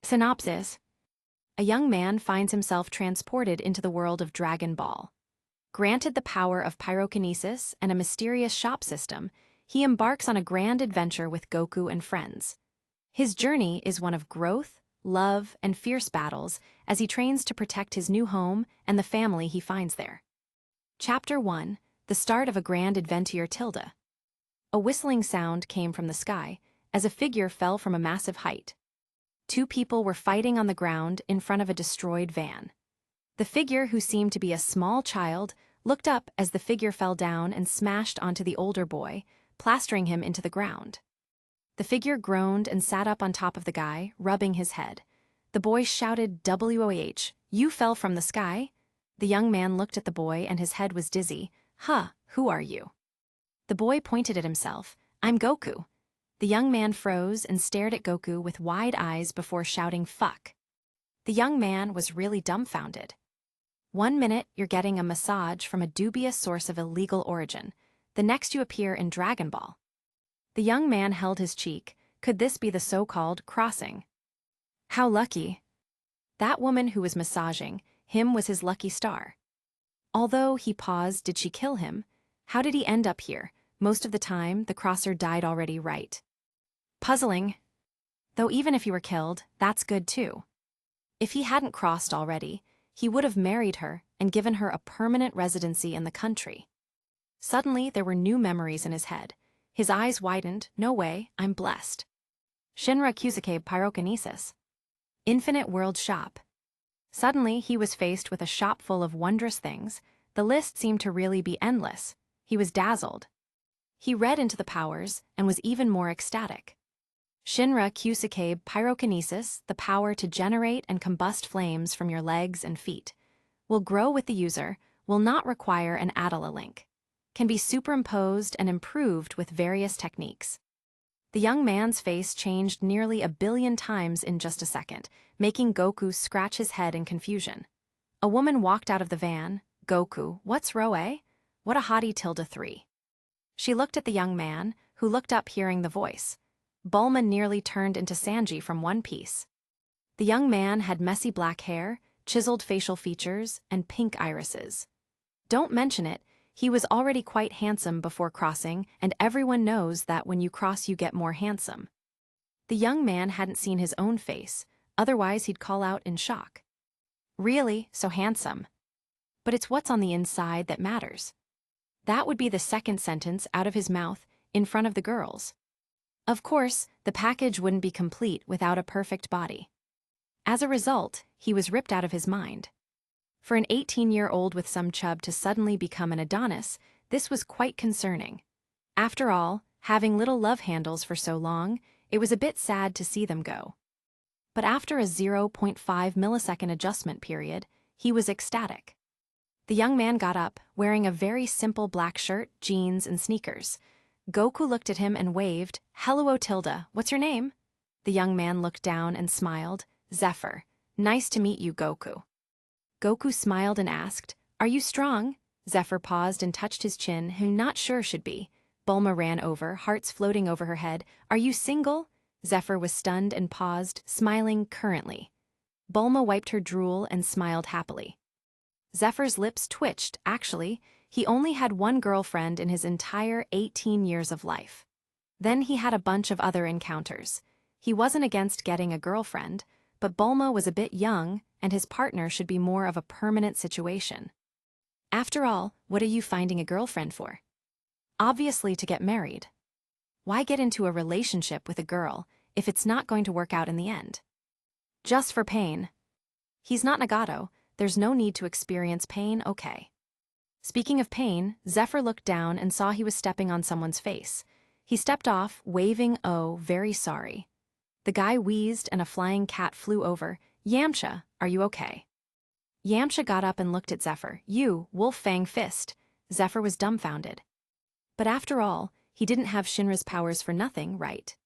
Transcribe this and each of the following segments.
Synopsis: a young man finds himself transported into the world of Dragon Ball. Granted the power of pyrokinesis and a mysterious shop system, he embarks on a grand adventure with Goku and friends. His journey is one of growth, love, and fierce battles as he trains to protect his new home and the family he finds there. Chapter 1: The Start of a Grand Adventure. Tilda. A whistling sound came from the sky as a figure fell from a massive height. Two people were fighting on the ground in front of a destroyed van. The figure, who seemed to be a small child, looked up as the figure fell down and smashed onto the older boy, plastering him into the ground. The figure groaned and sat up on top of the guy, rubbing his head. The boy shouted, "WOH, you fell from the sky?" The young man looked at the boy and his head was dizzy. "Huh, who are you?" The boy pointed at himself. "I'm Goku." The young man froze and stared at Goku with wide eyes before shouting, "Fuck." The young man was really dumbfounded. 1 minute you're getting a massage from a dubious source of illegal origin. The next you appear in Dragon Ball. The young man held his cheek. Could this be the so-called crossing? How lucky. That woman who was massaging him was his lucky star. Although he paused, did she kill him? How did he end up here? Most of the time, the crosser died already, right? Puzzling. Though even if he were killed, that's good too. If he hadn't crossed already, he would have married her and given her a permanent residency in the country. Suddenly, there were new memories in his head. His eyes widened. No way, I'm blessed. Shinra Kusake pyrokinesis. Infinite World Shop. Suddenly, he was faced with a shop full of wondrous things. The list seemed to really be endless. He was dazzled. He read into the powers and was even more ecstatic. Shinra Kusake pyrokinesis, the power to generate and combust flames from your legs and feet. Will grow with the user, will not require an Adala link. Can be superimposed and improved with various techniques. The young man's face changed nearly 1 billion times in just a second, making Goku scratch his head in confusion. A woman walked out of the van. "Goku, what's Roe? What a hottie tilde 3. She looked at the young man, who looked up hearing the voice. Bulma nearly turned into Sanji from One Piece. The young man had messy black hair, chiseled facial features, and pink irises. Don't mention it, he was already quite handsome before crossing, and everyone knows that when you cross you get more handsome. The young man hadn't seen his own face, otherwise he'd call out in shock. Really, so handsome. But it's what's on the inside that matters. That would be the second sentence out of his mouth, in front of the girls. Of course, the package wouldn't be complete without a perfect body. As a result, he was ripped out of his mind. For an 18-year-old with some chub to suddenly become an Adonis, this was quite concerning. After all, having little love handles for so long, it was a bit sad to see them go. But after a 0.5 millisecond adjustment period, he was ecstatic. The young man got up, wearing a very simple black shirt, jeans, and sneakers. Goku looked at him and waved. "Hello, Tilda, what's your name?" The young man looked down and smiled. "Zephr. Nice to meet you, Goku." Goku smiled and asked, "Are you strong?" Zephr paused and touched his chin, who not sure should be. Bulma ran over, hearts floating over her head. "Are you single?" Zephr was stunned and paused, smiling currently. Bulma wiped her drool and smiled happily. Zephyr's lips twitched. Actually, he only had one girlfriend in his entire 18 years of life. Then he had a bunch of other encounters. He wasn't against getting a girlfriend, but Bulma was a bit young, and his partner should be more of a permanent situation. After all, what are you finding a girlfriend for? Obviously to get married. Why get into a relationship with a girl if it's not going to work out in the end? Just for pain. He's not Nagato, there's no need to experience pain, okay. Speaking of pain, Zephr looked down and saw he was stepping on someone's face. He stepped off, waving, "Oh, very sorry." The guy wheezed and a flying cat flew over. "Yamcha, are you okay?" Yamcha got up and looked at Zephr. "You, Wolf Fang Fist." Zephr was dumbfounded. But after all, he didn't have Shinra's powers for nothing, right?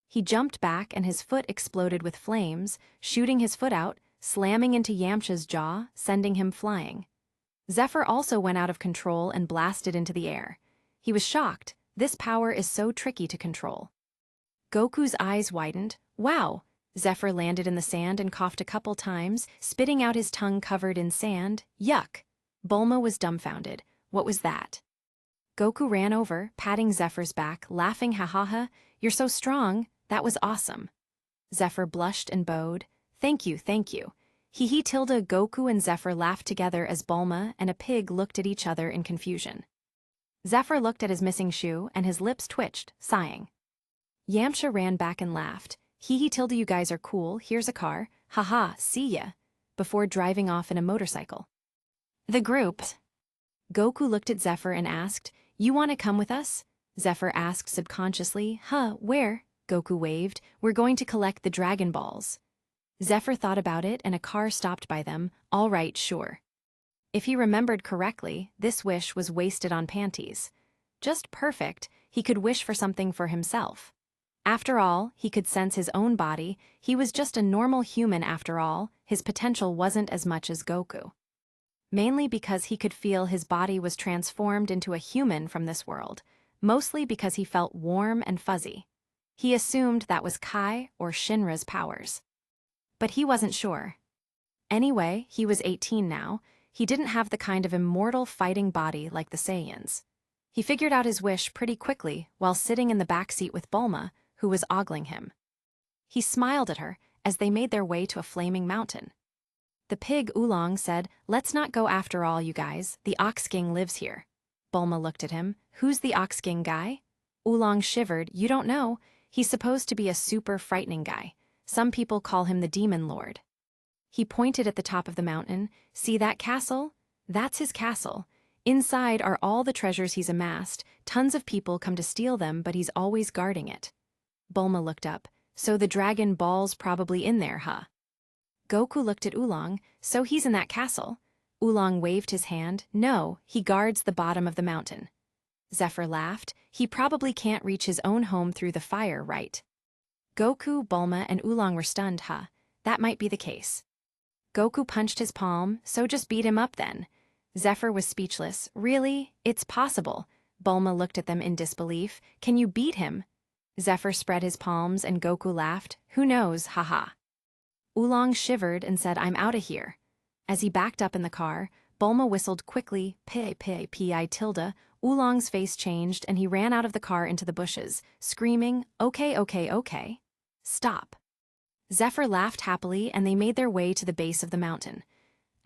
He jumped back and his foot exploded with flames, shooting his foot out, slamming into Yamcha's jaw, sending him flying. Zephr also went out of control and blasted into the air. He was shocked. This power is so tricky to control. Goku's eyes widened. Wow, Zephr landed in the sand and coughed a couple times, spitting out his tongue covered in sand. Yuck! Bulma was dumbfounded. What was that? Goku ran over, patting Zephyr's back, laughing, ha ha ha, you're so strong, that was awesome. Zephr blushed and bowed. Thank you, thank you. Hee tilde. Goku and Zephr laughed together as Bulma and a pig looked at each other in confusion. Zephr looked at his missing shoe and his lips twitched, sighing. Yamcha ran back and laughed. Hee tilde, you guys are cool, here's a car, haha, see ya, before driving off in a motorcycle. The group. Goku looked at Zephr and asked, you want to come with us? Zephr asked subconsciously, where? Goku waved, we're going to collect the Dragon Balls. Zephr thought about it and a car stopped by them, all right, sure. If he remembered correctly, this wish was wasted on panties. Just perfect, he could wish for something for himself. After all, he could sense his own body, he was just a normal human after all, his potential wasn't as much as Goku. Mainly because he could feel his body was transformed into a human from this world, mostly because he felt warm and fuzzy. He assumed that was Kai or Shinra's powers. But he wasn't sure. Anyway, he was 18 now, he didn't have the kind of immortal fighting body like the Saiyans. He figured out his wish pretty quickly while sitting in the backseat with Bulma, who was ogling him. He smiled at her as they made their way to a flaming mountain. The pig Oolong said, let's not go after all, you guys, the Ox King lives here. Bulma looked at him, who's the Ox King guy? Oolong shivered, you don't know, he's supposed to be a super frightening guy. Some people call him the Demon Lord. He pointed at the top of the mountain, see that castle? That's his castle. Inside are all the treasures he's amassed, tons of people come to steal them but he's always guarding it. Bulma looked up, so the Dragon Ball's probably in there, huh? Goku looked at Oolong, so he's in that castle. Oolong waved his hand, no, he guards the bottom of the mountain. Zephr laughed, he probably can't reach his own home through the fire, right? Goku, Bulma, and Oolong were stunned, huh? That might be the case. Goku punched his palm, so just beat him up then. Zephr was speechless, really? It's possible. Bulma looked at them in disbelief, can you beat him? Zephr spread his palms and Goku laughed, who knows, haha. Oolong shivered and said, I'm outta here. As he backed up in the car, Bulma whistled quickly, pi tilde. Oolong's face changed and he ran out of the car into the bushes, screaming, okay. Stop. Zephr laughed happily and they made their way to the base of the mountain.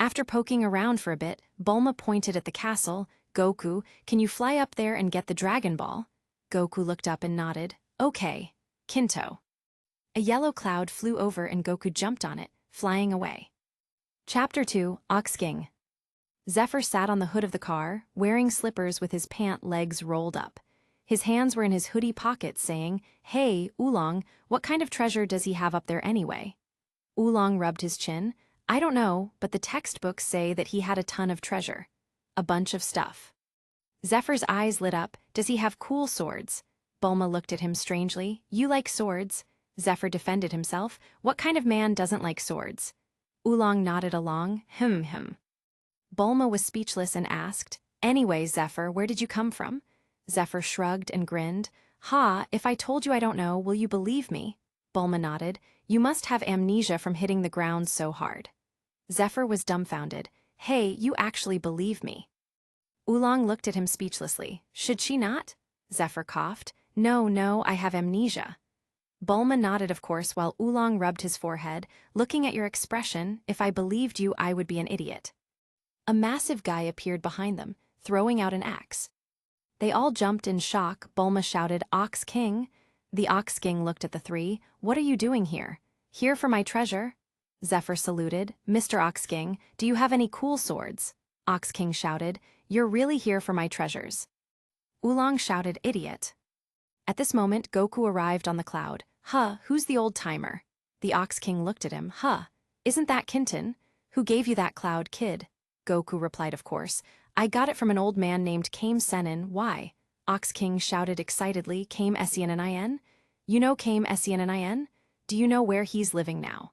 After poking around for a bit, Bulma pointed at the castle, Goku, can you fly up there and get the Dragon Ball? Goku looked up and nodded, okay, Kinto. A yellow cloud flew over and Goku jumped on it, flying away. Chapter 2, Ox King. Zephr sat on the hood of the car, wearing slippers with his pant legs rolled up. His hands were in his hoodie pockets saying, hey, Oolong, what kind of treasure does he have up there anyway? Oolong rubbed his chin, I don't know, but the textbooks say that he had a ton of treasure. A bunch of stuff. Zephyr's eyes lit up, does he have cool swords? Bulma looked at him strangely, you like swords? Zephr defended himself, what kind of man doesn't like swords? Oolong nodded along, Bulma was speechless and asked, anyway, Zephr, where did you come from? Zephr shrugged and grinned, if I told you I don't know, will you believe me? Bulma nodded, you must have amnesia from hitting the ground so hard. Zephr was dumbfounded, hey, you actually believe me. Oolong looked at him speechlessly, should she not? Zephr coughed, no, I have amnesia. Bulma nodded of course while Oolong rubbed his forehead, looking at your expression, if I believed you I would be an idiot. A massive guy appeared behind them, throwing out an axe. They all jumped in shock. Bulma shouted, Ox King. The Ox King looked at the three, what are you doing here? Here for my treasure? Zephr saluted, Mr. Ox King, do you have any cool swords? Ox King shouted, you're really here for my treasures. Oolong shouted, idiot. At this moment, Goku arrived on the cloud. Who's the old-timer? The Ox King looked at him. Isn't that Kinton? Who gave you that cloud, kid? Goku replied, of course. I got it from an old man named Kame Sennin. Why? Ox King shouted excitedly, Kame Sennin? You know Kame Sennin? Do you know where he's living now?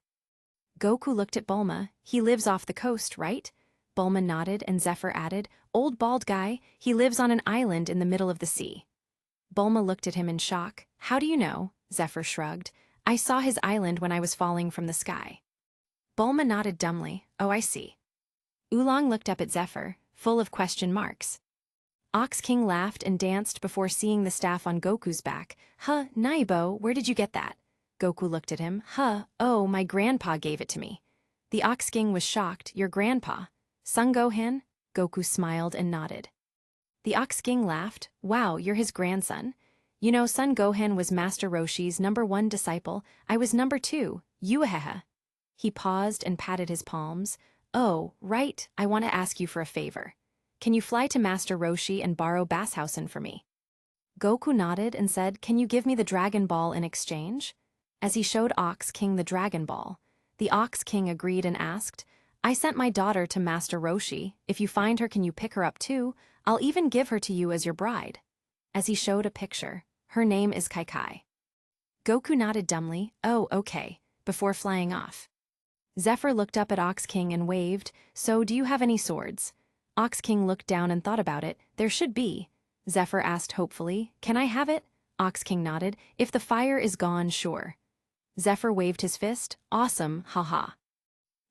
Goku looked at Bulma. He lives off the coast, right? Bulma nodded and Zephr added, old bald guy, he lives on an island in the middle of the sea. Bulma looked at him in shock. How do you know? Zephr shrugged. I saw his island when I was falling from the sky. Bulma nodded dumbly. Oh, I see. Oolong looked up at Zephr, full of question marks. Ox King laughed and danced before seeing the staff on Goku's back. Huh, Naibo, where did you get that? Goku looked at him. Huh, oh, my grandpa gave it to me. The Ox King was shocked. Your grandpa? Son Gohan? Goku smiled and nodded. The Ox King laughed. Wow, you're his grandson. You know, Son Gohan was Master Roshi's #1 disciple. I was #2. Yuaheha. He paused and patted his palms. Oh, right, I want to ask you for a favor. Can you fly to Master Roshi and borrow Basshausen for me? Goku nodded and said, can you give me the Dragon Ball in exchange? As he showed Ox King the Dragon Ball, the Ox King agreed and asked, I sent my daughter to Master Roshi. If you find her, can you pick her up too? I'll even give her to you as your bride. As he showed a picture, her name is Kai Kai. Goku nodded dumbly, oh, okay, before flying off. Zephr looked up at Ox King and waved, so do you have any swords? Ox King looked down and thought about it. There should be. Zephr asked hopefully, can I have it? Ox King nodded, if the fire is gone, sure. Zephr waved his fist, awesome, haha.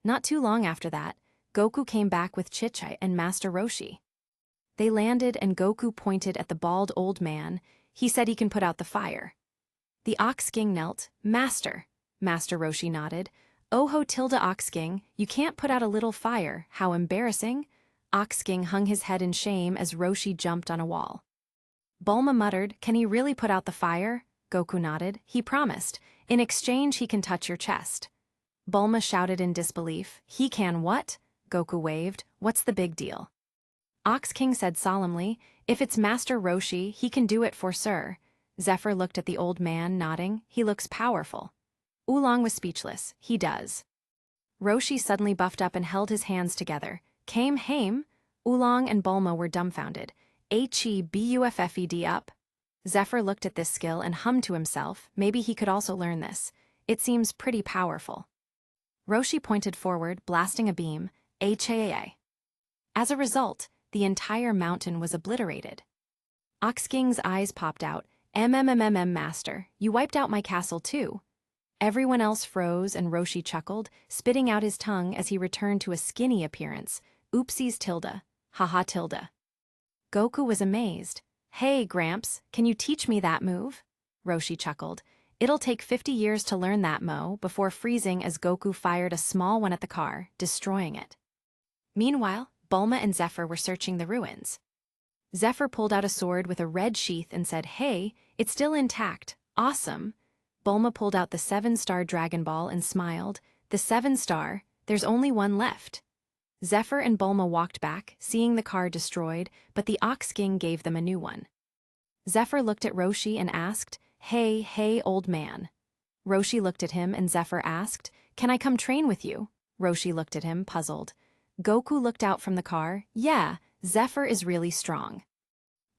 Not too long after that, Goku came back with Chichai and Master Roshi. They landed and Goku pointed at the bald old man. He said he can put out the fire. The Ox King knelt, Master. Master Roshi nodded. Oh-ho tilde Ox King, you can't put out a little fire, how embarrassing. Ox King hung his head in shame as Roshi jumped on a wall. Bulma muttered, can he really put out the fire? Goku nodded, he promised. In exchange he can touch your chest. Bulma shouted in disbelief, he can what? Goku waved, what's the big deal? Ox King said solemnly, if it's Master Roshi, he can do it for sir. Zephr looked at the old man, nodding, he looks powerful. Oolong was speechless, he does. Roshi suddenly buffed up and held his hands together. Came hame? Oolong and Bulma were dumbfounded. H-E-B-U-F-F-E-D up. Zephr looked at this skill and hummed to himself, maybe he could also learn this. It seems pretty powerful. Roshi pointed forward, blasting a beam. H-A-A. As a result, the entire mountain was obliterated. Ox King's eyes popped out. MMMMM Master, you wiped out my castle too. Everyone else froze and Roshi chuckled, spitting out his tongue as he returned to a skinny appearance. Oopsies tilde. Haha tilde. Goku was amazed. Hey, Gramps, can you teach me that move? Roshi chuckled. It'll take 50 years to learn that mo, before freezing as Goku fired a small one at the car, destroying it. Meanwhile, Bulma and Zephr were searching the ruins. Zephr pulled out a sword with a red sheath and said, hey, it's still intact. Awesome. Bulma pulled out the 7-star Dragon Ball and smiled. The 7-star, there's only one left. Zephr and Bulma walked back, seeing the car destroyed, but the Ox King gave them a new one. Zephr looked at Roshi and asked, hey, old man. Roshi looked at him and Zephr asked, can I come train with you? Roshi looked at him, puzzled. Goku looked out from the car. Yeah, Zephr is really strong.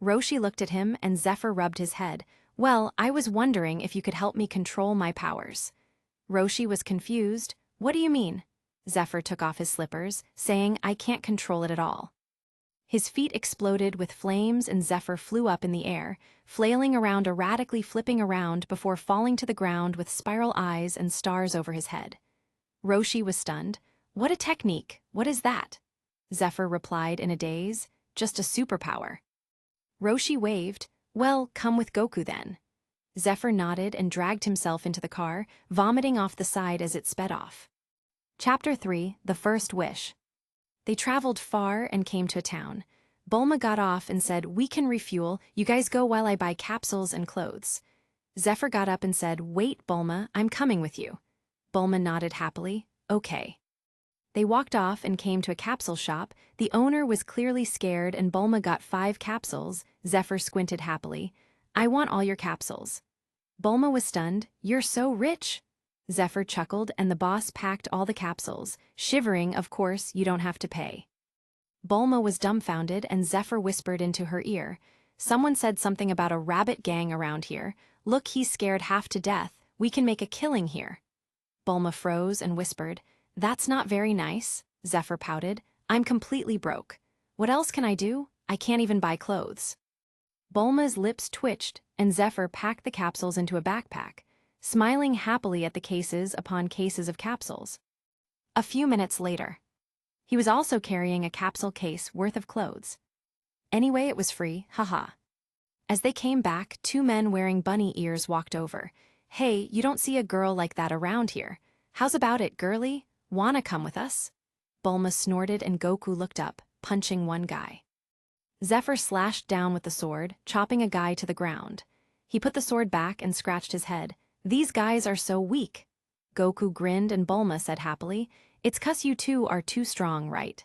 Roshi looked at him and Zephr rubbed his head. Well, I was wondering if you could help me control my powers. Roshi was confused. What do you mean? Zephr took off his slippers, saying, I can't control it at all. His feet exploded with flames and Zephr flew up in the air, flailing around erratically, flipping around before falling to the ground with spiral eyes and stars over his head. Roshi was stunned. What a technique, what is that? Zephr replied in a daze, just a superpower. Roshi waved, well, come with Goku then. Zephr nodded and dragged himself into the car, vomiting off the side as it sped off. Chapter 3, The First Wish. They traveled far and came to a town. Bulma got off and said, we can refuel, you guys go while I buy capsules and clothes. Zephr got up and said, wait, Bulma, I'm coming with you. Bulma nodded happily, okay. They walked off and came to a capsule shop. The owner was clearly scared and Bulma got 5 capsules. Zephr squinted happily. I want all your capsules. Bulma was stunned. You're so rich. Zephr chuckled and the boss packed all the capsules, shivering, of course, you don't have to pay. Bulma was dumbfounded and Zephr whispered into her ear. Someone said something about a rabbit gang around here. Look, he's scared half to death. We can make a killing here. Bulma froze and whispered, that's not very nice. Zephr pouted. I'm completely broke. What else can I do? I can't even buy clothes. Bulma's lips twitched and Zephr packed the capsules into a backpack. smiling happily at the cases upon cases of capsules. A few minutes later, he was also carrying a capsule case worth of clothes. Anyway, it was free, haha. As they came back, two men wearing bunny ears walked over. Hey, you don't see a girl like that around here. How's about it, girlie? Wanna come with us? Bulma snorted and Goku looked up, punching one guy. Zephr slashed down with the sword, chopping a guy to the ground. He put the sword back and scratched his head. These guys are so weak. Goku grinned and Bulma said happily, It's 'cause you two are too strong, right?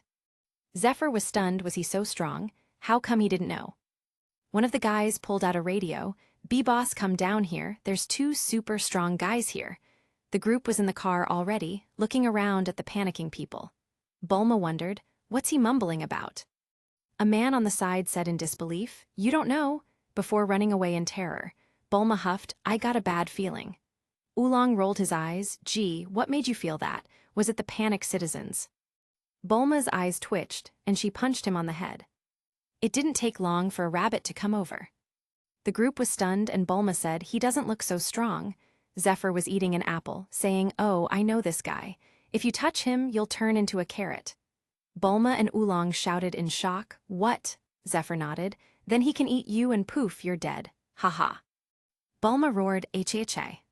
Zephr was stunned. Was he so strong? How come he didn't know? One of the guys pulled out a radio. B-boss, come down here, there's two super strong guys here. The group was in the car already, looking around at the panicking people. Bulma wondered, what's he mumbling about? A man on the side said in disbelief, You don't know, before running away in terror. Bulma huffed, I got a bad feeling. Oolong rolled his eyes, Gee, what made you feel that? Was it the panicked citizens? Bulma's eyes twitched, and she punched him on the head. It didn't take long for a rabbit to come over. The group was stunned and Bulma said, He doesn't look so strong. Zephr was eating an apple, saying, Oh, I know this guy. If you touch him, you'll turn into a carrot. Bulma and Oolong shouted in shock, What? Zephr nodded. Then he can eat you and poof, you're dead. Ha ha. Bulma roared, H-H-A.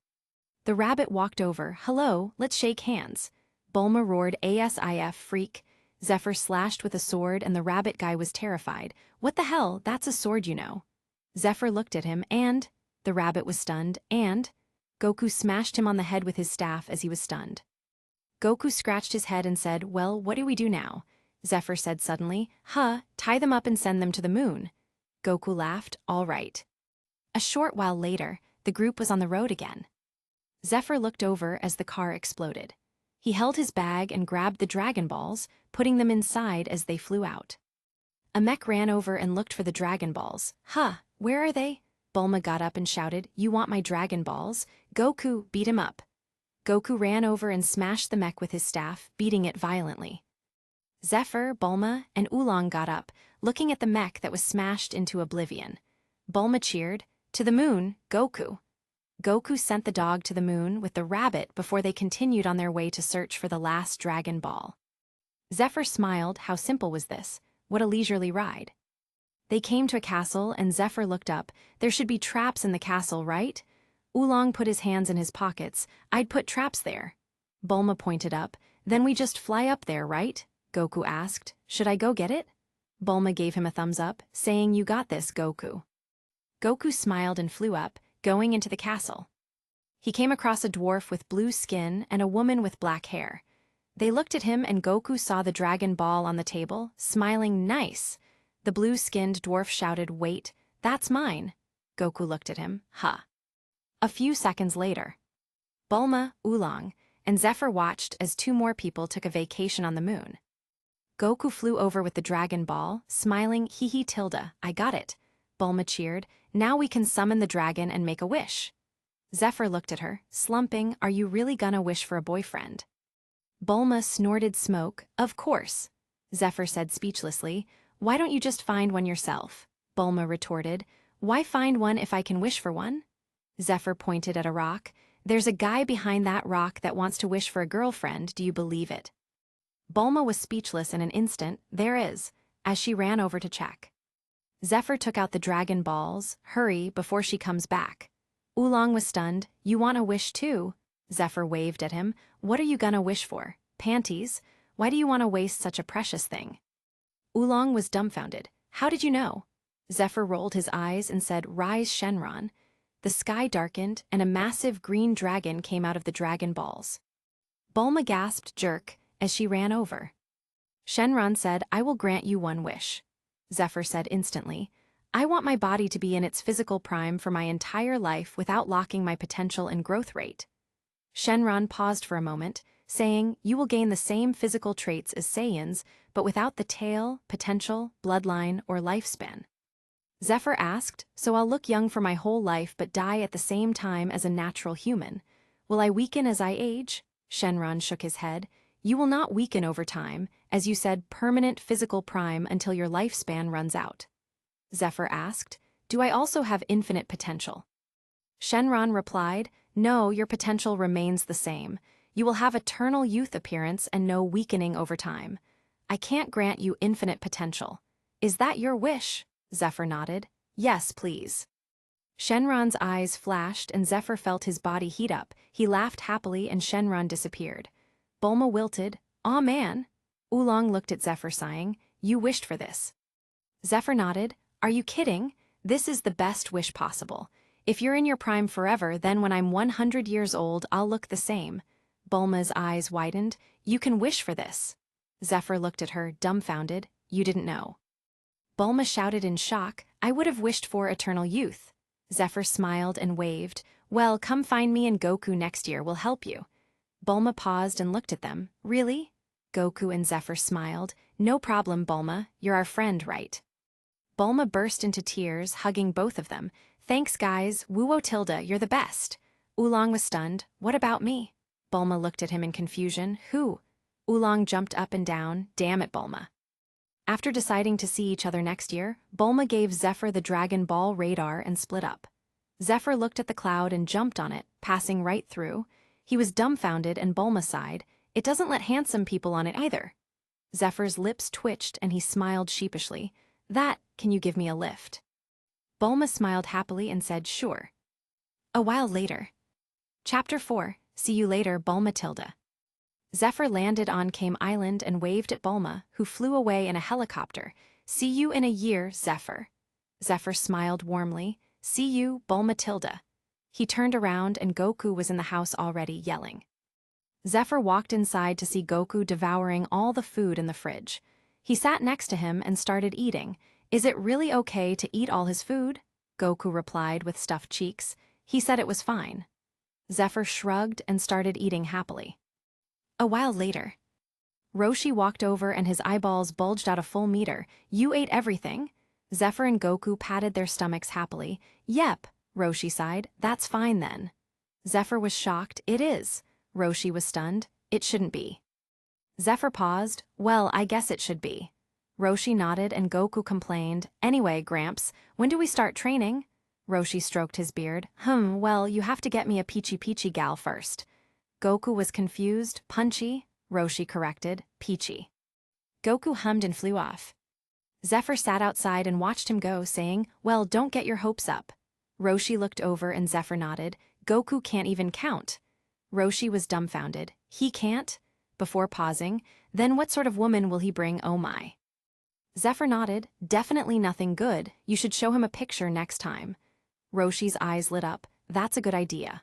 The rabbit walked over, Hello, let's shake hands. Bulma roared, ASIF, freak. Zephr slashed with a sword and the rabbit guy was terrified. What the hell, that's a sword you know. Zephr looked at him and, the rabbit was stunned, and, Goku smashed him on the head with his staff as he was stunned. Goku scratched his head and said, Well, what do we do now? Zephr said suddenly, Tie them up and send them to the moon. Goku laughed, All right. A short while later, the group was on the road again. Zephr looked over as the car exploded. He held his bag and grabbed the Dragon Balls, putting them inside as they flew out. A mech ran over and looked for the Dragon Balls. Where are they? Bulma got up and shouted, You want my Dragon Balls? Goku, beat him up. Goku ran over and smashed the mech with his staff, beating it violently. Zephr, Bulma, and Oolong got up, looking at the mech that was smashed into oblivion. Bulma cheered, To the moon, Goku. Goku sent the dog to the moon with the rabbit before they continued on their way to search for the last Dragon Ball. Zephr smiled. How simple was this? What a leisurely ride. They came to a castle and Zephr looked up. There should be traps in the castle, right? Oolong put his hands in his pockets. I'd put traps there. Bulma pointed up. Then we just fly up there, right? Goku asked. Should I go get it? Bulma gave him a thumbs up, saying, You got this, Goku. Goku smiled and flew up, going into the castle. He came across a dwarf with blue skin and a woman with black hair. They looked at him and Goku saw the Dragon Ball on the table, smiling nice. The blue-skinned dwarf shouted, Wait, that's mine. Goku looked at him, A few seconds later, Bulma, Oolong, and Zephr watched as two more people took a vacation on the moon. Goku flew over with the Dragon Ball, smiling, Hee tilde, I got it. Bulma cheered, Now we can summon the dragon and make a wish. Zephr looked at her, slumping, Are you really gonna wish for a boyfriend? Bulma snorted smoke, Of course. Zephr said speechlessly, Why don't you just find one yourself? Bulma retorted, Why find one if I can wish for one? Zephr pointed at a rock. There's a guy behind that rock that wants to wish for a girlfriend, do you believe it? Bulma was speechless in an instant, There is, as she ran over to check. Zephr took out the Dragon Balls, Hurry, before she comes back. Oolong was stunned, You want a wish too? Zephr waved at him, What are you gonna wish for? Panties? Why do you want to waste such a precious thing? Oolong was dumbfounded. How did you know? Zephr rolled his eyes and said, Rise, Shenron. The sky darkened, and a massive green dragon came out of the Dragon Balls. Bulma gasped, Jerk, as she ran over. Shenron said, I will grant you one wish. Zephr said instantly, I want my body to be in its physical prime for my entire life without locking my potential and growth rate. Shenron paused for a moment, saying, You will gain the same physical traits as Saiyans, but without the tail, potential, bloodline, or lifespan. Zephr asked, So I'll look young for my whole life but die at the same time as a natural human. Will I weaken as I age? Shenron shook his head. You will not weaken over time, as you said, permanent physical prime until your lifespan runs out. Zephr asked, Do I also have infinite potential? Shenron replied, No, your potential remains the same. You will have eternal youth appearance and no weakening over time. I can't grant you infinite potential. Is that your wish? Zephr nodded. Yes, please. Shenron's eyes flashed and Zephr felt his body heat up. He laughed happily and Shenron disappeared. Bulma wilted. Aw man. Oolong looked at Zephr sighing. You wished for this. Zephr nodded. Are you kidding? This is the best wish possible. If you're in your prime forever, then when I'm 100 years old, I'll look the same. Bulma's eyes widened. You can wish for this. Zephr looked at her, dumbfounded. You didn't know. Bulma shouted in shock. I would have wished for eternal youth. Zephr smiled and waved. Well, come find me and Goku next year, we'll help you. Bulma paused and looked at them. Really? Goku and Zephr smiled. No problem, Bulma. You're our friend, right? Bulma burst into tears, hugging both of them. Thanks, guys. Wuo Tilda, you're the best. Oolong was stunned. What about me? Bulma looked at him in confusion. Who? Oolong jumped up and down. Damn it, Bulma. After deciding to see each other next year, Bulma gave Zephr the Dragon Ball radar and split up. Zephr looked at the cloud and jumped on it, passing right through. He was dumbfounded and Bulma sighed. It doesn't let handsome people on it either. Zephyr's lips twitched and he smiled sheepishly. Can you give me a lift? Bulma smiled happily and said, sure. A while later. Chapter 4, See you later, Bulma Tilda. Zephr landed on Kame Island and waved at Bulma, who flew away in a helicopter. See you in a year, Zephr. Zephr smiled warmly. See you, Bulma Tilda. He turned around and Goku was in the house already, yelling. Zephr walked inside to see Goku devouring all the food in the fridge. He sat next to him and started eating. Is it really okay to eat all his food? Goku replied with stuffed cheeks. He said it was fine. Zephr shrugged and started eating happily. A while later. Roshi walked over and his eyeballs bulged out a full meter. You ate everything? Zephr and Goku patted their stomachs happily. Yep, Roshi sighed. That's fine then. Zephr was shocked. It is. Roshi was stunned. It shouldn't be. Zephr paused. Well, I guess it should be. Roshi nodded and Goku complained. Anyway, Gramps, when do we start training? Roshi stroked his beard. Well, you have to get me a peachy gal first. Goku was confused. Punchy? Roshi corrected. Peachy. Goku hummed and flew off. Zephr sat outside and watched him go, saying, well, don't get your hopes up. Roshi looked over and Zephr nodded. Goku can't even count. Roshi was dumbfounded. He can't? Before pausing, then what sort of woman will he bring, oh my? Zephr nodded. Definitely nothing good. You should show him a picture next time. Roshi's eyes lit up. That's a good idea.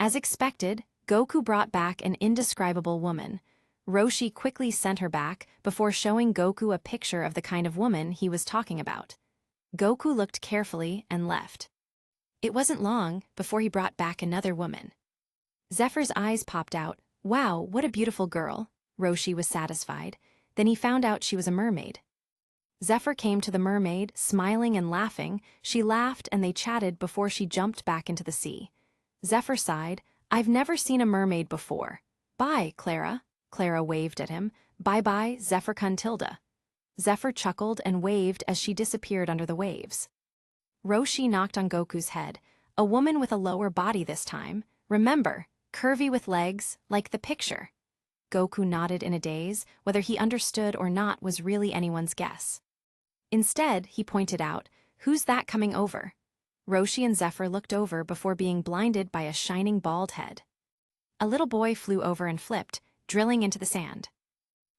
As expected, Goku brought back an indescribable woman. Roshi quickly sent her back before showing Goku a picture of the kind of woman he was talking about. Goku looked carefully and left. It wasn't long before he brought back another woman. Zephyr's eyes popped out. Wow, what a beautiful girl. Roshi was satisfied. Then he found out she was a mermaid. Zephr came to the mermaid, smiling and laughing. She laughed and they chatted before she jumped back into the sea. Zephr sighed. I've never seen a mermaid before. Bye, Clara. Clara waved at him. Bye-bye, Zephr Tilda. Zephr chuckled and waved as she disappeared under the waves. Roshi knocked on Goku's head. A woman with a lower body this time. Remember, curvy with legs, like the picture. Goku nodded in a daze. Whether he understood or not was really anyone's guess. Instead, he pointed out, who's that coming over? Roshi and Zephr looked over before being blinded by a shining bald head. A little boy flew over and flipped, drilling into the sand.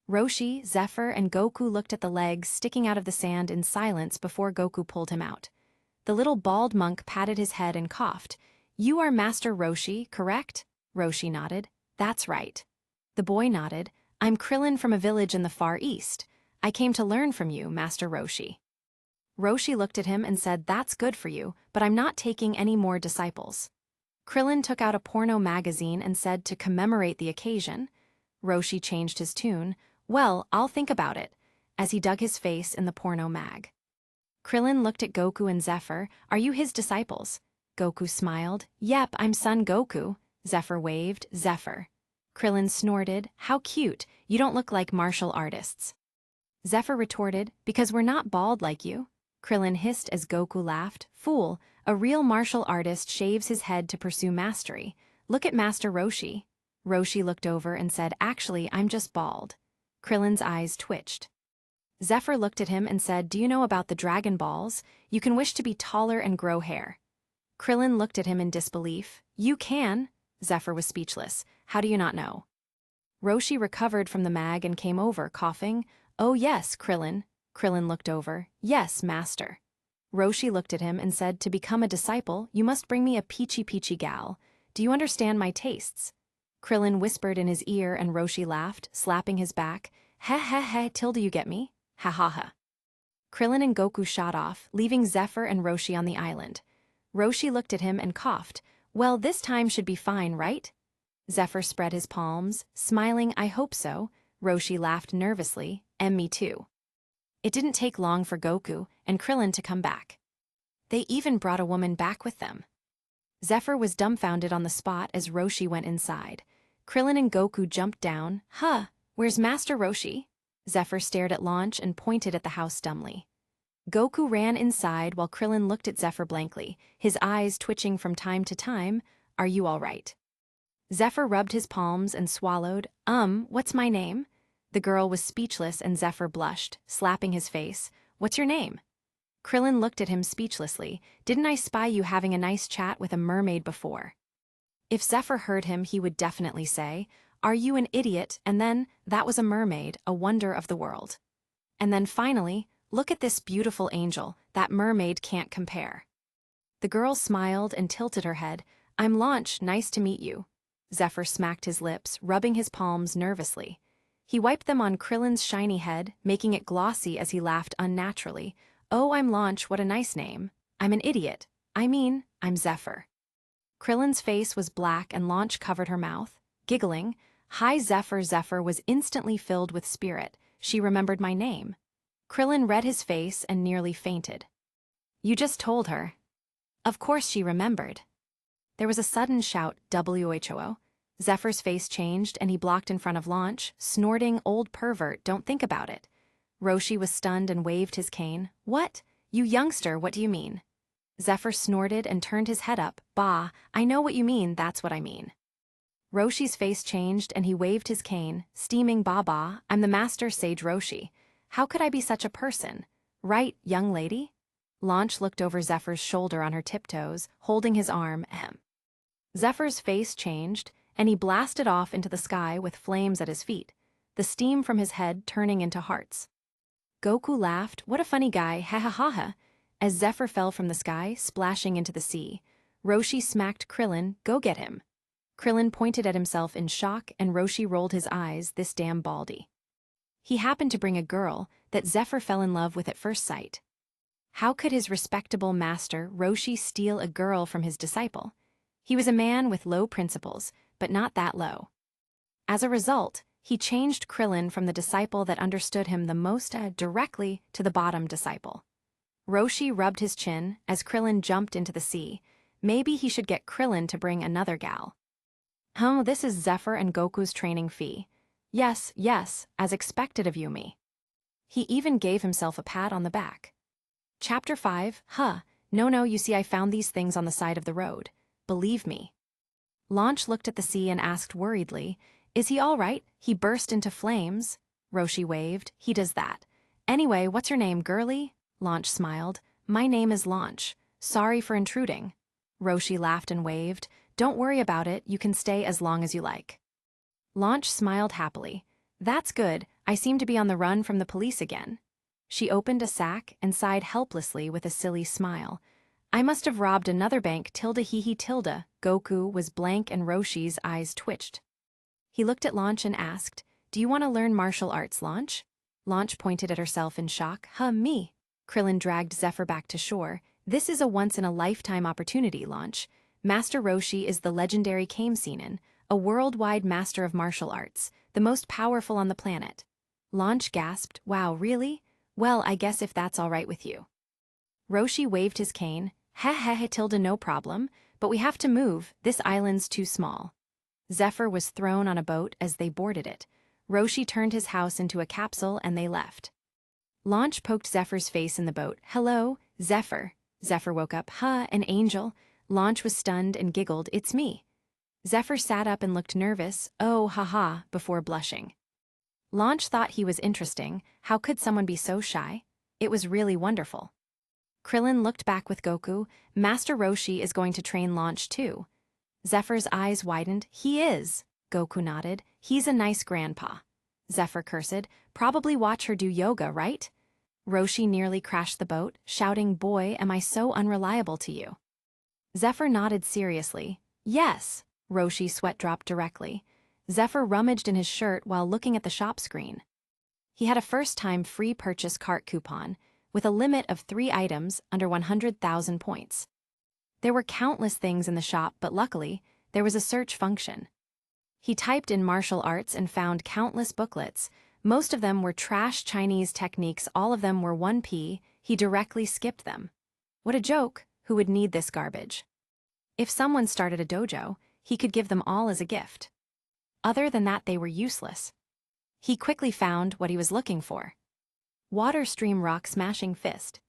Roshi, Zephr, and Goku looked at the legs sticking out of the sand in silence before Goku pulled him out. The little bald monk patted his head and coughed. You are Master Roshi, correct? Roshi nodded. That's right. The boy nodded. I'm Krillin from a village in the Far East. I came to learn from you, Master Roshi. Roshi looked at him and said, that's good for you, but I'm not taking any more disciples. Krillin took out a porno magazine and said to commemorate the occasion. Roshi changed his tune. Well, I'll think about it, as he dug his face in the porno mag. Krillin looked at Goku and Zephr. Are you his disciples? Goku smiled. Yep, I'm son Goku. Zephr waved. Zephr. Krillin snorted. How cute. You don't look like martial artists. Zephr retorted, because we're not bald like you. Krillin hissed as Goku laughed. Fool, A real martial artist shaves his head to pursue mastery. Look at Master Roshi. Roshi looked over and said, actually, I'm just bald. Krillin's eyes twitched. Zephr looked at him and said, do you know about the Dragon Balls? You can wish to be taller and grow hair. Krillin looked at him in disbelief. You can? Zephr was speechless. How do you not know? Roshi recovered from the mag and came over, coughing. Oh yes, Krillin. Krillin looked over. Yes, master. Roshi looked at him and said, to become a disciple, you must bring me a peachy gal. Do you understand my tastes? Krillin whispered in his ear and Roshi laughed, slapping his back. Heh, Tilda, you get me? Ha ha ha. Krillin and Goku shot off, leaving Zephr and Roshi on the island. Roshi looked at him and coughed. Well, this time should be fine, right? Zephr spread his palms, smiling, I hope so. Roshi laughed nervously, and me too. It didn't take long for Goku and Krillin to come back. They even brought a woman back with them. Zephr was dumbfounded on the spot as Roshi went inside. Krillin and Goku jumped down. Huh, where's Master Roshi? Zephr stared at Launch and pointed at the house dumbly. Goku ran inside while Krillin looked at Zephr blankly, his eyes twitching from time to time. Are you all right? Zephr rubbed his palms and swallowed. What's my name? The girl was speechless and Zephr blushed, slapping his face. What's your name? Krillin looked at him speechlessly. Didn't I spy you having a nice chat with a mermaid before? If Zephr heard him, he would definitely say, are you an idiot? And then, that was a mermaid, a wonder of the world. And then finally, look at this beautiful angel, that mermaid can't compare. The girl smiled and tilted her head. I'm Launch, nice to meet you. Zephr smacked his lips, rubbing his palms nervously. He wiped them on Krillin's shiny head, making it glossy as he laughed unnaturally. Oh, I'm Launch, what a nice name. I'm an idiot. I'm Zephr. Krillin's face was black and Launch covered her mouth, giggling. Hi Zephr. Zephr was instantly filled with spirit. She remembered my name. Krillin read his face and nearly fainted. You just told her. Of course she remembered. There was a sudden shout, WHOO. Zephyr's face changed and he blocked in front of Launch, snorting, old pervert, don't think about it. Roshi was stunned and waved his cane. What? You youngster, what do you mean? Zephr snorted and turned his head up. Bah, I know what you mean, that's what I mean. Roshi's face changed and he waved his cane, steaming bah, I'm the master sage Roshi. How could I be such a person? Right, young lady? Launch looked over Zephyr's shoulder on her tiptoes, holding his arm, Zephyr's face changed, and he blasted off into the sky with flames at his feet, the steam from his head turning into hearts. Goku laughed, what a funny guy, ha ha ha ha, as Zephr fell from the sky, splashing into the sea. Roshi smacked Krillin, go get him. Krillin pointed at himself in shock and Roshi rolled his eyes, this damn baldy. He happened to bring a girl that Zephr fell in love with at first sight. How could his respectable master, Roshi, steal a girl from his disciple? He was a man with low principles, but not that low. As a result, he changed Krillin from the disciple that understood him the most directly to the bottom disciple. Roshi rubbed his chin as Krillin jumped into the sea. Maybe he should get Krillin to bring another gal. Oh, this is Zephr and Goku's training fee. Yes, as expected of you, me. He even gave himself a pat on the back. Chapter 5, No, you see I found these things on the side of the road. Believe me. Launch looked at the sea and asked worriedly, is he all right? He burst into flames. Roshi waved, he does that. Anyway, what's your name, girlie? Launch smiled. My name is Launch. Sorry for intruding. Roshi laughed and waved. Don't worry about it, you can stay as long as you like. Launch smiled happily. That's good, I seem to be on the run from the police again. She opened a sack and sighed helplessly with a silly smile. I must have robbed another bank, tilde hee tilde. Goku was blank and Roshi's eyes twitched. He looked at Launch and asked, do you want to learn martial arts, Launch? Launch pointed at herself in shock. Me. Krillin dragged Zephr back to shore. This is a once-in-a-lifetime opportunity, Launch. Master Roshi is the legendary Kame Seinen, a worldwide master of martial arts, the most powerful on the planet. Launch gasped, wow, really? Well, I guess if that's all right with you. Roshi waved his cane. Tilde, no problem, but we have to move, this island's too small. Zephr was thrown on a boat as they boarded it. Roshi turned his house into a capsule and they left. Launch poked Zephyr's face in the boat. Hello, Zephr. Zephr woke up. Huh, an angel. Launch was stunned and giggled. It's me. Zephr sat up and looked nervous. Oh, haha, before blushing. Launch thought he was interesting. How could someone be so shy? It was really wonderful. Krillin looked back with Goku. Master Roshi is going to train Launch too. Zephyr's eyes widened. He is. Goku nodded. He's a nice grandpa. Zephr cursed. Probably watch her do yoga, right? Roshi nearly crashed the boat, shouting, boy, am I so unreliable to you. Zephr nodded seriously. Yes. Roshi sweat dropped directly. Zephr rummaged in his shirt while looking at the shop screen. He had a first-time free purchase cart coupon, with a limit of 3 items under 100,000 points. There were countless things in the shop, but luckily, there was a search function. He typed in martial arts and found countless booklets. Most of them were trash Chinese techniques, all of them were 1p, he directly skipped them. What a joke, who would need this garbage? If someone started a dojo, he could give them all as a gift. Other than that, they were useless. He quickly found what he was looking for. Water Stream Rock Smashing Fist.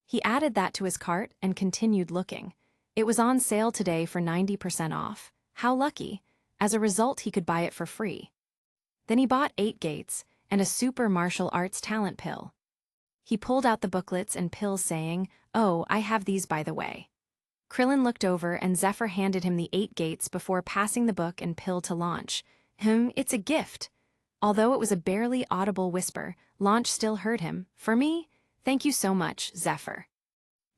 He added that to his cart and continued looking. It was on sale today for 90% off. How lucky. As a result, he could buy it for free. Then he bought 8 gates and a super martial arts talent pill. He pulled out the booklets and pills saying, oh, I have these by the way. Krillin looked over and Zephr handed him the 8 gates before passing the book and pill to Launch. It's a gift. Although it was a barely audible whisper, Launch still heard him. For me? Thank you so much, Zephr.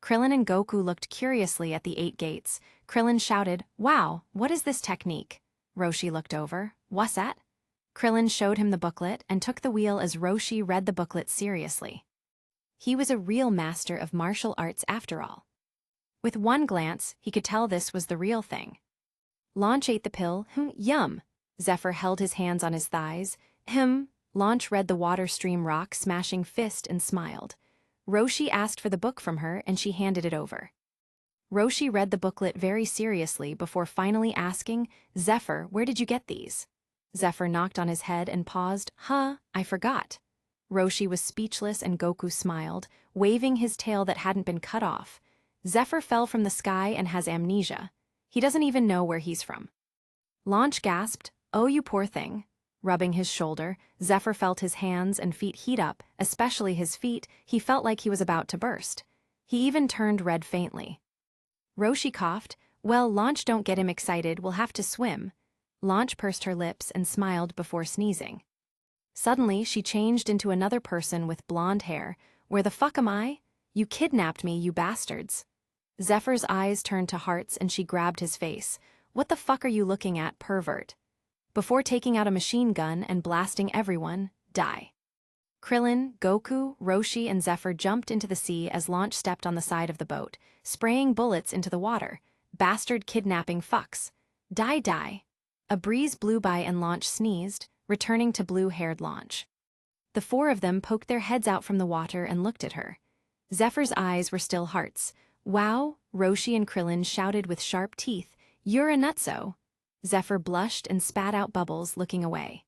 Krillin and Goku looked curiously at the 8 gates. Krillin shouted, wow, what is this technique? Roshi looked over. What's that? Krillin showed him the booklet and took the wheel as Roshi read the booklet seriously. He was a real master of martial arts after all. With one glance, he could tell this was the real thing. Launch ate the pill. Yum. Zephr held his hands on his thighs. Launch read the Water Stream Rock Smashing Fist and smiled. Roshi asked for the book from her and she handed it over. Roshi read the booklet very seriously before finally asking, Zephr, where did you get these? Zephr knocked on his head and paused. I forgot. Roshi was speechless and Goku smiled, waving his tail that hadn't been cut off. Zephr fell from the sky and has amnesia. He doesn't even know where he's from. Launch gasped, oh you poor thing. Rubbing his shoulder, Zephr felt his hands and feet heat up, especially his feet. He felt like he was about to burst. He even turned red faintly. Roshi coughed. Well, Launch, don't get him excited, we'll have to swim. Launch pursed her lips and smiled before sneezing. Suddenly, she changed into another person with blonde hair. Where the fuck am I? You kidnapped me, you bastards. Zephyr's eyes turned to hearts and she grabbed his face. What the fuck are you looking at, pervert? Before taking out a machine gun and blasting everyone, die. Krillin, Goku, Roshi, and Zephr jumped into the sea as Launch stepped on the side of the boat, spraying bullets into the water. Bastard kidnapping fucks. Die, die. A breeze blew by and Launch sneezed, returning to blue-haired Launch. The 4 of them poked their heads out from the water and looked at her. Zephyr's eyes were still hearts. Wow, Roshi and Krillin shouted with sharp teeth. You're a nutso. Zephr blushed and spat out bubbles, looking away.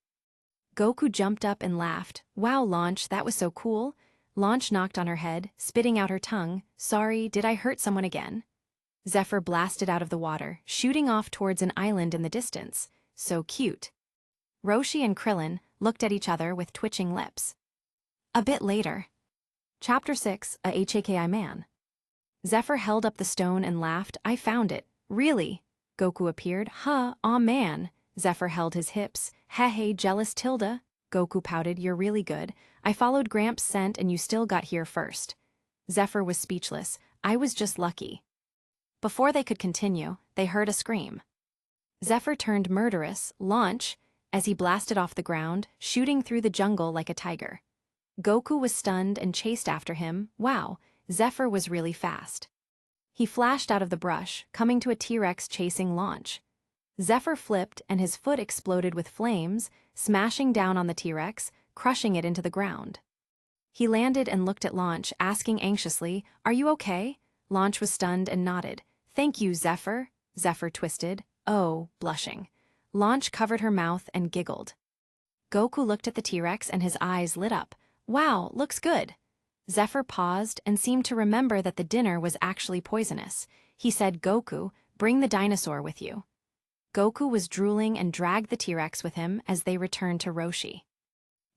Goku jumped up and laughed. Wow, Launch, that was so cool. Launch knocked on her head, spitting out her tongue. Sorry, did I hurt someone again? Zephr blasted out of the water, shooting off towards an island in the distance. So cute. Roshi and Krillin looked at each other with twitching lips. A bit later. Chapter 6, a HAKI man. Zephr held up the stone and laughed. I found it. Really? Goku appeared. Aw man. Zephr held his hips. Hey, jealous Tilda. Goku pouted. You're really good. I followed Gramps' scent and you still got here first. Zephr was speechless. I was just lucky. Before they could continue, they heard a scream. Zephr turned murderous, Launch, as he blasted off the ground, shooting through the jungle like a tiger. Goku was stunned and chased after him. Wow, Zephr was really fast. He flashed out of the brush, coming to a T-Rex chasing Launch. Zephr flipped and his foot exploded with flames, smashing down on the T-Rex, crushing it into the ground. He landed and looked at Launch, asking anxiously, Are you okay? Launch was stunned and nodded. Thank you, Zephr. Zephr twisted. Oh, blushing. Launch covered her mouth and giggled. Goku looked at the T-Rex and his eyes lit up. Wow, looks good. Zephr paused and seemed to remember that the dinner was actually poisonous. He said, "Goku, bring the dinosaur with you." Goku was drooling and dragged the T-Rex with him as they returned to Roshi.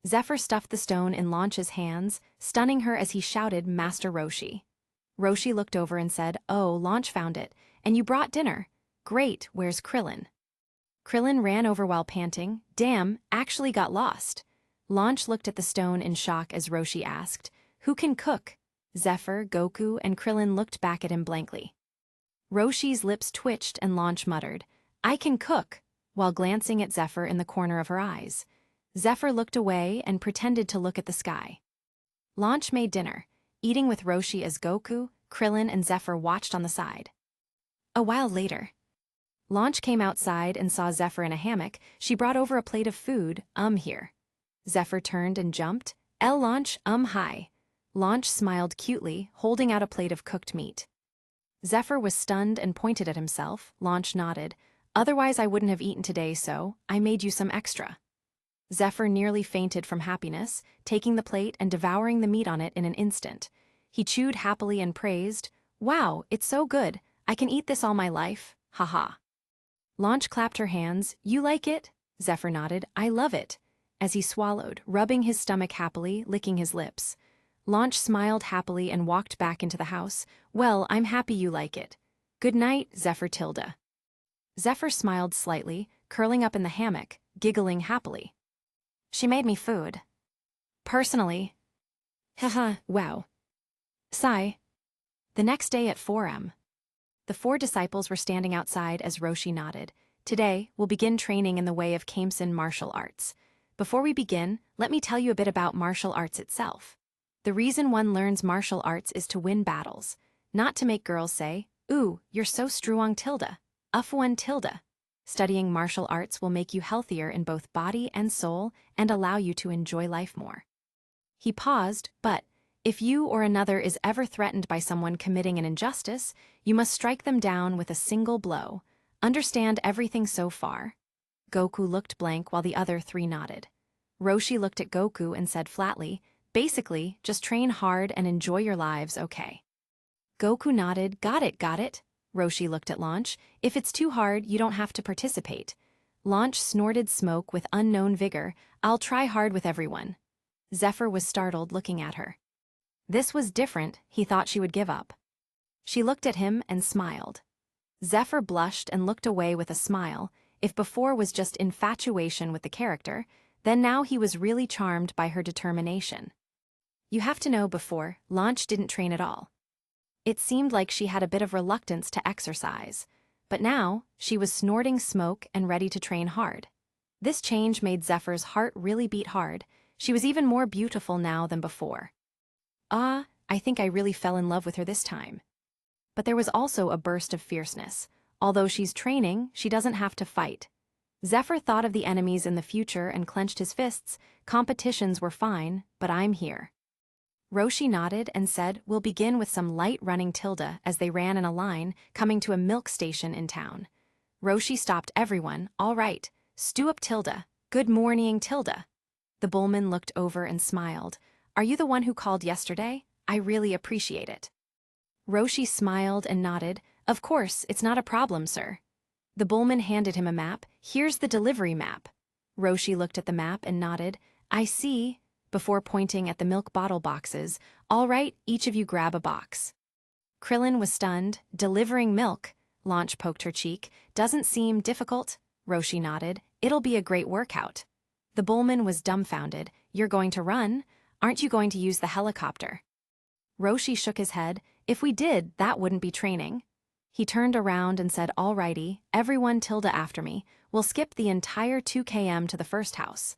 Zephr stuffed the stone in Launch's hands, stunning her as he shouted, "Master Roshi." Roshi looked over and said, "Oh, Launch found it, and you brought dinner. Great, where's Krillin?" Krillin ran over while panting, "Damn, actually got lost." Launch looked at the stone in shock as Roshi asked, "Who can cook?" Zephr, Goku, and Krillin looked back at him blankly. Roshi's lips twitched and Launch muttered, "I can cook," while glancing at Zephr in the corner of her eyes. Zephr looked away and pretended to look at the sky. Launch made dinner, eating with Roshi as Goku, Krillin, and Zephr watched on the side. A while later, Launch came outside and saw Zephr in a hammock. She brought over a plate of food, here. Zephr turned and jumped. Launch, hi." Launch smiled cutely, holding out a plate of cooked meat. Zephr was stunned and pointed at himself. Launch nodded. "Otherwise I wouldn't have eaten today, so I made you some extra." Zephr nearly fainted from happiness, taking the plate and devouring the meat on it in an instant. He chewed happily and praised, "Wow, it's so good. I can eat this all my life, haha." Launch clapped her hands. "You like it?" Zephr nodded. "I love it," as he swallowed, rubbing his stomach happily, licking his lips. Launch smiled happily and walked back into the house. "Well, I'm happy you like it. Good night, Zephr Tilda." Zephr smiled slightly, curling up in the hammock, giggling happily. "She made me food. Personally. Haha, wow." Sigh. The next day at 4 a.m. The 4 disciples were standing outside as Roshi nodded. "Today, we'll begin training in the way of Kamesin martial arts. Before we begin, let me tell you a bit about martial arts itself. The reason one learns martial arts is to win battles, not to make girls say, 'Ooh, you're so strong tilde, ufuan tilde.' Studying martial arts will make you healthier in both body and soul and allow you to enjoy life more." He paused, "But if you or another is ever threatened by someone committing an injustice, you must strike them down with a single blow. Understand everything so far?" Goku looked blank while the other 3 nodded. Roshi looked at Goku and said flatly, "Basically, just train hard and enjoy your lives, okay?" Goku nodded. Got it. Roshi looked at Launch. "If it's too hard, you don't have to participate." Launch snorted smoke with unknown vigor. "I'll try hard with everyone." Zephr was startled looking at her. This was different. He thought she would give up. She looked at him and smiled. Zephr blushed and looked away with a smile. If before was just infatuation with the character, then now he was really charmed by her determination. You have to know, before, Launch didn't train at all. It seemed like she had a bit of reluctance to exercise, but now she was snorting smoke and ready to train hard. This change made Zephyr's heart really beat hard. She was even more beautiful now than before. I think I really fell in love with her this time. But there was also a burst of fierceness. Although she's training, she doesn't have to fight. Zephr thought of the enemies in the future and clenched his fists. Competitions were fine, but I'm here. Roshi nodded and said, "We'll begin with some light running tilde," as they ran in a line, coming to a milk station in town. Roshi stopped everyone. "All right, stew up tilde. Good morning tilde." The bullman looked over and smiled. "Are you the one who called yesterday? I really appreciate it." Roshi smiled and nodded. "Of course, it's not a problem, sir." The bullman handed him a map. "Here's the delivery map." Roshi looked at the map and nodded. "I see," before pointing at the milk bottle boxes. "All right, each of you grab a box." Krillin was stunned. "Delivering milk," Launch poked her cheek. "Doesn't seem difficult." Roshi nodded. "It'll be a great workout." The bullman was dumbfounded. "You're going to run? Aren't you going to use the helicopter?" Roshi shook his head. "If we did, that wouldn't be training." He turned around and said, "Alrighty, everyone tilde after me. We'll skip the entire 2 km to the first house."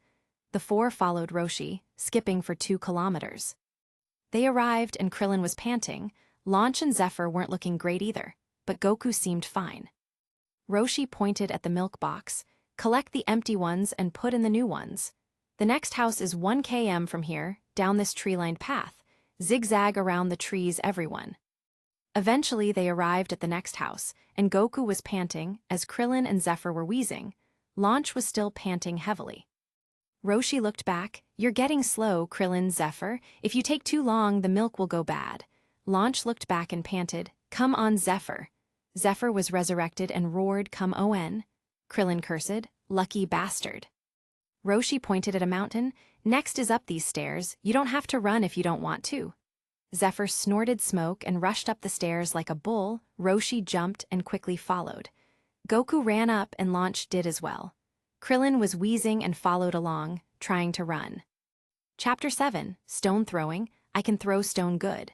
The 4 followed Roshi, skipping for 2 kilometers. They arrived and Krillin was panting. Launch and Zephr weren't looking great either, but Goku seemed fine. Roshi pointed at the milk box. "Collect the empty ones and put in the new ones. The next house is 1 km from here, down this tree-lined path. Zigzag around the trees, everyone." Eventually, they arrived at the next house, and Goku was panting as Krillin and Zephr were wheezing. Launch was still panting heavily. Roshi looked back. You're getting slow, Krillin, Zephr. If you take too long, the milk will go bad. Launch looked back and panted, come on, Zephr. Zephr was resurrected and roared, come on. Krillin cursed, lucky bastard. Roshi pointed at a mountain. Next is up these stairs. You don't have to run if you don't want to. Zephr snorted smoke and rushed up the stairs like a bull. Roshi jumped and quickly followed. Goku ran up and Launch did as well. Krillin was wheezing and followed along, trying to run. Chapter 7, Stone Throwing, I Can Throw Stone Good.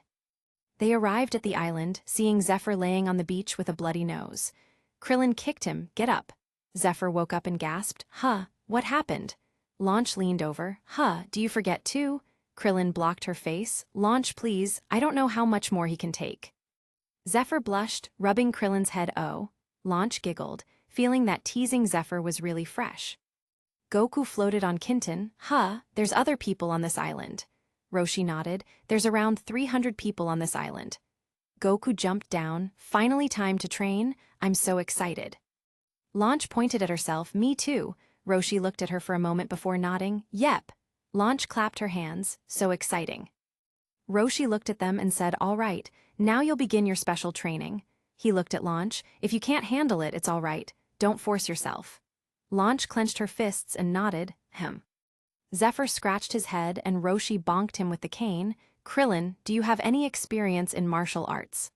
They arrived at the island, seeing Zephr laying on the beach with a bloody nose. Krillin kicked him, get up. Zephr woke up and gasped, huh, what happened? Launch leaned over, huh, do you forget too? Krillin blocked her face, Launch please, I don't know how much more he can take. Zephr blushed, rubbing Krillin's head oh. Launch giggled, feeling that teasing Zephr was really fresh. Goku floated on Kinton, huh, there's other people on this island. Roshi nodded, there's around 300 people on this island. Goku jumped down, finally time to train, I'm so excited. Launch pointed at herself, me too. Roshi looked at her for a moment before nodding, yep. Launch clapped her hands, so exciting. Roshi looked at them and said, all right, now you'll begin your special training. He looked at Launch, if you can't handle it, it's all right, don't force yourself. Launch clenched her fists and nodded, Zephr scratched his head and Roshi bonked him with the cane. Krillin, do you have any experience in martial arts?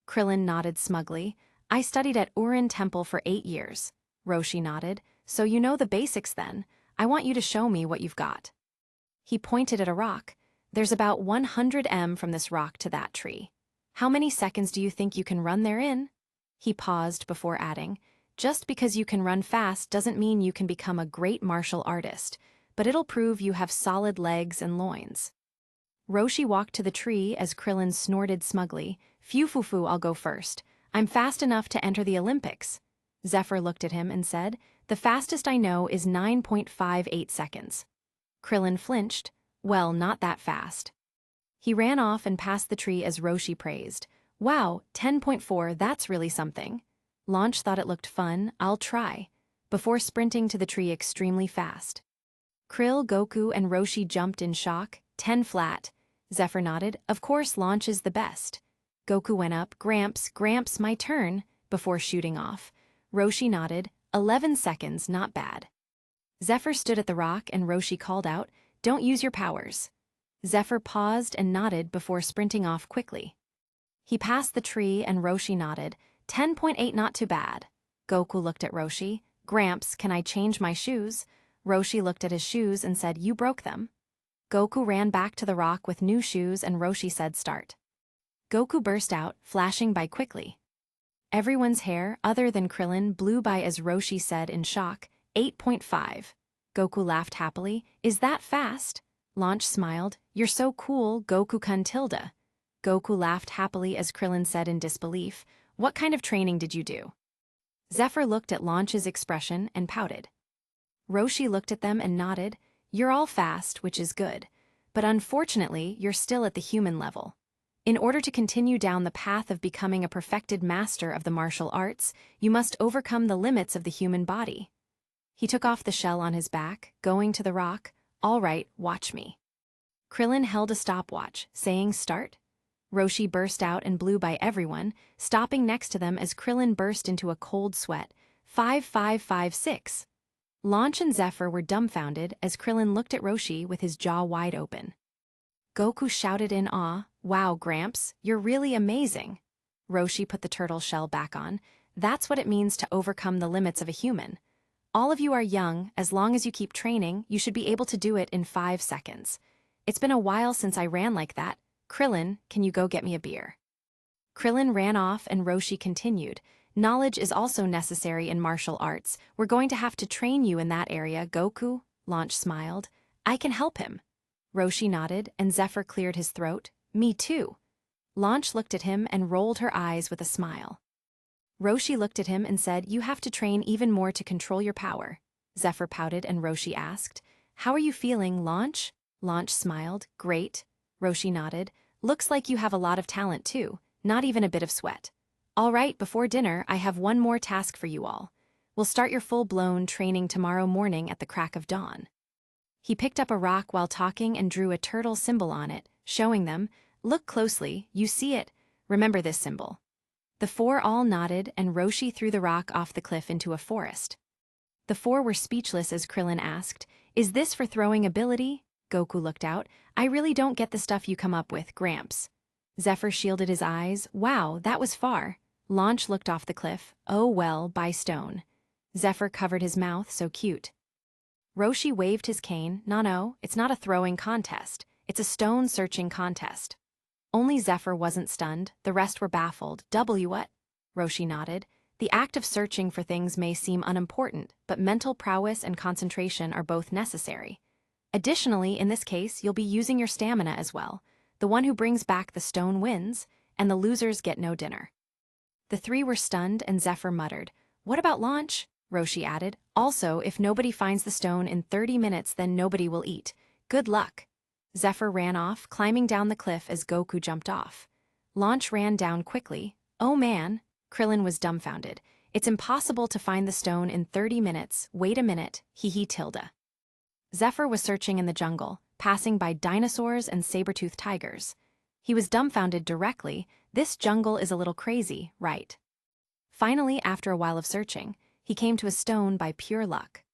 Krillin nodded smugly. I studied at Urin Temple for 8 years. Roshi nodded. So you know the basics then. I want you to show me what you've got. He pointed at a rock. There's about 100 m from this rock to that tree. How many seconds do you think you can run therein? He paused before adding, just because you can run fast doesn't mean you can become a great martial artist, but it'll prove you have solid legs and loins. Roshi walked to the tree as Krillin snorted smugly, Phew, I'll go first. I'm fast enough to enter the Olympics. Zephr looked at him and said, the fastest I know is 9.58 seconds. Krillin flinched, well, not that fast. He ran off and passed the tree as Roshi praised. Wow, 10.4, that's really something. Launch thought it looked fun, I'll try, before sprinting to the tree extremely fast. Krill, Goku, and Roshi jumped in shock, 10 flat. Zephr nodded, of course Launch is the best. Goku went up, Gramps, my turn, before shooting off. Roshi nodded, 11 seconds, not bad. Zephr stood at the rock and Roshi called out, don't use your powers. Zephr paused and nodded before sprinting off quickly. He passed the tree and Roshi nodded, 10.8 not too bad. Goku looked at Roshi, Gramps, can I change my shoes? Roshi looked at his shoes and said, you broke them. Goku ran back to the rock with new shoes and Roshi said start. Goku burst out, flashing by quickly. Everyone's hair, other than Krillin, blew by as Roshi said in shock, 8.5. Goku laughed happily, is that fast? Launch smiled, you're so cool, Goku-kun tilde. Goku laughed happily as Krillin said in disbelief, what kind of training did you do? Zephr looked at Launch's expression and pouted. Roshi looked at them and nodded, you're all fast, which is good. But unfortunately, you're still at the human level. In order to continue down the path of becoming a perfected master of the martial arts, you must overcome the limits of the human body. He took off the shell on his back, going to the rock, all right, watch me. Krillin held a stopwatch, saying start. Roshi burst out and blew by everyone, stopping next to them as Krillin burst into a cold sweat, 5556. Launch and Zephr were dumbfounded as Krillin looked at Roshi with his jaw wide open. Goku shouted in awe, wow, Gramps, you're really amazing. Roshi put the turtle shell back on. That's what it means to overcome the limits of a human. All of you are young, as long as you keep training, you should be able to do it in 5 seconds. It's been a while since I ran like that. Krillin, can you go get me a beer? Krillin ran off and Roshi continued. Knowledge is also necessary in martial arts. We're going to have to train you in that area, Goku. Launch smiled. I can help him. Roshi nodded and Zephr cleared his throat. Me too. Launch looked at him and rolled her eyes with a smile. Roshi looked at him and said, you have to train even more to control your power. Zephr pouted and Roshi asked, how are you feeling, Launch? Launch smiled, great. Roshi nodded, looks like you have a lot of talent too, not even a bit of sweat. All right, before dinner, I have one more task for you all. We'll start your full-blown training tomorrow morning at the crack of dawn. He picked up a rock while talking and drew a turtle symbol on it, showing them, "Look closely, you see it. Remember this symbol." The four all nodded, and Roshi threw the rock off the cliff into a forest. The four were speechless as Krillin asked, "Is this for throwing ability?" Goku looked out. "I really don't get the stuff you come up with, Gramps." Zephyr shielded his eyes. "Wow, that was far." Launch looked off the cliff. "Oh well, by stone." Zephyr covered his mouth, so cute. Roshi waved his cane. "No, it's not a throwing contest. It's a stone-searching contest." Only Zephyr wasn't stunned, the rest were baffled. What?" Roshi nodded. "The act of searching for things may seem unimportant, but mental prowess and concentration are both necessary. Additionally, in this case, you'll be using your stamina as well. The one who brings back the stone wins, and the losers get no dinner." The three were stunned, and Zephyr muttered. "What about launch?" Roshi added. "Also, if nobody finds the stone in 30 minutes, then nobody will eat. Good luck." Zephyr ran off, climbing down the cliff as Goku jumped off. Launch ran down quickly. "Oh man." Krillin was dumbfounded. "It's impossible to find the stone in 30 minutes. Wait a minute, hee tilde." Zephyr was searching in the jungle, passing by dinosaurs and saber-toothed tigers. He was dumbfounded directly. This jungle is a little crazy, right? Finally, after a while of searching, he came to a stone by pure luck.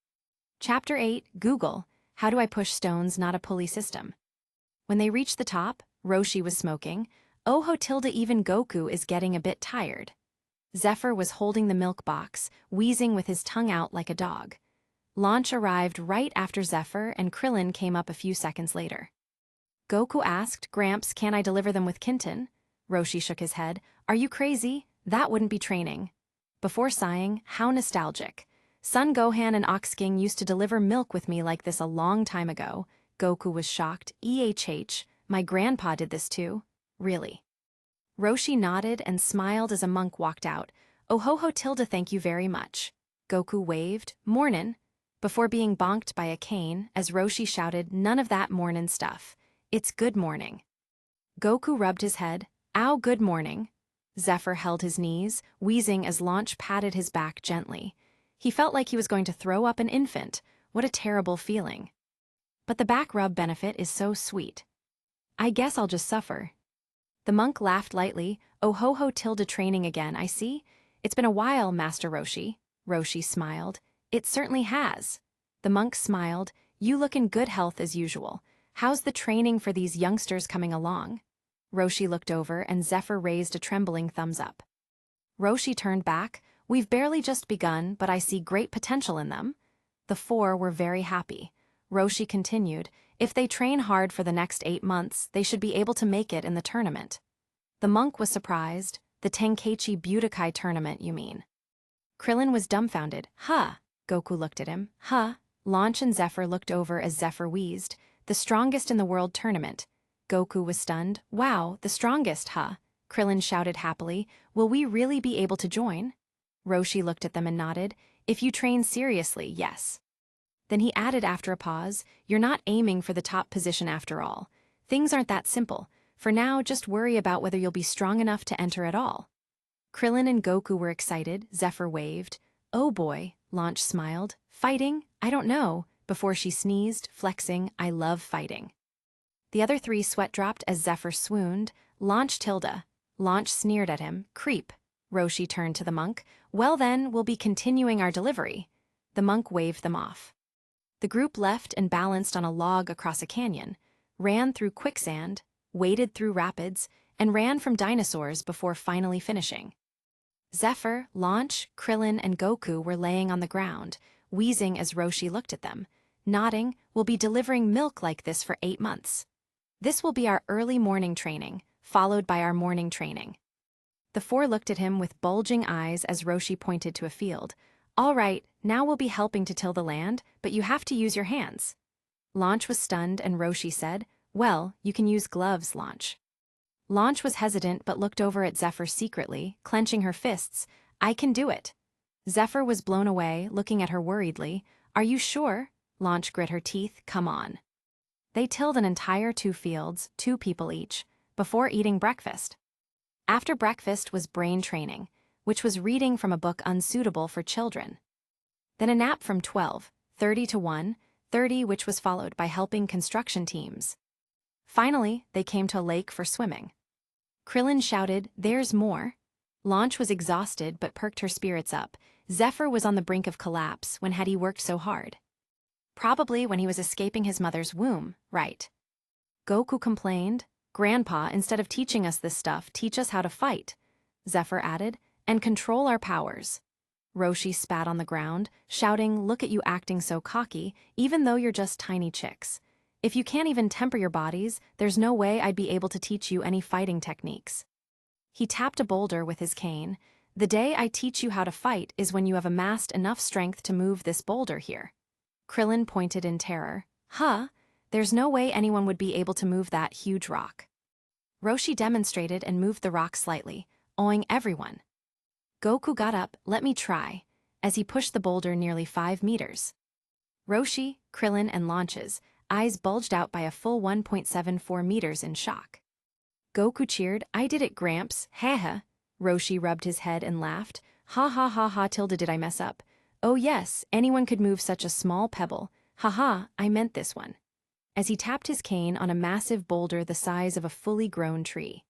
Chapter 8, Google, How Do I Push Stones, Not a Pulley System? When they reached the top, Roshi was smoking. "Oh tilde, even Goku is getting a bit tired." Zephyr was holding the milk box, wheezing with his tongue out like a dog. Launch arrived right after Zephyr, and Krillin came up a few seconds later. Goku asked, "Gramps, can I deliver them with Kinton?" Roshi shook his head. "Are you crazy? That wouldn't be training." Before sighing, "How nostalgic. Son Gohan and Ox King used to deliver milk with me like this a long time ago." Goku was shocked. My grandpa did this too." "Really?" Roshi nodded and smiled as a monk walked out. "Oh tilde, thank you very much." Goku waved. "Mornin'," before being bonked by a cane as Roshi shouted, "None of that mornin' stuff. It's good morning." Goku rubbed his head. "Ow, good morning." Zephyr held his knees, wheezing as Launch patted his back gently. He felt like he was going to throw up an infant. What a terrible feeling. But the back rub benefit is so sweet. "I guess I'll just suffer." The monk laughed lightly. "Oh tilde, training again, I see. It's been a while, Master Roshi." Roshi smiled. "It certainly has." The monk smiled. "You look in good health as usual. How's the training for these youngsters coming along?" Roshi looked over, and Zephyr raised a trembling thumbs up. Roshi turned back. "We've barely just begun, but I see great potential in them." The four were very happy. Roshi continued, "If they train hard for the next 8 months, they should be able to make it in the tournament." The monk was surprised. "The Tenkaichi Budokai tournament, you mean?" Krillin was dumbfounded. "Huh." Goku looked at him. "Huh." Launch and Zephyr looked over as Zephyr wheezed. "The strongest in the world tournament." Goku was stunned. "Wow, the strongest, huh?" Krillin shouted happily. "Will we really be able to join?" Roshi looked at them and nodded. "If you train seriously, yes." Then he added after a pause, "You're not aiming for the top position after all. Things aren't that simple. For now, just worry about whether you'll be strong enough to enter at all." Krillin and Goku were excited. Zephyr waved. "Oh boy," Launch smiled. "Fighting? I don't know." Before she sneezed, flexing, "I love fighting." The other three sweat dropped as Zephyr swooned. "Launch tilde." Launch sneered at him. "Creep." Roshi turned to the monk. "Well then, we'll be continuing our delivery." The monk waved them off. The group left and balanced on a log across a canyon, ran through quicksand, waded through rapids, and ran from dinosaurs before finally finishing. Zephyr, Launch, Krillin, and Goku were laying on the ground, wheezing as Roshi looked at them, nodding. "We'll be delivering milk like this for 8 months. This will be our early morning training, followed by our morning training." The four looked at him with bulging eyes as Roshi pointed to a field. "All right, now we'll be helping to till the land, but you have to use your hands." Launch was stunned, and Roshi said, "Well, you can use gloves, Launch." Launch was hesitant but looked over at Zephyr secretly, clenching her fists. "I can do it." Zephyr was blown away, looking at her worriedly. "Are you sure?" Launch grit her teeth. "Come on." They tilled an entire 2 fields, 2 people each, before eating breakfast. After breakfast was brain training, which was reading from a book unsuitable for children. Then a nap from 12:30 to 1:30 30 which was followed by helping construction teams. Finally, they came to a lake for swimming. Krillin shouted, "There's more." Launch was exhausted but perked her spirits up. Zephr was on the brink of collapse when had he worked so hard. Probably when he was escaping his mother's womb, right? Goku complained, "Grandpa, instead of teaching us this stuff, teach us how to fight," Zephr added, "and control our powers." Roshi spat on the ground, shouting, "Look at you acting so cocky, even though you're just tiny chicks. If you can't even temper your bodies, there's no way I'd be able to teach you any fighting techniques." He tapped a boulder with his cane. "The day I teach you how to fight is when you have amassed enough strength to move this boulder here." Krillin pointed in terror. "Huh? There's no way anyone would be able to move that huge rock." Roshi demonstrated and moved the rock slightly, awing everyone. Goku got up, "Let me try," as he pushed the boulder nearly 5 meters. Roshi, Krillin, and Launch's eyes bulged out by a full 1.74 meters in shock. Goku cheered, "I did it, Gramps, haha." Roshi rubbed his head and laughed, "Ha ha ha ha tilde did I mess up? Oh yes, anyone could move such a small pebble, haha, I meant this one." As he tapped his cane on a massive boulder the size of a fully grown tree.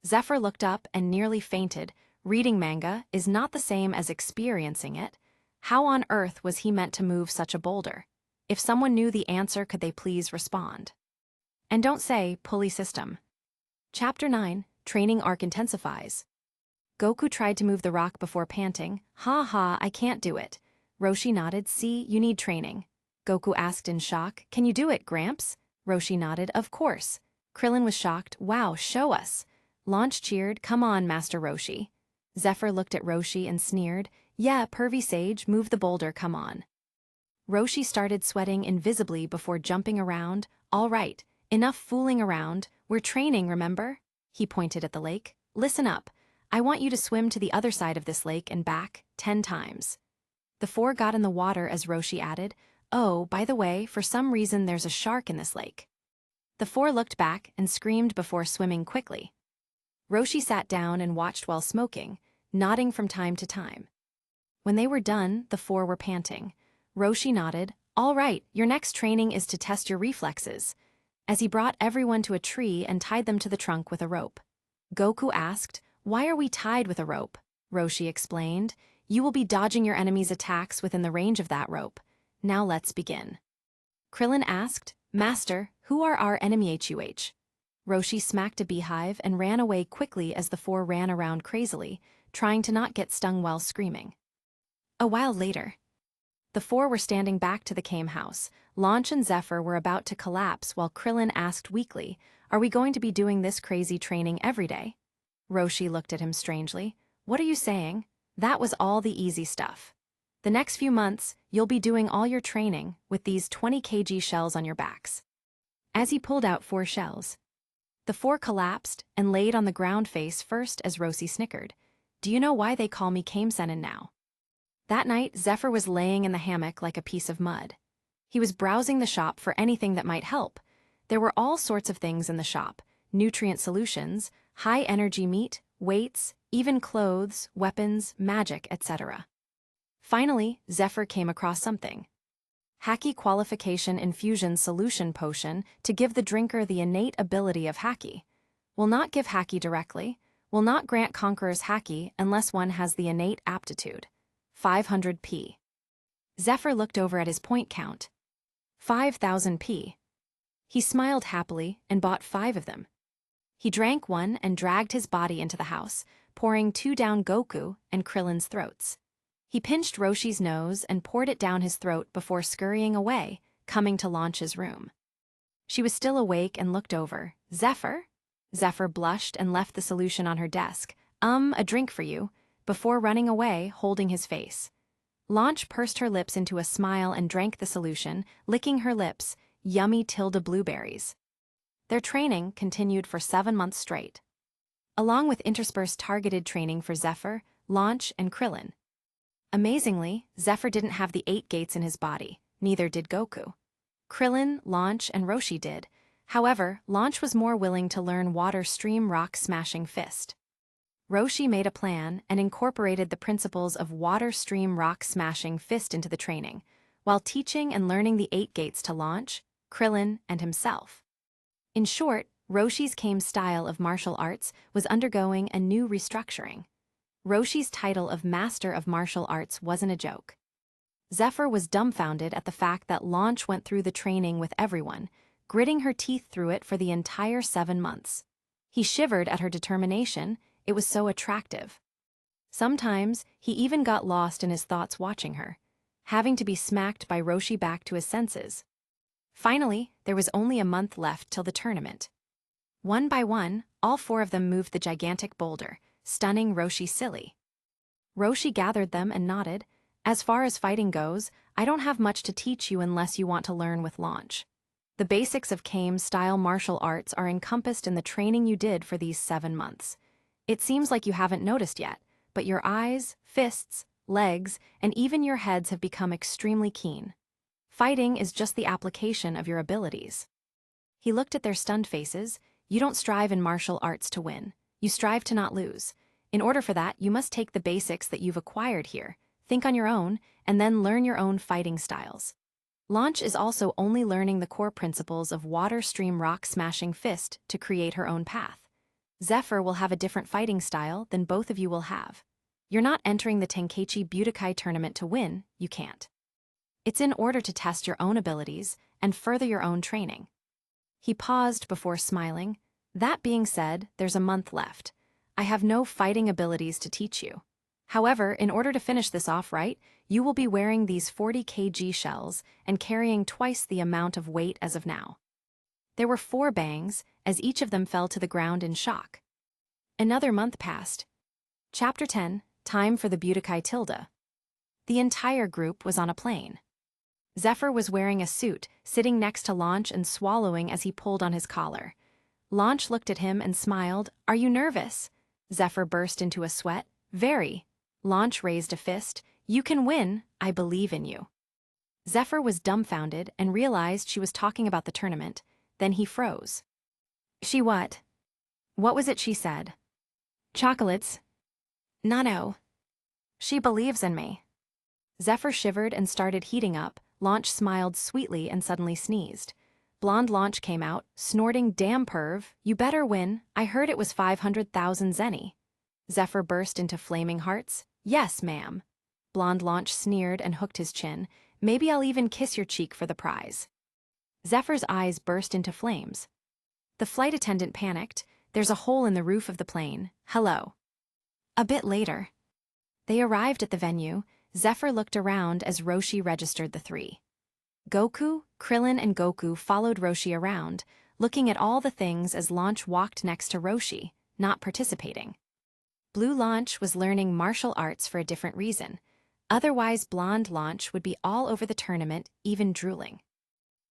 Zephr looked up and nearly fainted. Reading manga is not the same as experiencing it. How on earth was he meant to move such a boulder? If someone knew the answer, could they please respond? And don't say, pulley system. Chapter 9, Training Arc Intensifies. Goku tried to move the rock before panting, "Ha ha, I can't do it." Roshi nodded, "See, you need training." Goku asked in shock, "Can you do it, Gramps?" Roshi nodded, "Of course." Krillin was shocked, "Wow, show us." Launch cheered, "Come on, Master Roshi." Zephr looked at Roshi and sneered, "Yeah, pervy sage, move the boulder, come on." Roshi started sweating invisibly before jumping around. "All right, enough fooling around, we're training, remember?" He pointed at the lake. "Listen up, I want you to swim to the other side of this lake and back 10 times. The 4 got in the water as Roshi added, "Oh, by the way, for some reason there's a shark in this lake." The 4 looked back and screamed before swimming quickly. Roshi sat down and watched while smoking, nodding from time to time. When they were done, the 4 were panting. Roshi nodded, "All right, your next training is to test your reflexes," as he brought everyone to a tree and tied them to the trunk with a rope. Goku asked, "Why are we tied with a rope?" Roshi explained, "You will be dodging your enemy's attacks within the range of that rope. Now let's begin." Krillin asked, "Master, who are our enemy HUH?" Roshi smacked a beehive and ran away quickly as the 4 ran around crazily, trying to not get stung while screaming. A while later, the 4 were standing back to the Kame house. Launch and Zephr were about to collapse while Krillin asked weakly, "Are we going to be doing this crazy training every day?" Roshi looked at him strangely. "What are you saying? That was all the easy stuff. The next few months, you'll be doing all your training with these 20 kg shells on your backs." As he pulled out 4 shells, the 4 collapsed and laid on the ground face first as Roshi snickered. "Do you know why they call me Kame-senin now?" That night, Zephr was laying in the hammock like a piece of mud. He was browsing the shop for anything that might help. There were all sorts of things in the shop: nutrient solutions, high-energy meat, weights, even clothes, weapons, magic, etc. Finally, Zephr came across something. Haki Qualification Infusion Solution Potion to give the drinker the innate ability of Haki. Will not give Haki directly. Will not grant conquerors Haki unless one has the innate aptitude. 500 P. Zephr looked over at his point count. 5,000 P. He smiled happily and bought 5 of them. He drank one and dragged his body into the house, pouring 2 down Goku and Krillin's throats. He pinched Roshi's nose and poured it down his throat before scurrying away, coming to Launch's room. She was still awake and looked over. "Zephr?" Zephr blushed and left the solution on her desk. A drink for you," before running away, holding his face. Launch pursed her lips into a smile and drank the solution, licking her lips, yummy tilde blueberries. Their training continued for 7 months straight, along with interspersed targeted training for Zephr, Launch, and Krillin. Amazingly, Zephr didn't have the 8 gates in his body, neither did Goku. Krillin, Launch, and Roshi did. However, Launch was more willing to learn Water Stream Rock Smashing Fist. Roshi made a plan and incorporated the principles of Water Stream Rock Smashing Fist into the training. while teaching and learning the 8 gates to launch, Krillin, and himself. In short, Roshi's Kame style of martial arts was undergoing a new restructuring. Roshi's title of Master of Martial Arts wasn't a joke. Zephr was dumbfounded at the fact that Launch went through the training with everyone, gritting her teeth through it for the entire 7 months. He shivered at her determination, it was so attractive. Sometimes, he even got lost in his thoughts watching her, having to be smacked by Roshi back to his senses. Finally, there was only a month left till the tournament. One by one, all 4 of them moved the gigantic boulder, stunning Roshi silly. Roshi gathered them and nodded. As far as fighting goes, I don't have much to teach you unless you want to learn with Launch. The basics of Kame-style martial arts are encompassed in the training you did for these 7 months. It seems like you haven't noticed yet, but your eyes, fists, legs, and even your heads have become extremely keen. Fighting is just the application of your abilities. He looked at their stunned faces. You don't strive in martial arts to win. You strive to not lose. In order for that, you must take the basics that you've acquired here, think on your own, and then learn your own fighting styles. Launch is also only learning the core principles of Water Stream Rock Smashing Fist to create her own path. Zephr will have a different fighting style than both of you will have. You're not entering the Tenkaichi Budokai tournament to win, you can't. It's in order to test your own abilities and further your own training. He paused before smiling. That being said, there's a month left. I have no fighting abilities to teach you. However, in order to finish this off right, you will be wearing these 40 kg shells and carrying twice the amount of weight as of now. There were 4 bangs, as each of them fell to the ground in shock. Another month passed. Chapter 10, Time for the Budokai Tilde. The entire group was on a plane. Zephr was wearing a suit, sitting next to Launch and swallowing as he pulled on his collar. Launch looked at him and smiled. Are you nervous? Zephr burst into a sweat. Very. Launch raised a fist. You can win, I believe in you. Zephr was dumbfounded and realized she was talking about the tournament. Then he froze. She what? What was it she said? Chocolates. No. She believes in me. Zephr shivered and started heating up. Launch smiled sweetly and suddenly sneezed. Blonde Launch came out, snorting, damn perv, you better win, I heard it was 500,000 zeni. Zephr burst into flaming hearts. Yes, ma'am. Blonde Launch sneered and hooked his chin. Maybe I'll even kiss your cheek for the prize. Zephyr's eyes burst into flames. The flight attendant panicked. There's a hole in the roof of the plane. Hello. A bit later. They arrived at the venue. Zephr looked around as Roshi registered the 3. Goku, Krillin, and Goku followed Roshi around, looking at all the things as Launch walked next to Roshi, not participating. Blue Launch was learning martial arts for a different reason. Otherwise, Blonde Launch would be all over the tournament, even drooling.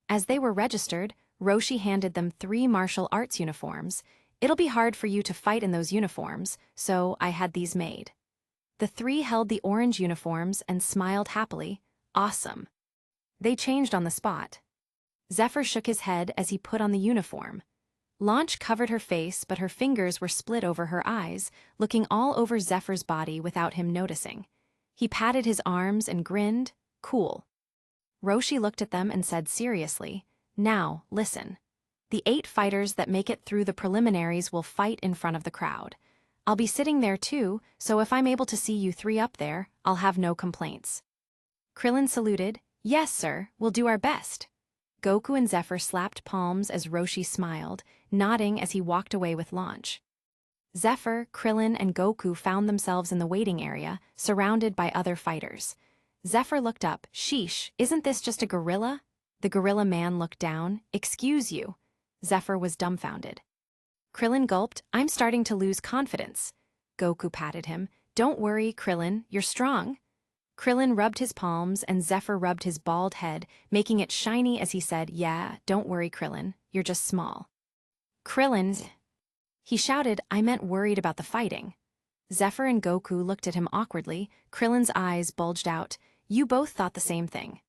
As they were registered, Roshi handed them 3 martial arts uniforms. It'll be hard for you to fight in those uniforms, so I had these made. The 3 held the orange uniforms and smiled happily. Awesome. They changed on the spot. Zephr shook his head as he put on the uniform. Launch covered her face, but her fingers were split over her eyes, looking all over Zephyr's body without him noticing. He patted his arms and grinned. Cool. Roshi looked at them and said seriously, now, listen. The 8 fighters that make it through the preliminaries will fight in front of the crowd. I'll be sitting there too, so if I'm able to see you 3 up there, I'll have no complaints. Krillin saluted. Yes, sir, we'll do our best. Goku and Zephr slapped palms as Roshi smiled, nodding as he walked away with Launch. Zephr, Krillin, and Goku found themselves in the waiting area, surrounded by other fighters. Zephr looked up. Sheesh, isn't this just a gorilla? The gorilla man looked down. Excuse you. Zephr was dumbfounded. Krillin gulped. I'm starting to lose confidence. Goku patted him. Don't worry, Krillin, you're strong. Krillin rubbed his palms and Zephr rubbed his bald head, making it shiny as he said, yeah, don't worry, Krillin, you're just small. Krillin, he shouted, I meant worried about the fighting. Zephr and Goku looked at him awkwardly. Krillin's eyes bulged out. You both thought the same thing.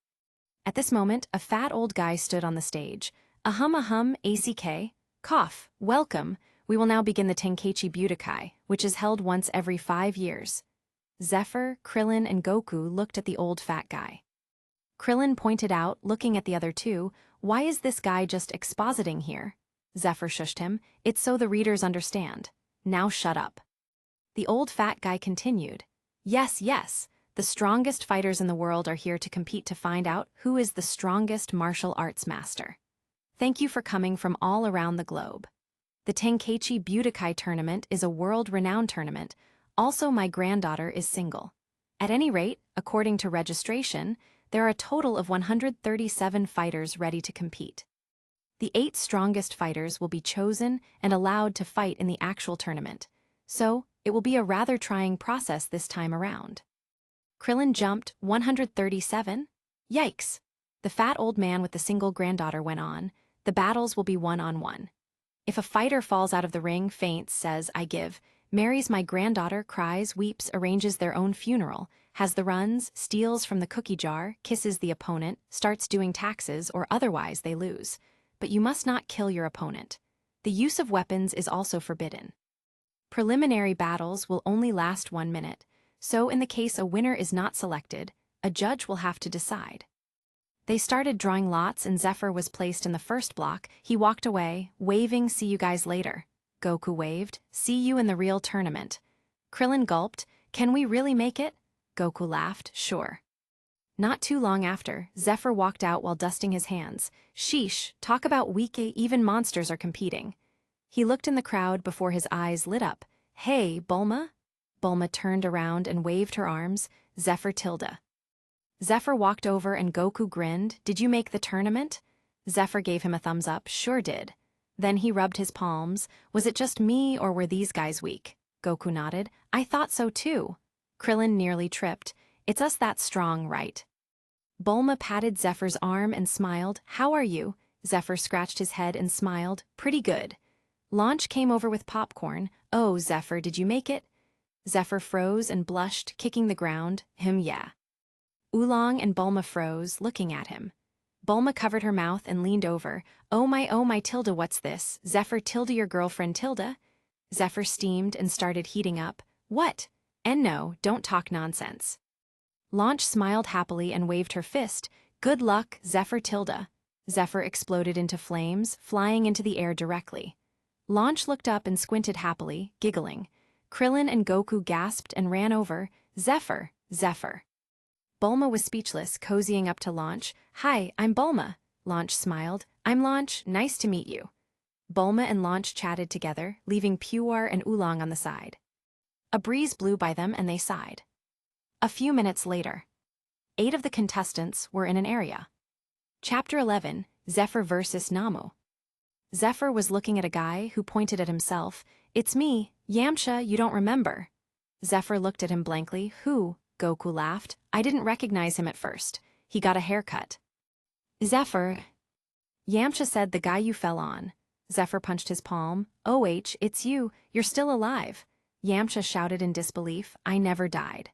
At this moment, a fat old guy stood on the stage. Ahum, ACK. Cough, welcome. We will now begin the Tenkaichi Budokai, which is held once every 5 years. Zephr, Krillin, and Goku looked at the old fat guy. Krillin pointed out, looking at the other two, "Why is this guy just expositing here?" Zephr shushed him, "It's so the readers understand. Now shut up." The old fat guy continued, "Yes, yes, the strongest fighters in the world are here to compete to find out who is the strongest martial arts master. Thank you for coming from all around the globe. The Tenkaichi Budokai tournament is a world-renowned tournament. Also, my granddaughter is single. At any rate, according to registration, there are a total of 137 fighters ready to compete. The 8 strongest fighters will be chosen and allowed to fight in the actual tournament, so it will be a rather trying process this time around." Krillin jumped. 137? Yikes! The fat old man with the single granddaughter went on. "The battles will be one-on-one. If a fighter falls out of the ring, faints, says, 'I give,' marries my granddaughter, cries, weeps, arranges their own funeral, has the runs, steals from the cookie jar, kisses the opponent, starts doing taxes, or otherwise they lose. But you must not kill your opponent. The use of weapons is also forbidden. Preliminary battles will only last 1 minute, so in the case a winner is not selected, a judge will have to decide." They started drawing lots and Zephr was placed in the first block. He walked away, waving, "See you guys later." Goku waved, "See you in the real tournament." Krillin gulped, "Can we really make it?" Goku laughed, "Sure." Not too long after, Zephr walked out while dusting his hands. "Sheesh, talk about weak, even monsters are competing." He looked in the crowd before his eyes lit up. "Hey, Bulma?" Bulma turned around and waved her arms. "Zephr tilde." Zephr walked over and Goku grinned. "Did you make the tournament?" Zephr gave him a thumbs up. "Sure did." Then he rubbed his palms. "Was it just me or were these guys weak?" Goku nodded. "I thought so too." Krillin nearly tripped. "It's us that's strong, right?" Bulma patted Zephyr's arm and smiled. "How are you?" Zephr scratched his head and smiled. "Pretty good." Launch came over with popcorn. "Oh, Zephr, did you make it?" Zephr froze and blushed, kicking the ground. Yeah." Oolong and Bulma froze, looking at him. Bulma covered her mouth and leaned over. Oh my tilde, what's this? Zephr tilde your girlfriend tilde?" Zephr steamed and started heating up. "What? And no, don't talk nonsense." Launch smiled happily and waved her fist. "Good luck, Zephr tilde." Zephr exploded into flames, flying into the air directly. Launch looked up and squinted happily, giggling. Krillin and Goku gasped and ran over. "Zephr, Zephr." Bulma was speechless, cozying up to Launch. "Hi, I'm Bulma." Launch smiled. "I'm Launch, nice to meet you." Bulma and Launch chatted together, leaving Puar and Oolong on the side. A breeze blew by them and they sighed. A few minutes later, 8 of the contestants were in an area. Chapter 11, Zephr vs. Namu. Zephr was looking at a guy who pointed at himself. "It's me, Yamcha, you don't remember." Zephr looked at him blankly. "Who?" Goku laughed. "I didn't recognize him at first. He got a haircut." "Zephr." Yamcha said, "The guy you fell on." Zephr punched his palm. "OH, it's you, you're still alive." Yamcha shouted in disbelief. "I never died."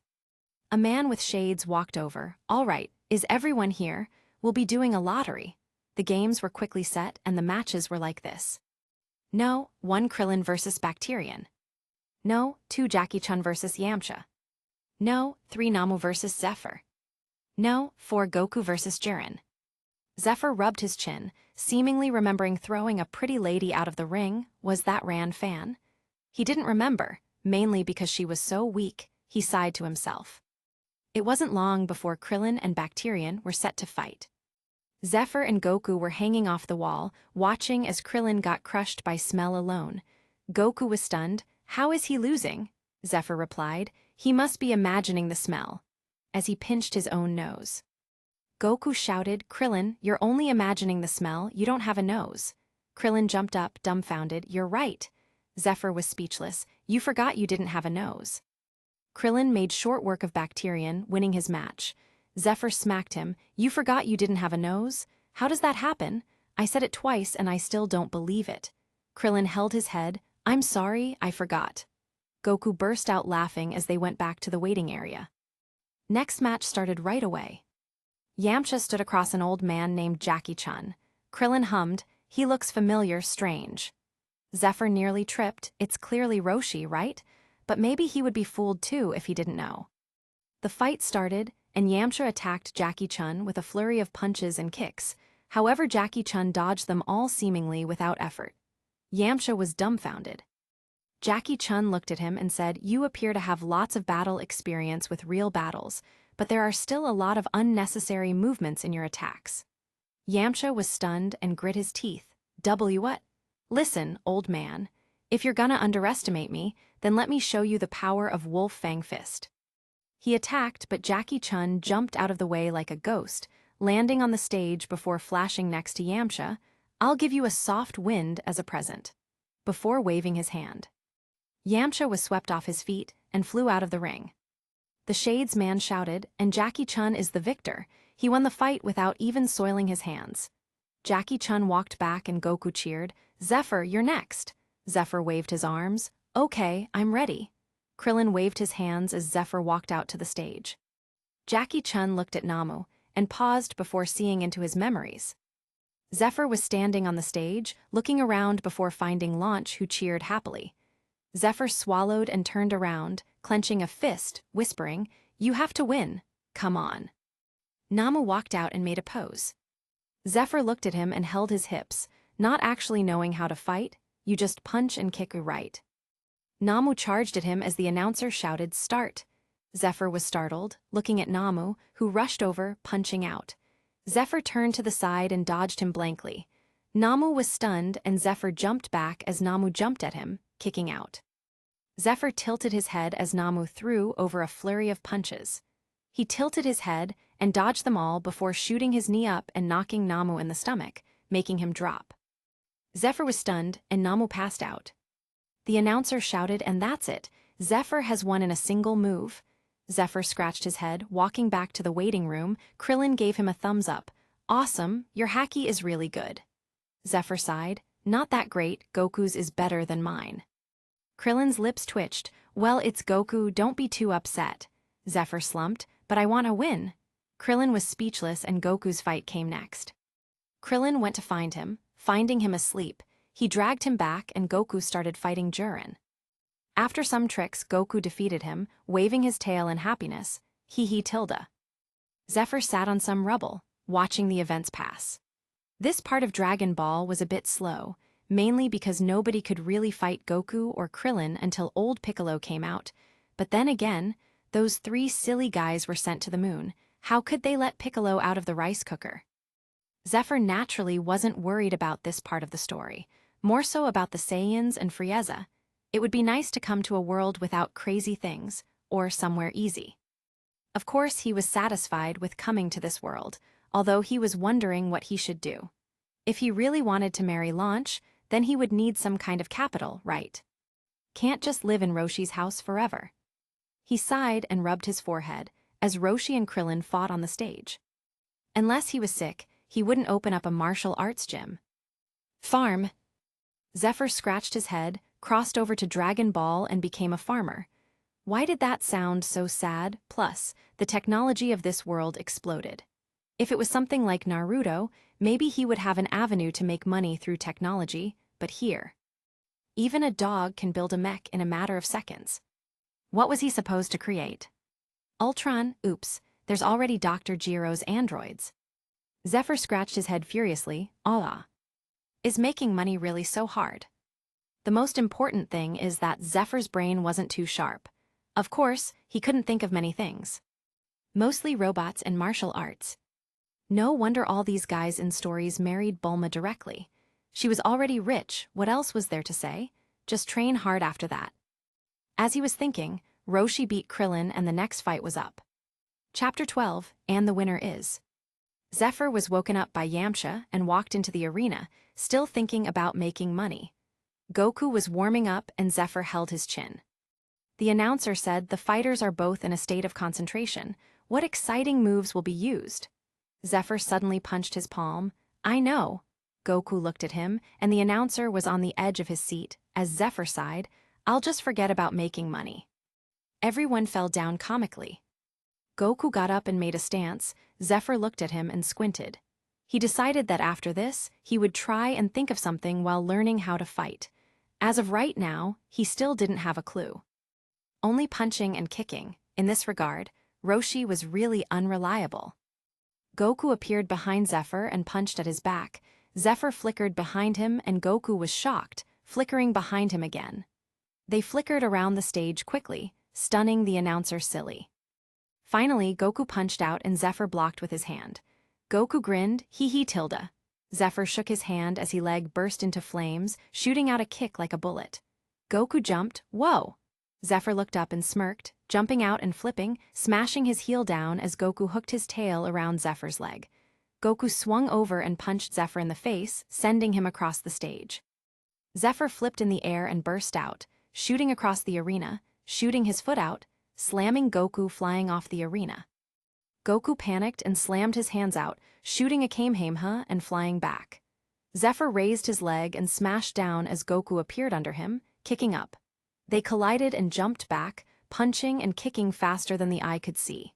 A man with shades walked over. "All right, is everyone here? We'll be doing a lottery." The games were quickly set and the matches were like this. No, 1 Krillin versus Bacterian. No, 2 Jackie-Chun versus Yamcha. No, 3 Namu versus Zephr. No, 4 Goku versus Jiren. Zephr rubbed his chin, seemingly remembering throwing a pretty lady out of the ring. Was that Ran Fan? He didn't remember, mainly because she was so weak, he sighed to himself. It wasn't long before Krillin and Bacterian were set to fight. Zephr and Goku were hanging off the wall, watching as Krillin got crushed by smell alone. Goku was stunned. "How is he losing?" Zephr replied. "He must be imagining the smell," as he pinched his own nose. Goku shouted, "Krillin, you're only imagining the smell, you don't have a nose." Krillin jumped up, dumbfounded. "You're right." Zephr was speechless. "You forgot you didn't have a nose." Krillin made short work of Bacterian, winning his match. Zephr smacked him. "You forgot you didn't have a nose? How does that happen? I said it twice and I still don't believe it." Krillin held his head. "I'm sorry, I forgot." Goku burst out laughing as they went back to the waiting area. Next match started right away. Yamcha stood across an old man named Jackie-Chun. Krillin hummed, "He looks familiar, strange." Zephr nearly tripped. "It's clearly Roshi, right? But maybe he would be fooled too if he didn't know." The fight started, and Yamcha attacked Jackie Chun with a flurry of punches and kicks. However, Jackie Chun dodged them all seemingly without effort. Yamcha was dumbfounded. Jackie Chun looked at him and said, "You appear to have lots of battle experience with real battles, but there are still a lot of unnecessary movements in your attacks." Yamcha was stunned and grit his teeth. What? Listen, old man. If you're gonna underestimate me, then let me show you the power of Wolf Fang Fist. He attacked, but Jackie Chun jumped out of the way like a ghost, landing on the stage before flashing next to Yamcha. "I'll give you a soft wind as a present," before waving his hand. Yamcha was swept off his feet and flew out of the ring. The Shades man shouted, and Jackie Chun is the victor. He won the fight without even soiling his hands. Jackie Chun walked back and Goku cheered, "Zephr, you're next." Zephr waved his arms. "Okay, I'm ready." Krillin waved his hands as Zephr walked out to the stage. Jackie Chun looked at Namu and paused before seeing into his memories. Zephr was standing on the stage, looking around before finding Launch, who cheered happily. Zephr swallowed and turned around, clenching a fist, whispering, "You have to win. Come on." Namu walked out and made a pose. Zephr looked at him and held his hips, not actually knowing how to fight. "You just punch and kick right." Namu charged at him as the announcer shouted, "Start." Zephr was startled, looking at Namu, who rushed over, punching out. Zephr turned to the side and dodged him blankly. Namu was stunned and Zephr jumped back as Namu jumped at him, kicking out. Zephr tilted his head as Namu threw over a flurry of punches. He tilted his head and dodged them all before shooting his knee up and knocking Namu in the stomach, making him drop. Zephr was stunned and Namu passed out. The announcer shouted, "And that's it. Zephr has won in a single move." Zephr scratched his head, walking back to the waiting room. Krillin gave him a thumbs up. "Awesome, your haki is really good." Zephr sighed, "Not that great, Goku's is better than mine." Krillin's lips twitched. "Well, it's Goku, don't be too upset." Zephr slumped, "But I want to win." Krillin was speechless and Goku's fight came next. Krillin went to find him, finding him asleep. He dragged him back and Goku started fighting Jiren. After some tricks, Goku defeated him, waving his tail in happiness. Hee tilde. Zephr sat on some rubble, watching the events pass. This part of Dragon Ball was a bit slow, mainly because nobody could really fight Goku or Krillin until old Piccolo came out. But then again, those three silly guys were sent to the moon. How could they let Piccolo out of the rice cooker? Zephr naturally wasn't worried about this part of the story, more so about the Saiyans and Frieza. It would be nice to come to a world without crazy things, or somewhere easy. Of course, he was satisfied with coming to this world, although he was wondering what he should do. If he really wanted to marry Launch, then he would need some kind of capital, right? Can't just live in Roshi's house forever. He sighed and rubbed his forehead as Roshi and Krillin fought on the stage. Unless he was sick, he wouldn't open up a martial arts gym. Farm. Zephr scratched his head, crossed over to Dragon Ball and became a farmer. Why did that sound so sad? Plus, the technology of this world exploded. If it was something like Naruto, maybe he would have an avenue to make money through technology, but here. Even a dog can build a mech in a matter of seconds. What was he supposed to create? Ultron? Oops, there's already Dr. Jiro's androids. Zephr scratched his head furiously. Is making money really so hard? The most important thing is that Zephyr's brain wasn't too sharp. Of course, he couldn't think of many things. Mostly robots and martial arts. No wonder all these guys in stories married Bulma directly. She was already rich, what else was there to say? Just train hard after that. As he was thinking, Roshi beat Krillin and the next fight was up. Chapter 12, and the winner is. Zephr was woken up by Yamcha and walked into the arena, still thinking about making money. Goku was warming up and Zephr held his chin. The announcer said the fighters are both in a state of concentration. What exciting moves will be used? Zephr suddenly punched his palm. I know. Goku looked at him, and the announcer was on the edge of his seat, as Zephr sighed, I'll just forget about making money. Everyone fell down comically. Goku got up and made a stance. Zephr looked at him and squinted. He decided that after this, he would try and think of something while learning how to fight. As of right now, he still didn't have a clue. Only punching and kicking. In this regard, Roshi was really unreliable. Goku appeared behind Zephr and punched at his back. Zephr flickered behind him and Goku was shocked, flickering behind him again. They flickered around the stage quickly, stunning the announcer silly. Finally, Goku punched out and Zephr blocked with his hand. Goku grinned, hee hee tilde. Zephr shook his hand as his leg burst into flames, shooting out a kick like a bullet. Goku jumped, whoa! Zephr looked up and smirked, jumping out and flipping, smashing his heel down as Goku hooked his tail around Zephyr's leg. Goku swung over and punched Zephr in the face, sending him across the stage. Zephr flipped in the air and burst out, shooting across the arena, shooting his foot out, slamming Goku flying off the arena. Goku panicked and slammed his hands out, shooting a Kamehameha and flying back. Zephr raised his leg and smashed down as Goku appeared under him, kicking up. They collided and jumped back, punching and kicking faster than the eye could see.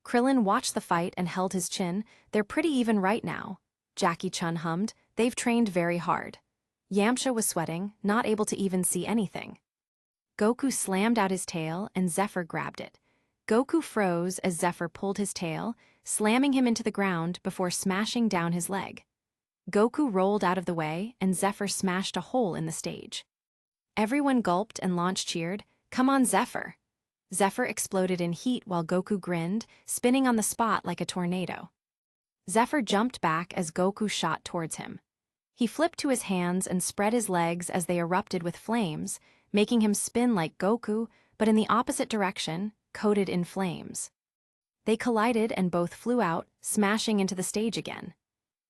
Krillin watched the fight and held his chin. They're pretty even right now. Jackie Chun hummed, they've trained very hard. Yamcha was sweating, not able to even see anything. Goku slammed out his tail and Zephr grabbed it. Goku froze as Zephr pulled his tail, slamming him into the ground before smashing down his leg. Goku rolled out of the way and Zephr smashed a hole in the stage. Everyone gulped and Launch cheered, come on Zephr. Zephr exploded in heat while Goku grinned, spinning on the spot like a tornado. Zephr jumped back as Goku shot towards him. He flipped to his hands and spread his legs as they erupted with flames, making him spin like Goku, but in the opposite direction, coated in flames. They collided and both flew out, smashing into the stage again.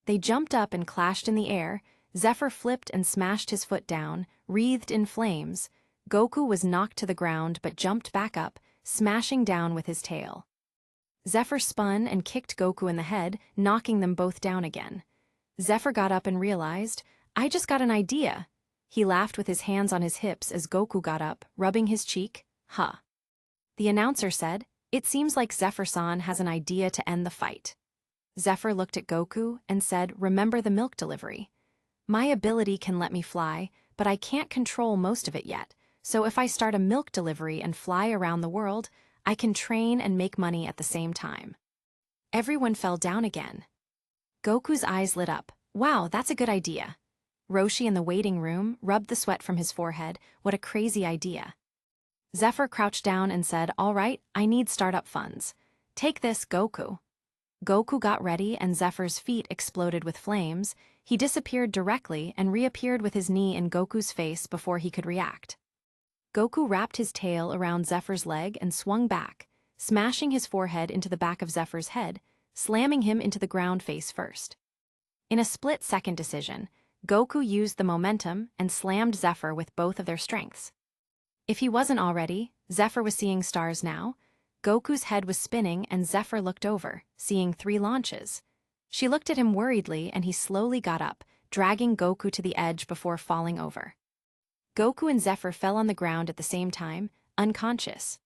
They jumped up and clashed in the air. Zephr flipped and smashed his foot down, wreathed in flames. Goku was knocked to the ground but jumped back up, smashing down with his tail. Zephr spun and kicked Goku in the head, knocking them both down again. Zephr got up and realized, I just got an idea. He laughed with his hands on his hips as Goku got up, rubbing his cheek. Huh. The announcer said, it seems like Zephyr-san has an idea to end the fight. Zephr looked at Goku and said, remember the milk delivery. My ability can let me fly, but I can't control most of it yet, so if I start a milk delivery and fly around the world, I can train and make money at the same time. Everyone fell down again. Goku's eyes lit up. Wow, that's a good idea. Roshi in the waiting room rubbed the sweat from his forehead. What a crazy idea. Zephr crouched down and said, all right, I need startup funds. Take this, Goku. Goku got ready and Zephyr's feet exploded with flames. He disappeared directly and reappeared with his knee in Goku's face before he could react. Goku wrapped his tail around Zephyr's leg and swung back, smashing his forehead into the back of Zephyr's head, slamming him into the ground face first. In a split-second decision, Goku used the momentum and slammed Zephr with both of their strengths. If he wasn't already, Zephr was seeing stars now. Goku's head was spinning and Zephr looked over, seeing 3 launches. She looked at him worriedly and he slowly got up, dragging Goku to the edge before falling over. Goku and Zephr fell on the ground at the same time, unconscious.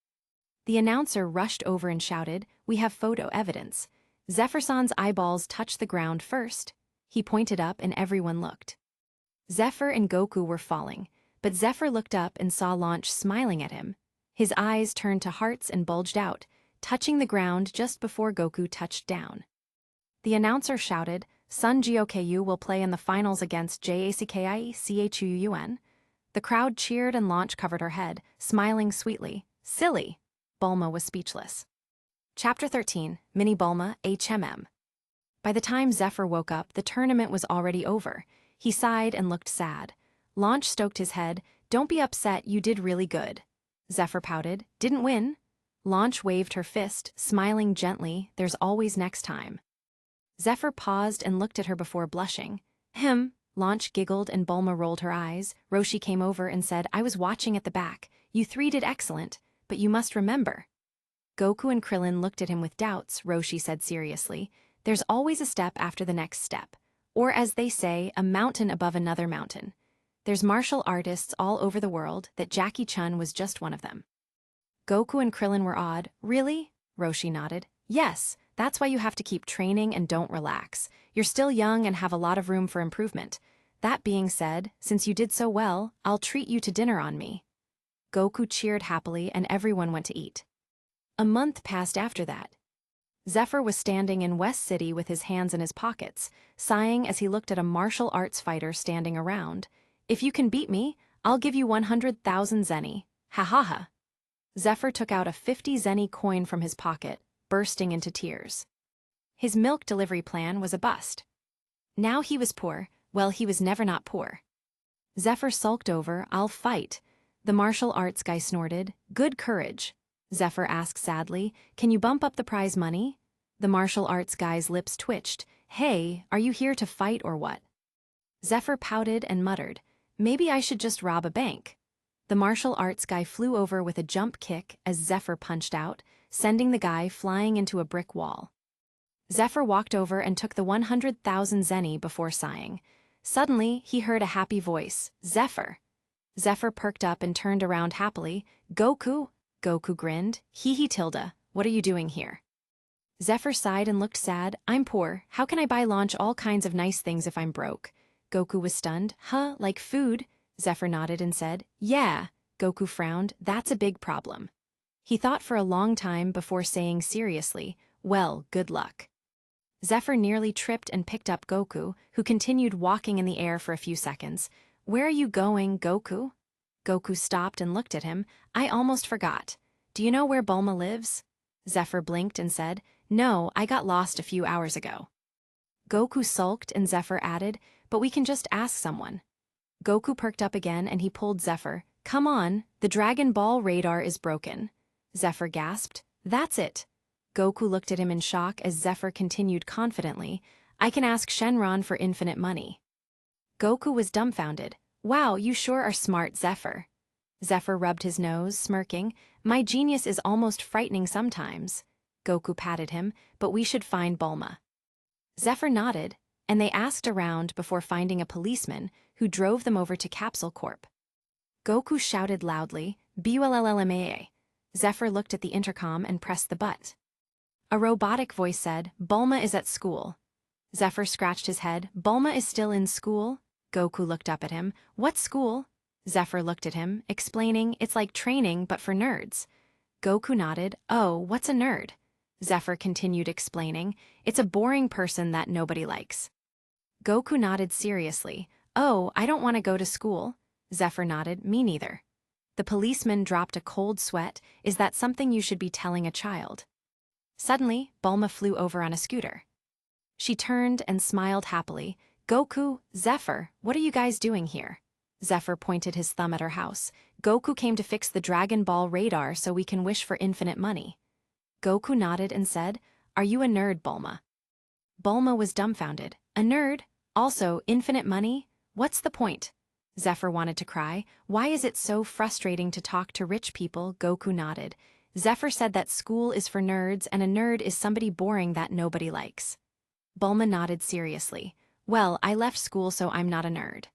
The announcer rushed over and shouted, we have photo evidence. Zephyr-san's eyeballs touched the ground first. He pointed up and everyone looked. Zephr and Goku were falling, but Zephr looked up and saw Launch smiling at him. His eyes turned to hearts and bulged out, touching the ground just before Goku touched down. The announcer shouted, Sun Goku will play in the finals against Jackiechuun. The crowd cheered and Launch covered her head, smiling sweetly. Silly. Bulma was speechless. Chapter 13, Mini Bulma, HMM. By the time Zephr woke up, the tournament was already over. He sighed and looked sad. Launch stroked his head. Don't be upset, you did really good. Zephr pouted. Didn't win? Launch waved her fist, smiling gently. There's always next time. Zephr paused and looked at her before blushing. Launch giggled and Bulma rolled her eyes. Roshi came over and said, I was watching at the back. You 3 did excellent, but you must remember. Goku and Krillin looked at him with doubts. Roshi said seriously, there's always a step after the next step. Or as they say, a mountain above another mountain. There's martial artists all over the world that Jackie Chun was just one of them. Goku and Krillin were awed. Really? Roshi nodded. Yes, that's why you have to keep training and don't relax. You're still young and have a lot of room for improvement. That being said, since you did so well, I'll treat you to dinner on me. Goku cheered happily and everyone went to eat. A month passed after that. Zephr was standing in West City with his hands in his pockets, sighing as he looked at a martial arts fighter standing around. "If you can beat me, I'll give you 100,000 zenny. Ha ha ha." Zephr took out a 50 zenny coin from his pocket, bursting into tears. His milk delivery plan was a bust. Now he was poor. Well, he was never not poor. Zephr sulked over. "I'll fight." The martial arts guy snorted. "Good courage." Zephr asked sadly, "Can you bump up the prize money?" The martial arts guy's lips twitched. "Hey, are you here to fight or what?" Zephr pouted and muttered, "Maybe I should just rob a bank." The martial arts guy flew over with a jump kick as Zephr punched out, sending the guy flying into a brick wall. Zephr walked over and took the 100,000 zenny before sighing. Suddenly, he heard a happy voice, "Zephr." Zephr perked up and turned around happily. "Goku?" Goku grinned. "Hee tilde, what are you doing here?" Zephr sighed and looked sad. "I'm poor. How can I buy launch all kinds of nice things if I'm broke?" Goku was stunned. "Huh, like food?" Zephr nodded and said, "Yeah." Goku frowned. "That's a big problem." He thought for a long time before saying seriously, "Well, good luck." Zephr nearly tripped and picked up Goku, who continued walking in the air for a few seconds. "Where are you going, Goku?" Goku stopped and looked at him. "I almost forgot. Do you know where Bulma lives?" Zephr blinked and said, "No, I got lost a few hours ago." Goku sulked and Zephr added, "But we can just ask someone." Goku perked up again and he pulled Zephr. "Come on, the Dragon Ball radar is broken." Zephr gasped. "That's it." Goku looked at him in shock as Zephr continued confidently, "I can ask Shenron for infinite money." Goku was dumbfounded. "Wow, you sure are smart, Zephr." Zephr rubbed his nose, smirking. "My genius is almost frightening sometimes." Goku patted him, "But we should find Bulma." Zephr nodded, and they asked around before finding a policeman who drove them over to Capsule Corp. Goku shouted loudly, "Bullma." Zephr looked at the intercom and pressed the button. A robotic voice said, "Bulma is at school." Zephr scratched his head. "Bulma is still in school?" Goku looked up at him. "What school?" Zephr looked at him, explaining, "It's like training, but for nerds." Goku nodded. "Oh, what's a nerd?" Zephr continued explaining, "It's a boring person that nobody likes." Goku nodded seriously. "Oh, I don't want to go to school." Zephr nodded. "Me neither." The policeman dropped a cold sweat. "Is that something you should be telling a child?" Suddenly, Bulma flew over on a scooter. She turned and smiled happily. "Goku, Zephr, what are you guys doing here?" Zephr pointed his thumb at her house. "Goku came to fix the Dragon Ball radar so we can wish for infinite money." Goku nodded and said, "Are you a nerd, Bulma?" Bulma was dumbfounded. "A nerd? Also, infinite money? What's the point?" Zephr wanted to cry. "Why is it so frustrating to talk to rich people?" Goku nodded. "Zephr said that school is for nerds and a nerd is somebody boring that nobody likes." Bulma nodded seriously. "Well, I left school so I'm not a nerd."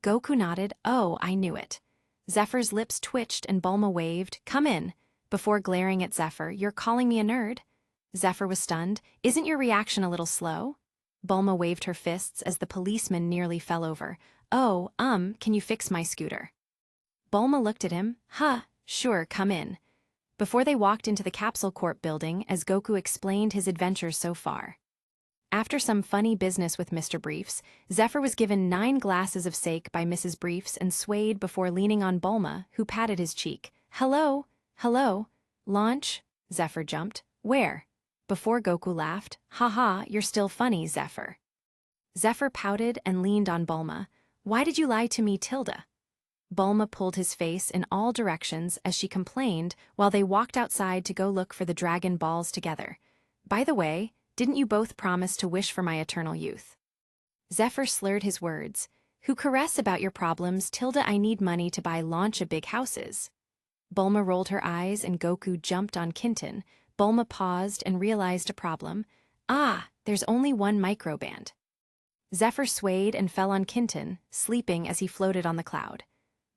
Goku nodded. "Oh, I knew it." Zephyr's lips twitched and Bulma waved, "Come in," before glaring at Zephr. "You're calling me a nerd?" Zephr was stunned. "Isn't your reaction a little slow?" Bulma waved her fists as the policeman nearly fell over. "Oh, can you fix my scooter?" Bulma looked at him. Sure, come in." Before they walked into the Capsule Corp building as Goku explained his adventures so far. After some funny business with Mr. Briefs, Zephr was given 9 glasses of sake by Mrs. Briefs and swayed before leaning on Bulma, who patted his cheek. "Hello, hello. Launch?" Zephr jumped. "Where?" Before Goku laughed. "Haha, you're still funny, Zephr." Zephr pouted and leaned on Bulma. "Why did you lie to me, Tilda?" Bulma pulled his face in all directions as she complained while they walked outside to go look for the Dragon Balls together. "By the way, didn't you both promise to wish for my eternal youth?" Zephr slurred his words. "Who caress about your problems, Tilda? I need money to buy launch a big houses." Bulma rolled her eyes and Goku jumped on Kinton. Bulma paused and realized a problem. There's only one microband. Zephr swayed and fell on Kinton, sleeping as he floated on the cloud.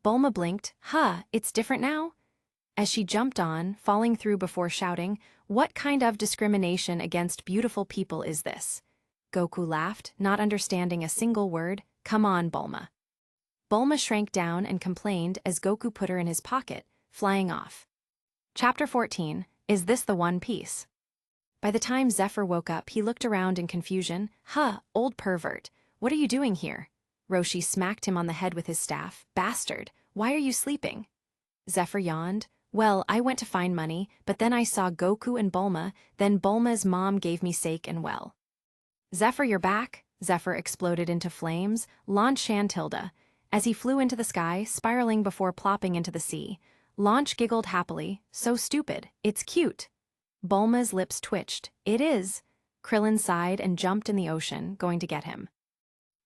Bulma blinked. It's different now?" As she jumped on, falling through before shouting, "What kind of discrimination against beautiful people is this?" Goku laughed, not understanding a single word. "Come on, Bulma." Bulma shrank down and complained as Goku put her in his pocket, flying off. Chapter 14, Is this the One Piece? By the time Zephr woke up, he looked around in confusion. Huh, old pervert. What are you doing here? Roshi smacked him on the head with his staff. Bastard, why are you sleeping? Zephr yawned. Well, I went to find money, but then I saw Goku and Bulma, then Bulma's mom gave me sake and well. Zephr, you're back? Zephr exploded into flames. Launch Shantilda. As he flew into the sky, spiraling before plopping into the sea. Launch giggled happily. So stupid. It's cute. Bulma's lips twitched. It is. Krillin sighed and jumped in the ocean, going to get him.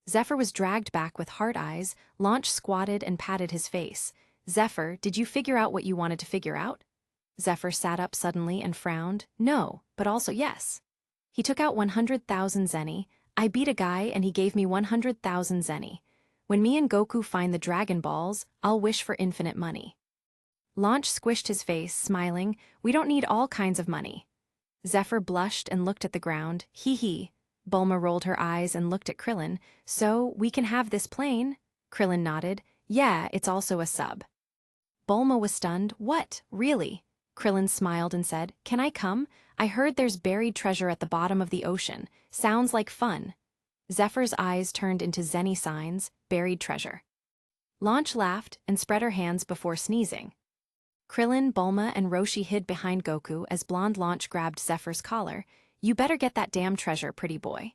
Zephr was dragged back with heart eyes. Launch squatted and patted his face. Zephr, did you figure out what you wanted to figure out? Zephr sat up suddenly and frowned. No, but also yes. He took out 100,000 zeni. I beat a guy and he gave me 100,000 zeni. When me and Goku find the Dragon Balls, I'll wish for infinite money. Launch squished his face, smiling. We don't need all kinds of money. Zephr blushed and looked at the ground. Hee hee. Bulma rolled her eyes and looked at Krillin. So, we can have this plane? Krillin nodded. Yeah, it's also a sub. Bulma was stunned. What? Really? Krillin smiled and said, Can I come? I heard there's buried treasure at the bottom of the ocean. Sounds like fun. Zephyr's eyes turned into zeni signs, buried treasure. Launch laughed and spread her hands before sneezing. Krillin, Bulma, and Roshi hid behind Goku as blonde Launch grabbed Zephyr's collar. You better get that damn treasure, pretty boy.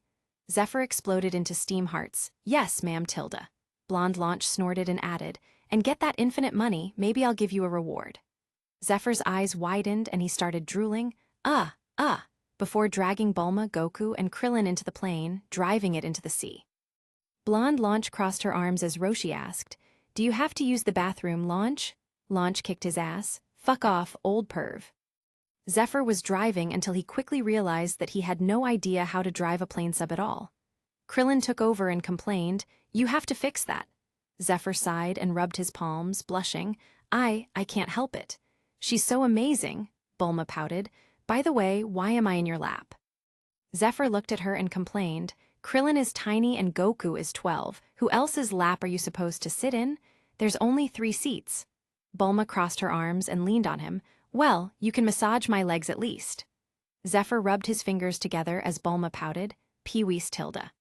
Zephr exploded into steam hearts. Yes, ma'am Tilda. Blonde Launch snorted and added, and get that infinite money, maybe I'll give you a reward. Zephyr's eyes widened and he started drooling. Before dragging Bulma, Goku, and Krillin into the plane, driving it into the sea. Blonde Launch crossed her arms as Roshi asked, Do you have to use the bathroom, Launch? Launch kicked his ass. Fuck off, old perv. Zephr was driving until he quickly realized that he had no idea how to drive a plane sub at all. Krillin took over and complained, You have to fix that. Zephr sighed and rubbed his palms, blushing. I can't help it. She's so amazing, Bulma pouted. By the way, why am I in your lap? Zephr looked at her and complained, Krillin is tiny and Goku is 12. Who else's lap are you supposed to sit in? There's only 3 seats. Bulma crossed her arms and leaned on him. Well, you can massage my legs at least. Zephr rubbed his fingers together as Bulma pouted, Pee-wee's Tilda.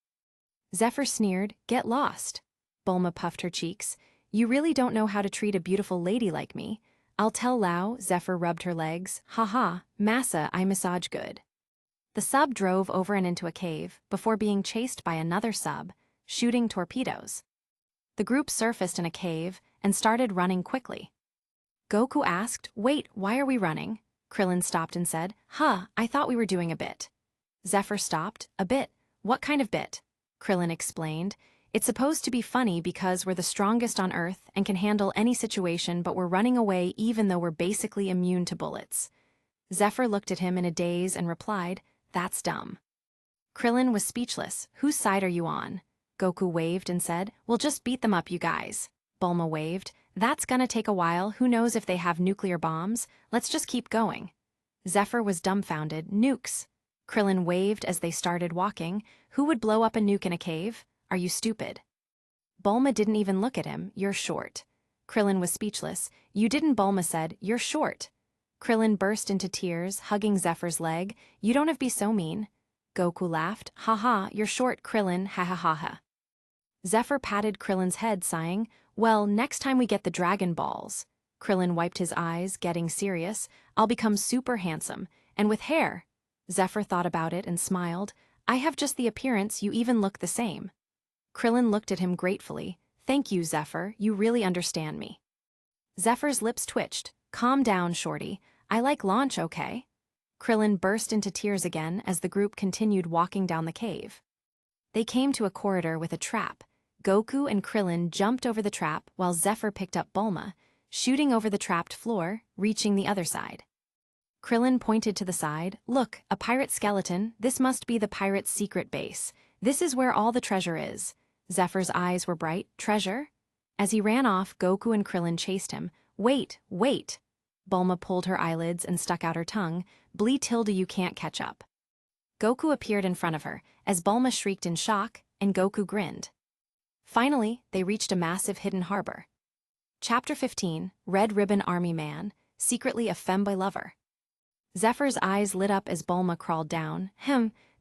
Zephr sneered, Get lost. Bulma puffed her cheeks. You really don't know how to treat a beautiful lady like me. I'll tell Lao. Zephr rubbed her legs. Ha, massa, I massage good. The sub drove over and into a cave before being chased by another sub, shooting torpedoes. The group surfaced in a cave and started running quickly. Goku asked, Wait, why are we running? Krillin stopped and said, I thought we were doing a bit. Zephr stopped. A bit? What kind of bit? Krillin explained. It's supposed to be funny because we're the strongest on Earth and can handle any situation, but we're running away even though we're basically immune to bullets. Zephr looked at him in a daze and replied, That's dumb. Krillin was speechless. Whose side are you on? Goku waved and said, We'll just beat them up, you guys. Bulma waved. That's gonna take a while. Who knows if they have nuclear bombs? Let's just keep going. Zephr was dumbfounded. Nukes. Krillin waved as they started walking. Who would blow up a nuke in a cave? Are you stupid? Bulma didn't even look at him. You're short. Krillin was speechless. You didn't. Bulma said, You're short. Krillin burst into tears, hugging Zephyr's leg. You don't have to be so mean. Goku laughed. Ha, you're short, Krillin, ha. Zephr patted Krillin's head, sighing. Well, next time we get the Dragon Balls. Krillin wiped his eyes, getting serious. I'll become super handsome. And with hair. Zephr thought about it and smiled. I have just the appearance, you even look the same. Krillin looked at him gratefully. Thank you, Zephr, you really understand me. Zephyr's lips twitched. Calm down, shorty. I like Launch, okay? Krillin burst into tears again as the group continued walking down the cave. They came to a corridor with a trap. Goku and Krillin jumped over the trap while Zephr picked up Bulma, shooting over the trapped floor, reaching the other side. Krillin pointed to the side. Look, a pirate skeleton. This must be the pirate's secret base. This is where all the treasure is. Zephyr's eyes were bright. Treasure? As he ran off, Goku and Krillin chased him. Wait. Bulma pulled her eyelids and stuck out her tongue. Blee Tilda, you can't catch up. Goku appeared in front of her, as Bulma shrieked in shock, and Goku grinned. Finally, they reached a massive hidden harbor. Chapter 15, Red Ribbon Army Man, secretly a femboy lover. Zephyr's eyes lit up as Bulma crawled down.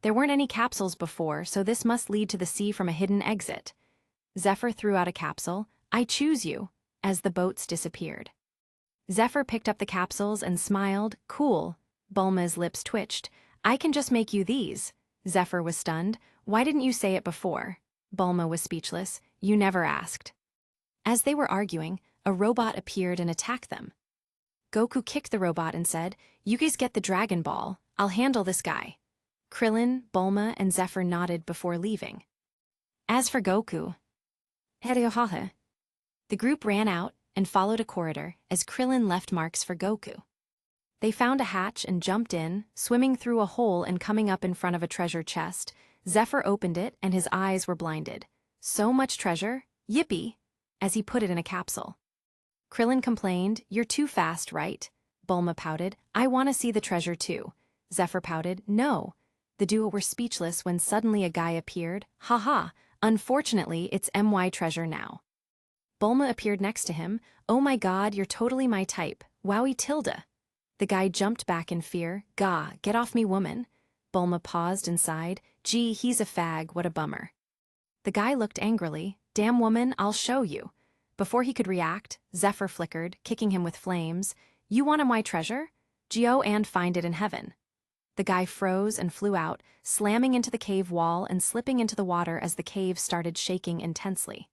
There weren't any capsules before, so this must lead to the sea from a hidden exit. Zephr threw out a capsule. I choose you, as the boats disappeared. Zephr picked up the capsules and smiled. Cool. Bulma's lips twitched. I can just make you these. Zephr was stunned. Why didn't you say it before? Bulma was speechless. You never asked. As they were arguing, a robot appeared and attacked them. Goku kicked the robot and said, You guys get the Dragon Ball. I'll handle this guy. Krillin, Bulma, and Zephr nodded before leaving. As for Goku, the group ran out and followed a corridor as Krillin left marks for Goku. They found a hatch and jumped in, swimming through a hole and coming up in front of a treasure chest. Zephr opened it and his eyes were blinded. So much treasure, yippee, as he put it in a capsule. Krillin complained, You're too fast, right? Bulma pouted, I want to see the treasure too. Zephr pouted, No. The duo were speechless when suddenly a guy appeared. Haha, unfortunately it's MY treasure now. Bulma appeared next to him. Oh my god, you're totally my type. Wowie tilde. The guy jumped back in fear. Gah, get off me, woman. Bulma paused and sighed. Gee, he's a fag, what a bummer. The guy looked angrily. Damn woman, I'll show you. Before he could react, Zephr flickered, kicking him with flames. You want my treasure? Go and find it in heaven. The guy froze and flew out, slamming into the cave wall and slipping into the water as the cave started shaking intensely.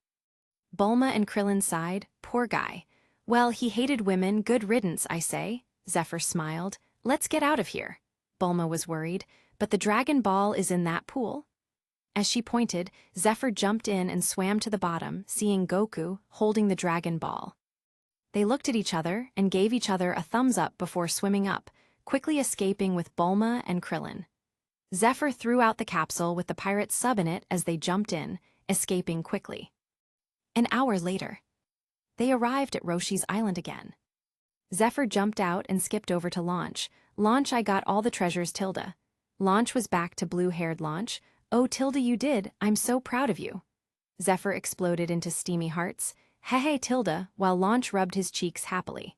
Bulma and Krillin sighed. Poor guy. Well, he hated women, good riddance, I say. Zephr smiled. Let's get out of here. Bulma was worried. But the Dragon Ball is in that pool? As she pointed, Zephr jumped in and swam to the bottom, seeing Goku holding the Dragon Ball. They looked at each other and gave each other a thumbs up before swimming up, quickly escaping with Bulma and Krillin. Zephr threw out the capsule with the pirate sub in it as they jumped in, escaping quickly. An hour later, they arrived at Roshi's island again. Zephr jumped out and skipped over to Launch. Launch, I got all the treasures, tilde. Launch was back to blue-haired Launch. Oh, tilde, you did. I'm so proud of you. Zephr exploded into steamy hearts. Hey, tilde, while Launch rubbed his cheeks happily.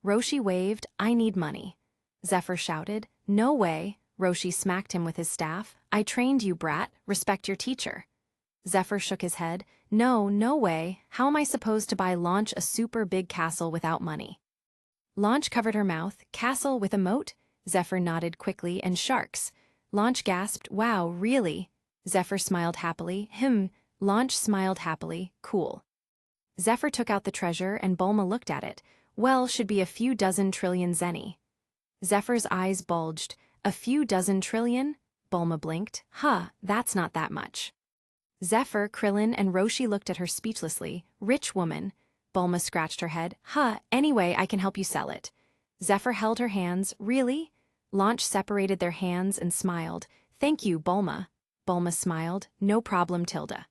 Roshi waved. I need money. Zephr shouted. No way. Roshi smacked him with his staff. I trained you, brat. Respect your teacher. Zephr shook his head. No, no way. How am I supposed to buy Launch a super big castle without money? Launch covered her mouth. Castle with a moat? Zephr nodded quickly. And sharks. Launch gasped. Wow, really? Zephr smiled happily. Launch smiled happily. Cool. Zephr took out the treasure and Bulma looked at it. Well, should be a few dozen trillion zeni. Zephyr's eyes bulged. A few dozen trillion? Bulma blinked. That's not that much. Zephr, Krillin, and Roshi looked at her speechlessly. Rich woman. Bulma scratched her head. Anyway, I can help you sell it. Zephr held her hands. Really? Launch separated their hands and smiled. Thank you, Bulma. Bulma smiled. No problem, tilde.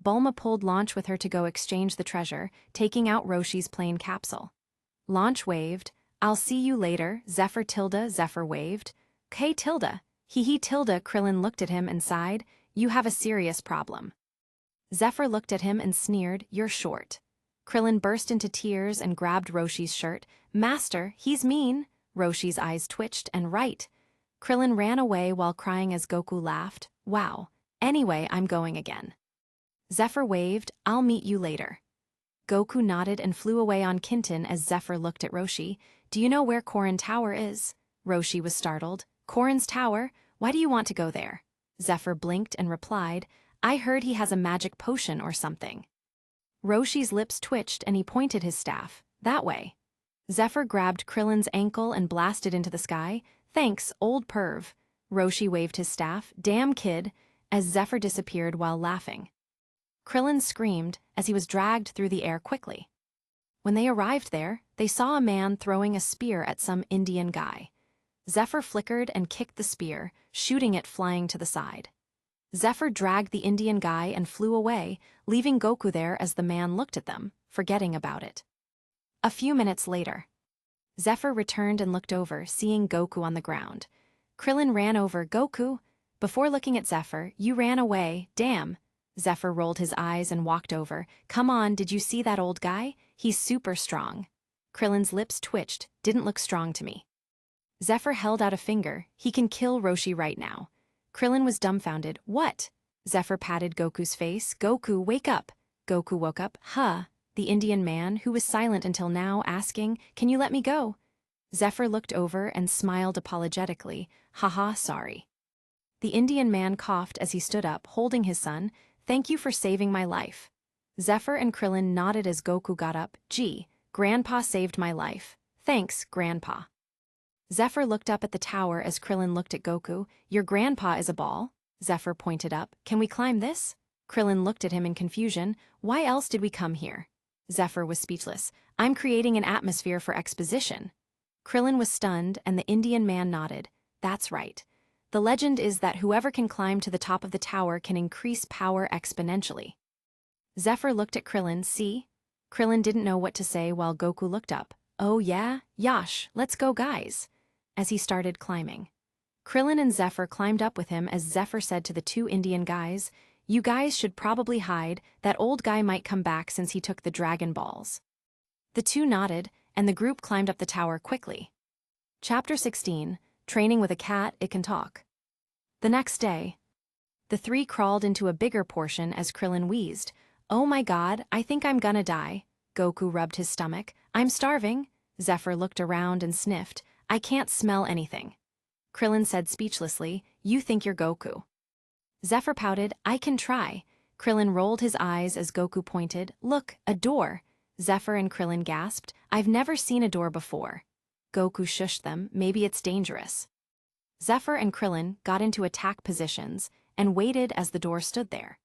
Bulma pulled Launch with her to go exchange the treasure, taking out Roshi's plain capsule. Launch waved. I'll see you later, Zephr tilde. Zephr waved. Hey, tilde. Hee tilde. Krillin looked at him and sighed. You have a serious problem. Zephr looked at him and sneered. You're short. Krillin burst into tears and grabbed Roshi's shirt. Master, he's mean. Roshi's eyes twitched and right. Krillin ran away while crying as Goku laughed. Wow. Anyway, I'm going again. Zephr waved. I'll meet you later. Goku nodded and flew away on Kinton as Zephr looked at Roshi. Do you know where Corin Tower is? Roshi was startled. Corin's Tower? Why do you want to go there? Zephr blinked and replied, I heard he has a magic potion or something. Roshi's lips twitched and he pointed his staff. That way. Zephr grabbed Krillin's ankle and blasted into the sky. Thanks, old perv. Roshi waved his staff. Damn kid, as Zephr disappeared while laughing. Krillin screamed as he was dragged through the air quickly. When they arrived there, they saw a man throwing a spear at some Indian guy. Zephr flickered and kicked the spear, shooting it flying to the side. Zephr dragged the Indian guy and flew away, leaving Goku there as the man looked at them, forgetting about it. A few minutes later, Zephr returned and looked over, seeing Goku on the ground. Krillin ran over. Goku? Before looking at Zephr, you ran away, damn. Zephr rolled his eyes and walked over. Come on, did you see that old guy? He's super strong. Krillin's lips twitched. Didn't look strong to me. Zephr held out a finger. He can kill Roshi right now. Krillin was dumbfounded. What? Zephr patted Goku's face. Goku, wake up. Goku woke up. Huh? The Indian man, who was silent until now, asking, can you let me go? Zephr looked over and smiled apologetically. Haha, sorry. The Indian man coughed as he stood up, holding his son. Thank you for saving my life. Zephr and Krillin nodded as Goku got up. Gee, Grandpa saved my life. Thanks, Grandpa. Zephr looked up at the tower as Krillin looked at Goku. Your grandpa is a ball? Zephr pointed up. Can we climb this? Krillin looked at him in confusion. Why else did we come here? Zephr was speechless. I'm creating an atmosphere for exposition. Krillin was stunned, and the Indian man nodded. That's right. The legend is that whoever can climb to the top of the tower can increase power exponentially. Zephr looked at Krillin. See? Krillin didn't know what to say while Goku looked up. Oh yeah? Yash, let's go guys. As he started climbing. Krillin and Zephr climbed up with him as Zephr said to the two Indian guys, you guys should probably hide, that old guy might come back since he took the Dragon Balls. The two nodded, and the group climbed up the tower quickly. Chapter 16, Training with a Cat, It Can Talk. The next day, the three crawled into a bigger portion as Krillin wheezed. Oh my god, I think I'm gonna die. Goku rubbed his stomach. I'm starving. Zephr looked around and sniffed. I can't smell anything. Krillin said speechlessly, you think you're Goku. Zephr pouted, I can try. Krillin rolled his eyes as Goku pointed, look, a door. Zephr and Krillin gasped, I've never seen a door before. Goku shushed them, maybe it's dangerous. Zephr and Krillin got into attack positions and waited as the door stood there.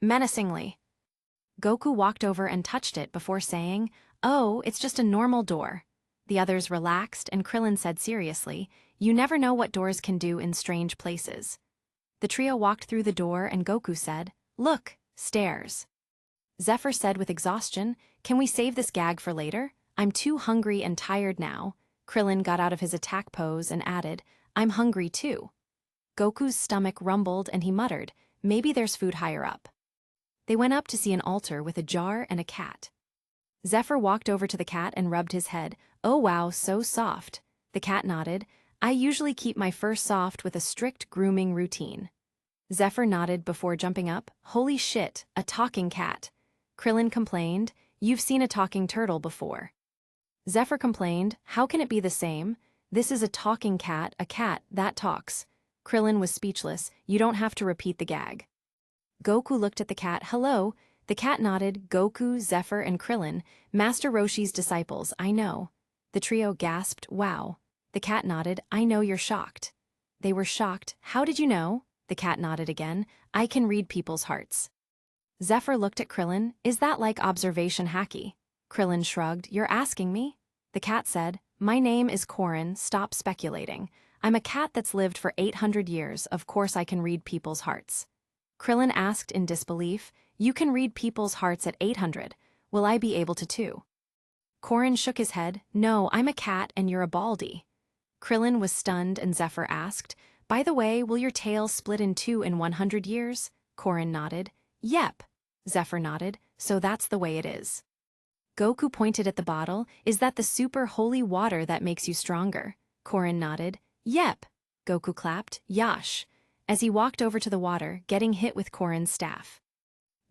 Menacingly. Goku walked over and touched it before saying, oh, it's just a normal door. The others relaxed and Krillin said seriously, you never know what doors can do in strange places. The trio walked through the door and Goku said, look, stairs. Zephr said with exhaustion, can we save this gag for later? I'm too hungry and tired now. Krillin got out of his attack pose and added, I'm hungry too. Goku's stomach rumbled and he muttered, maybe there's food higher up. They went up to see an altar with a jar and a cat. Zephr walked over to the cat and rubbed his head. Oh wow, so soft. The cat nodded. I usually keep my fur soft with a strict grooming routine. Zephr nodded before jumping up. Holy shit, a talking cat. Krillin complained, you've seen a talking turtle before. Zephr complained, how can it be the same? This is a talking cat, a cat that talks. Krillin was speechless, you don't have to repeat the gag. Goku looked at the cat. Hello. The cat nodded. Goku, Zephr, and Krillin, Master Roshi's disciples, I know. The trio gasped, wow. The cat nodded. I know you're shocked. They were shocked. How did you know? The cat nodded again. I can read people's hearts. Zephr looked at Krillin. Is that like observation hacky? Krillin shrugged. You're asking me? The cat said, my name is Corin, stop speculating. I'm a cat that's lived for 800 years, of course I can read people's hearts. Krillin asked in disbelief, you can read people's hearts at 800, will I be able to too? Corin shook his head, no, I'm a cat and you're a baldy. Krillin was stunned and Zephr asked, by the way, will your tail split in two in 100 years? Corin nodded. Yep. Zephr nodded, so that's the way it is. Goku pointed at the bottle, is that the super holy water that makes you stronger? Corin nodded. Yep. Goku clapped, yash, as he walked over to the water, getting hit with Corin's staff.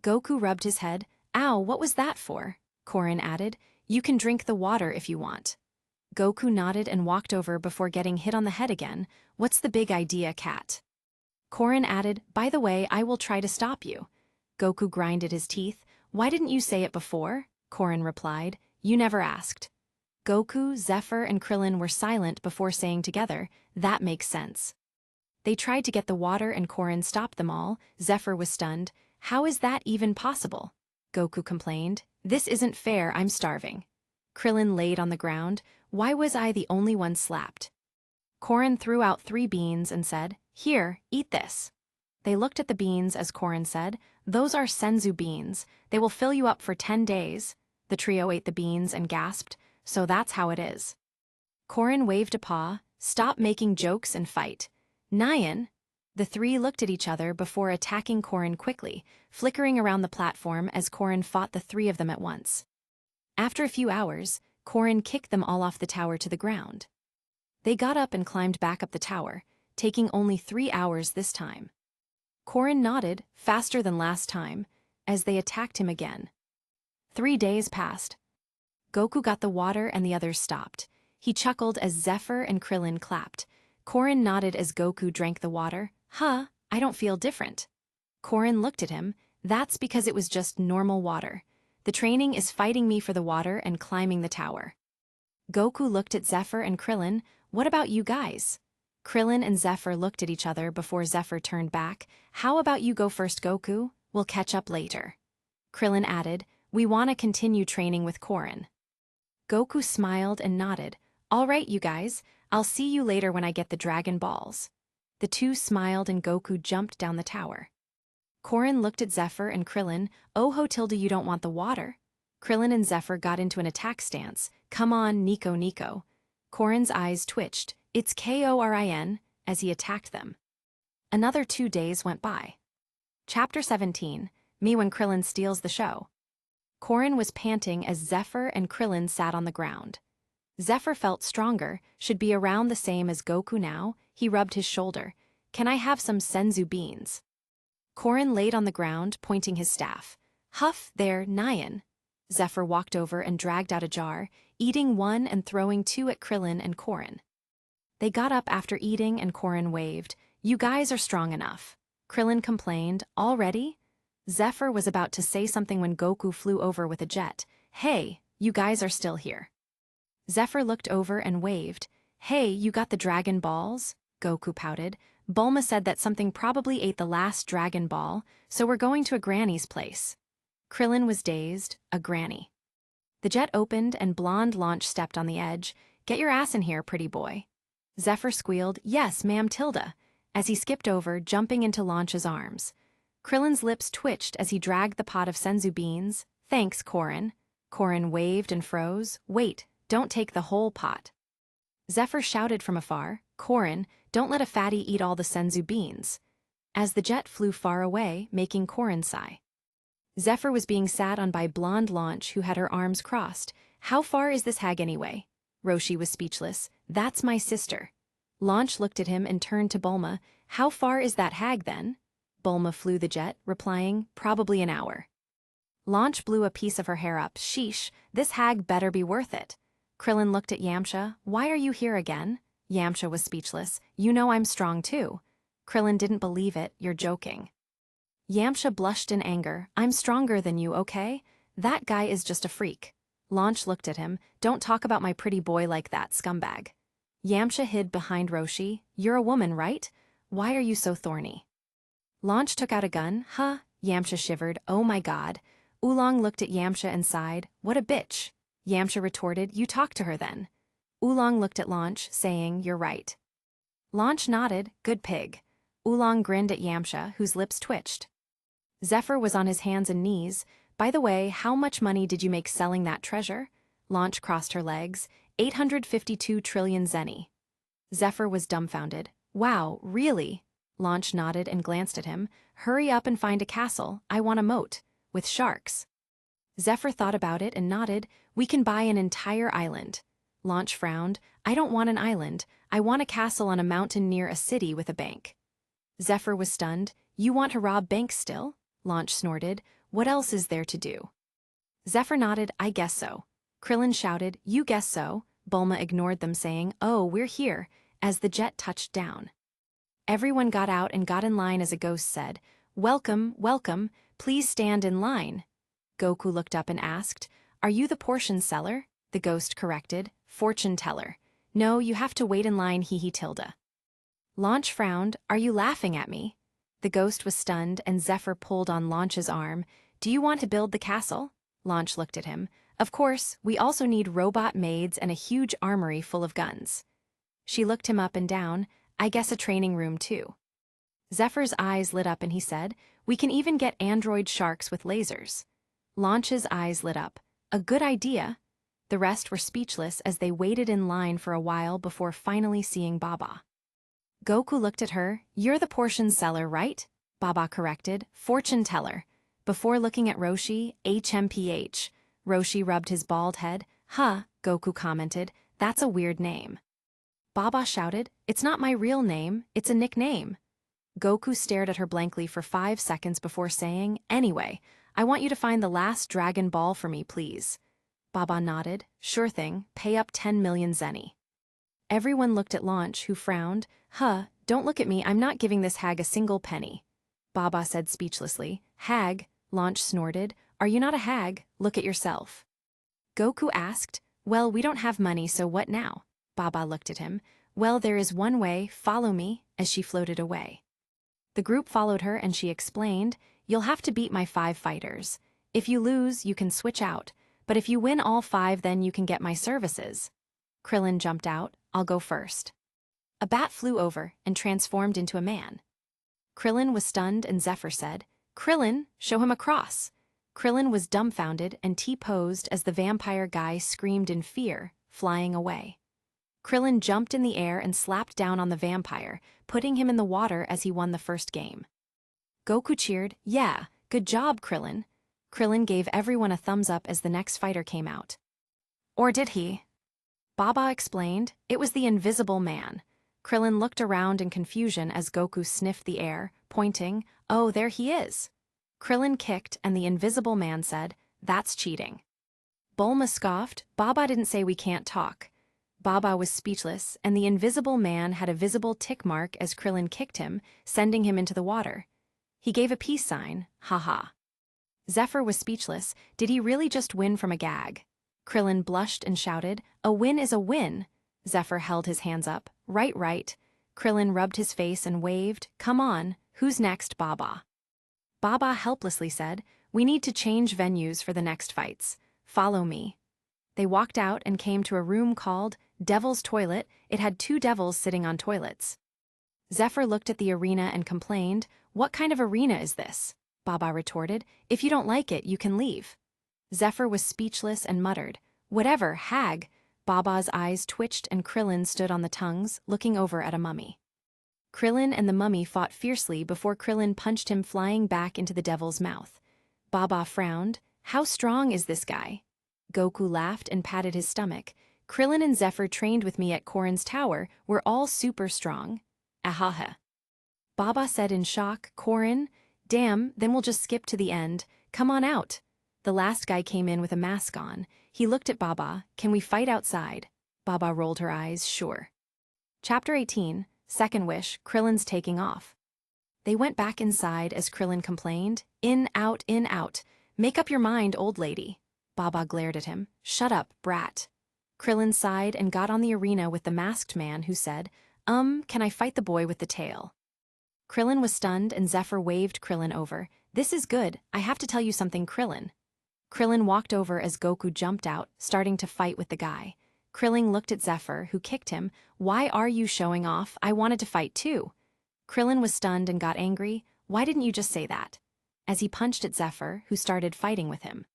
Goku rubbed his head. Ow, what was that for? Corin added, you can drink the water if you want. Goku nodded and walked over before getting hit on the head again. What's the big idea, cat? Corin added, by the way, I will try to stop you. Goku grinded his teeth. Why didn't you say it before? Corin replied, you never asked. Goku, Zephr, and Krillin were silent before saying together, that makes sense. They tried to get the water and Corin stopped them all. Zephr was stunned. How is that even possible? Goku complained. This isn't fair, I'm starving. Krillin laid on the ground. Why was I the only one slapped? Corin threw out 3 beans and said, here, eat this. They looked at the beans as Corin said, those are senzu beans, they will fill you up for 10 days. The trio ate the beans and gasped, so that's how it is. Corin waved a paw, stop making jokes and fight. Nyan. The 3 looked at each other before attacking Corin quickly, flickering around the platform as Corin fought the 3 of them at once. After a few hours, Corin kicked them all off the tower to the ground. They got up and climbed back up the tower, taking only 3 hours this time. Corin nodded, faster than last time, as they attacked him again. 3 days passed. Goku got the water and the others stopped. He chuckled as Zephr and Krillin clapped. Corin nodded as Goku drank the water. Huh, I don't feel different. Corin looked at him. That's because it was just normal water. The training is fighting me for the water and climbing the tower. Goku looked at Zephr and Krillin. What about you guys? Krillin and Zephr looked at each other before Zephr turned back. How about you go first, Goku? We'll catch up later. Krillin added, we want to continue training with Corin. Goku smiled and nodded. All right, you guys, I'll see you later when I get the Dragon Balls. The two smiled and Goku jumped down the tower. Corin looked at Zephr and Krillin. Oh, Tilda, you don't want the water? Krillin and Zephr got into an attack stance. Come on, Nico. Corin's eyes twitched. It's Korin, as he attacked them. Another 2 days went by. Chapter 17, Me When Krillin Steals the Show. Corin was panting as Zephr and Krillin sat on the ground. Zephr felt stronger, should be around the same as Goku now. He rubbed his shoulder. Can I have some senzu beans? Corin laid on the ground, pointing his staff. Huff, there, Nyan. Zephr walked over and dragged out a jar, eating one and throwing 2 at Krillin and Corin. They got up after eating and Corin waved. You guys are strong enough. Krillin complained. Already? Zephr was about to say something when Goku flew over with a jet. Hey, you guys are still here. Zephr looked over and waved. Hey, you got the Dragon Balls? Goku pouted. Bulma said that something probably ate the last Dragon Ball, so we're going to a granny's place. Krillin was dazed. A granny. The jet opened and blonde Launch stepped on the edge. Get your ass in here, pretty boy. Zephr squealed, yes, ma'am Tilda, as he skipped over, jumping into Launch's arms. Krillin's lips twitched as he dragged the pot of senzu beans. Thanks, Corin. Corin waved and froze. Wait, don't take the whole pot. Zephr shouted from afar, Corin, don't let a fatty eat all the senzu beans. As the jet flew far away, making Corin sigh. Zephr was being sat on by blonde Launch, who had her arms crossed. How far is this hag anyway? Roshi was speechless. That's my sister. Launch looked at him and turned to Bulma. How far is that hag then? Bulma flew the jet, replying, probably an hour. Launch blew a piece of her hair up. Sheesh, this hag better be worth it. Krillin looked at Yamcha. Why are you here again? Yamcha was speechless. You know I'm strong too. Krillin didn't believe it. You're joking. Yamcha blushed in anger. I'm stronger than you, okay? That guy is just a freak. Launch looked at him. Don't talk about my pretty boy like that, scumbag. Yamcha hid behind Roshi. You're a woman, right? Why are you so thorny? Launch took out a gun. Huh? Yamcha shivered. Oh my god. Oolong looked at Yamcha and sighed. What a bitch. Yamcha retorted. You talk to her then. Oolong looked at Launch, saying, you're right. Launch nodded. Good pig. Oolong grinned at Yamcha, whose lips twitched. Zephr was on his hands and knees. By the way, how much money did you make selling that treasure? Launch crossed her legs. 852 trillion zeni. Zephr was dumbfounded. Wow, really? Launch nodded and glanced at him. Hurry up and find a castle. I want a moat. With sharks. Zephr thought about it and nodded. We can buy an entire island. Launch frowned. I don't want an island. I want a castle on a mountain near a city with a bank. Zephr was stunned. You want to rob banks still? Launch snorted. What else is there to do? Zephr nodded. I guess so. Krillin shouted. You guess so. Bulma ignored them, saying, oh, we're here, as the jet touched down. Everyone got out and got in line as a ghost said, welcome, welcome, please stand in line. Goku looked up and asked, are you the portion seller? The ghost corrected, fortune teller. No, you have to wait in line, hee tilde. Launch frowned, are you laughing at me? The ghost was stunned and Zephr pulled on Launch's arm. Do you want to build the castle? Launch looked at him. Of course, we also need robot maids and a huge armory full of guns. She looked him up and down. I guess a training room too. Zephyr's eyes lit up and he said, we can even get android sharks with lasers. Launch's eyes lit up. A good idea. The rest were speechless as they waited in line for a while before finally seeing Baba. Goku looked at her. You're the portion seller, right? Baba corrected. Fortune teller. Before looking at Roshi, HMPH. Roshi rubbed his bald head. Huh, Goku commented. That's a weird name. Baba shouted, "It's not my real name, it's a nickname." Goku stared at her blankly for 5 seconds before saying, "Anyway, I want you to find the last Dragon Ball for me, please." Baba nodded, "Sure thing, pay up 10 million zeni." Everyone looked at Launch, who frowned. Don't look at me, I'm not giving this hag a single penny." Baba said speechlessly. "Hag," Launch snorted, "are you not a hag? Look at yourself." Goku asked, "Well, we don't have money, so what now?" Baba looked at him. "Well, there is one way, follow me," as she floated away. The group followed her and she explained, "You'll have to beat my 5 fighters. If you lose, you can switch out, but if you win all 5, then you can get my services." Krillin jumped out, "I'll go first." A bat flew over and transformed into a man. Krillin was stunned and Zephr said, "Krillin, show him across." Krillin was dumbfounded and T-posed as the vampire guy screamed in fear, flying away. Krillin jumped in the air and slapped down on the vampire, putting him in the water as he won the first game. Goku cheered, "Yeah, good job, Krillin." Krillin gave everyone a thumbs up as the next fighter came out. Or did he? Baba explained, "It was the Invisible Man." Krillin looked around in confusion as Goku sniffed the air, pointing, "Oh, there he is." Krillin kicked and the Invisible Man said, "That's cheating." Bulma scoffed, "Baba didn't say we can't talk." Baba was speechless, and the Invisible Man had a visible tick mark as Krillin kicked him, sending him into the water. He gave a peace sign, haha. Zephr was speechless. Did he really just win from a gag? Krillin blushed and shouted, "A win is a win." Zephr held his hands up, right, right. Krillin rubbed his face and waved, "Come on, who's next, Baba?" Baba helplessly said, "We need to change venues for the next fights. Follow me." They walked out and came to a room called Devil's Toilet. It had 2 devils sitting on toilets. Zephr looked at the arena and complained, "What kind of arena is this?" Baba retorted, "If you don't like it, you can leave." Zephr was speechless and muttered, "Whatever, hag." Baba's eyes twitched and Krillin stood on the tongues, looking over at a mummy. Krillin and the mummy fought fiercely before Krillin punched him flying back into the devil's mouth. Baba frowned, "How strong is this guy?" Goku laughed and patted his stomach. "Krillin and Zephr trained with me at Corin's tower. We're all super strong." Ahaha. Baba said in shock, "Corin? Damn, then we'll just skip to the end. Come on out." The last guy came in with a mask on. He looked at Baba, "Can we fight outside?" Baba rolled her eyes, "Sure." Chapter 18, Second Wish, Krillin's taking off. They went back inside as Krillin complained, in, out, make up your mind, old lady." Baba glared at him, "Shut up, brat." Krillin sighed and got on the arena with the masked man who said, Can I fight the boy with the tail?" Krillin was stunned and Zephr waved Krillin over. "This is good, I have to tell you something, Krillin." Krillin walked over as Goku jumped out, starting to fight with the guy. Krillin looked at Zephr, who kicked him. "Why are you showing off? I wanted to fight too." Krillin was stunned and got angry. "Why didn't you just say that?" As he punched at Zephr, who started fighting with him.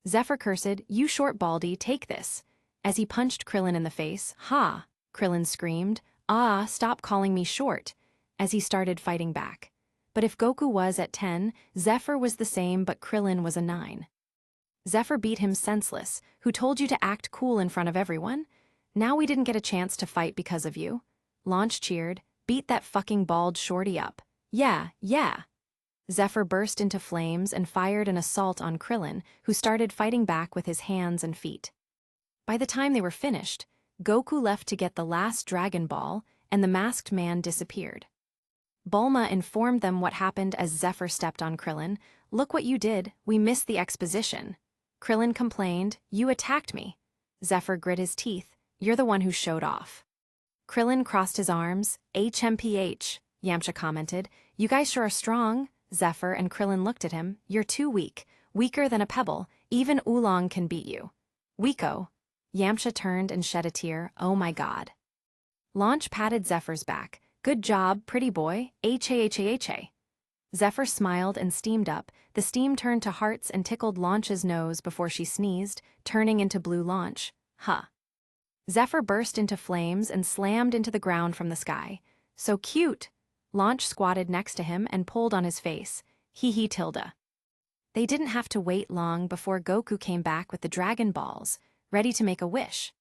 Zephr cursed, "You short baldy, take this." As he punched Krillin in the face, "Ha!" Krillin screamed, "Ah, stop calling me short," as he started fighting back. But if Goku was at 10, Zephr was the same but Krillin was a 9. Zephr beat him senseless. "Who told you to act cool in front of everyone? Now we didn't get a chance to fight because of you." Launch cheered, "Beat that fucking bald shorty up." Yeah. Zephr burst into flames and fired an assault on Krillin, who started fighting back with his hands and feet. By the time they were finished, Goku left to get the last Dragon Ball, and the masked man disappeared. Bulma informed them what happened as Zephr stepped on Krillin. "Look what you did, we missed the exposition." Krillin complained, "You attacked me." Zephr grit his teeth, "You're the one who showed off." Krillin crossed his arms. "HMPH," Yamcha commented. "You guys sure are strong." Zephr and Krillin looked at him. "You're too weak, weaker than a pebble. Even Oolong can beat you." "Weako." Yamcha turned and shed a tear. "Oh my god." Launch patted Zephyr's back. "Good job, pretty boy. H-A-H-A-H-A." Zephr smiled and steamed up. The steam turned to hearts and tickled Launch's nose before she sneezed, turning into blue Launch. Huh. Zephr burst into flames and slammed into the ground from the sky. "So cute." Launch squatted next to him and pulled on his face. Hee tilde. They didn't have to wait long before Goku came back with the Dragon Balls, ready to make a wish.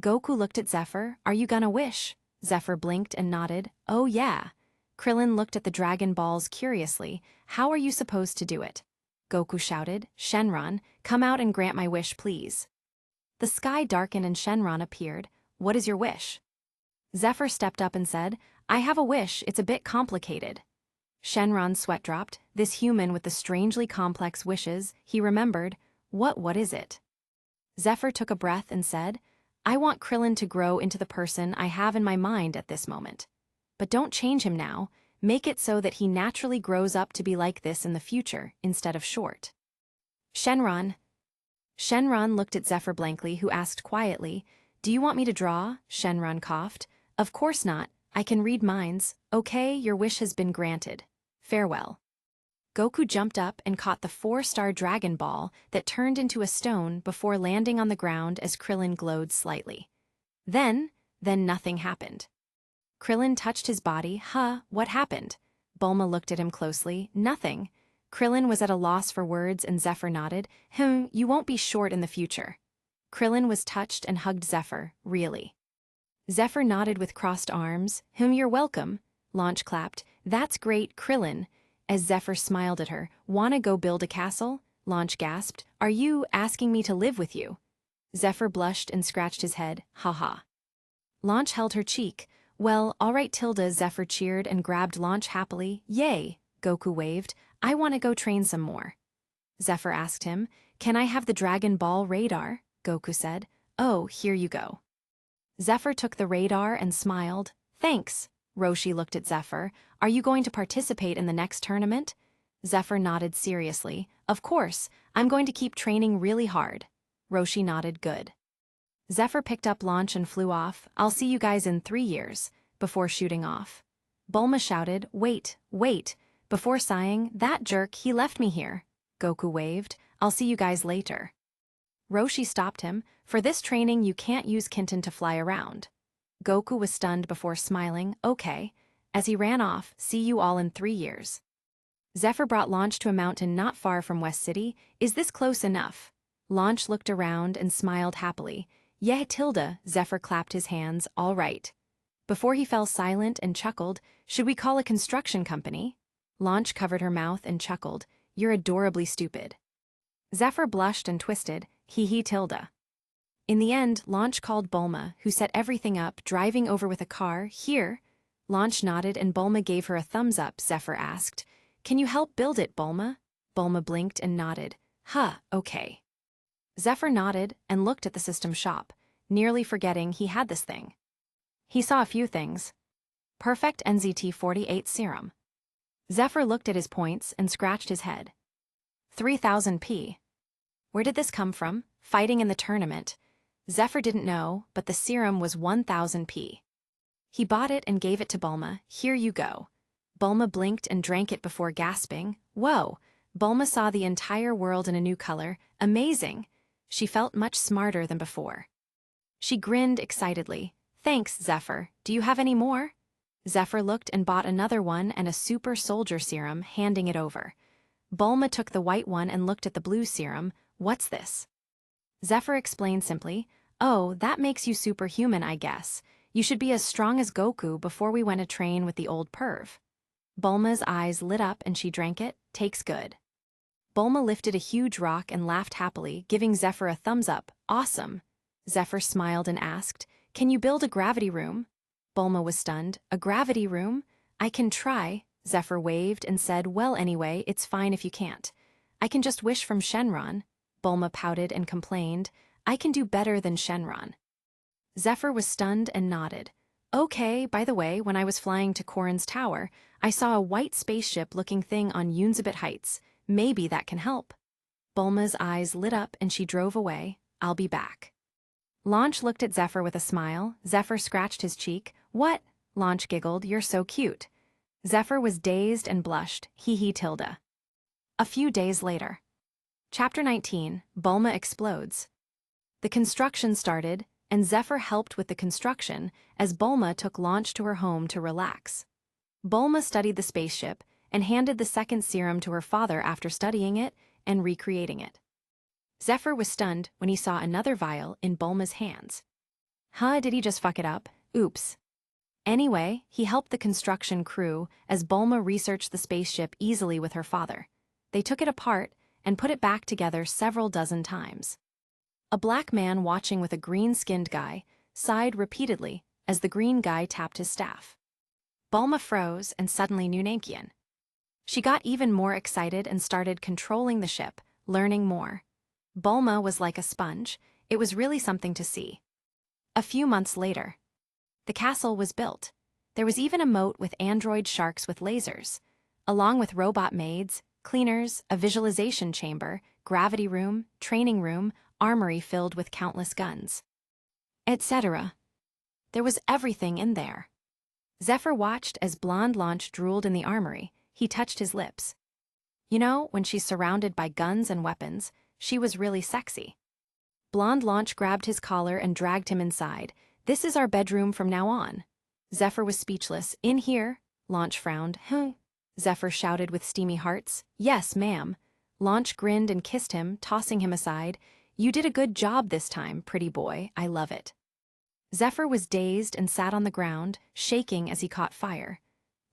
Goku looked at Zephr. Are you gonna wish? Zephr blinked and nodded. Oh yeah. Krillin looked at the Dragon Balls curiously. How are you supposed to do it? Goku shouted. Shenron, come out and grant my wish, please. The sky darkened and Shenron appeared. What is your wish? Zephr stepped up and said, I have a wish, it's a bit complicated. Shenron's sweat dropped. This human with the strangely complex wishes, he remembered. What is it? Zephr took a breath and said, I want Krillin to grow into the person I have in my mind at this moment. But don't change him now, make it so that he naturally grows up to be like this in the future, instead of short. Shenron. Shenron looked at Zephr blankly, who asked quietly, Do you want me to draw? Shenron coughed. Of course not, I can read minds. Okay, your wish has been granted. Farewell. Goku jumped up and caught the 4-star Dragon Ball that turned into a stone before landing on the ground as Krillin glowed slightly. Then nothing happened. Krillin touched his body. What happened? Bulma looked at him closely. Nothing. Krillin was at a loss for words and Zephr nodded. You won't be short in the future. Krillin was touched and hugged Zephr. Really? Zephr nodded with crossed arms. You're welcome. Launch clapped. That's great, Krillin. As Zephr smiled at her. Wanna go build a castle? Launch gasped. Are you asking me to live with you? Zephr blushed and scratched his head. Haha. Launch held her cheek. Well, alright Tilda. Zephr cheered and grabbed Launch happily. Yay! Goku waved. I wanna go train some more. Zephr asked him. Can I have the Dragon Ball radar? Goku said. Oh, here you go. Zephr took the radar and smiled. Thanks. Roshi looked at Zephr. Are you going to participate in the next tournament? Zephr nodded seriously. Of course, I'm going to keep training really hard. Roshi nodded. Good. Zephr picked up Launch and flew off. I'll see you guys in 3 years, before shooting off. Bulma shouted, Wait. Before sighing, that jerk, he left me here. Goku waved. I'll see you guys later. Roshi stopped him. For this training you can't use Kinton to fly around. Goku was stunned before smiling. Okay. As he ran off, see you all in 3 years. Zephr brought Launch to a mountain not far from West City. Is this close enough? Launch looked around and smiled happily. Yeah, Tilda. Zephr clapped his hands. All right. Before he fell silent and chuckled, should we call a construction company? Launch covered her mouth and chuckled. You're adorably stupid. Zephr blushed and twisted. Hee Tilda. In the end, Launch called Bulma, who set everything up, driving over with a car. Here. Launch nodded and Bulma gave her a thumbs up. Zephr asked, Can you help build it, Bulma? Bulma blinked and nodded. Okay. Zephr nodded and looked at the system shop, nearly forgetting he had this thing. He saw a few things. Perfect NZT-48 serum. Zephr looked at his points and scratched his head. 3000p. Where did this come from? Fighting in the tournament. Zephr didn't know, but the serum was 1000p. He bought it and gave it to Bulma. Here you go. Bulma blinked and drank it before gasping. Whoa! Bulma saw the entire world in a new color. Amazing! She felt much smarter than before. She grinned excitedly. Thanks, Zephr. Do you have any more? Zephr looked and bought another one and a super soldier serum, handing it over. Bulma took the white one and looked at the blue serum. What's this? Zephr explained simply. Oh, that makes you superhuman, I guess. You should be as strong as Goku before we went to train with the old perv. Bulma's eyes lit up and she drank it. Takes good. Bulma lifted a huge rock and laughed happily, giving Zephr a thumbs up. Awesome. Zephr smiled and asked, Can you build a gravity room? Bulma was stunned. A gravity room? I can try. Zephr waved and said, Well, anyway, it's fine if you can't. I can just wish from Shenron. Bulma pouted and complained, I can do better than Shenron. Zephr was stunned and nodded. Okay, by the way, when I was flying to Corin's tower, I saw a white spaceship-looking thing on Yunzabit Heights. Maybe that can help. Bulma's eyes lit up and she drove away. I'll be back. Launch looked at Zephr with a smile. Zephr scratched his cheek. What? Launch giggled. You're so cute. Zephr was dazed and blushed. Hee Tilda. A few days later. Chapter 19, Bulma explodes. The construction started, and Zephr helped with the construction as Bulma took Launch to her home to relax. Bulma studied the spaceship and handed the second serum to her father after studying it and recreating it. Zephr was stunned when he saw another vial in Bulma's hands. Huh, did he just fuck it up? Oops. Anyway, he helped the construction crew as Bulma researched the spaceship easily with her father. They took it apart and put it back together several dozen times. A black man watching with a green-skinned guy sighed repeatedly as the green guy tapped his staff. Bulma froze and suddenly knew Nankian. She got even more excited and started controlling the ship, learning more. Bulma was like a sponge. It was really something to see. A few months later, the castle was built. There was even a moat with android sharks with lasers, along with robot maids, cleaners, a visualization chamber, gravity room, training room, armory filled with countless guns, etc. There was everything in there. Zephyr watched as Blonde Launch drooled in the armory. He touched his lips. You know, when she's surrounded by guns and weapons, she was really sexy. Blonde Launch grabbed his collar and dragged him inside. This is our bedroom from now on. Zephyr was speechless. In here? Launch frowned. Huh? Zephyr shouted with steamy hearts. Yes, ma'am. Launch grinned and kissed him, tossing him aside. You did a good job this time, pretty boy. I love it. Zephyr was dazed and sat on the ground, shaking as he caught fire.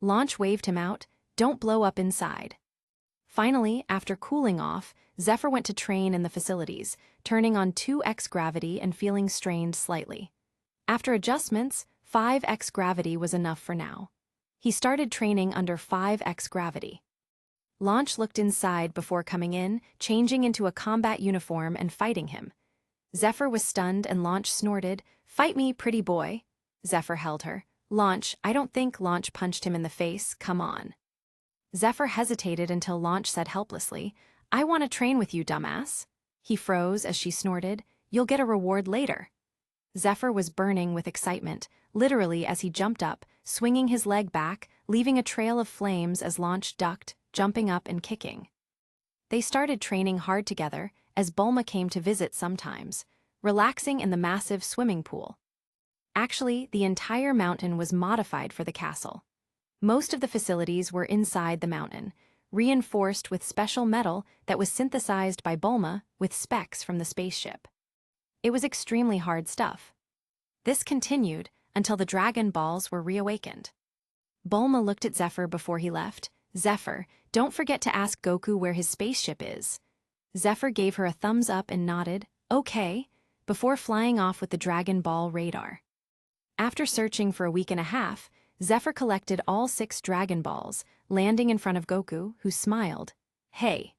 Launch waved him out. Don't blow up inside. Finally, after cooling off, Zephyr went to train in the facilities, turning on 2x gravity and feeling strained slightly. After adjustments, 5x gravity was enough for now. He started training under 5x gravity. Launch looked inside before coming in, changing into a combat uniform and fighting him. Zephyr was stunned and Launch snorted, "Fight me, pretty boy." Zephyr held her. Launch, I don't think. Launch punched him in the face. Come on. Zephyr hesitated until Launch said helplessly, I want to train with you, dumbass. He froze as she snorted, You'll get a reward later. Zephyr was burning with excitement, literally as he jumped up, swinging his leg back, leaving a trail of flames as Launch ducked, jumping up and kicking. They started training hard together as Bulma came to visit sometimes, relaxing in the massive swimming pool. Actually, the entire mountain was modified for the castle. Most of the facilities were inside the mountain, reinforced with special metal that was synthesized by Bulma with specs from the spaceship. It was extremely hard stuff. This continued until the Dragon Balls were reawakened. Bulma looked at Zephyr before he left. Zephyr, don't forget to ask Goku where his spaceship is. Zephyr gave her a thumbs up and nodded, okay, before flying off with the Dragon Ball radar. After searching for a week and a half, Zephyr collected all 6 Dragon Balls, landing in front of Goku, who smiled. Hey.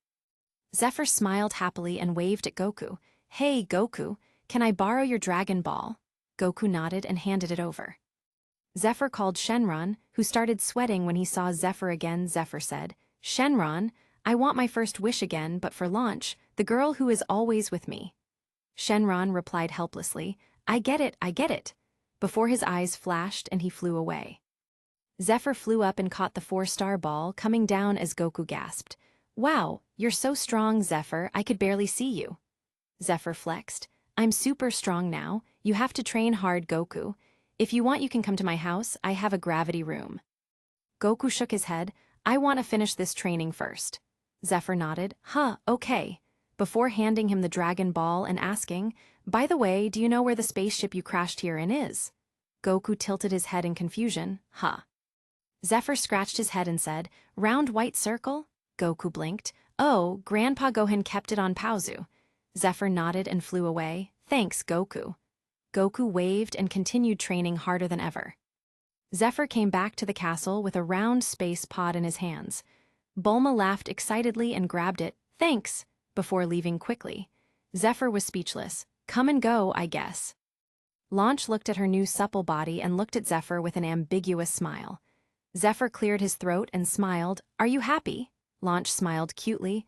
Zephyr smiled happily and waved at Goku. Hey, Goku, can I borrow your Dragon Ball? Goku nodded and handed it over. Zephyr called Shenron, who started sweating when he saw Zephyr again. Zephyr said, Shenron, I want my first wish again, but for Launch, the girl who is always with me. Shenron replied helplessly, I get it, before his eyes flashed and he flew away. Zephyr flew up and caught the 4-star ball, coming down as Goku gasped. Wow, you're so strong, Zephyr, I could barely see you. Zephyr flexed. I'm super strong now, you have to train hard, Goku. If you want, you can come to my house, I have a gravity room. Goku shook his head. I want to finish this training first. Zephyr nodded. Huh, okay. Before handing him the Dragon Ball and asking, by the way, do you know where the spaceship you crashed here in is? Goku tilted his head in confusion. Huh. Zephyr scratched his head and said, round white circle? Goku blinked. Oh, Grandpa Gohan kept it on Paozu. Zephyr nodded and flew away. Thanks, Goku. Goku waved and continued training harder than ever. Zephyr came back to the castle with a round space pod in his hands. Bulma laughed excitedly and grabbed it, thanks, before leaving quickly. Zephyr was speechless. Come and go, I guess. Launch looked at her new supple body and looked at Zephyr with an ambiguous smile. Zephyr cleared his throat and smiled. Are you happy? Launch smiled cutely.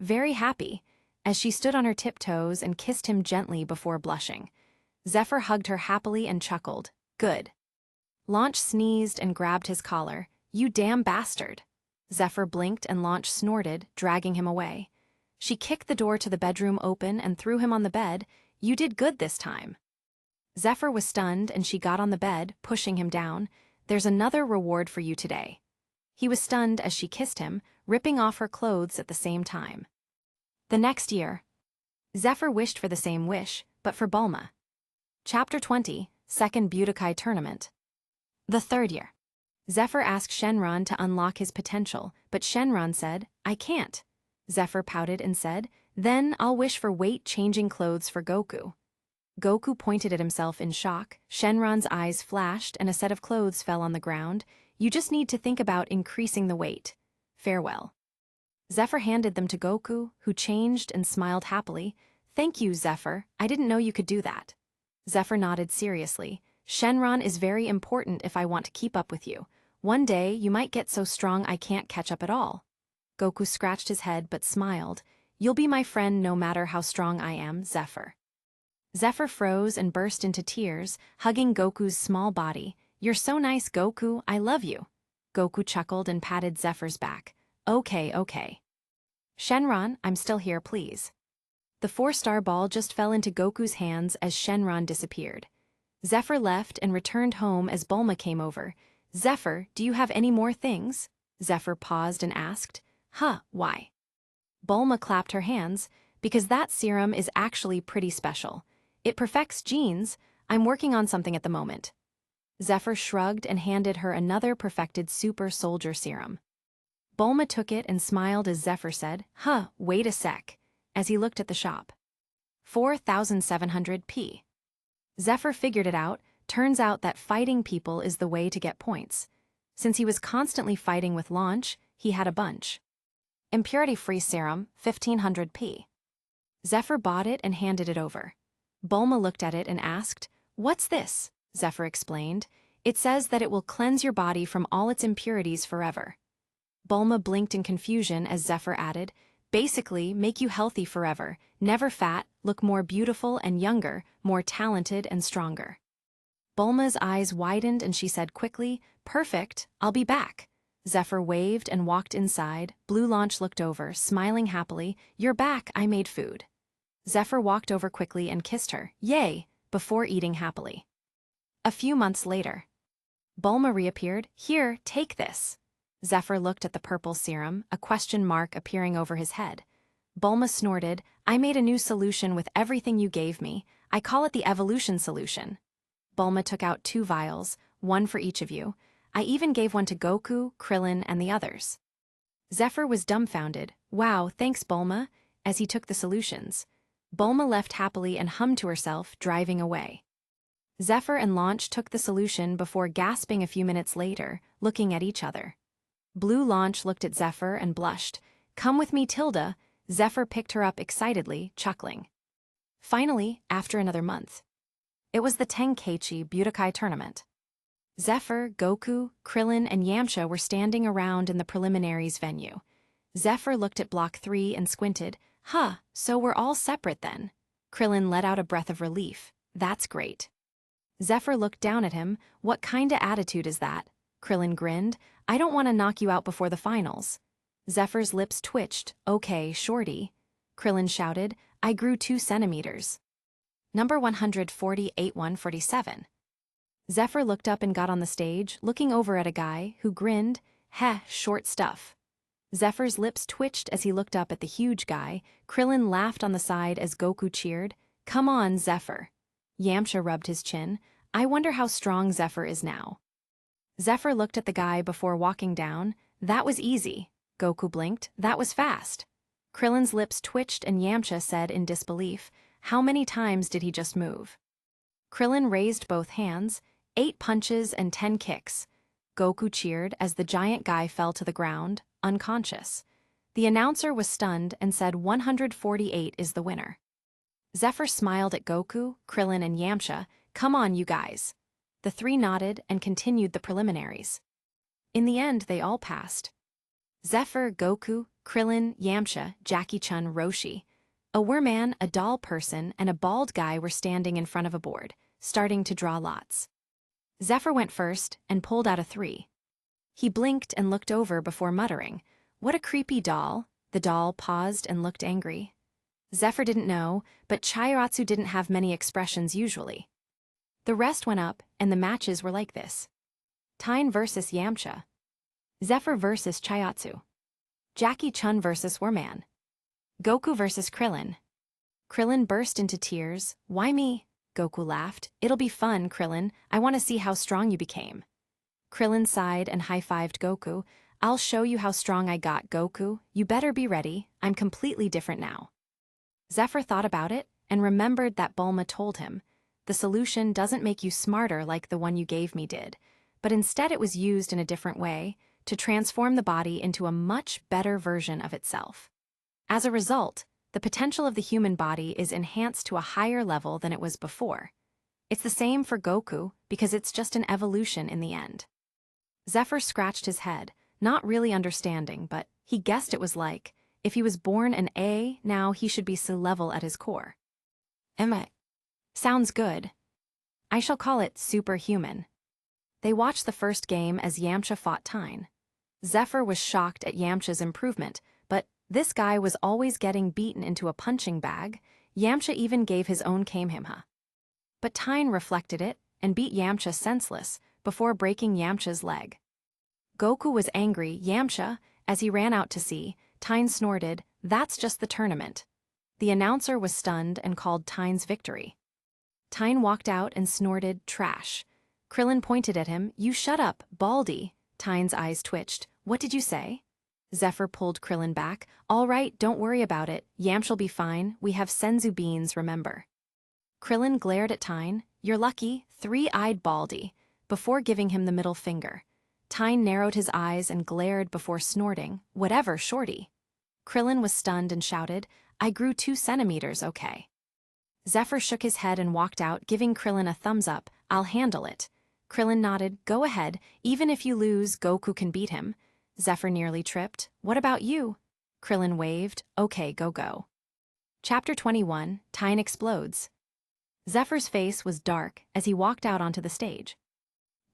Very happy, as she stood on her tiptoes and kissed him gently before blushing. Zephyr hugged her happily and chuckled. Good. Launch sneezed and grabbed his collar. You damn bastard. Zephyr blinked and Launch snorted, dragging him away. She kicked the door to the bedroom open and threw him on the bed. You did good this time. Zephyr was stunned and she got on the bed, pushing him down. There's another reward for you today. He was stunned as she kissed him, ripping off her clothes at the same time. The next year, Zephyr wished for the same wish, but for Bulma. Chapter 20, Second Budokai Tournament. The third year. Zephr asked Shenron to unlock his potential, but Shenron said, "I can't." Zephr pouted and said, "Then I'll wish for weight-changing clothes for Goku." Goku pointed at himself in shock, Shenron's eyes flashed and a set of clothes fell on the ground. "You just need to think about increasing the weight. Farewell." Zephr handed them to Goku, who changed and smiled happily. "Thank you, Zephr, I didn't know you could do that." Zephr nodded seriously. "Shenron is very important if I want to keep up with you. One day you might get so strong I can't catch up at all." Goku scratched his head but smiled. "You'll be my friend no matter how strong I am, Zephr." Zephr froze and burst into tears, hugging Goku's small body. "You're so nice, Goku, I love you." Goku chuckled and patted Zephyr's back. Okay. "Shenron, I'm still here, please." The 4-star ball just fell into Goku's hands as Shenron disappeared. Zephr left and returned home as Bulma came over. "Zephr, do you have any more things?" Zephr paused and asked. "Huh, why?" Bulma clapped her hands. "Because that serum is actually pretty special. It perfects genes. I'm working on something at the moment." Zephr shrugged and handed her another perfected super soldier serum. Bulma took it and smiled as Zephr said, "Huh, wait a sec," as he looked at the shop. 4,700 P. Zephr figured it out. Turns out that fighting people is the way to get points. Since he was constantly fighting with Launch, he had a bunch. Impurity-free serum, 1,500 P. Zephr bought it and handed it over. Bulma looked at it and asked, "What's this?" Zephr explained. "It says that it will cleanse your body from all its impurities forever." Bulma blinked in confusion as Zephr added, "Basically, make you healthy forever, never fat, look more beautiful and younger, more talented and stronger." Bulma's eyes widened and she said quickly, "Perfect, I'll be back." Zephr waved and walked inside. Blue Launch looked over, smiling happily. "You're back, I made food." Zephr walked over quickly and kissed her, "Yay," before eating happily. A few months later. Bulma reappeared. "Here, take this." Zephr looked at the purple serum, a question mark appearing over his head. Bulma snorted, "I made a new solution with everything you gave me. I call it the evolution solution." Bulma took out 2 vials, one for each of you. "I even gave one to Goku, Krillin, and the others." Zephr was dumbfounded. "Wow, thanks, Bulma," as he took the solutions. Bulma left happily and hummed to herself, driving away. Zephr and Launch took the solution before gasping a few minutes later, looking at each other. Blue Launch looked at Zephr and blushed. "Come with me, Tilda." Zephr picked her up excitedly, chuckling. Finally, after another month. It was the Tenkaichi Budokai Tournament. Zephr, Goku, Krillin, and Yamcha were standing around in the preliminaries venue. Zephr looked at Block 3 and squinted. "Huh, so we're all separate then." Krillin let out a breath of relief. "That's great." Zephr looked down at him. "What kinda attitude is that?" Krillin grinned. "I don't want to knock you out before the finals." Zephyr's lips twitched. "Okay, shorty." Krillin shouted, "I grew 2 centimeters." Number 148-147. Zephr looked up and got on the stage, looking over at a guy who grinned. "Heh, short stuff." Zephyr's lips twitched as he looked up at the huge guy. Krillin laughed on the side as Goku cheered. "Come on, Zephr." Yamcha rubbed his chin. "I wonder how strong Zephr is now." Zephr looked at the guy before walking down. "That was easy." Goku blinked. "That was fast." Krillin's lips twitched and Yamcha said in disbelief, "How many times did he just move?" Krillin raised both hands. 8 punches and 10 kicks. Goku cheered as the giant guy fell to the ground, unconscious. The announcer was stunned and said 148 is the winner. Zephr smiled at Goku, Krillin, and Yamcha. "Come on, you guys." The 3 nodded and continued the preliminaries. In the end, they all passed. Zephr, Goku, Krillin, Yamcha, Jackie Chun, Roshi. A werman, a doll person, and a bald guy were standing in front of a board, starting to draw lots. Zephr went first and pulled out a 3. He blinked and looked over before muttering, "What a creepy doll." The doll paused and looked angry. Zephr didn't know, but Chairatsu didn't have many expressions usually. The rest went up, and the matches were like this. Tyne versus Yamcha. Zephr versus Chiatsu. Jackie Chun versus Werman. Goku versus Krillin. Krillin burst into tears. "Why me?" Goku laughed. It'll be fun, Krillin. I want to see how strong you became. Krillin sighed and high-fived Goku. I'll show you how strong I got, Goku. You better be ready. I'm completely different now. Zephr thought about it and remembered that Bulma told him, the solution doesn't make you smarter like the one you gave me did, but instead it was used in a different way to transform the body into a much better version of itself. As a result, the potential of the human body is enhanced to a higher level than it was before. It's the same for Goku because it's just an evolution in the end. Zephr scratched his head, not really understanding, but he guessed it was like, if he was born an A, now he should be C-level at his core. Sounds good. I shall call it superhuman. They watched the first game as Yamcha fought Tyne. Zephr was shocked at Yamcha's improvement, but this guy was always getting beaten into a punching bag. Yamcha even gave his own Kamehameha. But Tyne reflected it and beat Yamcha senseless before breaking Yamcha's leg. Goku was angry. Yamcha, as he ran out to sea, Tyne snorted, "That's just the tournament." The announcer was stunned and called Tyne's victory. Tyne walked out and snorted, "Trash." Krillin pointed at him. "You shut up, Baldy." Tyne's eyes twitched. "What did you say?" Zephr pulled Krillin back. "All right, don't worry about it. Yamcha'll be fine. We have senzu beans, remember." Krillin glared at Tyne. "You're lucky, three-eyed Baldy," before giving him the middle finger. Tyne narrowed his eyes and glared before snorting, "Whatever, shorty." Krillin was stunned and shouted, "I grew 2 centimeters, okay." Zephr shook his head and walked out, giving Krillin a thumbs up. "I'll handle it." Krillin nodded. "Go ahead. Even if you lose, Goku can beat him." Zephr nearly tripped. "What about you?" Krillin waved. "Okay, go. Chapter 21, Tyne Explodes. Zephyr's face was dark as he walked out onto the stage.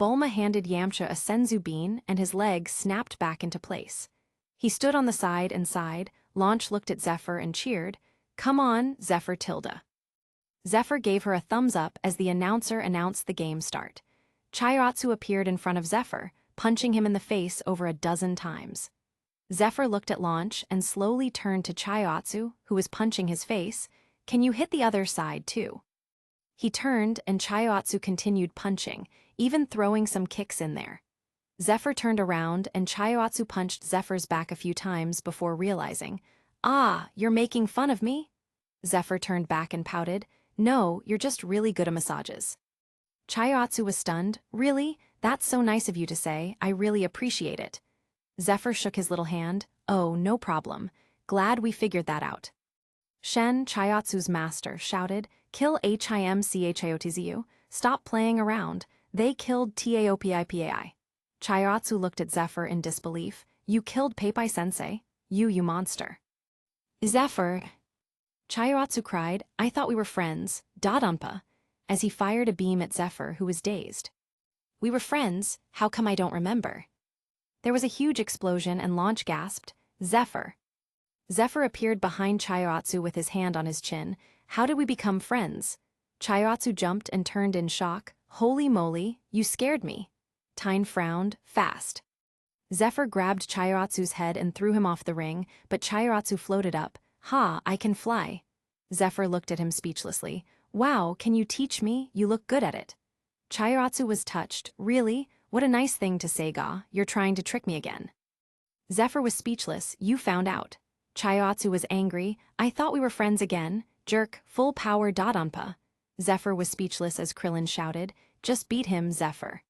Bulma handed Yamcha a senzu bean and his leg snapped back into place. He stood on the side and sighed. Launch looked at Zephr and cheered. "Come on, Zephr Tilda." Zephr gave her a thumbs up as the announcer announced the game start. Chiratsu appeared in front of Zephr, punching him in the face over a dozen times. Zephr looked at Launch and slowly turned to Chiratsu, who was punching his face. "Can you hit the other side, too?" He turned and Chiratsu continued punching, even throwing some kicks in there. Zephr turned around and Chiratsu punched Zephyr's back a few times before realizing, "Ah, you're making fun of me?" Zephr turned back and pouted, "No, you're just really good at massages." Chiratsu was stunned. "Really? That's so nice of you to say. I really appreciate it." Zephr shook his little hand. "Oh, no problem. Glad we figured that out." Shen, Chiratsu's master, shouted, "Kill Himchiotzu. Stop playing around. They killed Taopipai." Chiratsu looked at Zephr in disbelief. "You killed Peipai-sensei? You monster." "Zephr!" Chiratsu cried, "I thought we were friends, Dadanpa," as he fired a beam at Zephr, who was dazed. "We were friends, how come I don't remember?" There was a huge explosion and Launch gasped, "Zephr." Zephr appeared behind Chiratsu with his hand on his chin. "How did we become friends?" Chiratsu jumped and turned in shock. "Holy moly, you scared me." Tyne frowned, "Fast." Zephr grabbed Chiratsu's head and threw him off the ring, but Chiratsu floated up. "Ha, I can fly." Zephr looked at him speechlessly. "Wow, can you teach me? You look good at it." Chiratsu was touched. "Really? What a nice thing to say, Ga. You're trying to trick me again." Zephr was speechless. "You found out." Chiratsu was angry. "I thought we were friends again. Jerk, full power Dadanpa." Zephr was speechless as Krillin shouted, "Just beat him, Zephr."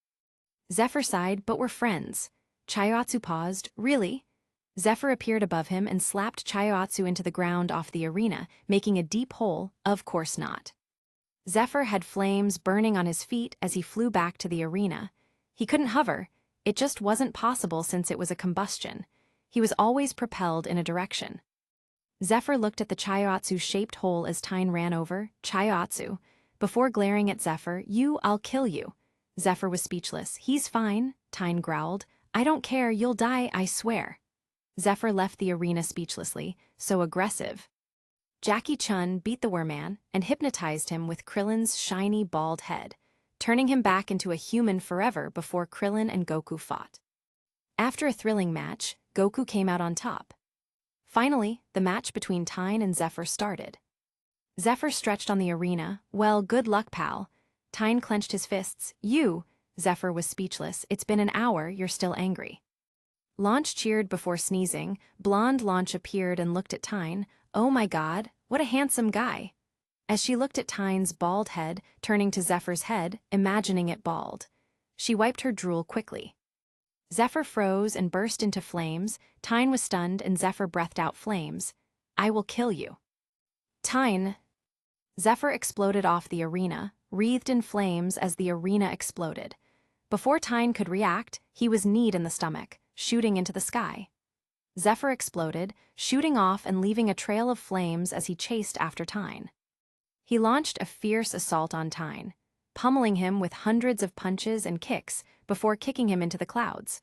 Zephr sighed, "But we're friends." Chiratsu paused. "Really?" Zephr appeared above him and slapped Chiratsu into the ground off the arena, making a deep hole. "Of course not." Zephr had flames burning on his feet as he flew back to the arena. He couldn't hover. It just wasn't possible since it was a combustion. He was always propelled in a direction. Zephr looked at the Chiratsu-shaped hole as Tyne ran over. "Chiratsu." Before glaring at Zephr, "I'll kill you." Zephr was speechless. "He's fine," Tyne growled. "I don't care, you'll die, I swear." Zephr left the arena speechlessly, so aggressive. Jackie Chun beat the Werman and hypnotized him with Krillin's shiny bald head, turning him back into a human forever before Krillin and Goku fought. After a thrilling match, Goku came out on top. Finally, the match between Tyne and Zephr started. Zephr stretched on the arena. Well, good luck, pal. Tyne clenched his fists. You! Zephr was speechless. It's been an hour, you're still angry. Launch cheered before sneezing. Blonde Launch appeared and looked at Tyne. Oh my god, what a handsome guy. As she looked at Tyne's bald head, turning to Zephyr's head, imagining it bald. She wiped her drool quickly. Zephr froze and burst into flames. Tyne was stunned and Zephr breathed out flames. I will kill you. Tyne. Zephr exploded off the arena, wreathed in flames as the arena exploded. Before Tyne could react, he was kneed in the stomach, shooting into the sky. Zephr exploded, shooting off and leaving a trail of flames as he chased after Tyne. He launched a fierce assault on Tyne, pummeling him with hundreds of punches and kicks before kicking him into the clouds.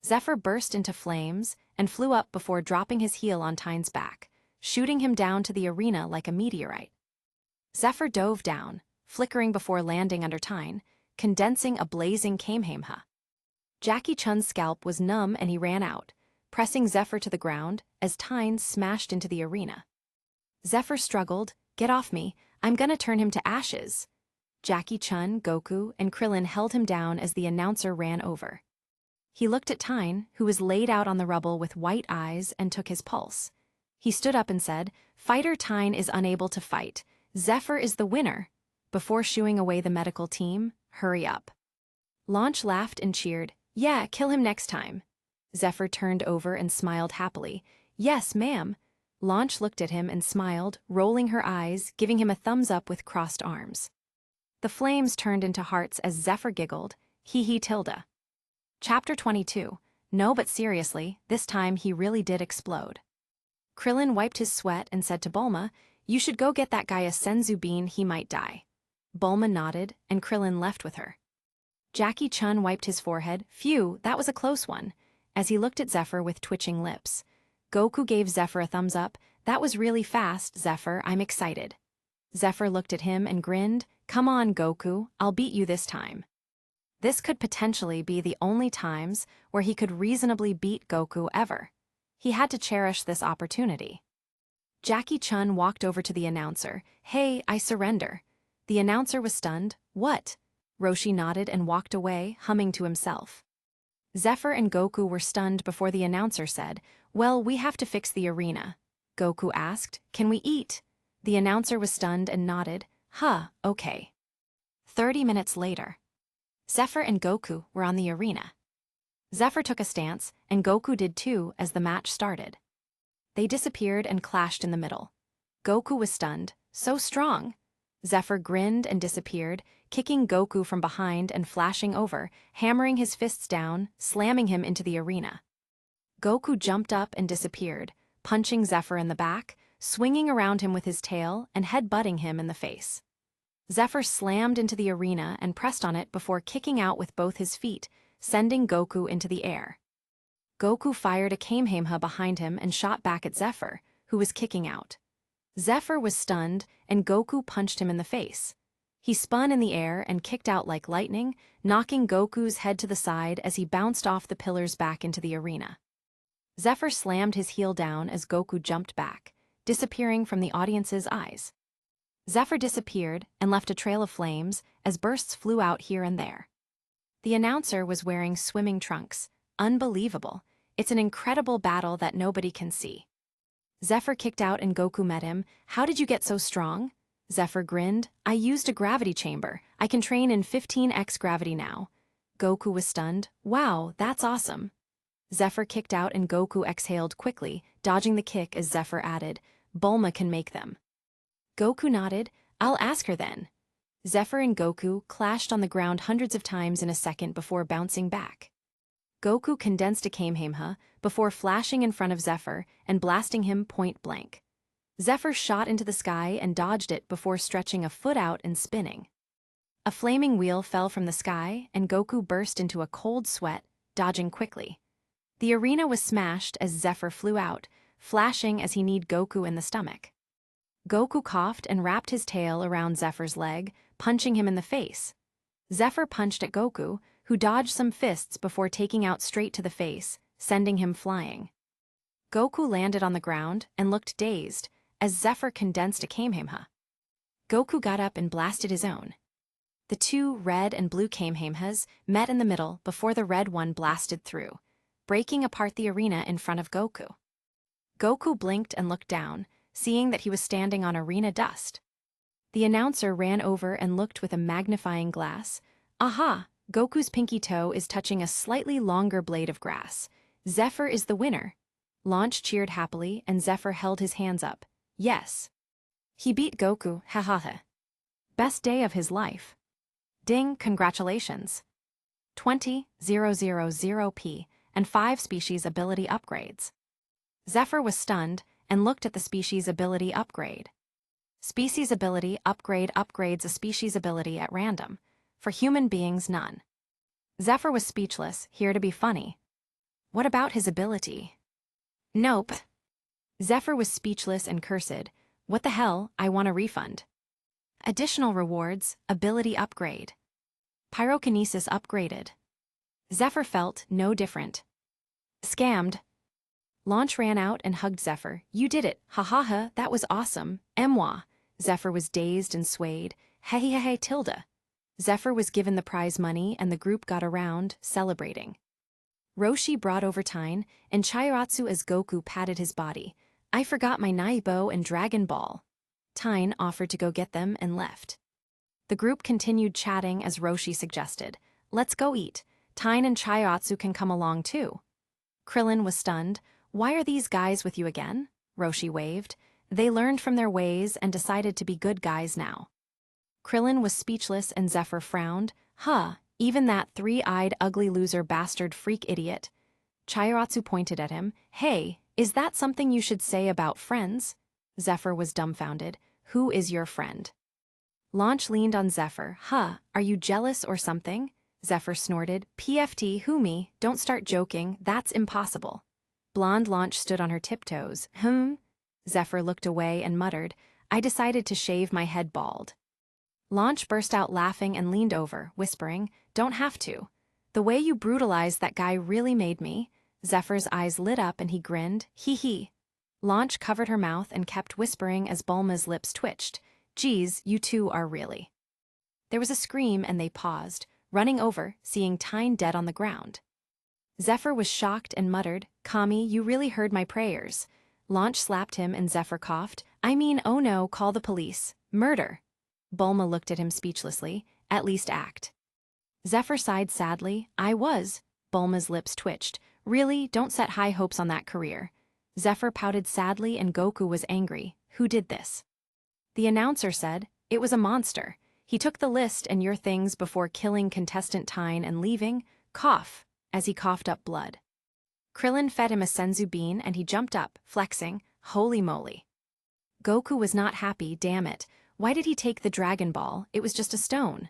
Zephr burst into flames and flew up before dropping his heel on Tyne's back, shooting him down to the arena like a meteorite. Zephr dove down, flickering before landing under Tyne, condensing a blazing Kamehameha. Jackie Chun's scalp was numb and he ran out, pressing Zephr to the ground as Tyne smashed into the arena. Zephr struggled. Get off me, I'm gonna turn him to ashes. Jackie Chun, Goku, and Krillin held him down as the announcer ran over. He looked at Tyne, who was laid out on the rubble with white eyes, and took his pulse. He stood up and said, Fighter Tyne is unable to fight. Zephr is the winner. Before shooing away the medical team, hurry up. Launch laughed and cheered. Yeah, kill him next time. Zephr turned over and smiled happily. Yes, ma'am. Launch looked at him and smiled, rolling her eyes, giving him a thumbs up with crossed arms. The flames turned into hearts as Zephr giggled. Hee hee tilde. Chapter 22. No, but seriously, this time he really did explode. Krillin wiped his sweat and said to Bulma, You should go get that guy a senzu bean, he might die. Bulma nodded, and Krillin left with her. Jackie Chun wiped his forehead. Phew, that was a close one, as he looked at Zephr with twitching lips. Goku gave Zephr a thumbs up. That was really fast, Zephr, I'm excited. Zephr looked at him and grinned. Come on, Goku, I'll beat you this time. This could potentially be the only times where he could reasonably beat Goku ever. He had to cherish this opportunity. Jackie Chun walked over to the announcer. Hey, I surrender. The announcer was stunned. What? Roshi nodded and walked away, humming to himself. Zephr and Goku were stunned before the announcer said, Well, we have to fix the arena. Goku asked, Can we eat? The announcer was stunned and nodded. Okay. 30 minutes later. Zephr and Goku were on the arena. Zephr took a stance, and Goku did too as the match started. They disappeared and clashed in the middle. Goku was stunned. So strong. Zephr grinned and disappeared, kicking Goku from behind and flashing over, hammering his fists down, slamming him into the arena. Goku jumped up and disappeared, punching Zephr in the back, swinging around him with his tail, and head-butting him in the face. Zephr slammed into the arena and pressed on it before kicking out with both his feet, sending Goku into the air. Goku fired a Kamehameha behind him and shot back at Zephr, who was kicking out. Zephr was stunned, and Goku punched him in the face. He spun in the air and kicked out like lightning, knocking Goku's head to the side as he bounced off the pillars back into the arena. Zephr slammed his heel down as Goku jumped back, disappearing from the audience's eyes. Zephr disappeared and left a trail of flames as bursts flew out here and there. The announcer was wearing swimming trunks. Unbelievable. It's an incredible battle that nobody can see. Zephr kicked out and Goku met him. How did you get so strong? Zephr grinned. I used a gravity chamber. I can train in 15x gravity now. Goku was stunned. Wow, that's awesome. Zephr kicked out and Goku exhaled quickly, dodging the kick as Zephr added, Bulma can make them. Goku nodded. I'll ask her then. Zephr and Goku clashed on the ground hundreds of times in a second before bouncing back. Goku condensed a Kamehameha before flashing in front of Zephr and blasting him point blank. Zephr shot into the sky and dodged it before stretching a foot out and spinning. A flaming wheel fell from the sky and Goku burst into a cold sweat, dodging quickly. The arena was smashed as Zephr flew out, flashing as he kneed Goku in the stomach. Goku coughed and wrapped his tail around Zephyr's leg, punching him in the face. Zephr punched at Goku, who dodged some fists before taking out straight to the face, sending him flying. Goku landed on the ground and looked dazed, as Zephr condensed a Kamehameha. Goku got up and blasted his own. The two red and blue Kamehamehas met in the middle before the red one blasted through, breaking apart the arena in front of Goku. Goku blinked and looked down, seeing that he was standing on arena dust. The announcer ran over and looked with a magnifying glass. Aha! Goku's pinky toe is touching a slightly longer blade of grass. Zephr is the winner. Launch cheered happily, and Zephr held his hands up. Yes. He beat Goku, ha ha ha. Best day of his life. Ding, congratulations. 20,000p and 5 species ability upgrades. Zephr was stunned and looked at the species ability upgrade. Species ability upgrade upgrades a species ability at random. For human beings, none. Zephr was speechless, here to be funny. What about his ability? Nope. Zephr was speechless and cursed. What the hell, I want a refund. Additional rewards, ability upgrade. Pyrokinesis upgraded. Zephr felt no different. Scammed. Launch ran out and hugged Zephr. You did it, ha ha ha, that was awesome, moi. Zephr was dazed and swayed. Hey hey hey tilde. Zephr was given the prize money and the group got around, celebrating. Roshi brought over Tyne, and Chairatsu as Goku patted his body. I forgot my Naibo and Dragon Ball. Tyne offered to go get them and left. The group continued chatting as Roshi suggested. Let's go eat. Tyne and Chairatsu can come along too. Krillin was stunned. Why are these guys with you again? Roshi waved. They learned from their ways and decided to be good guys now. Krillin was speechless and Zephr frowned. Huh, even that three-eyed ugly loser bastard freak idiot. Chairatsu pointed at him. Hey, is that something you should say about friends? Zephr was dumbfounded. Who is your friend? Launch leaned on Zephr. Huh, are you jealous or something? Zephr snorted. PFT, who me? Don't start joking, that's impossible. Blonde Launch stood on her tiptoes. Zephr looked away and muttered, I decided to shave my head bald. Launch burst out laughing and leaned over, whispering, Don't have to. The way you brutalized that guy really made me. Zephyr's eyes lit up and he grinned, hee hee. Launch covered her mouth and kept whispering as Bulma's lips twitched. Geez, you two are really. There was a scream and they paused, running over, seeing Tyne dead on the ground. Zephr was shocked and muttered, Kami, you really heard my prayers. Launch slapped him and Zephr coughed. I mean, oh no, call the police. Murder. Bulma looked at him speechlessly. At least act. Zephr sighed sadly. I was. Bulma's lips twitched. Really, don't set high hopes on that career. Zephr pouted sadly and Goku was angry. Who did this? The announcer said, It was a monster. He took the list and your things before killing contestant Tyne and leaving. Cough, as he coughed up blood. Krillin fed him a senzu bean and he jumped up, flexing. Holy moly. Goku was not happy, damn it. Why did he take the Dragon Ball? It was just a stone.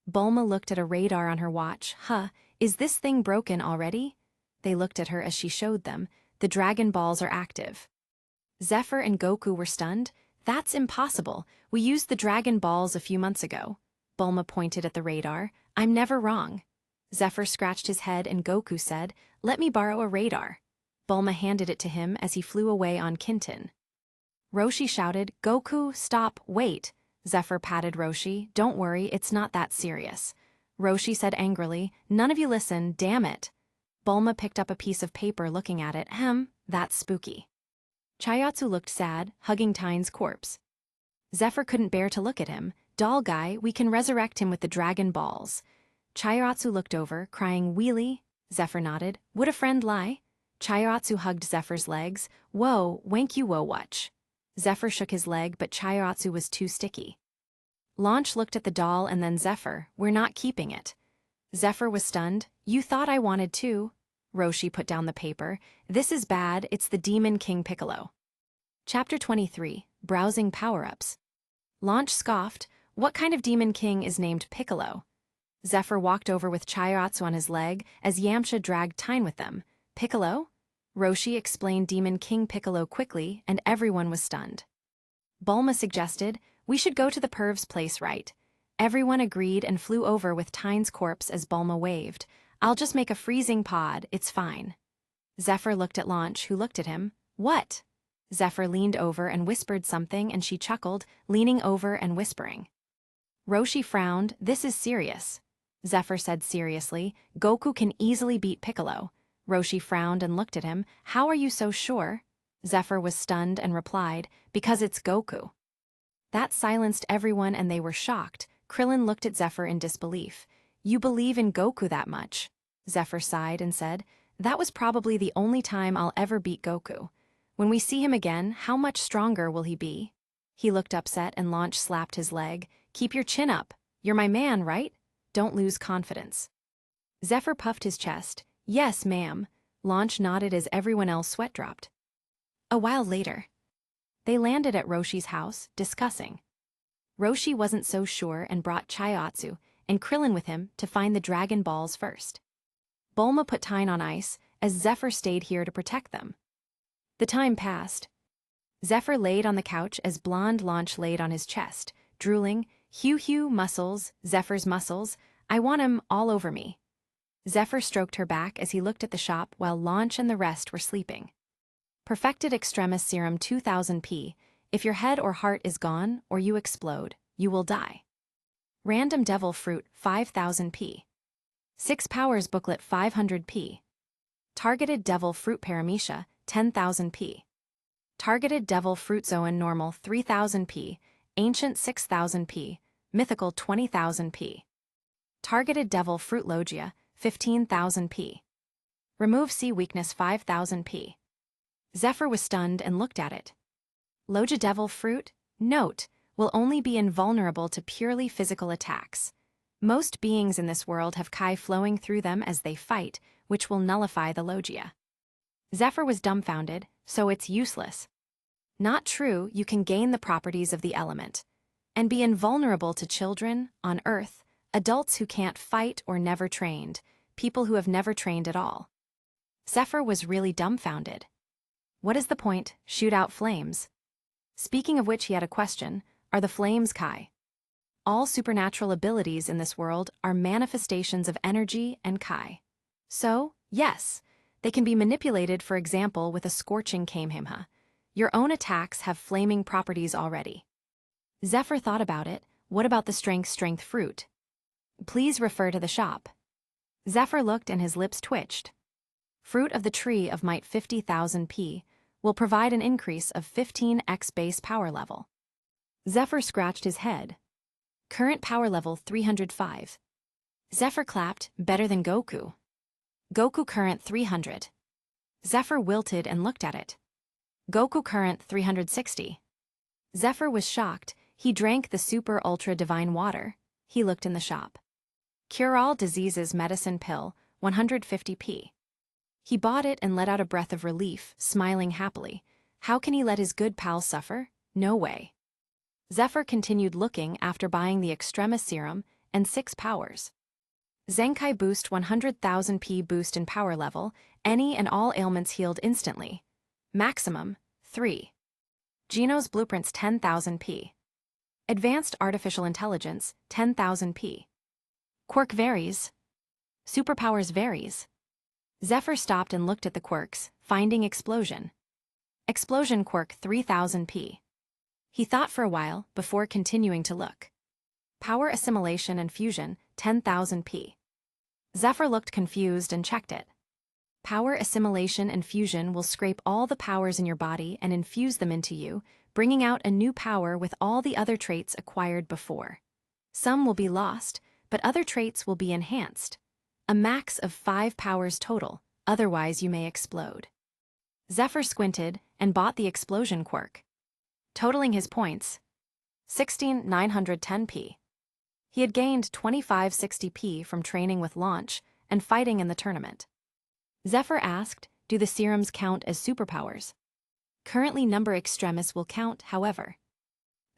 Bulma looked at a radar on her watch. Huh, is this thing broken already? They looked at her as she showed them. The Dragon Balls are active. Zephr and Goku were stunned. That's impossible. We used the Dragon Balls a few months ago. Bulma pointed at the radar. I'm never wrong. Zephr scratched his head and Goku said, Let me borrow a radar. Bulma handed it to him as he flew away on Kintin. Roshi shouted, Goku, stop, wait. Zephr patted Roshi. Don't worry, it's not that serious. Roshi said angrily, None of you listen, damn it. Bulma picked up a piece of paper looking at it. That's spooky. Chairatsu looked sad, hugging Tyne's corpse. Zephr couldn't bear to look at him. Doll guy, we can resurrect him with the Dragon Balls. Chairatsu looked over, crying, Wheelie? Zephr nodded. Would a friend lie? Chairatsu hugged Zephyr's legs. Whoa, wank you whoa watch. Zephr shook his leg, but Chairatsu was too sticky. Launch looked at the doll and then Zephr. We're not keeping it. Zephr was stunned. You thought I wanted to. Roshi put down the paper. This is bad, it's the Demon King Piccolo. Chapter 23, Browsing Power-Ups. Launch scoffed. What kind of Demon King is named Piccolo? Zephr walked over with Chairatsu on his leg as Yamcha dragged Tyne with them. Piccolo? Roshi explained Demon King Piccolo quickly, and everyone was stunned. Bulma suggested, we should go to the perv's place, right? Everyone agreed and flew over with Tyne's corpse as Bulma waved. I'll just make a freezing pod, it's fine. Zephr looked at Launch, who looked at him. What? Zephr leaned over and whispered something and she chuckled, leaning over and whispering. Roshi frowned. This is serious. Zephr said seriously, Goku can easily beat Piccolo. Roshi frowned and looked at him. How are you so sure? Zephr was stunned and replied, because it's Goku. That silenced everyone and they were shocked. Krillin looked at Zephr in disbelief. You believe in Goku that much? Zephr sighed and said, that was probably the only time I'll ever beat Goku. When we see him again, how much stronger will he be? He looked upset and Launch slapped his leg. Keep your chin up. You're my man, right? Don't lose confidence. Zephr puffed his chest. Yes, ma'am. Launch nodded as everyone else sweat dropped. A while later, they landed at Roshi's house, discussing. Roshi wasn't so sure and brought Chiatsu and Krillin with him to find the Dragon Balls first. Bulma put Tyne on ice, as Zephr stayed here to protect them. The time passed. Zephr laid on the couch as blonde Launch laid on his chest, drooling, Hugh, muscles, Zephyr's muscles, I want him all over me. Zephr stroked her back as he looked at the shop while Launch and the rest were sleeping. Perfected Extremis Serum 2000p. If your head or heart is gone or you explode, you will die. Random Devil Fruit 5000p. 6 Powers Booklet 500p. Targeted Devil Fruit Paramecia 10,000p. Targeted Devil Fruit Zoan Normal 3000p. Ancient 6000p. Mythical 20,000p. Targeted Devil Fruit Logia 15,000p. Remove Sea Weakness 5,000p. Zephr was stunned and looked at it. Logia Devil Fruit, note, will only be invulnerable to purely physical attacks. Most beings in this world have Kai flowing through them as they fight, which will nullify the Logia. Zephr was dumbfounded, so it's useless. Not true, you can gain the properties of the element. And be invulnerable to children, on Earth, adults who can't fight or never trained, people who have never trained at all. Zephr was really dumbfounded. What is the point? Shoot out flames. Speaking of which, he had a question. Are the flames Kai? All supernatural abilities in this world are manifestations of energy and Kai. So, yes, they can be manipulated, for example, with a scorching Kamehameha. Your own attacks have flaming properties already. Zephr thought about it. What about the strength fruit? Please refer to the shop. Zephr looked and his lips twitched. Fruit of the Tree of Might 50,000p will provide an increase of 15x base power level. Zephr scratched his head. Current power level 305. Zephr clapped, better than Goku. Goku current 300. Zephr wilted and looked at it. Goku current 360. Zephr was shocked. He drank the super ultra divine water. He looked in the shop. Cure all diseases medicine pill, 150p. He bought it and let out a breath of relief, smiling happily. How can he let his good pal suffer? No way. Zephr continued looking after buying the Extremis Serum and 6 powers. Zenkai Boost 100,000p boost in power level, any and all ailments healed instantly. Maximum, 3. Geno's Blueprints 10,000p. Advanced Artificial Intelligence, 10,000p. Quirk varies. Superpowers varies. Zephr stopped and looked at the quirks, finding Explosion. Explosion quirk 3000p. He thought for a while before continuing to look. Power Assimilation and Fusion, 10,000p. Zephr looked confused and checked it. Power Assimilation and Fusion will scrape all the powers in your body and infuse them into you, bringing out a new power with all the other traits acquired before. Some will be lost, but other traits will be enhanced. A max of 5 powers total, otherwise you may explode. Zephr squinted and bought the Explosion quirk. Totaling his points, 16,910p. He had gained 2560p from training with Launch and fighting in the tournament. Zephr asked, do the serums count as superpowers? Currently number Extremis will count, however.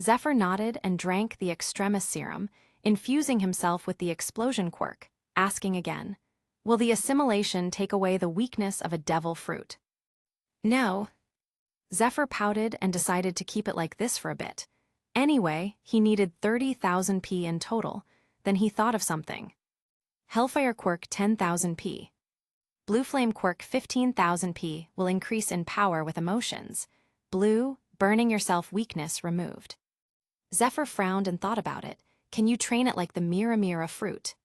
Zephr nodded and drank the Extremis serum, infusing himself with the Explosion quirk, asking again, will the assimilation take away the weakness of a devil fruit? No. Zephr pouted and decided to keep it like this for a bit. Anyway, he needed 30,000p in total, then he thought of something. Hellfire quirk 10,000p. Blue Flame quirk 15,000p will increase in power with emotions. Blue, burning yourself weakness removed. Zephyr frowned and thought about it. Can you train it like the Mira fruit?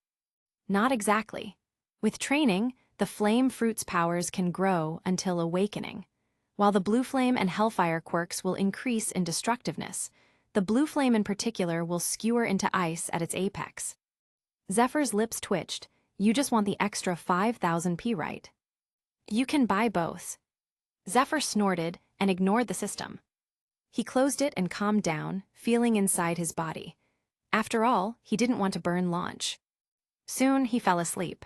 Not exactly. With training, the flame fruit's powers can grow until awakening. While the blue flame and hellfire quirks will increase in destructiveness, the blue flame in particular will skewer into ice at its apex. Zephyr's lips twitched. You just want the extra 5,000 P, right? You can buy both. Zephyr snorted and ignored the system. He closed it and calmed down, feeling inside his body. After all, he didn't want to burn Launch. Soon he fell asleep.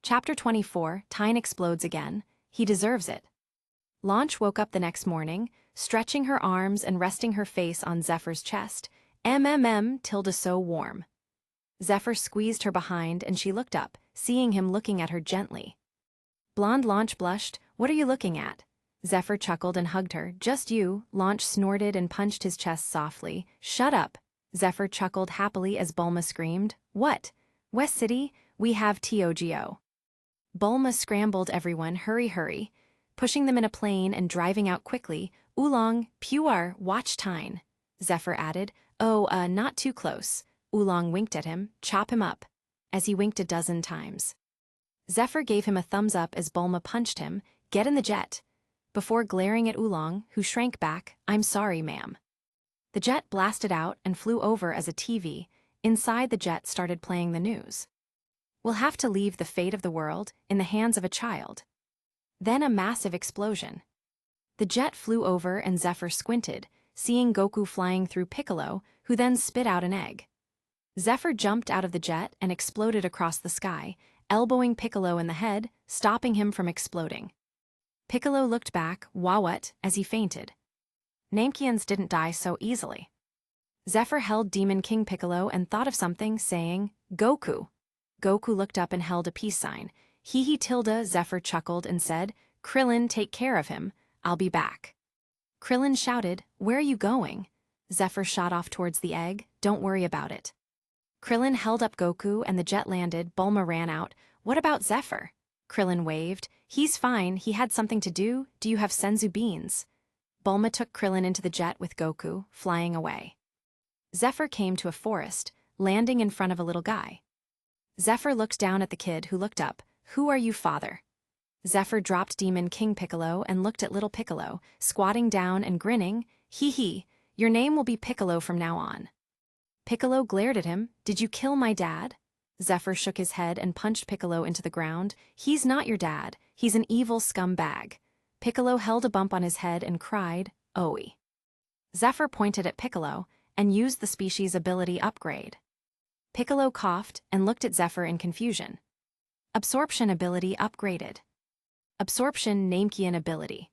Chapter 24, Tyne explodes again. He deserves it. Launch woke up the next morning, stretching her arms and resting her face on Zephyr's chest. Tilde so warm. Zephyr squeezed her behind and she looked up, seeing him looking at her gently. Blonde Launch blushed. What are you looking at? Zephyr chuckled and hugged her. Just you. Launch snorted and punched his chest softly. Shut up. Zephyr chuckled happily as Bulma screamed. What? West City? We have TOGO. Bulma scrambled everyone. Hurry. Pushing them in a plane and driving out quickly. Oolong, Puar, watch Tyne. Zephyr added. Oh, not too close. Oolong winked at him. Chop him up. As he winked a dozen times. Zephyr gave him a thumbs up as Bulma punched him. Get in the jet. Before glaring at Oolong, who shrank back. I'm sorry, ma'am. The jet blasted out and flew over as a TV. Inside the jet started playing the news. We'll have to leave the fate of the world in the hands of a child. Then a massive explosion. The jet flew over and Zephyr squinted, seeing Goku flying through Piccolo, who then spit out an egg. Zephyr jumped out of the jet and exploded across the sky, elbowing Piccolo in the head, stopping him from exploding. Piccolo looked back, what, as he fainted. Namekians didn't die so easily. Zephyr held Demon King Piccolo and thought of something, saying, Goku. Goku looked up and held a peace sign. Tilde. Zephyr chuckled and said, Krillin, take care of him. I'll be back. Krillin shouted, Where are you going? Zephyr shot off towards the egg. Don't worry about it. Krillin held up Goku and the jet landed. Bulma ran out. What about Zephyr? Krillin waved. He's fine, he had something to do. Do you have senzu beans? Bulma took Krillin into the jet with Goku, flying away. Zephyr came to a forest, landing in front of a little guy. Zephyr looked down at the kid who looked up. Who are you, father? Zephyr dropped Demon King Piccolo and looked at little Piccolo, squatting down and grinning. Your name will be Piccolo from now on. Piccolo glared at him. Did you kill my dad? Zephyr shook his head and punched Piccolo into the ground. He's not your dad, he's an evil scumbag. Piccolo held a bump on his head and cried, Oe. Zephyr pointed at Piccolo and used the species ability upgrade. Piccolo coughed and looked at Zephyr in confusion. Absorption ability upgraded. Absorption Namekian ability.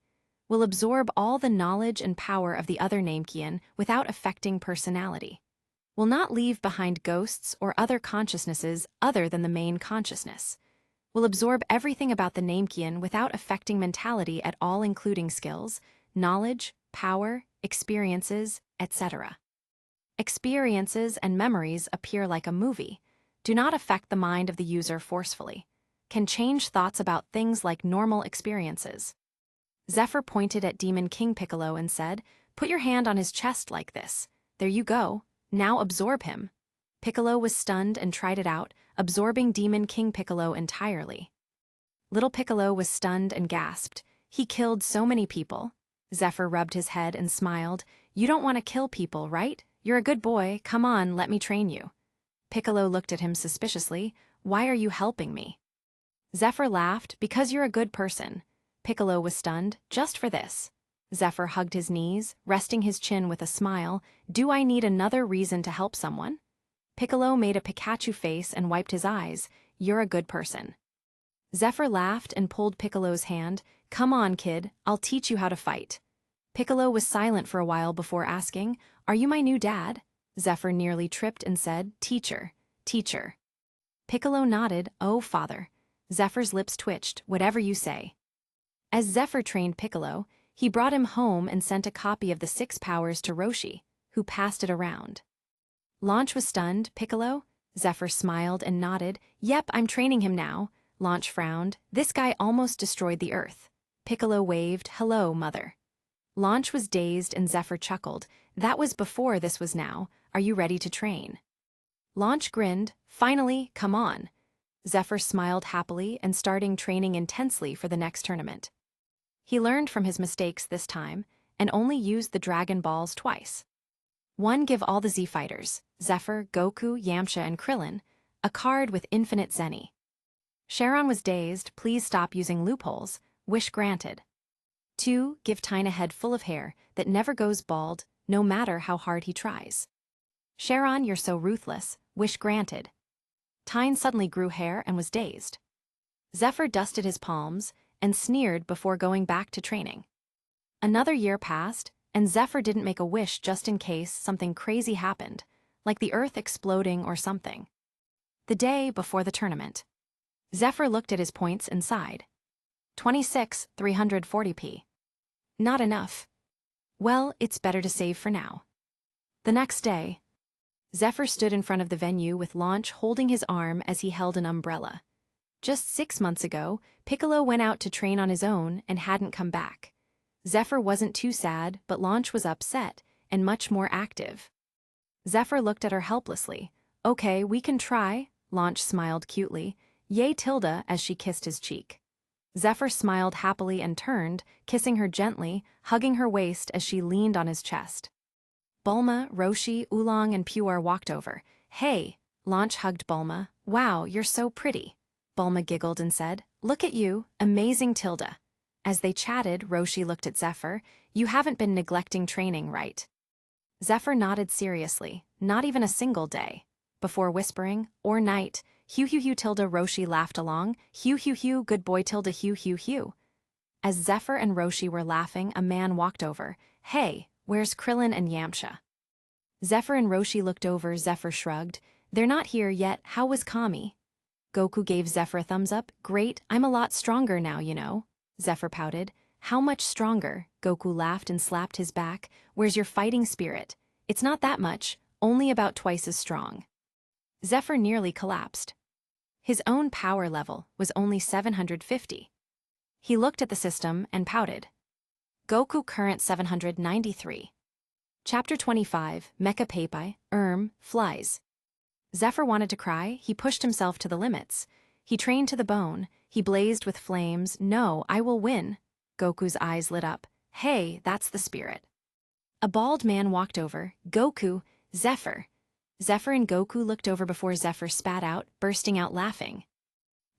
Will absorb all the knowledge and power of the other Namekian without affecting personality. Will not leave behind ghosts or other consciousnesses other than the main consciousness. Will absorb everything about the Namekian without affecting mentality at all, including skills, knowledge, power, experiences, etc. Experiences and memories appear like a movie, do not affect the mind of the user forcefully, can change thoughts about things like normal experiences. Zephyr pointed at Demon King Piccolo and said, Put your hand on his chest like this. There you go. Now absorb him. Piccolo was stunned and tried it out, absorbing Demon King Piccolo entirely. Little Piccolo was stunned and gasped. He killed so many people. Zephyr rubbed his head and smiled. You don't want to kill people, right? You're a good boy. Come on, let me train you. Piccolo looked at him suspiciously. Why are you helping me? Zephyr laughed. Because you're a good person. Piccolo was stunned. Just for this. Zephyr hugged his knees, resting his chin with a smile. Do I need another reason to help someone? Piccolo made a Pikachu face and wiped his eyes. You're a good person. Zephyr laughed and pulled Piccolo's hand. Come on, kid, I'll teach you how to fight. Piccolo was silent for a while before asking, Are you my new dad? Zephyr nearly tripped and said, Teacher. Piccolo nodded, Oh, father. Zephyr's lips twitched, Whatever you say. As Zephyr trained Piccolo, he brought him home and sent a copy of the 6 powers to Roshi, who passed it around. Launch was stunned. Piccolo? Zephyr smiled and nodded. Yep, I'm training him now. Launch frowned. This guy almost destroyed the Earth. Piccolo waved. Hello, mother. Launch was dazed and Zephr chuckled. That was before this was now. Are you ready to train? Launch grinned. Finally, come on. Zephr smiled happily and started training intensely for the next tournament. He learned from his mistakes this time and only used the Dragon Balls twice. One, give all the Z fighters, Zephr, Goku, Yamcha, and Krillin, a card with infinite Zeni. Shenron was dazed. Please stop using loopholes. Wish granted. 2, give Tyne a head full of hair that never goes bald, no matter how hard he tries. Shenron, you're so ruthless. Wish granted. Tyne suddenly grew hair and was dazed. Zephr dusted his palms and sneered before going back to training. Another year passed, and Zephr didn't make a wish just in case something crazy happened, like the earth exploding or something. The day before the tournament. Zephr looked at his points and sighed. 26, 340p. Not enough. Well, it's better to save for now. The next day, Zephr stood in front of the venue with Launch holding his arm as he held an umbrella. Just 6 months ago, Piccolo went out to train on his own and hadn't come back. Zephr wasn't too sad, but Launch was upset and much more active. Zephr looked at her helplessly. Okay, we can try. Launch smiled cutely. Yay Tilda, as she kissed his cheek. Zephr smiled happily and turned, kissing her gently, hugging her waist as she leaned on his chest. Bulma, Roshi, Oolong, and Puer walked over. Hey! Launch hugged Bulma. Wow, you're so pretty. Bulma giggled and said, Look at you, amazing Tilda. As they chatted, Roshi looked at Zephr. You haven't been neglecting training, right? Zephr nodded seriously. Not even a single day. Before whispering, or night, Hugh Hugh Hugh Tilda. Roshi laughed along. Hugh Hugh Hugh, good boy Tilda. Hugh Hugh Hugh. As Zephr and Roshi were laughing, a man walked over. Hey, where's Krillin and Yamcha? Zephr and Roshi looked over. Zephr shrugged. They're not here yet. How was Kami? Goku gave Zephr a thumbs up. Great, I'm a lot stronger now, you know. Zephr pouted. How much stronger? Goku laughed and slapped his back. Where's your fighting spirit? It's not that much, only about twice as strong. Zephr nearly collapsed. His own power level was only 750. He looked at the system and pouted. Goku current 793. Chapter 25, Mecha Papai, Flies. Zephr wanted to cry. He pushed himself to the limits. He trained to the bone. He blazed with flames. No, I will win. Goku's eyes lit up. Hey, that's the spirit. A bald man walked over. Goku, Zephr. Zephr and Goku looked over before Zephr spat out, bursting out laughing.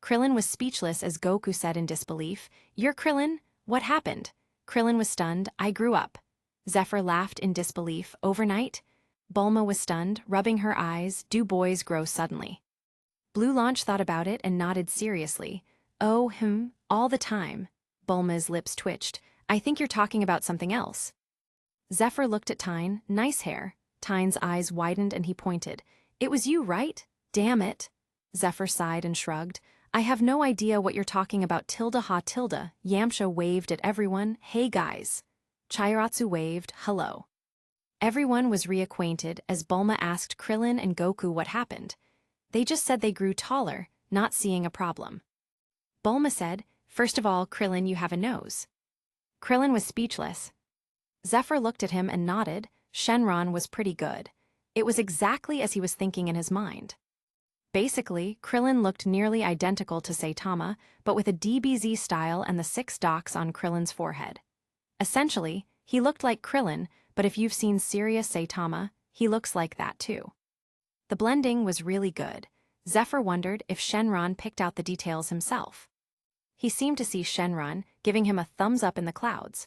Krillin was speechless as Goku said in disbelief, You're Krillin? What happened? Krillin was stunned. I grew up. Zephr laughed in disbelief. Overnight? Bulma was stunned, rubbing her eyes. Do boys grow suddenly? Blue Launch thought about it and nodded seriously. Oh, all the time. Bulma's lips twitched. I think you're talking about something else. Zephr looked at Tyne. Nice hair. Tyne's eyes widened and he pointed. It was you, right? Damn it. Zephr sighed and shrugged. I have no idea what you're talking about. Tilda ha tilde. Yamcha waved at everyone. Hey guys. Chairatsu waved. Hello. Everyone was reacquainted as Bulma asked Krillin and Goku what happened. They just said they grew taller, not seeing a problem. Bulma said, First of all, Krillin, you have a nose. Krillin was speechless. Zephr looked at him and nodded. Shenron was pretty good. It was exactly as he was thinking in his mind. Basically, Krillin looked nearly identical to Saitama, but with a DBZ style and the 6 dots on Krillin's forehead. Essentially, he looked like Krillin, but if you've seen serious Saitama, he looks like that too. The blending was really good. Zephr wondered if Shenron picked out the details himself. He seemed to see Shenron giving him a thumbs up in the clouds.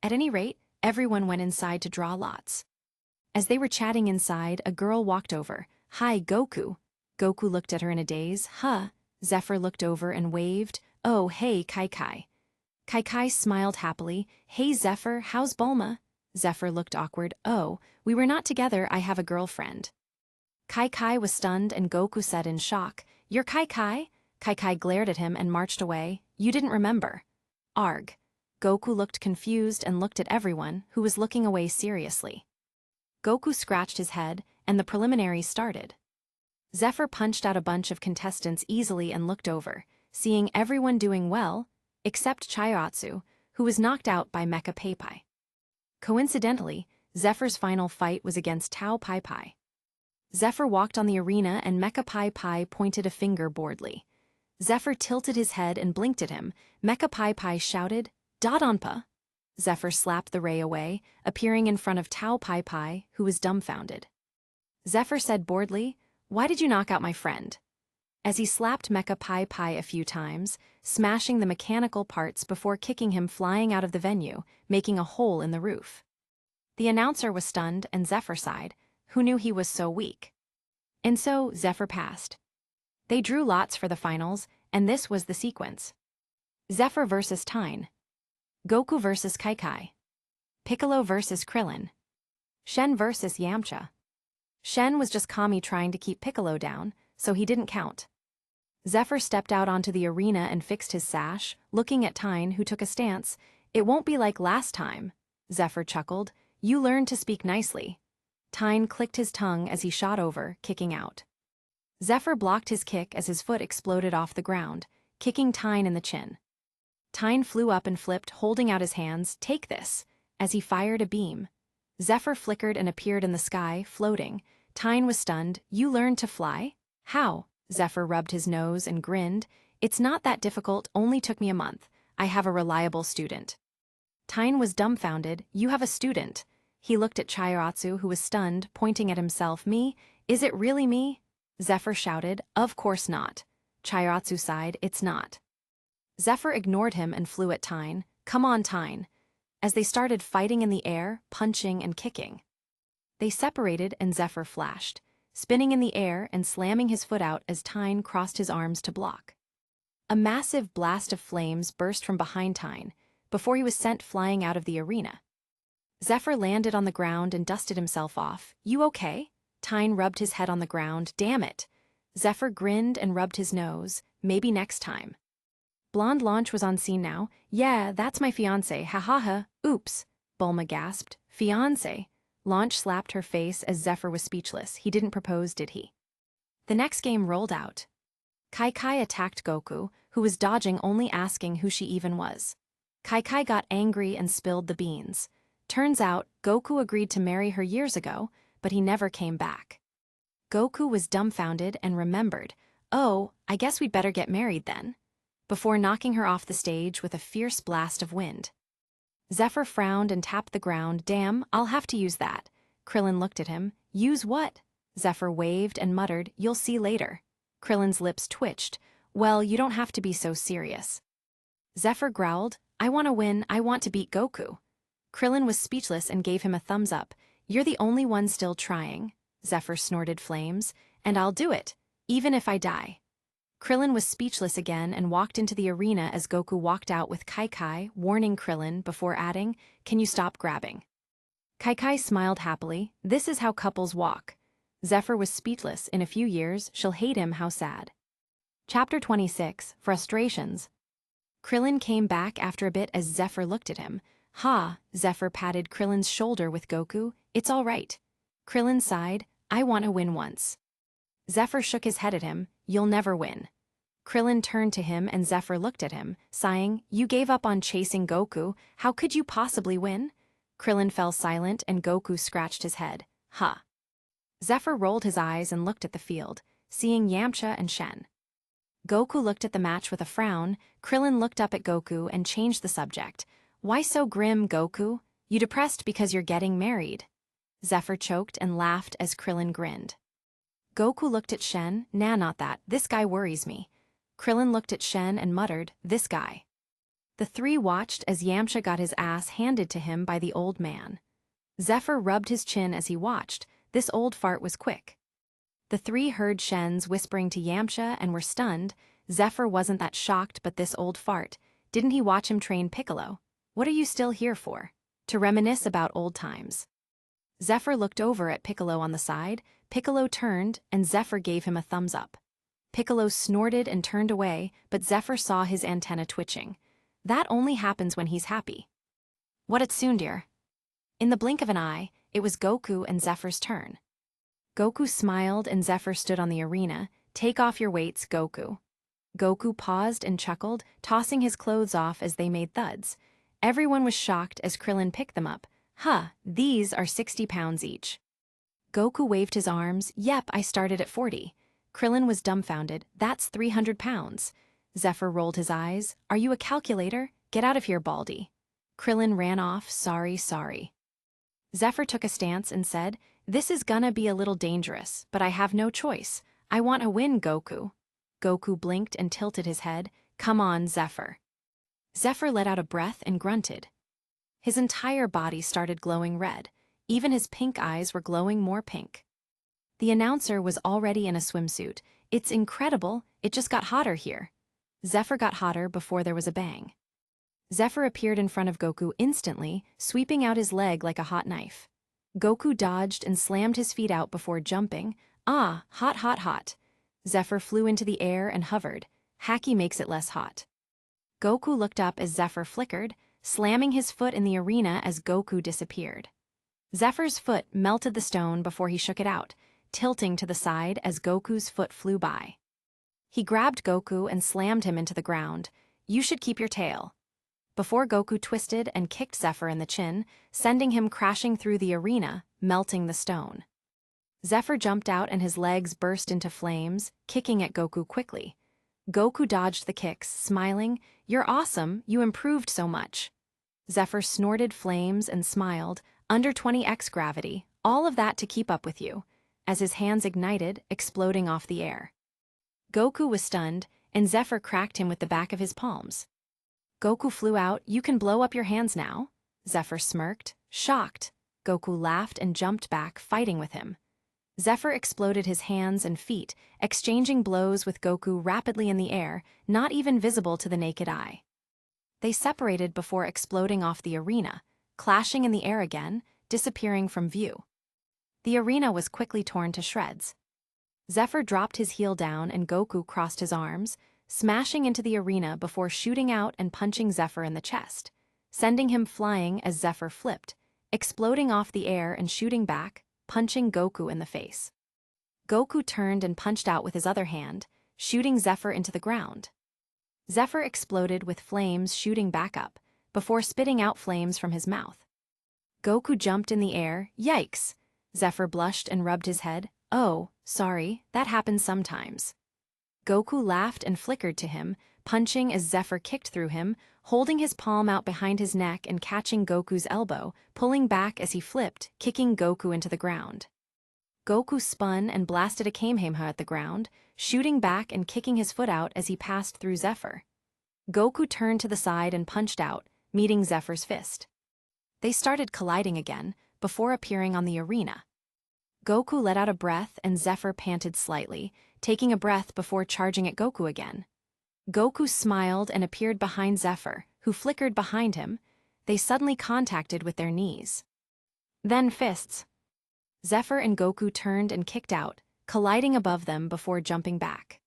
At any rate, everyone went inside to draw lots. As they were chatting inside, a girl walked over. Hi, Goku. Goku looked at her in a daze. Huh. Zephr looked over and waved. Oh, hey, Kai Kai. Kai Kai smiled happily. Hey, Zephr, how's Bulma? Zephr looked awkward. Oh, we were not together. I have a girlfriend. Kai Kai was stunned and Goku said in shock, You're Kai Kai? Kai Kai glared at him and marched away. You didn't remember. Arg. Goku looked confused and looked at everyone, who was looking away seriously. Goku scratched his head, and the preliminaries started. Zephr punched out a bunch of contestants easily and looked over, seeing everyone doing well, except Chairatsu, who was knocked out by Mecha Papai. Coincidentally, Zephyr's final fight was against Tao Pai Pai. Zephr walked on the arena and Mecha Pai Pai pointed a finger boredly. Zephr tilted his head and blinked at him. Mecha Pai Pai shouted, "Dodonpa!" Zephr slapped the ray away, appearing in front of Tao Pai Pai, who was dumbfounded. Zephr said boredly, "Why did you knock out my friend?" As he slapped Mecha Pai Pai a few times, smashing the mechanical parts before kicking him flying out of the venue, making a hole in the roof. The announcer was stunned and Zephr sighed, who knew he was so weak. And so Zephr passed. They drew lots for the finals, and this was the sequence. Zephr versus Tyne. Goku versus Kai. Piccolo versus Krillin. Shen versus Yamcha. Shen was just Kami trying to keep Piccolo down, so he didn't count. Zephr stepped out onto the arena and fixed his sash, looking at Tyne, who took a stance. "It won't be like last time." Zephr chuckled. "You learned to speak nicely." Tyne clicked his tongue as he shot over, kicking out. Zephr blocked his kick as his foot exploded off the ground, kicking Tyne in the chin. Tyne flew up and flipped, holding out his hands, "Take this," as he fired a beam. Zephr flickered and appeared in the sky, floating. Tyne was stunned. "You learned to fly? How?" Zephr rubbed his nose and grinned. "It's not that difficult, only took me a month. I have a reliable student." Tyne was dumbfounded. "You have a student?" He looked at Chairatsu, who was stunned, pointing at himself. "Me? Is it really me?" Zephr shouted, "Of course not." Chairatsu sighed, "It's not." Zephr ignored him and flew at Tyne. "Come on, Tyne." As they started fighting in the air, punching and kicking. They separated and Zephr flashed, spinning in the air and slamming his foot out as Tyne crossed his arms to block. A massive blast of flames burst from behind Tyne, before he was sent flying out of the arena. Zephr landed on the ground and dusted himself off. "You okay?" Tyne rubbed his head on the ground. "Damn it." Zephr grinned and rubbed his nose. "Maybe next time." Blonde Launch was on scene now. "Yeah, that's my fiancé, ha ha ha." "Oops," Bulma gasped. "Fiancé?" Launch slapped her face as Zephr was speechless. He didn't propose, did he? The next game rolled out. Kai attacked Goku, who was dodging, only asking who she even was. Kai got angry and spilled the beans. Turns out, Goku agreed to marry her years ago, but he never came back. Goku was dumbfounded and remembered, "Oh, I guess we'd better get married then," before knocking her off the stage with a fierce blast of wind. Zephr frowned and tapped the ground. "Damn, I'll have to use that." Krillin looked at him. "Use what?" Zephr waved and muttered, "You'll see later." Krillin's lips twitched. "Well, you don't have to be so serious." Zephr growled, "I want to win, I want to beat Goku." Krillin was speechless and gave him a thumbs up. "You're the only one still trying." Zephr snorted flames. "And I'll do it, even if I die." Krillin was speechless again and walked into the arena as Goku walked out with Kai, warning Krillin before adding, "Can you stop grabbing?" Kai smiled happily. "This is how couples walk." Zephr was speechless. In a few years, she'll hate him, how sad. Chapter 26, Frustrations. Krillin came back after a bit as Zephr looked at him. "Ha," Zephr patted Krillin's shoulder with Goku. "It's all right." Krillin sighed, "I want to win once." Zephr shook his head at him. "You'll never win." Krillin turned to him and Zephr looked at him, sighing, "You gave up on chasing Goku. How could you possibly win?" Krillin fell silent and Goku scratched his head. "Huh." Zephr rolled his eyes and looked at the field, seeing Yamcha and Shen. Goku looked at the match with a frown. Krillin looked up at Goku and changed the subject. "Why so grim, Goku? You depressed because you're getting married?" Zephr choked and laughed as Krillin grinned. Goku looked at Shen. "Nah, not that. This guy worries me." Krillin looked at Shen and muttered, "This guy." The three watched as Yamcha got his ass handed to him by the old man. Zephr rubbed his chin as he watched. This old fart was quick. The three heard Shen's whispering to Yamcha and were stunned. Zephr wasn't that shocked, but this old fart. Didn't he watch him train Piccolo? What are you still here for? To reminisce about old times. Zephr looked over at Piccolo on the side. Piccolo turned, and Zephr gave him a thumbs up. Piccolo snorted and turned away, but Zephr saw his antenna twitching. That only happens when he's happy. "What at soon, dear?" In the blink of an eye, it was Goku and Zephyr's turn. Goku smiled and Zephr stood on the arena. "Take off your weights, Goku." Goku paused and chuckled, tossing his clothes off as they made thuds. Everyone was shocked as Krillin picked them up. Huh, these are 60 pounds each. Goku waved his arms. Yep, I started at 40. Krillin was dumbfounded. That's 300 pounds. Zephr rolled his eyes. Are you a calculator? Get out of here, Baldy. Krillin ran off. Sorry. Zephr took a stance and said, this is gonna be a little dangerous, but I have no choice. I want to win, Goku. Goku blinked and tilted his head. Come on, Zephr. Zephr let out a breath and grunted. His entire body started glowing red. Even his pink eyes were glowing more pink. The announcer was already in a swimsuit. It's incredible, it just got hotter here. Zephr got hotter before there was a bang. Zephr appeared in front of Goku instantly, sweeping out his leg like a hot knife. Goku dodged and slammed his feet out before jumping. Ah, hot. Zephr flew into the air and hovered. Haki makes it less hot. Goku looked up as Zephr flickered, slamming his foot in the arena as Goku disappeared. Zephyr's foot melted the stone before he shook it out, tilting to the side as Goku's foot flew by. He grabbed Goku and slammed him into the ground. You should keep your tail. Before Goku twisted and kicked Zephr in the chin, sending him crashing through the arena, melting the stone. Zephr jumped out and his legs burst into flames, kicking at Goku quickly. Goku dodged the kicks, smiling, You're awesome, you improved so much. Zephr snorted flames and smiled, under 20x gravity, all of that to keep up with you, as his hands ignited, exploding off the air. Goku was stunned, and Zephr cracked him with the back of his palms. Goku flew out. You can blow up your hands now. Zephr smirked, shocked. Goku laughed and jumped back, fighting with him. Zephr exploded his hands and feet, exchanging blows with Goku rapidly in the air, not even visible to the naked eye. They separated before exploding off the arena, clashing in the air again, disappearing from view. The arena was quickly torn to shreds. Zephr dropped his heel down and Goku crossed his arms, smashing into the arena before shooting out and punching Zephr in the chest, sending him flying as Zephr flipped, exploding off the air and shooting back, punching Goku in the face. Goku turned and punched out with his other hand, shooting Zephr into the ground. Zephr exploded with flames shooting back up, before spitting out flames from his mouth. Goku jumped in the air. Yikes! Zephr blushed and rubbed his head. Oh, sorry, that happens sometimes. Goku laughed and flickered to him, punching as Zephr kicked through him, holding his palm out behind his neck and catching Goku's elbow, pulling back as he flipped, kicking Goku into the ground. Goku spun and blasted a Kamehameha at the ground, shooting back and kicking his foot out as he passed through Zephr. Goku turned to the side and punched out, meeting Zephyr's fist. They started colliding again, before appearing on the arena. Goku let out a breath and Zephr panted slightly, taking a breath before charging at Goku again. Goku smiled and appeared behind Zephr, who flickered behind him. They suddenly contacted with their knees. Then fists. Zephr and Goku turned and kicked out, colliding above them before jumping back.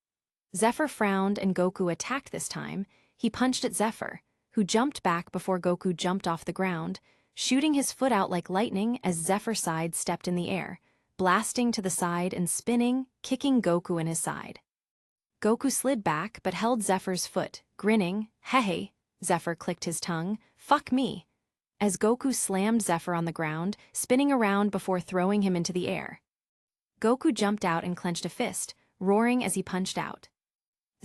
Zephr frowned and Goku attacked this time. He punched at Zephr, who jumped back before Goku jumped off the ground, shooting his foot out like lightning as Zephyr's side stepped in the air, blasting to the side and spinning, kicking Goku in his side. Goku slid back but held Zephyr's foot, grinning. Hey, Zephr clicked his tongue. Fuck me. As Goku slammed Zephr on the ground, spinning around before throwing him into the air. Goku jumped out and clenched a fist, roaring as he punched out.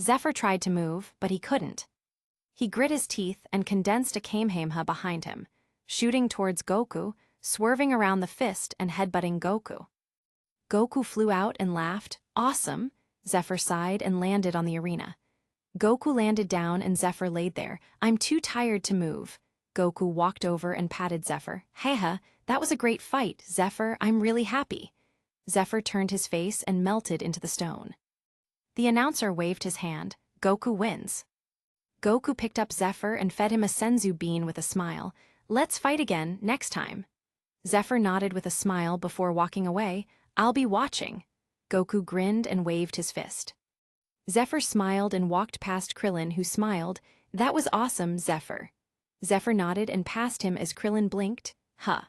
Zephr tried to move, but he couldn't. He grit his teeth and condensed a Kamehameha behind him, shooting towards Goku, swerving around the fist and headbutting Goku. Goku flew out and laughed. Awesome! Zephr sighed and landed on the arena. Goku landed down and Zephr laid there. I'm too tired to move. Goku walked over and patted Zephr. Heha, that was a great fight, Zephr. I'm really happy. Zephr turned his face and melted into the stone. The announcer waved his hand. Goku wins. Goku picked up Zephr and fed him a senzu bean with a smile. Let's fight again, next time. Zephr nodded with a smile before walking away. I'll be watching. Goku grinned and waved his fist. Zephr smiled and walked past Krillin, who smiled. That was awesome, Zephr. Zephr nodded and passed him as Krillin blinked. Huh.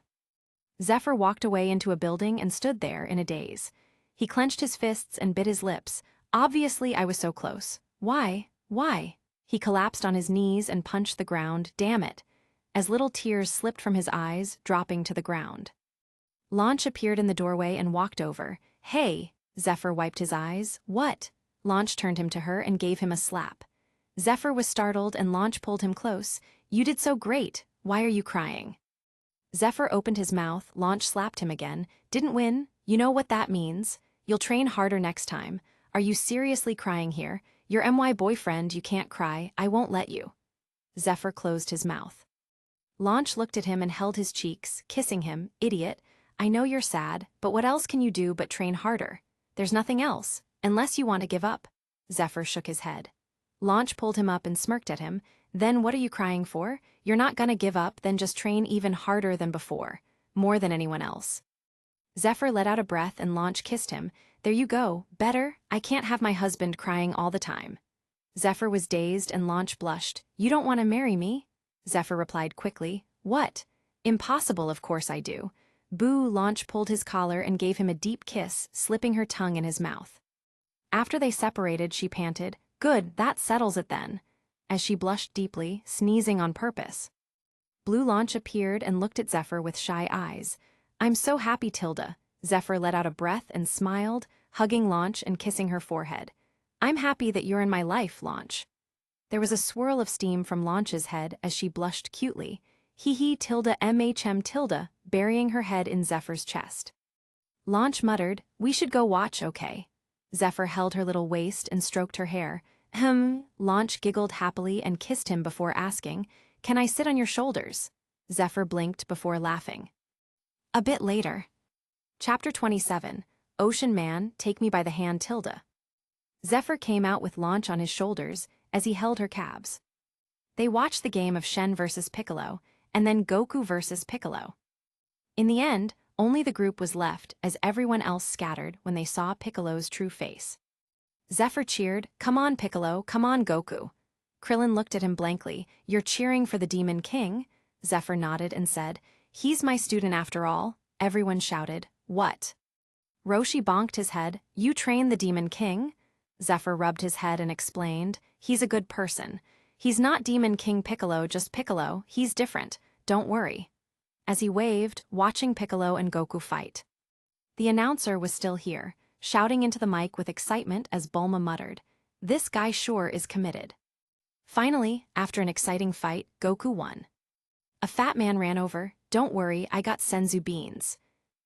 Zephr walked away into a building and stood there in a daze. He clenched his fists and bit his lips. Obviously, I was so close. Why? Why? He collapsed on his knees and punched the ground. Damn it. as little tears slipped from his eyes, dropping to the ground. Launch appeared in the doorway and walked over. "Hey," Zephr wiped his eyes. "What?" Launch turned him to her and gave him a slap. Zephr was startled and Launch pulled him close. "You did so great. Why are you crying?" Zephr opened his mouth. Launch slapped him again. "Didn't win. You know what that means. You'll train harder next time. Are you seriously crying here? You're my boyfriend, you can't cry. I won't let you." Zephr closed his mouth. Launch looked at him and held his cheeks, kissing him. "Idiot. I know you're sad, but what else can you do but train harder? There's nothing else, unless you want to give up." Zephr shook his head. Launch pulled him up and smirked at him. "Then what are you crying for? You're not gonna give up, then just train even harder than before. More than anyone else." Zephr let out a breath and Launch kissed him. "There you go. Better. I can't have my husband crying all the time." Zephr was dazed and Launch blushed. "You don't want to marry me?" Zephr replied quickly. "What? Impossible, of course I do." "Boo." Launch pulled his collar and gave him a deep kiss, slipping her tongue in his mouth. After they separated, she panted, "Good, that settles it then," as she blushed deeply, sneezing on purpose. Blue Launch appeared and looked at Zephr with shy eyes. "I'm so happy, Tilda." Zephr let out a breath and smiled, hugging Launch and kissing her forehead. "I'm happy that you're in my life, Launch." There was a swirl of steam from Launch's head as she blushed cutely. "Hee Tilda Tilda," burying her head in Zephyr's chest. Launch muttered, "We should go watch, okay?" Zephr held her little waist and stroked her hair. Launch giggled happily and kissed him before asking, "Can I sit on your shoulders?" Zephr blinked before laughing. A bit later. Chapter 27, Ocean Man, Take Me by the Hand, Tilda. Zephr came out with Launch on his shoulders as he held her calves. They watched the game of Shen versus Piccolo, and then Goku versus Piccolo. In the end, only the group was left as everyone else scattered when they saw Piccolo's true face. Zephr cheered, "Come on, Piccolo, come on, Goku." Krillin looked at him blankly. "You're cheering for the Demon King?" Zephr nodded and said, "He's my student after all." Everyone shouted, "What?" Roshi bonked his head. "You train the Demon King?" Zephr rubbed his head and explained, "He's a good person. He's not Demon King Piccolo, just Piccolo. He's different. Don't worry." As he waved, watching Piccolo and Goku fight. The announcer was still here, shouting into the mic with excitement as Bulma muttered, "This guy sure is committed." Finally, after an exciting fight, Goku won. A fat man ran over. "Don't worry, I got senzu beans."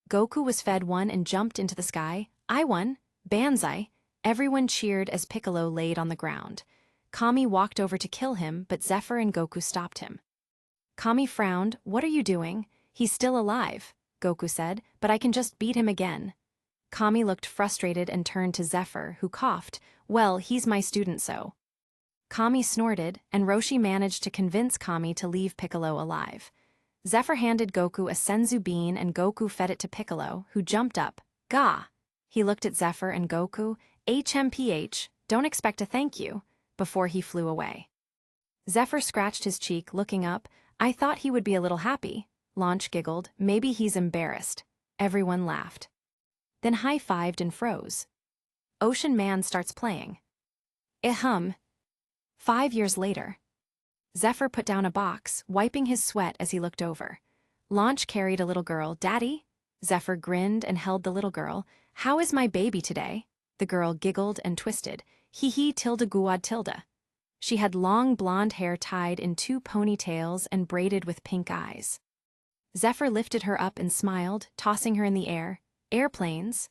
Goku was fed one and jumped into the sky. "I won! Banzai!" Everyone cheered as Piccolo laid on the ground. Kami walked over to kill him, but Zephr and Goku stopped him. Kami frowned. "What are you doing? He's still alive," Goku said, "but I can just beat him again." Kami looked frustrated and turned to Zephr, who coughed. "Well, he's my student, so." Kami snorted, and Roshi managed to convince Kami to leave Piccolo alive. Zephr handed Goku a senzu bean and Goku fed it to Piccolo, who jumped up. "Gah!" He looked at Zephr and Goku. "HMPH, don't expect a thank you," before he flew away. Zephr scratched his cheek, looking up. "I thought he would be a little happy." Launch giggled. "Maybe he's embarrassed." Everyone laughed. Then high-fived and froze. Ocean Man starts playing. 5 years later. Zephr put down a box, wiping his sweat as he looked over. Launch carried a little girl. "Daddy?" Zephr grinned and held the little girl. "How is my baby today?" The girl giggled and twisted. Tilda guad tilda. She had long blonde hair tied in 2 ponytails and braided with pink eyes. Zephr lifted her up and smiled, tossing her in the air. "Airplanes?"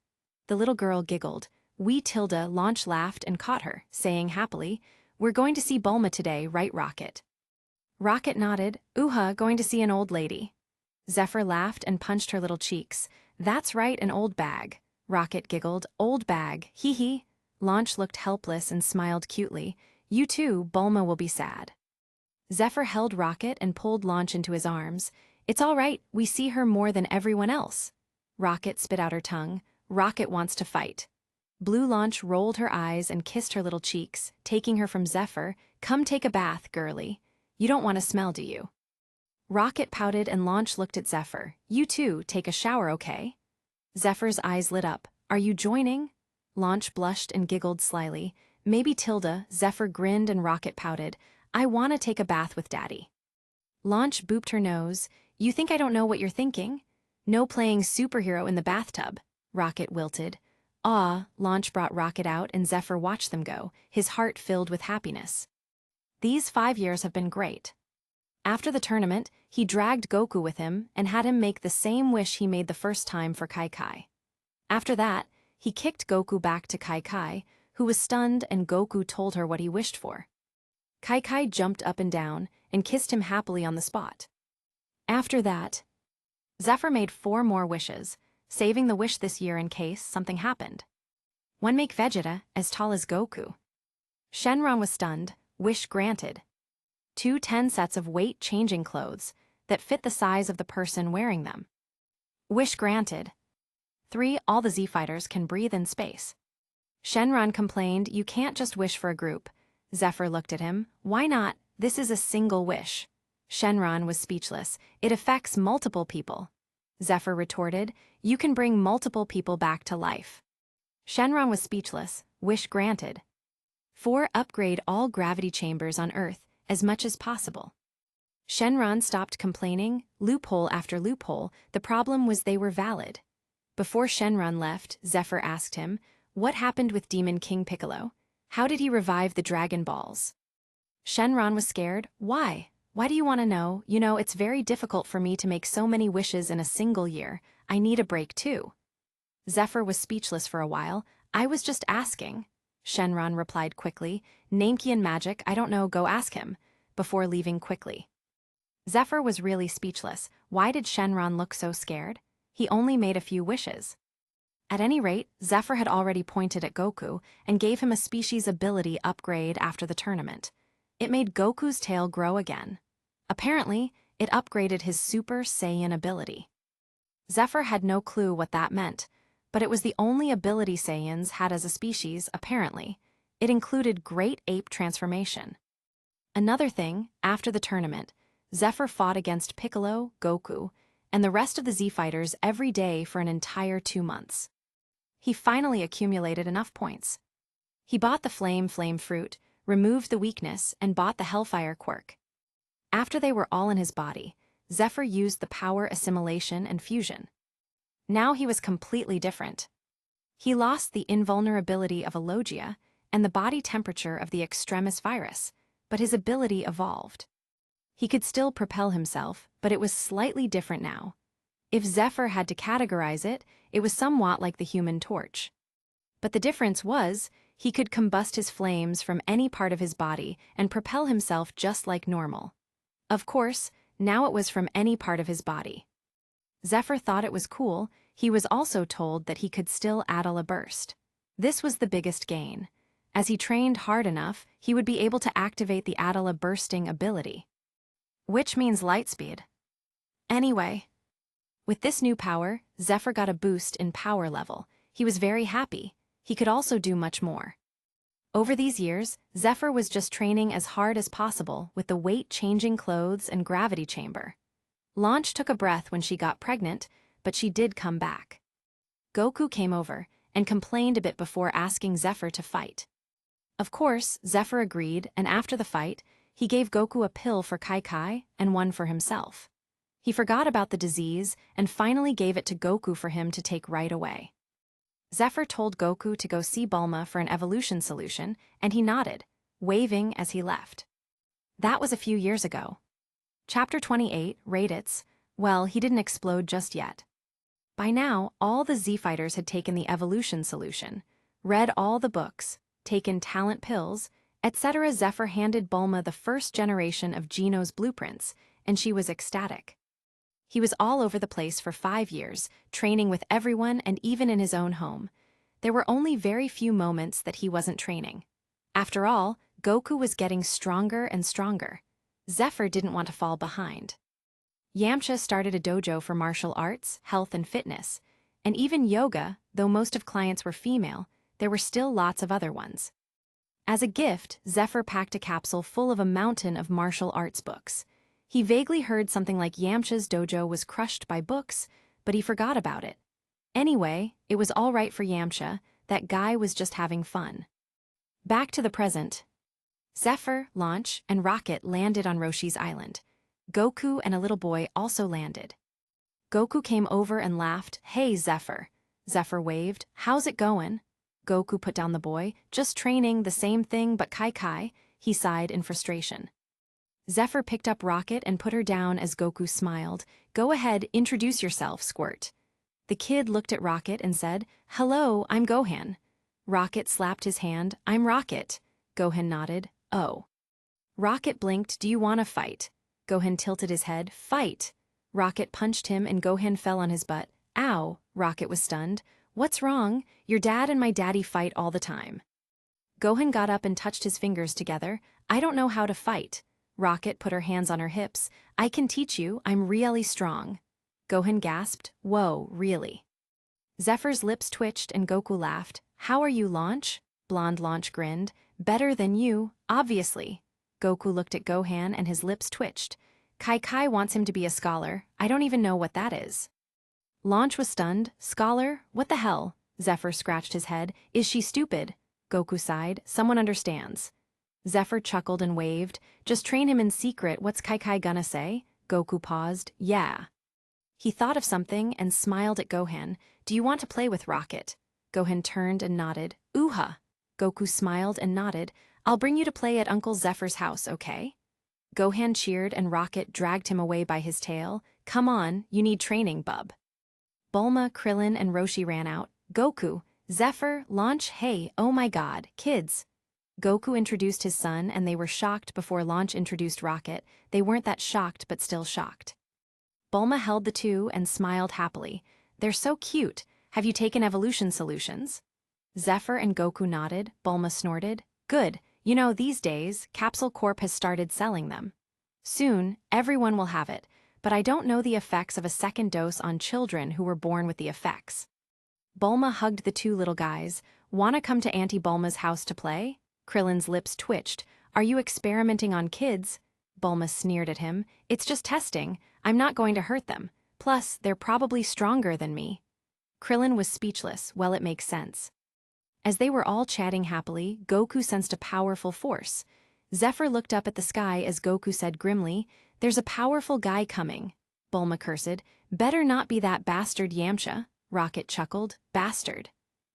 The little girl giggled. "We Tilda." Launch laughed and caught her, saying happily, "We're going to see Bulma today, right, Rocket?" Rocket nodded. Going to see an old lady." Zephr laughed and punched her little cheeks. "That's right, an old bag." Rocket giggled. "Old bag, hee." Launch looked helpless and smiled cutely. "You too, Bulma will be sad." Zephr held Rocket and pulled Launch into his arms. "It's all right, we see her more than everyone else." Rocket spit out her tongue. "Rocket wants to fight." Blue Launch rolled her eyes and kissed her little cheeks, taking her from Zephr. "Come take a bath, girlie. You don't want to smell, do you?" Rocket pouted and Launch looked at Zephr. "You too, take a shower, okay?" Zephyr's eyes lit up. "Are you joining?" Launch blushed and giggled slyly. "Maybe Tilda." Zephr grinned and Rocket pouted. "I want to take a bath with Daddy." Launch booped her nose. You think I don't know what you're thinking? No playing superhero in the bathtub. Rocket wilted. Launch brought Rocket out and Zephr watched them go, his heart filled with happiness. These 5 years have been great. After the tournament, he dragged Goku with him and had him make the same wish he made the first time for Kai Kai. After that, he kicked Goku back to Kai Kai, who was stunned, and Goku told her what he wished for. Kai Kai jumped up and down and kissed him happily on the spot. After that, Zephr made 4 more wishes, saving the wish this year in case something happened. One make Vegeta as tall as Goku. Shenron was stunned, wish granted. 2 10 sets of weight-changing clothes that fit the size of the person wearing them. Wish granted. 3 all the Z-fighters can breathe in space. Shenron complained, you can't just wish for a group. Zephr looked at him, why not? This is a single wish. Shenron was speechless, it affects multiple people. Zephr retorted, you can bring multiple people back to life. Shenron was speechless, wish granted. 4 upgrade all gravity chambers on Earth as much as possible. Shenron stopped complaining, loophole after loophole, the problem was they were valid. Before Shenron left, Zephr asked him, what happened with Demon King Piccolo? How did he revive the Dragon Balls? Shenron was scared, why? Why do you want to know? You know, it's very difficult for me to make so many wishes in a single year. I need a break too. Zephr was speechless for a while. I was just asking. Shenron replied quickly, Namekian magic, I don't know, go ask him, before leaving quickly. Zephr was really speechless. Why did Shenron look so scared? He only made a few wishes. At any rate, Zephr had already pointed at Goku and gave him a species ability upgrade after the tournament. It made Goku's tail grow again. Apparently, it upgraded his Super Saiyan ability. Zephr had no clue what that meant, but it was the only ability Saiyans had as a species, apparently. It included Great Ape Transformation. Another thing, after the tournament, Zephr fought against Piccolo, Goku, and the rest of the Z-fighters every day for an entire 2 months. He finally accumulated enough points. He bought the Flame Fruit, removed the weakness, and bought the Hellfire quirk. After they were all in his body, Zephr used the power assimilation and fusion. Now he was completely different. He lost the invulnerability of a Logia and the body temperature of the Extremis virus, but his ability evolved. He could still propel himself, but it was slightly different now. If Zephr had to categorize it, it was somewhat like the Human Torch. But the difference was, he could combust his flames from any part of his body and propel himself just like normal. Of course, now it was from any part of his body. Zephr thought it was cool. He was also told that he could still addle a burst. This was the biggest gain. As he trained hard enough, he would be able to activate the addle a bursting ability. Which means lightspeed. Anyway, with this new power, Zephr got a boost in power level. He was very happy. He could also do much more. Over these years, Zephr was just training as hard as possible with the weight-changing clothes and gravity chamber. Launch took a breath when she got pregnant, but she did come back. Goku came over and complained a bit before asking Zephr to fight. Of course, Zephr agreed, and after the fight, he gave Goku a pill for Kai Kai and one for himself. He forgot about the disease and finally gave it to Goku for him to take right away. Zephr told Goku to go see Bulma for an evolution solution, and he nodded, waving as he left. That was a few years ago. Chapter 28, Raditz, well, he didn't explode just yet. By now, all the Z-fighters had taken the evolution solution, read all the books, taken talent pills, etc. Zephr handed Bulma the first generation of Geno's blueprints, and she was ecstatic. He was all over the place for 5 years, training with everyone and even in his own home. There were only very few moments that he wasn't training. After all, Goku was getting stronger and stronger. Zephr didn't want to fall behind. Yamcha started a dojo for martial arts, health and fitness, and even yoga, though most of clients were female, there were still lots of other ones. As a gift, Zephr packed a capsule full of a mountain of martial arts books. He vaguely heard something like Yamcha's dojo was crushed by books, but he forgot about it. Anyway, it was all right for Yamcha, that guy was just having fun. Back to the present. Zephr, Launch, and Rocket landed on Roshi's island. Goku and a little boy also landed. Goku came over and laughed. Hey, Zephr. Zephr waved. How's it going? Goku put down the boy. Just training, the same thing but Kai, he sighed in frustration. Zephr picked up Rocket and put her down as Goku smiled. Go ahead, introduce yourself, Squirt. The kid looked at Rocket and said, Hello, I'm Gohan. Rocket slapped his hand. I'm Rocket. Gohan nodded. Oh. Rocket blinked. Do you want to fight? Gohan tilted his head. Fight. Rocket punched him and Gohan fell on his butt. Ow. Rocket was stunned. What's wrong? Your dad and my daddy fight all the time. Gohan got up and touched his fingers together. I don't know how to fight. Rocket put her hands on her hips. I can teach you, I'm really strong. Gohan gasped. Whoa, really? Zephyr's lips twitched and Goku laughed. How are you, Launch? Blonde Launch grinned. Better than you, obviously. Goku looked at Gohan and his lips twitched. Kai wants him to be a scholar. I don't even know what that is. Launch was stunned. Scholar? What the hell? Zephr scratched his head. Is she stupid? Goku sighed. Someone understands. Zephr chuckled and waved. Just train him in secret. What's Kai gonna say? Goku paused. Yeah. He thought of something and smiled at Gohan. Do you want to play with Rocket? Gohan turned and nodded. Ooh-ha. Goku smiled and nodded. I'll bring you to play at Uncle Zephyr's house, okay? Gohan cheered and Rocket dragged him away by his tail. Come on, you need training, bub. Bulma, Krillin, and Roshi ran out. Goku, Zephr, Launch, hey, oh my god, kids. Goku introduced his son and they were shocked before Launch introduced Rocket. They weren't that shocked but still shocked. Bulma held the two and smiled happily. They're so cute. Have you taken evolution solutions? Zephr and Goku nodded. Bulma snorted. Good. You know, these days, Capsule Corp has started selling them. Soon, everyone will have it, but I don't know the effects of a second dose on children who were born with the effects. Bulma hugged the two little guys. Wanna come to Auntie Bulma's house to play? Krillin's lips twitched. Are you experimenting on kids? Bulma sneered at him. It's just testing. I'm not going to hurt them. Plus, they're probably stronger than me. Krillin was speechless. Well, it makes sense. As they were all chatting happily, Goku sensed a powerful force. Zephr looked up at the sky as Goku said grimly, There's a powerful guy coming. Bulma cursed. Better not be that bastard Yamcha. Rocket chuckled. Bastard.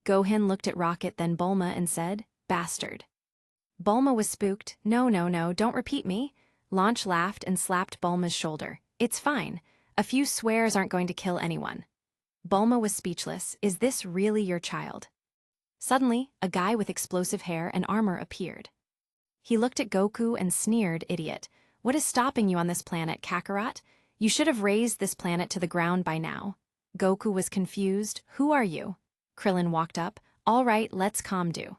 Gohan looked at Rocket then Bulma and said, Bastard. Bulma was spooked. No, don't repeat me. Launch laughed and slapped Bulma's shoulder. It's fine. A few swears aren't going to kill anyone. Bulma was speechless. Is this really your child? Suddenly, a guy with explosive hair and armor appeared. He looked at Goku and sneered, Idiot. What is stopping you on this planet, Kakarot? You should have razed this planet to the ground by now. Goku was confused. Who are you? Krillin walked up. All right, let's calm down.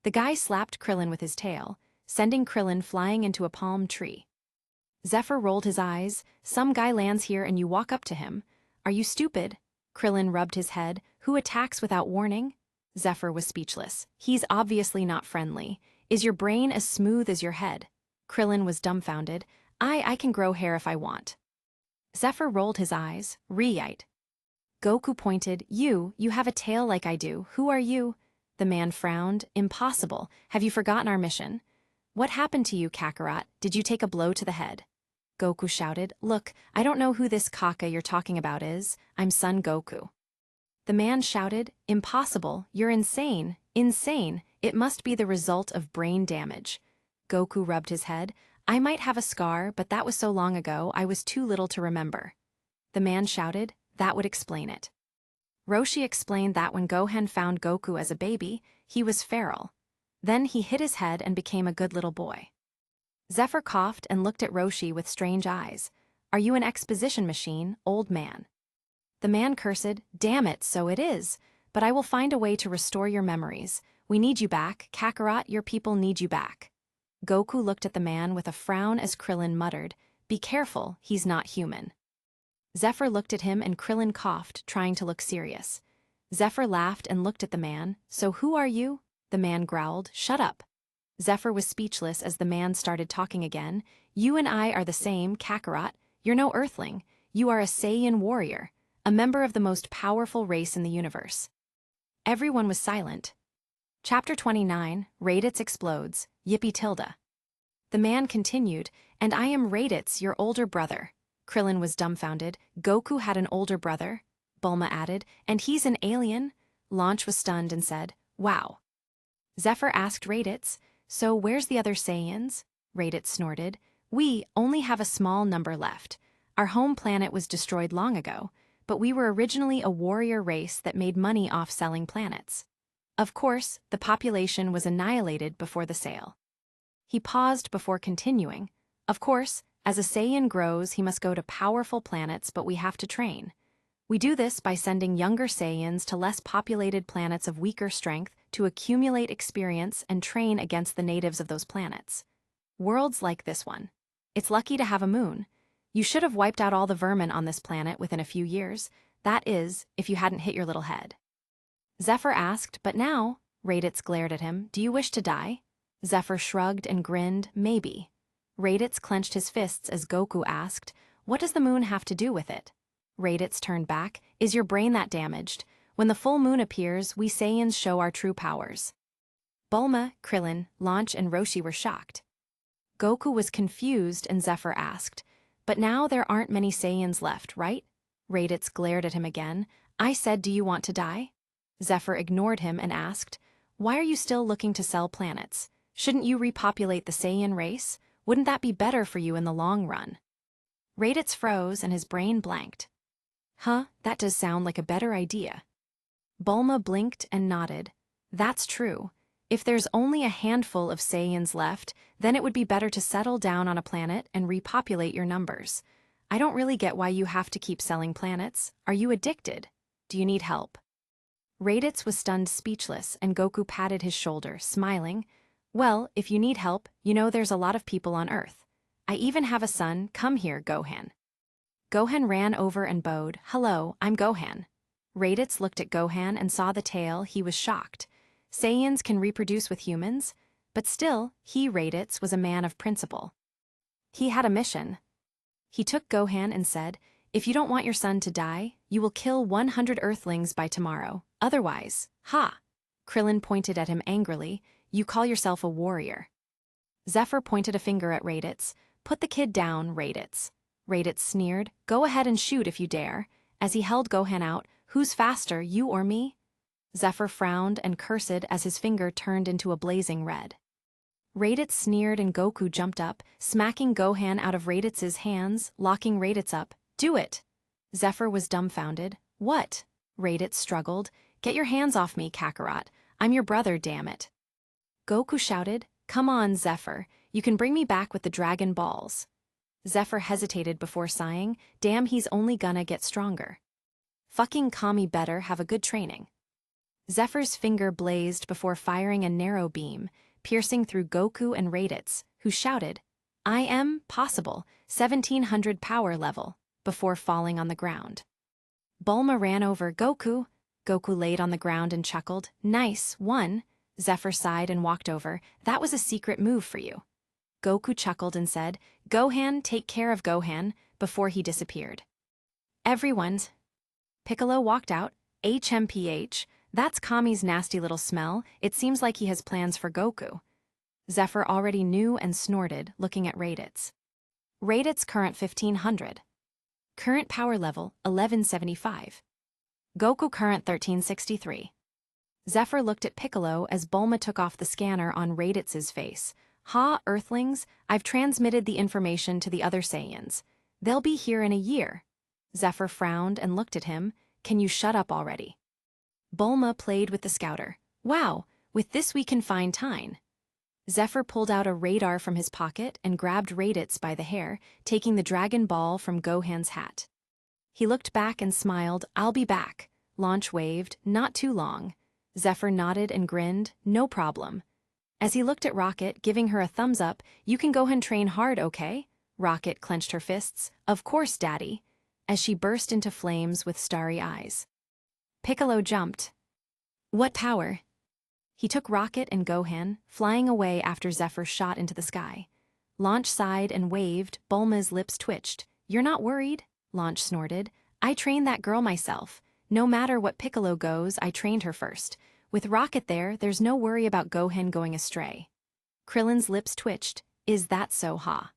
The guy slapped Krillin with his tail, sending Krillin flying into a palm tree. Zephr rolled his eyes. Some guy lands here and you walk up to him. Are you stupid? Krillin rubbed his head. Who attacks without warning? Zephr was speechless. He's obviously not friendly. Is your brain as smooth as your head? Krillin was dumbfounded. I can grow hair if I want. Zephr rolled his eyes. Re-yite. Goku pointed. You have a tail like I do. Who are you? The man frowned. Impossible. Have you forgotten our mission? What happened to you, Kakarot? Did you take a blow to the head? Goku shouted. Look, I don't know who this Kaka you're talking about is. I'm Son Goku. The man shouted, Impossible, you're insane, insane, it must be the result of brain damage. Goku rubbed his head. I might have a scar, but that was so long ago I was too little to remember. The man shouted, That would explain it. Roshi explained that when Gohan found Goku as a baby, he was feral. Then he hit his head and became a good little boy. Zephr coughed and looked at Roshi with strange eyes. Are you an exposition machine, old man? The man cursed, Damn it, so it is. But I will find a way to restore your memories. We need you back, Kakarot, your people need you back. Goku looked at the man with a frown as Krillin muttered, Be careful, he's not human. Zephr looked at him and Krillin coughed, trying to look serious. Zephr laughed and looked at the man. So who are you? The man growled, Shut up. Zephr was speechless as the man started talking again. You and I are the same, Kakarot. You're no earthling. You are a Saiyan warrior, a member of the most powerful race in the universe. Everyone was silent. Chapter 29, Raditz explodes, Yippee Tilda. The man continued, "And I am Raditz, your older brother." Krillin was dumbfounded. "Goku had an older brother?" Bulma added, "And he's an alien?" Launch was stunned and said, "Wow." Zephr asked Raditz, "So where's the other Saiyans?" Raditz snorted, "We only have a small number left. Our home planet was destroyed long ago, but we were originally a warrior race that made money off selling planets. Of course, the population was annihilated before the sale." He paused before continuing. "Of course, as a Saiyan grows, he must go to powerful planets, but we have to train. We do this by sending younger Saiyans to less populated planets of weaker strength to accumulate experience and train against the natives of those planets. Worlds like this one. It's lucky to have a moon. You should have wiped out all the vermin on this planet within a few years. That is, if you hadn't hit your little head." Zephr asked, "But now," Raditz glared at him, "do you wish to die?" Zephr shrugged and grinned, "Maybe." Raditz clenched his fists as Goku asked, "What does the moon have to do with it?" Raditz turned back, "Is your brain that damaged? When the full moon appears, we Saiyans show our true powers." Bulma, Krillin, Launch, and Roshi were shocked. Goku was confused and Zephr asked, "But now there aren't many Saiyans left, right?" Raditz glared at him again. "I said, do you want to die?" Zephr ignored him and asked, "Why are you still looking to sell planets? Shouldn't you repopulate the Saiyan race? Wouldn't that be better for you in the long run?" Raditz froze and his brain blanked. "Huh, that does sound like a better idea." Bulma blinked and nodded. "That's true. If there's only a handful of Saiyans left, then it would be better to settle down on a planet and repopulate your numbers. I don't really get why you have to keep selling planets. Are you addicted? Do you need help?" Raditz was stunned speechless, and Goku patted his shoulder, smiling. "Well, if you need help, you know there's a lot of people on Earth. I even have a son. Come here, Gohan." Gohan ran over and bowed. "Hello, I'm Gohan." Raditz looked at Gohan and saw the tail. He was shocked. Saiyans can reproduce with humans, but still, he, Raditz, was a man of principle. He had a mission. He took Gohan and said, "If you don't want your son to die, you will kill 100 Earthlings by tomorrow. Otherwise, ha!" Krillin pointed at him angrily, "You call yourself a warrior." Zephr pointed a finger at Raditz. "Put the kid down, Raditz." Raditz sneered, "Go ahead and shoot if you dare." As he held Gohan out, "Who's faster, you or me?" Zephr frowned and cursed as his finger turned into a blazing red. Raditz sneered and Goku jumped up, smacking Gohan out of Raditz's hands, locking Raditz up. "Do it!" Zephr was dumbfounded. "What?" Raditz struggled. "Get your hands off me, Kakarot. I'm your brother, damn it." Goku shouted, "Come on, Zephr. You can bring me back with the Dragon Balls." Zephr hesitated before sighing, "Damn, he's only gonna get stronger. Fucking Kami better have a good training." Zephyr's finger blazed before firing a narrow beam, piercing through Goku and Raditz, who shouted, "I am, possible, 1700 power level," before falling on the ground. Bulma ran over. "Goku." Goku laid on the ground and chuckled. "Nice, one." Zephr sighed and walked over. "That was a secret move for you." Goku chuckled and said, "Gohan, take care of Gohan," before he disappeared. Everyone's. Piccolo walked out. "HMPH, that's Kami's nasty little smell. It seems like he has plans for Goku." Zephr already knew and snorted, looking at Raditz. Raditz current 1500. Current power level 1175. Goku current 1363. Zephr looked at Piccolo as Bulma took off the scanner on Raditz's face. "Ha, Earthlings, I've transmitted the information to the other Saiyans. They'll be here in a year." Zephr frowned and looked at him. "Can you shut up already?" Bulma played with the scouter. "Wow, with this we can find time." Zephr pulled out a radar from his pocket and grabbed Raditz by the hair, taking the Dragon Ball from Gohan's hat. He looked back and smiled. "I'll be back." Launch waved. "Not too long." Zephr nodded and grinned. "No problem." As he looked at Rocket, giving her a thumbs up, "You can go and train hard, okay?" Rocket clenched her fists. "Of course, Daddy," as she burst into flames with starry eyes. Piccolo jumped. "What power?" He took Rocket and Gohan, flying away after Zephyr shot into the sky. Launch sighed and waved. Bulma's lips twitched. "You're not worried?" Launch snorted. "I trained that girl myself. No matter what Piccolo goes, I trained her first. With Rocket there's no worry about Gohan going astray." Krillin's lips twitched. Is that so, ha?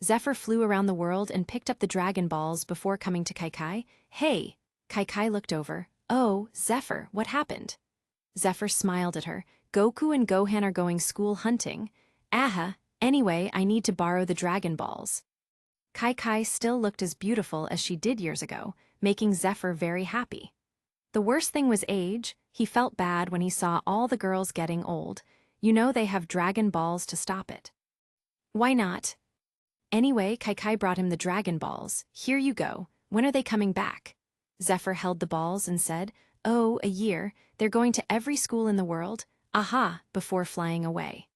Zephr flew around the world and picked up the Dragon Balls before coming to Kai. Hey! Kai looked over. Oh, Zephr, what happened? Zephr smiled at her. Goku and Gohan are going school hunting. Aha, anyway, I need to borrow the Dragon Balls. Kai still looked as beautiful as she did years ago, making Zephr very happy. The worst thing was age. He felt bad when he saw all the girls getting old. You know they have Dragon Balls to stop it. Why not? Anyway, Kai brought him the Dragon Balls. Here you go. When are they coming back? Zephr held the balls and said, Oh, a year. They're going to every school in the world. Aha, before flying away.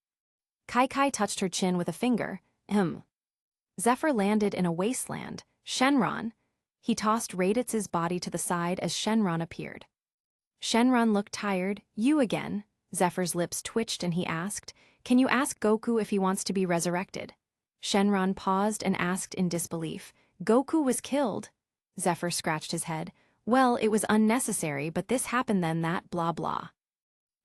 Kai touched her chin with a finger. Zephr landed in a wasteland. Shenron. He tossed Raditz's body to the side as Shenron appeared. Shenron looked tired. You again? Zephyr's lips twitched and he asked, Can you ask Goku if he wants to be resurrected? Shenron paused and asked in disbelief, Goku was killed. Zephr scratched his head. Well, it was unnecessary, but this happened then that blah blah.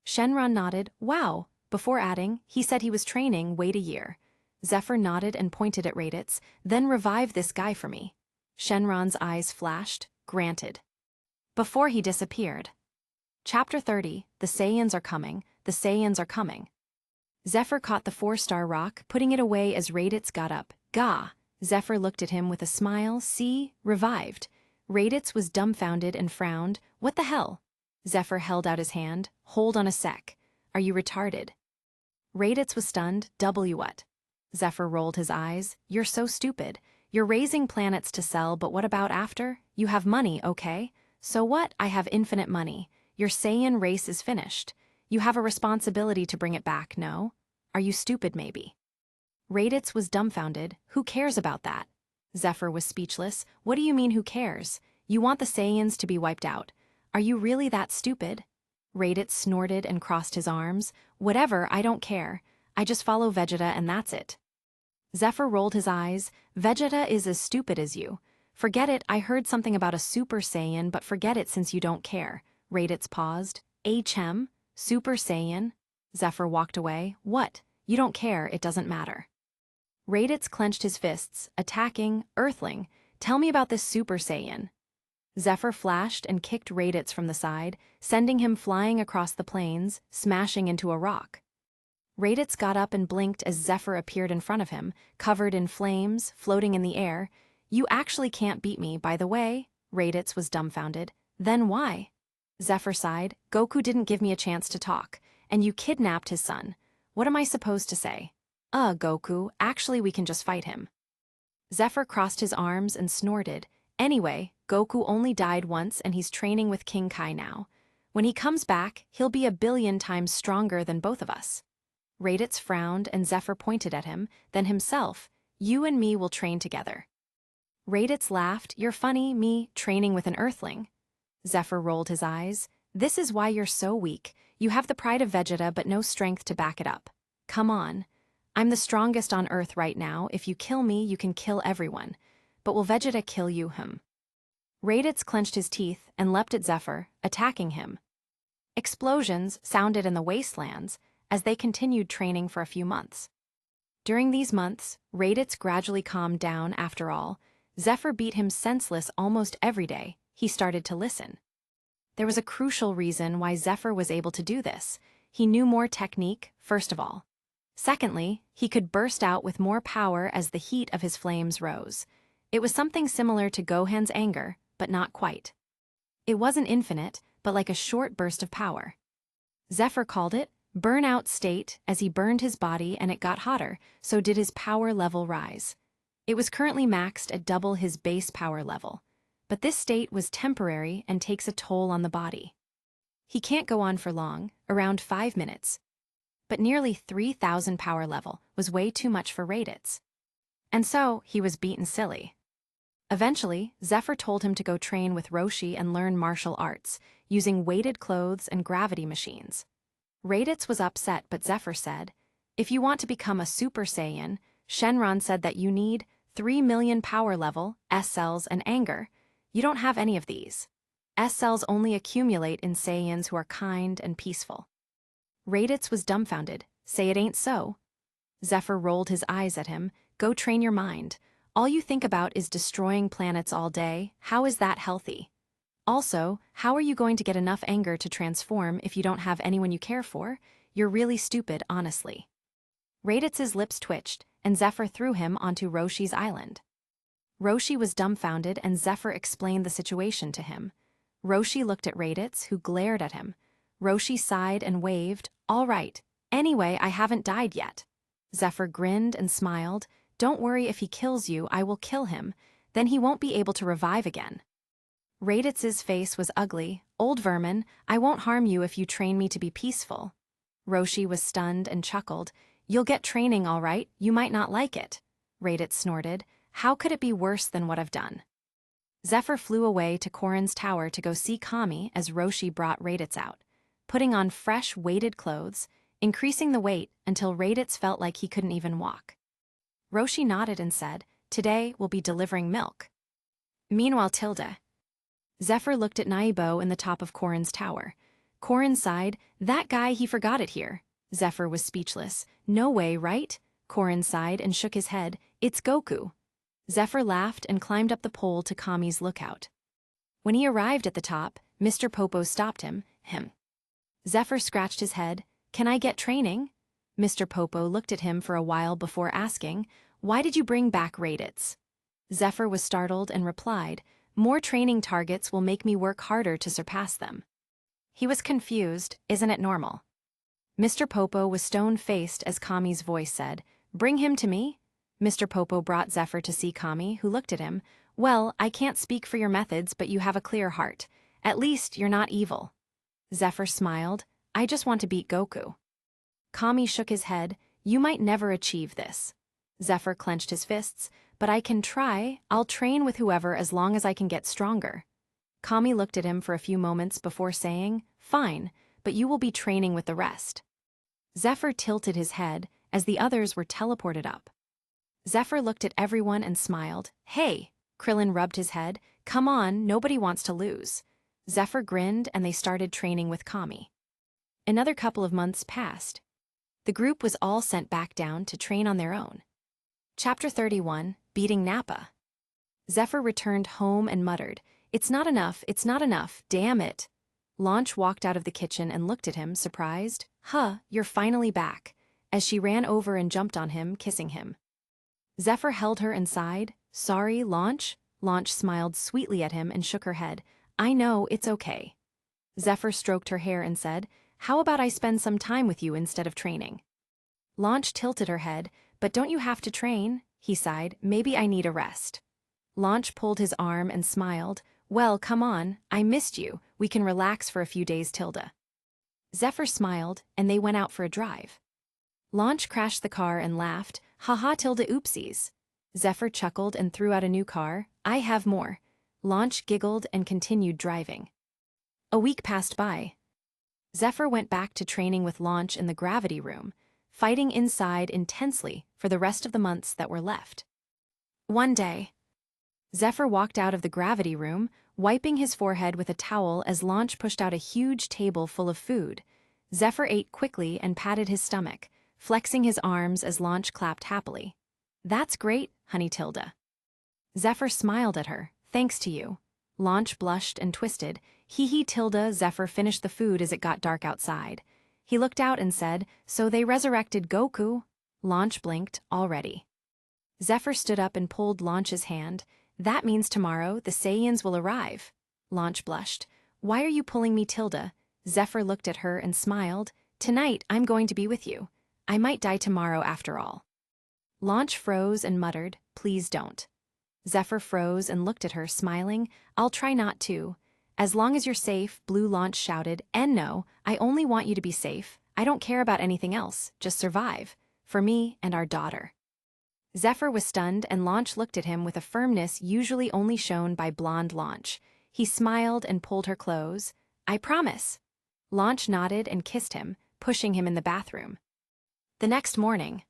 Shenron nodded, wow, before adding, he said he was training, wait a year. Zephr nodded and pointed at Raditz, then revive this guy for me. Shenron's eyes flashed, granted. Before he disappeared. Chapter 30, The Saiyans Are Coming, The Saiyans Are Coming. Zephr caught the 4-star rock, putting it away as Raditz got up. Gah! Zephr looked at him with a smile, see, revived. Raditz was dumbfounded and frowned, what the hell? Zephr held out his hand, hold on a sec. Are you retarded? Raditz was stunned, what? Zephr rolled his eyes, you're so stupid. You're raising planets to sell, but what about after? You have money, okay? So what? I have infinite money. Your Saiyan race is finished. You have a responsibility to bring it back, no? Are you stupid maybe? Raditz was dumbfounded, who cares about that? Zephr was speechless, what do you mean who cares? You want the Saiyans to be wiped out. Are you really that stupid? Raditz snorted and crossed his arms, whatever, I don't care. I just follow Vegeta and that's it. Zephr rolled his eyes, Vegeta is as stupid as you. Forget it, I heard something about a Super Saiyan, but forget it since you don't care. Raditz paused. Super Saiyan? Zephr walked away. What? You don't care, it doesn't matter. Raditz clenched his fists, attacking, Earthling. Tell me about this Super Saiyan. Zephr flashed and kicked Raditz from the side, sending him flying across the plains, smashing into a rock. Raditz got up and blinked as Zephr appeared in front of him, covered in flames, floating in the air. You actually can't beat me, by the way. Raditz was dumbfounded. Then why? Zephr sighed. Goku didn't give me a chance to talk, and you kidnapped his son. What am I supposed to say? Goku, actually we can just fight him. Zephr crossed his arms and snorted. Anyway, Goku only died once and he's training with King Kai now. When he comes back, he'll be 1,000,000,000 times stronger than both of us. Raditz frowned and Zephr pointed at him, then himself. You and me will train together. Raditz laughed. You're funny, me, training with an Earthling. Zephr rolled his eyes. This is why you're so weak. You have the pride of Vegeta but no strength to back it up. Come on. I'm the strongest on Earth right now. If you kill me, you can kill everyone. But will Vegeta kill you, Raditz clenched his teeth and leapt at Zephr, attacking him. Explosions sounded in the wastelands as they continued training for a few months. During these months, Raditz gradually calmed down after all. Zephr beat him senseless almost every day. He started to listen. There was a crucial reason why Zephr was able to do this. He knew more technique, first of all. Secondly, he could burst out with more power as the heat of his flames rose. It was something similar to Gohan's anger, but not quite. It wasn't infinite, but like a short burst of power. Zephr called it burnout state. As he burned his body and it got hotter, so did his power level rise. It was currently maxed at double his base power level. But this state was temporary and takes a toll on the body. He can't go on for long, around 5 minutes. But nearly 3,000 power level was way too much for Raditz. And so, he was beaten silly. Eventually, Zephr told him to go train with Roshi and learn martial arts, using weighted clothes and gravity machines. Raditz was upset, but Zephr said, if you want to become a Super Saiyan, Shenron said that you need 3 million power level, S cells, and anger. You don't have any of these. S cells only accumulate in Saiyans who are kind and peaceful. Raditz was dumbfounded. Say it ain't so. Zephr rolled his eyes at him. Go train your mind. All you think about is destroying planets all day. How is that healthy? Also, how are you going to get enough anger to transform if you don't have anyone you care for? You're really stupid, honestly. Raditz' lips twitched, and Zephr threw him onto Roshi's island. Roshi was dumbfounded, and Zephr explained the situation to him. Roshi looked at Raditz, who glared at him. Roshi sighed and waved. All right. Anyway, I haven't died yet. Zephr grinned and smiled. Don't worry, if he kills you, I will kill him. Then he won't be able to revive again. Raditz's face was ugly. Old vermin, I won't harm you if you train me to be peaceful. Roshi was stunned and chuckled. You'll get training all right, you might not like it. Raditz snorted. How could it be worse than what I've done? Zephr flew away to Corin's tower to go see Kami as Roshi brought Raditz out, putting on fresh, weighted clothes, increasing the weight until Raditz felt like he couldn't even walk. Roshi nodded and said, Today we'll be delivering milk. Meanwhile, Tilda. Zephr looked at Naibo in the top of Corin's tower. Corin sighed. That guy, he forgot it here. Zephr was speechless. No way, right? Corin sighed and shook his head. It's Goku. Zephr laughed and climbed up the pole to Kami's lookout. When he arrived at the top, Mr. Popo stopped him. Zephr scratched his head. Can I get training? Mr. Popo looked at him for a while before asking, Why did you bring back Raditz? Zephr was startled and replied, More training targets will make me work harder to surpass them. He was confused. Isn't it normal? Mr. Popo was stone-faced as Kami's voice said, Bring him to me? Mr. Popo brought Zephr to see Kami, who looked at him. Well, I can't speak for your methods, but you have a clear heart. At least you're not evil. Zephr smiled. I just want to beat Goku. Kami shook his head. You might never achieve this. Zephr clenched his fists. But I can try. I'll train with whoever as long as I can get stronger. Kami looked at him for a few moments before saying, Fine, but you will be training with the rest. Zephr tilted his head as the others were teleported up. Zephr looked at everyone and smiled. Hey! Krillin rubbed his head. Come on, nobody wants to lose. Zephr grinned and they started training with Kami. Another couple of months passed. The group was all sent back down to train on their own. Chapter 31, Beating Nappa. Zephr returned home and muttered, it's not enough, damn it. Launch walked out of the kitchen and looked at him, surprised. You're finally back, as she ran over and jumped on him, kissing him. Zephr held her and sighed. Sorry, Launch? Launch smiled sweetly at him and shook her head. I know, it's okay. Zephr stroked her hair and said, How about I spend some time with you instead of training? Launch tilted her head. But don't you have to train? He sighed. Maybe I need a rest. Launch pulled his arm and smiled. Well, come on, I missed you. We can relax for a few days, Tilda. Zephr smiled, and they went out for a drive. Launch crashed the car and laughed. Haha, Tilda, oopsies. Zephr chuckled and threw out a new car. I have more. Launch giggled and continued driving. A week passed by. Zephr went back to training with Launch in the gravity room, fighting inside intensely for the rest of the months that were left. One day, Zephr walked out of the gravity room, wiping his forehead with a towel as Launch pushed out a huge table full of food. Zephr ate quickly and patted his stomach, flexing his arms as Launch clapped happily. That's great, honey Tilda. Zephr smiled at her. Thanks to you. Launch blushed and twisted. Hee Tilda. Zephr finished the food as it got dark outside. He looked out and said, So they resurrected Goku? Launch blinked, already. Zephr stood up and pulled Launch's hand. That means tomorrow the Saiyans will arrive. Launch blushed. Why are you pulling me, Tilda? Zephr looked at her and smiled. Tonight I'm going to be with you. I might die tomorrow after all. Launch froze and muttered, Please don't. Zephr froze and looked at her, smiling. I'll try not to. As long as you're safe, Blue Launch shouted. And no, I only want you to be safe. I don't care about anything else, just survive. For me and our daughter. Zephr was stunned and Launch looked at him with a firmness usually only shown by blonde Launch. He smiled and pulled her close. I promise. Launch nodded and kissed him, pushing him in the bathroom. The next morning,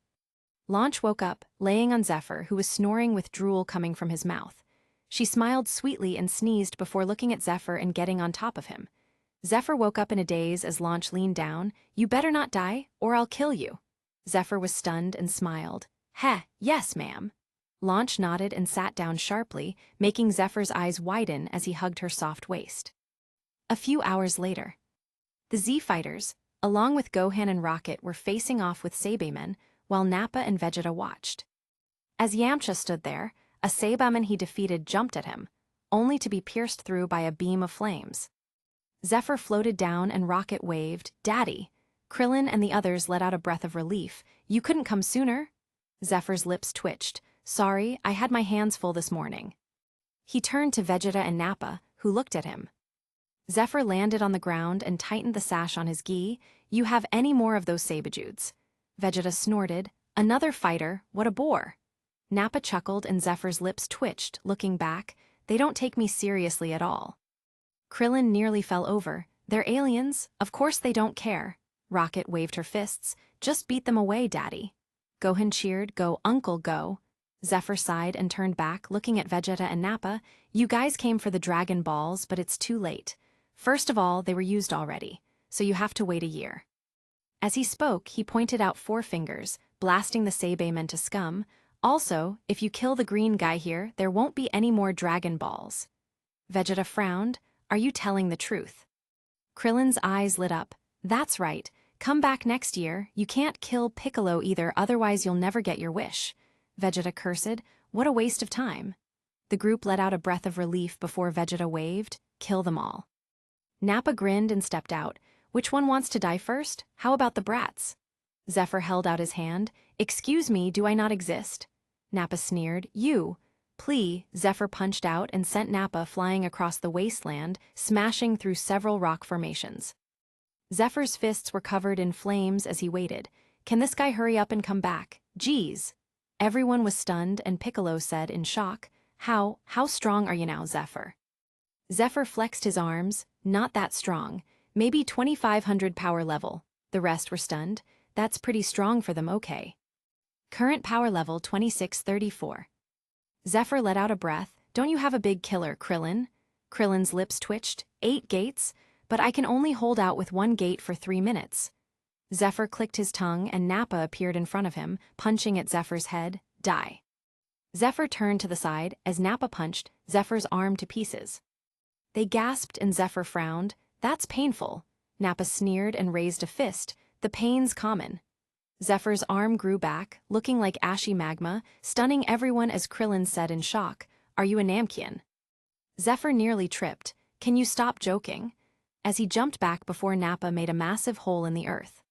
Launch woke up, laying on Zephr, who was snoring with drool coming from his mouth. She smiled sweetly and sneezed before looking at Zephr and getting on top of him. Zephr woke up in a daze as Launch leaned down. You better not die, or I'll kill you. Zephr was stunned and smiled. Heh, yes, ma'am. Launch nodded and sat down sharply, making Zephyr's eyes widen as he hugged her soft waist. A few hours later, the Z-Fighters, along with Gohan and Rocket, were facing off with Saibamen, while Nappa and Vegeta watched. As Yamcha stood there, a Saibaman he defeated jumped at him, only to be pierced through by a beam of flames. Zephr floated down and Rocket waved, "Daddy." Krillin and the others let out a breath of relief. "You couldn't come sooner?" Zephyr's lips twitched. "Sorry, I had my hands full this morning." He turned to Vegeta and Nappa, who looked at him. Zephr landed on the ground and tightened the sash on his gi. "You have any more of those Saiyajus?" Vegeta snorted. "Another fighter, what a bore." Nappa chuckled and Zephyr's lips twitched, looking back. "They don't take me seriously at all." Krillin nearly fell over. "They're aliens, of course they don't care." Rocket waved her fists. "Just beat them away, Daddy." Gohan cheered, "Go, Uncle, go." Zephr sighed and turned back, looking at Vegeta and Nappa. "You guys came for the Dragon Balls, but it's too late. First of all, they were used already, so you have to wait a year." As he spoke, he pointed out 4 fingers, blasting the Saibamen to scum. "Also, if you kill the green guy here, there won't be any more Dragon Balls." Vegeta frowned. "Are you telling the truth?" Krillin's eyes lit up. "That's right. Come back next year. You can't kill Piccolo either, otherwise you'll never get your wish." Vegeta cursed. "What a waste of time." The group let out a breath of relief before Vegeta waved, "Kill them all." Nappa grinned and stepped out. "Which one wants to die first? How about the brats?" Zephr held out his hand. "Excuse me, do I not exist?" Nappa sneered. "You." "Plea." Zephr punched out and sent Nappa flying across the wasteland, smashing through several rock formations. Zephyr's fists were covered in flames as he waited. "Can this guy hurry up and come back? Geez." Everyone was stunned and Piccolo said in shock, How strong are you now, Zephr?" Zephr flexed his arms. "Not that strong. Maybe 2500 power level." The rest were stunned. "That's pretty strong for them, okay." Current power level 2634. Zephr let out a breath. "Don't you have a big killer, Krillin?" Krillin's lips twitched. 8 gates? But I can only hold out with 1 gate for 3 minutes. Zephr clicked his tongue and Nappa appeared in front of him, punching at Zephr's head. "Die." Zephr turned to the side as Nappa punched Zephyr's arm to pieces. They gasped and Zephr frowned. "That's painful." Nappa sneered and raised a fist. "The pain's common." Zephyr's arm grew back, looking like ashy magma, stunning everyone as Krillin said in shock, "Are you a Namkian?" Zephr nearly tripped. "Can you stop joking?" As he jumped back before Nappa made a massive hole in the earth.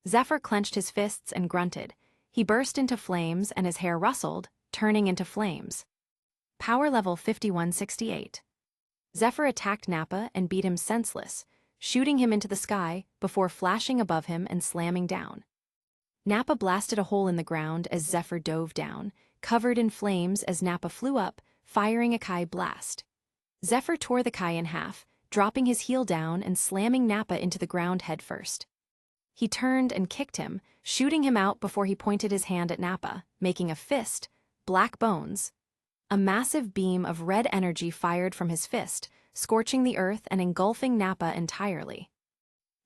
Zephr clenched his fists and grunted. He burst into flames and his hair rustled, turning into flames. Power level 5168. Zephr attacked Nappa and beat him senseless, shooting him into the sky before flashing above him and slamming down. Nappa blasted a hole in the ground as Zephr dove down, covered in flames as Nappa flew up, firing a Kai blast. Zephr tore the Kai in half, dropping his heel down and slamming Nappa into the ground headfirst. He turned and kicked him, shooting him out before he pointed his hand at Nappa, making a fist, black bones. A massive beam of red energy fired from his fist, scorching the earth and engulfing Nappa entirely.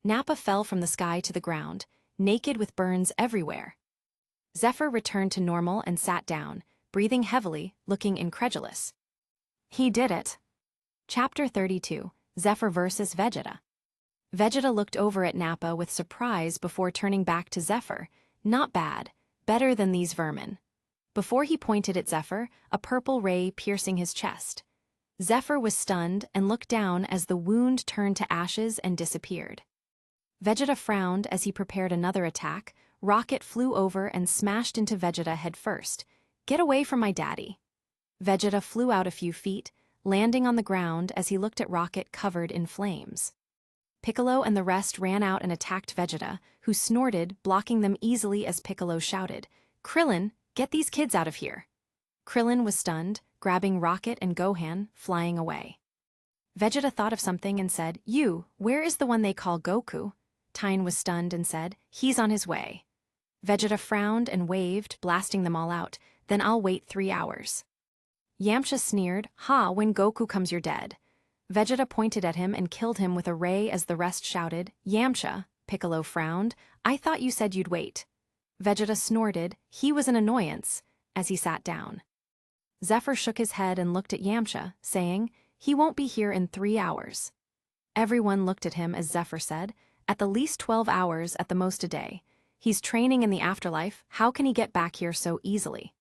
Nappa fell from the sky to the ground, naked with burns everywhere. Zephr returned to normal and sat down, breathing heavily, looking incredulous. He did it. Chapter 32, Zephr vs. Vegeta. Vegeta looked over at Nappa with surprise before turning back to Zephr. "Not bad. Better than these vermin." Before he pointed at Zephr, a purple ray piercing his chest. Zephr was stunned and looked down as the wound turned to ashes and disappeared. Vegeta frowned as he prepared another attack. Rocket flew over and smashed into Vegeta headfirst. "Get away from my daddy." Vegeta flew out a few feet, landing on the ground as he looked at Rocket covered in flames. Piccolo and the rest ran out and attacked Vegeta, who snorted, blocking them easily as Piccolo shouted, "Krillin, get these kids out of here." Krillin was stunned, grabbing Rocket and Gohan, flying away. Vegeta thought of something and said, Where is the one they call Goku?" Tyne was stunned and said, "He's on his way." Vegeta frowned and waved, blasting them all out. "Then I'll wait 3 hours." Yamcha sneered, "When Goku comes you're dead." Vegeta pointed at him and killed him with a ray as the rest shouted, "Yamcha." Piccolo frowned, "I thought you said you'd wait." Vegeta snorted. He was an annoyance, as he sat down. Zephr shook his head and looked at Yamcha, saying, "He won't be here in 3 hours." Everyone looked at him as Zephr said, "At the least 12 hours, at the most a day. He's training in the afterlife, how can he get back here so easily?"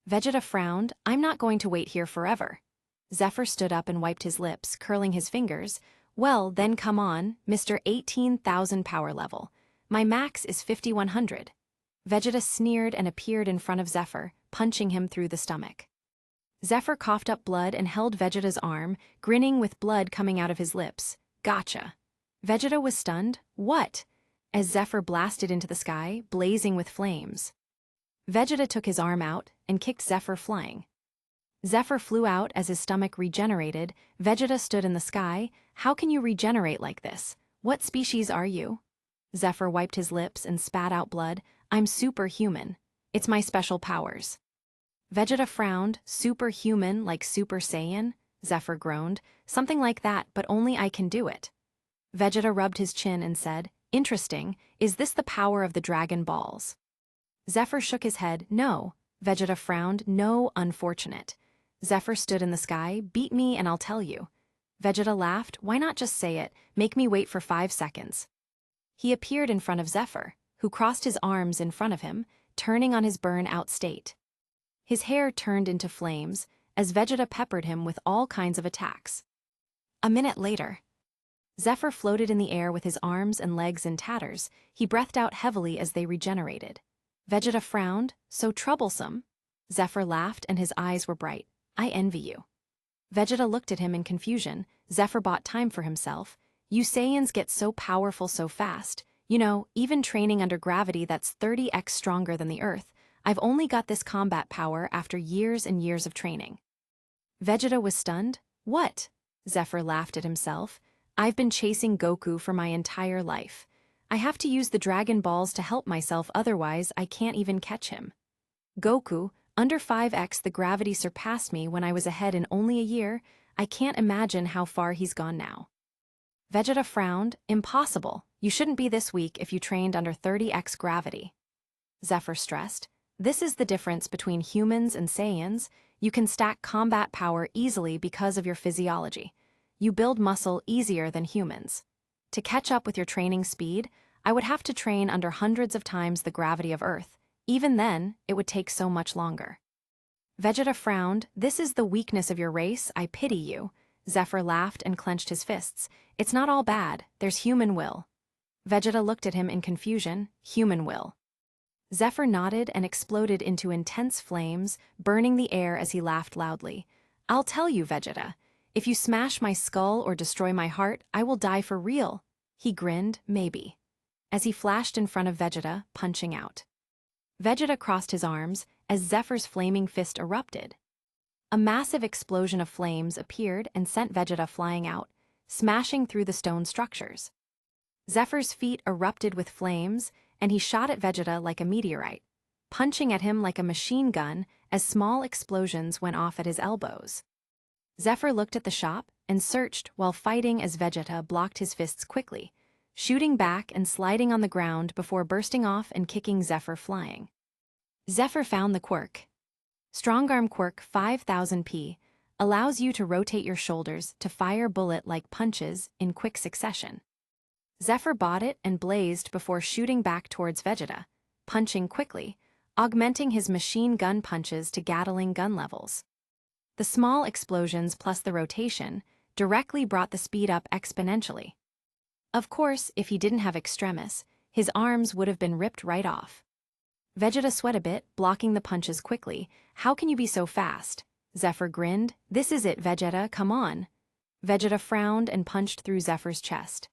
Vegeta frowned. "I'm not going to wait here forever." Zephr stood up and wiped his lips, curling his fingers. "Well, then come on, Mr. 18,000 power level. My max is 5100. Vegeta sneered and appeared in front of Zephr, punching him through the stomach. Zephr coughed up blood and held Vegeta's arm, grinning with blood coming out of his lips. "Gotcha." Vegeta was stunned. "What?" as Zephr blasted into the sky, blazing with flames. Vegeta took his arm out and kicked Zephr flying. Zephr flew out as his stomach regenerated. Vegeta stood in the sky. "How can you regenerate like this? What species are you?" Zephr wiped his lips and spat out blood. "I'm superhuman. It's my special powers." Vegeta frowned. "Superhuman like Super Saiyan?" Zephr groaned. "Something like that, but only I can do it." Vegeta rubbed his chin and said, "Interesting, is this the power of the Dragon Balls?" Zephr shook his head. "No." Vegeta frowned. "No, unfortunate." Zephr stood in the sky. "Beat me and I'll tell you." Vegeta laughed. "Why not just say it? Make me wait for 5 seconds. He appeared in front of Zephr, who crossed his arms in front of him, turning on his burn-out state. His hair turned into flames, as Vegeta peppered him with all kinds of attacks. A minute later, Zephr floated in the air with his arms and legs in tatters. He breathed out heavily as they regenerated. Vegeta frowned. "So troublesome." Zephr laughed and his eyes were bright. "I envy you." Vegeta looked at him in confusion. Zephr bought time for himself. "You Saiyans get so powerful so fast. You know, even training under gravity that's 30x stronger than the Earth. I've only got this combat power after years and years of training." Vegeta was stunned. "What?" Zephr laughed at himself. "I've been chasing Goku for my entire life. I have to use the Dragon Balls to help myself, otherwise I can't even catch him. Goku, under 5x the gravity surpassed me when I was ahead in only a year. I can't imagine how far he's gone now." Vegeta frowned. "Impossible. You shouldn't be this weak if you trained under 30x gravity." Zephr stressed. "This is the difference between humans and Saiyans. You can stack combat power easily because of your physiology. You build muscle easier than humans. To catch up with your training speed, I would have to train under hundreds of times the gravity of Earth. Even then, it would take so much longer." Vegeta frowned. "This is the weakness of your race. I pity you." Zephr laughed and clenched his fists. "It's not all bad. There's human will." Vegeta looked at him in confusion. "Human will?" Zephr nodded and exploded into intense flames, burning the air as he laughed loudly. "I'll tell you, Vegeta. If you smash my skull or destroy my heart, I will die for real." He grinned. "Maybe." As he flashed in front of Vegeta, punching out. Vegeta crossed his arms as Zephyr's flaming fist erupted. A massive explosion of flames appeared and sent Vegeta flying out, smashing through the stone structures. Zephyr's feet erupted with flames, and he shot at Vegeta like a meteorite, punching at him like a machine gun as small explosions went off at his elbows. Zephr looked at the shop and searched while fighting as Vegeta blocked his fists quickly, shooting back and sliding on the ground before bursting off and kicking Zephr flying. Zephr found the quirk. Strongarm Quirk 5000P allows you to rotate your shoulders to fire bullet-like punches in quick succession. Zephr bought it and blazed before shooting back towards Vegeta, punching quickly, augmenting his machine gun punches to Gatling gun levels. The small explosions plus the rotation directly brought the speed up exponentially. Of course, if he didn't have extremis, his arms would have been ripped right off. Vegeta sweat a bit, blocking the punches quickly. "How can you be so fast?" Zephr grinned. "This is it, Vegeta, come on." Vegeta frowned and punched through Zephyr's chest.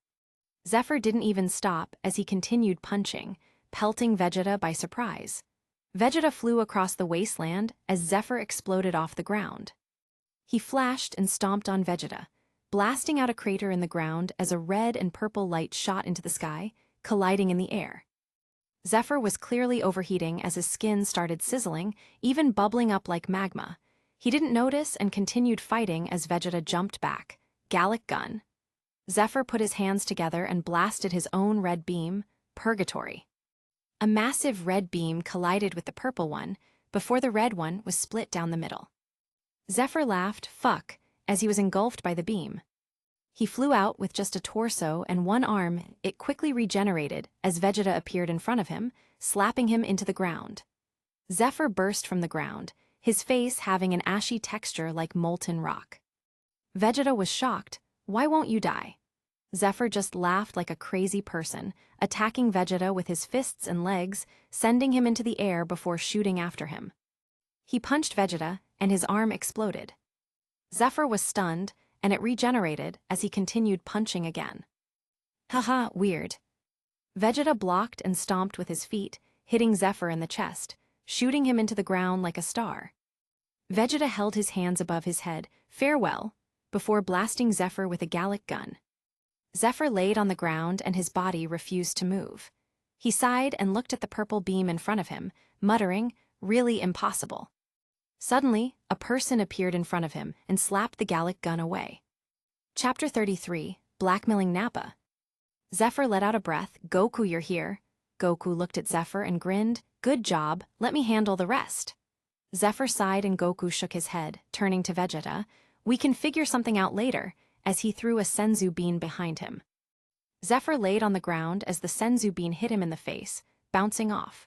Zephr didn't even stop as he continued punching, pelting Vegeta by surprise. Vegeta flew across the wasteland as Zephr exploded off the ground. He flashed and stomped on Vegeta, blasting out a crater in the ground as a red and purple light shot into the sky, colliding in the air. Zephr was clearly overheating as his skin started sizzling, even bubbling up like magma. He didn't notice and continued fighting as Vegeta jumped back. Gallic gun. Zephr put his hands together and blasted his own red beam, Purgatory. A massive red beam collided with the purple one, before the red one was split down the middle. Zephr laughed, fuck, as he was engulfed by the beam. He flew out with just a torso and one arm. It quickly regenerated as Vegeta appeared in front of him, slapping him into the ground. Zephr burst from the ground, his face having an ashy texture like molten rock. Vegeta was shocked. Why won't you die? Zephr just laughed like a crazy person, attacking Vegeta with his fists and legs, sending him into the air before shooting after him. He punched Vegeta, and his arm exploded. Zephr was stunned, and it regenerated as he continued punching again. Haha, weird. Vegeta blocked and stomped with his feet, hitting Zephr in the chest, shooting him into the ground like a star. Vegeta held his hands above his head, farewell, before blasting Zephr with a Gallic gun. Zephr laid on the ground and his body refused to move. He sighed and looked at the purple beam in front of him, muttering, really impossible. Suddenly, a person appeared in front of him and slapped the Gallic gun away. Chapter 33, Blackmailing Nappa. Zephr let out a breath. Goku, you're here. Goku looked at Zephr and grinned. Good job, let me handle the rest. Zephr sighed and Goku shook his head, turning to Vegeta. We can figure something out later, as he threw a Senzu bean behind him. Zephr laid on the ground as the Senzu bean hit him in the face, bouncing off.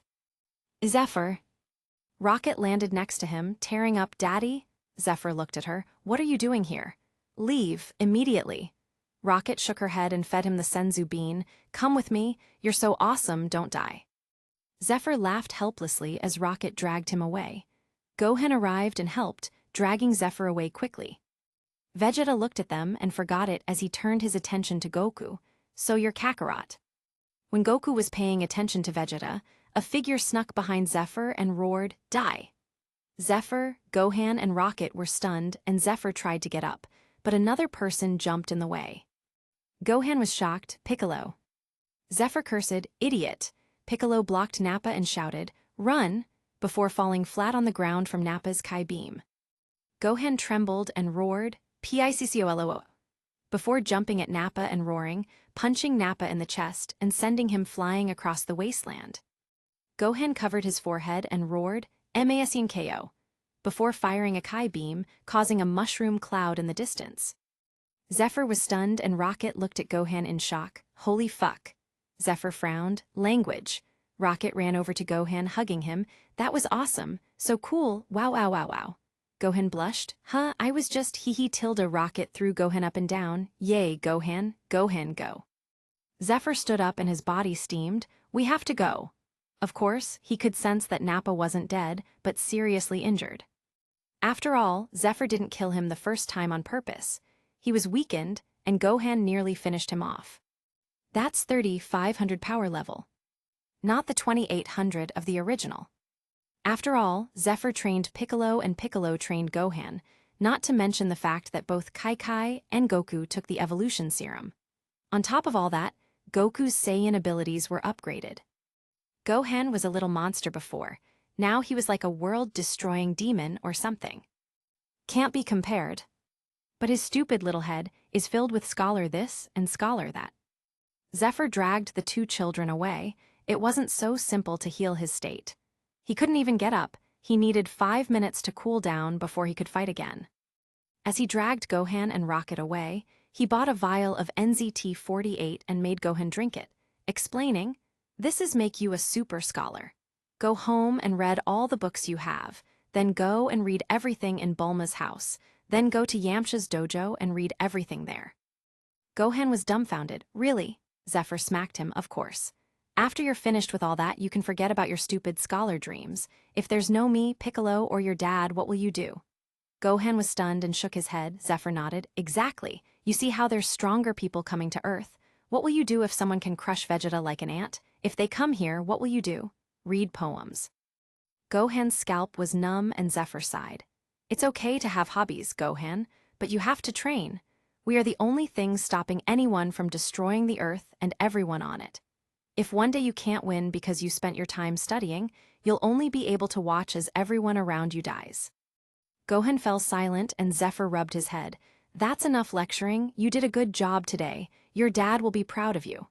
Zephr. Rocket landed next to him, tearing up. Daddy? Zephr looked at her. What are you doing here? Leave, immediately. Rocket shook her head and fed him the Senzu bean. Come with me, you're so awesome, don't die. Zephr laughed helplessly as Rocket dragged him away. Gohan arrived and helped, dragging Zephr away quickly. Vegeta looked at them and forgot it as he turned his attention to Goku. So you're Kakarot. When Goku was paying attention to Vegeta, a figure snuck behind Zephr and roared, Die! Zephr, Gohan, and Rocket were stunned and Zephr tried to get up, but another person jumped in the way. Gohan was shocked. Piccolo. Zephr cursed, Idiot! Piccolo blocked Nappa and shouted, Run! Before falling flat on the ground from Nappa's Kai beam. Gohan trembled and roared, Piccolo! Before jumping at Nappa and roaring, punching Nappa in the chest and sending him flying across the wasteland. Gohan covered his forehead and roared, Masinko! Before firing a Kai beam, causing a mushroom cloud in the distance. Zephr was stunned and Rocket looked at Gohan in shock. Holy fuck. Zephr frowned. Language. Rocket ran over to Gohan, hugging him. That was awesome. So cool. Wow, wow, wow, wow. Gohan blushed. Huh, I was just hee tilde. Rocket threw Gohan up and down. Yay, Gohan. Gohan, go. Zephr stood up and his body steamed. We have to go. Of course, he could sense that Nappa wasn't dead, but seriously injured. After all, Zephr didn't kill him the first time on purpose. He was weakened, and Gohan nearly finished him off. That's 3,500 power level. Not the 2,800 of the original. After all, Zephr trained Piccolo and Piccolo trained Gohan, not to mention the fact that both Kai and Goku took the evolution serum. On top of all that, Goku's Saiyan abilities were upgraded. Gohan was a little monster before, now he was like a world-destroying demon or something. Can't be compared. But his stupid little head is filled with scholar this and scholar that. Zephr dragged the two children away. It wasn't so simple to heal his state. He couldn't even get up. He needed 5 minutes to cool down before he could fight again. As he dragged Gohan and Rocket away, he bought a vial of NZT-48 and made Gohan drink it, explaining, This is make you a super scholar. Go home and read all the books you have, then go and read everything in Bulma's house, then go to Yamcha's dojo and read everything there. Gohan was dumbfounded. Really? Zephr smacked him, of course. After you're finished with all that, you can forget about your stupid scholar dreams. If there's no me, Piccolo, or your dad, what will you do? Gohan was stunned and shook his head. Zephr nodded. Exactly. You see how there's stronger people coming to Earth. What will you do if someone can crush Vegeta like an ant? If they come here, what will you do? Read poems. Gohan's scalp was numb and Zephr sighed. It's okay to have hobbies, Gohan, but you have to train. We are the only things stopping anyone from destroying the Earth and everyone on it. If one day you can't win because you spent your time studying, you'll only be able to watch as everyone around you dies. Gohan fell silent and Zephr rubbed his head. That's enough lecturing. You did a good job today. Your dad will be proud of you.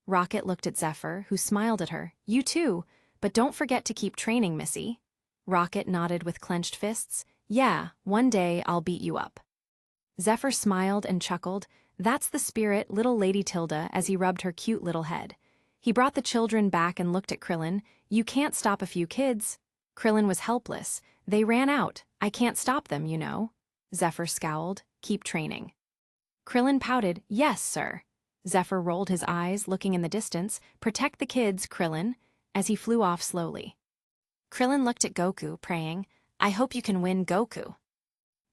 Rocket looked at Zephr, who smiled at her. You too, but don't forget to keep training, Missy. Rocket nodded with clenched fists. Yeah, one day I'll beat you up. Zephr smiled and chuckled. That's the spirit, little Lady Tilda, as he rubbed her cute little head. He brought the children back and looked at Krillin. You can't stop a few kids. Krillin was helpless. They ran out. I can't stop them, you know. Zephr scowled. Keep training. Krillin pouted. Yes, sir. Zephr rolled his eyes, looking in the distance. Protect the kids, Krillin, as he flew off slowly. Krillin looked at Goku, praying, I hope you can win, Goku.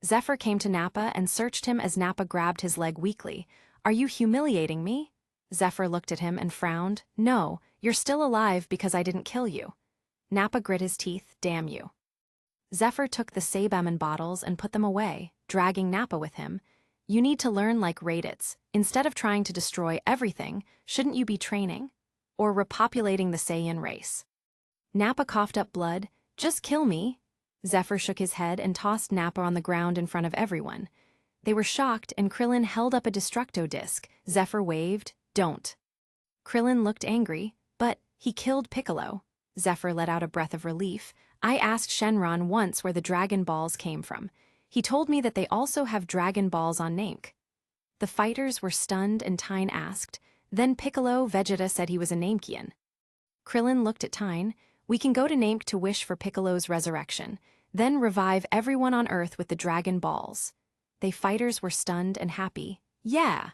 Zephr came to Nappa and searched him as Nappa grabbed his leg weakly. Are you humiliating me? Zephr looked at him and frowned. No, you're still alive because I didn't kill you. Nappa grit his teeth. Damn you. Zephr took the Seibamen bottles and put them away, dragging Nappa with him. You need to learn like Raditz. Instead of trying to destroy everything, shouldn't you be training? Or repopulating the Saiyan race? Nappa coughed up blood. Just kill me. Zephr shook his head and tossed Nappa on the ground in front of everyone. They were shocked, and Krillin held up a destructo disc. Zephr waved. Don't. Krillin looked angry, but he killed Piccolo. Zephr let out a breath of relief. I asked Shenron once where the Dragon Balls came from. He told me that they also have Dragon Balls on Namek. The fighters were stunned, and Tyne asked. Then Piccolo Vegeta said he was a Namekian. Krillin looked at Tyne. We can go to Namek to wish for Piccolo's resurrection, then revive everyone on Earth with the Dragon Balls. They fighters were stunned and happy. Yeah.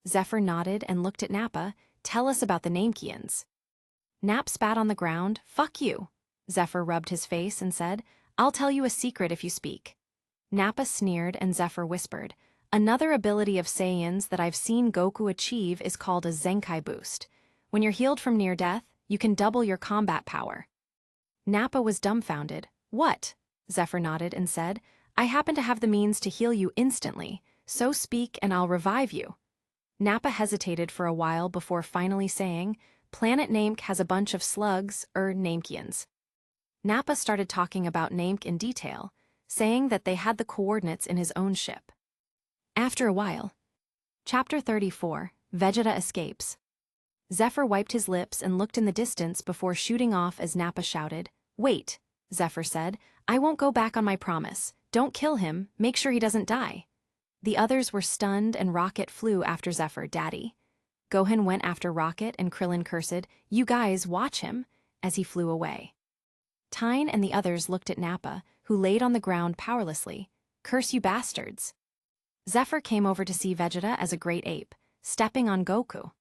Zephr nodded and looked at Nappa. Tell us about the Namekians. Napp spat on the ground. Fuck you. Zephr rubbed his face and said, I'll tell you a secret if you speak. Nappa sneered and Zephr whispered, another ability of Saiyans that I've seen Goku achieve is called a Zenkai boost. When you're healed from near death, you can double your combat power. Nappa was dumbfounded. What? Zephr nodded and said, I happen to have the means to heal you instantly, so speak and I'll revive you. Nappa hesitated for a while before finally saying, Planet Namek has a bunch of slugs, Namekians. Nappa started talking about Namek in detail, saying that they had the coordinates in his own ship. After a while. Chapter 34, Vegeta Escapes. Zephr wiped his lips and looked in the distance before shooting off as Nappa shouted, Wait, Zephr said, I won't go back on my promise. Don't kill him, make sure he doesn't die. The others were stunned and Rocket flew after Zephr, Daddy. Gohan went after Rocket and Krillin cursed, You guys, watch him, as he flew away. Tyne and the others looked at Nappa, who laid on the ground powerlessly. Curse you bastards. Zephr came over to see Vegeta as a great ape, stepping on Goku.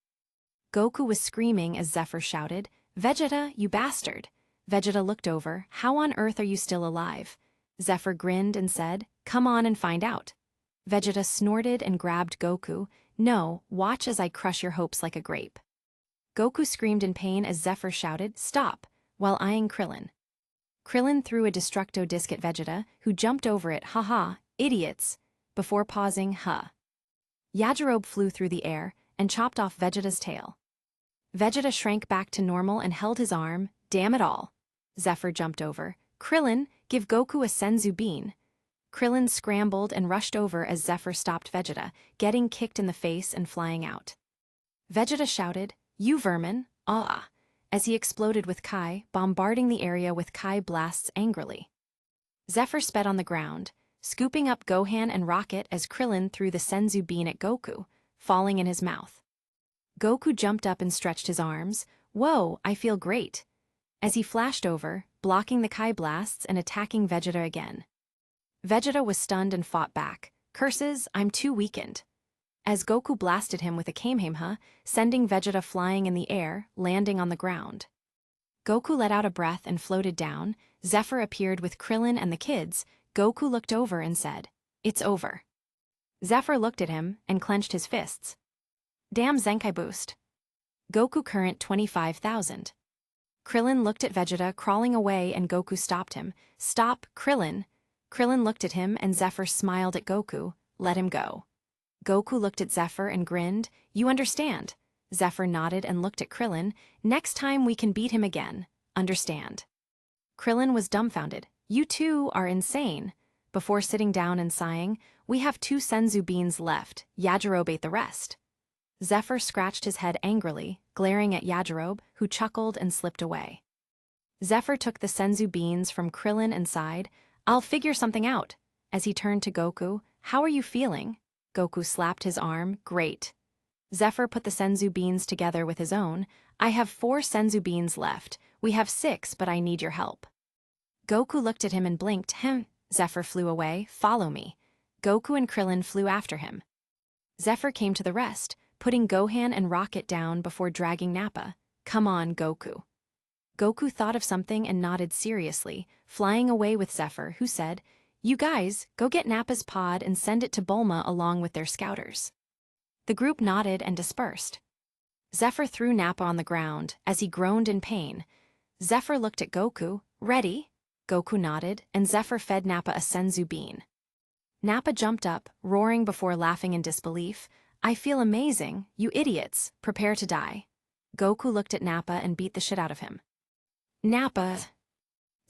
Goku was screaming as Zephr shouted, Vegeta, you bastard. Vegeta looked over. How on earth are you still alive? Zephr grinned and said, Come on and find out. Vegeta snorted and grabbed Goku. No, watch as I crush your hopes like a grape. Goku screamed in pain as Zephr shouted, Stop, while eyeing Krillin. Krillin threw a destructo disc at Vegeta, who jumped over it. Haha, idiots. Before pausing, Yajirobe flew through the air and chopped off Vegeta's tail. Vegeta shrank back to normal and held his arm. Damn it all. Zephr jumped over. Krillin, give Goku a Senzu bean. Krillin scrambled and rushed over as Zephr stopped Vegeta, getting kicked in the face and flying out. Vegeta shouted, You vermin, as he exploded with Kai, bombarding the area with Kai blasts angrily. Zephr sped on the ground, scooping up Gohan and Rocket as Krillin threw the Senzu bean at Goku, falling in his mouth. Goku jumped up and stretched his arms. Whoa, I feel great. As he flashed over, blocking the Kai blasts and attacking Vegeta again. Vegeta was stunned and fought back. Curses, I'm too weakened. As Goku blasted him with a Kamehameha, sending Vegeta flying in the air, landing on the ground. Goku let out a breath and floated down. Zephr appeared with Krillin and the kids. Goku looked over and said, It's over. Zephr looked at him and clenched his fists. Damn Zenkai boost. Goku current 25,000. Krillin looked at Vegeta crawling away and Goku stopped him. Stop, Krillin. Krillin looked at him and Zephr smiled at Goku. Let him go. Goku looked at Zephr and grinned. You understand? Zephr nodded and looked at Krillin. Next time we can beat him again. Understand? Krillin was dumbfounded. You two are insane. Before sitting down and sighing, we have 2 Senzu beans left. Yajirobe ate the rest. Zephr scratched his head angrily, glaring at Yajirobe, who chuckled and slipped away. Zephr took the senzu beans from Krillin and sighed, "I'll figure something out." As he turned to Goku, "How are you feeling?" Goku slapped his arm, "Great." Zephr put the senzu beans together with his own. "I have 4 senzu beans left. We have 6, but I need your help." Goku looked at him and blinked. Zephr flew away. "Follow me." Goku and Krillin flew after him. Zephr came to the rest, putting Gohan and Rocket down before dragging Nappa. "Come on, Goku." Goku thought of something and nodded seriously, flying away with Zephr, who said, "You guys, go get Nappa's pod and send it to Bulma along with their scouters." The group nodded and dispersed. Zephr threw Nappa on the ground as he groaned in pain. Zephr looked at Goku. "Ready?" Goku nodded, and Zephr fed Nappa a senzu bean. Nappa jumped up, roaring before laughing in disbelief. "I feel amazing, you idiots, prepare to die." Goku looked at Nappa and beat the shit out of him. "Nappa."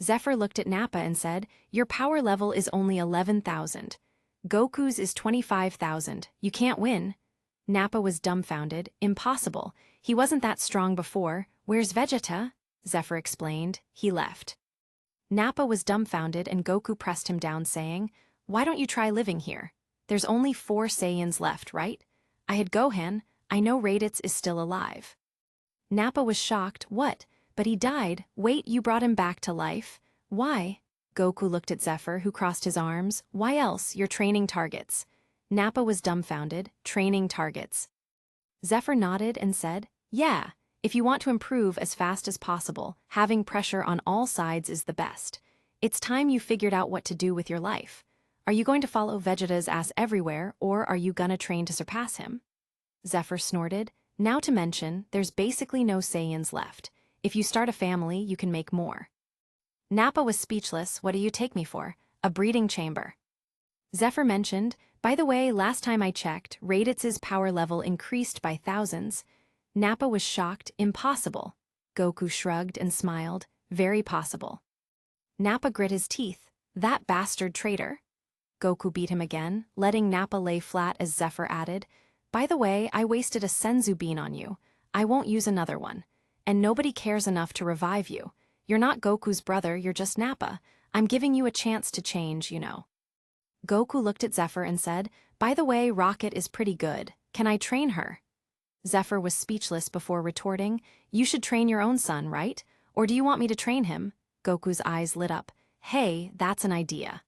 Zephr looked at Nappa and said, "Your power level is only 11,000. Goku's is 25,000. You can't win." Nappa was dumbfounded. "Impossible. He wasn't that strong before. Where's Vegeta?" Zephr explained. "He left." Nappa was dumbfounded and Goku pressed him down, saying, "Why don't you try living here? There's only 4 Saiyans left, right? I had Gohan. I know Raditz is still alive." Nappa was shocked. "What? But he died. Wait, you brought him back to life? Why?" Goku looked at Zephr, who crossed his arms. "Why else? You're training targets." Nappa was dumbfounded. "Training targets." Zephr nodded and said, "Yeah, if you want to improve as fast as possible, having pressure on all sides is the best. It's time you figured out what to do with your life. Are you going to follow Vegeta's ass everywhere, or are you gonna train to surpass him?" Zephr snorted. "Now to mention, there's basically no Saiyans left. If you start a family, you can make more." Nappa was speechless. "What do you take me for? A breeding chamber?" Zephr mentioned, "By the way, last time I checked, Raditz's power level increased by thousands." Nappa was shocked. "Impossible." Goku shrugged and smiled. "Very possible." Nappa grit his teeth. "That bastard traitor." Goku beat him again, letting Nappa lay flat as Zephr added, "By the way, I wasted a senzu bean on you. I won't use another one. And nobody cares enough to revive you. You're not Goku's brother, you're just Nappa. I'm giving you a chance to change, you know." Goku looked at Zephr and said, "By the way, Rocket is pretty good. Can I train her?" Zephr was speechless before retorting, "You should train your own son, right? Or do you want me to train him?" Goku's eyes lit up. "Hey, that's an idea."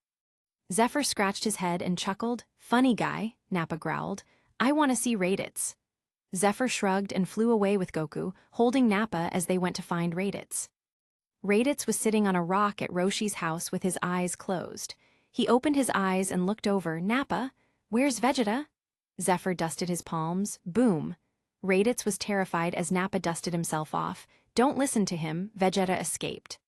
Zephr scratched his head and chuckled. "Funny guy," Nappa growled. "I want to see Raditz." Zephr shrugged and flew away with Goku, holding Nappa as they went to find Raditz. Raditz was sitting on a rock at Roshi's house with his eyes closed. He opened his eyes and looked over. "Nappa, where's Vegeta?" Zephr dusted his palms. Boom. Raditz was terrified as Nappa dusted himself off. "Don't listen to him, Vegeta escaped."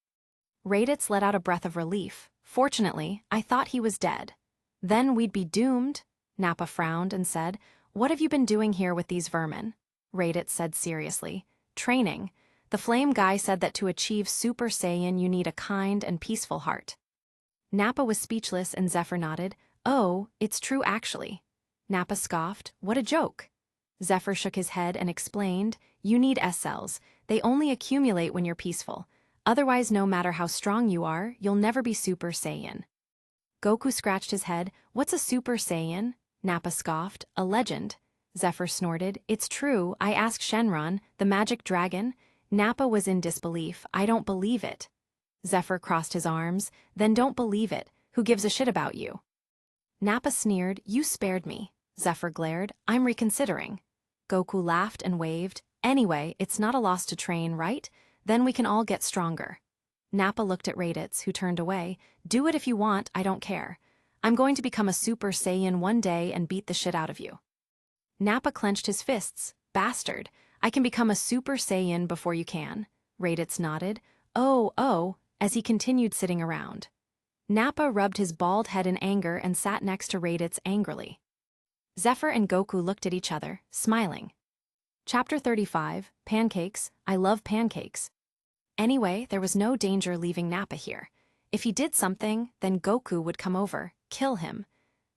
Raditz let out a breath of relief. "Fortunately, I thought he was dead." "Then we'd be doomed." Nappa frowned and said, "What have you been doing here with these vermin?" Raditz said seriously, "Training. The flame guy said that to achieve Super Saiyan you need a kind and peaceful heart." Nappa was speechless and Zephr nodded. "Oh, it's true actually." Nappa scoffed. "What a joke." Zephr shook his head and explained, "You need S-cells. They only accumulate when you're peaceful. Otherwise, no matter how strong you are, you'll never be Super Saiyan." Goku scratched his head. "What's a Super Saiyan?" Nappa scoffed. "A legend." Zephr snorted. "It's true, I asked Shenron, the magic dragon." Nappa was in disbelief. "I don't believe it." Zephr crossed his arms. "Then don't believe it. Who gives a shit about you?" Nappa sneered. "You spared me." Zephr glared. "I'm reconsidering." Goku laughed and waved. "Anyway, it's not a loss to train, right? Then we can all get stronger." Nappa looked at Raditz, who turned away. "Do it if you want, I don't care. I'm going to become a Super Saiyan one day and beat the shit out of you." Nappa clenched his fists. "Bastard, I can become a Super Saiyan before you can." Raditz nodded. Oh, as he continued sitting around. Nappa rubbed his bald head in anger and sat next to Raditz angrily. Zephr and Goku looked at each other, smiling. Chapter 35, Pancakes. I love pancakes. Anyway, there was no danger leaving Nappa here. If he did something, then Goku would come over, kill him.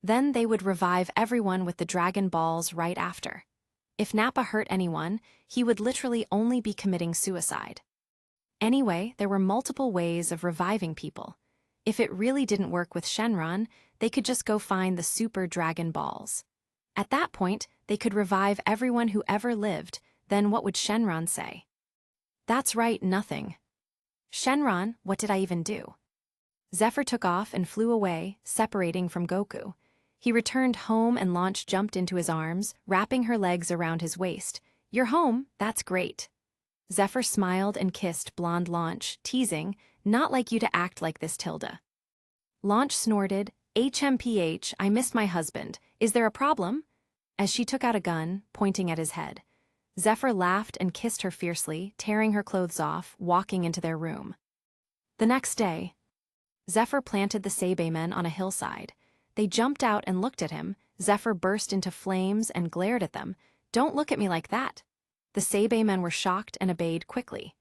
Then they would revive everyone with the Dragon Balls right after. If Nappa hurt anyone, he would literally only be committing suicide. Anyway, there were multiple ways of reviving people. If it really didn't work with Shenron, they could just go find the Super Dragon Balls. At that point, they could revive everyone who ever lived. Then what would Shenron say? That's right, nothing. Shenron, what did I even do? Zephr took off and flew away, separating from Goku. He returned home and Launch jumped into his arms, wrapping her legs around his waist. You're home, that's great. Zephr smiled and kissed blonde Launch, teasing, not like you to act like this, Tilda. Launch snorted, HMPH, I missed my husband. Is there a problem? As she took out a gun, pointing at his head. Zephr laughed and kissed her fiercely, tearing her clothes off, walking into their room. The next day, Zephr planted the Saiyamen on a hillside. They jumped out and looked at him. Zephr burst into flames and glared at them. Don't look at me like that. The Saiyamen were shocked and obeyed quickly.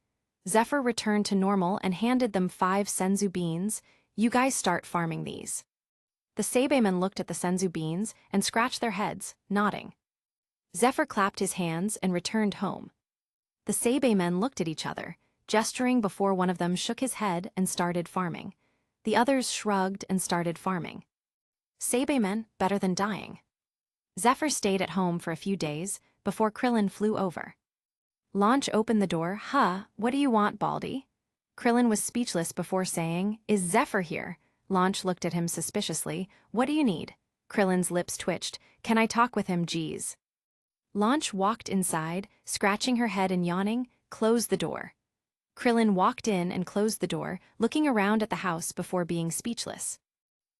Zephr returned to normal and handed them 5 senzu beans. You guys start farming these. The Saiyamen looked at the senzu beans and scratched their heads, nodding. Zephr clapped his hands and returned home. The Saiyamen looked at each other, gesturing before one of them shook his head and started farming. The others shrugged and started farming. Saiyamen, better than dying. Zephr stayed at home for a few days before Krillin flew over. Launch opened the door. What do you want, Baldy? Krillin was speechless before saying, Is Zephr here? Launch looked at him suspiciously. What do you need? Krillin's lips twitched. Can I talk with him, geez? Launch walked inside, scratching her head and yawning. Close the door. Krillin walked in and closed the door, looking around at the house before being speechless.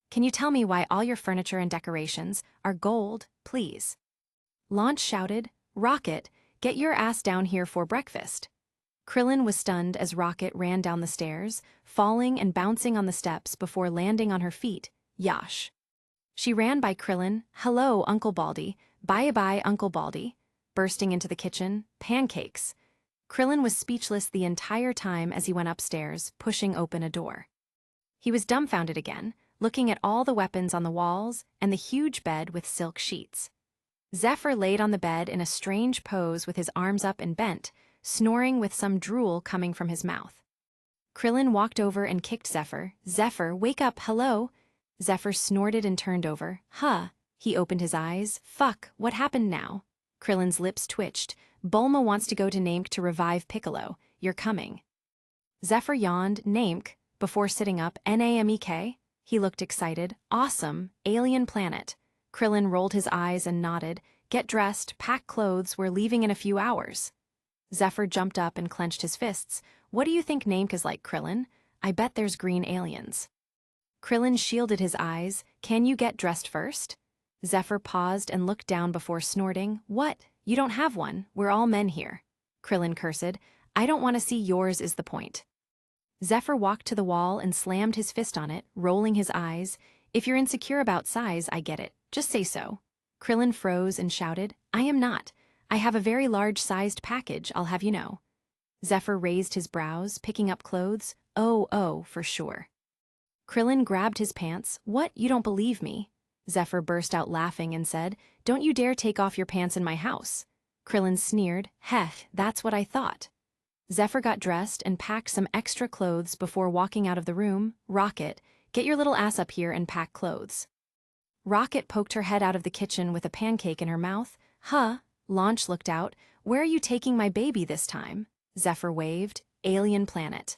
Can you tell me why all your furniture and decorations are gold, please? Launch shouted, Rocket, get your ass down here for breakfast. Krillin was stunned as Rocket ran down the stairs, falling and bouncing on the steps before landing on her feet. Yash. She ran by Krillin. Hello, Uncle Baldy. Bye-bye, Uncle Baldy. Bursting into the kitchen. Pancakes. Krillin was speechless the entire time as he went upstairs, pushing open a door. He was dumbfounded again, looking at all the weapons on the walls and the huge bed with silk sheets. Zephr laid on the bed in a strange pose with his arms up and bent, snoring with some drool coming from his mouth. Krillin walked over and kicked Zephr. Zephr, wake up, hello. Zephr snorted and turned over. He opened his eyes. Fuck, what happened now? Krillin's lips twitched. Bulma wants to go to Namek to revive Piccolo. You're coming. Zephr yawned. Namek, before sitting up. Namek? He looked excited. Awesome, alien planet. Krillin rolled his eyes and nodded. Get dressed, pack clothes, we're leaving in a few hours. Zephr jumped up and clenched his fists. What do you think Namek is like, Krillin? I bet there's green aliens. Krillin shielded his eyes. Can you get dressed first? Zephr paused and looked down before snorting. What? You don't have one. We're all men here. Krillin cursed. I don't want to see yours is the point. Zephr walked to the wall and slammed his fist on it, rolling his eyes. If you're insecure about size, I get it. Just say so. Krillin froze and shouted, I am not. I have a very large-sized package, I'll have you know. Zephr raised his brows, picking up clothes. Oh, for sure. Krillin grabbed his pants. What, you don't believe me? Zephr burst out laughing and said, Don't you dare take off your pants in my house. Krillin sneered. Heh, that's what I thought. Zephr got dressed and packed some extra clothes before walking out of the room. Rocket, get your little ass up here and pack clothes. Rocket poked her head out of the kitchen with a pancake in her mouth. Launch looked out. Where are you taking my baby this time? Zephr waved. Alien planet.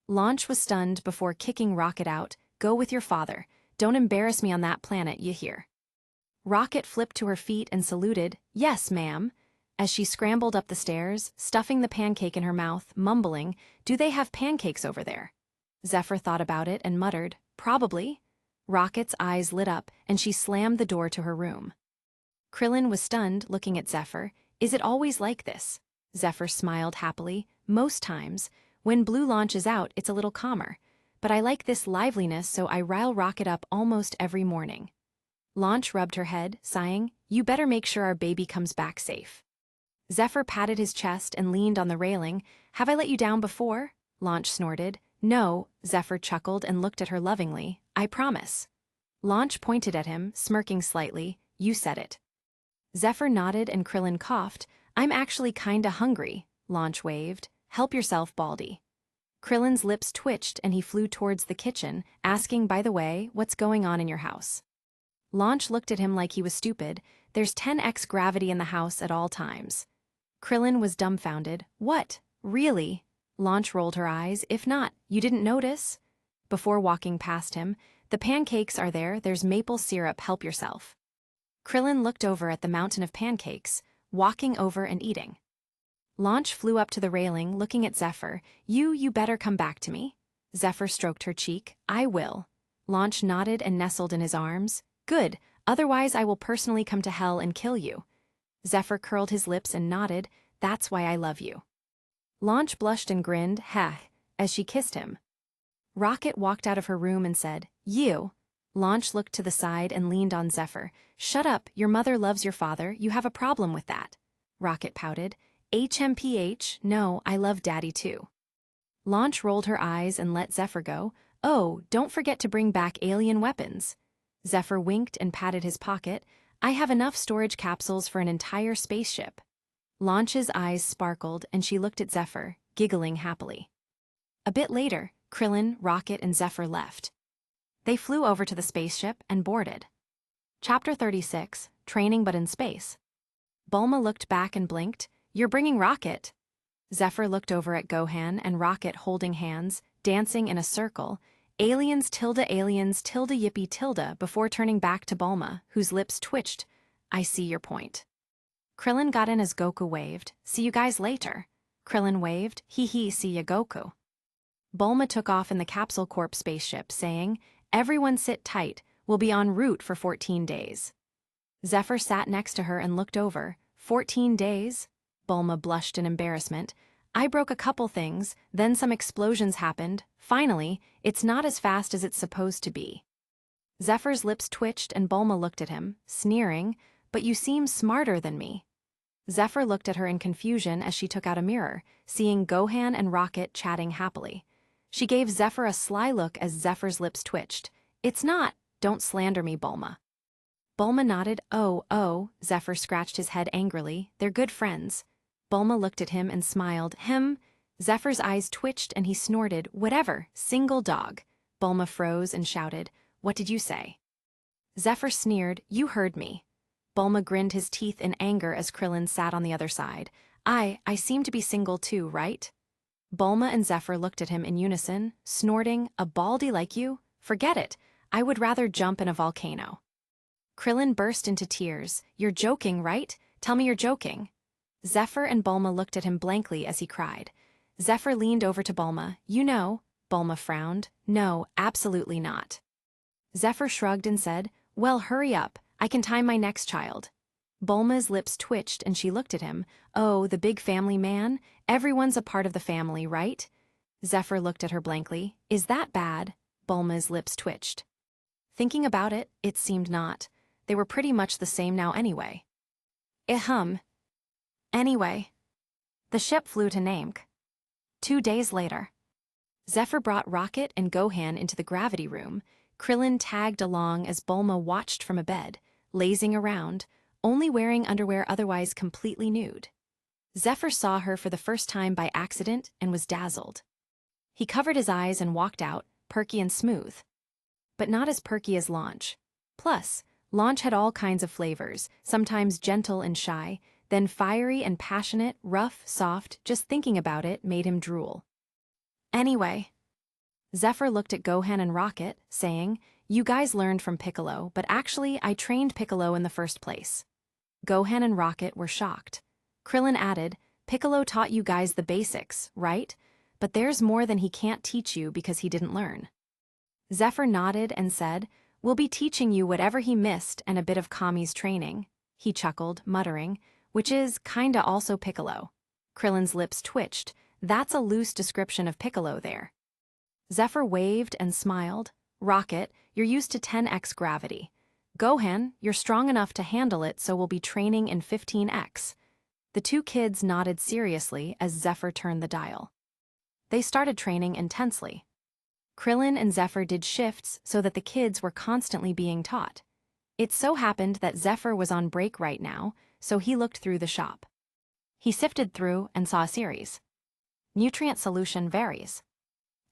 Launch was stunned before kicking Rocket out. Go with your father. Don't embarrass me on that planet, you hear. Rocket flipped to her feet and saluted. Yes, ma'am. As she scrambled up the stairs, stuffing the pancake in her mouth, mumbling, Do they have pancakes over there? Zephr thought about it and muttered, Probably. Rocket's eyes lit up, and she slammed the door to her room. Krillin was stunned, looking at Zephr. Is it always like this? Zephr smiled happily. Most times. When Blue Launch is out, it's a little calmer. But I like this liveliness, so I rile Rocket up almost every morning. Launch rubbed her head, sighing, You better make sure our baby comes back safe. Zephr patted his chest and leaned on the railing. Have I let you down before? Launch snorted. No, Zephr chuckled and looked at her lovingly. I promise. Launch pointed at him, smirking slightly. You said it. Zephr nodded and Krillin coughed. I'm actually kinda hungry, Launch waved. Help yourself, Baldy. Krillin's lips twitched and he flew towards the kitchen, asking, by the way, what's going on in your house? Launch looked at him like he was stupid. There's 10x gravity in the house at all times. Krillin was dumbfounded. What? Really? Launch rolled her eyes. If not, you didn't notice? Before walking past him, the pancakes are there, there's maple syrup, help yourself. Krillin looked over at the mountain of pancakes, walking over and eating. Launch flew up to the railing, looking at Zephr. You better come back to me. Zephr stroked her cheek. I will. Launch nodded and nestled in his arms. Good, otherwise I will personally come to hell and kill you. Zephr curled his lips and nodded. That's why I love you. Launch blushed and grinned, heh, as she kissed him. Rocket walked out of her room and said, You. Launch looked to the side and leaned on Zephr. Shut up, your mother loves your father, you have a problem with that. Rocket pouted. HMPH, no, I love Daddy too. Launch rolled her eyes and let Zephr go. Oh, don't forget to bring back alien weapons. Zephr winked and patted his pocket. I have enough storage capsules for an entire spaceship. Launch's eyes sparkled and she looked at Zephr, giggling happily. A bit later, Krillin, Rocket, and Zephr left. They flew over to the spaceship and boarded. Chapter 36, Training but in Space. Bulma looked back and blinked. You're bringing Rocket. Zephr looked over at Gohan and Rocket holding hands, dancing in a circle. Aliens yippee tilde before turning back to Bulma, whose lips twitched. I see your point. Krillin got in as Goku waved. See you guys later. Krillin waved. Hee see ya Goku. Bulma took off in the Capsule Corp spaceship, saying, Everyone sit tight, we'll be en route for 14 days. Zephr sat next to her and looked over. 14 days? Bulma blushed in embarrassment. I broke a couple things, then some explosions happened. Finally, it's not as fast as it's supposed to be. Zephyr's lips twitched and Bulma looked at him, sneering, but you seem smarter than me. Zephr looked at her in confusion as she took out a mirror, seeing Gohan and Rocket chatting happily. She gave Zephr a sly look as Zephyr's lips twitched. It's not, don't slander me, Bulma. Bulma nodded. Oh, Zephr scratched his head angrily. They're good friends. Bulma looked at him and smiled. Zephyr's eyes twitched and he snorted. Whatever, single dog. Bulma froze and shouted, What did you say? Zephr sneered. You heard me. Bulma grinned his teeth in anger as Krillin sat on the other side. I seem to be single too, right? Bulma and Zephr looked at him in unison, snorting, A baldy like you? Forget it. I would rather jump in a volcano. Krillin burst into tears. You're joking, right? Tell me you're joking. Zephr and Bulma looked at him blankly as he cried. Zephr leaned over to Bulma. You know. Bulma frowned. No, absolutely not. Zephr shrugged and said, Well, hurry up. I can time my next child. Bulma's lips twitched and she looked at him. Oh, the big family man? Everyone's a part of the family, right? Zephr looked at her blankly. Is that bad? Bulma's lips twitched. Thinking about it, it seemed not. They were pretty much the same now anyway. Anyway. The ship flew to Namk. 2 days later. Zephr brought Rocket and Gohan into the gravity room. Krillin tagged along as Bulma watched from a bed, lazing around, only wearing underwear otherwise completely nude. Zephr saw her for the first time by accident and was dazzled. He covered his eyes and walked out, perky and smooth. But not as perky as Launch. Plus, Launch had all kinds of flavors, sometimes gentle and shy, then fiery and passionate, rough, soft, just thinking about it made him drool. Anyway. Zephr looked at Gohan and Rocket, saying, You guys learned from Piccolo, but actually I trained Piccolo in the first place. Gohan and Rocket were shocked. Krillin added, Piccolo taught you guys the basics, right? But there's more than he can't teach you because he didn't learn. Zephr nodded and said, We'll be teaching you whatever he missed and a bit of Kami's training. He chuckled, muttering, which is kinda also Piccolo. Krillin's lips twitched. That's a loose description of Piccolo there. Zephr waved and smiled. Rocket, you're used to 10x gravity. Gohan, you're strong enough to handle it, so we'll be training in 15x. The two kids nodded seriously as Zephr turned the dial. They started training intensely. Krillin and Zephr did shifts so that the kids were constantly being taught. It so happened that Zephr was on break right now, so he looked through the shop. He sifted through and saw a series. Nutrient solution varies.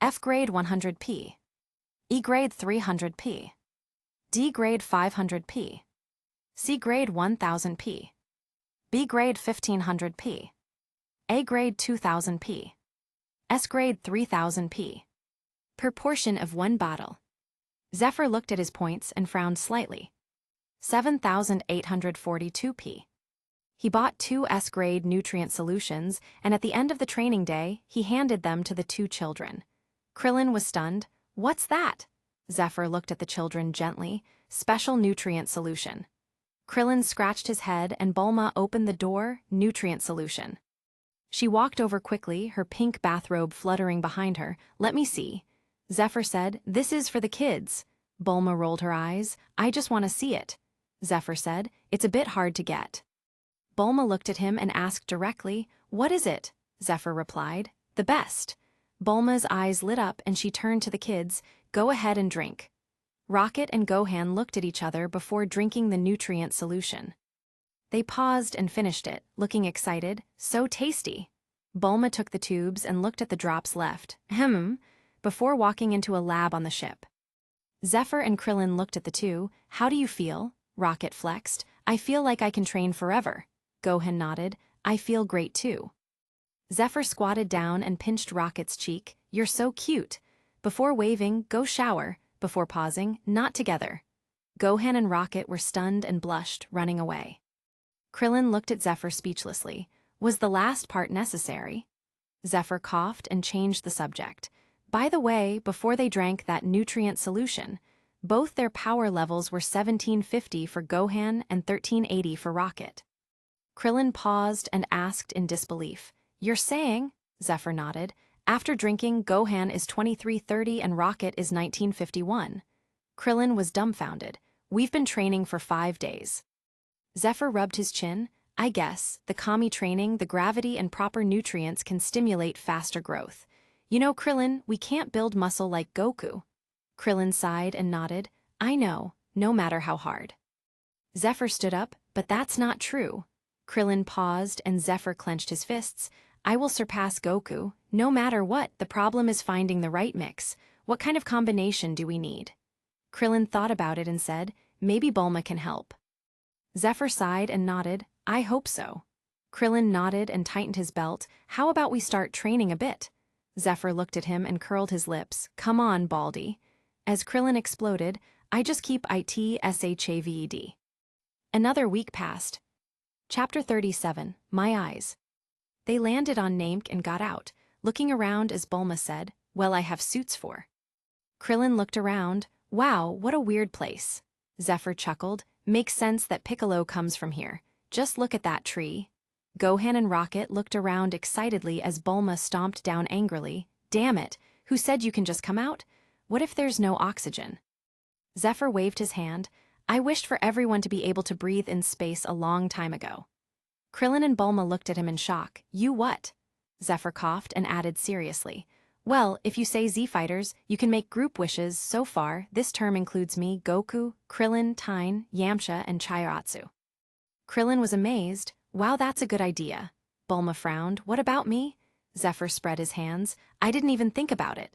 F grade 100p. E grade 300p. D grade 500p. C grade 1000p. B grade 1500p. A grade 2000p. S grade 3000p. Per portion of one bottle. Zephr looked at his points and frowned slightly. 7842p. He bought 2 S-grade nutrient solutions, and at the end of the training day, he handed them to the 2 children. Krillin was stunned. What's that? Zephr looked at the children gently. Special nutrient solution. Krillin scratched his head and Bulma opened the door. Nutrient solution. She walked over quickly, her pink bathrobe fluttering behind her. Let me see. Zephr said, this is for the kids. Bulma rolled her eyes. I just want to see it. Zephr said, it's a bit hard to get. Bulma looked at him and asked directly, what is it? Zephr replied, the best. Bulma's eyes lit up and she turned to the kids, go ahead and drink. Rocket and Gohan looked at each other before drinking the nutrient solution. They paused and finished it, looking excited, so tasty. Bulma took the tubes and looked at the drops left, before walking into a lab on the ship. Zephr and Krillin looked at the two. How do you feel? Rocket flexed. I feel like I can train forever. Gohan nodded. I feel great too. Zephr squatted down and pinched Rocket's cheek. You're so cute. Before waving, go shower. Before pausing, not together. Gohan and Rocket were stunned and blushed, running away. Krillin looked at Zephr speechlessly. Was the last part necessary? Zephr coughed and changed the subject. By the way, before they drank that nutrient solution, both their power levels were 1750 for Gohan and 1380 for Rocket. Krillin paused and asked in disbelief. You're saying? Zephr nodded. After drinking, Gohan is 2330 and Rocket is 1951. Krillin was dumbfounded. We've been training for 5 days. Zephr rubbed his chin. I guess, the Kami training, the gravity and proper nutrients can stimulate faster growth. You know, Krillin, we can't build muscle like Goku. Krillin sighed and nodded. I know, no matter how hard. Zephr stood up, but that's not true. Krillin paused and Zephr clenched his fists. I will surpass Goku, no matter what. The problem is finding the right mix. What kind of combination do we need? Krillin thought about it and said, maybe Bulma can help. Zephr sighed and nodded. I hope so. Krillin nodded and tightened his belt. How about we start training a bit? Zephr looked at him and curled his lips. Come on, Baldy. As Krillin exploded, I just keep it Another week passed. Chapter 37, My Eyes. They landed on Namek and got out, looking around as Bulma said, well, I have suits for. Krillin looked around. Wow, what a weird place. Zephr chuckled. Makes sense that Piccolo comes from here. Just look at that tree. Gohan and Rocket looked around excitedly as Bulma stomped down angrily. Damn it, who said you can just come out? What if there's no oxygen? Zephr waved his hand. I wished for everyone to be able to breathe in space a long time ago. Krillin and Bulma looked at him in shock. You what? Zephr coughed and added seriously. Well, if you say Z-Fighters, you can make group wishes. So far, this term includes me, Goku, Krillin, Tyne, Yamcha, and Chiaotzu. Krillin was amazed. Wow, that's a good idea. Bulma frowned. What about me? Zephr spread his hands. I didn't even think about it.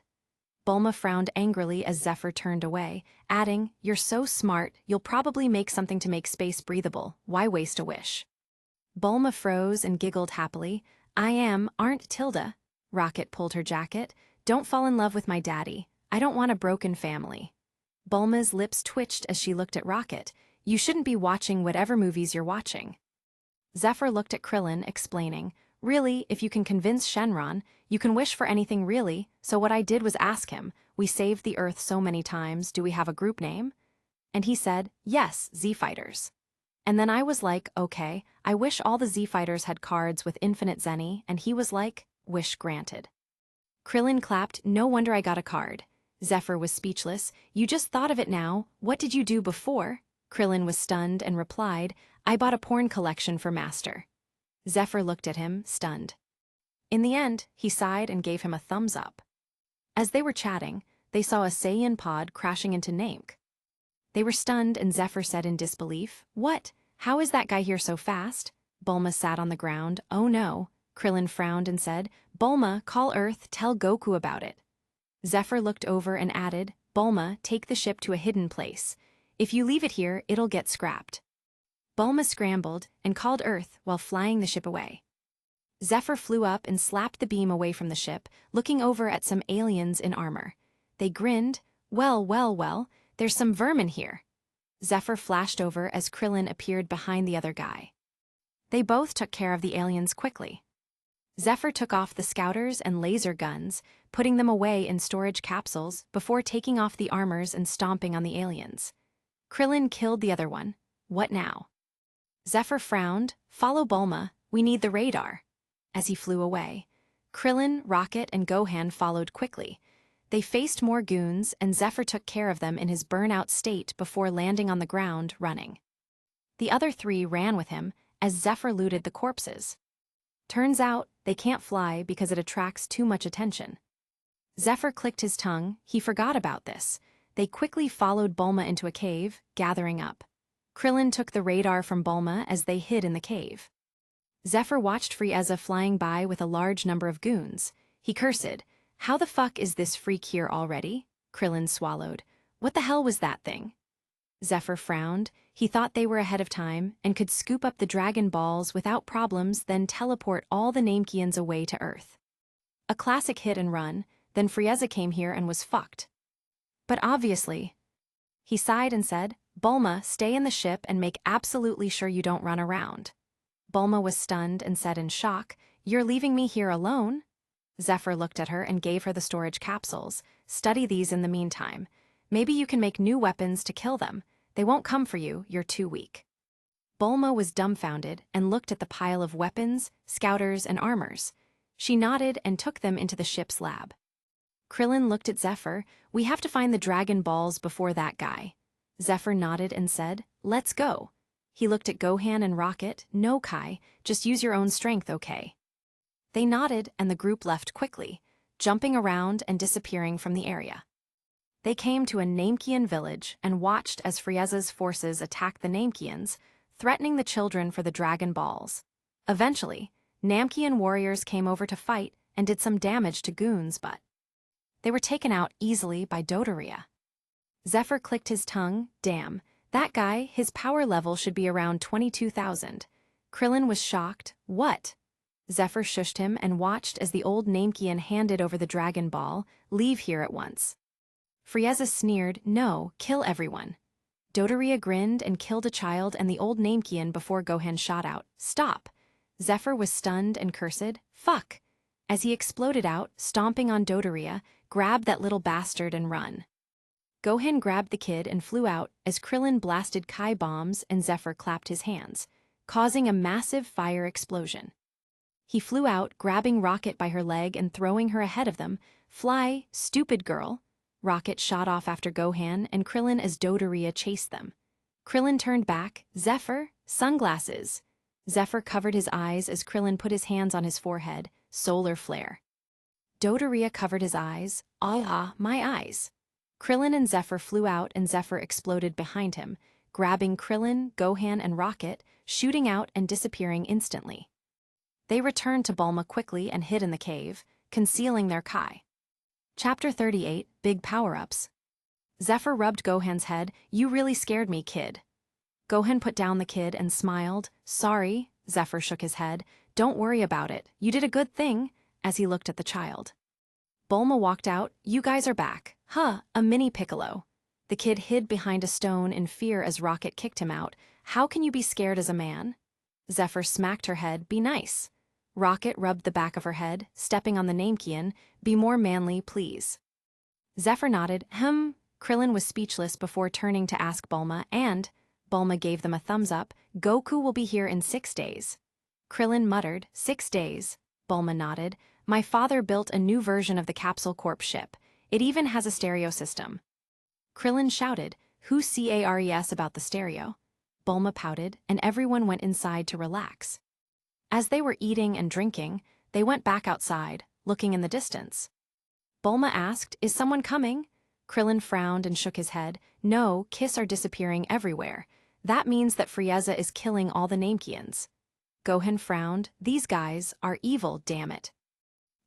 Bulma frowned angrily as Zephr turned away, adding, You're so smart, you'll probably make something to make space breathable. Why waste a wish? Bulma froze and giggled happily. I am, aren't Tilda? Rocket pulled her jacket. Don't fall in love with my daddy. I don't want a broken family. Bulma's lips twitched as she looked at Rocket. You shouldn't be watching whatever movies you're watching. Zephr looked at Krillin, explaining, Really, if you can convince Shenron, you can wish for anything really, so what I did was ask him, we saved the Earth so many times, do we have a group name? And he said, yes, Z-Fighters. And then I was like, okay, I wish all the Z-Fighters had cards with infinite Zenny, and he was like, wish granted. Krillin clapped, no wonder I got a card. Zephr was speechless, you just thought of it now, what did you do before? Krillin was stunned and replied, I bought a porn collection for Master. Zephr looked at him, stunned. In the end, he sighed and gave him a thumbs up. As they were chatting, they saw a Saiyan pod crashing into Namek. They were stunned and Zephr said in disbelief, "What? How is that guy here so fast?" Bulma sat on the ground. "Oh no." Krillin frowned and said, "Bulma, call Earth, tell Goku about it." Zephr looked over and added, "Bulma, take the ship to a hidden place. If you leave it here, it'll get scrapped." Bulma scrambled and called Earth while flying the ship away. Zephr flew up and slapped the beam away from the ship, looking over at some aliens in armor. They grinned. Well, there's some vermin here." Zephr flashed over as Krillin appeared behind the other guy. They both took care of the aliens quickly. Zephr took off the scouters and laser guns, putting them away in storage capsules before taking off the armors and stomping on the aliens. Krillin killed the other one. What now? Zephr frowned. "Follow Bulma, we need the radar." As he flew away, Krillin, Rocket, and Gohan followed quickly. They faced more goons, and Zephr took care of them in his burnout state before landing on the ground, running. The other three ran with him as Zephr looted the corpses. Turns out, they can't fly because it attracts too much attention. Zephr clicked his tongue. He forgot about this. They quickly followed Bulma into a cave, gathering up. Krillin took the radar from Bulma as they hid in the cave. Zephr watched Frieza flying by with a large number of goons. He cursed, "How the fuck is this freak here already?" Krillin swallowed. "What the hell was that thing?" Zephr frowned. He thought they were ahead of time and could scoop up the Dragon Balls without problems, then teleport all the Namekians away to Earth. A classic hit and run, then Frieza came here and was fucked. But obviously, he sighed and said, "Bulma, stay in the ship and make absolutely sure you don't run around." Bulma was stunned and said in shock, "You're leaving me here alone?" Zephr looked at her and gave her the storage capsules. "Study these in the meantime. Maybe you can make new weapons to kill them. They won't come for you, you're too weak." Bulma was dumbfounded and looked at the pile of weapons, scouters, and armors. She nodded and took them into the ship's lab. Krillin looked at Zephr. "We have to find the Dragon Balls before that guy." Zephr nodded and said, "Let's go." He looked at Gohan and Rocket. "No, Kai, just use your own strength, okay?" They nodded and the group left quickly, jumping around and disappearing from the area. They came to a Namekian village and watched as Frieza's forces attacked the Namekians, threatening the children for the Dragon Balls. Eventually, Namekian warriors came over to fight and did some damage to goons, but they were taken out easily by Dodoria. Zephr clicked his tongue. Damn, that guy, his power level should be around 22,000. Krillin was shocked. What? Zephr shushed him and watched as the old Namekian handed over the Dragon Ball. "Leave here at once." Frieza sneered. "No, kill everyone." Dodoria grinned and killed a child and the old Namekian before Gohan shot out. "Stop." Zephr was stunned and cursed. "Fuck." As he exploded out, stomping on Dodoria, "Grab that little bastard and run." Gohan grabbed the kid and flew out as Krillin blasted Kai bombs and Zephr clapped his hands, causing a massive fire explosion. He flew out, grabbing Rocket by her leg and throwing her ahead of them. "Fly, stupid girl." Rocket shot off after Gohan and Krillin as Dodoria chased them. Krillin turned back. "Zephr, sunglasses." Zephr covered his eyes as Krillin put his hands on his forehead. Solar flare. Dodoria covered his eyes. "Ah, my eyes." Krillin and Zephr flew out and Zephr exploded behind him, grabbing Krillin, Gohan, and Rocket, shooting out and disappearing instantly. They returned to Bulma quickly and hid in the cave, concealing their Kai. Chapter 38, Big Power-Ups. Zephr rubbed Gohan's head. "You really scared me, kid." Gohan put down the kid and smiled. "Sorry." Zephr shook his head. "Don't worry about it. You did a good thing," as he looked at the child. Bulma walked out. "You guys are back." "Huh, a mini Piccolo." The kid hid behind a stone in fear as Rocket kicked him out. "How can you be scared as a man?" Zephr smacked her head. "Be nice." Rocket rubbed the back of her head, stepping on the Namekian. "Be more manly, please." Zephr nodded. Krillin was speechless before turning to ask Bulma, and Bulma gave them a thumbs up. "Goku will be here in 6 days." Krillin muttered, 6 days. Bulma nodded. "My father built a new version of the Capsule Corp ship. It even has a stereo system." Krillin shouted, "Who's CARES about the stereo?" Bulma pouted, and everyone went inside to relax. As they were eating and drinking, they went back outside, looking in the distance. Bulma asked, "Is someone coming?" Krillin frowned and shook his head. No, Kiss are disappearing everywhere. That means that Frieza is killing all the Namekians. Gohan frowned. These guys are evil, damn it.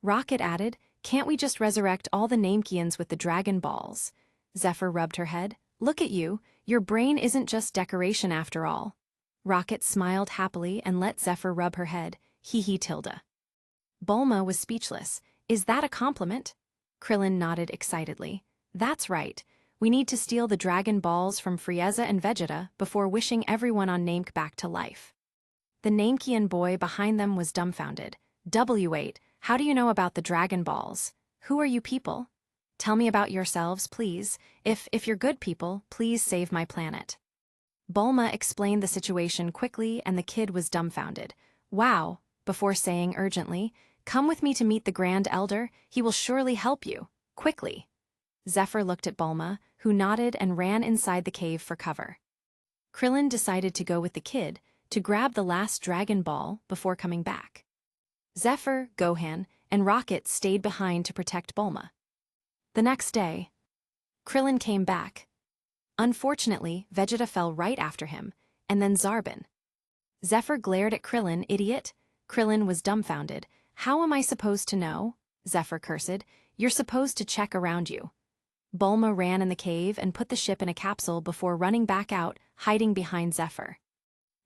Rocket added, can't we just resurrect all the Namekians with the Dragon Balls? Zephyr rubbed her head. Look at you, your brain isn't just decoration after all. Rocket smiled happily and let Zephyr rub her head. Hee hee Tilda. Bulma was speechless. Is that a compliment? Krillin nodded excitedly. That's right. We need to steal the Dragon Balls from Frieza and Vegeta before wishing everyone on Namek back to life. The Namekian boy behind them was dumbfounded. W8, how do you know about the Dragon Balls? Who are you people? Tell me about yourselves, please. If you're good people, please save my planet. Bulma explained the situation quickly and the kid was dumbfounded. Wow, before saying urgently, come with me to meet the Grand Elder, he will surely help you. Quickly. Zephyr looked at Bulma, who nodded and ran inside the cave for cover. Krillin decided to go with the kid to grab the last Dragon Ball before coming back. Zephyr, Gohan, and Rocket stayed behind to protect Bulma. The next day, Krillin came back. Unfortunately, Vegeta fell right after him, and then Zarbin. Zephyr glared at Krillin, idiot. Krillin was dumbfounded. How am I supposed to know? Zephyr cursed. You're supposed to check around you. Bulma ran in the cave and put the ship in a capsule before running back out, hiding behind Zephyr.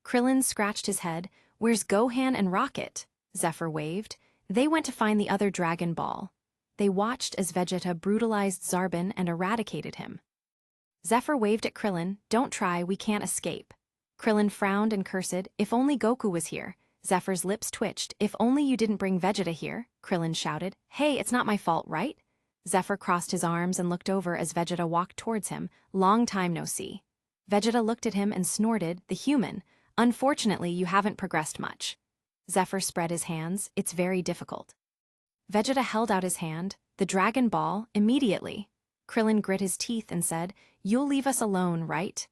Krillin scratched his head. Where's Gohan and Rocket? Zephyr waved. They went to find the other Dragon Ball. They watched as Vegeta brutalized Zarbin and eradicated him. Zephyr waved at Krillin. Don't try, we can't escape. Krillin frowned and cursed. If only Goku was here. Zephyr's lips twitched. If only you didn't bring Vegeta here, Krillin shouted. Hey, it's not my fault, right? Zephyr crossed his arms and looked over as Vegeta walked towards him. Long time no see. Vegeta looked at him and snorted. The human. Unfortunately, you haven't progressed much. Zephyr spread his hands. It's very difficult. Vegeta held out his hand. The Dragon Ball, immediately. Krillin grit his teeth and said, You'll leave us alone, right?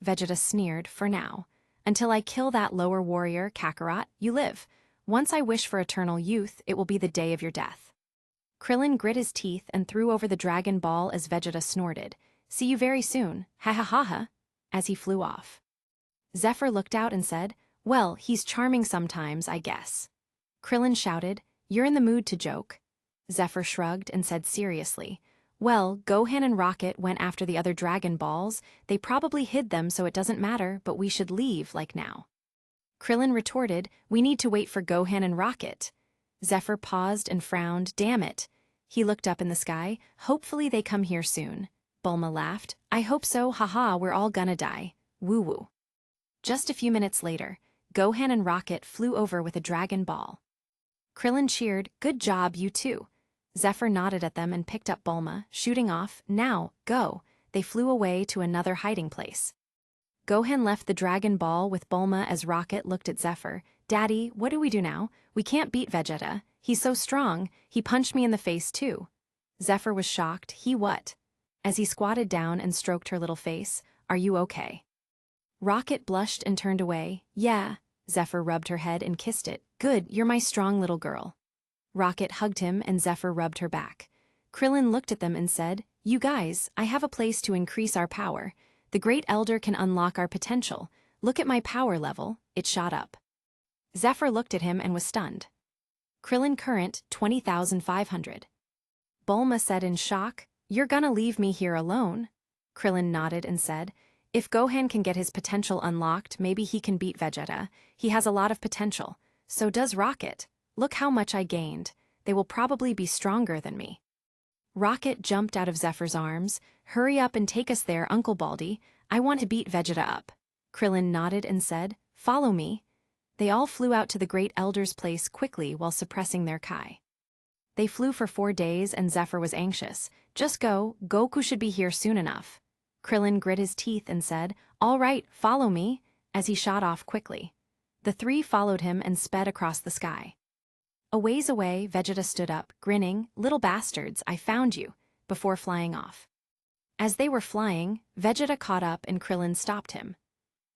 Vegeta sneered, for now. Until I kill that lower warrior, Kakarot, you live. Once I wish for eternal youth, it will be the day of your death. Krillin grit his teeth and threw over the Dragon Ball as Vegeta snorted. See you very soon, ha ha ha ha, as he flew off. Zephyr looked out and said, Well, he's charming sometimes, I guess. Krillin shouted, You're in the mood to joke. Zephyr shrugged and said seriously, Well, Gohan and Rocket went after the other Dragon Balls. They probably hid them so it doesn't matter, but we should leave, like now. Krillin retorted, We need to wait for Gohan and Rocket. Zephyr paused and frowned, Damn it. He looked up in the sky, Hopefully they come here soon. Bulma laughed, I hope so, haha, we're all gonna die. Woo-woo. Just a few minutes later, Gohan and Rocket flew over with a Dragon Ball. Krillin cheered, Good job, you two. Zephyr nodded at them and picked up Bulma, shooting off, Now, go. They flew away to another hiding place. Gohan left the Dragon Ball with Bulma as Rocket looked at Zephyr. Daddy, what do we do now? We can't beat Vegeta. He's so strong, he punched me in the face too. Zephyr was shocked, he what? As he squatted down and stroked her little face, Are you okay? Rocket blushed and turned away. Yeah. Zephyr rubbed her head and kissed it. Good, you're my strong little girl. Rocket hugged him and Zephyr rubbed her back. Krillin looked at them and said, You guys, I have a place to increase our power. The Great Elder can unlock our potential. Look at my power level, it shot up. Zephyr looked at him and was stunned. Krillin current, 20,500. Bulma said in shock, You're gonna leave me here alone? Krillin nodded and said, If Gohan can get his potential unlocked, maybe he can beat Vegeta. He has a lot of potential. So does Rocket. Look how much I gained. They will probably be stronger than me. Rocket jumped out of Zephyr's arms. Hurry up and take us there, Uncle Baldy. I want to beat Vegeta up. Krillin nodded and said, Follow me. They all flew out to the Great Elder's place quickly while suppressing their Kai. They flew for 4 days and Zephyr was anxious. Just go, Goku should be here soon enough. Krillin grit his teeth and said, All right, follow me, as he shot off quickly. The three followed him and sped across the sky. A ways away, Vegeta stood up, grinning, Little bastards, I found you, before flying off. As they were flying, Vegeta caught up and Krillin stopped him.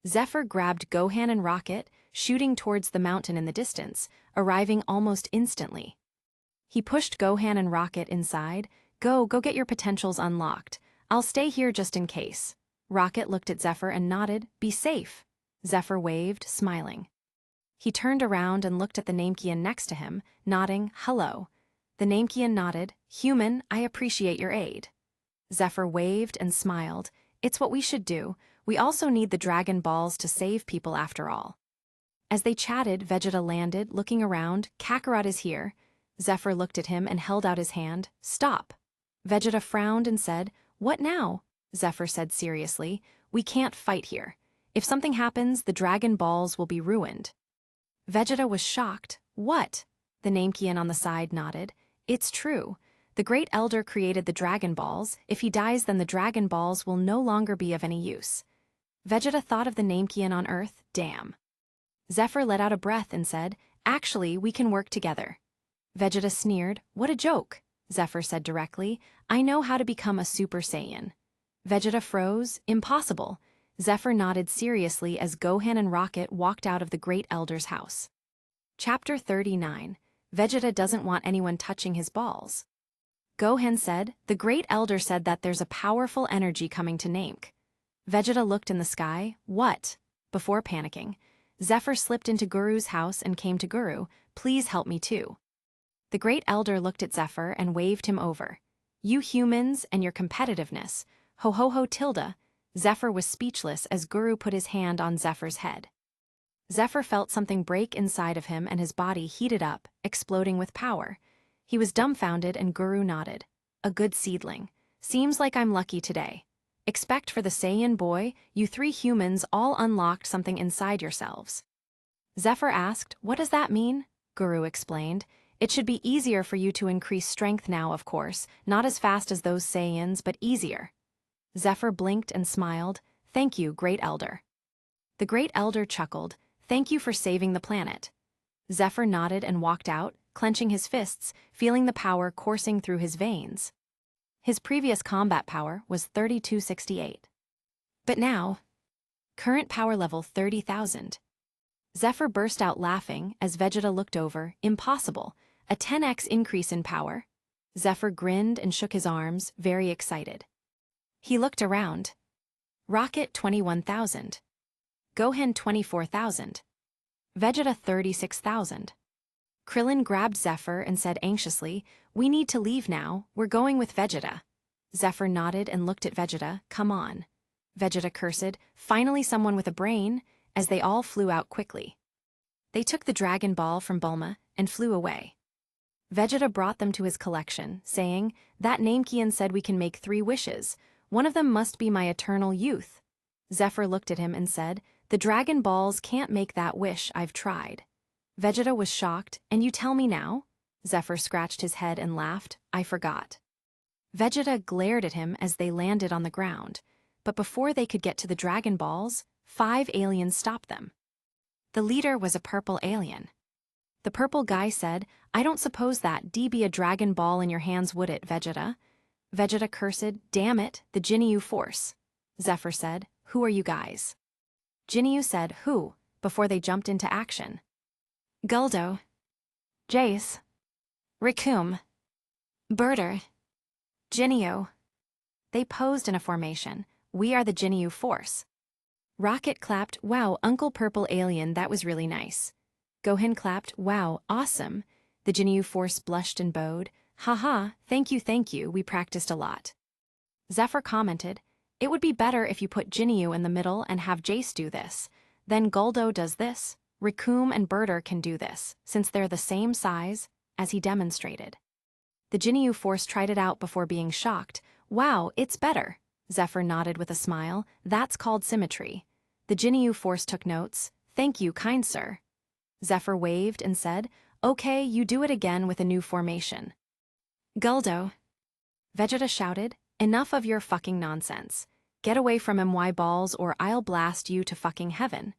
Zephyr grabbed Gohan and Rocket, shooting towards the mountain in the distance, arriving almost instantly. He pushed Gohan and Rocket inside. Go get your potentials unlocked. I'll stay here just in case. Rocket looked at Zephr and nodded, be safe. Zephr waved, smiling. He turned around and looked at the Namekian next to him, nodding, hello. The Namekian nodded, human, I appreciate your aid. Zephr waved and smiled, it's what we should do, we also need the Dragon Balls to save people after all. As they chatted, Vegeta landed, looking around, Kakarot is here. Zephr looked at him and held out his hand, stop. Vegeta frowned and said, what now? Zephr said seriously, we can't fight here. If something happens, the Dragon Balls will be ruined. Vegeta was shocked, what? The Namekian on the side nodded, it's true. The Great Elder created the Dragon Balls, if he dies then the Dragon Balls will no longer be of any use. Vegeta thought of the Namekian on Earth, damn. Zephr let out a breath and said, actually, we can work together. Vegeta sneered, what a joke. Zephr said directly, I know how to become a Super Saiyan. Vegeta froze, impossible. Zephr nodded seriously as Gohan and Rocket walked out of the Great Elder's house. Chapter 39. Vegeta doesn't want anyone touching his balls. Gohan said, the Great Elder said that there's a powerful energy coming to Namek. Vegeta looked in the sky, what? Before panicking, Zephr slipped into Guru's house and came to Guru, please help me too. The Great Elder looked at Zephr and waved him over. You humans and your competitiveness, ho ho ho tilde. Zephr was speechless as Guru put his hand on Zephyr's head. Zephr felt something break inside of him and his body heated up, exploding with power. He was dumbfounded and Guru nodded. A good seedling. Seems like I'm lucky today. Expect for the Saiyan boy, you three humans all unlocked something inside yourselves. Zephr asked, what does that mean? Guru explained. It should be easier for you to increase strength now, of course, not as fast as those Saiyans, but easier. Zephr blinked and smiled, thank you, Great Elder. The Great Elder chuckled, thank you for saving the planet. Zephr nodded and walked out, clenching his fists, feeling the power coursing through his veins. His previous combat power was 3268. But now, current power level 30,000. Zephr burst out laughing as Vegeta looked over, impossible, a 10x increase in power. Zephr grinned and shook his arms, very excited. He looked around. Rocket 21,000. Gohan 24,000. Vegeta 36,000. Krillin grabbed Zephr and said anxiously, we need to leave now, we're going with Vegeta. Zephr nodded and looked at Vegeta, come on. Vegeta cursed, finally someone with a brain, as they all flew out quickly. They took the Dragon Ball from Bulma and flew away. Vegeta brought them to his collection, saying, that Namekian said we can make 3 wishes. One of them must be my eternal youth. Zephr looked at him and said, the Dragon Balls can't make that wish, I've tried. Vegeta was shocked, and you tell me now? Zephr scratched his head and laughed, I forgot. Vegeta glared at him as they landed on the ground, but before they could get to the Dragon Balls, 5 aliens stopped them. The leader was a purple alien. The purple guy said, I don't suppose that be a Dragon Ball in your hands, would it, Vegeta? Vegeta cursed, damn it, the Ginyu Force. Zephr said, who are you guys? Ginyu said, who, before they jumped into action. Guldo. Jace. Rikum. Birder. Ginyu. They posed in a formation, we are the Ginyu Force. Rocket clapped, wow, Uncle Purple Alien, that was really nice. Gohan clapped, wow, awesome. The Ginyu Force blushed and bowed, haha, thank you, we practiced a lot. Zephr commented, it would be better if you put Ginyu in the middle and have Jace do this. Then Guldo does this, Rikum and Birder can do this, since they're the same size, as he demonstrated. The Ginyu Force tried it out before being shocked, wow, it's better. Zephr nodded with a smile, that's called symmetry. The Ginyu Force took notes, thank you, kind sir. Zephr waved and said, okay, you do it again with a new formation. Guldo. Vegeta shouted, enough of your fucking nonsense. Get away from MY balls or I'll blast you to fucking heaven.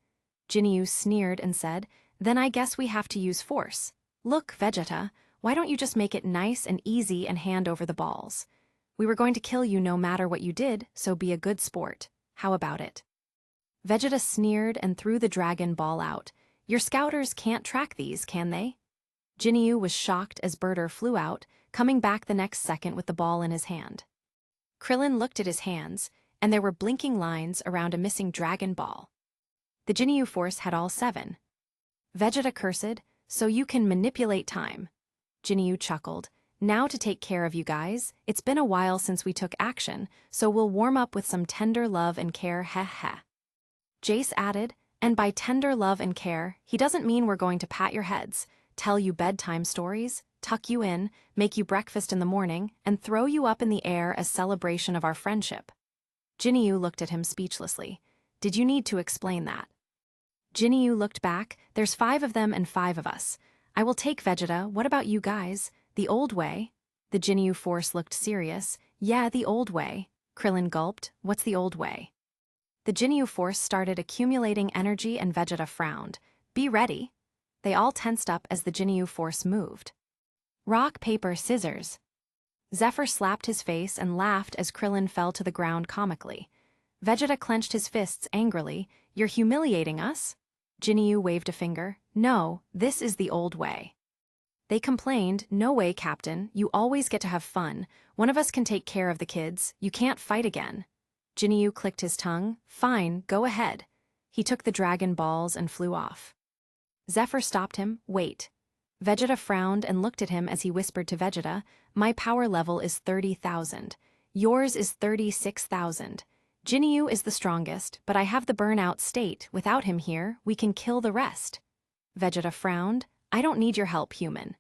Ginyu sneered and said, then I guess we have to use force. Look, Vegeta, why don't you just make it nice and easy and hand over the balls? We were going to kill you no matter what you did, so be a good sport. How about it? Vegeta sneered and threw the Dragon Ball out. Your scouters can't track these, can they? Ginyu was shocked as Birder flew out, coming back the next second with the ball in his hand. Krillin looked at his hands, and there were blinking lines around a missing Dragon Ball. The Ginyu Force had all 7. Vegeta cursed, so you can manipulate time. Ginyu chuckled. Now to take care of you guys, it's been a while since we took action, so we'll warm up with some tender love and care, heh heh. Jace added, and by tender love and care, he doesn't mean we're going to pat your heads, tell you bedtime stories, tuck you in, make you breakfast in the morning, and throw you up in the air as celebration of our friendship. Ginyu looked at him speechlessly. Did you need to explain that? Ginyu looked back. There's 5 of them and 5 of us. I will take Vegeta. What about you guys? The old way? The Ginyu Force looked serious. Yeah, the old way. Krillin gulped. What's the old way? The Ginyu Force started accumulating energy and Vegeta frowned. Be ready. They all tensed up as the Ginyu Force moved. Rock, paper, scissors. Zephr slapped his face and laughed as Krillin fell to the ground comically. Vegeta clenched his fists angrily. You're humiliating us? Ginyu waved a finger. No, this is the old way. They complained, no way, Captain, you always get to have fun. One of us can take care of the kids, you can't fight again. Ginyu clicked his tongue. Fine, go ahead. He took the Dragon Balls and flew off. Zephr stopped him. Wait. Vegeta frowned and looked at him as he whispered to Vegeta, my power level is 30,000. Yours is 36,000. Ginyu is the strongest, but I have the burnout state. Without him here, we can kill the rest. Vegeta frowned. I don't need your help, human.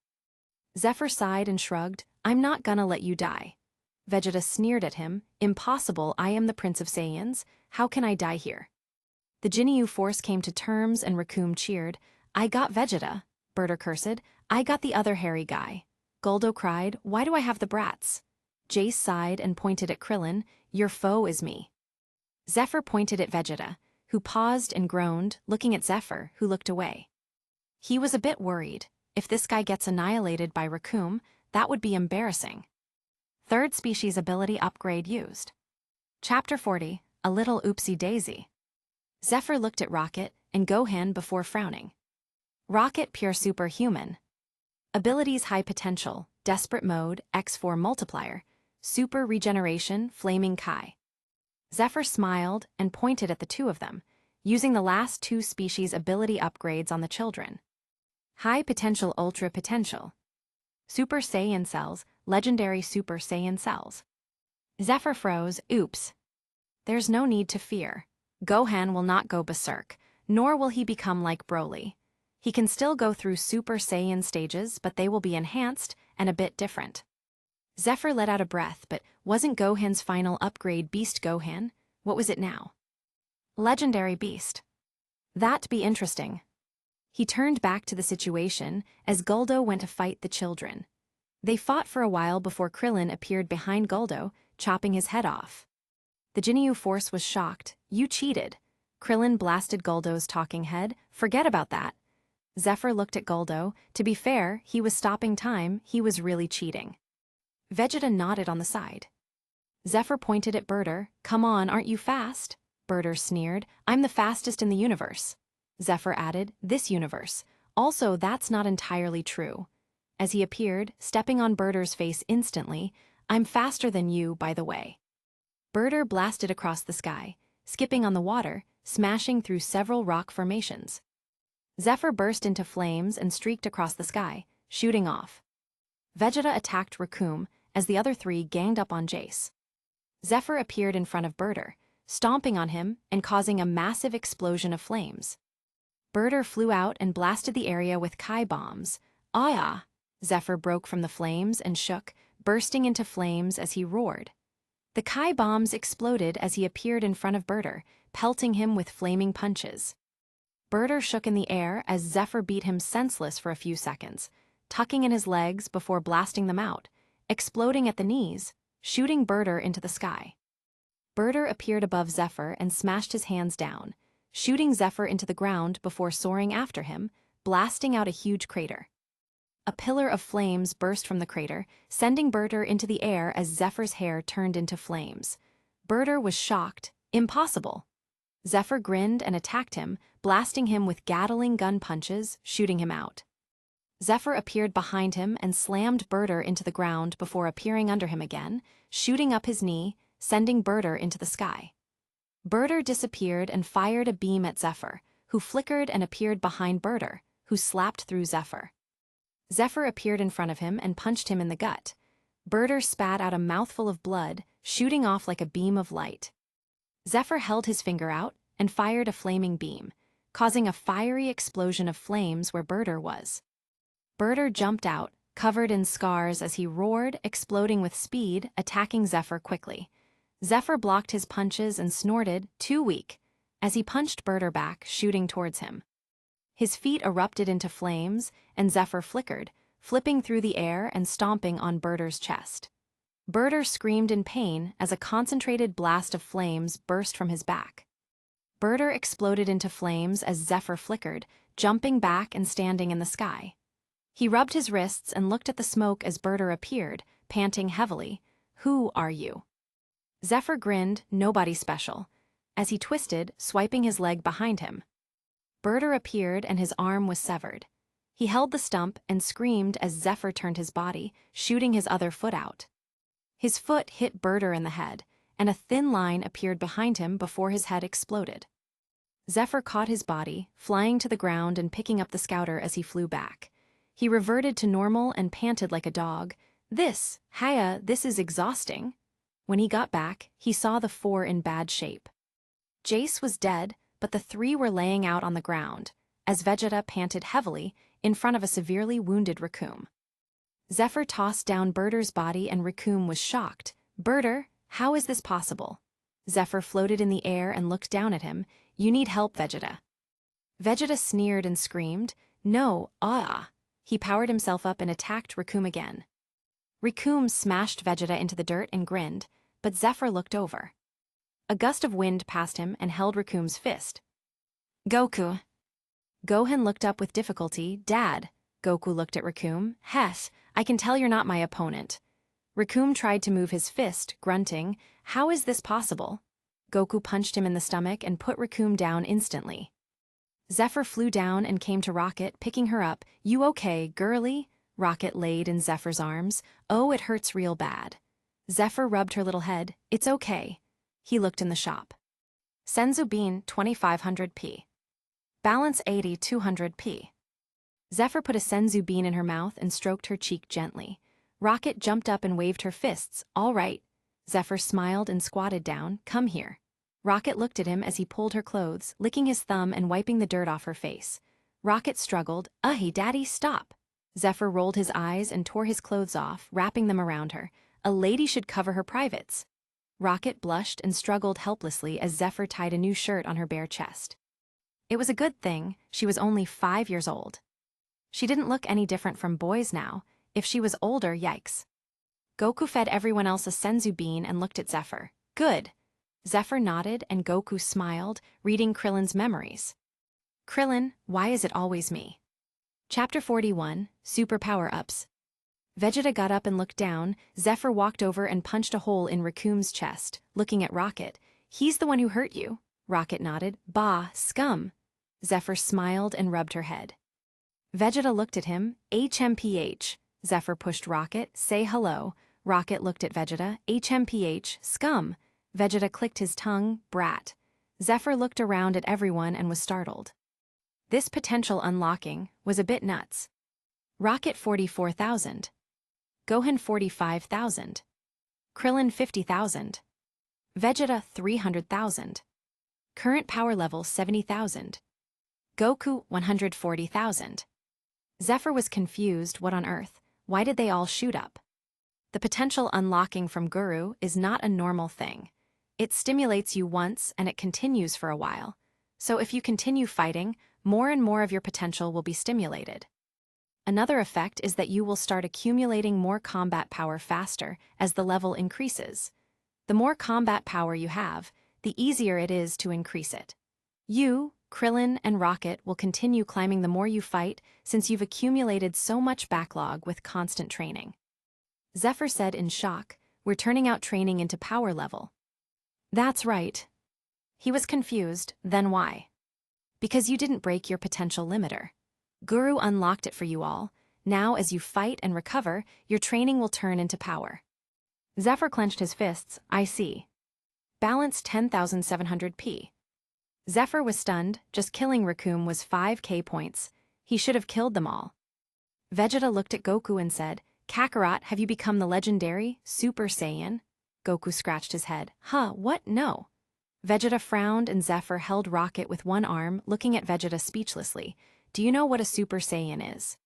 Zephr sighed and shrugged. I'm not gonna let you die. Vegeta sneered at him. Impossible, I am the Prince of Saiyans. How can I die here? The Ginyu Force came to terms and Recoome cheered. I got Vegeta. Berter cursed. I got the other hairy guy. Guldo cried, why do I have the brats? Jace sighed and pointed at Krillin. Your foe is me. Zephr pointed at Vegeta, who paused and groaned, looking at Zephr, who looked away. He was a bit worried. If this guy gets annihilated by Recoome, that would be embarrassing. Third species ability upgrade used. Chapter 40, A Little Oopsie Daisy. Zephr looked at Rocket and Gohan before frowning. Rocket pure superhuman. Abilities high potential, desperate mode, X4 multiplier, super regeneration, flaming Kai. Zephr smiled and pointed at the 2 of them, using the last 2 species ability upgrades on the children. High potential, ultra potential. Super Saiyan cells, legendary Super Saiyan cells. Zephr froze. Oops. There's no need to fear. Gohan will not go berserk, nor will he become like Broly. He can still go through Super Saiyan stages, but they will be enhanced and a bit different. Zephr let out a breath, but wasn't Gohan's final upgrade Beast Gohan? What was it now? Legendary Beast. That'd be interesting. He turned back to the situation as Guldo went to fight the children. They fought for a while before Krillin appeared behind Guldo, chopping his head off. The Ginyu Force was shocked. You cheated. Krillin blasted Guldo's talking head. Forget about that. Zephr looked at Guldo. To be fair, he was stopping time, he was really cheating. Vegeta nodded on the side. Zephr pointed at Berter. Come on, aren't you fast? Berter sneered. I'm the fastest in the universe. Zephr added, this universe. Also, that's not entirely true. As he appeared, stepping on Berter's face instantly, I'm faster than you, by the way. Berter blasted across the sky, skipping on the water, smashing through several rock formations. Zephr burst into flames and streaked across the sky, shooting off. Vegeta attacked Recoome as the other 3 ganged up on Jace. Zephr appeared in front of Berter, stomping on him and causing a massive explosion of flames. Berter flew out and blasted the area with Kai bombs. Ah! Zephr broke from the flames and shook, bursting into flames as he roared. The Kai bombs exploded as he appeared in front of Berter, pelting him with flaming punches. Berter shook in the air as Zephr beat him senseless for a few seconds, tucking in his legs before blasting them out, exploding at the knees, shooting Berter into the sky. Berter appeared above Zephr and smashed his hands down, shooting Zephr into the ground before soaring after him, blasting out a huge crater. A pillar of flames burst from the crater, sending Berter into the air as Zephyr's hair turned into flames. Berter was shocked. Impossible. Zephr grinned and attacked him, blasting him with Gatling gun punches, shooting him out. Zephr appeared behind him and slammed Berter into the ground before appearing under him again, shooting up his knee, sending Birder into the sky. Birder disappeared and fired a beam at Zephr, who flickered and appeared behind Birder, who slapped through Zephr. Zephr appeared in front of him and punched him in the gut. Birder spat out a mouthful of blood, shooting off like a beam of light. Zephr held his finger out and fired a flaming beam, causing a fiery explosion of flames where Birder was. Birder jumped out, covered in scars as he roared, exploding with speed, attacking Zephr quickly. Zephr blocked his punches and snorted, "Too weak," as he punched Birder back, shooting towards him. His feet erupted into flames, and Zephr flickered, flipping through the air and stomping on Birder's chest. Birder screamed in pain as a concentrated blast of flames burst from his back. Birder exploded into flames as Zephr flickered, jumping back and standing in the sky. He rubbed his wrists and looked at the smoke as Birder appeared, panting heavily. "Who are you?" Zephr grinned, "Nobody special," as he twisted, swiping his leg behind him. Birder appeared and his arm was severed. He held the stump and screamed as Zephr turned his body, shooting his other foot out. His foot hit Birder in the head, and a thin line appeared behind him before his head exploded. Zephr caught his body, flying to the ground and picking up the scouter as he flew back. He reverted to normal and panted like a dog. This is exhausting." When he got back, he saw the four in bad shape. Jace was dead, but the three were laying out on the ground, as Vegeta panted heavily in front of a severely wounded Recoome. Zephr tossed down Birder's body and Recoome was shocked. "Birder, how is this possible?" Zephr floated in the air and looked down at him. "You need help, Vegeta." Vegeta sneered and screamed, "No, He powered himself up and attacked Recoome again. Recoome smashed Vegeta into the dirt and grinned, but Zephr looked over. A gust of wind passed him and held Recoome's fist. "Goku." Gohan looked up with difficulty. "Dad." Goku looked at Recoome. "Hess, I can tell you're not my opponent." Recoome tried to move his fist, grunting, "How is this possible?" Goku punched him in the stomach and put Recoome down instantly. Zephr flew down and came to Rocket, picking her up. "You okay, girly?" Rocket laid in Zephyr's arms. "Oh, it hurts real bad." Zephr rubbed her little head. "It's okay." He looked in the shop. Senzu bean, 2500p. Balance 80, 200p. Zephr put a senzu bean in her mouth and stroked her cheek gently. Rocket jumped up and waved her fists. "All right." Zephr smiled and squatted down. "Come here." Rocket looked at him as he pulled her clothes, licking his thumb and wiping the dirt off her face. Rocket struggled. "Hey, Daddy, stop." Zephr rolled his eyes and tore his clothes off, wrapping them around her. "A lady should cover her privates." Rocket blushed and struggled helplessly as Zephr tied a new shirt on her bare chest. It was a good thing she was only 5 years old. She didn't look any different from boys now. If she was older, yikes. Goku fed everyone else a senzu bean and looked at Zephr. "Good." Zephr nodded and Goku smiled, reading Krillin's memories. "Krillin, why is it always me?" Chapter 41, Super Power-Ups. Vegeta got up and looked down. Zephr walked over and punched a hole in Recoome's chest, looking at Rocket. "He's the one who hurt you." Rocket nodded. "Bah, scum." Zephr smiled and rubbed her head. Vegeta looked at him. "HMPH." Zephr pushed Rocket. "Say hello." Rocket looked at Vegeta. "HMPH, scum." Vegeta clicked his tongue. "Brat." Zephr looked around at everyone and was startled. This potential unlocking was a bit nuts. Rocket 44,000. Gohan 45,000. Krillin 50,000. Vegeta 300,000. Current power level 70,000. Goku 140,000. Zephr was confused. What on earth? Why did they all shoot up? The potential unlocking from Guru is not a normal thing. It stimulates you once and it continues for a while. So if you continue fighting, more and more of your potential will be stimulated. Another effect is that you will start accumulating more combat power faster as the level increases. The more combat power you have, the easier it is to increase it. You, Krillin, and Rocket will continue climbing the more you fight since you've accumulated so much backlog with constant training. Zephr said in shock, "We're turning out training into power level." That's right. He was confused. Then why? Because you didn't break your potential limiter. Guru unlocked it for you all. Now as you fight and recover, your training will turn into power. Zephr clenched his fists. "I see." balance 10,700p. Zephr was stunned, just killing Recoome was 5k points. He should have killed them all. Vegeta looked at Goku and said, Kakarot, have you become the legendary Super Saiyan? Goku scratched his head. Huh, what? No. Vegeta frowned and Zephr held Rocket with one arm, looking at Vegeta speechlessly. Do you know what a Super Saiyan is?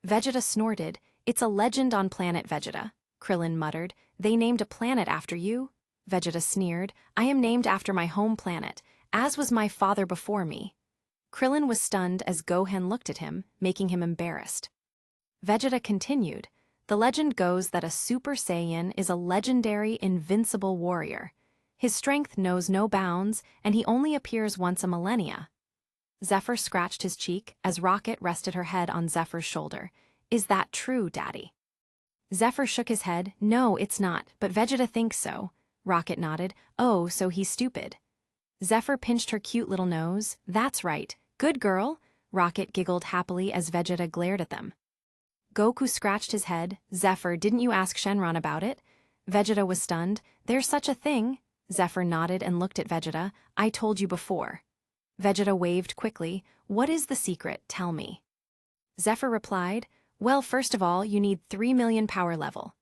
Vegeta snorted. It's a legend on planet Vegeta. Krillin muttered. They named a planet after you? Vegeta sneered. I am named after my home planet, as was my father before me. Krillin was stunned as Gohan looked at him, making him embarrassed. Vegeta continued. The legend goes that a Super Saiyan is a legendary, invincible warrior. His strength knows no bounds, and he only appears once a millennia. Zephr scratched his cheek as Rocket rested her head on Zephyr's shoulder. Is that true, Daddy? Zephr shook his head. No, it's not, but Vegeta thinks so. Rocket nodded. Oh, so he's stupid. Zephr pinched her cute little nose. That's right. Good girl. Rocket giggled happily as Vegeta glared at them. Goku scratched his head. Zephr, didn't you ask Shenron about it? Vegeta was stunned. There's such a thing. Zephr nodded and looked at Vegeta. I told you before. Vegeta waved quickly. What is the secret? Tell me. Zephr replied, well, first of all, you need 3 million power level.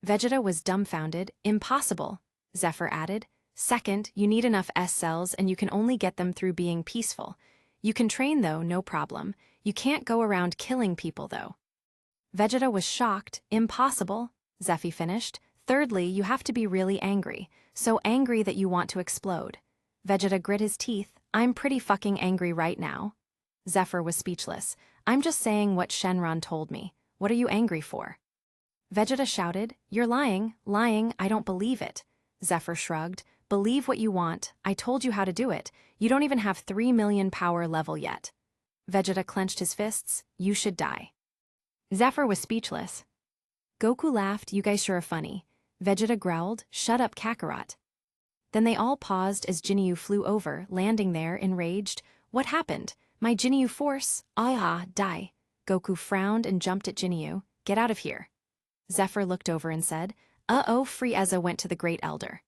Vegeta was dumbfounded. Impossible, Zephr added. Second, you need enough S cells and you can only get them through being peaceful. You can train though, no problem. You can't go around killing people though. Vegeta was shocked. Impossible, Zephy finished. Thirdly, you have to be really angry. So angry that you want to explode. Vegeta grit his teeth. I'm pretty fucking angry right now. Zephr was speechless. I'm just saying what Shenron told me. What are you angry for? Vegeta shouted. You're lying, I don't believe it. Zephr shrugged. Believe what you want. I told you how to do it. You don't even have 3 million power level yet. Vegeta clenched his fists. You should die. Zephr was speechless. Goku laughed. You guys sure are funny. Vegeta growled. Shut up, Kakarot. Then they all paused as Jinyu flew over, landing there, enraged. What happened? My Jinyu force? Die. Goku frowned and jumped at Jinyu. Get out of here. Zephr looked over and said, Uh-oh, Frieza went to the Great Elder.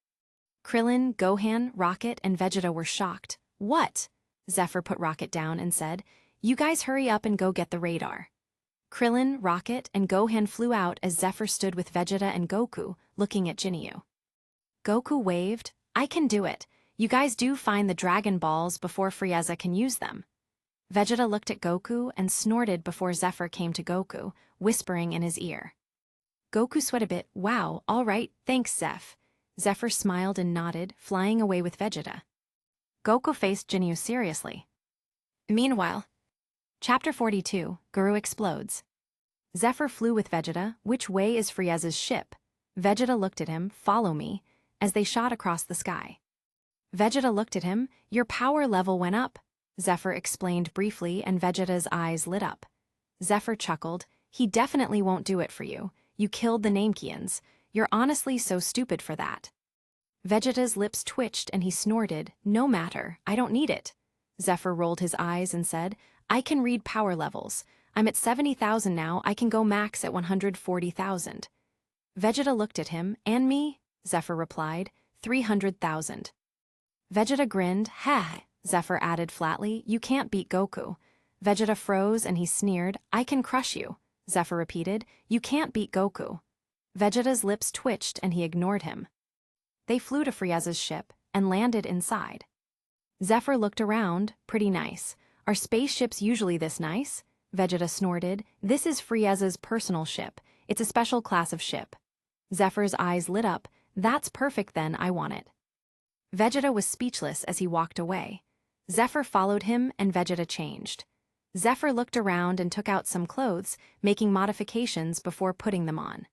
Krillin, Gohan, Rocket, and Vegeta were shocked. What? Zephr put Rocket down and said, You guys hurry up and go get the radar. Krillin, Rocket, and Gohan flew out as Zephr stood with Vegeta and Goku, looking at Jinyu. Goku waved. I can do it. You guys do find the Dragon Balls before Frieza can use them. Vegeta looked at Goku and snorted before Zephr came to Goku, whispering in his ear. Goku sweat a bit. Wow, all right, thanks, Zeph. Zephr smiled and nodded, flying away with Vegeta. Goku faced Jinyu seriously. Meanwhile, Chapter 42, Guru explodes. Zephr flew with Vegeta. Which way is Frieza's ship? Vegeta looked at him. Follow me, as they shot across the sky. Vegeta looked at him. Your power level went up. Zephr explained briefly and Vegeta's eyes lit up. Zephr chuckled. He definitely won't do it for you. You killed the Namekians. You're honestly so stupid for that. Vegeta's lips twitched and he snorted. No matter, I don't need it. Zephr rolled his eyes and said, I can read power levels. I'm at 70,000 now, I can go max at 140,000. Vegeta looked at him. And me? Zephr replied. 300,000. Vegeta grinned. Heh, Zephr added flatly. You can't beat Goku. Vegeta froze and he sneered. I can crush you. Zephr repeated. You can't beat Goku. Vegeta's lips twitched and he ignored him. They flew to Frieza's ship and landed inside. Zephr looked around. Pretty nice. Are spaceships usually this nice? Vegeta snorted. This is Frieza's personal ship. It's a special class of ship. Zephyr's eyes lit up. That's perfect then, I want it. Vegeta was speechless as he walked away. Zephr followed him and Vegeta changed. Zephr looked around and took out some clothes, making modifications before putting them on.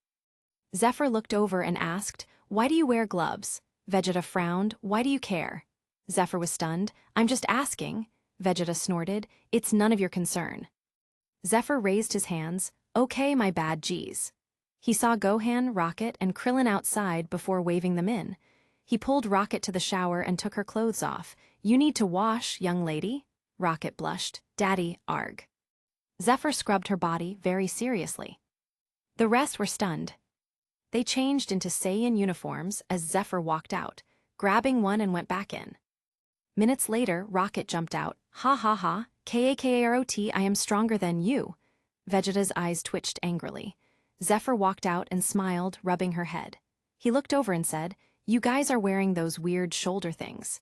Zephr looked over and asked, Why do you wear gloves? Vegeta frowned. Why do you care? Zephr was stunned. I'm just asking. Vegeta snorted. It's none of your concern. Zephr raised his hands. Okay, my bad, geez. He saw Gohan, Rocket, and Krillin outside before waving them in. He pulled Rocket to the shower and took her clothes off. You need to wash, young lady. Rocket blushed. Daddy, arg. Zephr scrubbed her body very seriously. The rest were stunned. They changed into Saiyan uniforms as Zephr walked out. grabbing one and went back in. Minutes later, Rocket jumped out. Ha ha ha, Kakarot, I am stronger than you. Vegeta's eyes twitched angrily. Zephr walked out and smiled, rubbing her head. He looked over and said, you guys are wearing those weird shoulder things.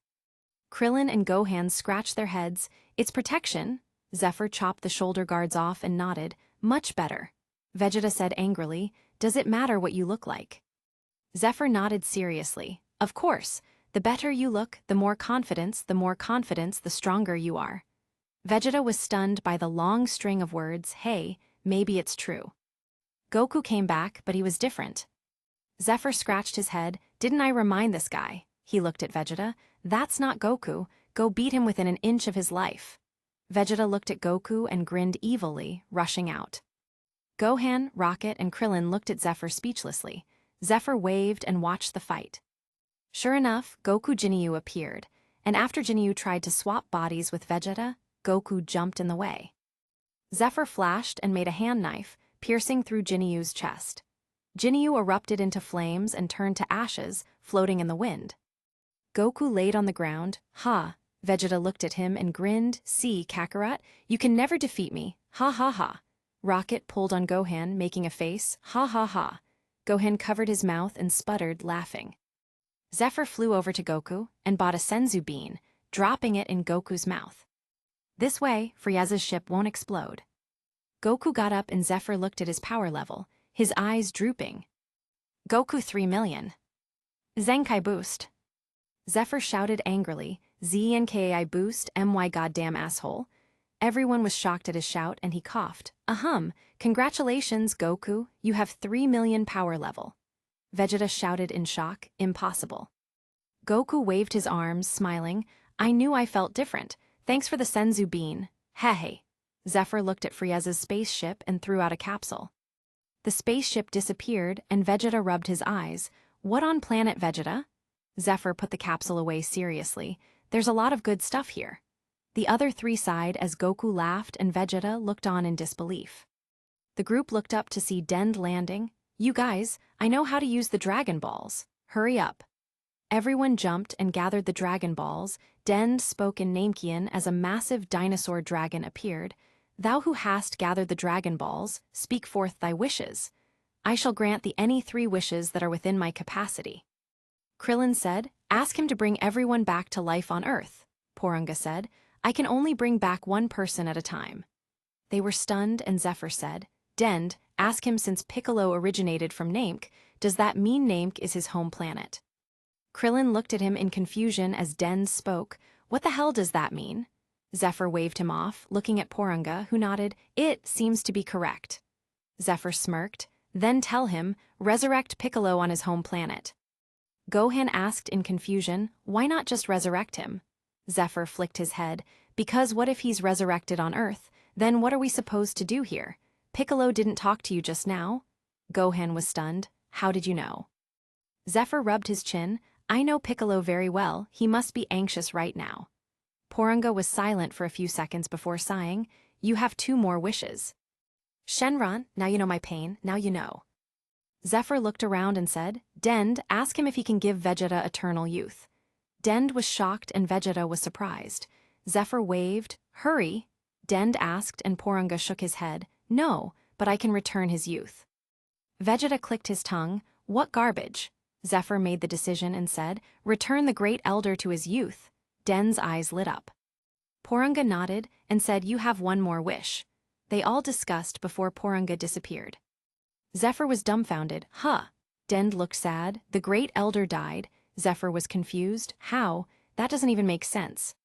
Krillin and Gohan scratched their heads. It's protection. Zephr chopped the shoulder guards off and nodded. Much better. Vegeta said angrily, does it matter what you look like? Zephr nodded seriously. Of course. The better you look, the more confidence, the stronger you are. Vegeta was stunned by the long string of words, hey, maybe it's true. Goku came back, but he was different. Zephr scratched his head. Didn't I remind this guy? He looked at Vegeta. That's not Goku. Go beat him within an inch of his life. Vegeta looked at Goku and grinned evilly, rushing out. Gohan, Rocket, and Krillin looked at Zephr speechlessly. Zephr waved and watched the fight. Sure enough, Goku Jinyu appeared, and after Jinyu tried to swap bodies with Vegeta, Goku jumped in the way. Zephr flashed and made a hand knife, piercing through Jinyu's chest. Jinyu erupted into flames and turned to ashes, floating in the wind. Goku laid on the ground. Ha! Vegeta looked at him and grinned. See, Kakarot, you can never defeat me. Ha ha ha. Rocket pulled on Gohan, making a face. Ha ha ha. Gohan covered his mouth and sputtered, laughing. Zephr flew over to Goku and bought a senzu bean, dropping it in Goku's mouth. This way, Frieza's ship won't explode. Goku got up and Zephr looked at his power level, his eyes drooping. Goku 3 million. Zenkai boost. Zephr shouted angrily, ZNKI boost, my goddamn asshole. Everyone was shocked at his shout and he coughed. Congratulations, Goku, you have 3 million power level. Vegeta shouted in shock, impossible. Goku waved his arms, smiling. I knew I felt different. Thanks for the senzu bean. Hey. Zephr looked at Frieza's spaceship and threw out a capsule. The spaceship disappeared and Vegeta rubbed his eyes. What on planet Vegeta? Zephr put the capsule away seriously. There's a lot of good stuff here. The other three sighed as Goku laughed and Vegeta looked on in disbelief. The group looked up to see Dend landing. You guys, I know how to use the Dragon Balls. Hurry up. Everyone jumped and gathered the Dragon Balls. Dend spoke in Namekian as a massive dinosaur dragon appeared. Thou who hast gathered the Dragon Balls, speak forth thy wishes. I shall grant thee any 3 wishes that are within my capacity. Krillin said, ask him to bring everyone back to life on Earth. Porunga said, I can only bring back 1 person at a time. They were stunned and Zephr said, Dend, ask him since Piccolo originated from Namek, does that mean Namek is his home planet? Krillin looked at him in confusion as Dend spoke. What the hell does that mean? Zephr waved him off, looking at Porunga, who nodded. It seems to be correct. Zephr smirked. Then tell him, resurrect Piccolo on his home planet. Gohan asked in confusion, why not just resurrect him? Zephr flicked his head. Because what if he's resurrected on Earth? Then what are we supposed to do here? Piccolo didn't talk to you just now. Gohan was stunned. How did you know? Zephr rubbed his chin. I know Piccolo very well. He must be anxious right now. Porunga was silent for a few seconds before sighing. You have 2 more wishes. Shenron, now you know my pain, now you know. Zephr looked around and said, Dend, ask him if he can give Vegeta eternal youth. Dend was shocked and Vegeta was surprised. Zephr waved, hurry. Dend asked and Porunga shook his head, no, but I can return his youth. Vegeta clicked his tongue, what garbage? Zephr made the decision and said, return the great elder to his youth. Dend's eyes lit up. Porunga nodded and said, you have 1 more wish. They all discussed before Porunga disappeared. Zephr was dumbfounded. Dend looked sad. The great elder died. Zephr was confused. How? That doesn't even make sense.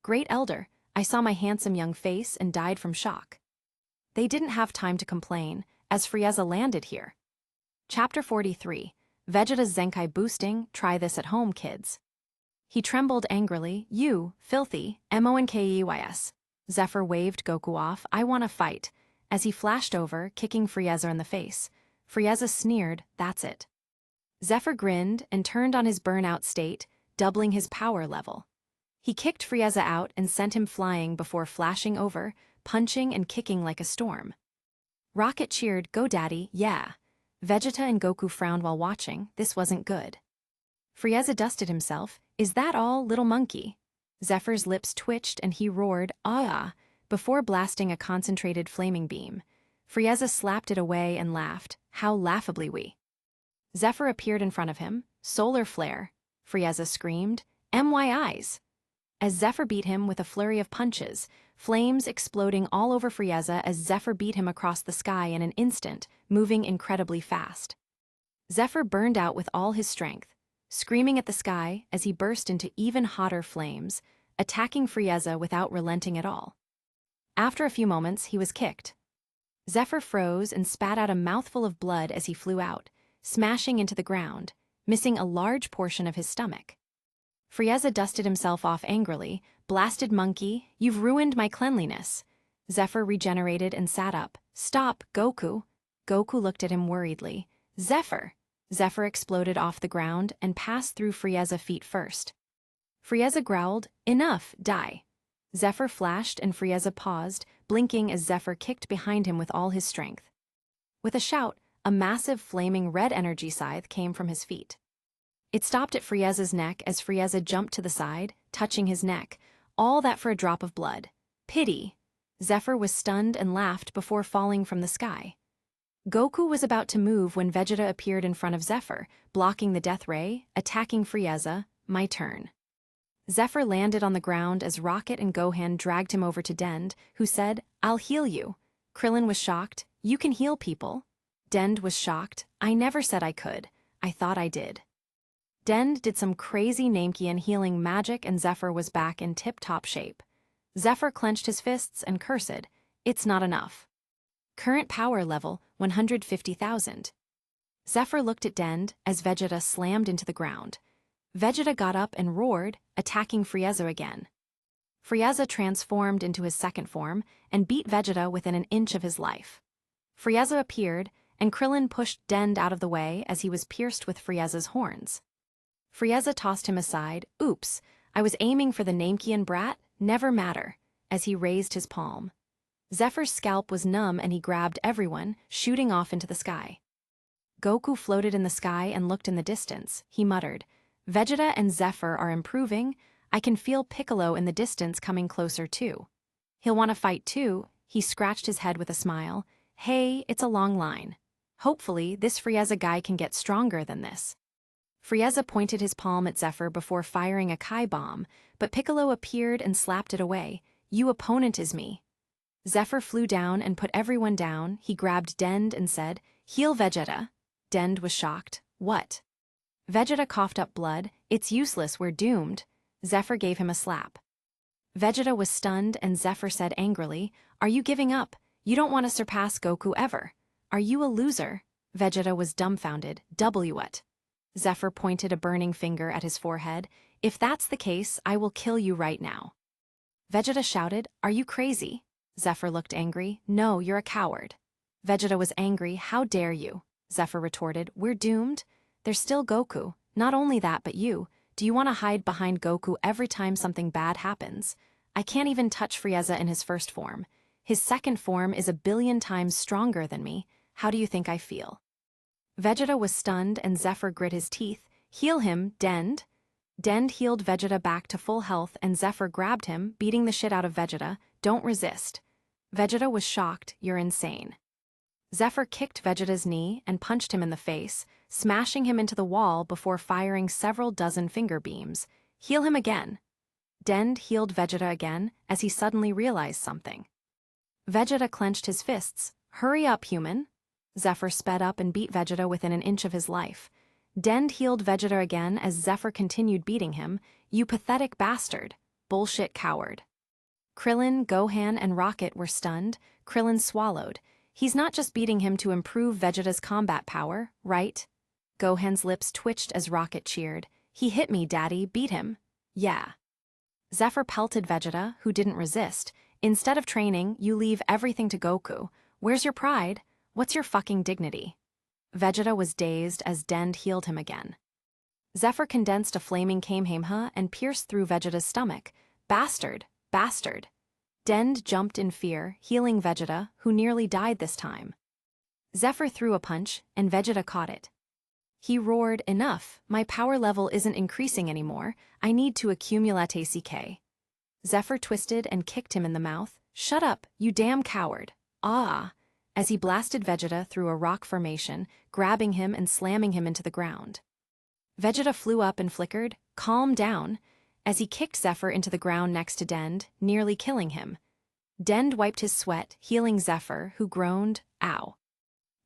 Great elder, I saw my handsome young face and died from shock. They didn't have time to complain, as Frieza landed here. Chapter 43. Vegeta's Zenkai boosting, try this at home, kids. He trembled angrily. You, filthy, MONKEYS. Zephr waved Goku off. I want to fight. As he flashed over, kicking Frieza in the face. Frieza sneered, that's it. Zephr grinned and turned on his burnout state, doubling his power level. He kicked Frieza out and sent him flying before flashing over, punching and kicking like a storm. Rocket cheered, go daddy, yeah. Vegeta and Goku frowned while watching, this wasn't good. Frieza dusted himself. Is that all, little monkey? Zephyr's lips twitched and he roared, "Ah!" before blasting a concentrated flaming beam. Frieza slapped it away and laughed. How laughably we. Zephr appeared in front of him. Solar flare. Frieza screamed. My eyes. As Zephr beat him with a flurry of punches, flames exploding all over Frieza as Zephr beat him across the sky in an instant, moving incredibly fast. Zephr burned out with all his strength, screaming at the sky as he burst into even hotter flames, attacking Frieza without relenting at all. After a few moments, he was kicked. Zephr froze and spat out a mouthful of blood as he flew out, smashing into the ground, missing a large portion of his stomach. Frieza dusted himself off angrily. Blasted monkey, you've ruined my cleanliness. Zephr regenerated and sat up. Stop, Goku. Goku looked at him worriedly. Zephr. Zephr exploded off the ground and passed through Frieza's feet first. Frieza growled, enough, die. Zephr flashed and Frieza paused, blinking as Zephr kicked behind him with all his strength. With a shout, a massive flaming red energy scythe came from his feet. It stopped at Frieza's neck as Frieza jumped to the side, touching his neck, all that for a drop of blood. Pity. Zephr was stunned and laughed before falling from the sky. Goku was about to move when Vegeta appeared in front of Zephr, blocking the death ray, attacking Frieza. My turn. Zephr landed on the ground as Rocket and Gohan dragged him over to Dend, who said, I'll heal you. Krillin was shocked. You can heal people. Dend was shocked. I never said I could. I thought I did. Dend did some crazy Namekian healing magic and Zephr was back in tip-top shape. Zephr clenched his fists and cursed, it's not enough. Current power level, 150,000. Zephr looked at Dend as Vegeta slammed into the ground. Vegeta got up and roared, attacking Frieza again. Frieza transformed into his second form and beat Vegeta within an inch of his life. Frieza appeared, and Krillin pushed Dend out of the way as he was pierced with Frieza's horns. Frieza tossed him aside. Oops, I was aiming for the Namekian brat, never matter, as he raised his palm. Zephyr's scalp was numb and he grabbed everyone, shooting off into the sky. Goku floated in the sky and looked in the distance. He muttered, Vegeta and Zephr are improving. I can feel Piccolo in the distance coming closer too. He'll want to fight too. He scratched his head with a smile. Hey, it's a long line. Hopefully, this Frieza guy can get stronger than this. Frieza pointed his palm at Zephr before firing a Kai bomb, but Piccolo appeared and slapped it away. You opponent is me. Zephr flew down and put everyone down. He grabbed Dend and said, Heal Vegeta. Dend was shocked. What? Vegeta coughed up blood. It's useless, we're doomed. Zephr gave him a slap. Vegeta was stunned and Zephr said angrily, Are you giving up? You don't want to surpass Goku ever. Are you a loser? Vegeta was dumbfounded. What? Zephr pointed a burning finger at his forehead. If that's the case, I will kill you right now. Vegeta shouted, Are you crazy? Zephr looked angry. No, you're a coward. Vegeta was angry. How dare you? Zephr retorted, We're doomed? There's still Goku. Not only that, but you. Do you want to hide behind Goku every time something bad happens? I can't even touch Frieza in his first form. His second form is 1,000,000,000 times stronger than me. How do you think I feel? Vegeta was stunned and Zephr grit his teeth. Heal him, Dend. Dend healed Vegeta back to full health and Zephr grabbed him, beating the shit out of Vegeta. Don't resist. Vegeta was shocked. You're insane. Zephr kicked Vegeta's knee and punched him in the face, smashing him into the wall before firing several dozen finger beams. Heal him again. Dend healed Vegeta again as he suddenly realized something. Vegeta clenched his fists. Hurry up, human. Zephr sped up and beat Vegeta within an inch of his life. Dend healed Vegeta again as Zephr continued beating him. You pathetic bastard. Bullshit coward. Krillin, Gohan, and Rocket were stunned. Krillin swallowed. He's not just beating him to improve Vegeta's combat power, right? Gohan's lips twitched as Rocket cheered. He hit me, Daddy. Beat him. Yeah. Zephr pelted Vegeta, who didn't resist. Instead of training, you leave everything to Goku. Where's your pride? What's your fucking dignity? Vegeta was dazed as Dend healed him again. Zephr condensed a flaming Kamehameha and pierced through Vegeta's stomach. Bastard! Bastard! Dend jumped in fear, healing Vegeta, who nearly died this time. Zephr threw a punch, and Vegeta caught it. He roared, "Enough, my power level isn't increasing anymore, I need to accumulate CK." Zephr twisted and kicked him in the mouth. "Shut up, you damn coward." Ah! As he blasted Vegeta through a rock formation, grabbing him and slamming him into the ground. Vegeta flew up and flickered, "Calm down," as he kicked Zephr into the ground next to Dend, nearly killing him. Dend wiped his sweat, healing Zephr, who groaned, "Ow."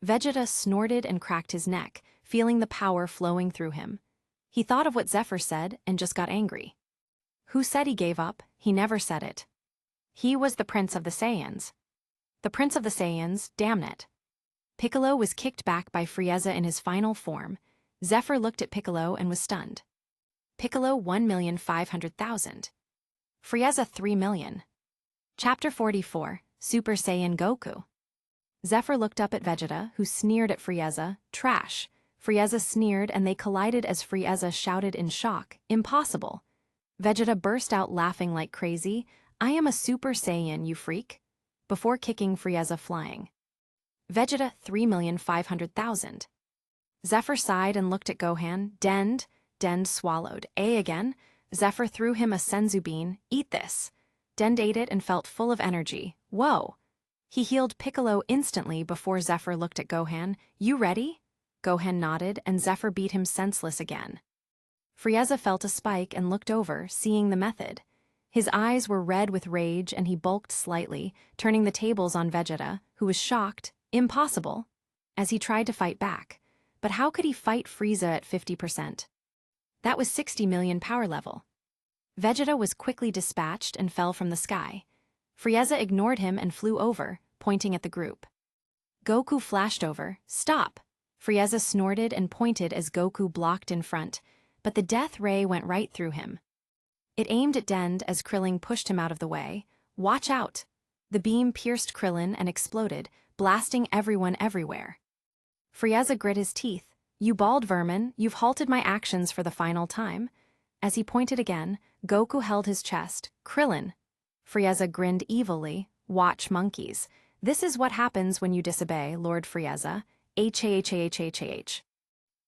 Vegeta snorted and cracked his neck, feeling the power flowing through him. He thought of what Zephr said and just got angry. Who said he gave up? He never said it. He was the Prince of the Saiyans. The Prince of the Saiyans, damn it. Piccolo was kicked back by Frieza in his final form. Zephr looked at Piccolo and was stunned. Piccolo 1,500,000. Frieza 3 million. Chapter 44, Super Saiyan Goku. Zephr looked up at Vegeta, who sneered at Frieza, "Trash." Frieza sneered and they collided as Frieza shouted in shock, "Impossible." Vegeta burst out laughing like crazy, "I am a Super Saiyan, you freak," before kicking Frieza flying. Vegeta 3,500,000. Zephr sighed and looked at Gohan. Dend. Dend swallowed. "A again?" Zephr threw him a senzu bean. "Eat this." Dend ate it and felt full of energy. Whoa! He healed Piccolo instantly before Zephr looked at Gohan. "You ready?" Gohan nodded and Zephr beat him senseless again. Frieza felt a spike and looked over, seeing the method. His eyes were red with rage and he bulked slightly, turning the tables on Vegeta, who was shocked, "Impossible," as he tried to fight back. But how could he fight Frieza at 50%? That was 60 million power level. Vegeta was quickly dispatched and fell from the sky. Frieza ignored him and flew over, pointing at the group. Goku flashed over. "Stop!" Frieza snorted and pointed as Goku blocked in front, but the death ray went right through him. It aimed at Dend as Krillin pushed him out of the way. "Watch out!" The beam pierced Krillin and exploded, blasting everyone everywhere. Frieza grit his teeth. "You bald vermin, you've halted my actions for the final time." As he pointed again, Goku held his chest. "Krillin." Frieza grinned evilly. "Watch, monkeys. This is what happens when you disobey, Lord Frieza. H-H-H-H-H-H."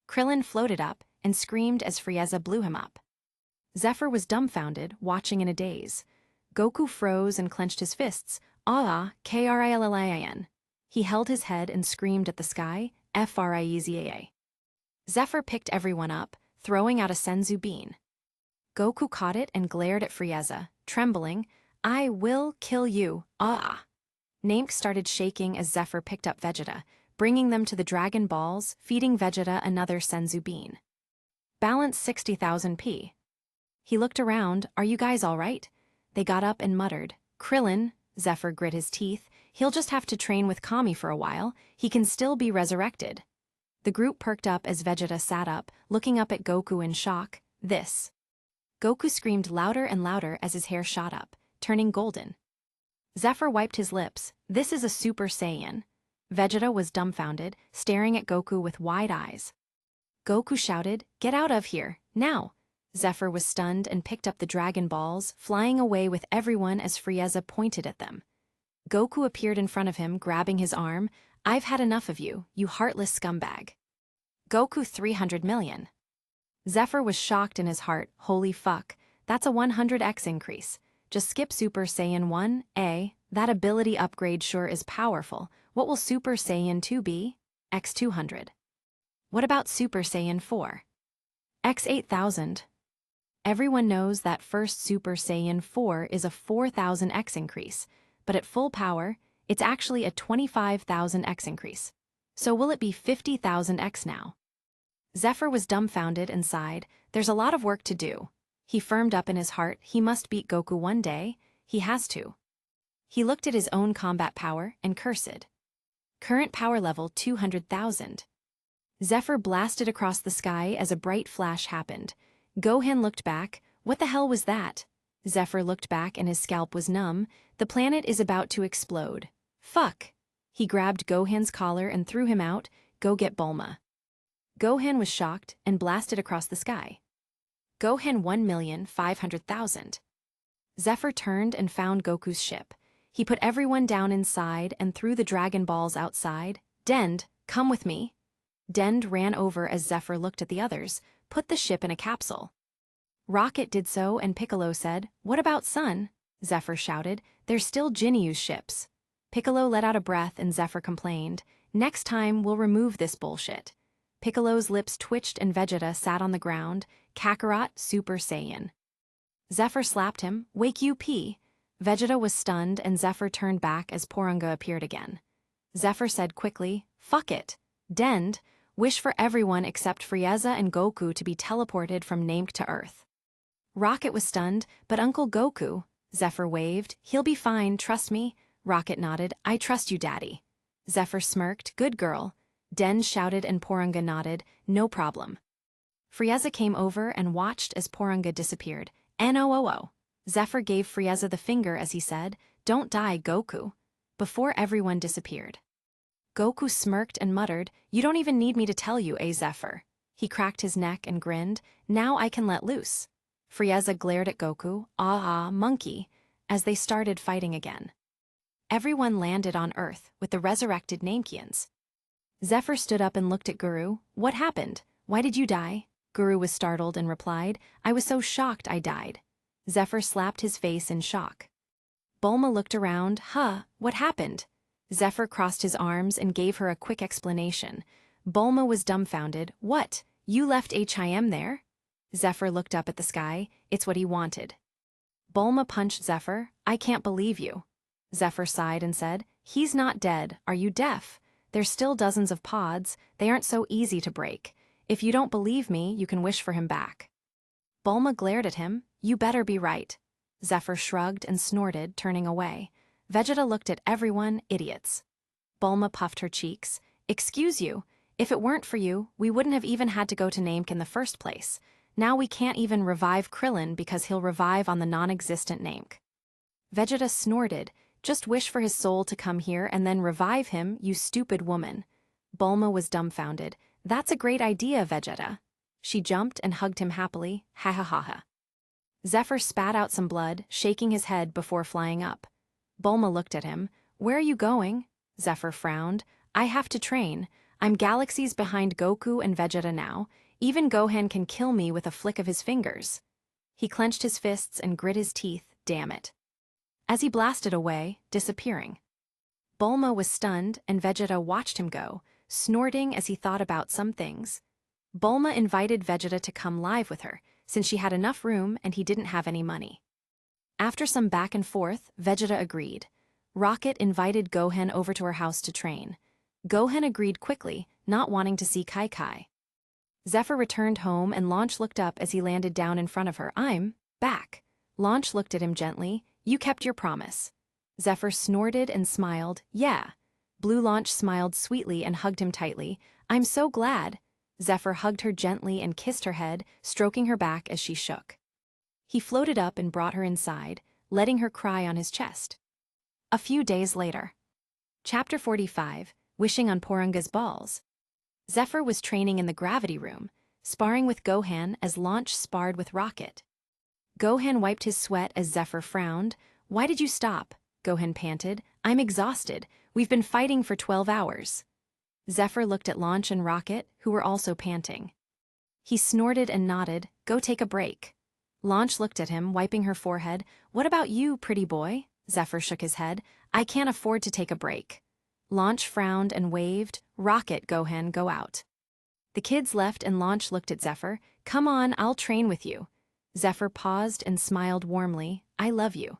Krillin floated up and screamed as Frieza blew him up. Zephr was dumbfounded, watching in a daze. Goku froze and clenched his fists. "Ah, Krillin." He held his head and screamed at the sky, "Frieza." Zephr picked everyone up, throwing out a senzu bean. Goku caught it and glared at Frieza, trembling. "I will kill you, ah." Namek started shaking as Zephr picked up Vegeta, bringing them to the Dragon Balls, feeding Vegeta another senzu bean. "Balance 60,000 P." He looked around. "Are you guys all right?" They got up and muttered. "Krillin," Zephr grit his teeth, "he'll just have to train with Kami for a while. He can still be resurrected." The group perked up as Vegeta sat up, looking up at Goku in shock. "This." Goku screamed louder and louder as his hair shot up, turning golden. Zephr wiped his lips. "This is a Super Saiyan." Vegeta was dumbfounded, staring at Goku with wide eyes. Goku shouted, "Get out of here, now!" Zephr was stunned and picked up the Dragon Balls, flying away with everyone as Frieza pointed at them. Goku appeared in front of him, grabbing his arm. "I've had enough of you, you heartless scumbag." Goku 300 million. Zephr was shocked in his heart. "Holy fuck, that's a 100x increase. Just skip Super Saiyan 1, that ability upgrade sure is powerful. What will Super Saiyan 2 be? X 200. What about Super Saiyan 4? X 8000. Everyone knows that first Super Saiyan 4 is a 4000x increase, but at full power, it's actually a 25,000x increase. So will it be 50,000x now? Zephr was dumbfounded and sighed. "There's a lot of work to do." He firmed up in his heart. He must beat Goku one day. He has to. He looked at his own combat power and cursed. Current power level 200,000. Zephr blasted across the sky as a bright flash happened. Gohan looked back. What the hell was that? Zephr looked back and his scalp was numb. The planet is about to explode. Fuck. He grabbed Gohan's collar and threw him out. Go get Bulma. Gohan was shocked and blasted across the sky. Gohan 1,500,000. Zephr turned and found Goku's ship. He put everyone down inside and threw the Dragon Balls outside. "Dend, come with me." Dend ran over as Zephr looked at the others. Put the ship in a capsule. Rocket did so and Piccolo said, "What about Sun?" Zephr shouted, "There's still Jinyu's ships." Piccolo let out a breath and Zephr complained, "Next time we'll remove this bullshit." Piccolo's lips twitched and Vegeta sat on the ground, Kakarot Super Saiyan. Zephr slapped him, "Wake you P." Vegeta was stunned and Zephr turned back as Porunga appeared again. Zephr said quickly, "Fuck it. Dend, wish for everyone except Frieza and Goku to be teleported from Namek to Earth." Rocket was stunned, "But Uncle Goku," Zephr waved, "he'll be fine, trust me." Rocket nodded, "I trust you, Daddy." Zephr smirked, "Good girl." Dend shouted and Porunga nodded, "No problem." Frieza came over and watched as Porunga disappeared. "NOOO." Zephr gave Frieza the finger as he said, "Don't die, Goku," before everyone disappeared. Goku smirked and muttered, "You don't even need me to tell you, Zephr." He cracked his neck and grinned, "Now I can let loose." Frieza glared at Goku, monkey, as they started fighting again. Everyone landed on Earth with the resurrected Namekians. Zephr stood up and looked at Guru. "What happened? Why did you die?" Guru was startled and replied, "I was so shocked I died." Zephr slapped his face in shock. Bulma looked around, what happened?" Zephr crossed his arms and gave her a quick explanation. Bulma was dumbfounded. "What? You left HIM there?" Zephr looked up at the sky. It's what he wanted. Bulma punched Zephr. "I can't believe you." Zephr sighed and said, "He's not dead. Are you deaf? There's still dozens of pods. They aren't so easy to break. If you don't believe me, you can wish for him back." Bulma glared at him. "You better be right." Zephr shrugged and snorted, turning away. Vegeta looked at everyone, idiots. Bulma puffed her cheeks. "Excuse you. If it weren't for you, we wouldn't have even had to go to Namek in the first place. Now we can't even revive Krillin because he'll revive on the non-existent Namek." Vegeta snorted. "Just wish for his soul to come here and then revive him, you stupid woman." Bulma was dumbfounded. "That's a great idea, Vegeta." She jumped and hugged him happily, ha ha ha ha. Zephr spat out some blood, shaking his head before flying up. Bulma looked at him. "Where are you going?" Zephr frowned. "I have to train. I'm galaxies behind Goku and Vegeta now. Even Gohan can kill me with a flick of his fingers." He clenched his fists and grit his teeth, damn it. As he blasted away, disappearing. Bulma was stunned and Vegeta watched him go, snorting as he thought about some things. Bulma invited Vegeta to come live with her, since she had enough room and he didn't have any money. After some back and forth, Vegeta agreed. Rocket invited Gohan over to her house to train. Gohan agreed quickly, not wanting to see Kai. Zephr returned home and Launch looked up as he landed down in front of her. "I'm back." Launch looked at him gently. "You kept your promise." Zephr snorted and smiled. "Yeah." Blue Launch smiled sweetly and hugged him tightly. "I'm so glad." Zephr hugged her gently and kissed her head, stroking her back as she shook. He floated up and brought her inside, letting her cry on his chest. A few days later. Chapter 45, Wishing on Porunga's Balls. Zephr was training in the gravity room, sparring with Gohan as Launch sparred with Rocket. Gohan wiped his sweat as Zephr frowned. "Why did you stop?" Gohan panted. "I'm exhausted. We've been fighting for 12 hours. Zephr looked at Launch and Rocket, who were also panting. He snorted and nodded. "Go take a break." Launch looked at him, wiping her forehead. "What about you, pretty boy?" Zephr shook his head. "I can't afford to take a break." Launch frowned and waved. "Rocket, Gohan, go out." The kids left and Launch looked at Zephr. "Come on, I'll train with you." Zephr paused and smiled warmly. "I love you."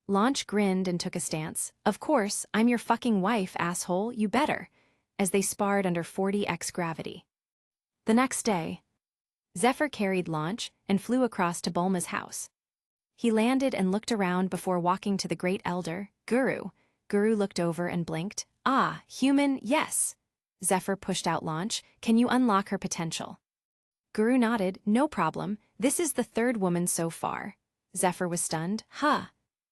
Launch grinned and took a stance. "Of course, I'm your fucking wife, asshole, you better," as they sparred under 40x gravity. The next day, Zephr carried Launch and flew across to Bulma's house. He landed and looked around before walking to the Great Elder, Guru. Guru looked over and blinked. "Ah, human, yes." Zephr pushed out Launch. "Can you unlock her potential?" Guru nodded. "No problem. This is the third woman so far." Zephr was stunned. "Huh."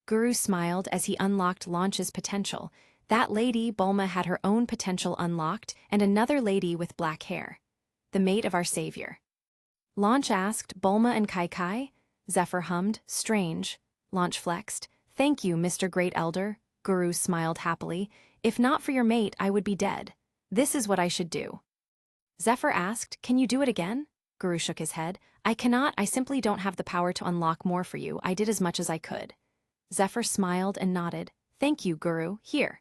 Guru smiled as he unlocked Launch's potential. That lady, Bulma, had her own potential unlocked, and another lady with black hair. The mate of our savior. Launch asked, "Bulma and Kai?" Zephr hummed, "Strange." Launch flexed. "Thank you, Mr. Great Elder." Guru smiled happily. "If not for your mate, I would be dead. This is what I should do." Zephr asked, "Can you do it again?" Guru shook his head. "I cannot, I simply don't have the power to unlock more for you. I did as much as I could." Zephr smiled and nodded. "Thank you, Guru. Here."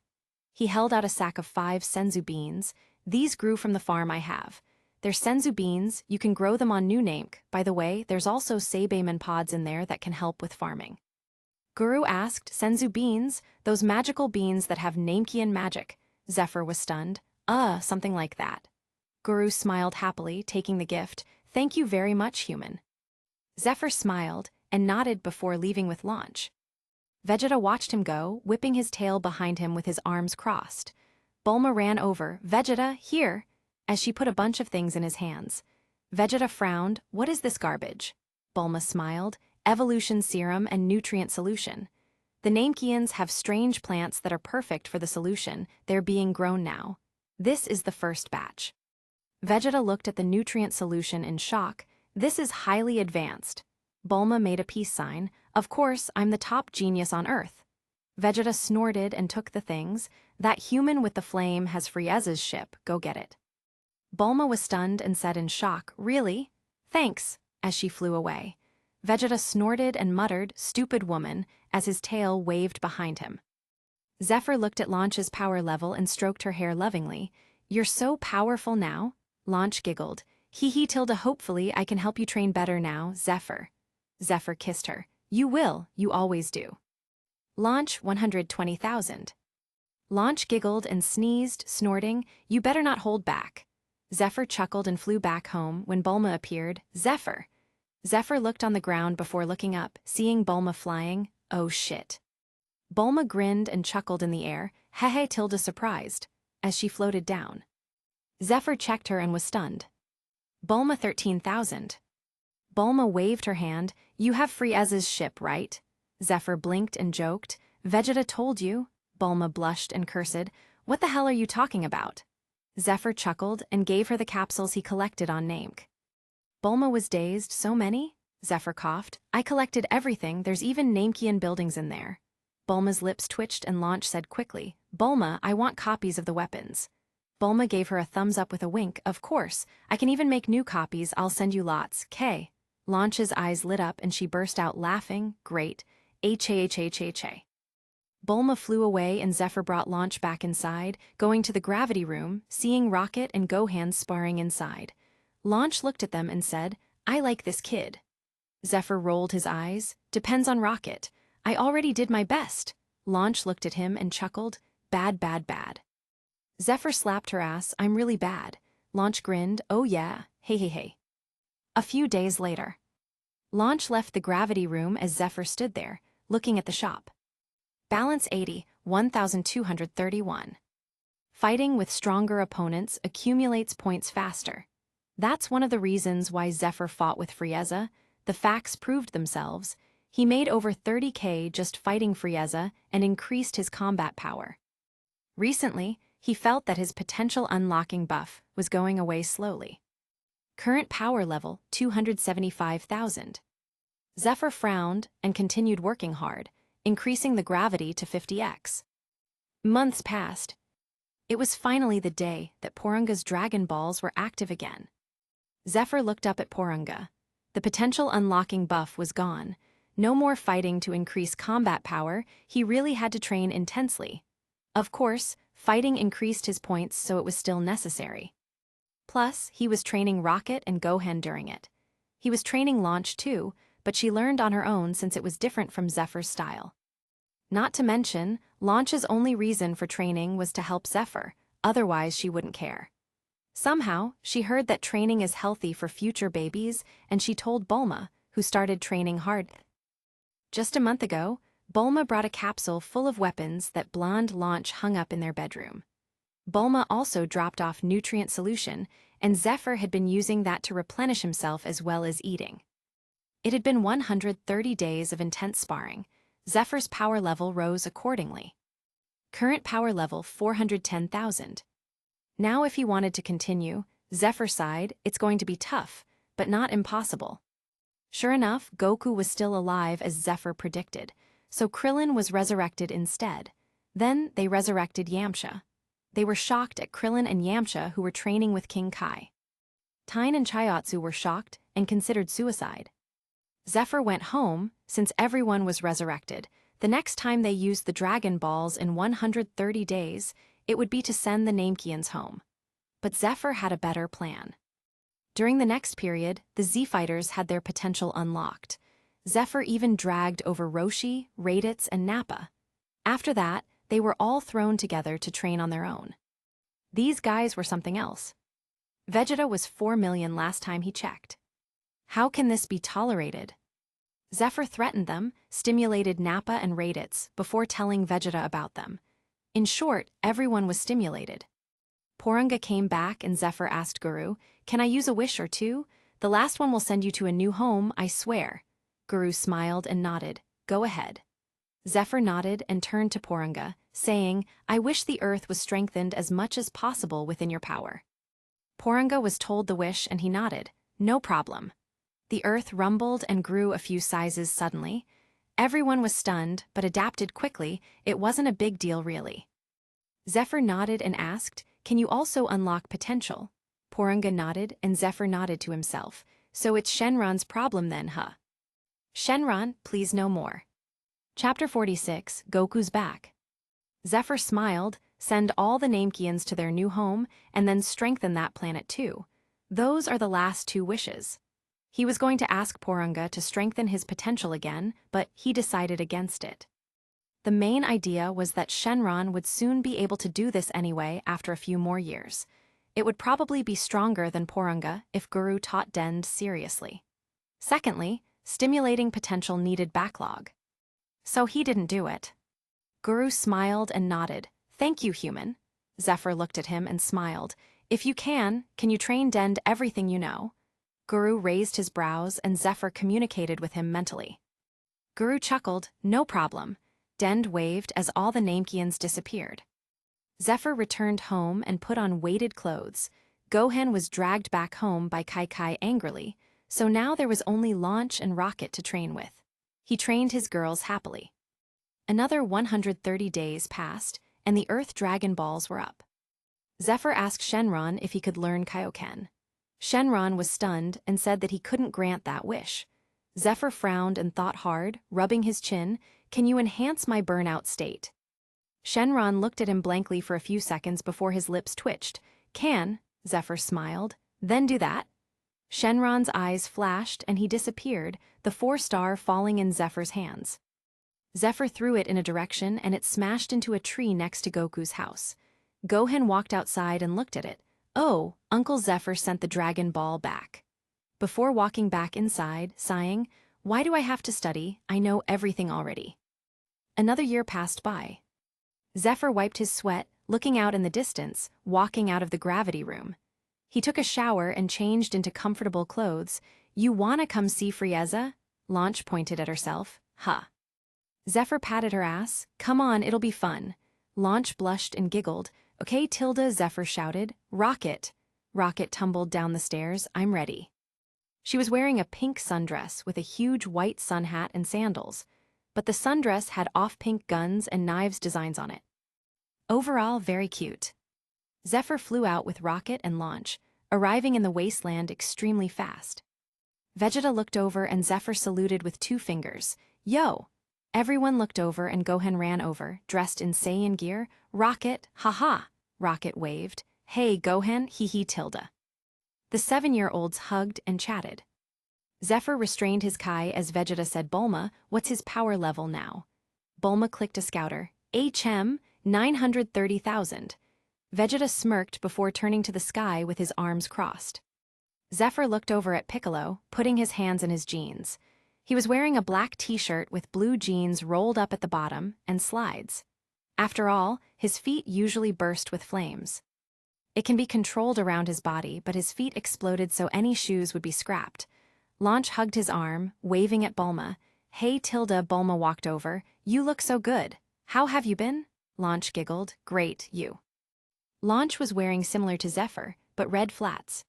He held out a sack of 5 senzu beans. "These grew from the farm I have. They're senzu beans, you can grow them on new Namek. By the way, there's also Seibaman pods in there that can help with farming." Guru asked, "Senzu beans? Those magical beans that have Namekian magic?" Zephr was stunned. Something like that." Guru smiled happily, taking the gift. "Thank you very much, human." Zephr smiled and nodded before leaving with Launch. Vegeta watched him go, whipping his tail behind him with his arms crossed. Bulma ran over. "Vegeta, here," as she put a bunch of things in his hands. Vegeta frowned. "What is this garbage?" Bulma smiled. "Evolution serum and nutrient solution. The Namekians have strange plants that are perfect for the solution. They're being grown now. This is the first batch." Vegeta looked at the nutrient solution in shock. "This is highly advanced." Bulma made a peace sign. "Of course, I'm the top genius on Earth." Vegeta snorted and took the things. "That human with the flame has Frieza's ship, go get it." Bulma was stunned and said in shock, "Really? Thanks," as she flew away. Vegeta snorted and muttered, "Stupid woman," as his tail waved behind him. Zephr looked at Launch's power level and stroked her hair lovingly. "You're so powerful now." Launch giggled. "Hee hee Tilda, hopefully I can help you train better now, Zephr." Zephr kissed her. "You will, you always do." Launch 120,000. Launch giggled and sneezed, snorting, "You better not hold back." Zephr chuckled and flew back home when Bulma appeared. "Zephr." Zephr looked on the ground before looking up, seeing Bulma flying. "Oh shit." Bulma grinned and chuckled in the air, "Hehe Tilda surprised," as she floated down. Zephr checked her and was stunned. "Bulma 13,000. Bulma waved her hand. "You have Frieza's ship, right?" Zephr blinked and joked. "Vegeta told you." Bulma blushed and cursed. "What the hell are you talking about?" Zephr chuckled and gave her the capsules he collected on Namek. Bulma was dazed. "So many?" Zephr coughed. "I collected everything, there's even Namekian buildings in there." Bulma's lips twitched and Launch said quickly, "Bulma, I want copies of the weapons." Bulma gave her a thumbs up with a wink. "Of course, I can even make new copies, I'll send you lots, K." Launch's eyes lit up and she burst out laughing. "Great. H-A-H-H-H-A." Bulma flew away and Zephr brought Launch back inside, going to the gravity room, seeing Rocket and Gohan sparring inside. Launch looked at them and said, "I like this kid." Zephr rolled his eyes. "Depends on Rocket. I already did my best." Launch looked at him and chuckled. "Bad, bad, bad." Zephr slapped her ass. "I'm really bad." Launch grinned. "Oh yeah, hey hey hey." A few days later. Launch left the gravity room as Zephr stood there, looking at the shop. Balance 80, 1,231. Fighting with stronger opponents accumulates points faster. That's one of the reasons why Zephr fought with Frieza. The facts proved themselves. He made over 30k just fighting Frieza and increased his combat power. Recently, he felt that his potential unlocking buff was going away slowly. Current power level 275,000. Zephr frowned and continued working hard, increasing the gravity to 50x. Months passed. It was finally the day that Porunga's Dragon Balls were active again. Zephr looked up at Porunga. The potential unlocking buff was gone. No more fighting to increase combat power, he really had to train intensely. Of course, fighting increased his points, so it was still necessary. Plus, he was training Rocket and Gohan during it. He was training Launch too, but she learned on her own since it was different from Zephyr's style. Not to mention, Launch's only reason for training was to help Zephr, otherwise she wouldn't care. Somehow, she heard that training is healthy for future babies, and she told Bulma, who started training hard. Just a month ago, Bulma brought a capsule full of weapons that blonde Launch hung up in their bedroom. Bulma also dropped off nutrient solution, and Zephr had been using that to replenish himself as well as eating. It had been 130 days of intense sparring. Zephr's power level rose accordingly. Current power level 410,000. Now if he wanted to continue, Zephyr sighed, it's going to be tough, but not impossible. Sure enough, Goku was still alive as Zephyr predicted, so Krillin was resurrected instead. Then they resurrected Yamcha. They were shocked at Krillin and Yamcha, who were training with King Kai. Tyne and Chiatsu were shocked and considered suicide. Zephr went home, since everyone was resurrected. The next time they used the Dragon Balls in 130 days, it would be to send the Namekians home. But Zephr had a better plan. During the next period, the Z-Fighters had their potential unlocked. Zephr even dragged over Roshi, Raditz, and Nappa. After that, they were all thrown together to train on their own. These guys were something else. Vegeta was 4 million last time he checked. How can this be tolerated? Zephr threatened them, stimulated Nappa and Raditz before telling Vegeta about them. In short, everyone was stimulated. Porunga came back and Zephr asked Guru, "Can I use a wish or two? The last one will send you to a new home, I swear." Guru smiled and nodded. "Go ahead." Zephr nodded and turned to Porunga, saying, "I wish the earth was strengthened as much as possible within your power." Porunga was told the wish and he nodded. "No problem." The earth rumbled and grew a few sizes suddenly. Everyone was stunned, but adapted quickly. It wasn't a big deal really. Zephr nodded and asked, "Can you also unlock potential?" Porunga nodded and Zephr nodded to himself. "So it's Shenron's problem then, huh?" Shenron, please no more. Chapter 46, Goku's back. Zephr smiled, send all the Namekians to their new home, and then strengthen that planet too. Those are the last two wishes. He was going to ask Porunga to strengthen his potential again, but he decided against it. The main idea was that Shenron would soon be able to do this anyway after a few more years. It would probably be stronger than Porunga if Guru taught Dend seriously. Secondly, stimulating potential needed backlog. So he didn't do it. Guru smiled and nodded. "Thank you, human." Zephr looked at him and smiled. "If you can you train Dend everything you know?" Guru raised his brows and Zephr communicated with him mentally. Guru chuckled, "No problem." Dend waved as all the Namekians disappeared. Zephr returned home and put on weighted clothes. Gohan was dragged back home by Kai angrily, so now there was only Launch and Rocket to train with. He trained his girls happily. Another 130 days passed, and the Earth Dragon Balls were up. Zephr asked Shenron if he could learn Kaioken. Shenron was stunned and said that he couldn't grant that wish. Zephr frowned and thought hard, rubbing his chin. "Can you enhance my burnout state?" Shenron looked at him blankly for a few seconds before his lips twitched. "Can," Zephr smiled. "Then do that." Shenron's eyes flashed and he disappeared, the 4-star falling in Zephyr's hands. Zephr threw it in a direction and it smashed into a tree next to Goku's house. Gohan walked outside and looked at it. "Oh, Uncle Zephr sent the Dragon Ball back." Before walking back inside, sighing, "Why do I have to study? I know everything already." Another year passed by. Zephr wiped his sweat, looking out in the distance, walking out of the gravity room. He took a shower and changed into comfortable clothes. "You wanna come see Frieza?" Launch pointed at herself. "Huh." Zephr patted her ass. "Come on, it'll be fun." Launch blushed and giggled. "Okay, Tilda," Zephr shouted. "Rocket." Rocket tumbled down the stairs. "I'm ready." She was wearing a pink sundress with a huge white sun hat and sandals, but the sundress had off-pink guns and knives designs on it. Overall, very cute. Zephr flew out with Rocket and Launch, arriving in the wasteland extremely fast. Vegeta looked over and Zephr saluted with 2 fingers. "Yo!" Everyone looked over and Gohan ran over, dressed in Saiyan gear. "Rocket, haha!" Rocket waved. "Hey, Gohan, hee Tilda." The 7-year-olds hugged and chatted. Zephr restrained his Kai as Vegeta said, "Bulma, what's his power level now?" Bulma clicked a scouter. "HM, 930,000. Vegeta smirked before turning to the sky with his arms crossed. Zephr looked over at Piccolo, putting his hands in his jeans. He was wearing a black t-shirt with blue jeans rolled up at the bottom and slides. After all, his feet usually burst with flames. It can be controlled around his body, but his feet exploded so any shoes would be scrapped. Launch hugged his arm, waving at Bulma. "Hey Tilda," Bulma walked over. "You look so good. How have you been?" Launch giggled. "Great, you." Launch was wearing similar to Zephr, but red flats.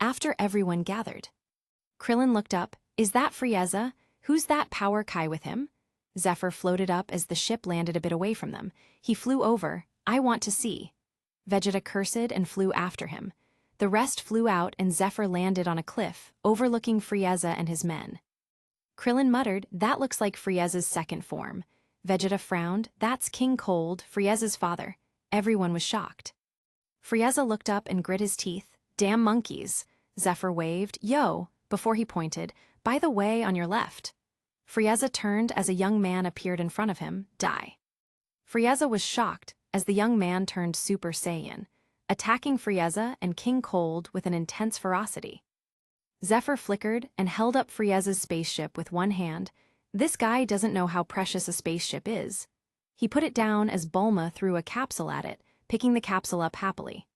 After everyone gathered, Krillin looked up. "Is that Frieza? Who's that power Kai with him?" Zephr floated up as the ship landed a bit away from them. He flew over. "I want to see." Vegeta cursed and flew after him. The rest flew out and Zephr landed on a cliff, overlooking Frieza and his men. Krillin muttered, "That looks like Frieza's second form." Vegeta frowned, "That's King Cold, Frieza's father." Everyone was shocked. Frieza looked up and grit his teeth. "Damn monkeys." Zephr waved, "Yo," before he pointed, "By the way, on your left." Frieza turned as a young man appeared in front of him, "Die." Frieza was shocked as the young man turned Super Saiyan, attacking Frieza and King Cold with an intense ferocity. Zephr flickered and held up Frieza's spaceship with one hand. This guy doesn't know how precious a spaceship is. He put it down as Bulma threw a capsule at it, picking the capsule up happily.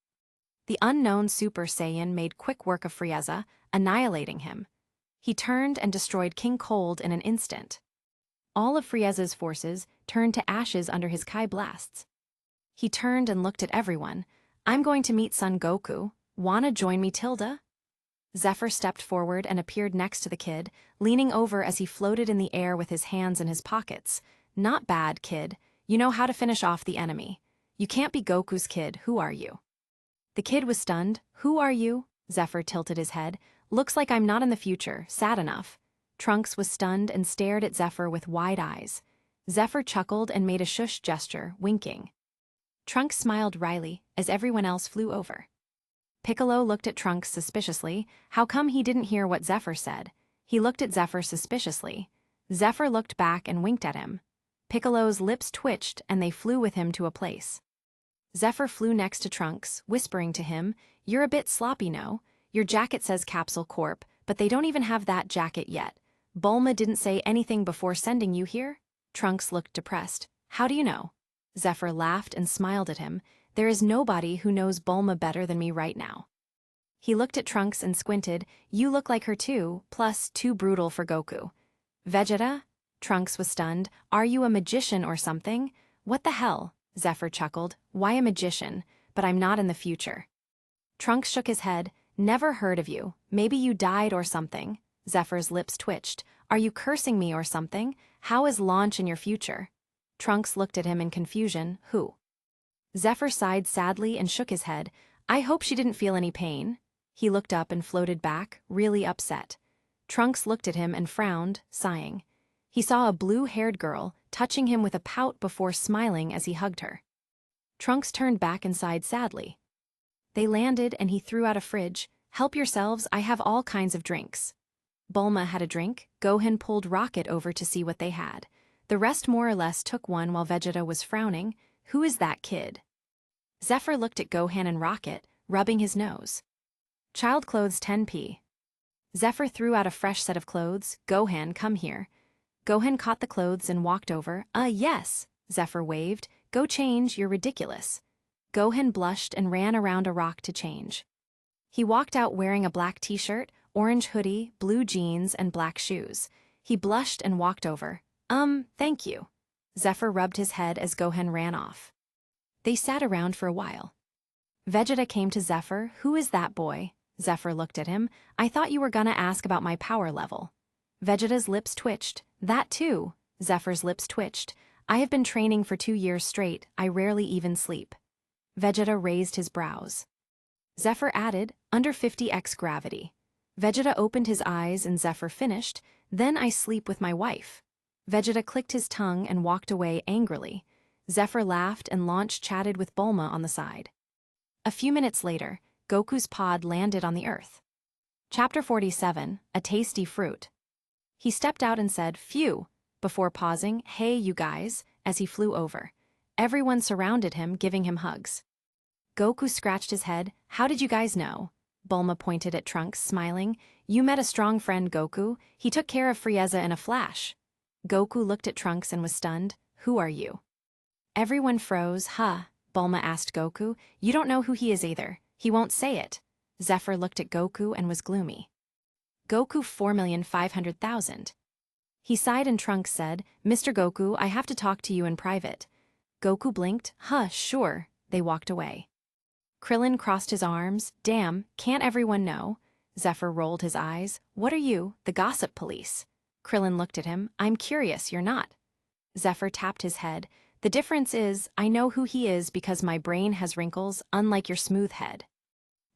The unknown Super Saiyan made quick work of Frieza, annihilating him. He turned and destroyed King Cold in an instant. All of Frieza's forces turned to ashes under his Kai blasts. He turned and looked at everyone. "I'm going to meet Son Goku. Wanna join me, Tilda?" Zephr stepped forward and appeared next to the kid, leaning over as he floated in the air with his hands in his pockets. "Not bad, kid. You know how to finish off the enemy. You can't be Goku's kid. Who are you?" The kid was stunned. "Who are you?" Zephr tilted his head. "Looks like I'm not in the future. Sad enough." Trunks was stunned and stared at Zephr with wide eyes. Zephr chuckled and made a shush gesture, winking. Trunks smiled wryly as everyone else flew over. Piccolo looked at Trunks suspiciously. How come he didn't hear what Zephr said? He looked at Zephr suspiciously. Zephr looked back and winked at him. Piccolo's lips twitched and they flew with him to a place. Zephr flew next to Trunks, whispering to him, "You're a bit sloppy, no? Your jacket says Capsule Corp, but they don't even have that jacket yet. Bulma didn't say anything before sending you here?" Trunks looked depressed. "How do you know?" Zephr laughed and smiled at him. "There is nobody who knows Bulma better than me right now." He looked at Trunks and squinted. "You look like her too, plus too brutal for Goku." "Vegeta?" Trunks was stunned. "Are you a magician or something?" "What the hell?" Zephr chuckled. "Why a magician? But I'm not in the future." Trunks shook his head. "Never heard of you. Maybe you died or something." Zephyr's lips twitched. "Are you cursing me or something? How is launch in your future?" Trunks looked at him in confusion. "Who?" Zephr sighed sadly and shook his head. "I hope she didn't feel any pain." He looked up and floated back, really upset. Trunks looked at him and frowned, sighing. He saw a blue-haired girl, touching him with a pout before smiling as he hugged her. Trunks turned back and sighed sadly. They landed and he threw out a fridge. "Help yourselves, I have all kinds of drinks." Bulma had a drink. Gohan pulled Rocket over to see what they had. The rest more or less took one while Vegeta was frowning. "Who is that kid?" Zephr looked at Gohan and Rocket, rubbing his nose. "Child clothes 10p. Zephr threw out a fresh set of clothes. "Gohan, come here." Gohan caught the clothes and walked over. Yes," Zephr waved. "Go change, you're ridiculous." Gohan blushed and ran around a rock to change. He walked out wearing a black t-shirt, orange hoodie, blue jeans, and black shoes. He blushed and walked over. Thank you." Zephr rubbed his head as Gohan ran off. They sat around for a while. Vegeta came to Zephr. "Who is that boy?" Zephr looked at him. "I thought you were gonna ask about my power level." Vegeta's lips twitched. "That too." Zephyr's lips twitched. "I have been training for 2 years straight. I rarely even sleep." Vegeta raised his brows. Zephr added, "Under 50x gravity." Vegeta opened his eyes and Zephr finished, "Then I sleep with my wife." Vegeta clicked his tongue and walked away angrily. Zephr laughed and Launch chatted with Bulma on the side. A few minutes later, Goku's pod landed on the Earth. Chapter 47, A Tasty Fruit. He stepped out and said, "Phew," before pausing, "Hey, you guys," as he flew over. Everyone surrounded him, giving him hugs. Goku scratched his head. "How did you guys know?" Bulma pointed at Trunks, smiling. "You met a strong friend, Goku. He took care of Frieza in a flash." Goku looked at Trunks and was stunned. "Who are you?" Everyone froze. "Huh?" Bulma asked Goku. "You don't know who he is either. He won't say it." Zephr looked at Goku and was gloomy. "Goku 4,500,000. He sighed and Trunks said, "Mr. Goku, I have to talk to you in private." Goku blinked. "Huh, sure." They walked away. Krillin crossed his arms. "Damn, can't everyone know?" Zephr rolled his eyes. "What are you, the gossip police?" Krillin looked at him. "I'm curious, you're not." Zephr tapped his head. "The difference is, I know who he is because my brain has wrinkles, unlike your smooth head."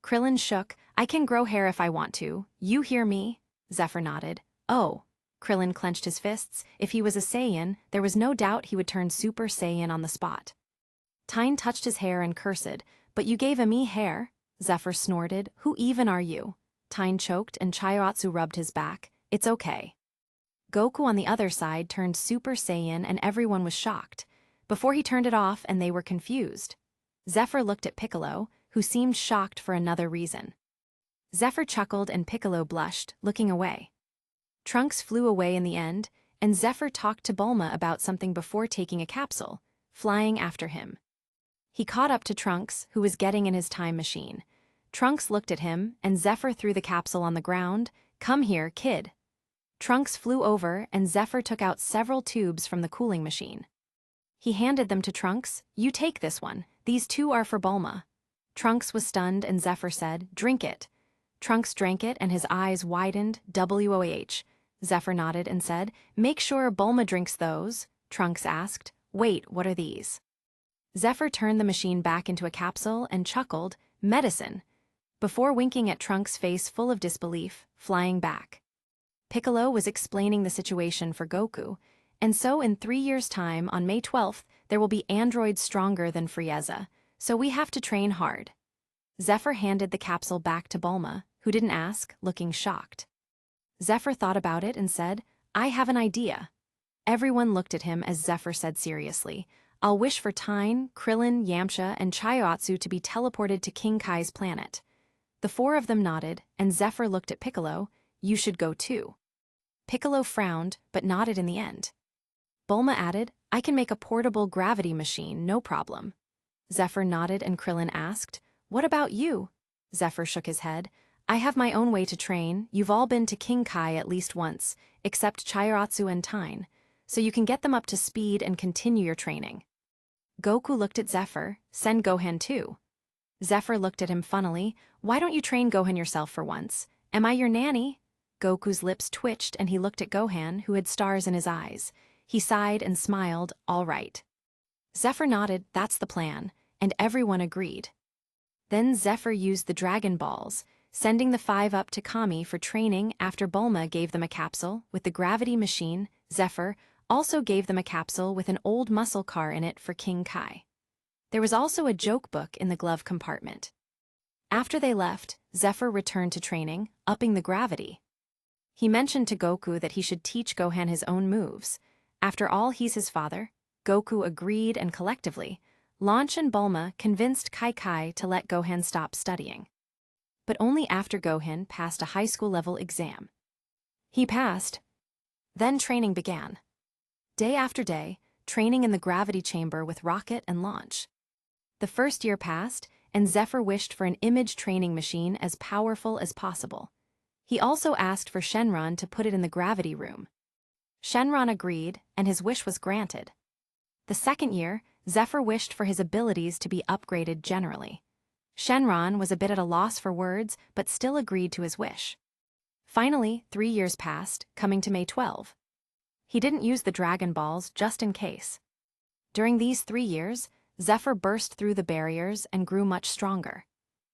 Krillin shook. I can grow hair if I want to. You hear me? Zephr nodded. Oh. Krillin clenched his fists. If he was a Saiyan, there was no doubt he would turn Super Saiyan on the spot. Tyne touched his hair and cursed. But you gave me hair? Zephr snorted. Who even are you? Tyne choked and Chiaotzu rubbed his back. It's okay. Goku on the other side turned Super Saiyan and everyone was shocked. Before he turned it off and they were confused. Zephr looked at Piccolo, who seemed shocked for another reason. Zephr chuckled and Piccolo blushed, looking away. Trunks flew away in the end, and Zephr talked to Bulma about something before taking a capsule, flying after him. He caught up to Trunks, who was getting in his time machine. Trunks looked at him, and Zephr threw the capsule on the ground. Come here, kid. Trunks flew over, and Zephr took out several tubes from the cooling machine. He handed them to Trunks. You take this one. These two are for Bulma. Trunks was stunned, and Zephr said, drink it. Trunks drank it, and his eyes widened. WOH. Zephr nodded and said, make sure Bulma drinks those. Trunks asked, wait, what are these? Zephr turned the machine back into a capsule and chuckled, medicine, before winking at Trunks' face full of disbelief, flying back. Piccolo was explaining the situation for Goku, and so in 3 years' time, on May 12th, there will be androids stronger than Frieza, so we have to train hard. Zephr handed the capsule back to Bulma, who didn't ask, looking shocked. Zephr thought about it and said, I have an idea. Everyone looked at him as Zephr said seriously, I'll wish for Tyne, Krillin, Yamcha, and Chiaotzu to be teleported to King Kai's planet. The four of them nodded, and Zephr looked at Piccolo. You should go too. Piccolo frowned, but nodded in the end. Bulma added, I can make a portable gravity machine, no problem. Zephr nodded and Krillin asked, what about you? Zephr shook his head. I have my own way to train. You've all been to King Kai at least once, except Chiaotzu and Tyne, so you can get them up to speed and continue your training. Goku looked at Zephr. Send Gohan too. Zephr looked at him funnily. Why don't you train Gohan yourself for once? Am I your nanny? Goku's lips twitched and he looked at Gohan, who had stars in his eyes. He sighed and smiled, all right. Zephr nodded, that's the plan, and everyone agreed. Then Zephr used the Dragon Balls, sending the 5 up to Kami for training after Bulma gave them a capsule with the gravity machine. Zephr also gave them a capsule with an old muscle car in it for King Kai. There was also a joke book in the glove compartment. After they left, Zephr returned to training, upping the gravity. He mentioned to Goku that he should teach Gohan his own moves. After all, he's his father. Goku agreed and collectively, Launch and Bulma convinced Kai to let Gohan stop studying. But only after Gohan passed a high school level exam. He passed. Then training began. Day after day, training in the gravity chamber with Rocket and Launch. The first year passed, and Zephr wished for an image training machine as powerful as possible. He also asked for Shenron to put it in the gravity room. Shenron agreed, and his wish was granted. The second year, Zephr wished for his abilities to be upgraded generally. Shenron was a bit at a loss for words, but still agreed to his wish. Finally, 3 years passed, coming to May 12. He didn't use the Dragon Balls just in case. During these 3 years, Zephr burst through the barriers and grew much stronger.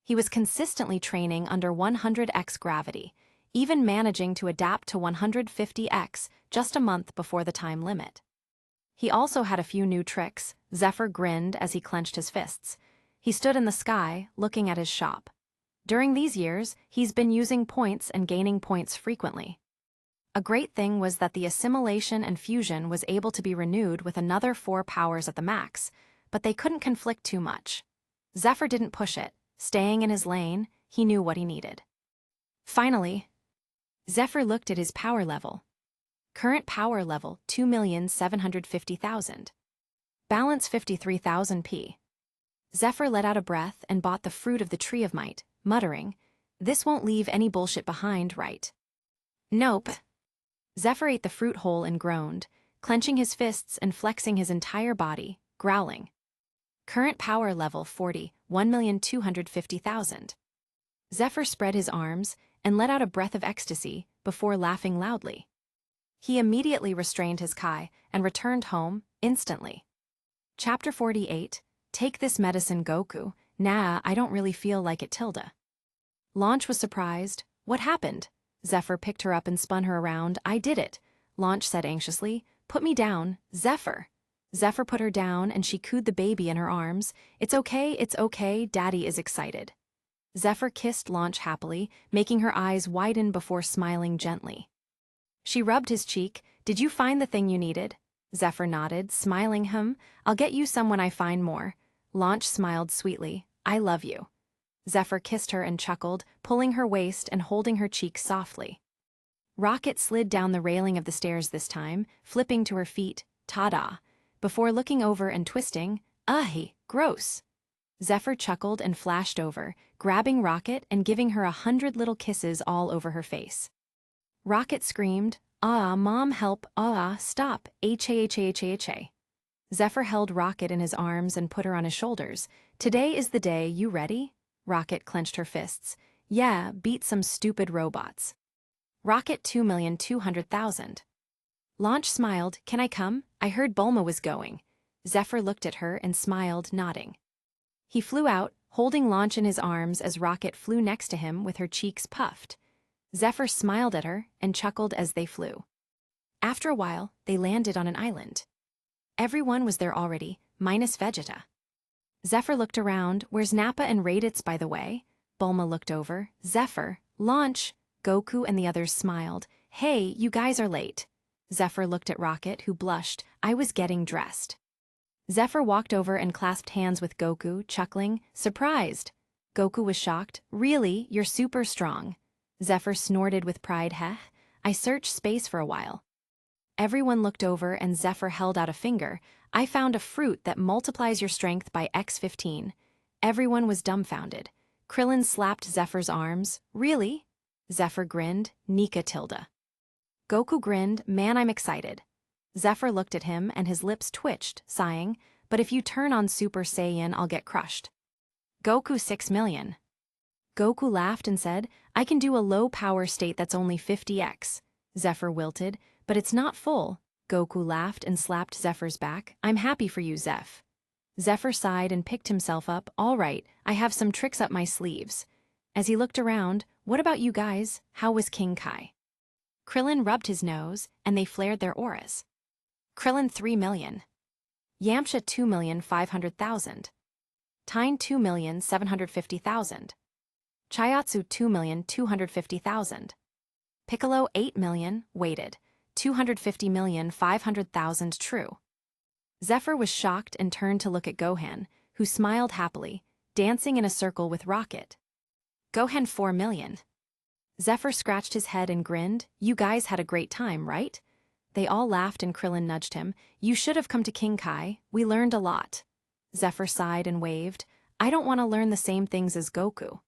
He was consistently training under 100x gravity, even managing to adapt to 150x just a month before the time limit. He also had a few new tricks. Zephr grinned as he clenched his fists. He stood in the sky, looking at his shop. During these years, he's been using points and gaining points frequently. A great thing was that the assimilation and fusion was able to be renewed with another 4 powers at the max, but they couldn't conflict too much. Zephr didn't push it. Staying in his lane, he knew what he needed. Finally, Zephr looked at his power level. Current power level 2,750,000. Balance 53,000 P. Zephr let out a breath and bought the fruit of the tree of might, muttering, this won't leave any bullshit behind, right? Nope. Zephr ate the fruit whole and groaned, clenching his fists and flexing his entire body, growling. Current power level 40, 1,250,000. Zephr spread his arms and let out a breath of ecstasy before laughing loudly. He immediately restrained his Kai and returned home, instantly. Chapter 48, Take this medicine Goku. Nah, I don't really feel like it tilde. Launch was surprised. What happened? Zephyr picked her up and spun her around. I did it. Launch said anxiously. Put me down, Zephyr. Zephyr put her down and she cooed the baby in her arms. It's okay, Daddy is excited. Zephyr kissed Launch happily, making her eyes widen before smiling gently. She rubbed his cheek. Did you find the thing you needed? Zephyr nodded, smiling. I'll get you some when I find more. Launch smiled sweetly. I love you. Zephyr kissed her and chuckled, pulling her waist and holding her cheek softly. Rocket slid down the railing of the stairs this time, flipping to her feet, ta-da, before looking over and twisting. Gross. Zephyr chuckled and flashed over, grabbing Rocket and giving her 100 little kisses all over her face. Rocket screamed, Mom, help, stop, ha. Zephyr held Rocket in his arms and put her on his shoulders. Today is the day, you ready? Rocket clenched her fists. Yeah, beat some stupid robots. Rocket 2,200,000. Launch smiled. Can I come? I heard Bulma was going. Zephyr looked at her and smiled, nodding. He flew out, holding Launch in his arms as Rocket flew next to him with her cheeks puffed. Zephyr smiled at her and chuckled as they flew. After a while, they landed on an island. Everyone was there already, minus Vegeta. Zephyr looked around. Where's Nappa and Raditz, by the way? Bulma looked over. Zephyr, Launch. Goku and the others smiled. Hey, you guys are late. Zephyr looked at Rocket, who blushed. I was getting dressed. Zephyr walked over and clasped hands with Goku, chuckling, surprised. Goku was shocked. Really, you're super strong. Zephyr snorted with pride. I searched space for a while. Everyone looked over and Zephyr held out a finger. I found a fruit that multiplies your strength by x15. Everyone was dumbfounded. Krillin slapped Zephyr's arms. Really? Zephyr grinned. Nika tilde. Goku grinned. Man, I'm excited. Zephyr looked at him and his lips twitched, sighing, but if you turn on Super Saiyan, I'll get crushed. Goku 6 million. Goku laughed and said, I can do a low power state that's only 50x. Zephyr wilted, but it's not full. Goku laughed and slapped Zephyr's back. I'm happy for you, Zeph. Zephyr sighed and picked himself up. All right, I have some tricks up my sleeves. As he looked around, what about you guys? How was King Kai? Krillin rubbed his nose, and they flared their auras. Krillin 3 million. Yamcha 2,500,000. Tyne 2,750,000. Chiatsu 2,250,000. Piccolo 8 million, weighted. 250,500,000 true. Zephyr was shocked and turned to look at Gohan, who smiled happily, dancing in a circle with Rocket. Gohan 4 million. Zephyr scratched his head and grinned. You guys had a great time, right? They all laughed and Krillin nudged him. You should have come to King Kai. We learned a lot. Zephyr sighed and waved. I don't want to learn the same things as Goku.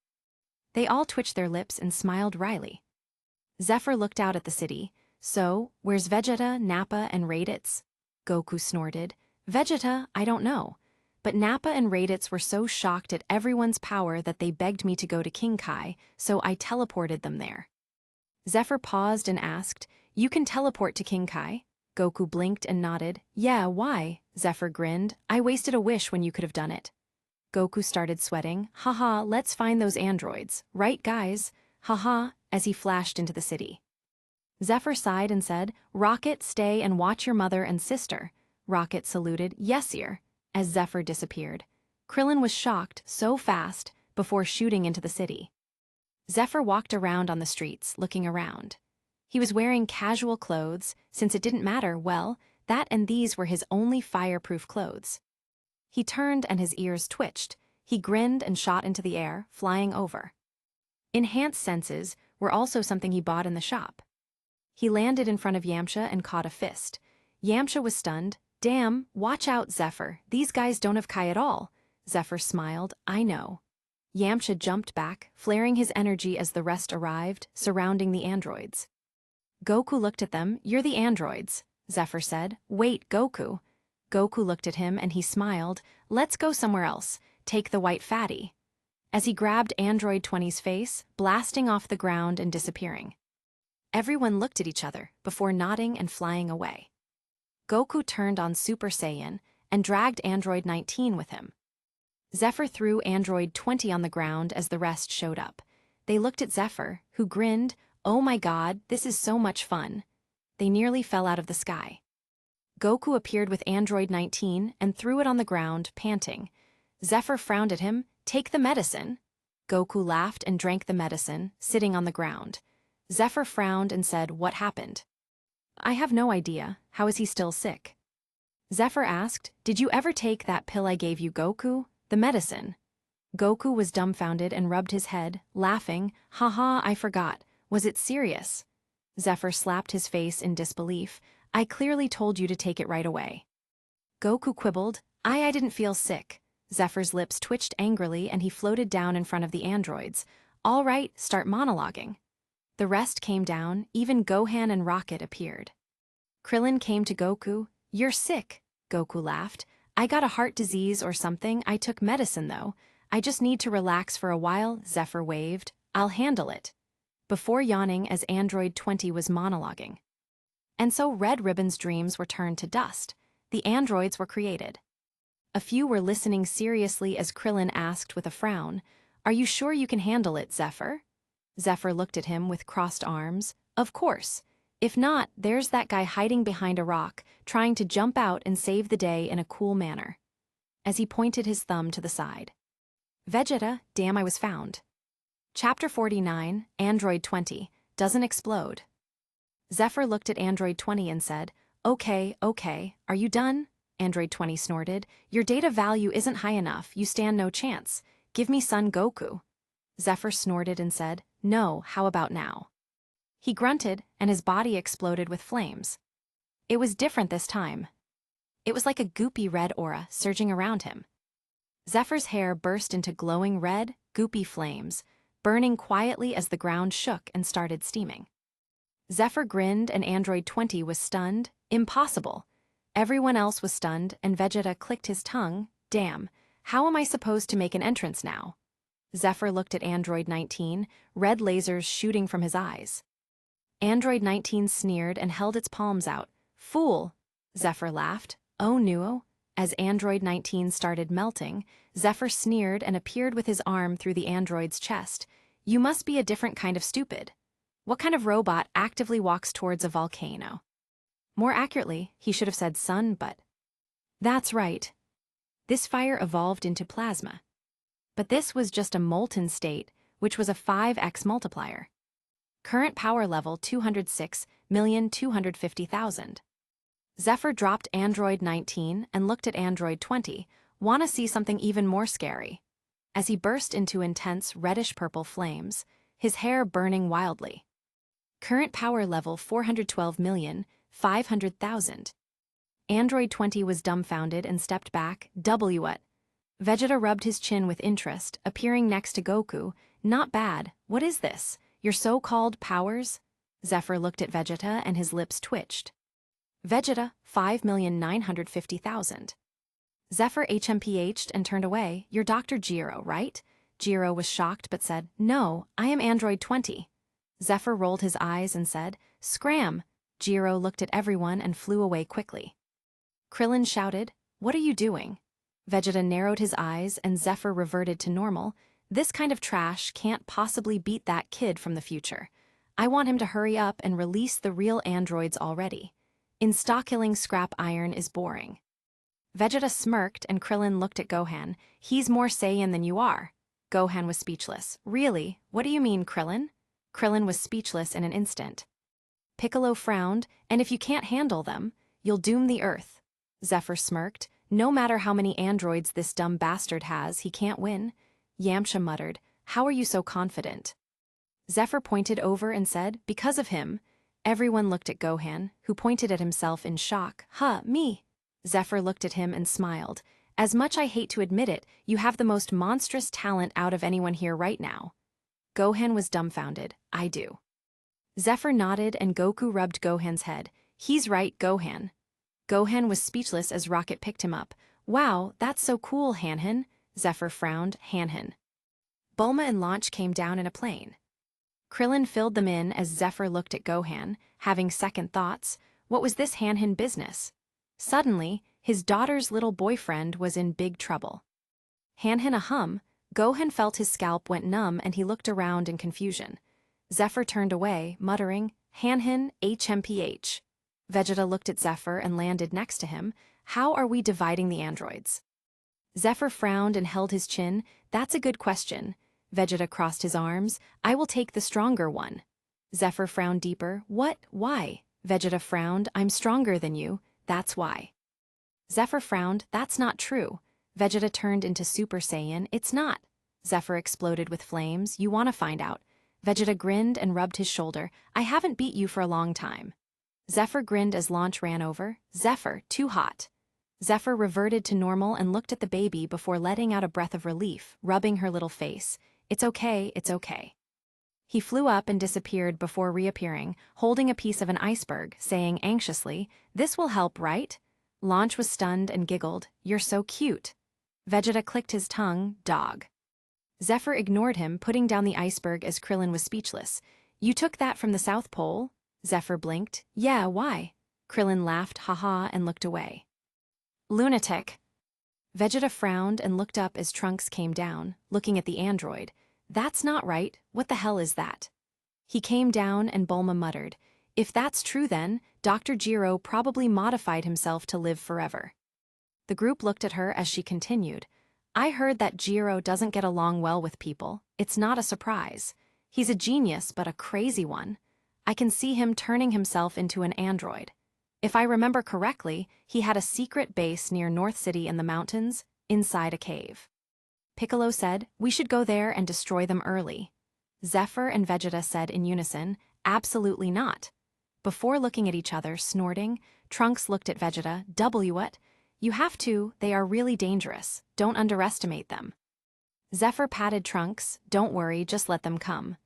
They all twitched their lips and smiled wryly. Zephyr looked out at the city. So, where's Vegeta, Nappa, and Raditz? Goku snorted. Vegeta, I don't know. But Nappa and Raditz were so shocked at everyone's power that they begged me to go to King Kai, so I teleported them there. Zephyr paused and asked, You can teleport to King Kai? Goku blinked and nodded. Yeah, why? Zephyr grinned. I wasted a wish when you could have done it. Goku started sweating. Haha, let's find those androids. Right, guys? Haha, as he flashed into the city. Zephyr sighed and said, Rocket, stay and watch your mother and sister. Rocket saluted, Yes, sir, as Zephyr disappeared. Krillin was shocked, so fast, before shooting into the city. Zephyr walked around on the streets, looking around. He was wearing casual clothes, since it didn't matter, well, that and these were his only fireproof clothes. He turned and his ears twitched. He grinned and shot into the air, flying over. Enhanced senses were also something he bought in the shop. He landed in front of Yamcha and caught a fist. Yamcha was stunned. Damn, watch out, Zephyr. These guys don't have Kai at all. Zephyr smiled. I know. Yamcha jumped back, flaring his energy as the rest arrived, surrounding the androids. Goku looked at them. You're the androids, Zephyr said. Wait, Goku. Goku looked at him and he smiled. Let's go somewhere else. Take the white fatty. As he grabbed Android 20's face, blasting off the ground and disappearing. Everyone looked at each other before nodding and flying away. Goku turned on Super Saiyan and dragged Android 19 with him. Zephyr threw Android 20 on the ground as the rest showed up. They looked at Zephr, who grinned, "Oh my god, this is so much fun." They nearly fell out of the sky. Goku appeared with Android 19 and threw it on the ground, panting. Zephr frowned at him. "Take the medicine." Goku laughed and drank the medicine, sitting on the ground. Zephr frowned and said, "What happened?" "I have no idea. How is he still sick?" Zephr asked, "Did you ever take that pill I gave you, Goku? The medicine?" Goku was dumbfounded and rubbed his head, laughing. "Haha, I forgot. Was it serious?" Zephr slapped his face in disbelief. "I clearly told you to take it right away." Goku quibbled, I didn't feel sick." Zephyr's lips twitched angrily and he floated down in front of the androids. "All right, start monologuing." The rest came down, even Gohan and Rocket appeared. Krillin came to Goku. "You're sick." Goku laughed. "I got a heart disease or something. I took medicine though. I just need to relax for a while." Zephr waved. "I'll handle it." Before yawning as Android 20 was monologuing. And so Red Ribbon's dreams were turned to dust. The androids were created. A few were listening seriously as Krillin asked with a frown, "Are you sure you can handle it, Zephr?" Zephr looked at him with crossed arms. "Of course. If not, there's that guy hiding behind a rock, trying to jump out and save the day in a cool manner." As he pointed his thumb to the side. Vegeta, damn I was found. Chapter 49, Android 20, doesn't explode. Zephr looked at Android 20 and said, Okay, are you done?" Android 20 snorted. "Your data value isn't high enough, you stand no chance. Give me Son Goku." Zephr snorted and said, "No, how about now?" He grunted, and his body exploded with flames. It was different this time. It was like a goopy red aura surging around him. Zephyr's hair burst into glowing red, goopy flames, burning quietly as the ground shook and started steaming. Zephr grinned and Android 20 was stunned. Impossible. Everyone else was stunned and Vegeta clicked his tongue. Damn, how am I supposed to make an entrance now? Zephr looked at Android 19, red lasers shooting from his eyes. Android 19 sneered and held its palms out. Fool! Zephr laughed. Oh no. As Android 19 started melting, Zephr sneered and appeared with his arm through the android's chest. You must be a different kind of stupid. What kind of robot actively walks towards a volcano? More accurately, he should have said sun, but... That's right. This fire evolved into plasma. But this was just a molten state, which was a 5x multiplier. Current power level 206,250,000. Zephr dropped Android 19 and looked at Android 20, wanna see something even more scary. As he burst into intense reddish-purple flames, his hair burning wildly. Current power level 412,500,000. Android 20 was dumbfounded and stepped back. What? Vegeta rubbed his chin with interest, appearing next to Goku. Not bad. What is this? Your so-called powers? Zephr looked at Vegeta and his lips twitched. Vegeta, 5,950,000. Zephr HMPH'd and turned away. You're Dr. Gero, right? Gero was shocked but said, No, I am Android 20. Zephr rolled his eyes and said, Scram! Gero looked at everyone and flew away quickly. Krillin shouted, What are you doing? Vegeta narrowed his eyes and Zephr reverted to normal. This kind of trash can't possibly beat that kid from the future. I want him to hurry up and release the real androids already. Insta-killing scrap iron is boring. Vegeta smirked and Krillin looked at Gohan. He's more Saiyan than you are. Gohan was speechless. Really? What do you mean, Krillin? Krillin was speechless in an instant. Piccolo frowned, and if you can't handle them, you'll doom the Earth. Zephr smirked. No matter how many androids this dumb bastard has, he can't win. Yamcha muttered, How are you so confident? Zephr pointed over and said, Because of him. Everyone looked at Gohan, who pointed at himself in shock. Me. Zephr looked at him and smiled. As much I hate to admit it, you have the most monstrous talent out of anyone here right now. Gohan was dumbfounded. I do. Zephr nodded and Goku rubbed Gohan's head. He's right, Gohan. Gohan was speechless as Rocket picked him up. Wow, that's so cool, Hanhan. Zephr frowned. Hanhan. Bulma and Launch came down in a plane. Krillin filled them in as Zephr looked at Gohan, having second thoughts. What was this Hanhan business? Suddenly, his daughter's little boyfriend was in big trouble. Hanhan Gohan felt his scalp went numb and he looked around in confusion. Zephr turned away, muttering, Hanhin, HMPH. Vegeta looked at Zephr and landed next to him. How are we dividing the androids? Zephr frowned and held his chin. That's a good question. Vegeta crossed his arms. I will take the stronger one. Zephr frowned deeper. What? Why? Vegeta frowned. I'm stronger than you. That's why. Zephr frowned. That's not true. Vegeta turned into Super Saiyan. It's not. Zephr exploded with flames. You want to find out. Vegeta grinned and rubbed his shoulder. I haven't beat you for a long time. Zephr grinned as Launch ran over. Zephr, too hot. Zephr reverted to normal and looked at the baby before letting out a breath of relief, rubbing her little face. It's okay, it's okay. He flew up and disappeared before reappearing, holding a piece of an iceberg, saying anxiously, This will help, right? Launch was stunned and giggled. You're so cute. Vegeta clicked his tongue, dog. Zephr ignored him, putting down the iceberg as Krillin was speechless. You took that from the South Pole? Zephr blinked. Yeah, why? Krillin laughed, haha, and looked away. Lunatic. Vegeta frowned and looked up as Trunks came down, looking at the android. That's not right. What the hell is that? He came down and Bulma muttered. If that's true then, Dr. Gero probably modified himself to live forever. The group looked at her as she continued. I heard that Gero doesn't get along well with people. It's not a surprise. He's a genius, but a crazy one. I can see him turning himself into an android. If I remember correctly, he had a secret base near North City in the mountains, inside a cave. Piccolo said, we should go there and destroy them early. Zephr and Vegeta said in unison, absolutely not. Before looking at each other, snorting, Trunks looked at Vegeta, what? You have to, they are really dangerous. Don't underestimate them. Zephr patted Trunks, don't worry, just let them come.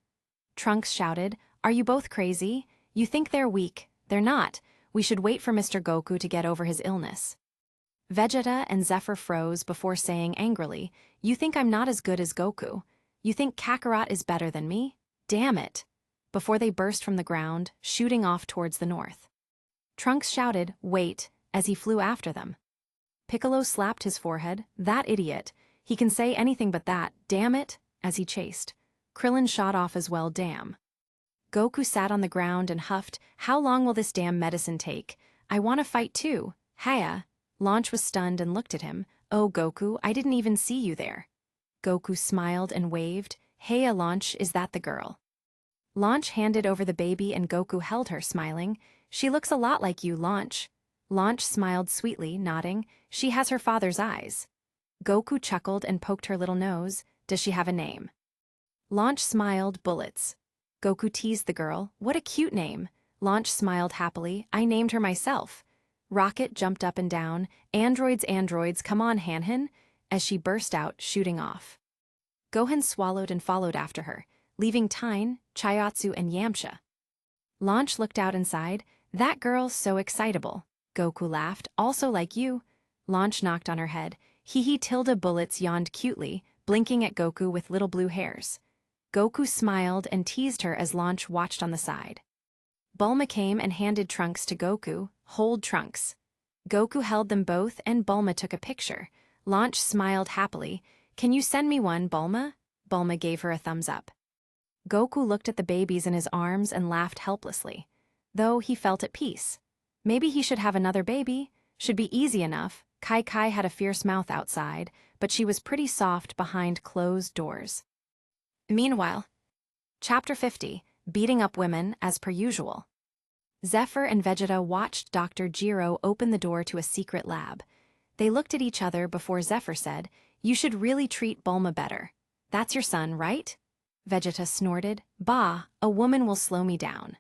Trunks shouted, are you both crazy? You think they're weak. They're not. We should wait for Mr. Goku to get over his illness. Vegeta and Zephr froze before saying angrily, you think I'm not as good as Goku? You think Kakarot is better than me? Damn it! Before they burst from the ground, shooting off towards the north. Trunks shouted, wait, as he flew after them. Piccolo slapped his forehead, that idiot. He can say anything but that, damn it, as he chased. Krillin shot off as well, damn. Goku sat on the ground and huffed, how long will this damn medicine take? I want to fight too. Hiya. Launch was stunned and looked at him. Oh Goku, I didn't even see you there. Goku smiled and waved. Hiya Launch, is that the girl? Launch handed over the baby and Goku held her, smiling. She looks a lot like you, Launch. Launch smiled sweetly, nodding. She has her father's eyes. Goku chuckled and poked her little nose. Does she have a name? Launch smiled, Bullets. Goku teased the girl. What a cute name. Launch smiled happily. I named her myself. Rocket jumped up and down. Androids, androids, come on, Hanhin, as she burst out, shooting off. Gohan swallowed and followed after her, leaving Tyne, Chiatsu, and Yamcha. Launch looked out inside. That girl's so excitable. Goku laughed. Also like you. Launch knocked on her head. Hee tilde Bullets yawned cutely, blinking at Goku with little blue hairs. Goku smiled and teased her as Launch watched on the side. Bulma came and handed Trunks to Goku. Hold Trunks. Goku held them both and Bulma took a picture. Launch smiled happily. Can you send me one, Bulma? Bulma gave her a thumbs up. Goku looked at the babies in his arms and laughed helplessly, though he felt at peace. Maybe he should have another baby. Should be easy enough. Kai had a fierce mouth outside, but she was pretty soft behind closed doors. Meanwhile, Chapter 50, Beating Up Women as per usual. Zephr and Vegeta watched Dr. Gero open the door to a secret lab. They looked at each other before Zephr said, you should really treat Bulma better. That's your son, right? Vegeta snorted, bah, a woman will slow me down.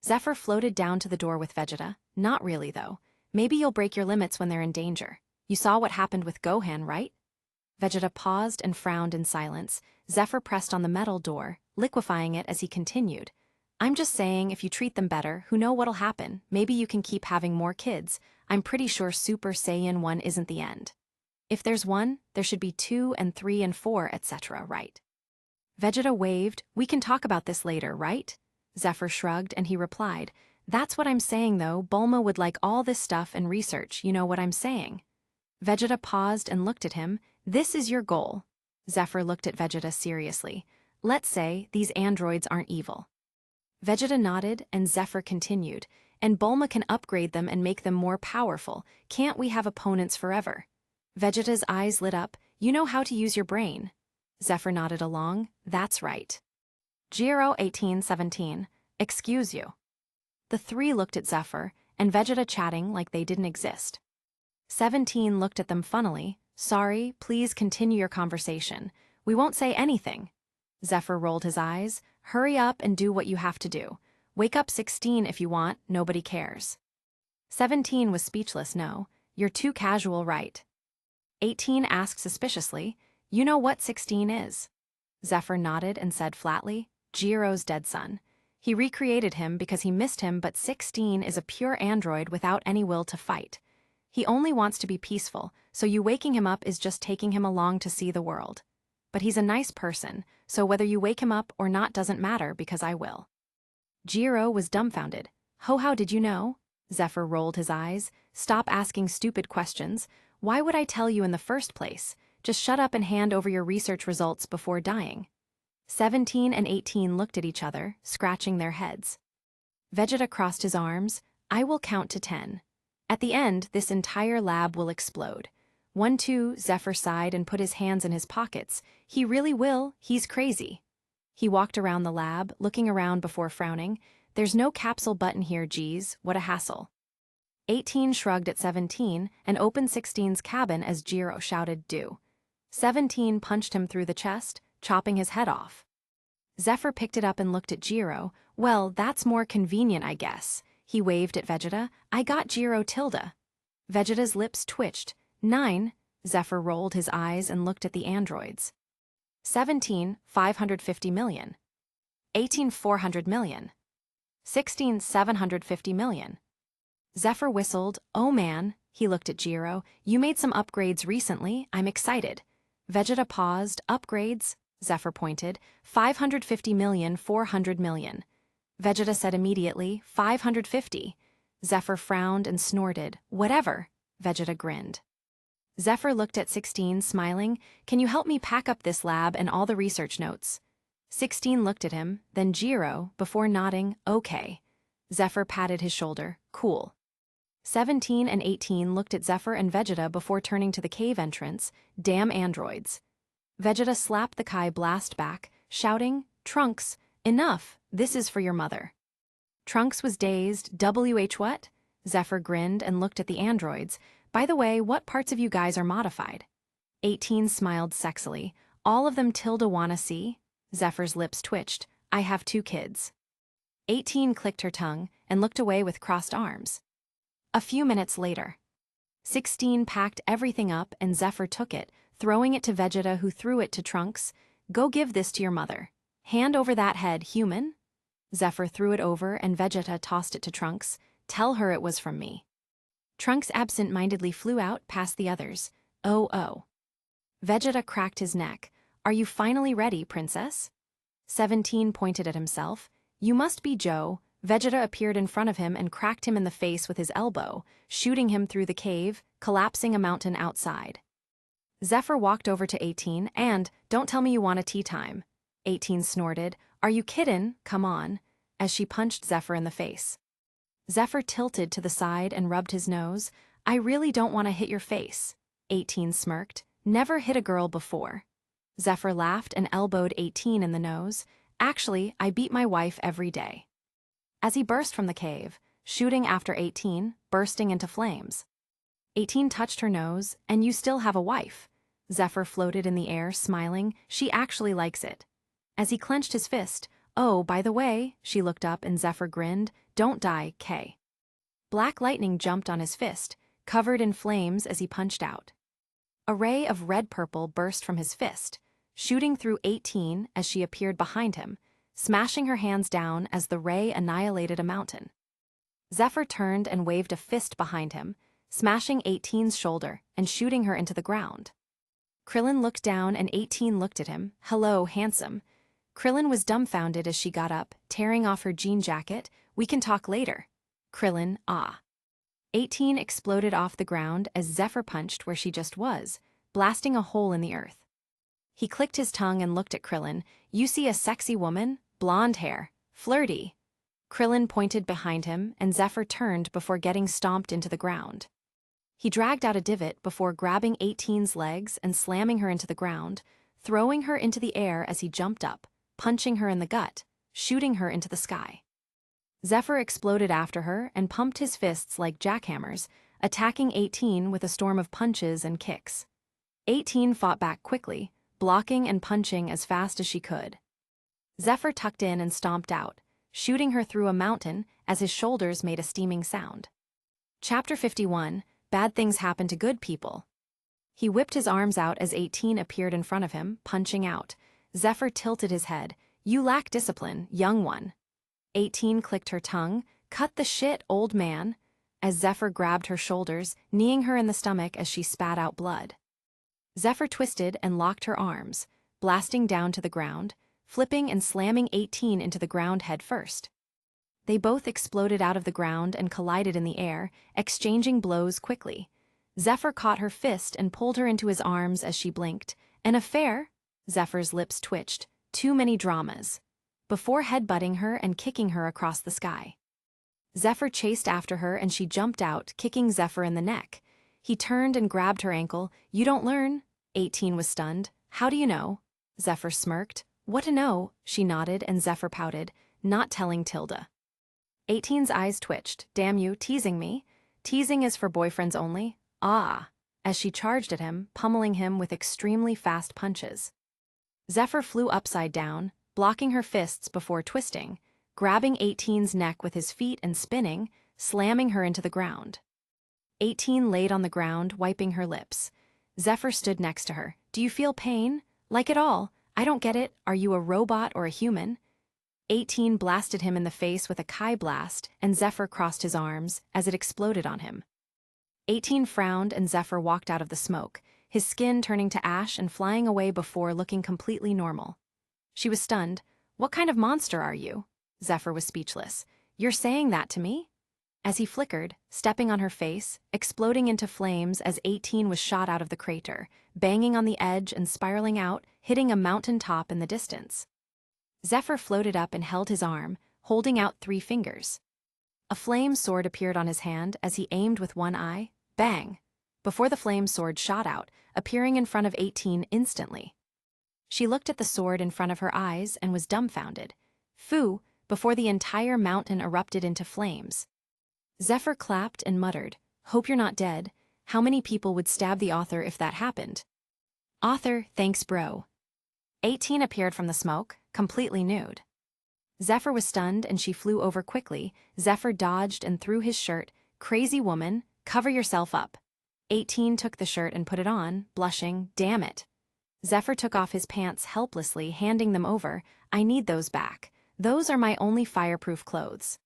Zephr floated down to the door with Vegeta. Not really, though. Maybe you'll break your limits when they're in danger. You saw what happened with Gohan, right? Vegeta paused and frowned in silence. Zephr pressed on the metal door, liquefying it as he continued. I'm just saying, if you treat them better, who knows what'll happen? Maybe you can keep having more kids. I'm pretty sure Super Saiyan 1 isn't the end. If there's 1, there should be 2 and 3 and 4, etc., right? Vegeta waved. We can talk about this later, right? Zephr shrugged and he replied, that's what I'm saying though, Bulma would like all this stuff and research, you know what I'm saying? Vegeta paused and looked at him. This is your goal. Zephr looked at Vegeta seriously. Let's say these androids aren't evil. Vegeta nodded and Zephr continued. And Bulma can upgrade them and make them more powerful. Can't we have opponents forever? Vegeta's eyes lit up. You know how to use your brain. Zephr nodded along. That's right. Giro 1817. Excuse you. The three looked at Zephr, and Vegeta chatting like they didn't exist. 17 looked at them funnily. Sorry, please continue your conversation. We won't say anything. Zephr rolled his eyes. Hurry up and do what you have to do. Wake up 16 if you want, nobody cares. 17 was speechless. No, you're too casual, right? 18 asked suspiciously, you know what 16 is? Zephr nodded and said flatly, Jiro's dead son. He recreated him because he missed him, but 16 is a pure android without any will to fight. He only wants to be peaceful, so you waking him up is just taking him along to see the world. But he's a nice person, so whether you wake him up or not doesn't matter because I will. Jiro was dumbfounded. How did you know? Zephr rolled his eyes. Stop asking stupid questions. Why would I tell you in the first place? Just shut up and hand over your research results before dying. 17 and 18 looked at each other, scratching their heads. Vegeta crossed his arms. I will count to 10. At the end, this entire lab will explode. 1, 2, Zephr sighed and put his hands in his pockets. He really will, he's crazy. He walked around the lab, looking around before frowning. There's no capsule button here, geez, what a hassle. 18 shrugged at 17 and opened 16's cabin as Jiro shouted, do. 17 punched him through the chest, chopping his head off. Zephr picked it up and looked at Jiro. Well, that's more convenient, I guess. He waved at Vegeta. I got Jiro tilde. Vegeta's lips twitched. 9. Zephr rolled his eyes and looked at the androids. 17, 550 million. 18, 400 million. 16, 750 million. Zephr whistled. Oh man, he looked at Jiro. You made some upgrades recently, I'm excited. Vegeta paused. Upgrades? Zephr pointed. 550 million, 400 million. Vegeta said immediately, 550. Zephr frowned and snorted. Whatever. Vegeta grinned. Zephr looked at 16, smiling. Can you help me pack up this lab and all the research notes? 16 looked at him, then Jiro, before nodding, okay. Zephr patted his shoulder. Cool. 17 and 18 looked at Zephr and Vegeta before turning to the cave entrance. Damn androids. Vegeta slapped the Kai blast back, shouting, Trunks, enough, this is for your mother. Trunks was dazed. WH what? Zephr grinned and looked at the androids. By the way, what parts of you guys are modified? 18 smiled sexily. All of them tilde wanna see? Zephyr's lips twitched. I have 2 kids. 18 clicked her tongue and looked away with crossed arms. A few minutes later, 16 packed everything up and Zephr took it, throwing it to Vegeta, who threw it to Trunks. Go give this to your mother. Hand over that head, human. Zephr threw it over and Vegeta tossed it to Trunks. Tell her it was from me. Trunks absent-mindedly flew out past the others. Oh. Vegeta cracked his neck. Are you finally ready, princess? 17 pointed at himself. You must be Joe. Vegeta appeared in front of him and cracked him in the face with his elbow, shooting him through the cave, collapsing a mountain outside. Zephr walked over to 18 and, don't tell me you want a tea time. 18 snorted. Are you kiddin'? Come on, as she punched Zephr in the face. Zephr tilted to the side and rubbed his nose. I really don't want to hit your face. 18 smirked. Never hit a girl before. Zephr laughed and elbowed 18 in the nose. Actually, I beat my wife every day. As he burst from the cave, shooting after 18, bursting into flames. 18 touched her nose, and you still have a wife. Zephr floated in the air, smiling. She actually likes it. As he clenched his fist, oh, by the way, she looked up and Zephr grinned. Don't die, K. Black lightning jumped on his fist, covered in flames as he punched out. A ray of red-purple burst from his fist, shooting through 18 as she appeared behind him, smashing her hands down as the ray annihilated a mountain. Zephr turned and waved a fist behind him, smashing 18's shoulder and shooting her into the ground. Krillin looked down and 18 looked at him. Hello, handsome. Krillin was dumbfounded as she got up, tearing off her jean jacket. We can talk later. Krillin, ah. 18 exploded off the ground as Zephr punched where she just was, blasting a hole in the earth. He clicked his tongue and looked at Krillin. You see a sexy woman? Blonde hair. Flirty. Krillin pointed behind him, and Zephr turned before getting stomped into the ground. He dragged out a divot before grabbing 18's legs and slamming her into the ground, throwing her into the air as he jumped up, punching her in the gut, shooting her into the sky. Zephr exploded after her and pumped his fists like jackhammers, attacking 18 with a storm of punches and kicks. 18 fought back quickly, blocking and punching as fast as she could. Zephr tucked in and stomped out, shooting her through a mountain as his shoulders made a steaming sound. Chapter 51, Bad Things Happen to Good People. He whipped his arms out as 18 appeared in front of him, punching out. Zephr tilted his head. You lack discipline, young one. 18 clicked her tongue. Cut the shit, old man, as Zephr grabbed her shoulders, kneeing her in the stomach as she spat out blood. Zephr twisted and locked her arms, blasting down to the ground, flipping and slamming 18 into the ground head first. They both exploded out of the ground and collided in the air, exchanging blows quickly. Zephr caught her fist and pulled her into his arms as she blinked. An affair? Zephyr's lips twitched. Too many dramas. Before headbutting her and kicking her across the sky. Zephr chased after her and she jumped out, kicking Zephr in the neck. He turned and grabbed her ankle. You don't learn? 18 was stunned. How do you know? Zephr smirked. What to know? She nodded and Zephr pouted, not telling Tilda. 18's eyes twitched. Damn you, teasing me? Teasing is for boyfriends only? Ah, as she charged at him, pummeling him with extremely fast punches. Zephr flew upside down, blocking her fists before twisting, grabbing 18's neck with his feet and spinning, slamming her into the ground. 18 laid on the ground, wiping her lips. Zephr stood next to her. Do you feel pain? Like it all. I don't get it. Are you a robot or a human? 18 blasted him in the face with a Kai blast, and Zephr crossed his arms as it exploded on him. 18 frowned and Zephr walked out of the smoke, his skin turning to ash and flying away before looking completely normal. She was stunned. What kind of monster are you? Zephr was speechless. You're saying that to me? As he flickered, stepping on her face, exploding into flames as 18 was shot out of the crater, banging on the edge and spiraling out, hitting a mountain top in the distance. Zephr floated up and held his arm, holding out 3 fingers. A flame sword appeared on his hand as he aimed with one eye. Bang! Before the flame sword shot out, appearing in front of 18 instantly. She looked at the sword in front of her eyes and was dumbfounded. Phew! Before the entire mountain erupted into flames. Zephr clapped and muttered, Hope you're not dead. How many people would stab the author if that happened? Author, thanks bro. 18 appeared from the smoke, completely nude. Zephr was stunned and she flew over quickly. Zephr dodged and threw his shirt. Crazy woman, cover yourself up. 18 took the shirt and put it on, blushing, damn it. Zephr took off his pants helplessly, handing them over. I need those back. Those are my only fireproof clothes.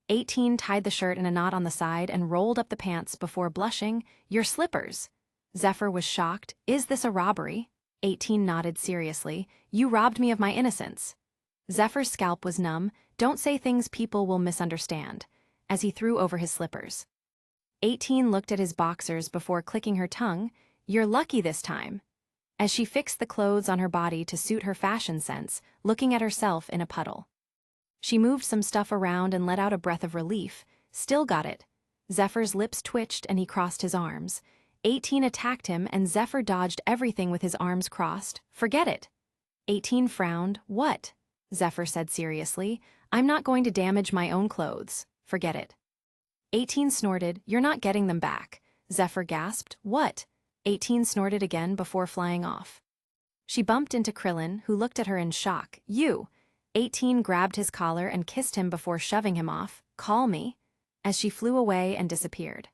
18 tied the shirt in a knot on the side and rolled up the pants before blushing. Your slippers. Zephr was shocked. Is this a robbery? 18 nodded seriously. You robbed me of my innocence. Zephyr's scalp was numb. Don't say things people will misunderstand, as he threw over his slippers. 18 looked at his boxers before clicking her tongue. You're lucky this time. As she fixed the clothes on her body to suit her fashion sense, looking at herself in a puddle. She moved some stuff around and let out a breath of relief. Still got it. Zephyr's lips twitched and he crossed his arms. 18 attacked him and Zephr dodged everything with his arms crossed. Forget it. 18 frowned. What? Zephr said seriously. I'm not going to damage my own clothes. Forget it. 18 snorted. You're not getting them back. Zephr gasped. What? 18 snorted again before flying off. She bumped into Krillin, who looked at her in shock. You. 18 grabbed his collar and kissed him before shoving him off. Call me. As she flew away and disappeared.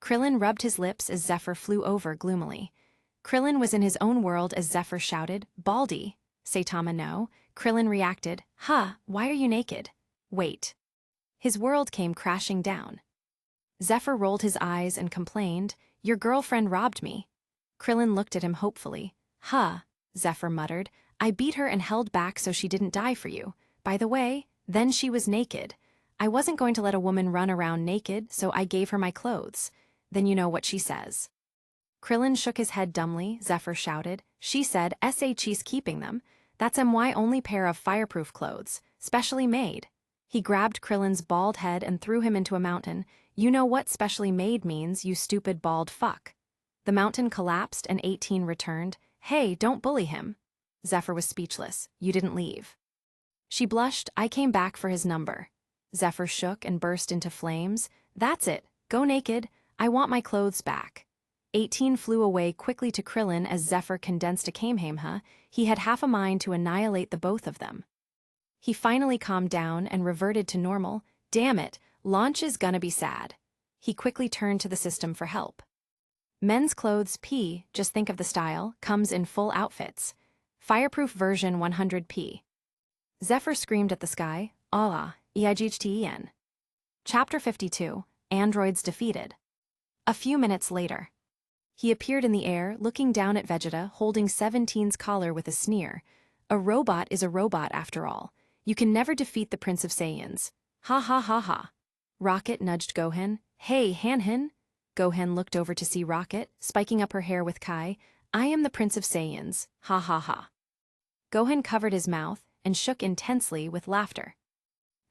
Krillin rubbed his lips as Zephr flew over gloomily. Krillin was in his own world as Zephr shouted, Baldy. Saitama no. Krillin reacted, Huh, why are you naked? Wait. His world came crashing down. Zephr rolled his eyes and complained, Your girlfriend robbed me. Krillin looked at him hopefully. Huh, Zephr muttered, I beat her and held back so she didn't die for you. By the way, then she was naked. I wasn't going to let a woman run around naked, so I gave her my clothes. Then you know what she says. Krillin shook his head dumbly. Zephr shouted, She said, she's keeping them. That's my only pair of fireproof clothes, specially made. He grabbed Krillin's bald head and threw him into a mountain. You know what specially made means, you stupid bald fuck. The mountain collapsed and 18 returned. Hey, don't bully him. Zephr was speechless. You didn't leave. She blushed. I came back for his number. Zephr shook and burst into flames. That's it. Go naked. I want my clothes back. 18 flew away quickly to Krillin as Zephr condensed a Kamehameha. He had half a mind to annihilate the both of them. He finally calmed down and reverted to normal. Damn it, launch is gonna be sad. He quickly turned to the system for help. Men's clothes P, just think of the style, comes in full outfits. Fireproof version 100p. Zephr screamed at the sky, Allah, EIGHTEN. Chapter 52, Androids Defeated. A few minutes later. He appeared in the air, looking down at Vegeta, holding 17's collar with a sneer. A robot is a robot after all. You can never defeat the Prince of Saiyans. Ha ha ha ha. Rocket nudged Gohan. Hey, Hanhin. Gohan looked over to see Rocket, spiking up her hair with Kai. I am the Prince of Saiyans. Ha ha ha. Gohan covered his mouth and shook intensely with laughter.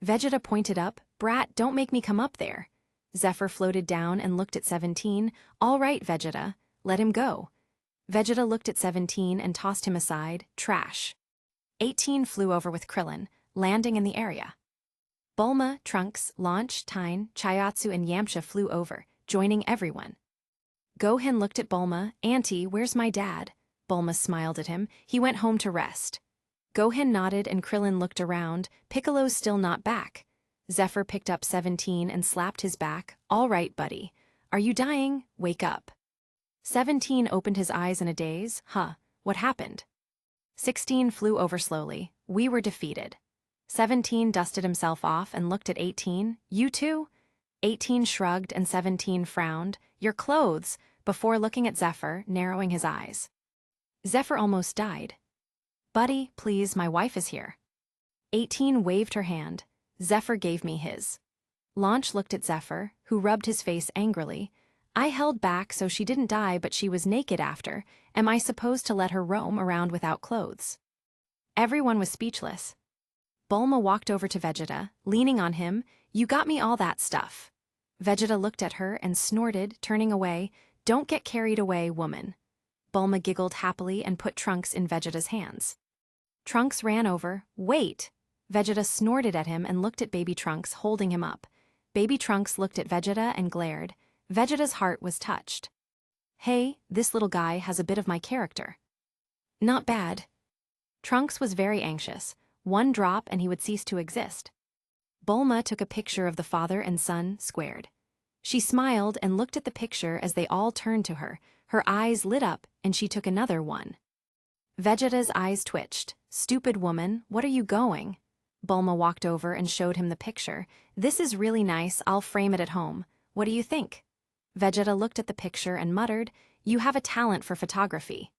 Vegeta pointed up. Brat, don't make me come up there. Zephr floated down and looked at 17. All right, Vegeta. Let him go. Vegeta looked at 17 and tossed him aside. Trash. 18 flew over with Krillin, landing in the area. Bulma, Trunks, Launch, Tyne, Chiatsu and Yamcha flew over, joining everyone. Gohan looked at Bulma. Auntie, where's my dad? Bulma smiled at him. He went home to rest. Gohan nodded and Krillin looked around. Piccolo's still not back. Zephr picked up 17 and slapped his back. All right, buddy. Are you dying? Wake up. 17 opened his eyes in a daze. Huh, what happened? 16 flew over slowly. We were defeated. 17 dusted himself off and looked at 18. You too? 18 shrugged and 17 frowned. Your clothes, before looking at Zephr, narrowing his eyes. Zephr almost died. Buddy, please, my wife is here. 18 waved her hand. Zephr gave me his. Launch looked at Zephr, who rubbed his face angrily. I held back so she didn't die, but she was naked after. Am I supposed to let her roam around without clothes? Everyone was speechless. Bulma walked over to Vegeta, leaning on him. You got me all that stuff. Vegeta looked at her and snorted, turning away. Don't get carried away, woman. Bulma giggled happily and put Trunks in Vegeta's hands. Trunks ran over. Wait! Vegeta snorted at him and looked at Baby Trunks, holding him up. Baby Trunks looked at Vegeta and glared. Vegeta's heart was touched. Hey, this little guy has a bit of my character. Not bad. Trunks was very anxious. One drop and he would cease to exist. Bulma took a picture of the father and son, squared. She smiled and looked at the picture as they all turned to her. Her eyes lit up and she took another one. Vegeta's eyes twitched. Stupid woman, what are you going? Bulma walked over and showed him the picture. This is really nice, I'll frame it at home. What do you think? Vegeta looked at the picture and muttered, You have a talent for photography.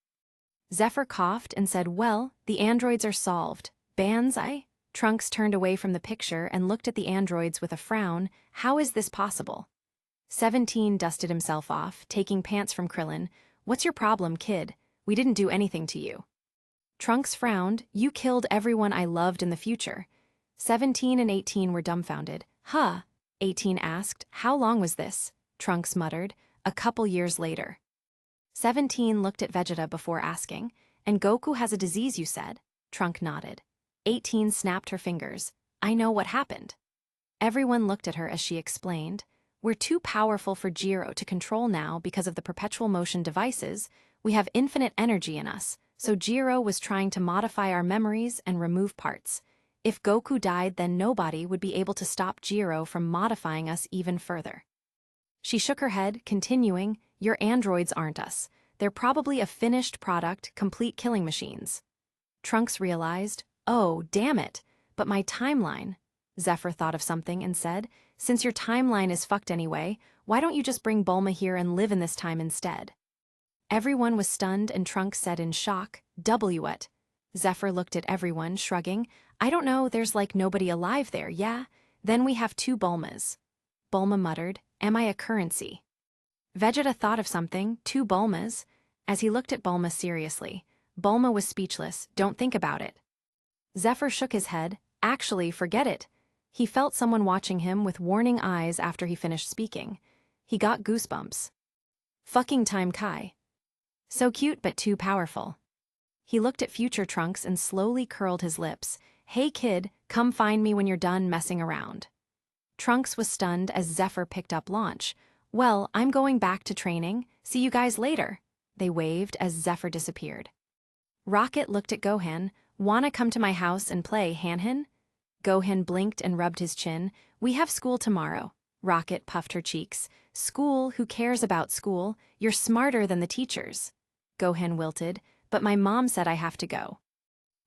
Zephr coughed and said, Well, the androids are solved. Banzai? Trunks turned away from the picture and looked at the androids with a frown. How is this possible? 17 dusted himself off, taking pants from Krillin. What's your problem, kid? We didn't do anything to you. Trunks frowned. You killed everyone I loved in the future. 17 and 18 were dumbfounded. Huh? 18 asked. How long was this? Trunks muttered. A couple years later. 17 looked at Vegeta before asking. And Goku has a disease, you said? Trunk nodded. 18 snapped her fingers. I know what happened. Everyone looked at her as she explained. We're too powerful for Jiro to control now because of the perpetual motion devices. We have infinite energy in us, so Jiro was trying to modify our memories and remove parts. If Goku died, then nobody would be able to stop Jiro from modifying us even further. She shook her head, continuing, Your androids aren't us. They're probably a finished product, complete killing machines. Trunks realized, Oh, damn it, but my timeline. Zephr thought of something and said, Since your timeline is fucked anyway, why don't you just bring Bulma here and live in this time instead? Everyone was stunned and Trunks said in shock, what? Zephr looked at everyone, shrugging. I don't know, there's like nobody alive there, yeah? Then we have 2 Bulmas. Bulma muttered, Am I a currency? Vegeta thought of something, 2 Bulmas. As he looked at Bulma seriously, Bulma was speechless. Don't think about it. Zephr shook his head. Actually, forget it. He felt someone watching him with warning eyes after he finished speaking. He got goosebumps. Fucking time Kai. So cute but too powerful. He looked at future Trunks and slowly curled his lips. Hey kid, come find me when you're done messing around. Trunks was stunned as Zephr picked up launch. Well, I'm going back to training. See you guys later. They waved as Zephr disappeared. Rocket looked at Gohan. Wanna come to my house and play, Hanhan? Gohan blinked and rubbed his chin. We have school tomorrow. Rocket puffed her cheeks. School? Who cares about school? You're smarter than the teachers. Gohan wilted. But my mom said I have to go.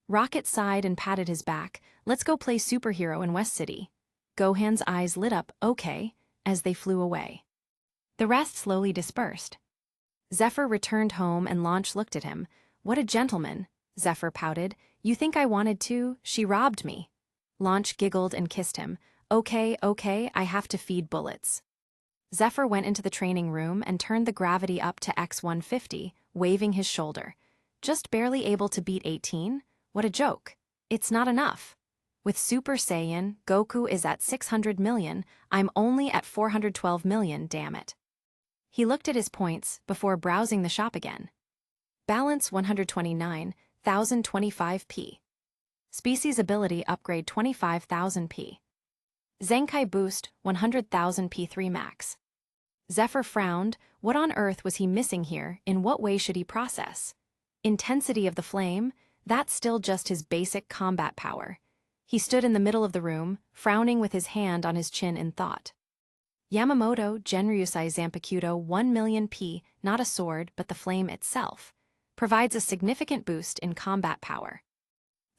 Rocket sighed and patted his back. Let's go play superhero in West City. Gohan's eyes lit up, okay, as they flew away. The rest slowly dispersed. Zephr returned home and Launch looked at him. What a gentleman, Zephr pouted. You think I wanted to? She robbed me. Launch giggled and kissed him. Okay, I have to feed bullets. Zephr went into the training room and turned the gravity up to X150, waving his shoulder. Just barely able to beat 18? What a joke. It's not enough. With Super Saiyan, Goku is at 600 million, I'm only at 412 million, damn it. He looked at his points before browsing the shop again. Balance 129, 1025p. Species ability upgrade 25,000p. Zenkai boost 100,000 P3 max. Zephr frowned. What on earth was he missing here? In what way should he process? Intensity of the flame? That's still just his basic combat power. He stood in the middle of the room, frowning with his hand on his chin in thought. Yamamoto Genryusai Zanpakuto 1 million P, not a sword but the flame itself, provides a significant boost in combat power.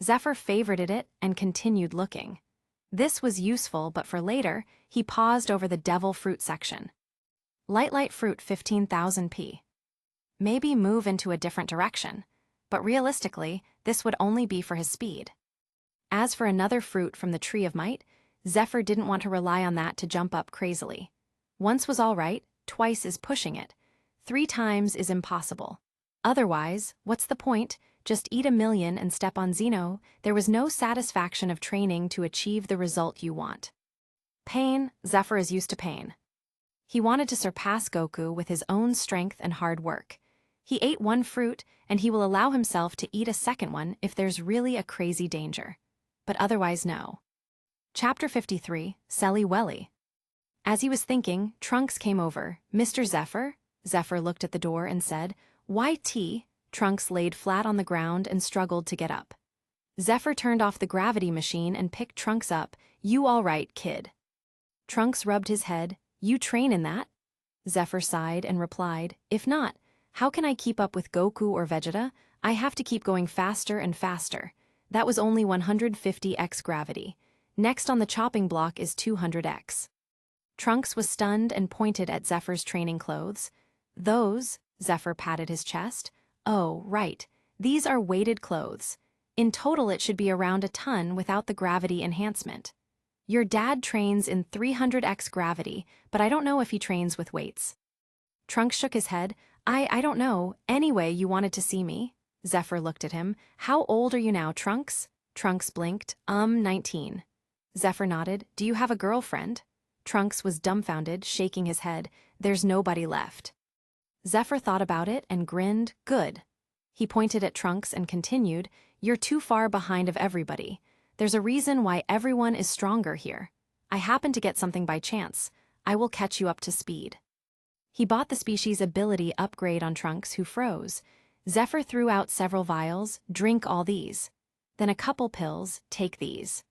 Zephr favorited it and continued looking. This was useful, but for later, he paused over the devil fruit section. Light fruit 15,000 P. Maybe move into a different direction, but realistically, this would only be for his speed. As for another fruit from the Tree of Might, Zephr didn't want to rely on that to jump up crazily. Once was all right, twice is pushing it. 3 times is impossible. Otherwise, what's the point? Just eat 1,000,000 and step on Zeno. There was no satisfaction of training to achieve the result you want. Pain, Zephr is used to pain. He wanted to surpass Goku with his own strength and hard work. He ate 1 fruit, and he will allow himself to eat a second one if there's really a crazy danger. But otherwise no. Chapter 53, Selly Welly. As he was thinking, Trunks came over. Mr. Zephr? Zephr looked at the door and said, Why tea? Trunks laid flat on the ground and struggled to get up. Zephr turned off the gravity machine and picked Trunks up. You all right, kid? Trunks rubbed his head. You train in that? Zephr sighed and replied, If not, how can I keep up with Goku or Vegeta? I have to keep going faster and faster. That was only 150x gravity. Next on the chopping block is 200x. Trunks was stunned and pointed at Zephyr's training clothes. Those, Zephr patted his chest. Oh, right. These are weighted clothes. In total it should be around a ton without the gravity enhancement. Your dad trains in 300x gravity, but I don't know if he trains with weights. Trunks shook his head. I don't know. Anyway, you wanted to see me? Zephr looked at him. How old are you now, Trunks? Trunks blinked. 19. Zephr nodded. Do you have a girlfriend? Trunks was dumbfounded, shaking his head. There's nobody left. Zephr thought about it and grinned. Good. He pointed at Trunks and continued, You're too far behind of everybody. There's a reason why everyone is stronger here. I happened to get something by chance. I will catch you up to speed. He bought the species ability upgrade on Trunks, who froze. Zephr threw out several vials. Drink all these. Then a couple pills. Take these.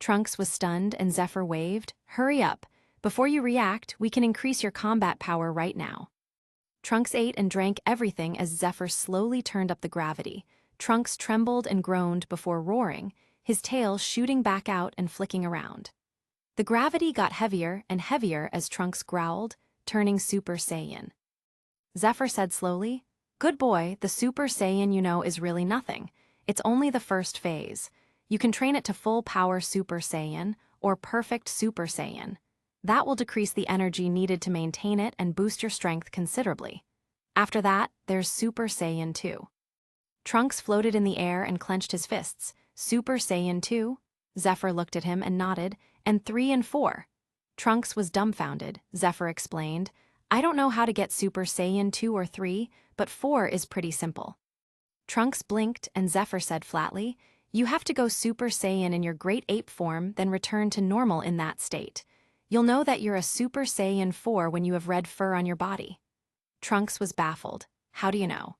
Trunks was stunned and Zephr waved. Hurry up. Before you react, we can increase your combat power right now. Trunks ate and drank everything as Zephr slowly turned up the gravity. Trunks trembled and groaned before roaring, his tail shooting back out and flicking around. The gravity got heavier and heavier as Trunks growled, turning Super Saiyan. Zephr said slowly, Good boy, the Super Saiyan you know is really nothing. It's only the first phase. You can train it to full power Super Saiyan or perfect Super Saiyan. That will decrease the energy needed to maintain it and boost your strength considerably. After that, there's Super Saiyan 2. Trunks floated in the air and clenched his fists. Super Saiyan 2? Zephyr looked at him and nodded. And 3 and 4. Trunks was dumbfounded. Zephyr explained, I don't know how to get Super Saiyan 2 or 3, but 4 is pretty simple. Trunks blinked and Zephyr said flatly, you have to go Super Saiyan in your great ape form, then return to normal in that state. You'll know that you're a Super Saiyan 4 when you have red fur on your body. Trunks was baffled. How do you know?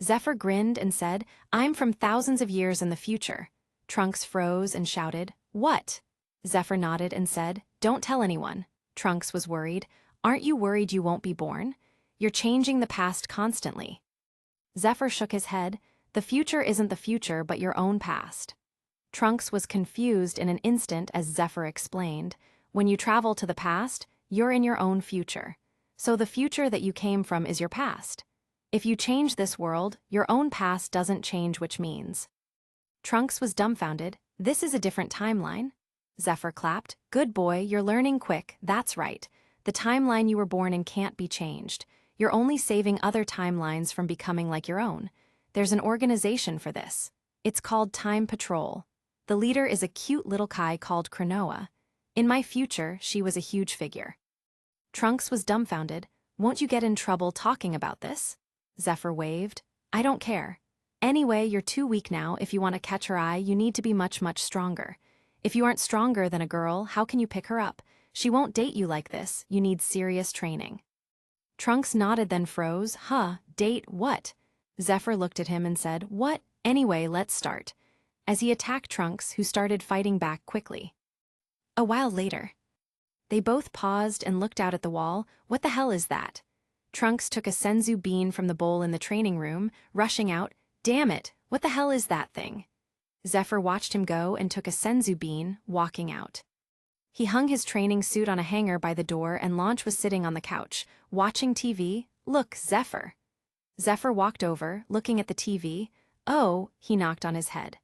Zephyr grinned and said, I'm from thousands of years in the future. Trunks froze and shouted, what? Zephyr nodded and said, don't tell anyone. Trunks was worried. Aren't you worried you won't be born? You're changing the past constantly. Zephyr shook his head. The future isn't the future, but your own past. Trunks was confused in an instant as Zephyr explained. When you travel to the past, you're in your own future. So the future that you came from is your past. If you change this world, your own past doesn't change, which means. Trunks was dumbfounded. This is a different timeline. Zephyr clapped. Good boy, you're learning quick, that's right. The timeline you were born in can't be changed. You're only saving other timelines from becoming like your own. There's an organization for this. It's called Time Patrol. The leader is a cute little Kai called Cronoa. In my future, she was a huge figure. Trunks was dumbfounded. Won't you get in trouble talking about this? Zephyr waved. I don't care. Anyway, you're too weak now. If you want to catch her eye, you need to be much, much stronger. If you aren't stronger than a girl, how can you pick her up? She won't date you like this. You need serious training. Trunks nodded then froze. Date what? Zephyr looked at him and said, what? Anyway, let's start. As he attacked Trunks, who started fighting back quickly. A while later. They both paused and looked out at the wall. What the hell is that? Trunks took a senzu bean from the bowl in the training room, rushing out. Damn it, what the hell is that thing? Zephyr watched him go and took a senzu bean, walking out. He hung his training suit on a hanger by the door and Launch was sitting on the couch, watching TV. Look, Zephyr. Zephyr walked over, looking at the TV. Oh, he knocked on his head.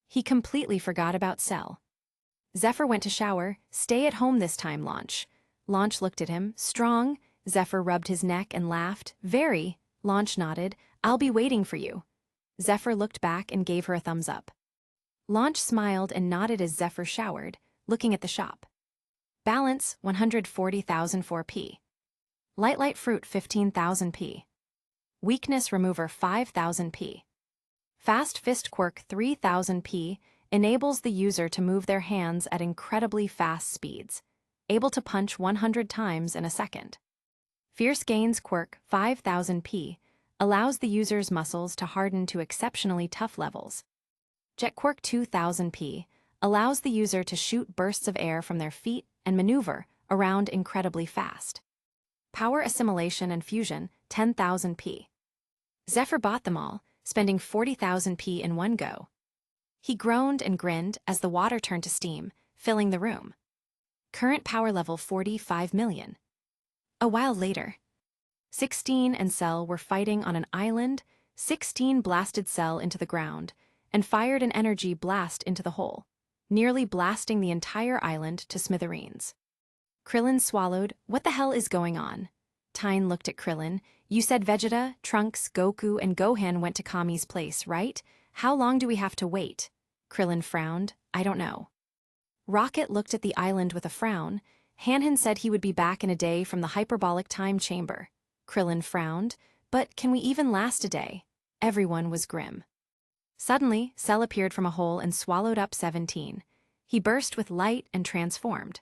He completely forgot about Cell. Zephyr went to shower. Stay at home this time, Launch. Launch looked at him. Strong? Zephyr rubbed his neck and laughed. Very. Launch nodded. I'll be waiting for you. Zephyr looked back and gave her a thumbs up. Launch smiled and nodded as Zephyr showered, looking at the shop. Balance, 140,004 P. Light Fruit, 15,000 P. Weakness Remover, 5,000 P. Fast Fist Quirk, 3,000 P, enables the user to move their hands at incredibly fast speeds, able to punch 100 times in a second. Fierce Gains Quirk, 5,000 P, allows the user's muscles to harden to exceptionally tough levels. Jet Quirk 2,000 P allows the user to shoot bursts of air from their feet and maneuver around incredibly fast. Power Assimilation and Fusion, 10,000 P. Zephyr bought them all, spending 40,000 P in one go. He groaned and grinned as the water turned to steam, filling the room. Current power level 45 million. A while later. 16 and Cell were fighting on an island. 16 blasted Cell into the ground and fired an energy blast into the hole, nearly blasting the entire island to smithereens. Krillin swallowed. What the hell is going on? Tyne looked at Krillin. You said Vegeta, Trunks, Goku, and Gohan went to Kami's place, right? How long do we have to wait? Krillin frowned. I don't know. Rocket looked at the island with a frown. Hanhan said he would be back in a day from the hyperbolic time chamber. Krillin frowned. But can we even last a day? Everyone was grim. Suddenly, Cell appeared from a hole and swallowed up 17. He burst with light and transformed.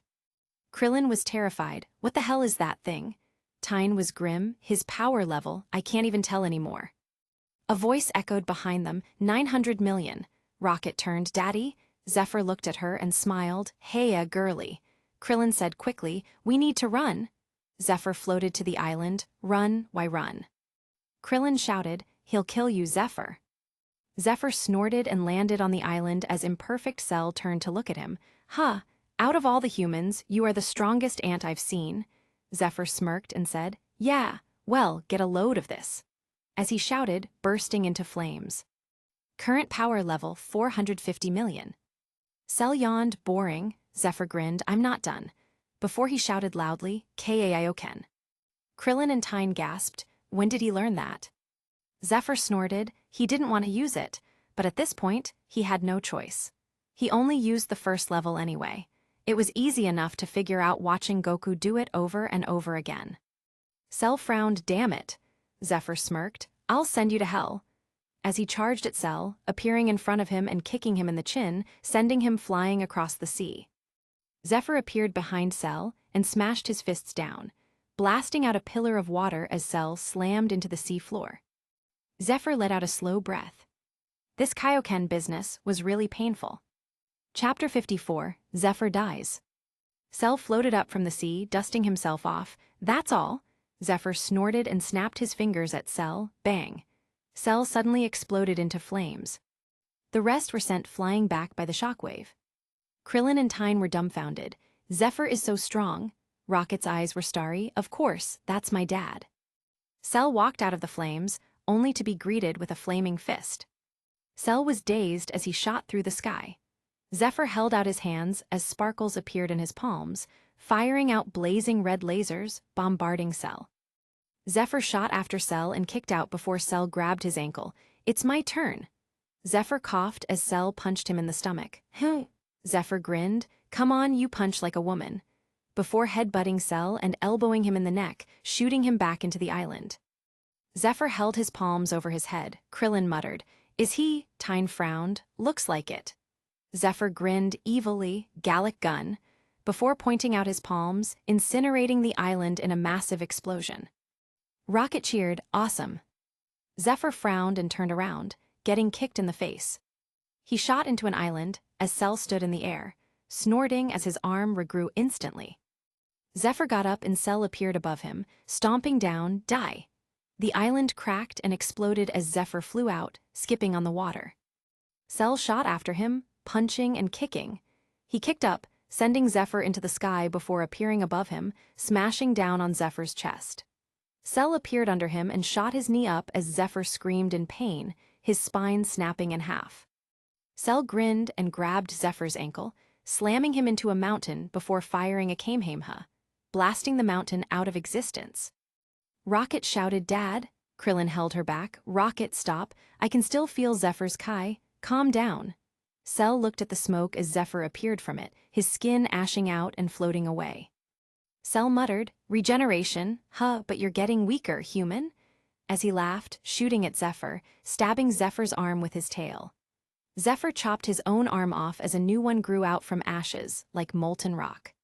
Krillin was terrified. What the hell is that thing? Tyne was grim. His power level, I can't even tell anymore. A voice echoed behind them. 900 million. Rocket turned. Daddy? Zephyr looked at her and smiled. Hey, girly. Krillin said quickly, we need to run. Zephyr floated to the island. Run, why run? Krillin shouted, he'll kill you, Zephyr. Zephyr snorted and landed on the island as Imperfect Cell turned to look at him. Out of all the humans, you are the strongest ant I've seen. Zephyr smirked and said, yeah, well, get a load of this. As he shouted, bursting into flames. Current power level 450 million. Cell yawned, boring. Zephyr grinned, I'm not done. Before he shouted loudly, Kaioken. Krillin and Tyne gasped, when did he learn that? Zephr snorted. He didn't want to use it, but at this point, he had no choice. He only used the first level anyway. It was easy enough to figure out watching Goku do it over and over again. Cell frowned. Damn it. Zephr smirked. I'll send you to hell. As he charged at Cell, appearing in front of him and kicking him in the chin, sending him flying across the sea. Zephr appeared behind Cell and smashed his fists down, blasting out a pillar of water as Cell slammed into the sea floor. Zephr let out a slow breath. This Kaioken business was really painful. Chapter 54, Zephr dies. Cell floated up from the sea, dusting himself off. That's all. Zephr snorted and snapped his fingers at Cell. Bang. Cell suddenly exploded into flames. The rest were sent flying back by the shockwave. Krillin and Tyne were dumbfounded. Zephr is so strong. Rocket's eyes were starry. Of course, that's my dad. Cell walked out of the flames, only to be greeted with a flaming fist. Cell was dazed as he shot through the sky. Zephr held out his hands as sparkles appeared in his palms, firing out blazing red lasers, bombarding Cell. Zephr shot after Cell and kicked out before Cell grabbed his ankle. It's my turn. Zephr coughed as Cell punched him in the stomach. Zephr grinned. Come on, you punch like a woman. Before headbutting Cell and elbowing him in the neck, shooting him back into the island. Zephr held his palms over his head. Krillin muttered. Is he? Tyne frowned. Looks like it. Zephr grinned evilly. Gallic gun. Before pointing out his palms, incinerating the island in a massive explosion. Rocket cheered. Awesome. Zephr frowned and turned around, getting kicked in the face. He shot into an island as Cell stood in the air, snorting as his arm regrew instantly. Zephr got up and Cell appeared above him, stomping down. Die. The island cracked and exploded as Zephr flew out, skipping on the water. Cell shot after him, punching and kicking. He kicked up, sending Zephr into the sky before appearing above him, smashing down on Zephyr's chest. Cell appeared under him and shot his knee up as Zephr screamed in pain, his spine snapping in half. Cell grinned and grabbed Zephyr's ankle, slamming him into a mountain before firing a Kamehameha, blasting the mountain out of existence. Rocket shouted, Dad. Krillin held her back. Rocket, stop. I can still feel Zephyr's Kai. Calm down. Cell looked at the smoke as Zephr appeared from it, his skin ashing out and floating away. Cell muttered, regeneration, but you're getting weaker, human? As he laughed, shooting at Zephr, stabbing Zephyr's arm with his tail. Zephr chopped his own arm off as a new one grew out from ashes, like molten rock.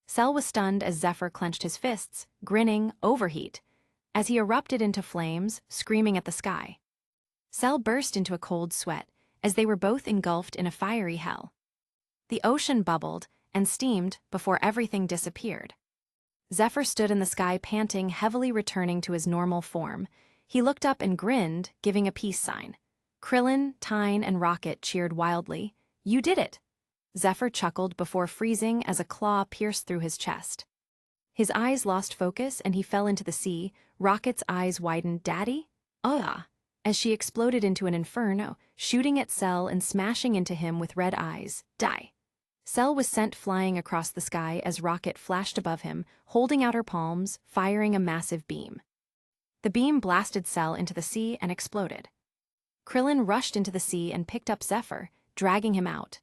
Cell was stunned as Zephr clenched his fists, grinning, overheat, as he erupted into flames, screaming at the sky. Cell burst into a cold sweat, as they were both engulfed in a fiery hell. The ocean bubbled and steamed before everything disappeared. Zephr stood in the sky panting, heavily returning to his normal form. He looked up and grinned, giving a peace sign. Krillin, Tyne, and Rocket cheered wildly. You did it! Zephr chuckled before freezing as a claw pierced through his chest. His eyes lost focus and he fell into the sea. Rocket's eyes widened. Daddy? As she exploded into an inferno, shooting at Cell and smashing into him with red eyes. Die. Cell was sent flying across the sky as Rocket flashed above him, holding out her palms, firing a massive beam. The beam blasted Cell into the sea and exploded. Krillin rushed into the sea and picked up Zephr, dragging him out.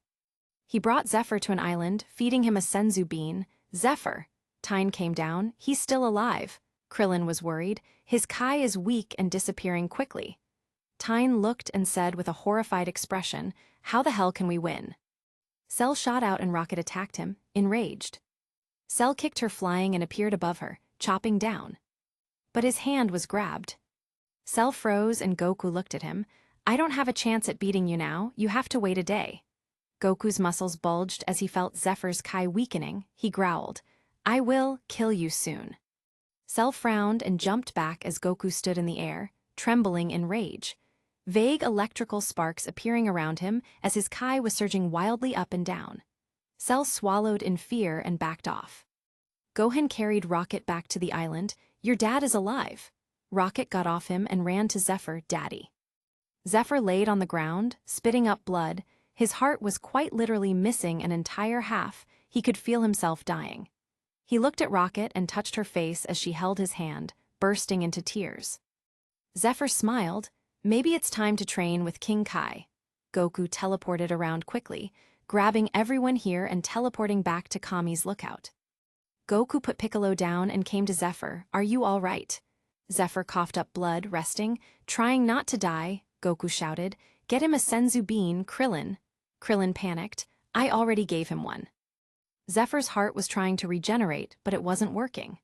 He brought Zephr to an island, feeding him a senzu bean. Zephr. Tyne came down. He's still alive. Krillin was worried. His Kai is weak and disappearing quickly. Tyne looked and said with a horrified expression, How the hell can we win? Cell shot out and Rocket attacked him, enraged. Cell kicked her flying and appeared above her, chopping down. But his hand was grabbed. Cell froze and Goku looked at him. I don't have a chance at beating you now, you have to wait a day. Goku's muscles bulged as he felt Zephyr's Kai weakening. He growled, I will kill you soon. Cell frowned and jumped back as Goku stood in the air, trembling in rage. Vague electrical sparks appearing around him as his Kai was surging wildly up and down. Cell swallowed in fear and backed off. Gohan carried Rocket back to the island. Your dad is alive. Rocket got off him and ran to Zephr, Daddy. Zephr laid on the ground, spitting up blood. His heart was quite literally missing an entire half. He could feel himself dying. He looked at Rocket and touched her face as she held his hand, bursting into tears. Zephyr smiled. Maybe it's time to train with King Kai. Goku teleported around quickly, grabbing everyone here and teleporting back to Kami's lookout. Goku put Piccolo down and came to Zephyr. Are you all right? Zephyr coughed up blood, resting. Trying not to die, Goku shouted. Get him a senzu bean, Krillin. Krillin panicked. I already gave him one. Zephyr's heart was trying to regenerate, but it wasn't working.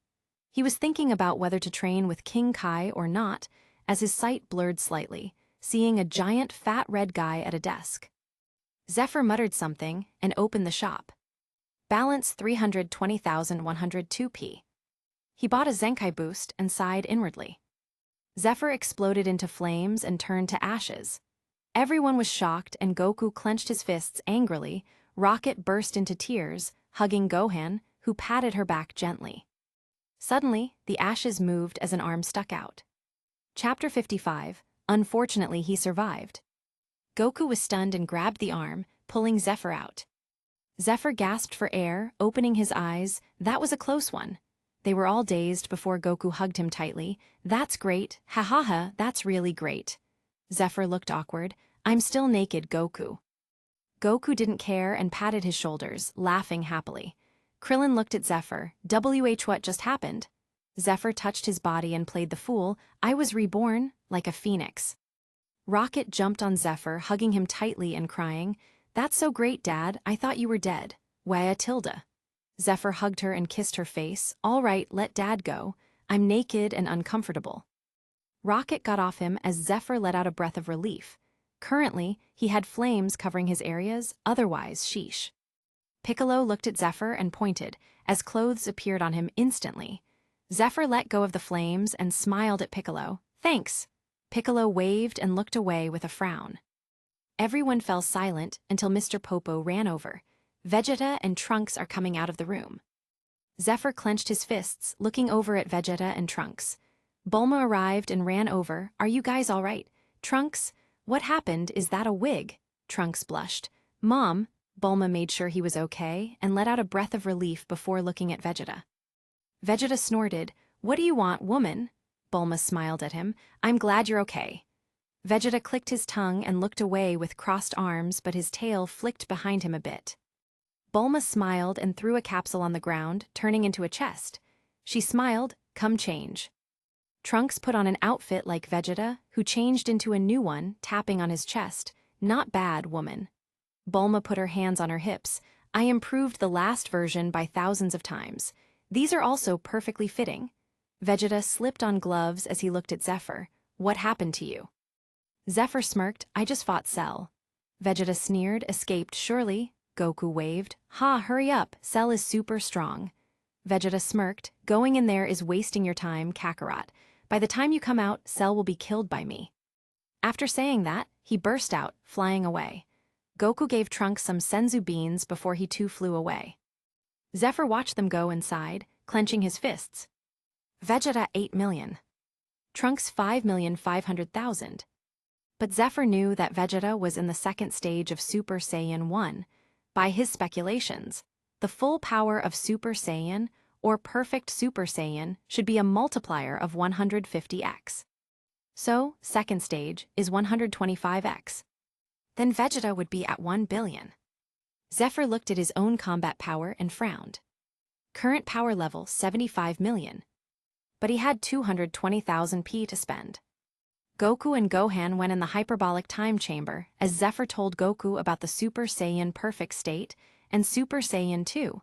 He was thinking about whether to train with King Kai or not, as his sight blurred slightly, seeing a giant fat red guy at a desk. Zephyr muttered something and opened the shop. Balance 320,102p. He bought a Zenkai boost and sighed inwardly. Zephyr exploded into flames and turned to ashes. Everyone was shocked and Goku clenched his fists angrily. Rocket burst into tears, hugging Gohan, who patted her back gently. Suddenly, the ashes moved as an arm stuck out. Chapter 55. Unfortunately, he survived. Goku was stunned and grabbed the arm, pulling Zephyr out. Zephyr gasped for air, opening his eyes. That was a close one. They were all dazed before Goku hugged him tightly. That's great. Ha ha ha, that's really great. Zephyr looked awkward. I'm still naked, Goku. Goku didn't care and patted his shoulders, laughing happily. Krillin looked at Zephyr. What just happened? Zephyr touched his body and played the fool. I was reborn, like a phoenix. Rocket jumped on Zephyr, hugging him tightly and crying. That's so great, Dad. I thought you were dead. Waya tilde. Zephyr hugged her and kissed her face. All right, let Dad go. I'm naked and uncomfortable. Rocket got off him as Zephyr let out a breath of relief. Currently, he had flames covering his areas, otherwise sheesh. Piccolo looked at Zephyr and pointed, as clothes appeared on him instantly. Zephyr let go of the flames and smiled at Piccolo. Thanks. Piccolo waved and looked away with a frown. Everyone fell silent until Mr. Popo ran over. Vegeta and Trunks are coming out of the room. Zephyr clenched his fists, looking over at Vegeta and Trunks. Bulma arrived and ran over. Are you guys all right? Trunks? What happened? Is that a wig? Trunks blushed. Mom, Bulma made sure he was okay and let out a breath of relief before looking at Vegeta. Vegeta snorted. What do you want, woman? Bulma smiled at him. I'm glad you're okay. Vegeta clicked his tongue and looked away with crossed arms, but his tail flicked behind him a bit. Bulma smiled and threw a capsule on the ground, turning into a chest. She smiled. Come change. Trunks put on an outfit like Vegeta, who changed into a new one, tapping on his chest. Not bad, woman. Bulma put her hands on her hips. I improved the last version by thousands of times. These are also perfectly fitting. Vegeta slipped on gloves as he looked at Zephyr. What happened to you? Zephyr smirked. I just fought Cell. Vegeta sneered. Escaped, surely. Goku waved. Ha, hurry up. Cell is super strong. Vegeta smirked. Going in there is wasting your time, Kakarot. By the time you come out, Cell will be killed by me. After saying that, he burst out, flying away. Goku gave Trunks some senzu beans before he too flew away. Zephyr watched them go and sighed, clenching his fists. Vegeta 8 million. Trunks 5,500,000. But Zephyr knew that Vegeta was in the second stage of Super Saiyan 1. By his speculations, the full power of Super Saiyan, or perfect Super Saiyan, should be a multiplier of 150x. So, second stage is 125x. Then Vegeta would be at 1 billion. Zephyr looked at his own combat power and frowned. Current power level 75 million. But he had 220,000 P to spend. Goku and Gohan went in the hyperbolic time chamber as Zephyr told Goku about the Super Saiyan perfect state and Super Saiyan 2.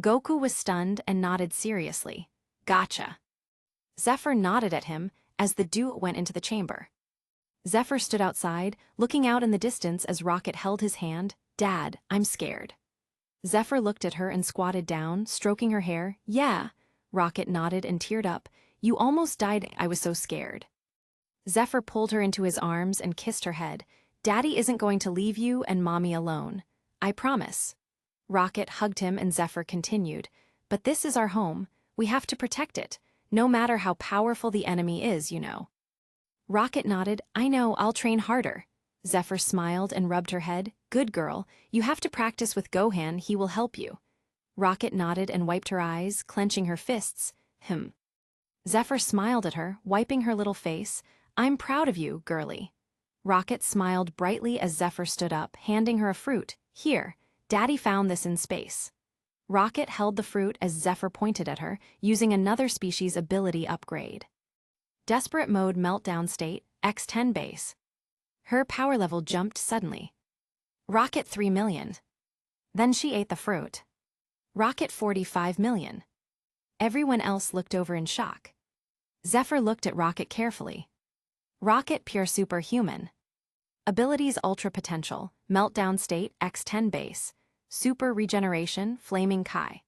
Goku was stunned and nodded seriously. Gotcha. Zephyr nodded at him as the duo went into the chamber. Zephyr stood outside, looking out in the distance as Rocket held his hand. Dad, I'm scared. Zephyr looked at her and squatted down, stroking her hair. Yeah. Rocket nodded and teared up. You almost died. I was so scared. Zephyr pulled her into his arms and kissed her head. Daddy isn't going to leave you and Mommy alone. I promise. Rocket hugged him and Zephyr continued. But this is our home. We have to protect it, no matter how powerful the enemy is, you know. Rocket nodded. I know, I'll train harder. Zephyr smiled and rubbed her head. Good girl, you have to practice with Gohan, he will help you. Rocket nodded and wiped her eyes, clenching her fists. Zephyr smiled at her, wiping her little face. I'm proud of you, girlie. Rocket smiled brightly as Zephr stood up, handing her a fruit. Here, Daddy found this in space. Rocket held the fruit as Zephr pointed at her, using another species ability upgrade. Desperate mode meltdown state, X10 base. Her power level jumped suddenly. Rocket 3 million. Then she ate the fruit. Rocket 45 million. Everyone else looked over in shock. Zephr looked at Rocket carefully. Rocket pure superhuman. Abilities ultra potential, meltdown state X10 base, super regeneration, flaming Kai.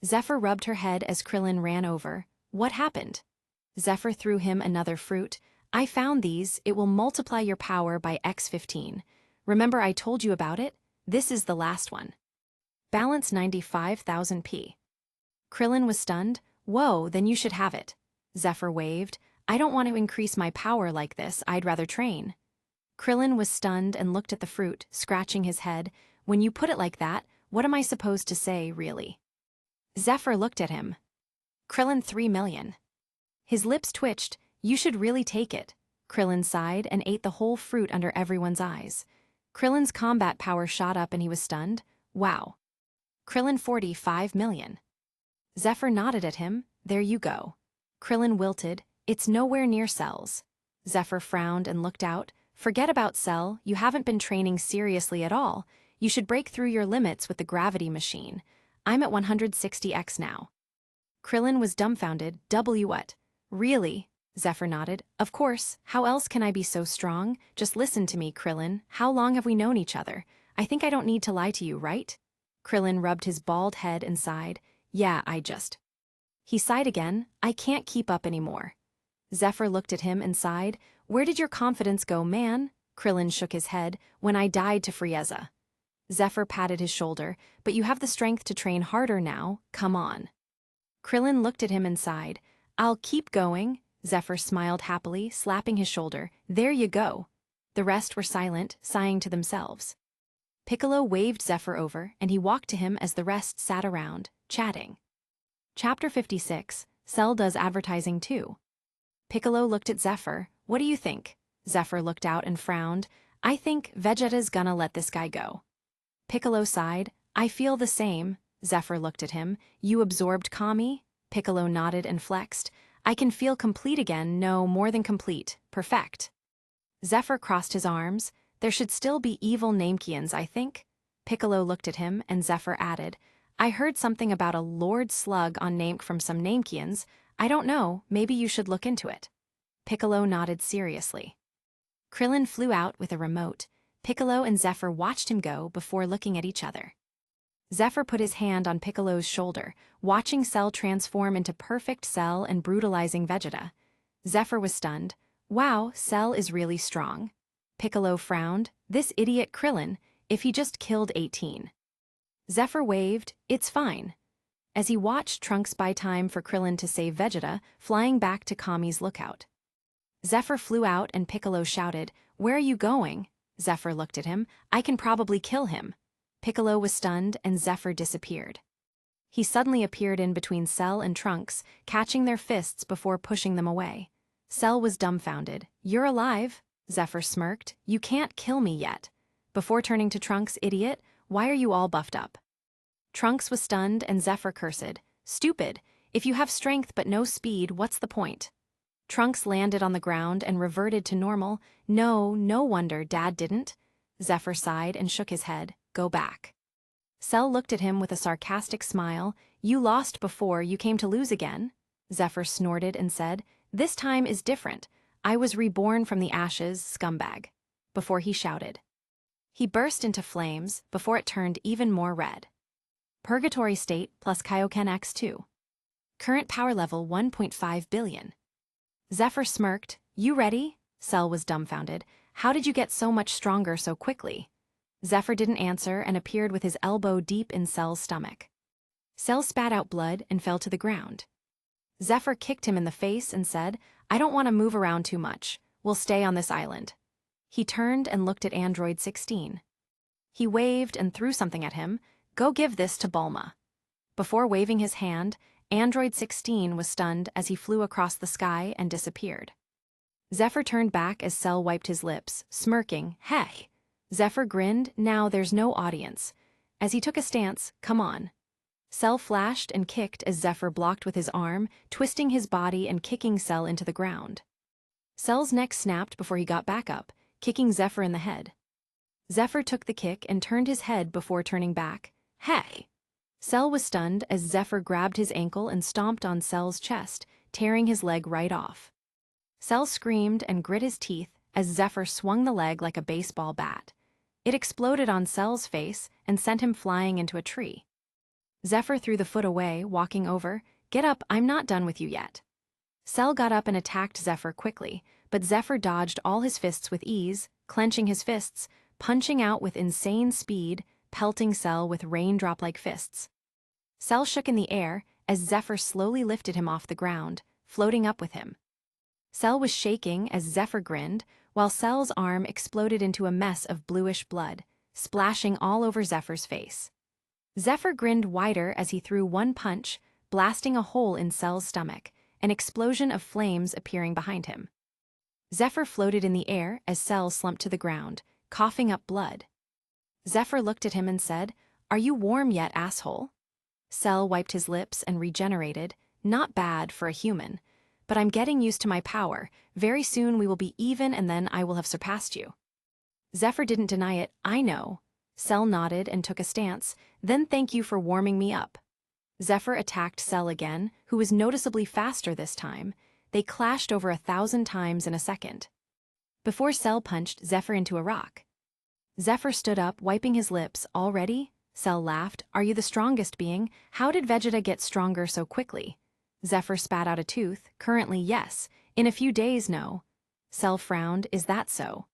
Zephr rubbed her head as Krillin ran over. What happened? Zephr threw him another fruit. I found these, it will multiply your power by X15. Remember I told you about it? This is the last one. Balance 95,000 P. Krillin was stunned. Whoa, then you should have it. Zephr waved. I don't want to increase my power like this, I'd rather train. Krillin was stunned and looked at the fruit, scratching his head. When you put it like that, what am I supposed to say, really? Zephr looked at him. Krillin 3 million. His lips twitched. You should really take it. Krillin sighed and ate the whole fruit under everyone's eyes. Krillin's combat power shot up and he was stunned. Wow. Krillin 45 million. Zephr nodded at him. There you go. Krillin wilted. It's nowhere near cells. Zephr frowned and looked out. Forget about Cell, you haven't been training seriously at all. You should break through your limits with the gravity machine. I'm at 160x now. Krillin was dumbfounded. What? Really? Zephr nodded. Of course, how else can I be so strong? Just listen to me, Krillin. How long have we known each other? I think I don't need to lie to you, right? Krillin rubbed his bald head and sighed. Yeah, He sighed again. I can't keep up anymore. Zephr looked at him and sighed. Where did your confidence go, man? Krillin shook his head. When I died to Frieza. Zephr patted his shoulder. But you have the strength to train harder now. Come on. Krillin looked at him and sighed. I'll keep going. Zephr smiled happily, slapping his shoulder. There you go. The rest were silent, sighing to themselves. Piccolo waved Zephr over, and he walked to him as the rest sat around, chatting. Chapter 56, Cell does advertising too. Piccolo looked at Zephr. What do you think? Zephr looked out and frowned. I think Vegeta's gonna let this guy go. Piccolo sighed. I feel the same. Zephr looked at him. You absorbed Kami? Piccolo nodded and flexed. I can feel complete again, no, more than complete. Perfect. Zephr crossed his arms. There should still be evil Namekians, I think. Piccolo looked at him, and Zephr added, I heard something about a Lord Slug on Namek from some Namekians. I don't know, maybe you should look into it. Piccolo nodded seriously. Krillin flew out with a remote. Piccolo and Zephr watched him go before looking at each other. Zephr put his hand on Piccolo's shoulder, watching Cell transform into perfect Cell and brutalizing Vegeta. Zephr was stunned. Wow, Cell is really strong. Piccolo frowned. This idiot Krillin, if he just killed 18. Zephr waved. It's fine. As he watched Trunks buy time for Krillin to save Vegeta, flying back to Kami's lookout. Zephr flew out and Piccolo shouted, Where are you going? Zephr looked at him. I can probably kill him. Piccolo was stunned and Zephr disappeared. He suddenly appeared in between Cell and Trunks, catching their fists before pushing them away. Cell was dumbfounded. You're alive? Zephr smirked. You can't kill me yet. Before turning to Trunks, idiot, why are you all buffed up? Trunks was stunned and Zephr cursed. Stupid. If you have strength but no speed, what's the point? Trunks landed on the ground and reverted to normal. No wonder Dad didn't. Zephr sighed and shook his head. Go back. Cell looked at him with a sarcastic smile. You lost before, you came to lose again. Zephr snorted and said, This time is different. I was reborn from the ashes, scumbag. Before he shouted. He burst into flames before it turned even more red. Purgatory state plus Kaioken X2. Current power level 1.5 billion. Zephr smirked. You ready? Cell was dumbfounded. How did you get so much stronger so quickly? Zephr didn't answer and appeared with his elbow deep in Cell's stomach. Cell spat out blood and fell to the ground. Zephr kicked him in the face and said, I don't want to move around too much. We'll stay on this island. He turned and looked at Android 16. He waved and threw something at him. Go give this to Bulma. Before waving his hand, Android 16 was stunned as he flew across the sky and disappeared. Zephr turned back as Cell wiped his lips, smirking, "Hey." Zephr grinned, "Now there's no audience." As he took a stance, "Come on." Cell flashed and kicked as Zephr blocked with his arm, twisting his body and kicking Cell into the ground. Cell's neck snapped before he got back up, kicking Zephr in the head. Zephr took the kick and turned his head before turning back. "Hey!" Cell was stunned as Zephr grabbed his ankle and stomped on Cell's chest, tearing his leg right off. Cell screamed and grit his teeth as Zephr swung the leg like a baseball bat. It exploded on Cell's face and sent him flying into a tree. Zephr threw the foot away, walking over. "Get up, I'm not done with you yet." Cell got up and attacked Zephr quickly, but Zephr dodged all his fists with ease, clenching his fists, punching out with insane speed, pelting Cell with raindrop-like fists. Cell shook in the air as Zephr slowly lifted him off the ground, floating up with him. Cell was shaking as Zephr grinned, while Cell's arm exploded into a mess of bluish blood, splashing all over Zephyr's face. Zephr grinned wider as he threw one punch, blasting a hole in Cell's stomach, an explosion of flames appearing behind him. Zephr floated in the air as Cell slumped to the ground, coughing up blood. Zephr looked at him and said, "Are you warm yet, asshole?" Cell wiped his lips and regenerated, "Not bad for a human. But I'm getting used to my power. Very soon we will be even and then I will have surpassed you." Zephr didn't deny it. "I know." Cell nodded and took a stance. "Then thank you for warming me up." Zephr attacked Cell again, who was noticeably faster this time. They clashed over 1,000 times in a second. Before Cell punched Zephr into a rock. Zephr stood up, wiping his lips. "Already?" Cell laughed. "Are you the strongest being? How did Vegeta get stronger so quickly?" Zephr spat out a tooth. "Currently, yes. In a few days, no." Cell frowned. "Is that so?"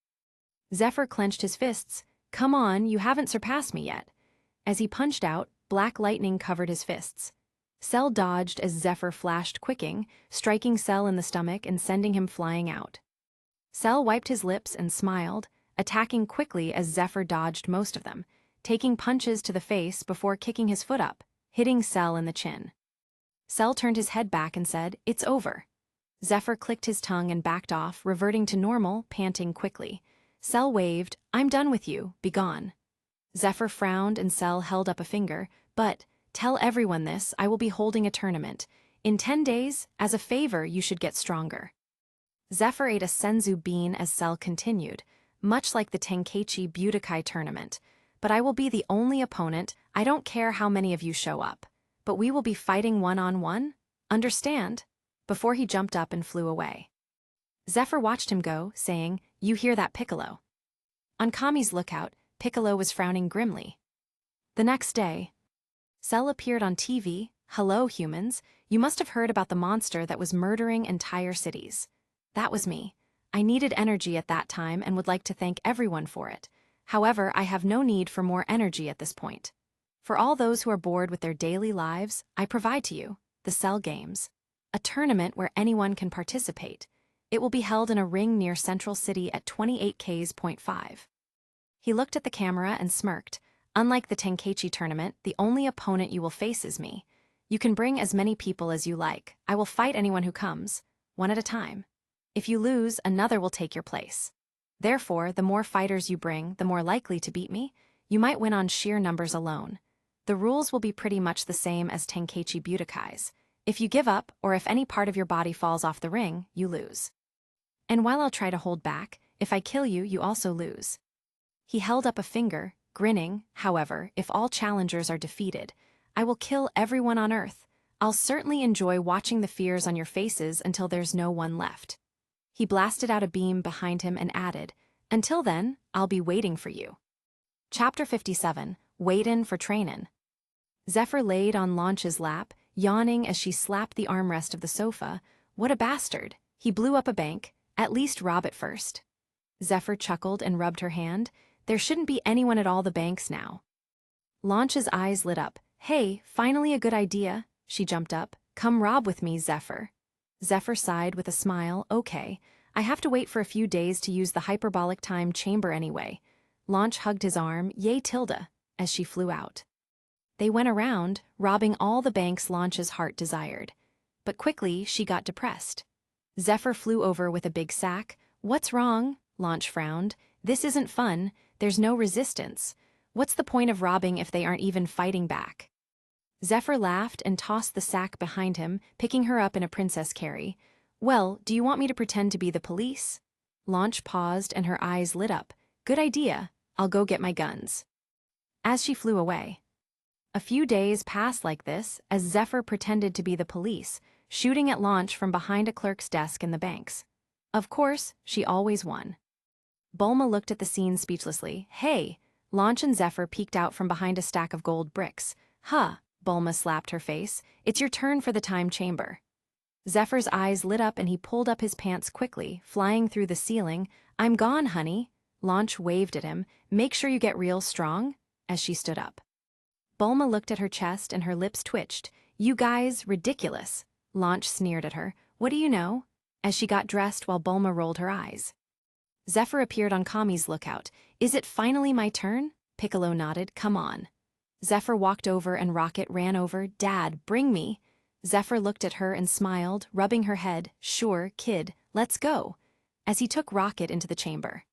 Zephr clenched his fists. "Come on, you haven't surpassed me yet." As he punched out, black lightning covered his fists. Cell dodged as Zephr flashed quicking, striking Cell in the stomach and sending him flying out. Cell wiped his lips and smiled, attacking quickly as Zephr dodged most of them, taking punches to the face before kicking his foot up, hitting Cell in the chin. Cell turned his head back and said, "It's over." Zephr clicked his tongue and backed off, reverting to normal, panting quickly. Cell waved, "I'm done with you, be gone." Zephr frowned and Cell held up a finger, "But, tell everyone this, I will be holding a tournament. In 10 days, as a favor, you should get stronger." Zephr ate a senzu bean as Cell continued, "Much like the Tenkaichi Budokai tournament. But I will be the only opponent, I don't care how many of you show up. But we will be fighting one-on-one? Understand?" Before he jumped up and flew away. Zephr watched him go, saying, "You hear that, Piccolo?" On Kami's lookout, Piccolo was frowning grimly. The next day, Cell appeared on TV. "Hello, humans. You must have heard about the monster that was murdering entire cities. That was me. I needed energy at that time and would like to thank everyone for it. However, I have no need for more energy at this point. For all those who are bored with their daily lives, I provide to you the Cell Games, a tournament where anyone can participate. It will be held in a ring near Central City at 28Ks.5. He looked at the camera and smirked. "Unlike the Tenkaichi tournament, the only opponent you will face is me. You can bring as many people as you like. I will fight anyone who comes, one at a time. If you lose, another will take your place. Therefore, the more fighters you bring, the more likely to beat me. You might win on sheer numbers alone. The rules will be pretty much the same as Tenkaichi Budokai's. If you give up, or if any part of your body falls off the ring, you lose. And while I'll try to hold back, if I kill you, you also lose." He held up a finger, grinning. "However, if all challengers are defeated, I will kill everyone on Earth. I'll certainly enjoy watching the fears on your faces until there's no one left." He blasted out a beam behind him and added, "Until then, I'll be waiting for you." Chapter 57, Waitin' for Trainin'. Zephr laid on Launch's lap, yawning as she slapped the armrest of the sofa. "What a bastard. He blew up a bank. At least rob it first." Zephr chuckled and rubbed her hand. "There shouldn't be anyone at all the banks now." Launch's eyes lit up. "Hey, finally a good idea." She jumped up. "Come rob with me, Zephr." Zephr sighed with a smile. "Okay, I have to wait for a few days to use the hyperbolic time chamber anyway." Launch hugged his arm. "Yay, Tilda," as she flew out. They went around, robbing all the banks Launch's heart desired. But quickly, she got depressed. Zephr flew over with a big sack. What's wrong? Launch frowned. This isn't fun. There's no resistance. What's the point of robbing if they aren't even fighting back? Zephr laughed and tossed the sack behind him, picking her up in a princess carry. Well, do you want me to pretend to be the police? Launch paused and her eyes lit up. Good idea. I'll go get my guns. As she flew away. A few days passed like this as Zephr pretended to be the police, shooting at Launch from behind a clerk's desk in the banks. Of course, she always won. Bulma looked at the scene speechlessly. Hey! Launch and Zephr peeked out from behind a stack of gold bricks. Huh! Bulma slapped her face. It's your turn for the time chamber. Zephyr's eyes lit up and he pulled up his pants quickly, flying through the ceiling. I'm gone, honey. Launch waved at him. Make sure you get real strong, as she stood up. Bulma looked at her chest and her lips twitched. You guys, ridiculous. Launch sneered at her. What do you know? As she got dressed while Bulma rolled her eyes. Zephr appeared on Kami's lookout. Is it finally my turn? Piccolo nodded. Come on. Zephr walked over and Rocket ran over. Dad, bring me. Zephr looked at her and smiled, rubbing her head. Sure, kid, let's go. As he took Rocket into the chamber.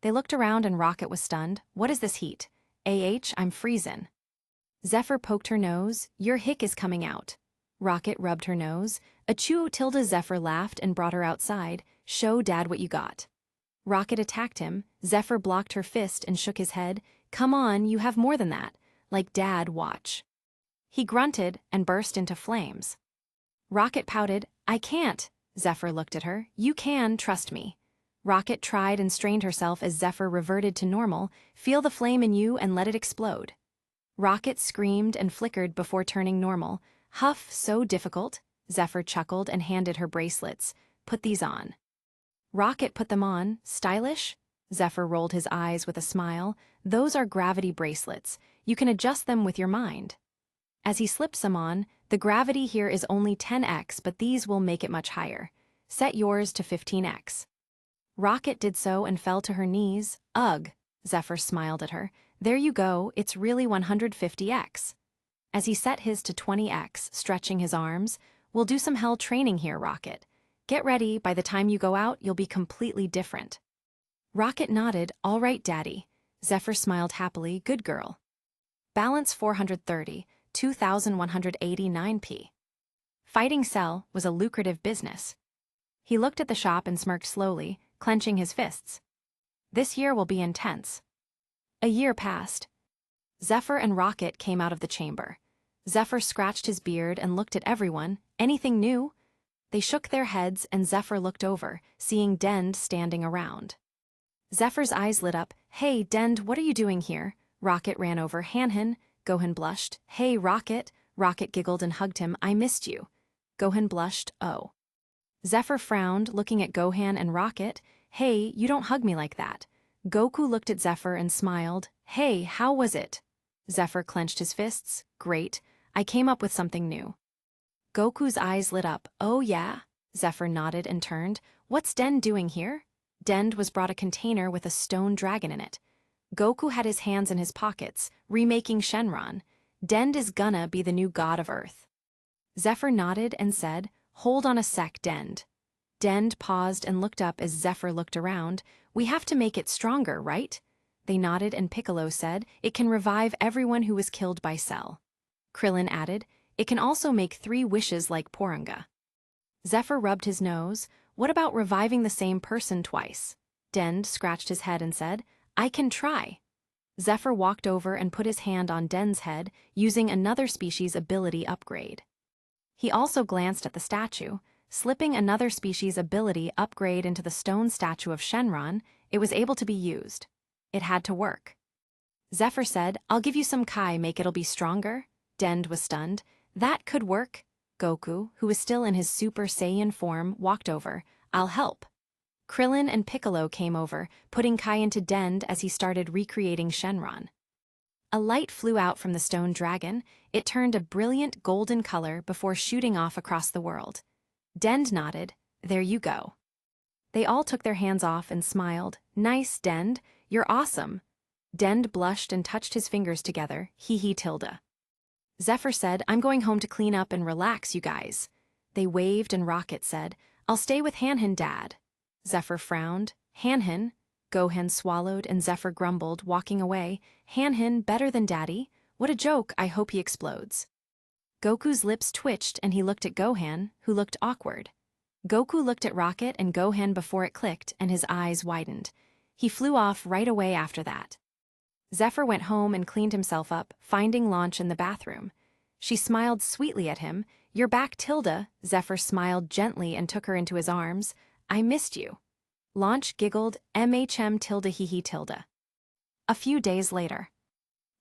They looked around and Rocket was stunned. What is this heat? I'm freezin'. Zephr poked her nose. Your hick is coming out. Rocket rubbed her nose. Achoo! Tilda. Zephr laughed and brought her outside. Show Dad what you got. Rocket attacked him. Zephr blocked her fist and shook his head. Come on, you have more than that. Like Dad, watch. He grunted and burst into flames. Rocket pouted. I can't. Zephr looked at her. You can, trust me. Rocket tried and strained herself as Zephr reverted to normal. Feel the flame in you and let it explode. Rocket screamed and flickered before turning normal. Huff, so difficult. Zephr chuckled and handed her bracelets. Put these on. Rocket put them on. Stylish? Zephr rolled his eyes with a smile. Those are gravity bracelets. You can adjust them with your mind. As he slipped some on, the gravity here is only 10x, but these will make it much higher. Set yours to 15x. Rocket did so and fell to her knees. Ugh, Zephr smiled at her. There you go, it's really 150x. As he set his to 20x, stretching his arms, we'll do some hell training here, Rocket. Get ready, by the time you go out, you'll be completely different. Rocket nodded, all right, Daddy. Zephr smiled happily, good girl. Balance 430, 2,189p. Fighting Cell was a lucrative business. He looked at the shop and smirked slowly, clenching his fists. This year will be intense. A year passed. Zephr and Rocket came out of the chamber. Zephr scratched his beard and looked at everyone. Anything new? They shook their heads and Zephr looked over, seeing Dend standing around. Zephyr's eyes lit up. Hey, Dend, what are you doing here? Rocket ran over. Hanhan. Gohan blushed. Hey, Rocket. Rocket giggled and hugged him. I missed you. Gohan blushed. Oh. Zephr frowned, looking at Gohan and Rocket. Hey, you don't hug me like that. Goku looked at Zephr and smiled. Hey, how was it? Zephr clenched his fists. Great. I came up with something new. Goku's eyes lit up. Oh yeah? Zephr nodded and turned. What's Dend doing here? Dend was brought a container with a stone dragon in it. Goku had his hands in his pockets, remaking Shenron. Dend is gonna be the new god of Earth. Zephr nodded and said, Hold on a sec, Dend. Dend paused and looked up as Zephr looked around. We have to make it stronger, right? They nodded and Piccolo said, It can revive everyone who was killed by Cell. Krillin added, It can also make 3 wishes like Porunga. Zephr rubbed his nose. What about reviving the same person twice? Dend scratched his head and said, I can try. Zephr walked over and put his hand on Dend's head, using another species ability upgrade. He also glanced at the statue. Slipping another species ability upgrade into the stone statue of Shenron, it was able to be used. It had to work. Zephr said, I'll give you some Kai, make it'll be stronger. Dend was stunned. That could work. Goku, who was still in his Super Saiyan form, walked over. I'll help. Krillin and Piccolo came over, putting Kai into Dend as he started recreating Shenron. A light flew out from the stone dragon. It turned a brilliant golden color before shooting off across the world. Dend nodded. There you go. They all took their hands off and smiled. Nice, Dend. You're awesome. Dend blushed and touched his fingers together. Hee tilde. Zephr said, I'm going home to clean up and relax, you guys. They waved and Rocket said, I'll stay with Hanhan, Dad. Zephr frowned. Hanhan? Gohan swallowed and Zephr grumbled, walking away. Hanhan, better than Daddy? What a joke, I hope he explodes. Goku's lips twitched and he looked at Gohan, who looked awkward. Goku looked at Rocket and Gohan before it clicked and his eyes widened. He flew off right away after that. Zephr went home and cleaned himself up, finding Launch in the bathroom. She smiled sweetly at him. You're back, Tilda. Zephr smiled gently and took her into his arms. I missed you. Launch giggled, tilde hee hee tilde. A few days later.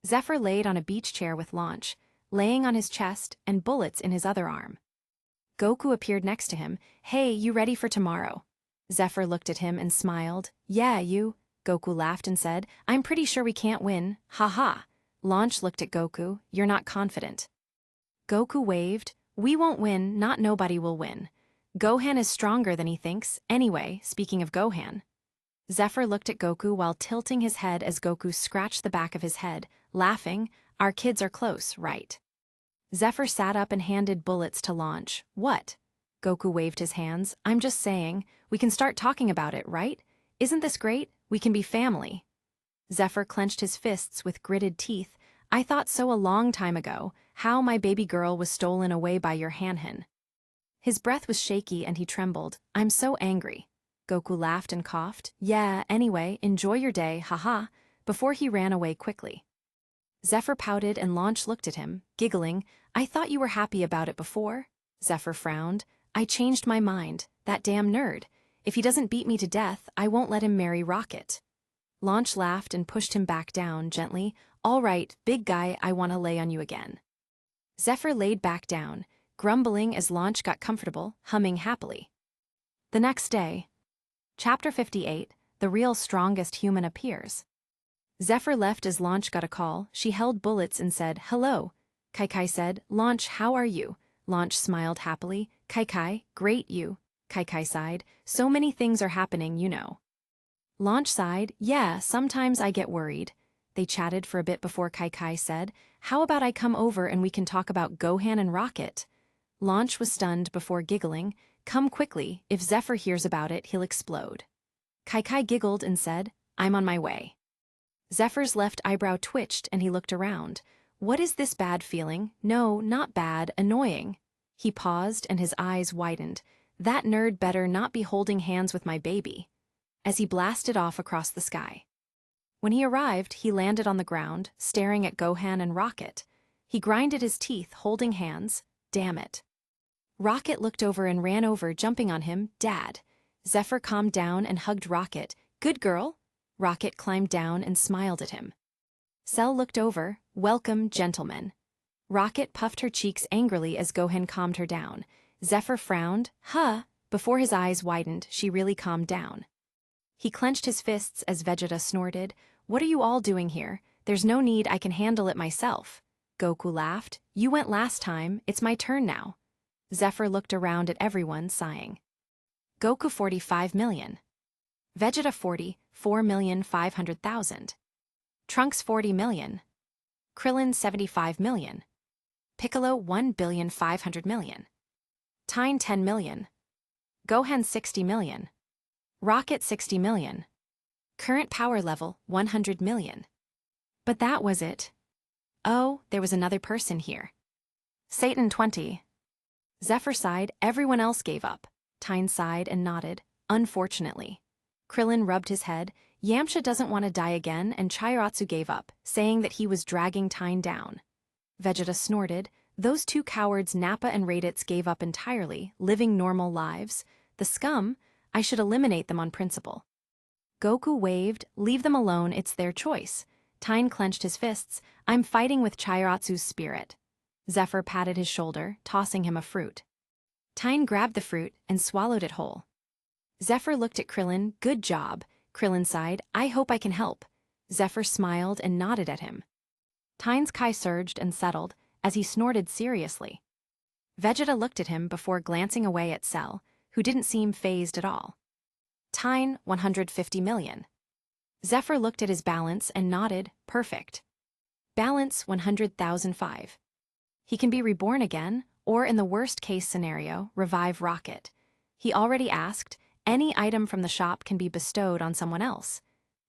Zephr laid on a beach chair with Launch, laying on his chest and bullets in his other arm. Goku appeared next to him. Hey, you ready for tomorrow? Zephr looked at him and smiled. Yeah, you. Goku laughed and said, I'm pretty sure we can't win. Ha ha. Launch looked at Goku. You're not confident. Goku waved. We won't win, not nobody will win. Gohan is stronger than he thinks. Anyway, speaking of Gohan. Zephr looked at Goku while tilting his head as Goku scratched the back of his head, laughing. Our kids are close, right? Zephr sat up and handed bullets to Launch. What? Goku waved his hands. I'm just saying, we can start talking about it, right? Isn't this great? We can be family. Zephr clenched his fists with gritted teeth. I thought so a long time ago, how my baby girl was stolen away by your Hanhan. His breath was shaky and he trembled. I'm so angry. Goku laughed and coughed. Yeah, anyway, enjoy your day, haha, before he ran away quickly. Zephr pouted and Launch looked at him, giggling. I thought you were happy about it before. Zephr frowned. I changed my mind, that damn nerd. If he doesn't beat me to death, I won't let him marry Rocket. Launch laughed and pushed him back down gently. All right, big guy, I want to lay on you again. Zephr laid back down, grumbling as Launch got comfortable, humming happily. The next day. Chapter 58, The Real Strongest Human Appears. Zephr left as Launch got a call. She held bullets and said, Hello. Kai said, Launch, how are you? Launch smiled happily. Kai, great you. Kai sighed. So many things are happening, you know. Launch sighed. Yeah, sometimes I get worried. They chatted for a bit before Kai said, How about I come over and we can talk about Gohan and Rocket? Launch was stunned before giggling. Come quickly, if Zephr hears about it, he'll explode. Kai giggled and said, I'm on my way. Zephyr's left eyebrow twitched and he looked around. What is this bad feeling? No, not bad, annoying. He paused and his eyes widened. That nerd better not be holding hands with my baby. As he blasted off across the sky. When he arrived, he landed on the ground, staring at Gohan and Rocket. He grinded his teeth, holding hands. Damn it. Rocket looked over and ran over, jumping on him. Dad. Zephr calmed down and hugged Rocket. Good girl. Rocket climbed down and smiled at him. Cell looked over. Welcome, gentlemen. Rocket puffed her cheeks angrily as Gohan calmed her down. Zephr frowned. Huh. Before his eyes widened, she really calmed down. He clenched his fists as Vegeta snorted. What are you all doing here? There's no need, I can handle it myself. Goku laughed. You went last time, it's my turn now. Zephr looked around at everyone, sighing. Goku 45 million. Vegeta 44,500,000. Trunks 40 million. Krillin 75 million. Piccolo 1,500,000,000. Tine 10 million. Gohan 60 million. Rocket 60 million. Current power level 100 million. But that was it. Oh, there was another person here. Satan 20. Zephyr sighed, everyone else gave up. Tine sighed and nodded, unfortunately. Krillin rubbed his head. Yamcha doesn't want to die again, and Chairatsu gave up, saying that he was dragging Tine down. Vegeta snorted. Those two cowards Nappa and Raditz gave up entirely, living normal lives. The scum, I should eliminate them on principle. Goku waved, leave them alone, it's their choice. Tine clenched his fists, I'm fighting with Chairatsu's spirit. Zephyr patted his shoulder, tossing him a fruit. Tine grabbed the fruit and swallowed it whole. Zephyr looked at Krillin, good job. Krillin sighed, I hope I can help. Zephyr smiled and nodded at him. Tine's kai surged and settled, as he snorted seriously. Vegeta looked at him before glancing away at Cell, who didn't seem fazed at all. Tine, 150 million. Zephyr looked at his balance and nodded, perfect. Balance 100,005. He can be reborn again, or in the worst-case scenario, revive Rocket. He already asked, any item from the shop can be bestowed on someone else.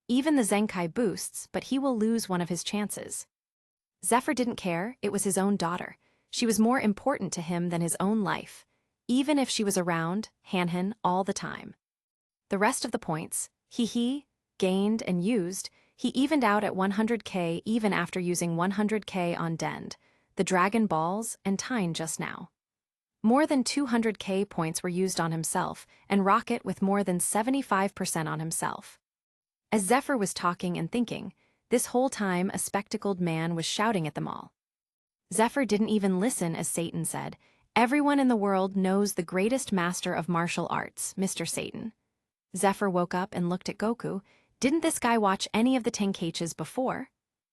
Even the Zenkai boosts, but he will lose one of his chances. Zephr didn't care, it was his own daughter. She was more important to him than his own life, even if she was around, Hanhan, all the time. The rest of the points, he gained and used, he evened out at 100k even after using 100k on Dend, the Dragon Balls, and Tyne just now. More than 200k points were used on himself, and Rocket with more than 75% on himself. As Zephr was talking and thinking, this whole time a spectacled man was shouting at them all. Zephr didn't even listen as Satan said, everyone in the world knows the greatest master of martial arts, Mr. Satan. Zephr woke up and looked at Goku. Didn't this guy watch any of the Tenkaichis before?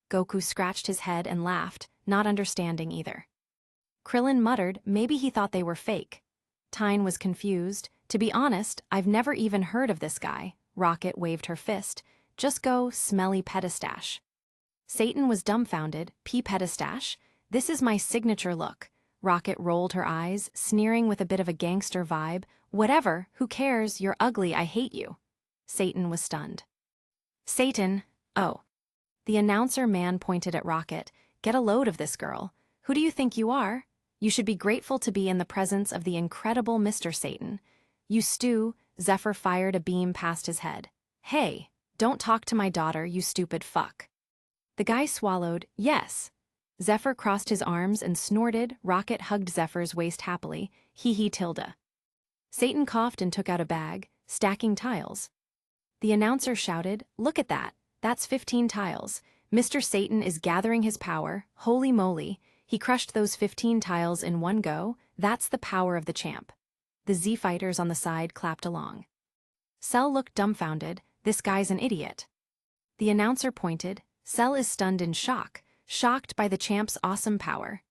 Goku scratched his head and laughed, not understanding either. Krillin muttered maybe he thought they were fake. Tyne was confused. To be honest, I've never even heard of this guy. Rocket waved her fist. Just go, smelly pedistache. Satan was dumbfounded. Pedistache? This is my signature look. Rocket rolled her eyes, sneering with a bit of a gangster vibe. Whatever, who cares, you're ugly, I hate you. Satan was stunned. Satan, oh. The announcer man pointed at Rocket. Get a load of this girl. Who do you think you are? You should be grateful to be in the presence of the incredible Mr. Satan. You stew, Zephr fired a beam past his head. Hey, don't talk to my daughter, you stupid fuck. The guy swallowed, yes. Zephr crossed his arms and snorted. Rocket hugged Zephyr's waist happily. Hee tilde. Satan coughed and took out a bag, stacking tiles. The announcer shouted, look at that. That's 15 tiles. Mr. Satan is gathering his power. Holy moly. He crushed those 15 tiles in one go. That's the power of the champ. The Z fighters on the side clapped along. Cell looked dumbfounded. This guy's an idiot. The announcer pointed. Cell is stunned in shock, shocked by the champ's awesome power.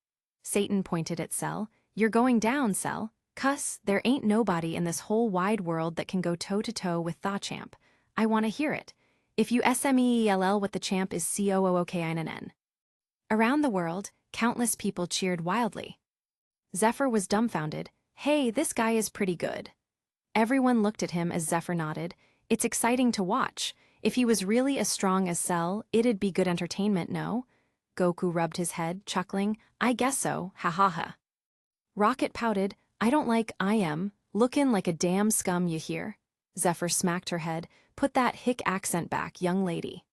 Satan pointed at Cell. You're going down, Cell. Cuss, there ain't nobody in this whole wide world that can go toe-to-toe with the champ. I want to hear it. If you SMEELL what the champ is COOOKINN. Around the world, countless people cheered wildly. Zephr was dumbfounded. Hey, this guy is pretty good. Everyone looked at him as Zephr nodded. It's exciting to watch. If he was really as strong as Cell, it'd be good entertainment, no? Goku rubbed his head, chuckling. I guess so, ha ha ha. Rocket pouted. I don't like I am, lookin' like a damn scum you hear. Zephr smacked her head. Put that hick accent back, young lady.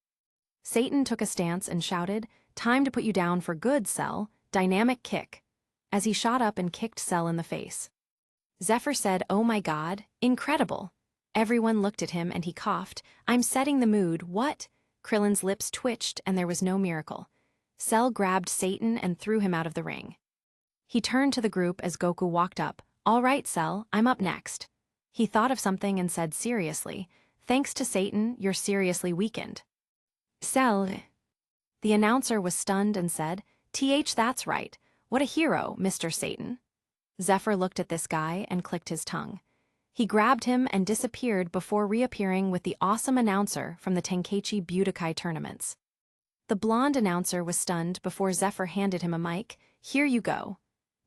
Satan took a stance and shouted, time to put you down for good, Cell. Dynamic kick. As he shot up and kicked Cell in the face. Zephr said, oh my god, incredible. Everyone looked at him and he coughed. I'm setting the mood, what? Krillin's lips twitched and there was no miracle. Cell grabbed Satan and threw him out of the ring. He turned to the group as Goku walked up. All right, Cell, I'm up next. He thought of something and said seriously, thanks to Satan, you're seriously weakened. Cell. The announcer was stunned and said, that's right. What a hero, Mr. Satan. Zephr looked at this guy and clicked his tongue. He grabbed him and disappeared before reappearing with the awesome announcer from the Tenkaichi Budokai tournaments. The blonde announcer was stunned before Zephr handed him a mic. Here you go.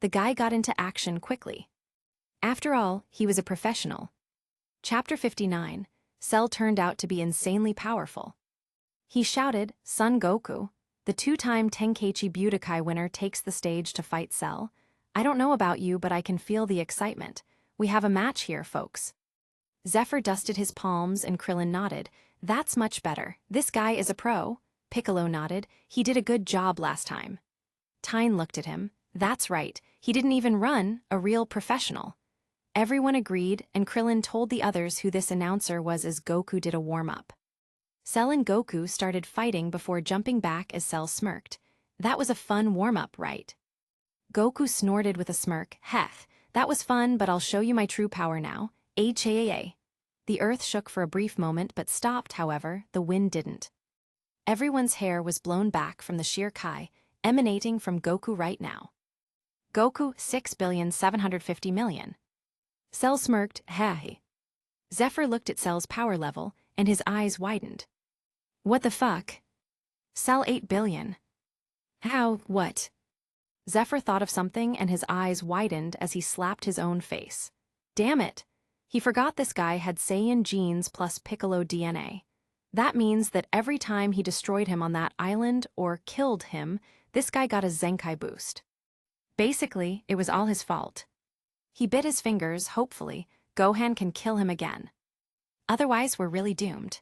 The guy got into action quickly. After all, he was a professional. Chapter 59. Cell turned out to be insanely powerful. He shouted, Son Goku. The two-time Tenkaichi Budokai winner takes the stage to fight Cell. I don't know about you, but I can feel the excitement. We have a match here, folks. Zephr dusted his palms and Krillin nodded. That's much better. This guy is a pro. Piccolo nodded. He did a good job last time. Tyne looked at him. That's right. He didn't even run, a real professional. Everyone agreed, and Krillin told the others who this announcer was as Goku did a warm-up. Cell and Goku started fighting before jumping back as Cell smirked. That was a fun warm-up, right? Goku snorted with a smirk. Heh, that was fun, but I'll show you my true power now. HAA. The earth shook for a brief moment but stopped, however, the wind didn't. Everyone's hair was blown back from the sheer Kai, emanating from Goku right now. Goku, 6,750,000,000. Cell smirked, hey. Zephr looked at Cell's power level, and his eyes widened. What the fuck? Cell 8 billion. How, what? Zephr thought of something and his eyes widened as he slapped his own face. Damn it. He forgot this guy had Saiyan genes plus Piccolo DNA. That means that every time he destroyed him on that island or killed him, this guy got a Zenkai boost. Basically, it was all his fault. He bit his fingers, hopefully, Gohan can kill him again. Otherwise, we're really doomed.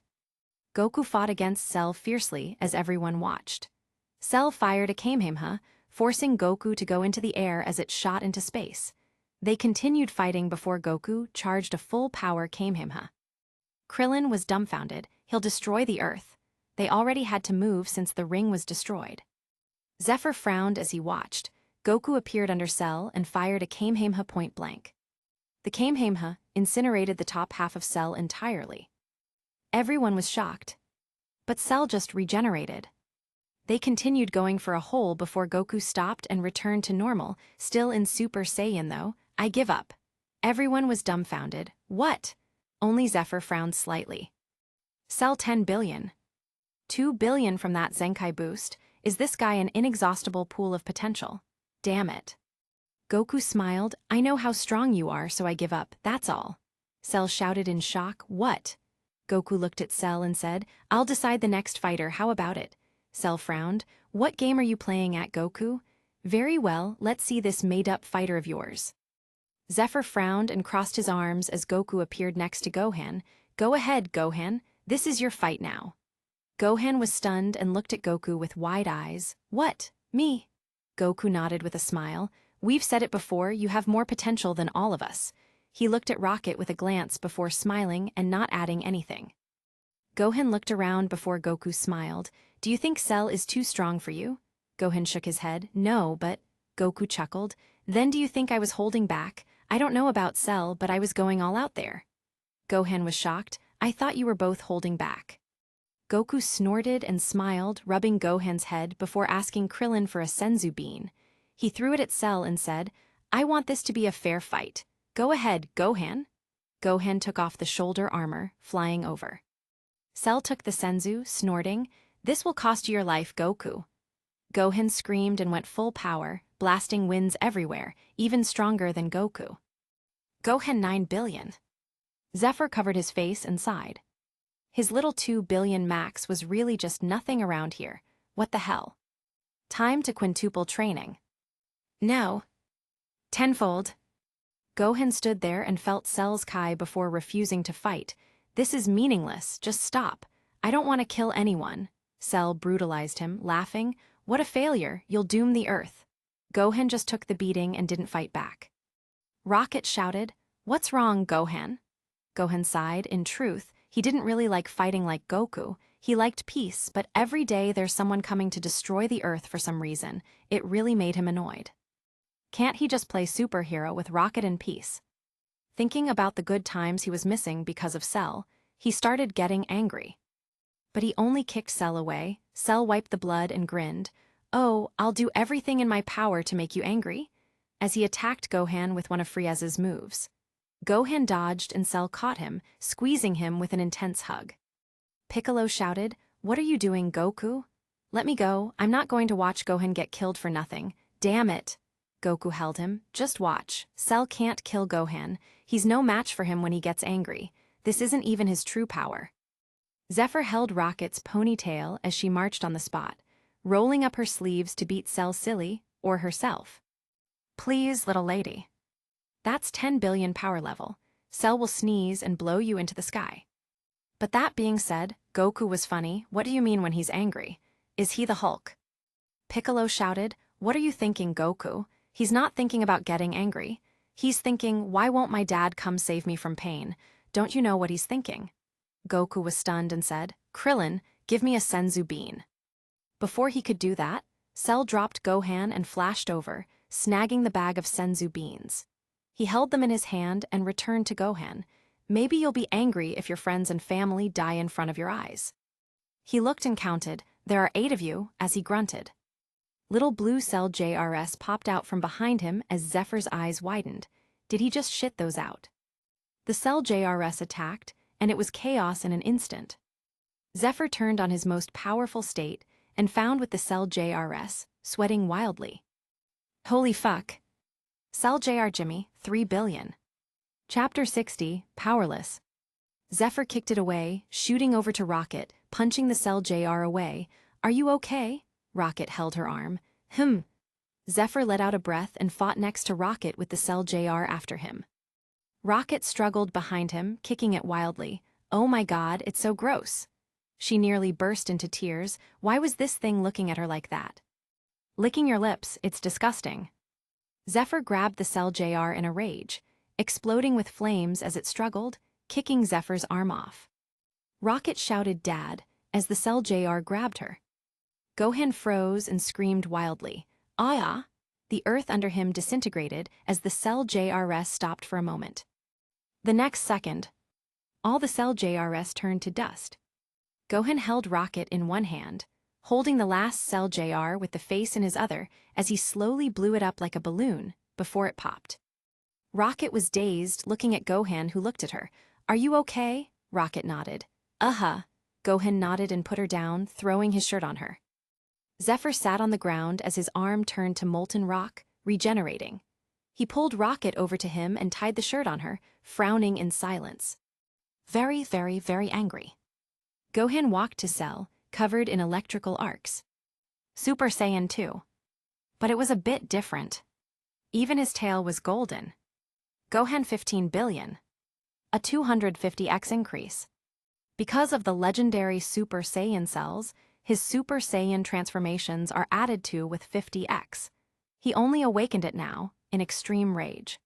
Goku fought against Cell fiercely as everyone watched. Cell fired a Kamehameha, forcing Goku to go into the air as it shot into space. They continued fighting before Goku charged a full-power Kamehameha. Krillin was dumbfounded. He'll destroy the Earth. They already had to move since the ring was destroyed. Zephr frowned as he watched. Goku appeared under Cell and fired a Kamehameha point blank. The Kamehameha incinerated the top half of Cell entirely. Everyone was shocked. But Cell just regenerated. They continued going for a hole before Goku stopped and returned to normal, still in Super Saiyan though. I give up. Everyone was dumbfounded. What? Only Zephr frowned slightly. Cell 10 billion. 2 billion from that Zenkai boost. Is this guy an inexhaustible pool of potential? Damn it. Goku smiled. I know how strong you are, so I give up, that's all. Cell shouted in shock. What? Goku looked at Cell and said, I'll decide the next fighter, how about it? Cell frowned. What game are you playing at, Goku? Very well, let's see this made-up fighter of yours. Zephr frowned and crossed his arms as Goku appeared next to Gohan. Go ahead, Gohan. This is your fight now. Gohan was stunned and looked at Goku with wide eyes. What? Me? Goku nodded with a smile. We've said it before, you have more potential than all of us. He looked at Rocket with a glance before smiling and not adding anything. Gohan looked around before Goku smiled. Do you think Cell is too strong for you? Gohan shook his head. No, but... Goku chuckled. Then do you think I was holding back? I don't know about Cell, but I was going all out there. Gohan was shocked. I thought you were both holding back. Goku snorted and smiled, rubbing Gohan's head before asking Krillin for a Senzu bean. He threw it at Cell and said, I want this to be a fair fight. Go ahead, Gohan. Gohan took off the shoulder armor, flying over. Cell took the Senzu, snorting, This will cost you your life, Goku. Gohan screamed and went full power, blasting winds everywhere, even stronger than Goku. Gohan 9 billion. Zephr covered his face and sighed. His little 2 billion max was really just nothing around here. What the hell? Time to quintuple training. No. Tenfold. Gohan stood there and felt Cell's Kai before refusing to fight. This is meaningless, just stop. I don't want to kill anyone. Cell brutalized him, laughing. What a failure, you'll doom the Earth. Gohan just took the beating and didn't fight back. Rocket shouted, What's wrong, Gohan? Gohan sighed. In truth, he didn't really like fighting like Goku. He liked peace, but every day there's someone coming to destroy the Earth for some reason. It really made him annoyed. Can't he just play superhero with Rocket in peace? Thinking about the good times he was missing because of Cell, he started getting angry. But he only kicked Cell away. Cell wiped the blood and grinned. Oh, I'll do everything in my power to make you angry? As he attacked Gohan with one of Frieza's moves. Gohan dodged and Cell caught him, squeezing him with an intense hug. Piccolo shouted, What are you doing, Goku? Let me go, I'm not going to watch Gohan get killed for nothing. Damn it. Goku held him. Just watch. Cell can't kill Gohan. He's no match for him when he gets angry. This isn't even his true power. Zephr held Rocket's ponytail as she marched on the spot, rolling up her sleeves to beat Cell silly, or herself. Please, little lady. That's 10 billion power level. Cell will sneeze and blow you into the sky. But that being said, Goku was funny. What do you mean when he's angry? Is he the Hulk? Piccolo shouted, What are you thinking, Goku? He's not thinking about getting angry. He's thinking, why won't my dad come save me from pain? Don't you know what he's thinking? Goku was stunned and said, Krillin, give me a Senzu bean. Before he could do that, Cell dropped Gohan and flashed over, snagging the bag of Senzu beans. He held them in his hand and returned to Gohan. Maybe you'll be angry if your friends and family die in front of your eyes. He looked and counted, there are 8 of you, as he grunted. Little blue Cell JRS popped out from behind him as Zephyr's eyes widened. Did he just shit those out? The Cell JRS attacked, and it was chaos in an instant. Zephr turned on his most powerful state and found with the Cell JRS, sweating wildly. Holy fuck. Cell JR Jimmy, 3 billion. Chapter 60, Powerless. Zephr kicked it away, shooting over to Rocket, punching the Cell JR away. Are you okay? Rocket held her arm. Zephr let out a breath and fought next to Rocket with the Cell JR after him. Rocket struggled behind him, kicking it wildly. Oh my god, it's so gross. She nearly burst into tears. Why was this thing looking at her like that? Licking your lips, it's disgusting. Zephr grabbed the Cell JR in a rage, exploding with flames as it struggled, kicking Zephyr's arm off. Rocket shouted Dad as the Cell JR grabbed her. Gohan froze and screamed wildly. Ah! The earth under him disintegrated as the Cell JRS stopped for a moment. The next second, all the Cell JRS turned to dust. Gohan held Rocket in one hand, holding the last Cell JR with the face in his other as he slowly blew it up like a balloon before it popped. Rocket was dazed, looking at Gohan, who looked at her. Are you okay? Rocket nodded. Gohan nodded and put her down, throwing his shirt on her. Zephr sat on the ground as his arm turned to molten rock, regenerating. He pulled Rocket over to him and tied the shirt on her, frowning in silence. Very, very, very angry. Gohan walked to Cell, covered in electrical arcs. Super Saiyan 2. But it was a bit different. Even his tail was golden. Gohan 15 billion. A 250x increase. Because of the legendary Super Saiyan cells, his Super Saiyan transformations are added to with 50x. He only awakened it now, in extreme rage.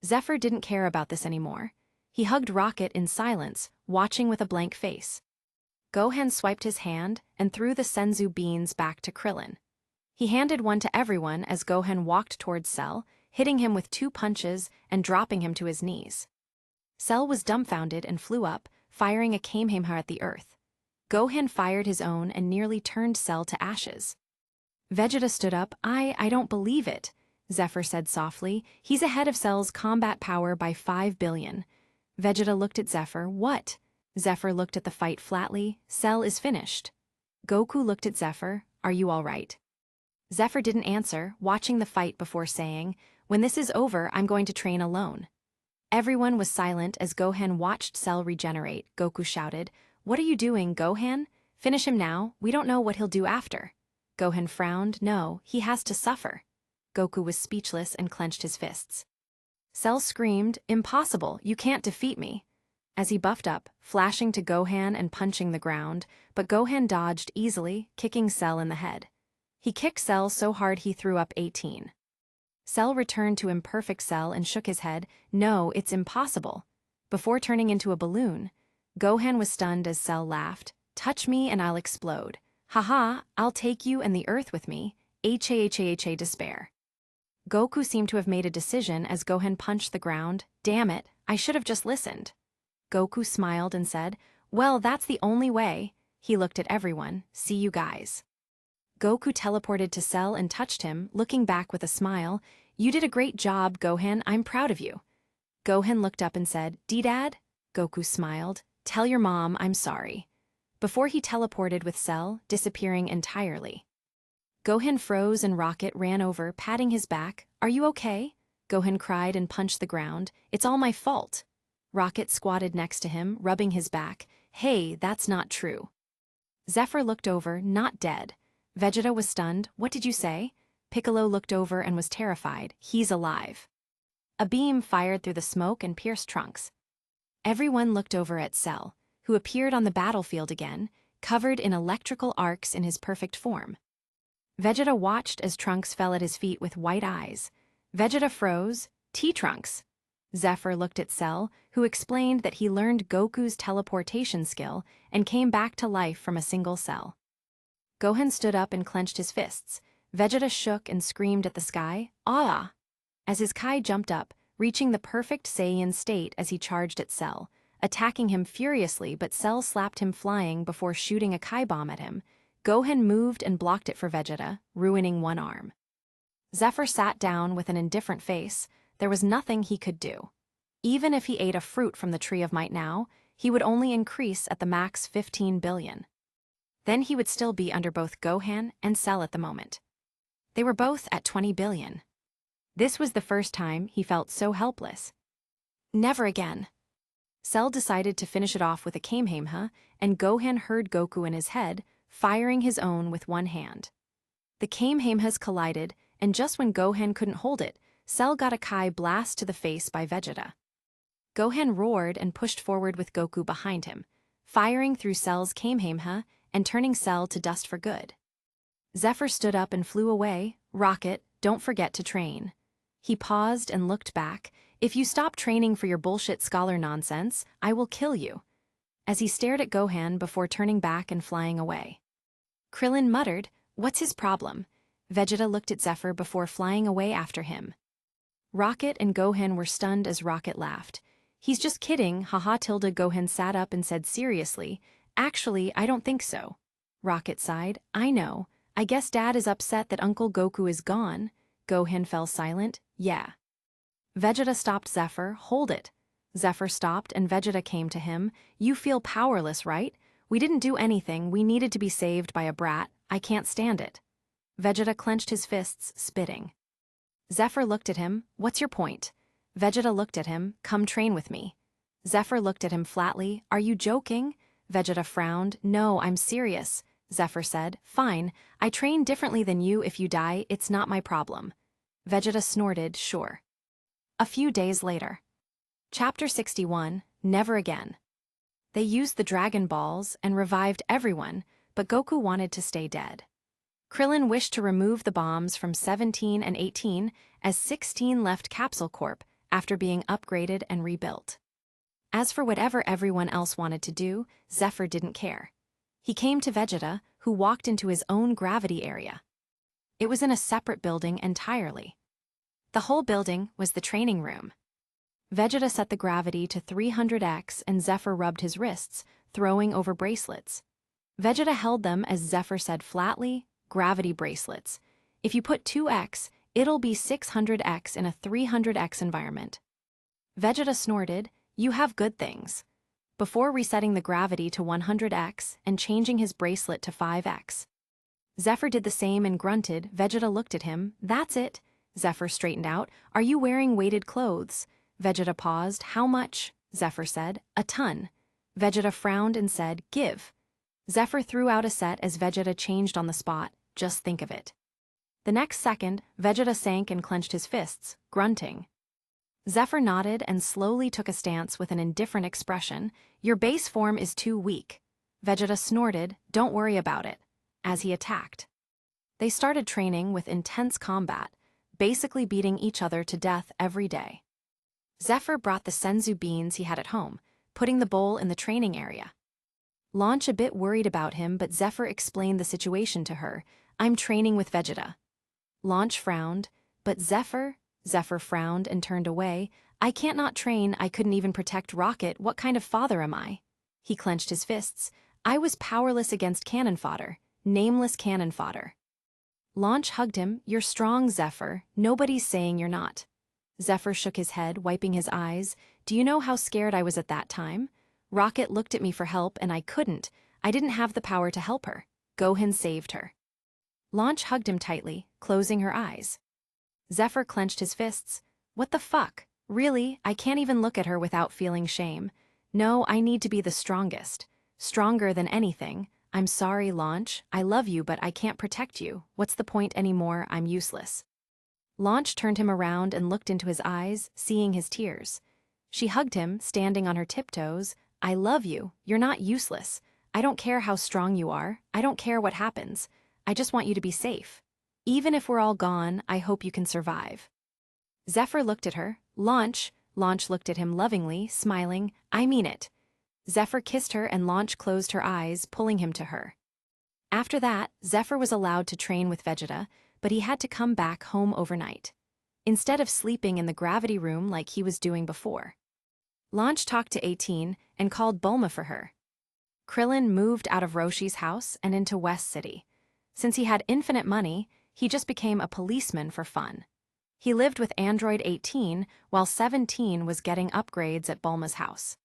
Zephr didn't care about this anymore. He hugged Rocket in silence, watching with a blank face. Gohan swiped his hand and threw the Senzu beans back to Krillin. He handed one to everyone as Gohan walked towards Cell, hitting him with 2 punches and dropping him to his knees. Cell was dumbfounded and flew up, firing a Kamehameha at the earth. Gohan fired his own and nearly turned Cell to ashes. Vegeta stood up. I don't believe it, Zephr said softly. He's ahead of Cell's combat power by 5 billion. Vegeta looked at Zephr. What? Zephr looked at the fight flatly. Cell is finished. Goku looked at Zephr. Are you all right? Zephr didn't answer, watching the fight before saying, when this is over, I'm going to train alone. Everyone was silent as Gohan watched Cell regenerate. Goku shouted, What are you doing, Gohan? Finish him now, we don't know what he'll do after. Gohan frowned. No, he has to suffer. Goku was speechless and clenched his fists. Cell screamed, Impossible, you can't defeat me. As he buffed up, flashing to Gohan and punching the ground, but Gohan dodged easily, kicking Cell in the head. He kicked Cell so hard he threw up 18. Cell returned to imperfect Cell and shook his head. No, it's impossible. Before turning into a balloon, Gohan was stunned as Cell laughed. Touch me and I'll explode. Haha, I'll take you and the earth with me. Ha despair. Goku seemed to have made a decision as Gohan punched the ground. Damn it, I should have just listened. Goku smiled and said, Well, that's the only way. He looked at everyone. See you guys. Goku teleported to Cell and touched him, looking back with a smile. You did a great job, Gohan. I'm proud of you. Gohan looked up and said, D-Dad? Goku smiled. Tell your mom I'm sorry. Before he teleported with Cell, disappearing entirely. Gohan froze and Rocket ran over, patting his back. Are you okay? Gohan cried and punched the ground. It's all my fault. Rocket squatted next to him, rubbing his back. Hey, that's not true. Zephr looked over, not dead. Vegeta was stunned. What did you say? Piccolo looked over and was terrified. He's alive. A beam fired through the smoke and pierced Trunks. Everyone looked over at Cell, who appeared on the battlefield again, covered in electrical arcs in his perfect form. Vegeta watched as Trunks fell at his feet with white eyes. Vegeta froze. T-Trunks. Zephr looked at Cell, who explained that he learned Goku's teleportation skill and came back to life from a single cell. Gohan stood up and clenched his fists. Vegeta shook and screamed at the sky, Ah! As his Kai jumped up, reaching the perfect Saiyan state as he charged at Cell, attacking him furiously, but Cell slapped him flying before shooting a Kai bomb at him. Gohan moved and blocked it for Vegeta, ruining one arm. Zephr sat down with an indifferent face. There was nothing he could do. Even if he ate a fruit from the Tree of Might now, he would only increase at the max 15 billion. Then he would still be under both Gohan and Cell at the moment. They were both at 20 billion. This was the first time he felt so helpless. Never again. Cell decided to finish it off with a Kamehameha, and Gohan heard Goku in his head, firing his own with one hand. The Kamehamehas collided, and just when Gohan couldn't hold it, Cell got a Kai blast to the face by Vegeta. Gohan roared and pushed forward with Goku behind him, firing through Cell's Kamehameha and turning Cell to dust for good. Zephyr stood up and flew away. Rocket, don't forget to train. He paused and looked back. If you stop training for your bullshit scholar nonsense, I will kill you. As he stared at Gohan before turning back and flying away. Krillin muttered, what's his problem? Vegeta looked at Zephyr before flying away after him. Rocket and Gohan were stunned as Rocket laughed. He's just kidding, haha tilde. Gohan sat up and said seriously, actually, I don't think so. Rocket sighed, I know. I guess Dad is upset that Uncle Goku is gone. Gohan fell silent, yeah. Vegeta stopped Zephyr, hold it. Zephyr stopped and Vegeta came to him. You feel powerless, right? We didn't do anything, we needed to be saved by a brat, I can't stand it. Vegeta clenched his fists, spitting. Zephyr looked at him, what's your point? Vegeta looked at him, come train with me. Zephyr looked at him flatly, are you joking? Vegeta frowned, no, I'm serious. Zephyr said, fine, I train differently than you. If you die, it's not my problem. Vegeta snorted, sure. A few days later. Chapter 61, Never Again. They used the Dragon Balls and revived everyone, but Goku wanted to stay dead. Krillin wished to remove the bombs from 17 and 18 as 16 left Capsule Corp after being upgraded and rebuilt. As for whatever everyone else wanted to do, Zephyr didn't care. He came to Vegeta, who walked into his own gravity area. It was in a separate building entirely. The whole building was the training room. Vegeta set the gravity to 300x and Zephyr rubbed his wrists, throwing over bracelets. Vegeta held them as Zephyr said flatly, gravity bracelets. If you put 2x, it'll be 600x in a 300x environment. Vegeta snorted, you have good things. Before resetting the gravity to 100x and changing his bracelet to 5x. Zephyr did the same and grunted. Vegeta looked at him, that's it. Zephyr straightened out, are you wearing weighted clothes? Vegeta paused, how much? Zephyr said, a ton. Vegeta frowned and said, give. Zephyr threw out a set as Vegeta changed on the spot, just think of it. The next second, Vegeta sank and clenched his fists, grunting. Zephyr nodded and slowly took a stance with an indifferent expression. Your base form is too weak. Vegeta snorted, don't worry about it, as he attacked. They started training with intense combat, basically beating each other to death every day. Zephyr brought the senzu beans he had at home, putting the bowl in the training area. Launch a bit worried about him, but Zephyr explained the situation to her. I'm training with Vegeta. Launch frowned, but Zephyr frowned and turned away. I can't not train, I couldn't even protect Rocket, what kind of father am I? He clenched his fists. I was powerless against cannon fodder, nameless cannon fodder. Launch hugged him, you're strong, Zephyr, nobody's saying you're not. Zephyr shook his head, wiping his eyes. Do you know how scared I was at that time? Rocket looked at me for help and I couldn't. I didn't have the power to help her. Gohan saved her. Launch hugged him tightly, closing her eyes. Zephyr clenched his fists. What the fuck? Really, I can't even look at her without feeling shame. No, I need to be the strongest. Stronger than anything. I'm sorry, Launch. I love you, but I can't protect you. What's the point anymore? I'm useless. Launch turned him around and looked into his eyes, seeing his tears. She hugged him, standing on her tiptoes. I love you. You're not useless. I don't care how strong you are. I don't care what happens. I just want you to be safe. Even if we're all gone, I hope you can survive. Zephyr looked at her. Launch looked at him lovingly, smiling. I mean it. Zephyr kissed her and Launch closed her eyes, pulling him to her. After that, Zephyr was allowed to train with Vegeta, but he had to come back home overnight, instead of sleeping in the gravity room like he was doing before. Launch talked to 18 and called Bulma for her. Krillin moved out of Roshi's house and into West City. Since he had infinite money, he just became a policeman for fun. He lived with Android 18 while 17 was getting upgrades at Bulma's house.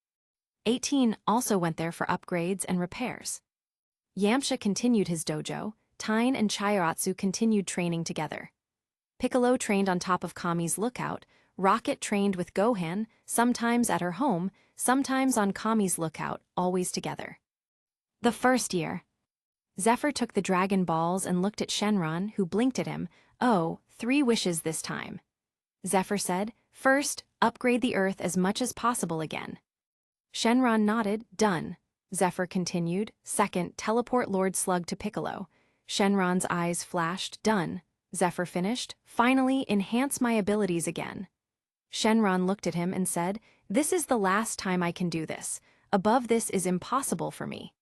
18 also went there for upgrades and repairs. Yamcha continued his dojo, Tyne and Chiaotzu continued training together. Piccolo trained on top of Kami's lookout, Rocket trained with Gohan, sometimes at her home, sometimes on Kami's lookout, always together. The first year. Zephr took the Dragon Balls and looked at Shenron, who blinked at him. "Oh, 3 wishes this time." Zephr said, "First, upgrade the Earth as much as possible again." Shenron nodded. "Done." Zephr continued, "Second, teleport Lord Slug to Piccolo." Shenron's eyes flashed. "Done." Zephr finished. "Finally, enhance my abilities again." Shenron looked at him and said, "This is the last time I can do this. Above this is impossible for me."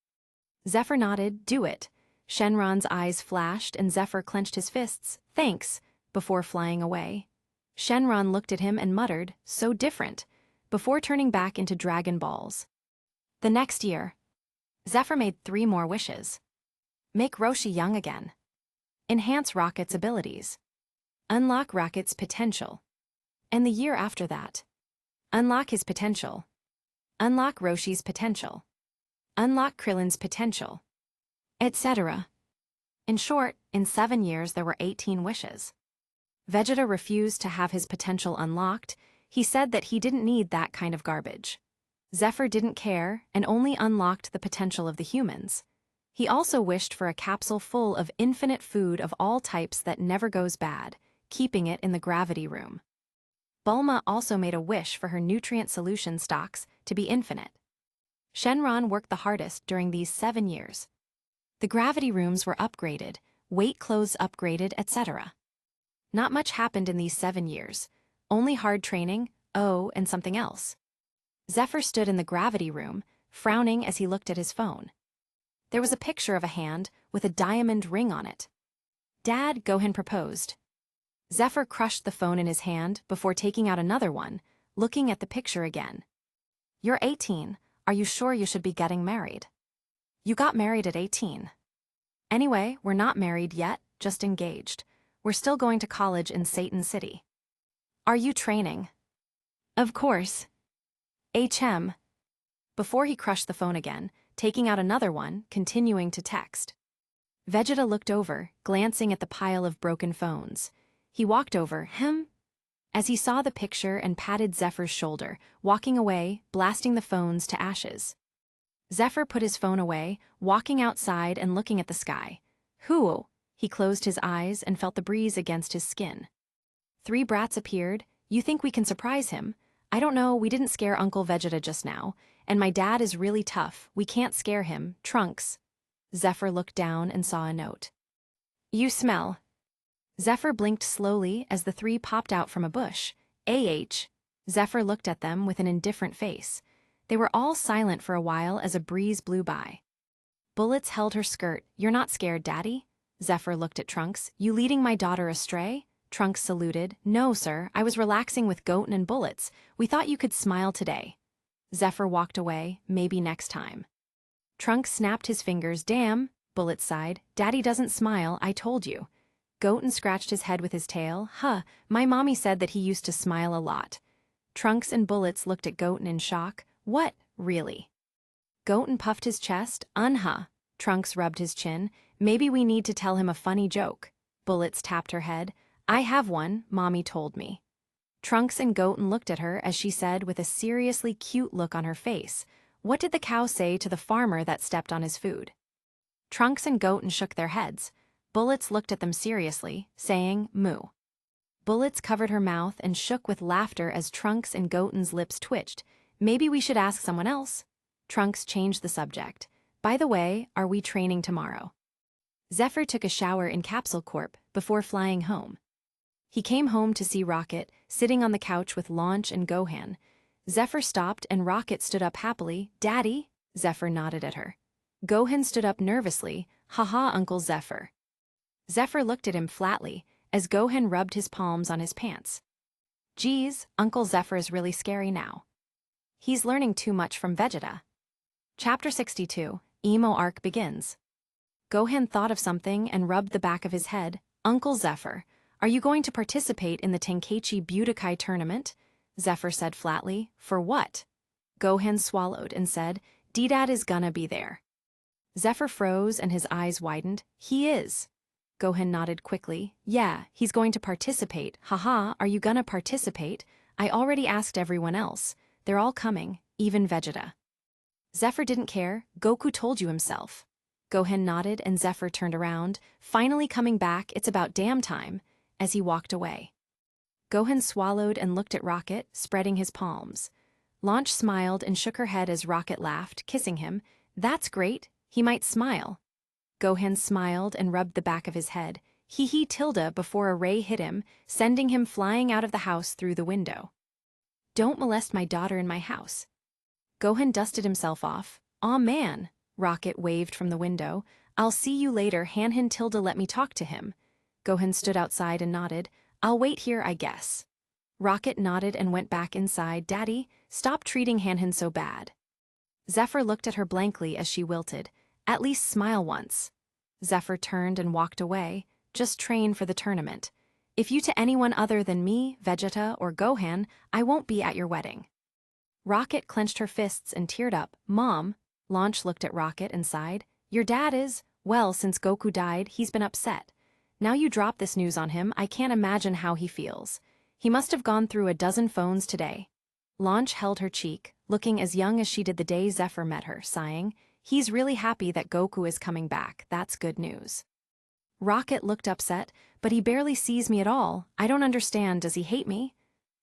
Zephr nodded. "Do it." Shenron's eyes flashed and Zephr clenched his fists. "Thanks," before flying away. Shenron looked at him and muttered, "So different," before turning back into Dragon Balls. The next year, Zephr made 3 more wishes. Make Roshi young again. Enhance Rocket's abilities. Unlock Rocket's potential. And the year after that, unlock his potential. Unlock Roshi's potential. Unlock Krillin's potential. Etc. In short, in 7 years there were 18 wishes. Vegeta refused to have his potential unlocked. He said that he didn't need that kind of garbage. Zephr didn't care and only unlocked the potential of the humans. He also wished for a capsule full of infinite food of all types that never goes bad, keeping it in the gravity room. Bulma also made a wish for her nutrient solution stocks to be infinite. Shenron worked the hardest during these 7 years. The gravity rooms were upgraded, weight clothes upgraded, etc. Not much happened in these 7 years, only hard training, and something else. Zephr stood in the gravity room, frowning as he looked at his phone. There was a picture of a hand with a diamond ring on it. "Dad," Gohan proposed. Zephr crushed the phone in his hand before taking out another one, looking at the picture again. "You're 18. Are you sure you should be getting married?" "You got married at 18. Anyway, we're not married yet, just engaged. We're still going to college in Satan City." "Are you training?" "Of course." "HM." Before he crushed the phone again, taking out another one, continuing to text. Vegeta looked over, glancing at the pile of broken phones. He walked over, as he saw the picture and patted Zephyr's shoulder, walking away, blasting the phones to ashes. Zephr put his phone away, walking outside and looking at the sky. "Hoo!" He closed his eyes and felt the breeze against his skin. 3 brats appeared. "You think we can surprise him?" "I don't know, we didn't scare Uncle Vegeta just now. And my dad is really tough, we can't scare him, Trunks." Zephr looked down and saw a note. "You smell." Zephr blinked slowly as the 3 popped out from a bush. Zephr looked at them with an indifferent face. They were all silent for a while as a breeze blew by. Bullets held her skirt. "You're not scared, Daddy?" Zephr looked at Trunks. "You leading my daughter astray?" Trunks saluted. "No, sir, I was relaxing with Goten and Bullets. We thought you could smile today." Zephr walked away. "Maybe next time." Trunks snapped his fingers. "Damn," Bullets sighed. "Daddy doesn't smile, I told you." Goten scratched his head with his tail. My mommy said that he used to smile a lot." Trunks and Bullets looked at Goten in shock. "What, really?" Goten puffed his chest. Trunks rubbed his chin. "Maybe we need to tell him a funny joke." Bullets tapped her head. "I have one, Mommy told me." Trunks and Goten looked at her as she said with a seriously cute look on her face, "What did the cow say to the farmer that stepped on his food?" Trunks and Goten shook their heads. Bullets looked at them seriously, saying, "Moo." Bullets covered her mouth and shook with laughter as Trunks and Goten's lips twitched. "Maybe we should ask someone else." Trunks changed the subject. "By the way, are we training tomorrow?" Zephr took a shower in Capsule Corp before flying home. He came home to see Rocket, sitting on the couch with Launch and Gohan. Zephr stopped and Rocket stood up happily. "Daddy?" Zephr nodded at her. Gohan stood up nervously. "Haha, Uncle Zephr." Zephr looked at him flatly, as Gohan rubbed his palms on his pants. "Geez, Uncle Zephr is really scary now. He's learning too much from Vegeta." Chapter 62, Emo Arc begins. Gohan thought of something and rubbed the back of his head. "Uncle Zephr, are you going to participate in the Tenkaichi Budokai tournament?" Zephr said flatly. "For what?" Gohan swallowed and said, "D-Dad is gonna be there." Zephr froze and his eyes widened. "He is." Gohan nodded quickly. "Yeah, he's going to participate. Haha, are you gonna participate?" I already asked everyone else. They're all coming, even Vegeta. Zephr didn't care, Goku told you himself. Gohan nodded and Zephr turned around, finally coming back, it's about damn time, as he walked away. Gohan swallowed and looked at Rocket, spreading his palms. Launch smiled and shook her head as Rocket laughed, kissing him. That's great, he might smile. Gohan smiled and rubbed the back of his head. Hee tilde before a ray hit him, sending him flying out of the house through the window. Don't molest my daughter in my house. Gohan dusted himself off. Aw man, Rocket waved from the window. I'll see you later, Han tilde let me talk to him. Gohan stood outside and nodded. I'll wait here, I guess. Rocket nodded and went back inside. Daddy, stop treating Han so bad. Zephr looked at her blankly as she wilted. At least smile once. Zephr turned and walked away. Just train for the tournament. If you to anyone other than me, Vegeta, or Gohan, I won't be at your wedding. Rocket clenched her fists and teared up. Mom, Launch looked at Rocket and sighed. Your dad is, well, since Goku died, he's been upset. Now you drop this news on him, I can't imagine how he feels. He must have gone through a dozen phones today. Launch held her cheek, looking as young as she did the day Zephr met her, sighing. He's really happy that Goku is coming back, that's good news. Rocket looked upset, but he barely sees me at all. I don't understand, does he hate me?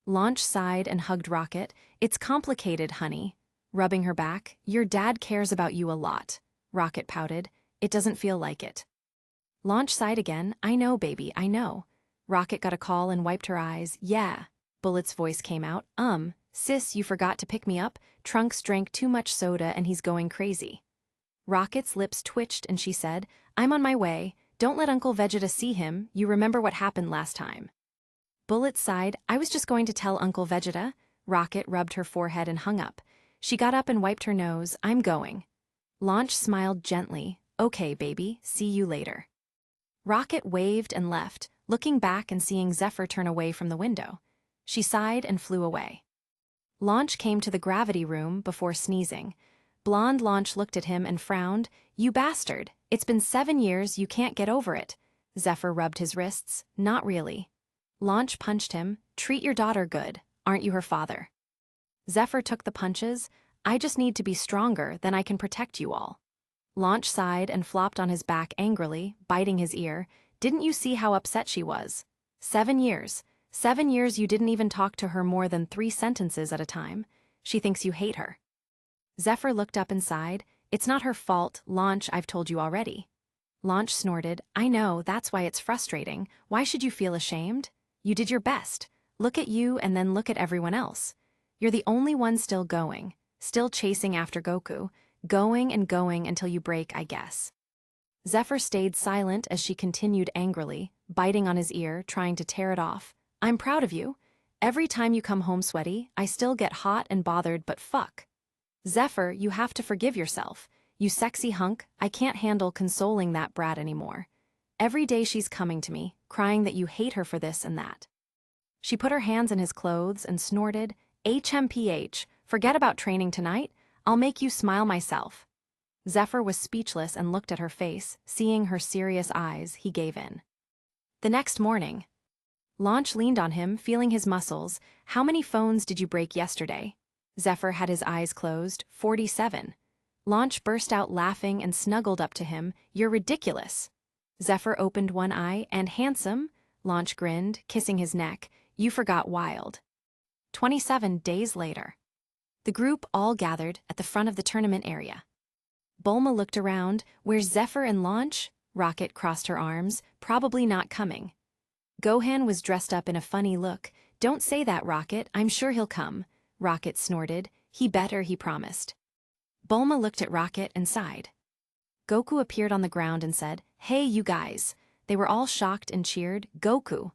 Launch sighed and hugged Rocket. It's complicated, honey. Rubbing her back. Your dad cares about you a lot. Rocket pouted. It doesn't feel like it. Launch sighed again. I know, baby, I know. Rocket got a call and wiped her eyes. Yeah. Bullet's voice came out. Sis, you forgot to pick me up. Trunks drank too much soda and he's going crazy. Rocket's lips twitched and she said, I'm on my way. Don't let Uncle Vegeta see him. You remember what happened last time. Bullet sighed. I was just going to tell Uncle Vegeta. Rocket rubbed her forehead and hung up. She got up and wiped her nose. I'm going. Launch smiled gently. Okay, baby, see you later. Rocket waved and left, looking back and seeing Zephr turn away from the window. She sighed and flew away. Launch came to the gravity room before sneezing. Blonde Launch looked at him and frowned. You bastard, it's been 7 years, you can't get over it. Zephr rubbed his wrists. Not really. Launch punched him. Treat your daughter good, aren't you her father? Zephr took the punches. I just need to be stronger, then I can protect you all. Launch sighed and flopped on his back angrily, biting his ear. Didn't you see how upset she was? 7 years. 7 years you didn't even talk to her more than 3 sentences at a time. She thinks you hate her. Zephr looked up and sighed. It's not her fault, Launch, I've told you already. Launch snorted. I know, that's why it's frustrating. Why should you feel ashamed? You did your best. Look at you and then look at everyone else. You're the only one still going, still chasing after Goku, going and going until you break, I guess. Zephr stayed silent as she continued angrily, biting on his ear, trying to tear it off. I'm proud of you. Every time you come home sweaty, I still get hot and bothered, but fuck. Zephr, you have to forgive yourself. You sexy hunk, I can't handle consoling that brat anymore. Every day she's coming to me, crying that you hate her for this and that. She put her hands in his clothes and snorted, HMPH, forget about training tonight, I'll make you smile myself. Zephr was speechless and looked at her face, seeing her serious eyes, he gave in. The next morning, Launch leaned on him, feeling his muscles. How many phones did you break yesterday? Zephr had his eyes closed. 47. Launch burst out laughing and snuggled up to him. You're ridiculous. Zephr opened one eye. And handsome? Launch grinned, kissing his neck. You forgot wild. 27 days later. The group all gathered at the front of the tournament area. Bulma looked around. Where's Zephr and Launch? Rocket crossed her arms. Probably not coming. Gohan was dressed up in a funny look. Don't say that, Rocket. I'm sure he'll come. Rocket snorted. He better, he promised. Bulma looked at Rocket and sighed. Goku appeared on the ground and said, Hey, you guys. They were all shocked and cheered, Goku.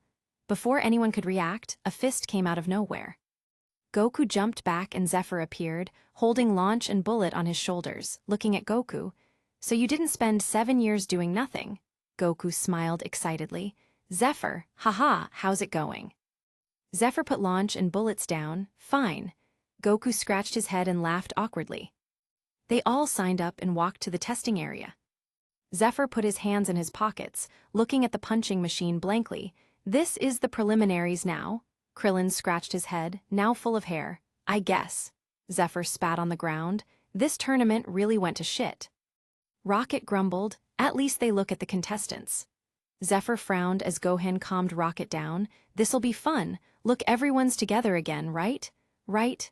Before anyone could react, a fist came out of nowhere. Goku jumped back and Zephr appeared, holding Launch and Bullet on his shoulders, looking at Goku. So you didn't spend 7 years doing nothing? Goku smiled excitedly. Zephr, haha, how's it going? Zephr put Launch and Bullets down. Fine. Goku scratched his head and laughed awkwardly. They all signed up and walked to the testing area. Zephr put his hands in his pockets, looking at the punching machine blankly. This is the preliminaries now. Krillin scratched his head, now full of hair. I guess. Zephyr spat on the ground. This tournament really went to shit. Rocket grumbled, at least they look at the contestants. Zephyr frowned as Gohan calmed Rocket down. This'll be fun. Look, everyone's together again, right? Right?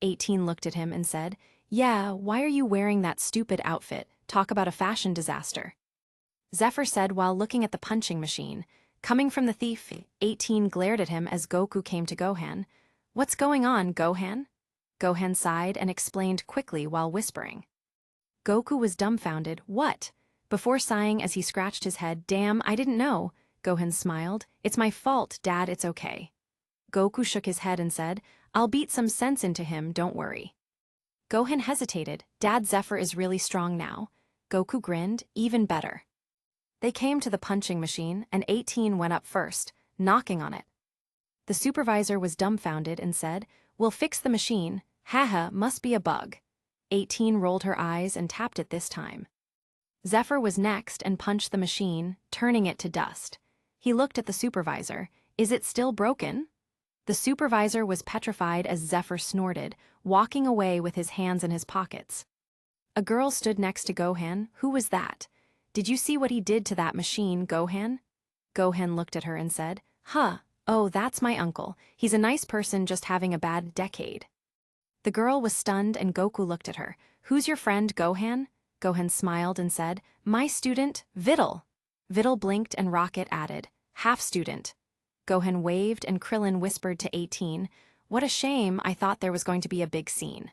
18 looked at him and said, yeah, why are you wearing that stupid outfit? Talk about a fashion disaster. Zephyr said while looking at the punching machine. Coming from the thief, 18 glared at him as Goku came to Gohan. What's going on, Gohan? Gohan sighed and explained quickly while whispering. Goku was dumbfounded. What? Before sighing as he scratched his head, damn, I didn't know. Gohan smiled. It's my fault, Dad, it's okay. Goku shook his head and said, I'll beat some sense into him, don't worry. Gohan hesitated. Dad, Zephyr is really strong now. Goku grinned, even better. They came to the punching machine, and 18 went up first, knocking on it. The supervisor was dumbfounded and said, we'll fix the machine. Haha, must be a bug. 18 rolled her eyes and tapped it this time. Zephyr was next and punched the machine, turning it to dust. He looked at the supervisor. Is it still broken? The supervisor was petrified as Zephyr snorted, walking away with his hands in his pockets. A girl stood next to Gohan. Who was that? Did you see what he did to that machine, Gohan? Gohan looked at her and said, huh, oh, that's my uncle. He's a nice person just having a bad decade. The girl was stunned and Goku looked at her. Who's your friend, Gohan? Gohan smiled and said, my student, Videl. Videl blinked and Rocket added, half student. Gohan waved and Krillin whispered to 18, what a shame, I thought there was going to be a big scene.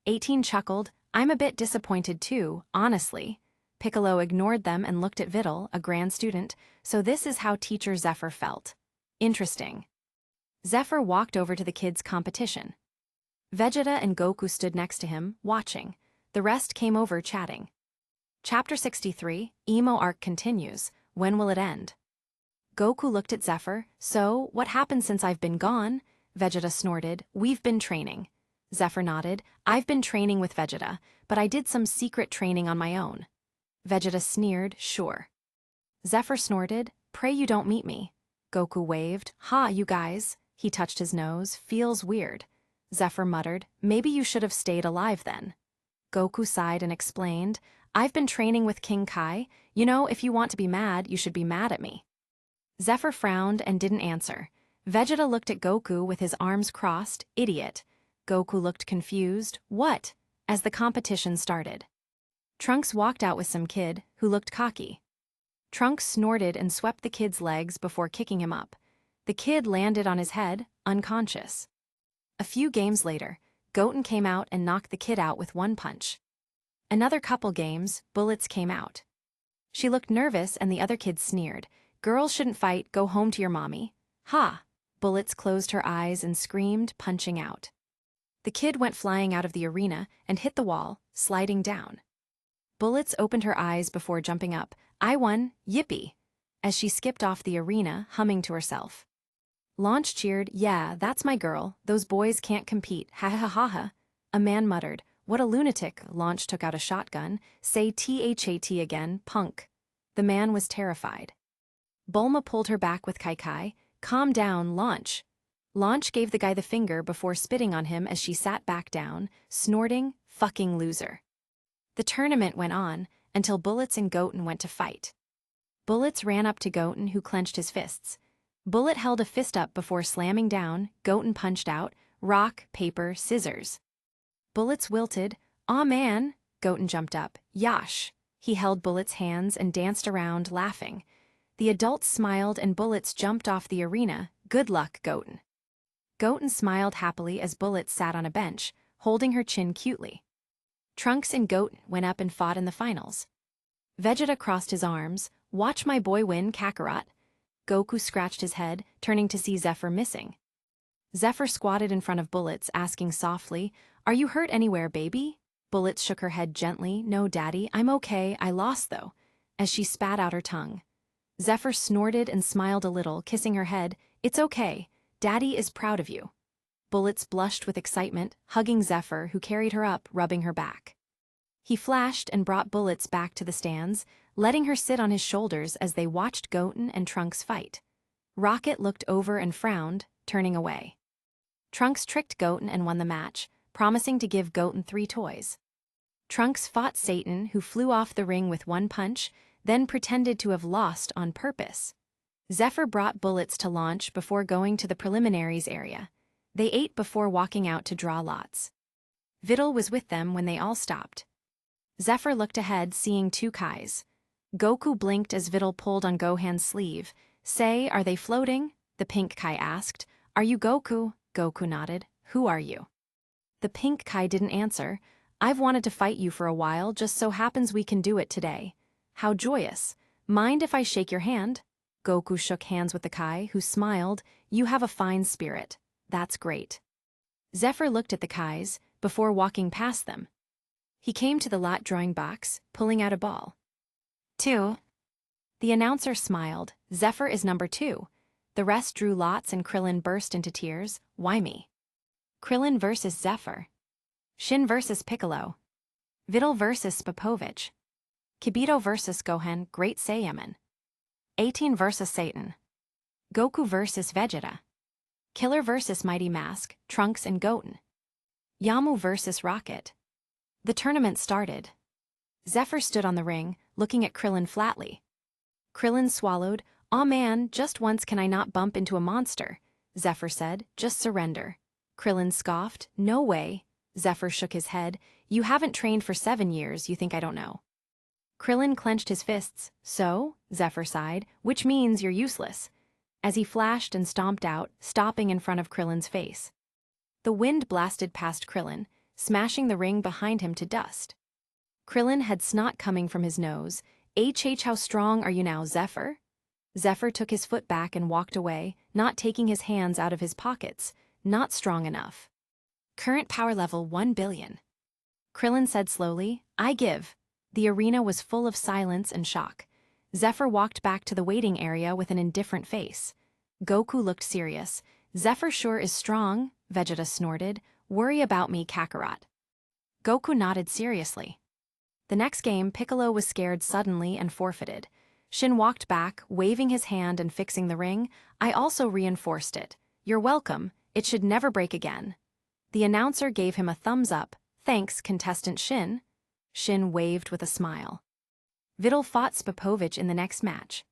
18 chuckled, I'm a bit disappointed too, honestly. Piccolo ignored them and looked at Videl, a grand student, so this is how teacher Zephyr felt. Interesting. Zephyr walked over to the kids' competition. Vegeta and Goku stood next to him, watching. The rest came over chatting. Chapter 63, Emo Arc continues. When will it end? Goku looked at Zephyr. So, what happened since I've been gone? Vegeta snorted. We've been training. Zephyr nodded. I've been training with Vegeta, but I did some secret training on my own. Vegeta sneered. Sure. Zephyr snorted. Pray you don't meet me. Goku waved. Ha, you guys. He touched his nose. Feels weird. Zephyr muttered. Maybe you should have stayed alive then. Goku sighed and explained. I've been training with King Kai. You know, if you want to be mad, you should be mad at me. Zephyr frowned and didn't answer. Vegeta looked at Goku with his arms crossed. Idiot. Goku looked confused. What? As the competition started. Trunks walked out with some kid, who looked cocky. Trunks snorted and swept the kid's legs before kicking him up. The kid landed on his head, unconscious. A few games later, Goten came out and knocked the kid out with one punch. Another couple games, Bullets came out. She looked nervous and the other kids sneered. Girls shouldn't fight, go home to your mommy. Ha! Bullets closed her eyes and screamed, punching out. The kid went flying out of the arena and hit the wall, sliding down. Bullets opened her eyes before jumping up. I won, yippee! As she skipped off the arena, humming to herself. Launch cheered, yeah, that's my girl, those boys can't compete, ha ha ha ha. A man muttered, what a lunatic. Launch took out a shotgun, say THAT again, punk. The man was terrified. Bulma pulled her back with Kai. Calm down, Launch. Launch gave the guy the finger before spitting on him as she sat back down, snorting, fucking loser. The tournament went on, until Bullets and Goten went to fight. Bullets ran up to Goten, who clenched his fists. Bullet held a fist up before slamming down. Goten punched out, rock, paper, scissors. Bullets wilted. Aw man! Goten jumped up. Yash! He held Bullet's hands and danced around, laughing. The adults smiled and Bullets jumped off the arena. Good luck, Goten. Goten smiled happily as Bullets sat on a bench, holding her chin cutely. Trunks and Goten went up and fought in the finals. Vegeta crossed his arms. Watch my boy win, Kakarot. Goku scratched his head, turning to see Zephyr missing. Zephyr squatted in front of Bullets, asking softly, Are you hurt anywhere, baby? Bullets shook her head gently. No, Daddy, I'm okay, I lost though, as she spat out her tongue. Zephyr snorted and smiled a little, kissing her head. It's okay, Daddy is proud of you. Bullets blushed with excitement, hugging Zephyr, who carried her up, rubbing her back. He flashed and brought Bullets back to the stands, letting her sit on his shoulders as they watched Goten and Trunks fight. Rocket looked over and frowned. turning away. Trunks tricked Goten and won the match, promising to give Goten 3 toys. Trunks fought Satan, who flew off the ring with 1 punch, then pretended to have lost on purpose. Zephr brought bullets to launch before going to the preliminaries area. They ate before walking out to draw lots. Videl was with them when they all stopped. Zephr looked ahead, seeing 2 Kais. Goku blinked as Videl pulled on Gohan's sleeve. "Say, are they floating?" the pink Kai asked. "Are you Goku?" Goku nodded. "Who are you?" The pink Kai didn't answer. "I've wanted to fight you for a while, just so happens we can do it today." "How joyous. Mind if I shake your hand?" Goku shook hands with the Kai, who smiled. "You have a fine spirit." "That's great." Zephr looked at the Kais before walking past them. He came to the lot drawing box, pulling out a ball. 2. The announcer smiled. "Zephr is number 2. The rest drew lots and Krillin burst into tears. "Why me?" Krillin versus Zephr. Shin versus Piccolo. Videl versus Spopovich. Kibito versus Gohan, Great Saiyaman. 18 versus Satan. Goku versus Vegeta. Killer versus Mighty Mask, Trunks and Goten. Namu versus Rocket. The tournament started. Zephr stood on the ring, looking at Krillin flatly. Krillin swallowed. "Aw man, just once can I not bump into a monster?" Zephr said. "Just surrender." Krillin scoffed. "No way." Zephr shook his head. "You haven't trained for 7 years, you think I don't know." Krillin clenched his fists. "So?" Zephr sighed. "Which means you're useless." As he flashed and stomped out, stopping in front of Krillin's face. The wind blasted past Krillin, smashing the ring behind him to dust. Krillin had snot coming from his nose. How strong are you now, Zephr?" Zephr took his foot back and walked away, not taking his hands out of his pockets. "Not strong enough. Current power level 1 billion. Krillin said slowly. "I give." The arena was full of silence and shock. Zephr walked back to the waiting area with an indifferent face. Goku looked serious. "Zephr sure is strong," Vegeta snorted. "Worry about me, Kakarot." Goku nodded seriously. The next game, Piccolo was scared suddenly and forfeited. Shin walked back, waving his hand and fixing the ring. "I also reinforced it. You're welcome. It should never break again." The announcer gave him a thumbs up. "Thanks, contestant Shin." Shin waved with a smile. Videl fought Spopovich in the next match.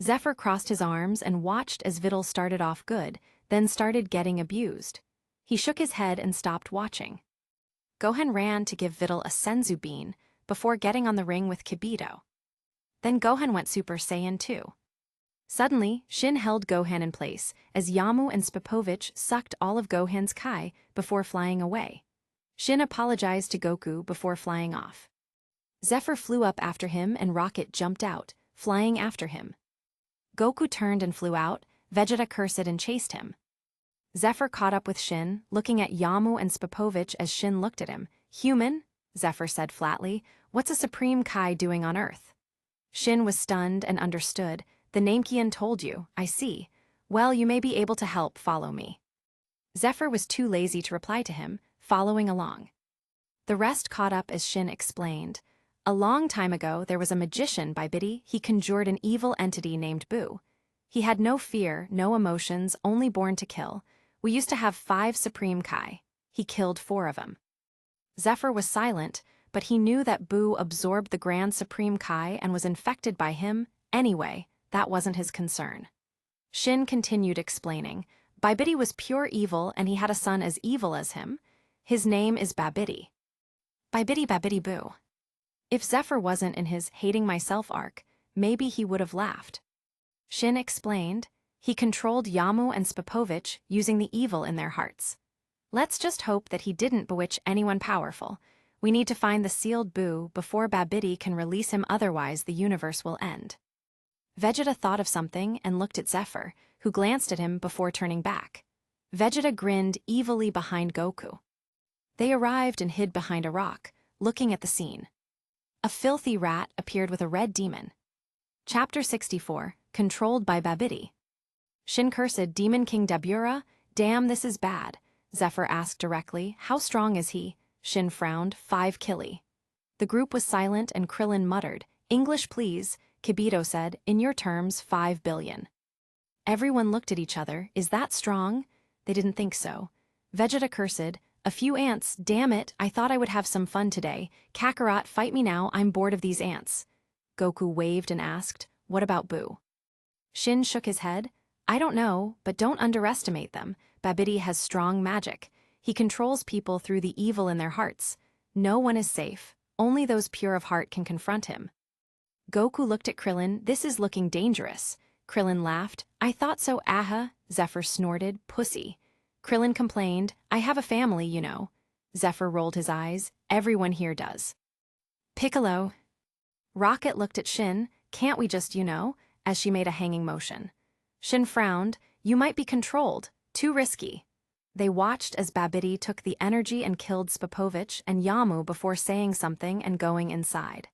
Zephr crossed his arms and watched as Videl started off good, then started getting abused. He shook his head and stopped watching. Gohan ran to give Videl a Senzu bean before getting on the ring with Kibito. Then Gohan went Super Saiyan 2. Suddenly, Shin held Gohan in place as Namu and Spopovich sucked all of Gohan's Kai before flying away. Shin apologized to Goku before flying off. Zephr flew up after him and Rocket jumped out, flying after him. Goku turned and flew out. Vegeta cursed and chased him. Zephr caught up with Shin, looking at Namu and Spopovich as Shin looked at him. "Human?" Zephr said flatly. "What's a Supreme Kai doing on Earth?" Shin was stunned and understood. "The Namekian told you, I see. Well, you may be able to help, follow me." Zephr was too lazy to reply to him, following along. The rest caught up as Shin explained. "A long time ago, there was a magician by Biddy. He conjured an evil entity named Boo. He had no fear, no emotions, only born to kill. We used to have 5 Supreme Kai. He killed 4 of them." Zephr was silent, but he knew that Boo absorbed the Grand Supreme Kai and was infected by him. Anyway, that wasn't his concern. Shin continued explaining. Babidi was pure evil and he had a son as evil as him. His name is Babidi. Babidi Boo. If Zephr wasn't in his hating myself arc, maybe he would have laughed. Shin explained. He controlled Namu and Spopovich using the evil in their hearts. Let's just hope that he didn't bewitch anyone powerful. We need to find the sealed Boo before Babidi can release him, otherwise the universe will end. Vegeta thought of something and looked at Zephr, who glanced at him before turning back. Vegeta grinned evilly behind Goku. They arrived and hid behind a rock, looking at the scene. A filthy rat appeared with a red demon. Chapter 64, Controlled by Babidi. Shin cursed Demon King Dabura. Damn, this is bad. Zephr asked directly. How strong is he? Shin frowned. 5 killi. The group was silent and Krillin muttered. English please. Kibito said, in your terms, 5 billion. Everyone looked at each other. Is that strong? They didn't think so. Vegeta cursed, a few ants, damn it, I thought I would have some fun today. Kakarot, fight me now, I'm bored of these ants. Goku waved and asked, what about Boo? Shin shook his head. I don't know, but don't underestimate them. Babidi has strong magic. He controls people through the evil in their hearts. No one is safe. Only those pure of heart can confront him. Goku looked at Krillin. This is looking dangerous. Krillin laughed. I thought so, aha. Zephyr snorted. Pussy. Krillin complained. I have a family, you know. Zephyr rolled his eyes. Everyone here does. Piccolo. Rocket looked at Shin. Can't we just, as she made a hanging motion. Shin frowned. You might be controlled. Too risky. They watched as Babidi took the energy and killed Spopovich and Yamu before saying something and going inside.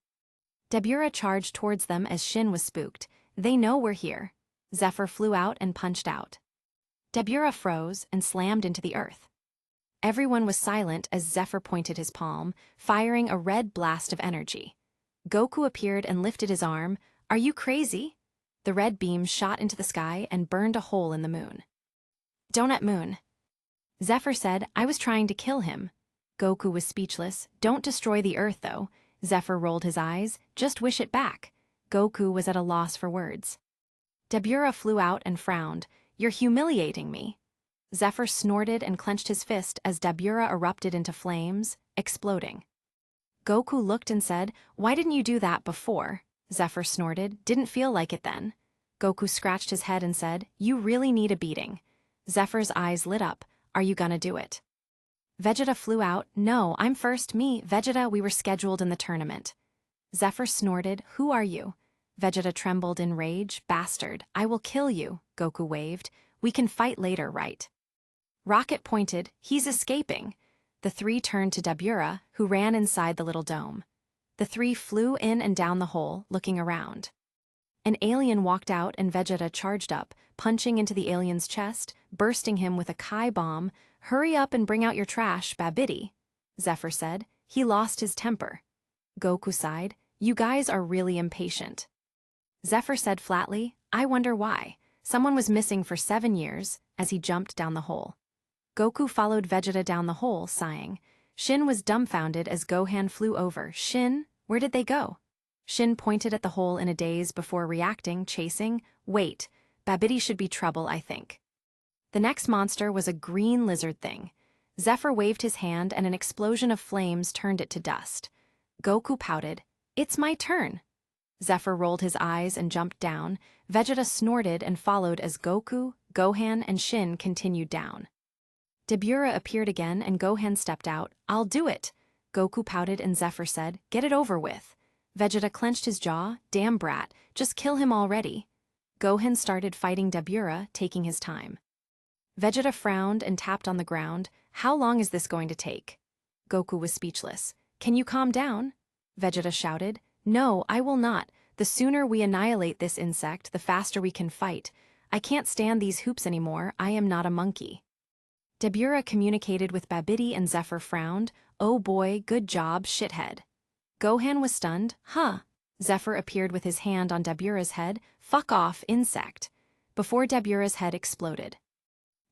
Dabura charged towards them as Shin was spooked. They know we're here. Zephyr flew out and punched out. Dabura froze and slammed into the earth. Everyone was silent as Zephyr pointed his palm, firing a red blast of energy. Goku appeared and lifted his arm. Are you crazy? The red beam shot into the sky and burned a hole in the moon. Donut Moon. Zephyr said, I was trying to kill him. Goku was speechless. Don't destroy the earth, though. Zephyr rolled his eyes. Just wish it back. Goku was at a loss for words. Dabura flew out and frowned. You're humiliating me. Zephyr snorted and clenched his fist as Dabura erupted into flames, exploding. Goku looked and said, Why didn't you do that before? Zephyr snorted. Didn't feel like it then. Goku scratched his head and said, You really need a beating. Zephyr's eyes lit up. Are you gonna do it? Vegeta flew out. No, I'm first. Me, Vegeta, we were scheduled in the tournament. Zephyr snorted. Who are you? Vegeta trembled in rage. Bastard, I will kill you, Goku waved. We can fight later, right? Rocket pointed. He's escaping. The three turned to Dabura, who ran inside the little dome. The three flew in and down the hole, looking around. An alien walked out and Vegeta charged up, punching into the alien's chest, bursting him with a Kai bomb. Hurry up and bring out your trash, Babidi, Zephyr said. He lost his temper. Goku sighed. You guys are really impatient. Zephyr said flatly, I wonder why. Someone was missing for 7 years, as he jumped down the hole. Goku followed Vegeta down the hole, sighing. Shin was dumbfounded as Gohan flew over. Shin, where did they go? Shin pointed at the hole in a daze before reacting, chasing. Wait, Babidi should be trouble, I think. The next monster was a green lizard thing. Zephyr waved his hand and an explosion of flames turned it to dust. Goku pouted. It's my turn. Zephyr rolled his eyes and jumped down. Vegeta snorted and followed as Goku, Gohan, and Shin continued down. Dabura appeared again and Gohan stepped out. I'll do it. Goku pouted and Zephyr said, Get it over with. Vegeta clenched his jaw. Damn brat, just kill him already. Gohan started fighting Dabura, taking his time. Vegeta frowned and tapped on the ground. How long is this going to take? Goku was speechless. Can you calm down? Vegeta shouted. No, I will not. The sooner we annihilate this insect, the faster we can fight. I can't stand these hoops anymore. I am not a monkey. Dabura communicated with Babidi and Zephyr frowned. Oh boy, good job, shithead. Gohan was stunned. Huh. Zephyr appeared with his hand on Dabura's head. Fuck off, insect. Before Dabura's head exploded.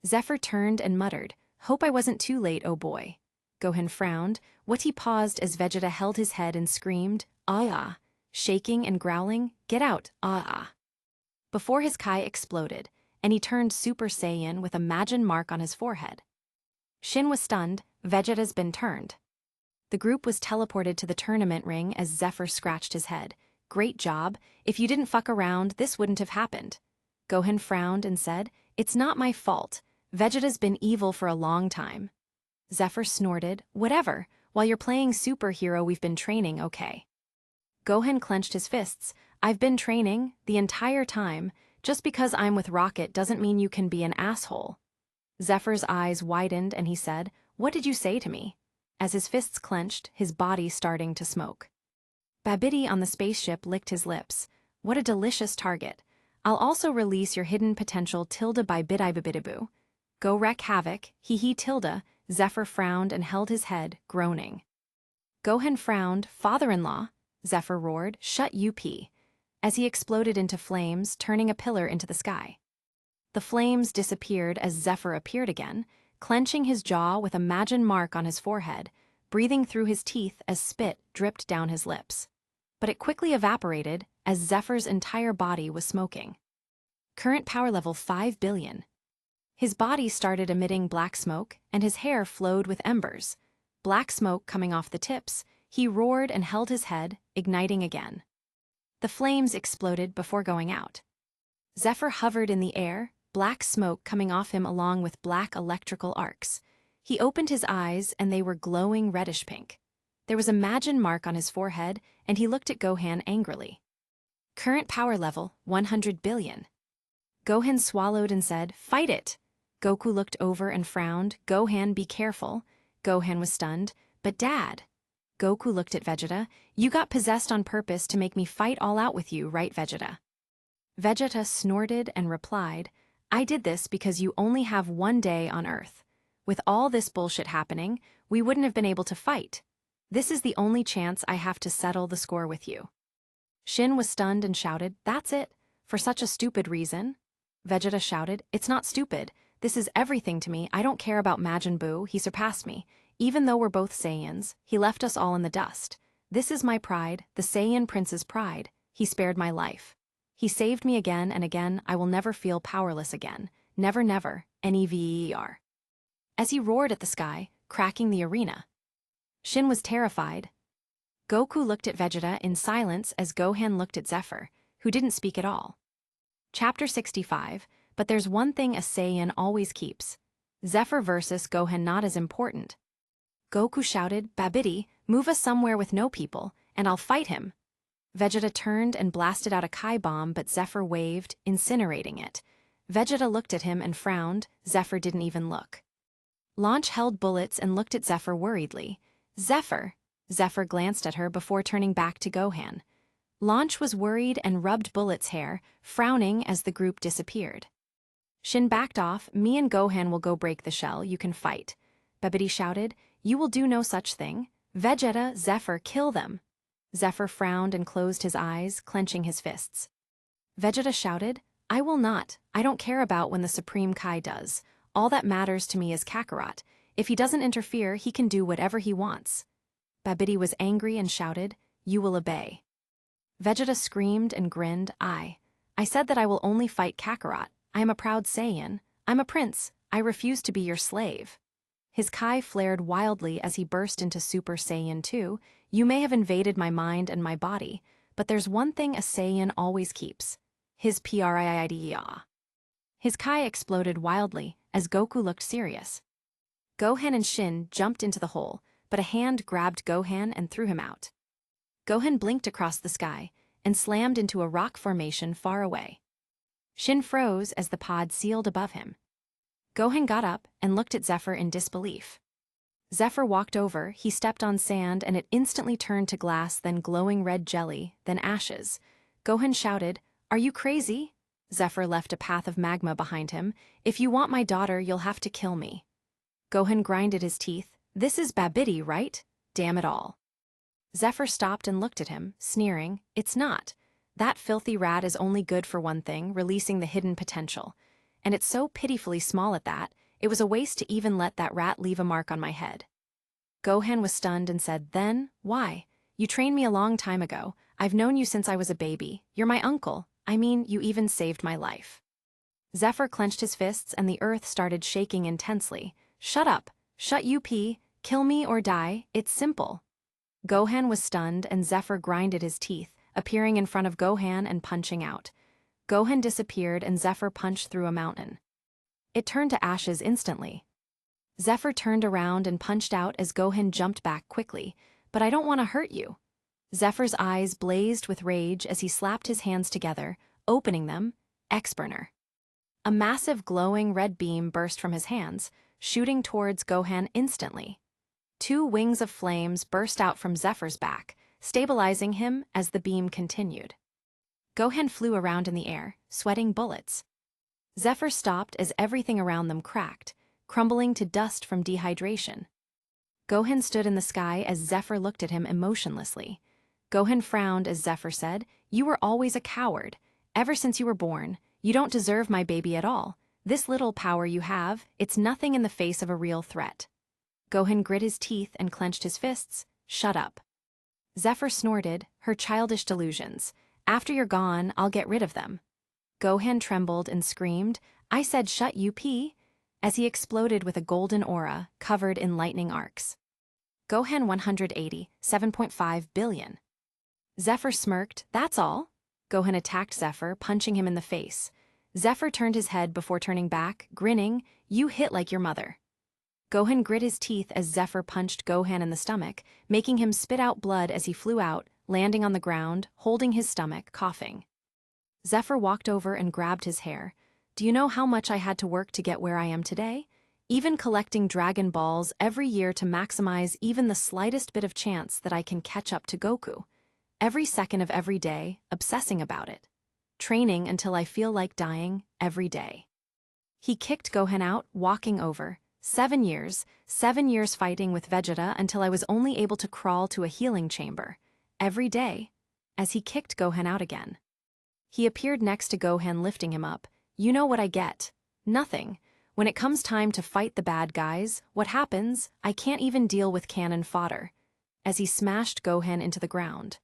Zephyr turned and muttered, Hope I wasn't too late, oh boy. Gohan frowned. What he paused as Vegeta held his head and screamed, Ah! Shaking and growling, Get out, ah! Before his Kai exploded, and he turned Super Saiyan with a Majin mark on his forehead. Shin was stunned. Vegeta's been turned. The group was teleported to the tournament ring as Zephyr scratched his head. Great job. If you didn't fuck around, this wouldn't have happened. Gohan frowned and said, It's not my fault. Vegeta's been evil for a long time. Zephyr snorted. Whatever. While you're playing superhero, we've been training, okay. Gohan clenched his fists. I've been training the entire time. Just because I'm with Rocket doesn't mean you can be an asshole. Zephyr's eyes widened and he said, What did you say to me? As his fists clenched, his body starting to smoke. Babidi on the spaceship licked his lips. What a delicious target. I'll also release your hidden potential tilde by bidibibidiboo. Go wreak havoc, hee tilde. Zephyr frowned and held his head, groaning. Gohan frowned. Father-in-law. Zephyr roared. Shut up. As he exploded into flames, turning a pillar into the sky. The flames disappeared as Zephr appeared again, clenching his jaw with a magic mark on his forehead, breathing through his teeth as spit dripped down his lips. But it quickly evaporated as Zephyr's entire body was smoking. Current power level 5 billion. His body started emitting black smoke, and his hair flowed with embers. Black smoke coming off the tips, he roared and held his head, igniting again. The flames exploded before going out. Zephr hovered in the air, black smoke coming off him along with black electrical arcs. He opened his eyes and they were glowing reddish pink. There was a magic mark on his forehead, and he looked at Gohan angrily. Current power level 100 billion. Gohan swallowed and said, "Fight it!" Goku looked over and frowned. "Gohan, be careful." Gohan was stunned. "But Dad..." Goku looked at Vegeta. "You got possessed on purpose to make me fight all out with you, right, Vegeta?" Vegeta snorted and replied, "I did this because you only have 1 day on Earth. With all this bullshit happening, we wouldn't have been able to fight. This is the only chance I have to settle the score with you." Shin was stunned and shouted, "That's it? For such a stupid reason?" Vegeta shouted, "It's not stupid. This is everything to me. I don't care about Majin Buu. He surpassed me. Even though we're both Saiyans, he left us all in the dust. This is my pride, the Saiyan Prince's pride. He spared my life. He saved me again and again. I will never feel powerless again. Never, never. Never." As he roared at the sky, cracking the arena. Shin was terrified. Goku looked at Vegeta in silence as Gohan looked at Zephr, who didn't speak at all. Chapter 65, but there's one thing a Saiyan always keeps. Zephr versus Gohan not as important. Goku shouted, "Babidi, move us somewhere with no people, and I'll fight him." Vegeta turned and blasted out a Kai bomb, but Zephr waved, incinerating it. Vegeta looked at him and frowned. Zephr didn't even look. Launch held bullets and looked at Zephr worriedly. "Zephr." Zephr glanced at her before turning back to Gohan. Launch was worried and rubbed Bullet's hair, frowning as the group disappeared. Shin backed off. "Me and Gohan will go break the shell. You can fight." Babidi shouted, "You will do no such thing. Vegeta, Zephr, kill them." Zephr frowned and closed his eyes, clenching his fists. Vegeta shouted, "I will not. I don't care about when the Supreme Kai does. All that matters to me is Kakarot. If he doesn't interfere, he can do whatever he wants." Babidi was angry and shouted, "You will obey." Vegeta screamed and grinned, I said that I will only fight Kakarot. I am a proud Saiyan. I'm a prince. I refuse to be your slave." His Kai flared wildly as he burst into Super Saiyan 2. "You may have invaded my mind and my body, but there's one thing a Saiyan always keeps. His pride. His Kai exploded wildly as Goku looked serious. Gohan and Shin jumped into the hole, but a hand grabbed Gohan and threw him out. Gohan blinked across the sky and slammed into a rock formation far away. Shin froze as the pod sealed above him. Gohan got up and looked at Zephr in disbelief. Zephr walked over, he stepped on sand and it instantly turned to glass, then glowing red jelly, then ashes. Gohan shouted, "Are you crazy?" Zephr left a path of magma behind him. "If you want my daughter, you'll have to kill me." Gohan grinded his teeth. "This is Babidi, right? Damn it all." Zephr stopped and looked at him, sneering. "It's not. That filthy rat is only good for one thing, releasing the hidden potential. And it's so pitifully small at that, it was a waste to even let that rat leave a mark on my head." Gohan was stunned and said, "Then, why? You trained me a long time ago. I've known you since I was a baby. You're my uncle. I mean, you even saved my life." Zephr clenched his fists and the earth started shaking intensely. "Shut up. Shut you, P. Kill me or die. It's simple." Gohan was stunned and Zephr grinded his teeth, appearing in front of Gohan and punching out. Gohan disappeared and Zephr punched through a mountain. It turned to ashes instantly. Zephr turned around and punched out as Gohan jumped back quickly. "But I don't want to hurt you." Zephyr's eyes blazed with rage as he slapped his hands together, opening them. X-burner. A massive glowing red beam burst from his hands, shooting towards Gohan instantly. 2 wings of flames burst out from Zephyr's back, stabilizing him as the beam continued. Gohan flew around in the air, sweating bullets. Zephr stopped as everything around them cracked, crumbling to dust from dehydration. Gohan stood in the sky as Zephr looked at him emotionlessly. Gohan frowned as Zephr said, "You were always a coward. Ever since you were born, you don't deserve my baby at all. This little power you have, it's nothing in the face of a real threat. Gohan grit his teeth and clenched his fists. Shut up. Zephr snorted, her childish delusions. After you're gone, I'll get rid of them. Gohan trembled and screamed, I said shut you p, as he exploded with a golden aura covered in lightning arcs. Gohan 180, 7.5 billion. Zephr smirked, that's all? Gohan attacked Zephr, punching him in the face. Zephr turned his head before turning back, grinning, you hit like your mother. Gohan grit his teeth as Zephr punched Gohan in the stomach, making him spit out blood as he flew out, landing on the ground, holding his stomach, coughing. Zephr walked over and grabbed his hair. Do you know how much I had to work to get where I am today? Even collecting Dragon Balls every year to maximize even the slightest bit of chance that I can catch up to Goku. Every second of every day, obsessing about it. Training until I feel like dying every day. He kicked Gohan out, walking over. 7 years fighting with Vegeta until I was only able to crawl to a healing chamber. Every day. As he kicked Gohan out again. He appeared next to Gohan, lifting him up. You know what I get. Nothing. When it comes time to fight the bad guys, what happens? I can't even deal with cannon fodder. As he smashed Gohan into the ground.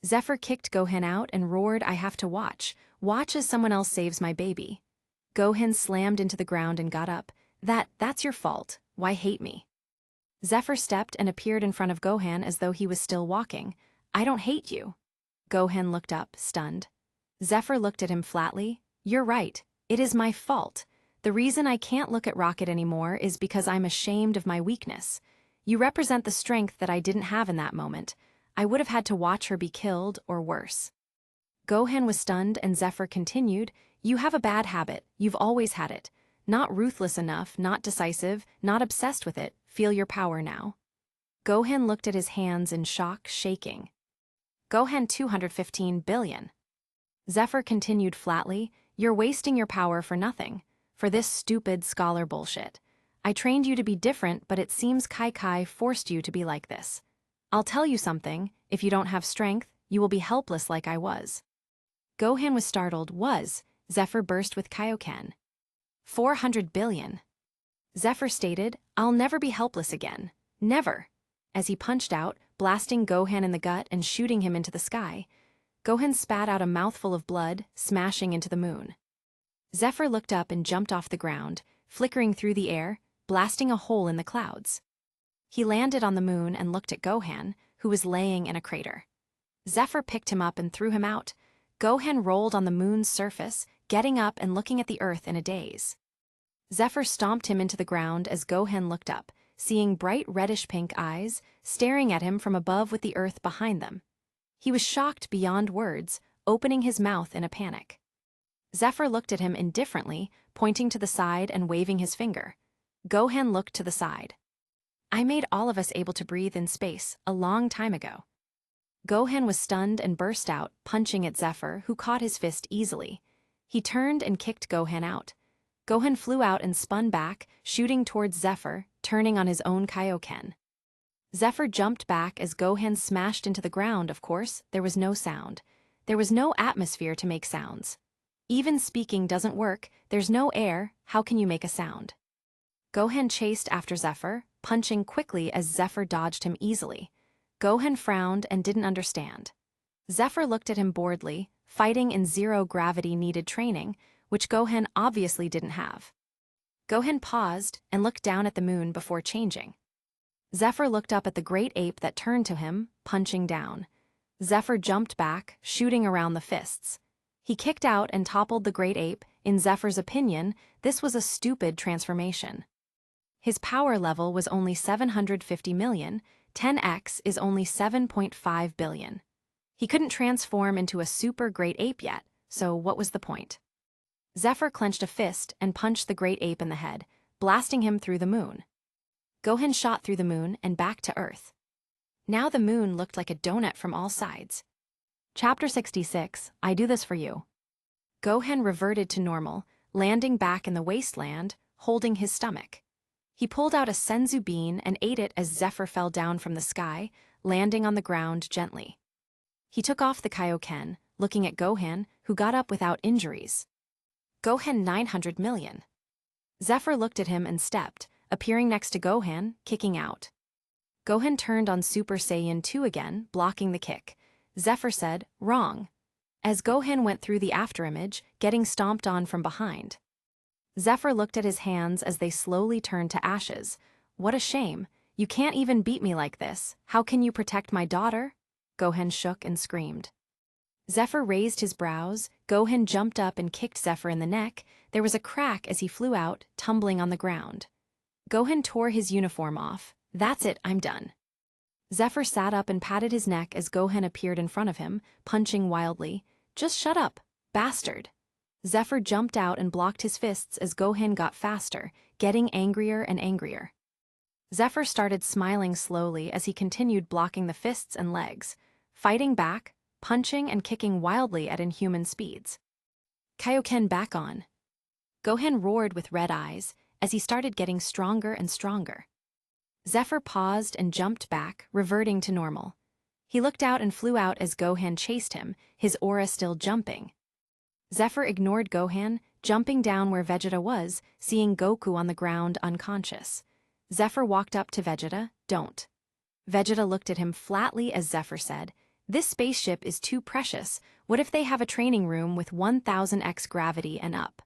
Zephr kicked Gohan out and roared, I have to watch. Watch as someone else saves my baby. Gohan slammed into the ground and got up. That's your fault. Why hate me? Zephr stepped and appeared in front of Gohan as though he was still walking. I don't hate you. Gohan looked up, stunned. Zephr looked at him flatly. You're right. It is my fault. The reason I can't look at Rocket anymore is because I'm ashamed of my weakness. You represent the strength that I didn't have in that moment. I would have had to watch her be killed, or worse. Gohan was stunned and Zephr continued, you have a bad habit, you've always had it. Not ruthless enough, not decisive, not obsessed with it, feel your power now. Gohan looked at his hands in shock, shaking. Gohan 215 billion. Zephr continued flatly, you're wasting your power for nothing. For this stupid scholar bullshit. I trained you to be different, but it seems Kai forced you to be like this. I'll tell you something, if you don't have strength, you will be helpless like I was. Gohan was startled, Zephr burst with Kaioken. 400 billion. Zephr stated, I'll never be helpless again. Never. As he punched out, blasting Gohan in the gut and shooting him into the sky. Gohan spat out a mouthful of blood, smashing into the moon. Zephr looked up and jumped off the ground, flickering through the air, blasting a hole in the clouds. He landed on the moon and looked at Gohan, who was laying in a crater. Zephr picked him up and threw him out. Gohan rolled on the moon's surface, getting up and looking at the earth in a daze. Zephr stomped him into the ground as Gohan looked up, seeing bright reddish-pink eyes, staring at him from above with the earth behind them. He was shocked beyond words, opening his mouth in a panic. Zephr looked at him indifferently, pointing to the side and waving his finger. Gohan looked to the side. I made all of us able to breathe in space a long time ago. Gohan was stunned and burst out, punching at Zephr, who caught his fist easily. He turned and kicked Gohan out. Gohan flew out and spun back, shooting towards Zephr, turning on his own Kaioken. Zephr jumped back as Gohan smashed into the ground. Of course, there was no sound. There was no atmosphere to make sounds. Even speaking doesn't work, there's no air, how can you make a sound? Gohan chased after Zephr, punching quickly as Zephr dodged him easily. Gohan frowned and didn't understand. Zephr looked at him boredly, fighting in zero-gravity needed training, which Gohan obviously didn't have. Gohan paused and looked down at the moon before changing. Zephr looked up at the great ape that turned to him, punching down. Zephr jumped back, shooting around the fists. He kicked out and toppled the great ape. In Zephyr's opinion, this was a stupid transformation. His power level was only 750 million, 10x is only 7.5 billion. He couldn't transform into a super great ape yet, so what was the point? Zephr clenched a fist and punched the great ape in the head, blasting him through the moon. Gohan shot through the moon and back to Earth. Now the moon looked like a donut from all sides. Chapter 66, I Do This For You. Gohan reverted to normal, landing back in the wasteland, holding his stomach. He pulled out a senzu bean and ate it as Zephr fell down from the sky, landing on the ground gently. He took off the Kaioken, looking at Gohan, who got up without injuries. Gohan 900 million. Zephr looked at him and stepped, appearing next to Gohan, kicking out. Gohan turned on Super Saiyan 2 again, blocking the kick. Zephr said, "Wrong," as Gohan went through the afterimage, getting stomped on from behind. Zephr looked at his hands as they slowly turned to ashes. "What a shame. You can't even beat me like this. How can you protect my daughter?" Gohan shook and screamed. Zephr raised his brows. Gohan jumped up and kicked Zephr in the neck. There was a crack as he flew out, tumbling on the ground. Gohan tore his uniform off. "That's it, I'm done." Zephr sat up and patted his neck as Gohan appeared in front of him, punching wildly. "Just shut up, bastard." Zephr jumped out and blocked his fists as Gohan got faster, getting angrier and angrier. Zephr started smiling slowly as he continued blocking the fists and legs, fighting back, punching and kicking wildly at inhuman speeds. Kaioken back on. Gohan roared with red eyes as he started getting stronger and stronger. Zephr paused and jumped back, reverting to normal. He looked out and flew out as Gohan chased him, his aura still jumping. Zephr ignored Gohan, jumping down where Vegeta was, seeing Goku on the ground unconscious. Zephr walked up to Vegeta. "Don't." Vegeta looked at him flatly as Zephr said, "This spaceship is too precious. What if they have a training room with 1000x gravity and up?"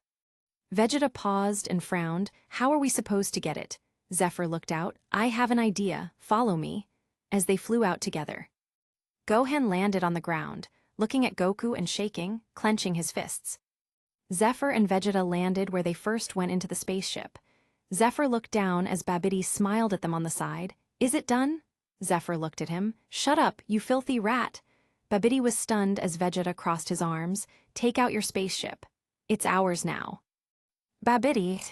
Vegeta paused and frowned. "How are we supposed to get it?" Zephr looked out. "I have an idea. Follow me." As they flew out together. Gohan landed on the ground, looking at Goku and shaking, clenching his fists. Zephr and Vegeta landed where they first went into the spaceship. Zephr looked down as Babidi smiled at them on the side. "Is it done?" Zephr looked at him. "Shut up, you filthy rat." Babidi was stunned as Vegeta crossed his arms. "Take out your spaceship. It's ours now." "Babidi."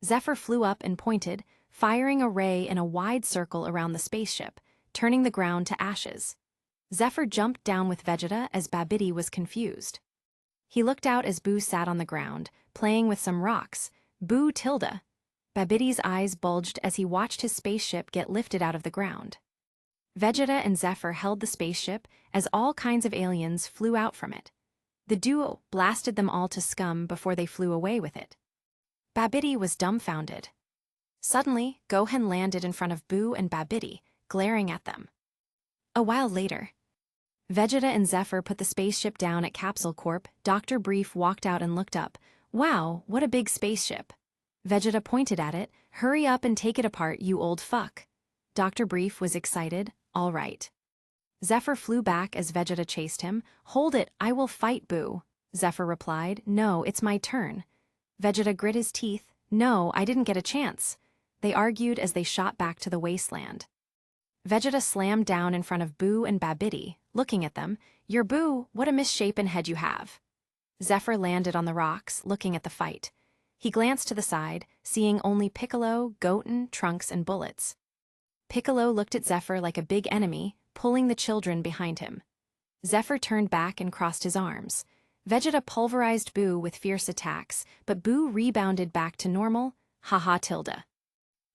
Zephr flew up and pointed, firing a ray in a wide circle around the spaceship, turning the ground to ashes. Zephr jumped down with Vegeta as Babidi was confused. He looked out as Boo sat on the ground, playing with some rocks. "Boo Tilda." Babidi's eyes bulged as he watched his spaceship get lifted out of the ground. Vegeta and Zephr held the spaceship as all kinds of aliens flew out from it. The duo blasted them all to scum before they flew away with it. Babidi was dumbfounded. Suddenly, Gohan landed in front of Boo and Babidi, glaring at them. A while later, Vegeta and Zephr put the spaceship down at Capsule Corp. Dr. Brief walked out and looked up. "Wow, what a big spaceship." Vegeta pointed at it. "Hurry up and take it apart, you old fuck." Dr. Brief was excited. "All right." Zephr flew back as Vegeta chased him. "Hold it, I will fight, Boo." Zephr replied. "No, it's my turn." Vegeta grit his teeth. "No, I didn't get a chance." They argued as they shot back to the wasteland. Vegeta slammed down in front of Boo and Babidi, looking at them. "You're Boo, what a misshapen head you have." Zephr landed on the rocks, looking at the fight. He glanced to the side, seeing only Piccolo, Goten, Trunks, and Bullets. Piccolo looked at Zephr like a big enemy, pulling the children behind him. Zephr turned back and crossed his arms. Vegeta pulverized Boo with fierce attacks, but Boo rebounded back to normal. "Haha Tilda."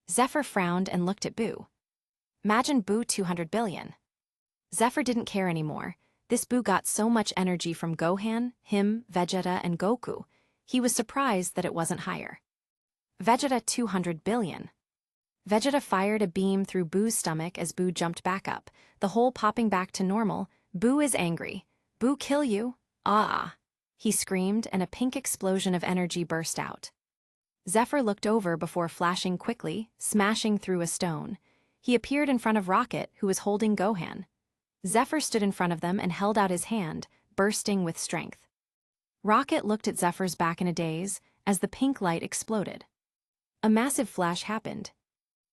Zephr frowned and looked at Boo. "Imagine Boo 200 billion. Zephr didn't care anymore. This Boo got so much energy from Gohan, him, Vegeta, and Goku. He was surprised that it wasn't higher. Vegeta 200 billion. Vegeta fired a beam through Boo's stomach as Boo jumped back up, the hole popping back to normal. "Boo is angry. Boo kill you. Ah!" He screamed and a pink explosion of energy burst out. Zephr looked over before flashing quickly, smashing through a stone. He appeared in front of Rocket, who was holding Gohan. Zephr stood in front of them and held out his hand, bursting with strength. Rocket looked at Zephyr's back in a daze as the pink light exploded. A massive flash happened.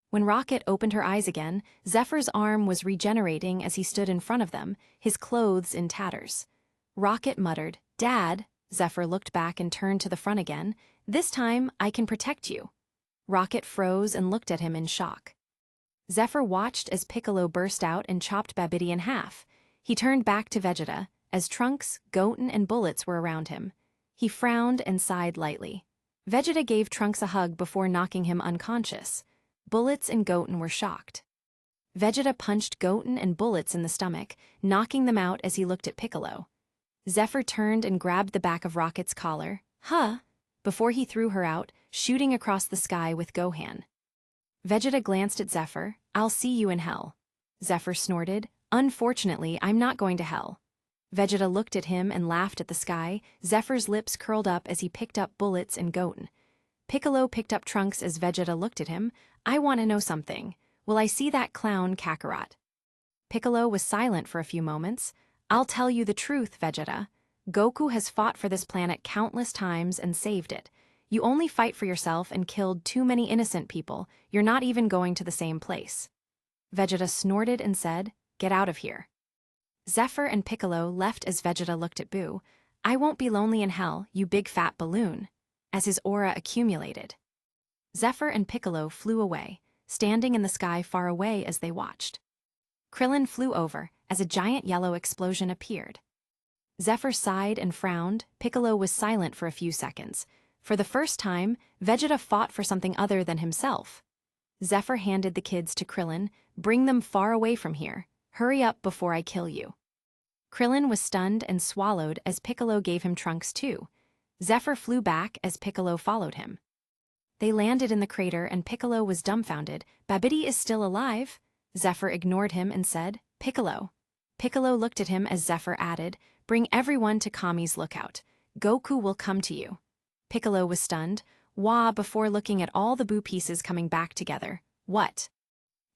When Rocket opened her eyes again, Zephyr's arm was regenerating as he stood in front of them, his clothes in tatters. Rocket muttered, "Dad." Zephr looked back and turned to the front again. "This time, I can protect you." Rocket froze and looked at him in shock. Zephr watched as Piccolo burst out and chopped Babidi in half. He turned back to Vegeta, as Trunks, Goten, and Bullets were around him. He frowned and sighed lightly. Vegeta gave Trunks a hug before knocking him unconscious. Bullets and Goten were shocked. Vegeta punched Goten and Bullets in the stomach, knocking them out as he looked at Piccolo. Zephr turned and grabbed the back of Rocket's collar. Huh, before he threw her out, shooting across the sky with Gohan. Vegeta glanced at Zephr. I'll see you in hell. Zephr snorted. Unfortunately, I'm not going to hell. Vegeta looked at him and laughed at the sky. Zephyr's lips curled up as he picked up bullets and Goten. Piccolo picked up Trunks as Vegeta looked at him. I want to know something. Will I see that clown Kakarot? Piccolo was silent for a few moments. I'll tell you the truth, Vegeta. Goku has fought for this planet countless times and saved it. You only fight for yourself and killed too many innocent people. You're not even going to the same place. Vegeta snorted and said, Get out of here. Zephr and Piccolo left as Vegeta looked at Buu. I won't be lonely in hell, you big fat balloon. As his aura accumulated. Zephr and Piccolo flew away, standing in the sky far away as they watched. Krillin flew over as a giant yellow explosion appeared. Zephyr sighed and frowned. Piccolo was silent for a few seconds. For the first time, Vegeta fought for something other than himself. Zephyr handed the kids to Krillin. Bring them far away from here. Hurry up before I kill you. Krillin was stunned and swallowed as Piccolo gave him Trunks too. Zephyr flew back as Piccolo followed him. They landed in the crater and Piccolo was dumbfounded. Babidi is still alive? Zephyr ignored him and said, Piccolo. Piccolo looked at him as Zephyr added, Bring everyone to Kami's lookout. Goku will come to you. Piccolo was stunned. Wah, before looking at all the Buu pieces coming back together. What?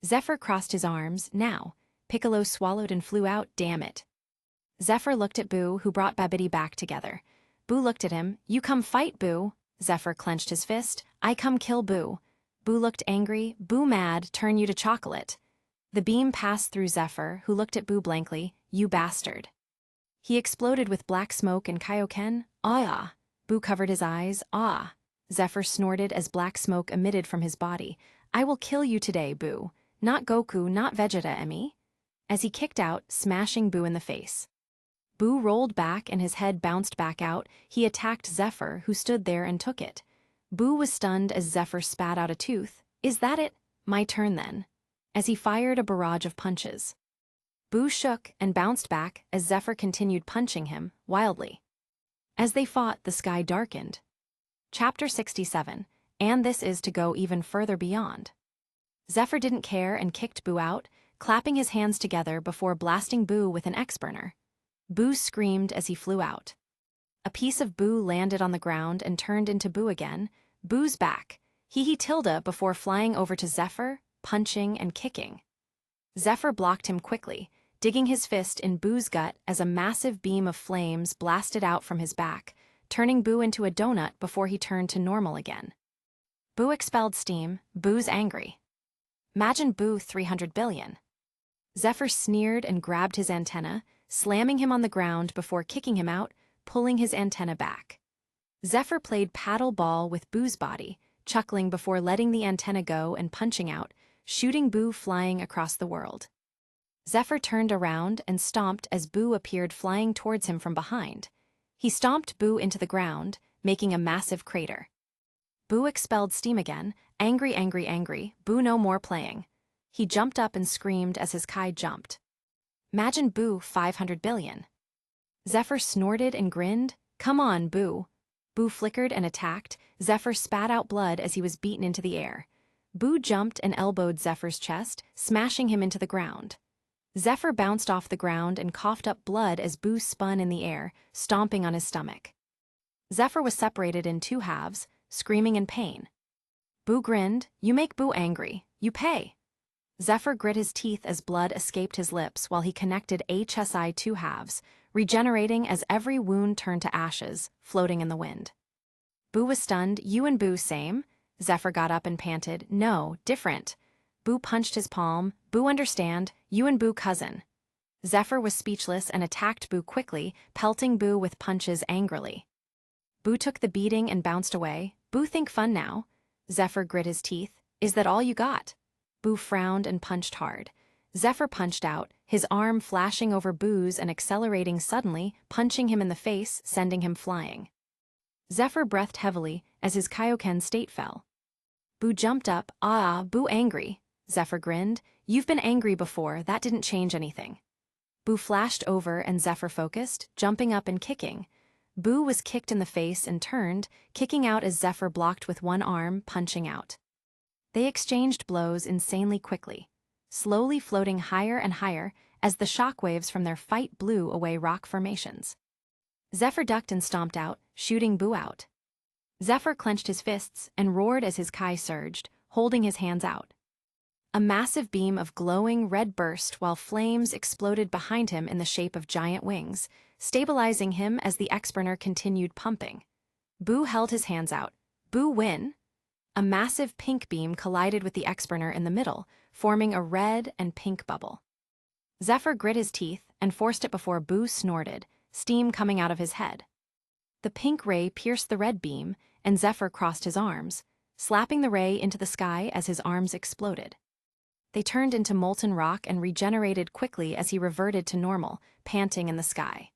Zephyr crossed his arms. Now. Piccolo swallowed and flew out. Damn it. Zephyr looked at Buu, who brought Babidi back together. Buu looked at him. You come fight, Buu. Zephyr clenched his fist. I come kill Buu. Buu looked angry. Buu mad, turn you to chocolate. The beam passed through Zephyr, who looked at Buu blankly. You bastard. He exploded with black smoke and Kaioken. Ah. Buu covered his eyes. Ah. Zephyr snorted as black smoke emitted from his body. I will kill you today, Buu. Not Goku, not Vegeta, Emmy. As he kicked out, smashing Buu in the face. Buu rolled back and his head bounced back out. He attacked Zephyr, who stood there and took it. Buu was stunned as Zephyr spat out a tooth. Is that it? My turn then. As he fired a barrage of punches. Buu shook and bounced back as Zephyr continued punching him, wildly. As they fought, the sky darkened. Chapter 67, and this is to go even further beyond. Zephyr didn't care and kicked Buu out, clapping his hands together before blasting Buu with an X-burner. Buu screamed as he flew out. A piece of Buu landed on the ground and turned into Buu again. Buu's back. He tilde before flying over to Zephyr, punching and kicking. Zephyr blocked him quickly, digging his fist in Buu's gut as a massive beam of flames blasted out from his back, turning Buu into a donut before he turned to normal again. Buu expelled steam. Buu's angry. Imagine Buu 300 billion. Zephyr sneered and grabbed his antenna, slamming him on the ground before kicking him out, pulling his antenna back. Zephyr played paddle ball with Buu's body, chuckling before letting the antenna go and punching out, shooting Buu flying across the world. Zephyr turned around and stomped as Buu appeared flying towards him from behind. He stomped Buu into the ground, making a massive crater. Buu expelled steam again. Angry, angry, angry. Buu no more playing. He jumped up and screamed as his Kai jumped. Imagine Buu 500 billion. Zephyr snorted and grinned. Come on, Buu. Buu flickered and attacked. Zephyr spat out blood as he was beaten into the air. Buu jumped and elbowed Zephyr's chest, smashing him into the ground. Zephyr bounced off the ground and coughed up blood as Buu spun in the air, stomping on his stomach. Zephyr was separated in two halves, screaming in pain. Buu grinned. You make Buu angry. You pay. Zephyr grit his teeth as blood escaped his lips while he connected HSI two halves, regenerating as every wound turned to ashes, floating in the wind. Buu was stunned. You and Buu same? Zephyr got up and panted. No, different. Buu punched his palm. Buu understand. You and Buu cousin. Zephyr was speechless and attacked Buu quickly, pelting Buu with punches angrily. Buu took the beating and bounced away. Buu think fun now. Zephyr grit his teeth. Is that all you got? Buu frowned and punched hard. Zephyr punched out, his arm flashing over Buu's and accelerating suddenly, punching him in the face, sending him flying. Zephyr breathed heavily as his Kaioken state fell. Buu jumped up. Ah, Buu angry. Zephyr grinned. You've been angry before, that didn't change anything. Buu flashed over and Zephyr focused, jumping up and kicking. Boo was kicked in the face and turned, kicking out as Zephr blocked with one arm, punching out. They exchanged blows insanely quickly, slowly floating higher and higher as the shockwaves from their fight blew away rock formations. Zephr ducked and stomped out, shooting Boo out. Zephr clenched his fists and roared as his kai surged, holding his hands out. A massive beam of glowing red burst while flames exploded behind him in the shape of giant wings, stabilizing him as the X-burner continued pumping. Boo held his hands out. Boo win? A massive pink beam collided with the X-burner in the middle, forming a red and pink bubble. Zephr grit his teeth and forced it before Boo snorted, steam coming out of his head. The pink ray pierced the red beam, and Zephr crossed his arms, slapping the ray into the sky as his arms exploded. They turned into molten rock and regenerated quickly as he reverted to normal, panting in the sky.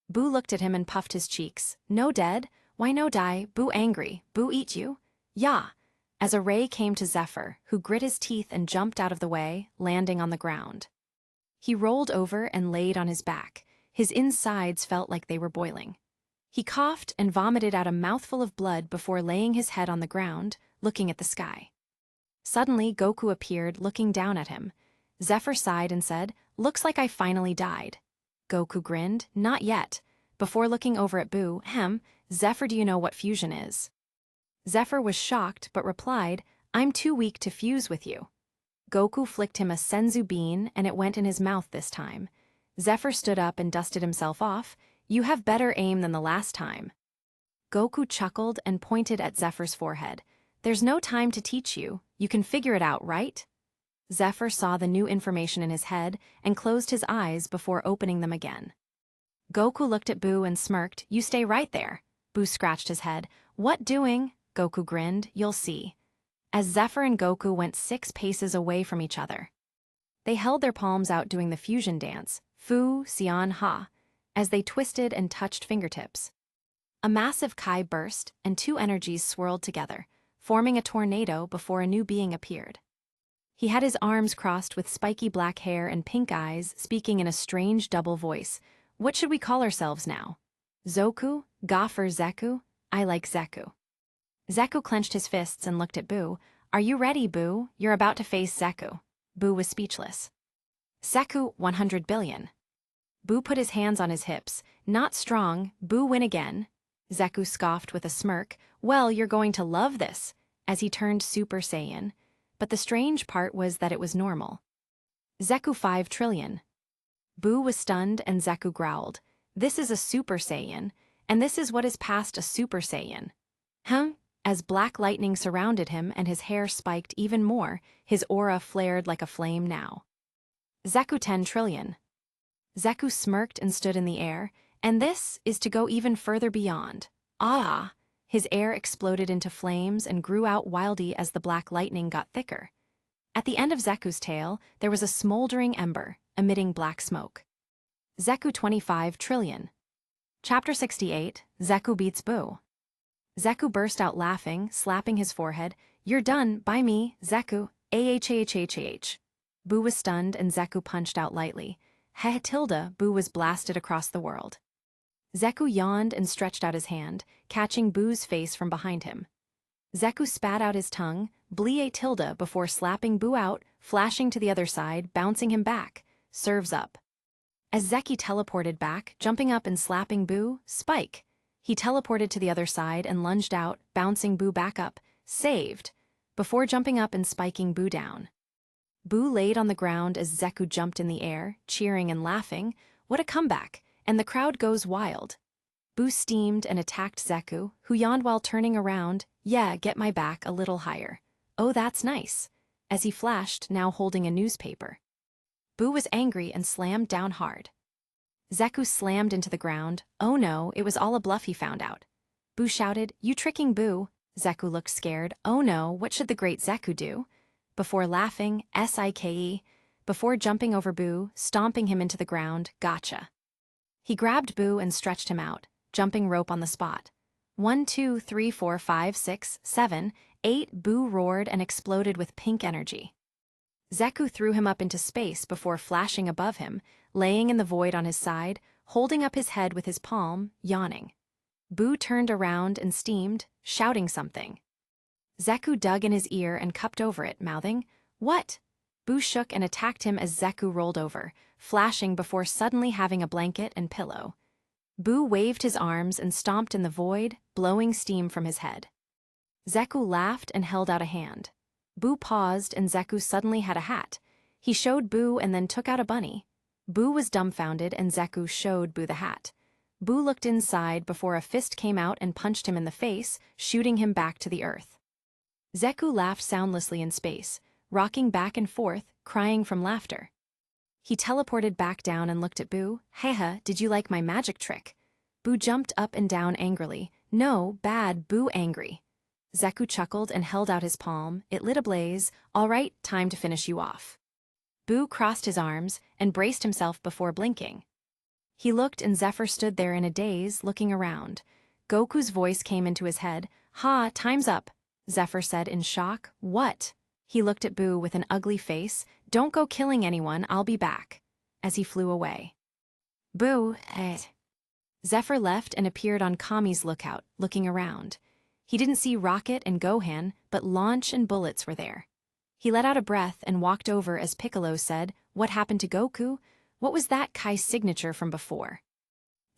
Boo looked at him and puffed his cheeks. No dead? Why no die? Boo angry. Boo eat you? Ya! As a ray came to Zephr, who grit his teeth and jumped out of the way, landing on the ground. He rolled over and laid on his back. His insides felt like they were boiling. He coughed and vomited out a mouthful of blood before laying his head on the ground, looking at the sky. Suddenly, Goku appeared, looking down at him. Zephr sighed and said, "Looks like I finally died." Goku grinned, "Not yet." Before looking over at Boo, Zephr, do you know what fusion is?" Zephr was shocked but replied, "I'm too weak to fuse with you." Goku flicked him a senzu bean and it went in his mouth this time. Zephr stood up and dusted himself off. "You have better aim than the last time." Goku chuckled and pointed at Zephyr's forehead. "There's no time to teach you. You can figure it out, right?" Zephr saw the new information in his head and closed his eyes before opening them again. Goku looked at Boo and smirked. "You stay right there." Boo scratched his head. "What doing?" Goku grinned. "You'll see." As Zephr and Goku went 6 paces away from each other. They held their palms out doing the fusion dance, Fu, Xian, Ha, as they twisted and touched fingertips. A massive kai burst and 2 energies swirled together, forming a tornado before a new being appeared. He had his arms crossed with spiky black hair and pink eyes, speaking in a strange double voice. "What should we call ourselves now? Zoku? Gaf or Zeku? I like Zeku." Zeku clenched his fists and looked at Boo. "Are you ready, Boo? You're about to face Zeku." Boo was speechless. "Zeku, 100 billion. Boo put his hands on his hips. "Not strong. Boo win again." Zeku scoffed with a smirk. "Well, you're going to love this," as he turned Super Saiyan. But the strange part was that it was normal. "Zeku 5 trillion. Boo was stunned and Zeku growled. "This is a Super Saiyan, and this is what is past a Super Saiyan." As black lightning surrounded him and his hair spiked even more, his aura flared like a flame now. "Zeku 10 trillion. Zeku smirked and stood in the air. "And this is to go even further beyond." Ah! His air exploded into flames and grew out wildly as the black lightning got thicker. At the end of Zeku's tail, there was a smoldering ember, emitting black smoke. Zeku 25 trillion. Chapter 68, Zeku beats Boo. Zeku burst out laughing, slapping his forehead. "You're done, by me, Zeku, ahhhhh." Boo was stunned and Zeku punched out lightly. Tilda, Boo was blasted across the world. Zeku yawned and stretched out his hand, catching Boo's face from behind him. Zeku spat out his tongue, blee tilde, before slapping Boo out, flashing to the other side, bouncing him back. Serves up. As Zeki teleported back, jumping up and slapping Boo, spike. He teleported to the other side and lunged out, bouncing Boo back up, saved, before jumping up and spiking Boo down. Boo laid on the ground as Zeku jumped in the air, cheering and laughing. What a comeback, and the crowd goes wild. Boo steamed and attacked Zeku, who yawned while turning around. "Yeah, get my back a little higher." "Oh, that's nice," as he flashed, now holding a newspaper. Boo was angry and slammed down hard. Zeku slammed into the ground. Oh no, it was all a bluff, he found out. Boo shouted, "You tricking Boo." Zeku looked scared. Oh no, what should the great Zeku do? Before laughing, Sike, before jumping over Boo, stomping him into the ground, gotcha. He grabbed Boo and stretched him out, jumping rope on the spot. 1, 2, 3, 4, 5, 6, 7, 8, Boo roared and exploded with pink energy. Zeku threw him up into space before flashing above him, laying in the void on his side, holding up his head with his palm, yawning. Boo turned around and steamed, shouting something. Zeku dug in his ear and cupped over it, mouthing, "What?" Boo shook and attacked him as Zeku rolled over, flashing before suddenly having a blanket and pillow. Boo waved his arms and stomped in the void, blowing steam from his head. Zeku laughed and held out a hand. Boo paused and Zeku suddenly had a hat. He showed Boo and then took out a bunny. Boo was dumbfounded and Zeku showed Boo the hat. Boo looked inside before a fist came out and punched him in the face, shooting him back to the earth. Zeku laughed soundlessly in space, rocking back and forth, crying from laughter. He teleported back down and looked at Boo. "Haha, did you like my magic trick?" Boo jumped up and down angrily. "No, bad, Boo angry." Zeku chuckled and held out his palm. It lit ablaze. "All right, time to finish you off." Boo crossed his arms and braced himself before blinking. He looked and Zephr stood there in a daze, looking around. Goku's voice came into his head. "Ha, time's up," Zephr said in shock. "What?" He looked at Boo with an ugly face. "Don't go killing anyone, I'll be back," as he flew away. Boo, Zephr left and appeared on Kami's lookout, looking around. He didn't see Rocket and Gohan, but Launch and Bullets were there. He let out a breath and walked over as Piccolo said, "What happened to Goku? What was that Kai's signature from before?"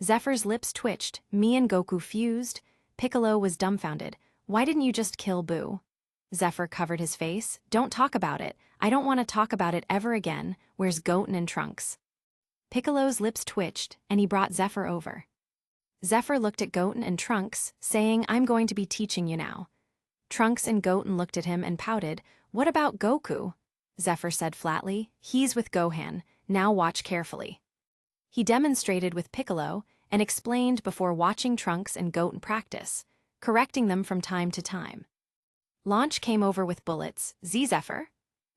Zephyr's lips twitched. Me and Goku fused. Piccolo was dumbfounded. "Why didn't you just kill Boo?" Zephr covered his face. "Don't talk about it. I don't want to talk about it ever again. Where's Goten and Trunks?" Piccolo's lips twitched, and he brought Zephr over. Zephr looked at Goten and Trunks, saying, "I'm going to be teaching you now." Trunks and Goten looked at him and pouted. "What about Goku?" Zephr said flatly, "He's with Gohan. Now watch carefully." He demonstrated with Piccolo and explained before watching Trunks and Goten practice, correcting them from time to time. Launch came over with Bullets. Zephr?"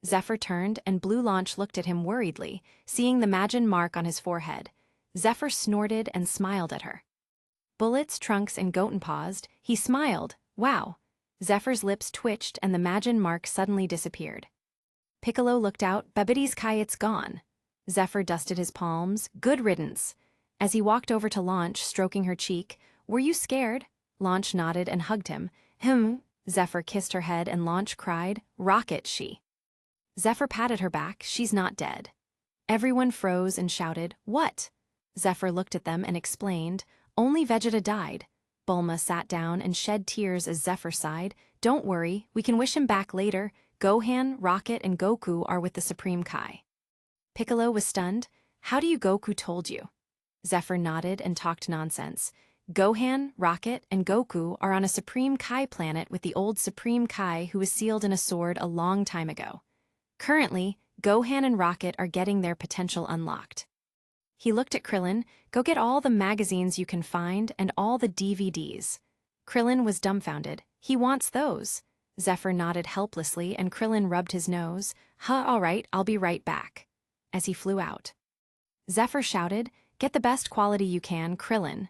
Zephr turned and Blue Launch looked at him worriedly, seeing the Majin mark on his forehead. Zephr snorted and smiled at her. Bullets, Trunks, and Goten paused. He smiled. "Wow." Zephyr's lips twitched and the Majin mark suddenly disappeared. Piccolo looked out. "Babbidi's Kai, it's gone." Zephr dusted his palms. "Good riddance." As he walked over to Launch, stroking her cheek, "Were you scared?" Launch nodded and hugged him. Zephr kissed her head and Launch cried, "Rocket, she." Zephr patted her back. "She's not dead." Everyone froze and shouted, "What?" Zephr looked at them and explained, "Only Vegeta died." Bulma sat down and shed tears as Zephr sighed. "Don't worry, we can wish him back later. Gohan, Rocket, and Goku are with the Supreme Kai." Piccolo was stunned. "How do you Goku told you?" Zephr nodded and talked nonsense. "Gohan, Rocket, and Goku are on a Supreme Kai planet with the old Supreme Kai who was sealed in a sword a long time ago. Currently, Gohan and Rocket are getting their potential unlocked." He looked at Krillin. "Go get all the magazines you can find and all the DVDs." Krillin was dumbfounded. "He wants those." Zephr nodded helplessly and Krillin rubbed his nose. All right, I'll be right back," as he flew out. Zephr shouted, "Get the best quality you can, Krillin."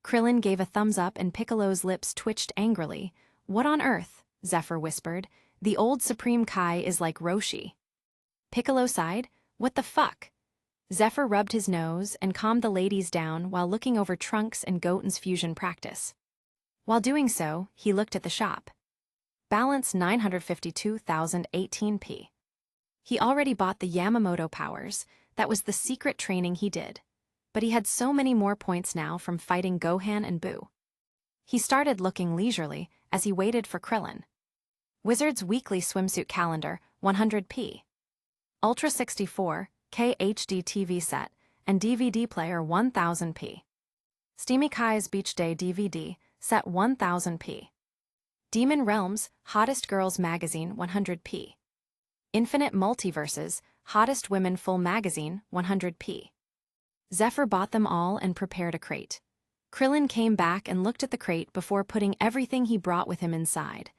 Krillin gave a thumbs up and Piccolo's lips twitched angrily. "What on earth?" Zephr whispered. "The old Supreme Kai is like Roshi." Piccolo sighed. "What the fuck?" Zephr rubbed his nose and calmed the ladies down while looking over Trunks and Goten's fusion practice. While doing so, he looked at the shop. Balance 952,018p. He already bought the Yamamoto powers. That was the secret training he did. But he had so many more points now from fighting Gohan and Boo. He started looking leisurely as he waited for Krillin. Wizard's Weekly Swimsuit Calendar, 100p. Ultra 64K HD TV set and DVD player, 1000p. Steamy Kai's Beach Day DVD, set, 1000p. Demon Realms, Hottest Girls Magazine, 100p. Infinite Multiverses, Hottest Women Full Magazine, 100p. Zephr bought them all and prepared a crate. Krillin came back and looked at the crate before putting everything he brought with him inside.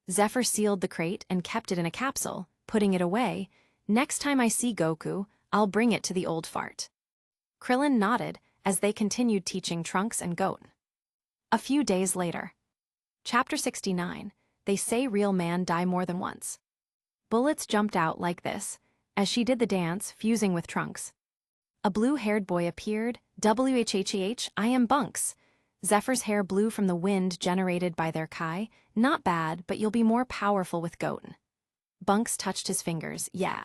Zephr sealed the crate and kept it in a capsule, putting it away. "Next time I see Goku, I'll bring it to the old fart." Krillin nodded as they continued teaching Trunks and Goten. A few days later. Chapter 69, They Say Real Man Die More Than Once. Bullets jumped out like this, as she did the dance, fusing with Trunks. A blue-haired boy appeared. "WHHH, I am Bunks." Zephyr's hair blew from the wind generated by their kai. Not bad, but you'll be more powerful with Goten. Bunks touched his fingers. Yeah.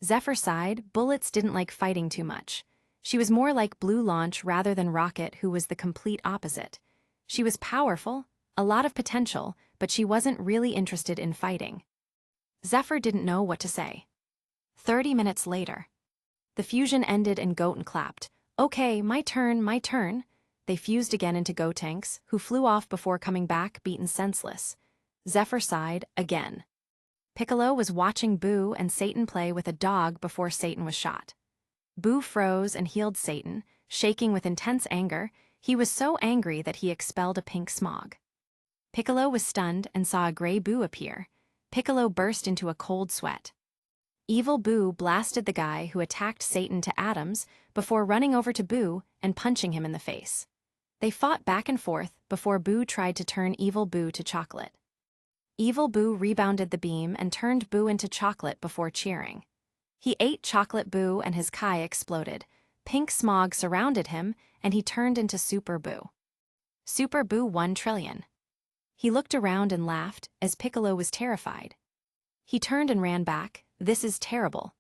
Zephyr sighed. Bullets didn't like fighting too much. She was more like Blue Launch rather than Rocket, who was the complete opposite. She was powerful, a lot of potential, but she wasn't really interested in fighting. Zephyr didn't know what to say. 30 minutes later. The fusion ended and Goten clapped. Okay, my turn, my turn. They fused again into Gotenks, who flew off before coming back beaten senseless. Zephyr sighed, again. Piccolo was watching Boo and Satan play with a dog before Satan was shot. Boo froze and healed Satan, shaking with intense anger. He was so angry that he expelled a pink smog. Piccolo was stunned and saw a gray Boo appear. Piccolo burst into a cold sweat. Evil Boo blasted the guy who attacked Satan to atoms before running over to Boo and punching him in the face. They fought back and forth before Boo tried to turn Evil Boo to chocolate. Evil Boo rebounded the beam and turned Boo into chocolate before cheering. He ate Chocolate Boo and his kai exploded. Pink smog surrounded him and he turned into Super Boo. Super Boo 1 trillion. He looked around and laughed as Piccolo was terrified. He turned and ran back. This is terrible.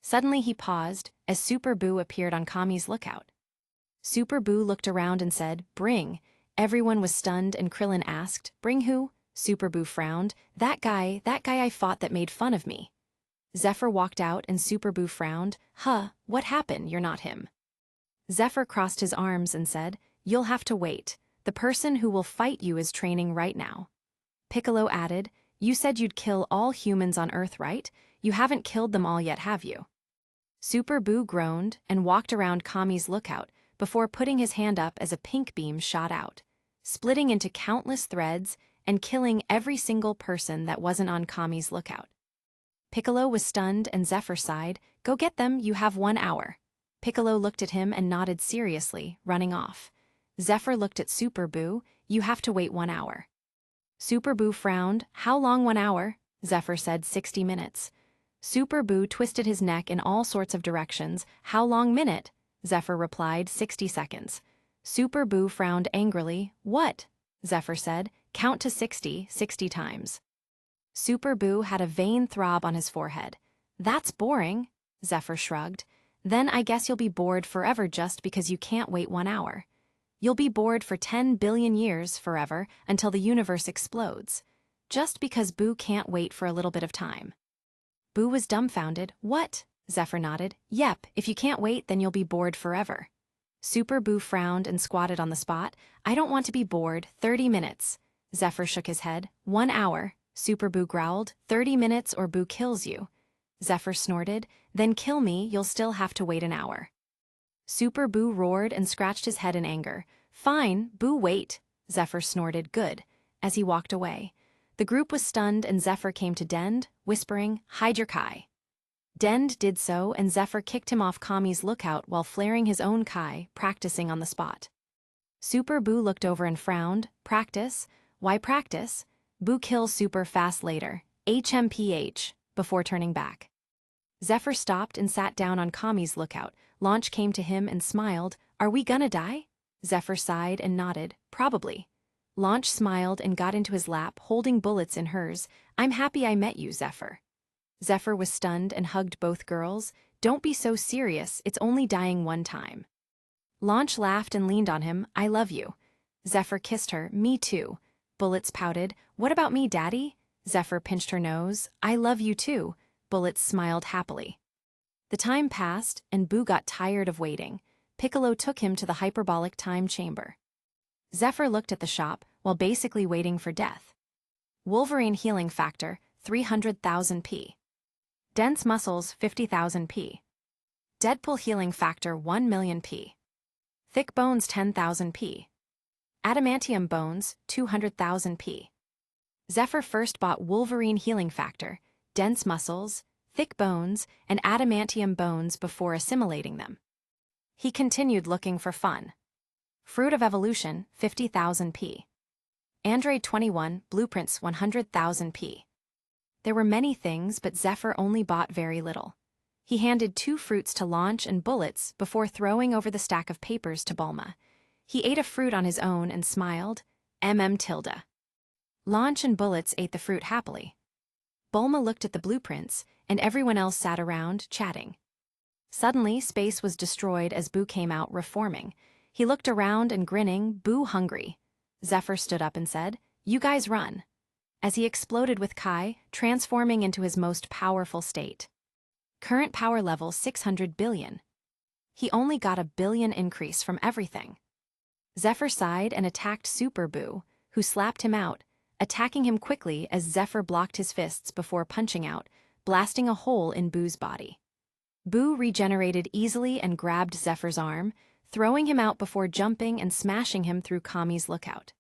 Suddenly he paused as Super Boo appeared on Kami's lookout. Super Boo looked around and said, "Bring." Everyone was stunned and Krillin asked, "Bring who?" Super Boo frowned. That guy I fought that made fun of me." Zephyr walked out and Super Boo frowned. "Huh, what happened? You're not him." Zephyr crossed his arms and said, "You'll have to wait. The person who will fight you is training right now." Piccolo added, "You said you'd kill all humans on Earth, right? You haven't killed them all yet, have you?" Super Boo groaned and walked around Kami's lookout before putting his hand up as a pink beam shot out, splitting into countless threads and killing every single person that wasn't on Kami's lookout. Piccolo was stunned and Zephyr sighed, "Go get them, you have 1 hour." Piccolo looked at him and nodded seriously, running off. Zephyr looked at Super Boo. "You have to wait 1 hour." Super Boo frowned. "How long 1 hour?" Zephyr said 60 minutes. Super Boo twisted his neck in all sorts of directions. "How long minute?" Zephyr replied 60 seconds. Super Boo frowned angrily. "What?" Zephyr said. "Count to 60, 60 times." Super Boo had a vain throb on his forehead. "That's boring," Zephyr shrugged. "Then I guess you'll be bored forever just because you can't wait 1 hour. You'll be bored for 10 billion years forever until the universe explodes, just because Boo can't wait for a little bit of time." Boo was dumbfounded. "What?" Zephyr nodded. "Yep, if you can't wait, then you'll be bored forever." Super Boo frowned and squatted on the spot. "I don't want to be bored. 30 minutes. Zephyr shook his head. 1 hour. Super Boo growled. 30 minutes or Boo kills you. Zephyr snorted. "Then kill me, you'll still have to wait an hour." Super Boo roared and scratched his head in anger. "Fine, Boo wait." Zephyr snorted. "Good," as he walked away. The group was stunned and Zephyr came to Dend, whispering, "Hide your kai." Dend did so and Zephyr kicked him off Kami's lookout while flaring his own kai, practicing on the spot. Super Boo looked over and frowned. "Practice? Why practice? Boo kills Super fast later. HMPH, before turning back." Zephyr stopped and sat down on Kami's lookout. Launch came to him and smiled. "Are we gonna die?" Zephyr sighed and nodded. "Probably." Launch smiled and got into his lap, holding bullets in hers. "I'm happy I met you, Zephyr." Zephyr was stunned and hugged both girls. "Don't be so serious, it's only dying 1 time." Launch laughed and leaned on him. "I love you." Zephyr kissed her. "Me too." Bullets pouted. "What about me, Daddy?" Zephyr pinched her nose. "I love you too." Bullets smiled happily. The time passed, and Boo got tired of waiting. Piccolo took him to the hyperbolic time chamber. Zephyr looked at the shop while basically waiting for death. Wolverine healing factor, 300,000 P. Dense muscles, 50,000 P. Deadpool healing factor, 1 million P. Thick bones, 10,000 P. Adamantium bones, 200,000 P. Zephyr first bought Wolverine healing factor, dense muscles, thick bones, and adamantium bones before assimilating them. He continued looking for fun. Fruit of Evolution, 50,000 P. Android 21, Blueprints, 100,000 P. There were many things, but Zephyr only bought very little. He handed 2 fruits to Launch and Bullets before throwing over the stack of papers to Bulma. He ate a fruit on his own and smiled. Tilde. Launch and Bullets ate the fruit happily. Bulma looked at the blueprints, and everyone else sat around, chatting. Suddenly, space was destroyed as Boo came out, reforming. He looked around and grinning, Boo hungry. Zephr stood up and said, "You guys run." As he exploded with Kai, transforming into his most powerful state. Current power level 600 billion. He only got a billion increase from everything. Zephr sighed and attacked Super Boo, who slapped him out, attacking him quickly as Zephr blocked his fists before punching out, blasting a hole in Boo's body. Boo regenerated easily and grabbed Zephyr's arm, throwing him out before jumping and smashing him through Kami's lookout.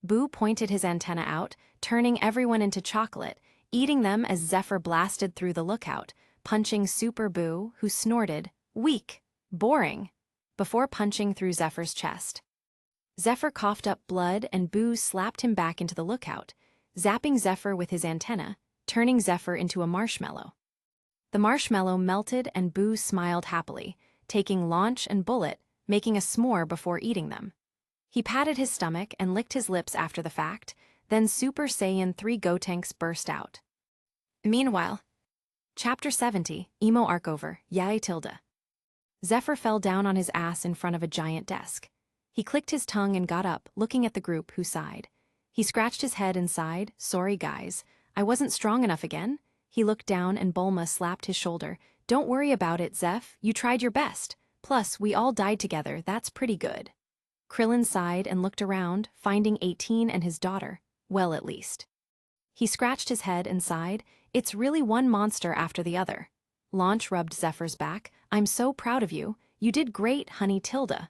Boo pointed his antenna out, turning everyone into chocolate, eating them as Zephr blasted through the lookout, punching Super Boo, who snorted, "Weak, boring," before punching through Zephyr's chest. Zephr coughed up blood and Boo slapped him back into the lookout, zapping Zephr with his antenna, turning Zephr into a marshmallow. The marshmallow melted and Boo smiled happily, taking Launch and Bullet, making a s'more before eating them. He patted his stomach and licked his lips after the fact, then Super Saiyan 3 Gotenks burst out. Meanwhile, Chapter 70, Emo Arc over, Yae Tilde. Zephr fell down on his ass in front of a giant desk. He clicked his tongue and got up, looking at the group, who sighed. He scratched his head and sighed, "Sorry guys, I wasn't strong enough again." He looked down and Bulma slapped his shoulder. "Don't worry about it, Zeph, you tried your best. Plus, we all died together, that's pretty good." Krillin sighed and looked around, finding 18 and his daughter. Well, at least. He scratched his head and sighed, "It's really one monster after the other." Launch rubbed Zephyr's back. "I'm so proud of you. You did great, honey Tilde."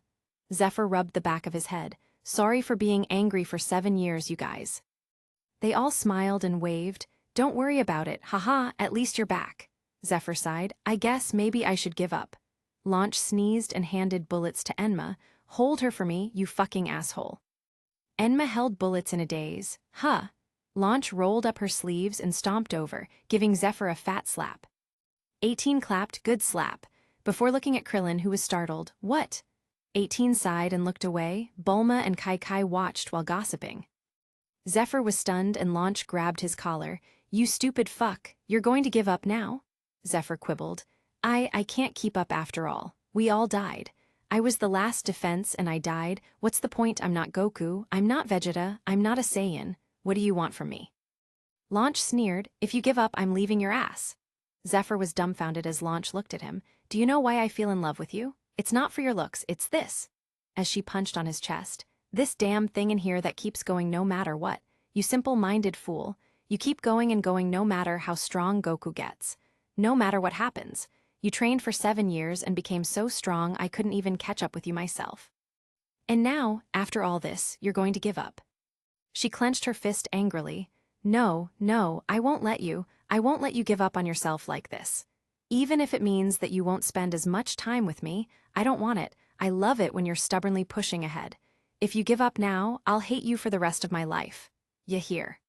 Zephr rubbed the back of his head. "Sorry for being angry for 7 years, you guys." They all smiled and waved. "Don't worry about it, haha, at least you're back." Zephr sighed. "I guess maybe I should give up." Launch sneezed and handed Bullets to Enma. "Hold her for me, you fucking asshole." Enma held Bullets in a daze. "Huh." Launch rolled up her sleeves and stomped over, giving Zephr a fat slap. 18 clapped, "Good slap," before looking at Krillin, who was startled. "What?" 18 sighed and looked away. Bulma and Kai watched while gossiping. Zephr was stunned and Launch grabbed his collar. "You stupid fuck, you're going to give up now?" Zephr quibbled. I can't keep up after all. We all died. I was the last defense and I died. What's the point? I'm not Goku, I'm not Vegeta, I'm not a Saiyan. What do you want from me?" Launch sneered. "If you give up, I'm leaving your ass." Zephr was dumbfounded as Launch looked at him. "Do you know why I feel in love with you? It's not for your looks, it's this." As she punched on his chest. "This damn thing in here that keeps going no matter what. You simple-minded fool. You keep going and going no matter how strong Goku gets. No matter what happens. You trained for 7 years and became so strong I couldn't even catch up with you myself. And now, after all this, you're going to give up." She clenched her fist angrily. No, I won't let you. I won't let you give up on yourself like this. Even if it means that you won't spend as much time with me, I don't want it. I love it when you're stubbornly pushing ahead. If you give up now, I'll hate you for the rest of my life. You hear?"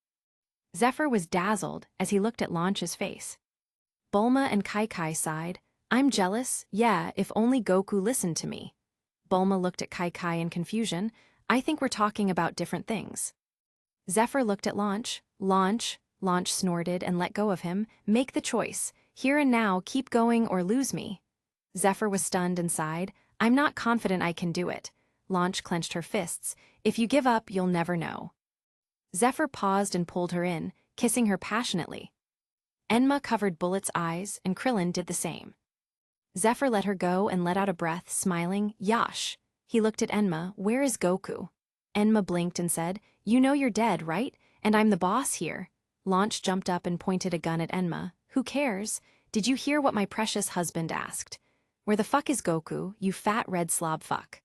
Zephr was dazzled as he looked at Launch's face. Bulma and Kai sighed. "I'm jealous, yeah, if only Goku listened to me." Bulma looked at Kai in confusion. "I think we're talking about different things." Zephr looked at Launch. Launch snorted and let go of him. "Make the choice. Here and now, keep going or lose me." Zephr was stunned and sighed. "I'm not confident I can do it." Launch clenched her fists. "If you give up, you'll never know." Zephr paused and pulled her in, kissing her passionately. Enma covered Bullet's eyes, and Krillin did the same. Zephr let her go and let out a breath, smiling. "Yash." He looked at Enma. "Where is Goku?" Enma blinked and said, "You know you're dead, right? And I'm the boss here." Launch jumped up and pointed a gun at Enma. "Who cares? Did you hear what my precious husband asked? Where the fuck is Goku, you fat red slob fuck?"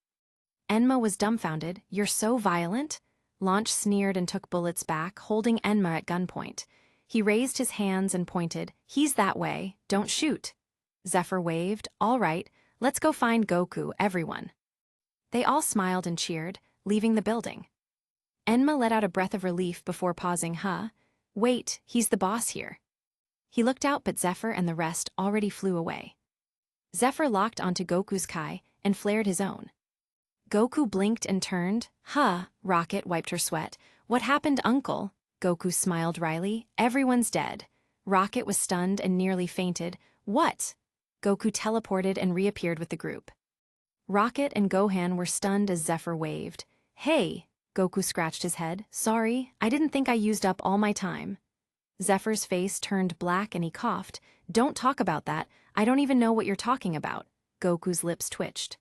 Enma was dumbfounded. "You're so violent?" Launch sneered and took Bullets back, holding Enma at gunpoint. He raised his hands and pointed. "He's that way, don't shoot." Zephr waved. "All right, let's go find Goku, everyone." They all smiled and cheered, leaving the building. Enma let out a breath of relief before pausing. Wait, he's the boss here." He looked out but Zephr and the rest already flew away. Zephr locked onto Goku's Kai and flared his own. Goku blinked and turned. Huh, Rocket wiped her sweat. What happened, Uncle? Goku smiled wryly. Everyone's dead. Rocket was stunned and nearly fainted. What? Goku teleported and reappeared with the group. Rocket and Gohan were stunned as Zephr waved. Hey, Goku scratched his head. Sorry, I didn't think I used up all my time. Zephyr's face turned black and he coughed. Don't talk about that. I don't even know what you're talking about. Goku's lips twitched.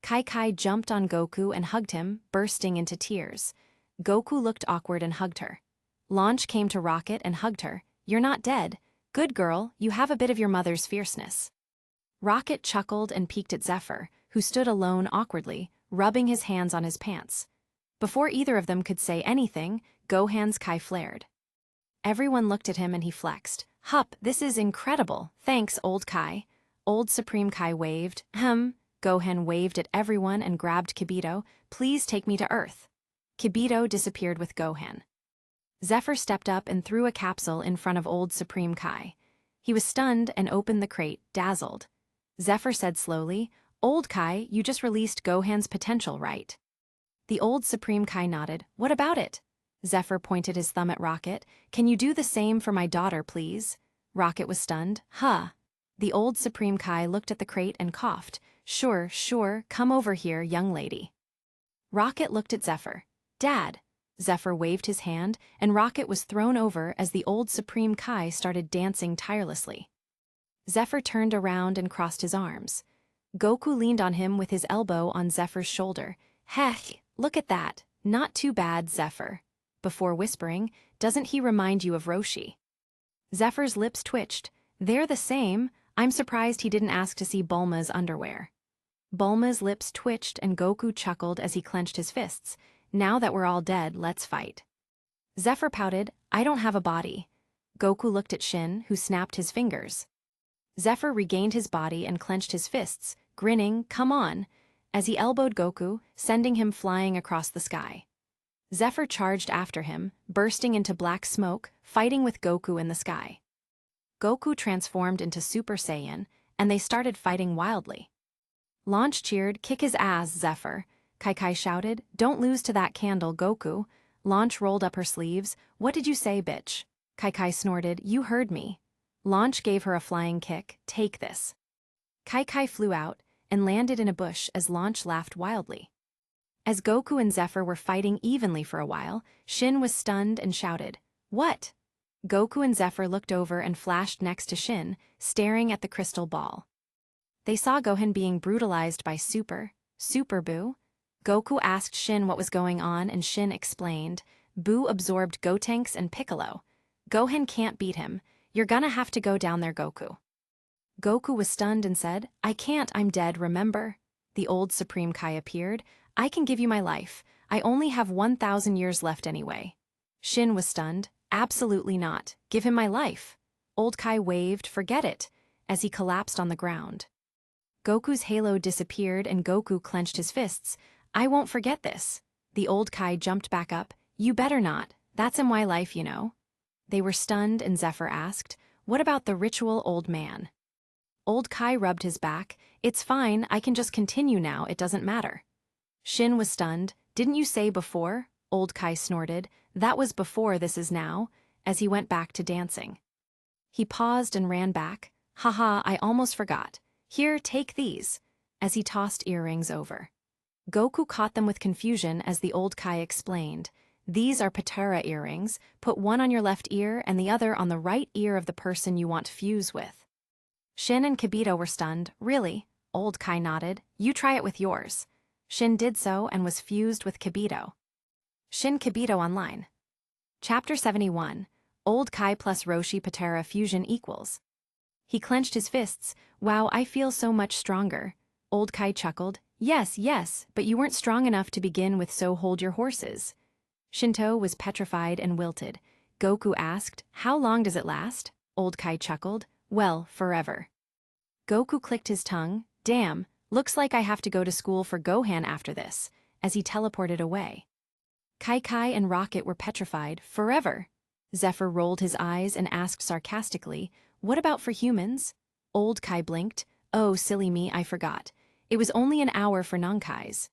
Kai jumped on Goku and hugged him, bursting into tears. Goku looked awkward and hugged her. Launch came to Rocket and hugged her. You're not dead. Good girl, you have a bit of your mother's fierceness. Rocket chuckled and peeked at Zephr, who stood alone awkwardly, rubbing his hands on his pants. Before either of them could say anything, Gohan's Kai flared. Everyone looked at him and he flexed. Hup, this is incredible. Thanks, old Kai. Old Supreme Kai waved. Gohan waved at everyone and grabbed Kibito. Please take me to Earth. Kibito disappeared with Gohan. Zephr stepped up and threw a capsule in front of old Supreme Kai. He was stunned and opened the crate, dazzled. Zephr said slowly, Old Kai, you just released Gohan's potential, right? The old Supreme Kai nodded. What about it? Zephr pointed his thumb at Rocket. Can you do the same for my daughter, please? Rocket was stunned. Huh. The old Supreme Kai looked at the crate and coughed. Sure, come over here, young lady. Rocket looked at Zephr. Dad. Zephr waved his hand, and Rocket was thrown over as the old Supreme Kai started dancing tirelessly. Zephr turned around and crossed his arms. Goku leaned on him with his elbow on Zephyr's shoulder. Hech, look at that. Not too bad, Zephr. Before whispering, doesn't he remind you of Roshi? Zephyr's lips twitched. They're the same. I'm surprised he didn't ask to see Bulma's underwear. Bulma's lips twitched and Goku chuckled as he clenched his fists. Now that we're all dead, let's fight. Zephr pouted, I don't have a body. Goku looked at Shin, who snapped his fingers. Zephr regained his body and clenched his fists, grinning, come on, as he elbowed Goku, sending him flying across the sky. Zephr charged after him, bursting into black smoke, fighting with Goku in the sky. Goku transformed into Super Saiyan, and they started fighting wildly. Launch cheered, kick his ass, Zephr. Kai shouted, don't lose to that candle, Goku. Launch rolled up her sleeves. What did you say, bitch? Kai snorted, you heard me. Launch gave her a flying kick, take this. Kai flew out and landed in a bush as Launch laughed wildly. As Goku and Zephr were fighting evenly for a while, Shin was stunned and shouted, what? Goku and Zephr looked over and flashed next to Shin, staring at the crystal ball. They saw Gohan being brutalized by Super Boo. Goku asked Shin what was going on and Shin explained, Boo absorbed Gotenks and Piccolo. Gohan can't beat him. You're gonna have to go down there, Goku. Goku was stunned and said, I can't, I'm dead, remember? The old Supreme Kai appeared. I can give you my life. I only have 1,000 years left anyway. Shin was stunned. Absolutely not. Give him my life. Old Kai waved, forget it, as he collapsed on the ground. Goku's halo disappeared and Goku clenched his fists. I won't forget this. The old Kai jumped back up. You better not. That's in my life, you know. They were stunned and Zephr asked, what about the ritual, old man? Old Kai rubbed his back. It's fine, I can just continue now, it doesn't matter. Shin was stunned. Didn't you say before? Old Kai snorted. That was before, this is now, as he went back to dancing. He paused and ran back. Haha, I almost forgot. Here, take these, as he tossed earrings over. Goku caught them with confusion as the old Kai explained. These are Patara earrings. Put one on your left ear and the other on the right ear of the person you want to fuse with. Shin and Kibito were stunned. Really? Old Kai nodded. You try it with yours. Shin did so and was fused with Kibito. Shin Kibito Online. Chapter 71. Old Kai plus Roshi Patara fusion equals. He clenched his fists. Wow, I feel so much stronger. Old Kai chuckled. Yes, but you weren't strong enough to begin with, so hold your horses. Shinto was petrified and wilted. Goku asked, how long does it last? Old Kai chuckled. Well, forever. Goku clicked his tongue. Damn, looks like I have to go to school for Gohan after this, as he teleported away. Kai and Rocket were petrified. Forever. Zephr rolled his eyes and asked sarcastically, what about for humans? Old Kai blinked. Oh, silly me, I forgot. It was only an hour for non-Kais.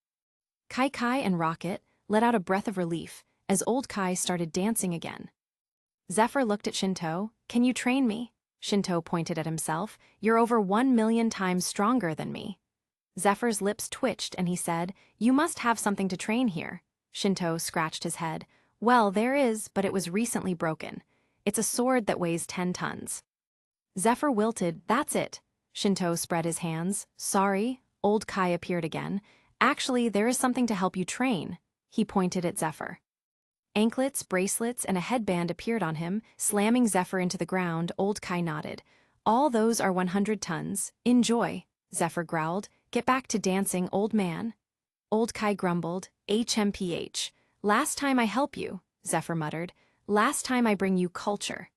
Kai and Rocket let out a breath of relief as old Kai started dancing again. Zephr looked at Shinto. Can you train me? Shinto pointed at himself. You're over 1,000,000 times stronger than me. Zephyr's lips twitched and he said, You must have something to train here. Shinto scratched his head. Well, there is, but it was recently broken. It's a sword that weighs 10 tons. Zephr wilted. That's it. Shinto spread his hands. Sorry. Old Kai appeared again. Actually, there is something to help you train. He pointed at Zephr. Anklets, bracelets, and a headband appeared on him, slamming Zephr into the ground. Old Kai nodded. All those are 100 tons. Enjoy. Zephr growled. Get back to dancing, old man. Old Kai grumbled. HMPH. Last time I help you, Zephr muttered. Last time I bring you culture.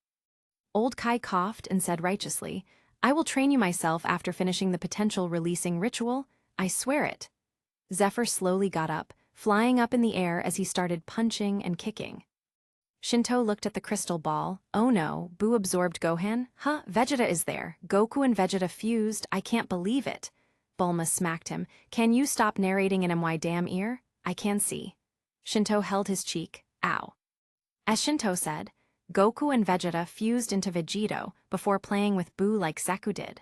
Old Kai coughed and said righteously, I will train you myself after finishing the potential releasing ritual. I swear it. Zephr slowly got up, flying up in the air as he started punching and kicking. Shinto looked at the crystal ball. Oh no, Buu absorbed Gohan? Huh, Vegeta is there. Goku and Vegeta fused. I can't believe it. Bulma smacked him. Can you stop narrating in my damn ear? I can see. Shinto held his cheek. Ow. As Shinto said, Goku and Vegeta fused into Vegito before playing with Buu like Zeku did.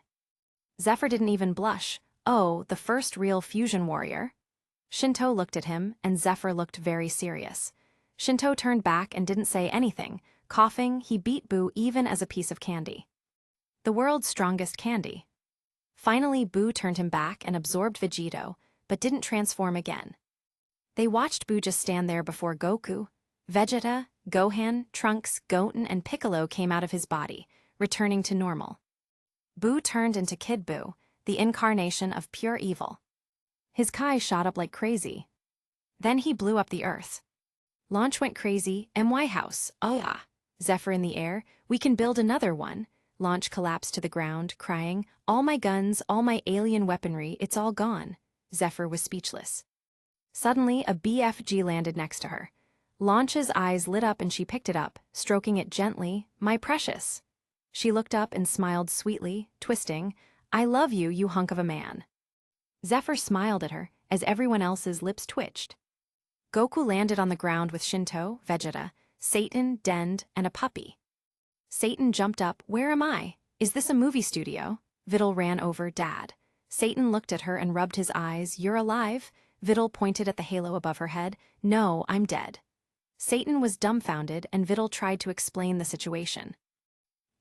Zephr didn't even blush. Oh, the first real fusion warrior. Shinto looked at him, and Zephr looked very serious. Shinto turned back and didn't say anything. Coughing, he beat Buu even as a piece of candy. The world's strongest candy. Finally, Buu turned him back and absorbed Vegito, but didn't transform again. They watched Buu just stand there before Goku. Vegeta, Gohan, Trunks, Goten, and Piccolo came out of his body, returning to normal. Buu turned into Kid Buu, the incarnation of pure evil. His Kai shot up like crazy. Then he blew up the earth. Launch went crazy. My house. Oh ah. Zephr in the air. We can build another one. Launch collapsed to the ground, crying, All my guns, all my alien weaponry, it's all gone. Zephr was speechless. Suddenly, a BFG landed next to her. Launch's eyes lit up and she picked it up, stroking it gently. My precious. She looked up and smiled sweetly, twisting. I love you, you hunk of a man. Zephr smiled at her, as everyone else's lips twitched. Goku landed on the ground with Shinto, Vegeta, Satan, Dend, and a puppy. Satan jumped up. Where am I? Is this a movie studio? Videl ran over. Dad. Satan looked at her and rubbed his eyes. You're alive? Videl pointed at the halo above her head. No, I'm dead. Satan was dumbfounded, and Videl tried to explain the situation.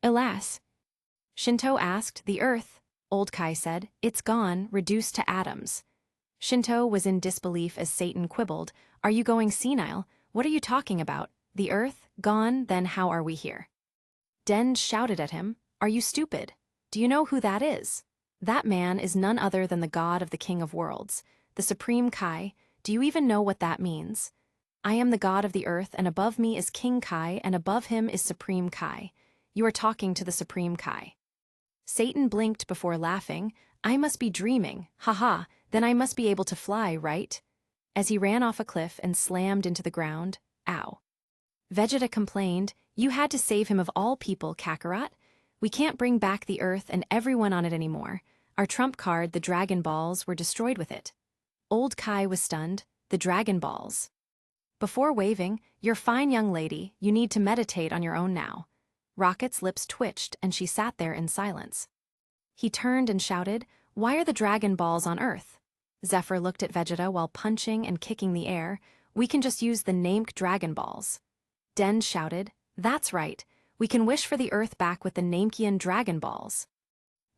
Alas. Shinto asked. The Earth, Old Kai said. It's gone, reduced to atoms. Shinto was in disbelief as Satan quibbled. Are you going senile? What are you talking about? The Earth? Gone? Then how are we here? Dend shouted at him. Are you stupid? Do you know who that is? That man is none other than the god of the King of Worlds, the Supreme Kai. Do you even know what that means? I am the god of the Earth, and above me is King Kai, and above him is Supreme Kai. You are talking to the Supreme Kai. Satan blinked before laughing. I must be dreaming. Haha, then I must be able to fly, right? As he ran off a cliff and slammed into the ground. Ow. Vegeta complained. You had to save him of all people, Kakarot. We can't bring back the Earth and everyone on it anymore. Our trump card, the Dragon Balls, were destroyed with it. Old Kai was stunned. The Dragon Balls. Before waving, you're fine, young lady. You need to meditate on your own now. Rocket's lips twitched and she sat there in silence. He turned and shouted, Why are the Dragon Balls on Earth? Zephr looked at Vegeta while punching and kicking the air. We can just use the Namek Dragon Balls. Dend shouted, That's right. We can wish for the Earth back with the Namekian Dragon Balls.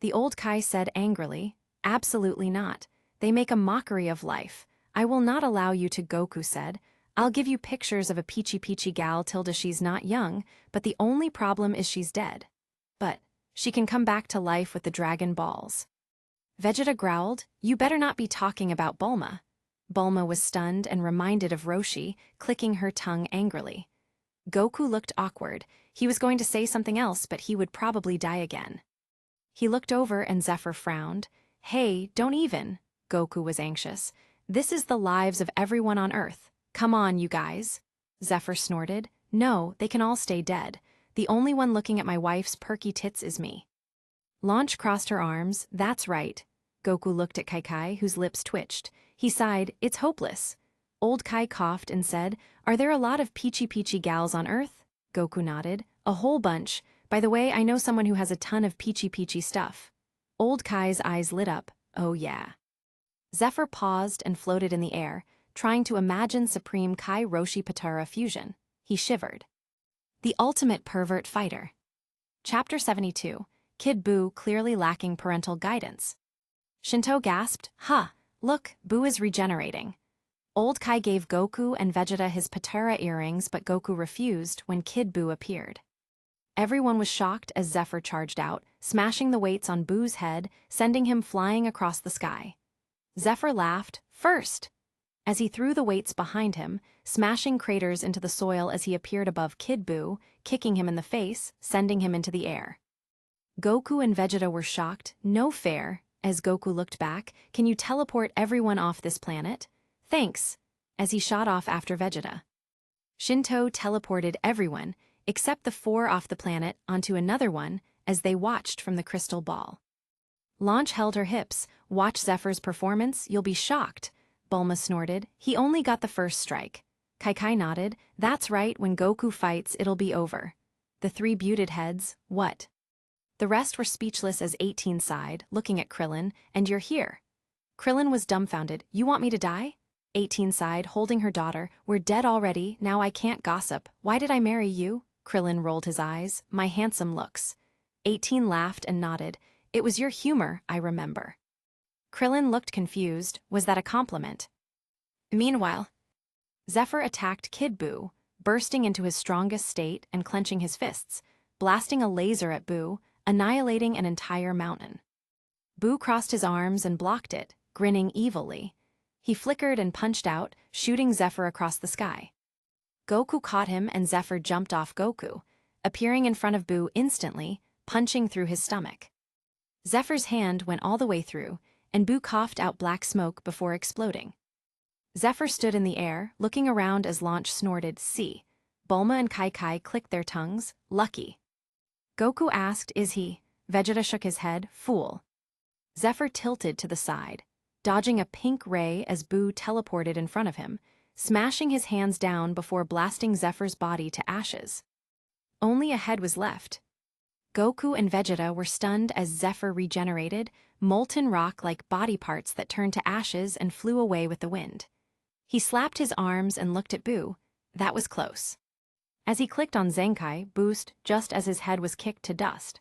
The old Kai said angrily, Absolutely not. They make a mockery of life. I will not allow you to, Goku said. I'll give you pictures of a peachy gal tilde she's not young, but the only problem is she's dead. But she can come back to life with the Dragon Balls. Vegeta growled, You better not be talking about Bulma. Bulma was stunned and reminded of Roshi, clicking her tongue angrily. Goku looked awkward. He was going to say something else, but he would probably die again. He looked over and Zephr frowned. Hey, don't even. Goku was anxious. This is the lives of everyone on Earth. Come on, you guys. Zephr snorted. No, they can all stay dead. The only one looking at my wife's perky tits is me. Launch crossed her arms. That's right. Goku looked at Kai, whose lips twitched. He sighed, "It's hopeless." Old Kai coughed and said, "Are there a lot of peachy gals on Earth?" Goku nodded, "A whole bunch. By the way, I know someone who has a ton of peachy stuff." Old Kai's eyes lit up. "Oh yeah." Zephr paused and floated in the air, trying to imagine Supreme Kai Roshi Patara fusion. He shivered. The ultimate pervert fighter. Chapter 72. Kid Buu clearly lacking parental guidance. Shinto gasped, "Huh, look, Buu is regenerating." Old Kai gave Goku and Vegeta his Patara earrings, but Goku refused when Kid Buu appeared. Everyone was shocked as Zephr charged out, smashing the weights on Buu's head, sending him flying across the sky. Zephr laughed, "First!" as he threw the weights behind him, smashing craters into the soil as he appeared above Kid Buu, kicking him in the face, sending him into the air. Goku and Vegeta were shocked. "No fair." As Goku looked back, "Can you teleport everyone off this planet?" "Thanks," as he shot off after Vegeta. Shinto teleported everyone, except the 4 off the planet, onto another one, as they watched from the crystal ball. Launch held her hips. "Watch Zephyr's performance, you'll be shocked." Bulma snorted, "He only got the first strike." Kai nodded, "That's right, when Goku fights, it'll be over." The 3 buted heads, "What?" The rest were speechless as 18 sighed, looking at Krillin, "And you're here." Krillin was dumbfounded. "You want me to die?" 18 sighed, holding her daughter, "We're dead already, now I can't gossip. Why did I marry you?" Krillin rolled his eyes, "My handsome looks." 18 laughed and nodded, "It was your humor, I remember." Krillin looked confused. Was that a compliment? Meanwhile, Zephr attacked Kid Buu, bursting into his strongest state and clenching his fists, blasting a laser at Buu, annihilating an entire mountain. Buu crossed his arms and blocked it, grinning evilly. He flickered and punched out, shooting Zephr across the sky. Goku caught him and Zephr jumped off Goku, appearing in front of Buu instantly, punching through his stomach. Zephyr's hand went all the way through, and Buu coughed out black smoke before exploding. Zephr stood in the air, looking around as Launch snorted, "See." Bulma and Kai clicked their tongues, "Lucky." Goku asked, "Is he?" Vegeta shook his head, "Fool." Zephr tilted to the side, dodging a pink ray as Buu teleported in front of him, smashing his hands down before blasting Zephyr's body to ashes. Only a head was left. Goku and Vegeta were stunned as Zephr regenerated, molten rock-like body parts that turned to ashes and flew away with the wind. He slapped his arms and looked at Buu. That was close. As he clicked on Zenkai, boost, just as his head was kicked to dust.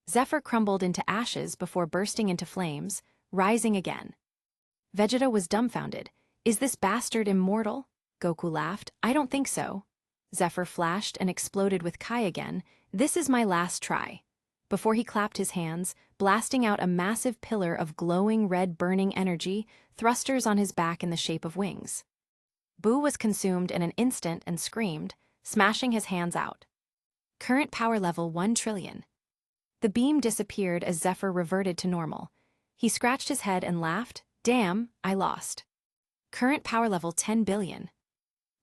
Zephr crumbled into ashes before bursting into flames, rising again. Vegeta was dumbfounded. "Is this bastard immortal?" Goku laughed. "I don't think so." Zephr flashed and exploded with Kai again. "This is my last try." Before he clapped his hands, blasting out a massive pillar of glowing red burning energy, thrusters on his back in the shape of wings. Buu was consumed in an instant and screamed, smashing his hands out. Current power level 1 trillion. The beam disappeared as Zephr reverted to normal. He scratched his head and laughed, "Damn, I lost." Current power level 10 billion.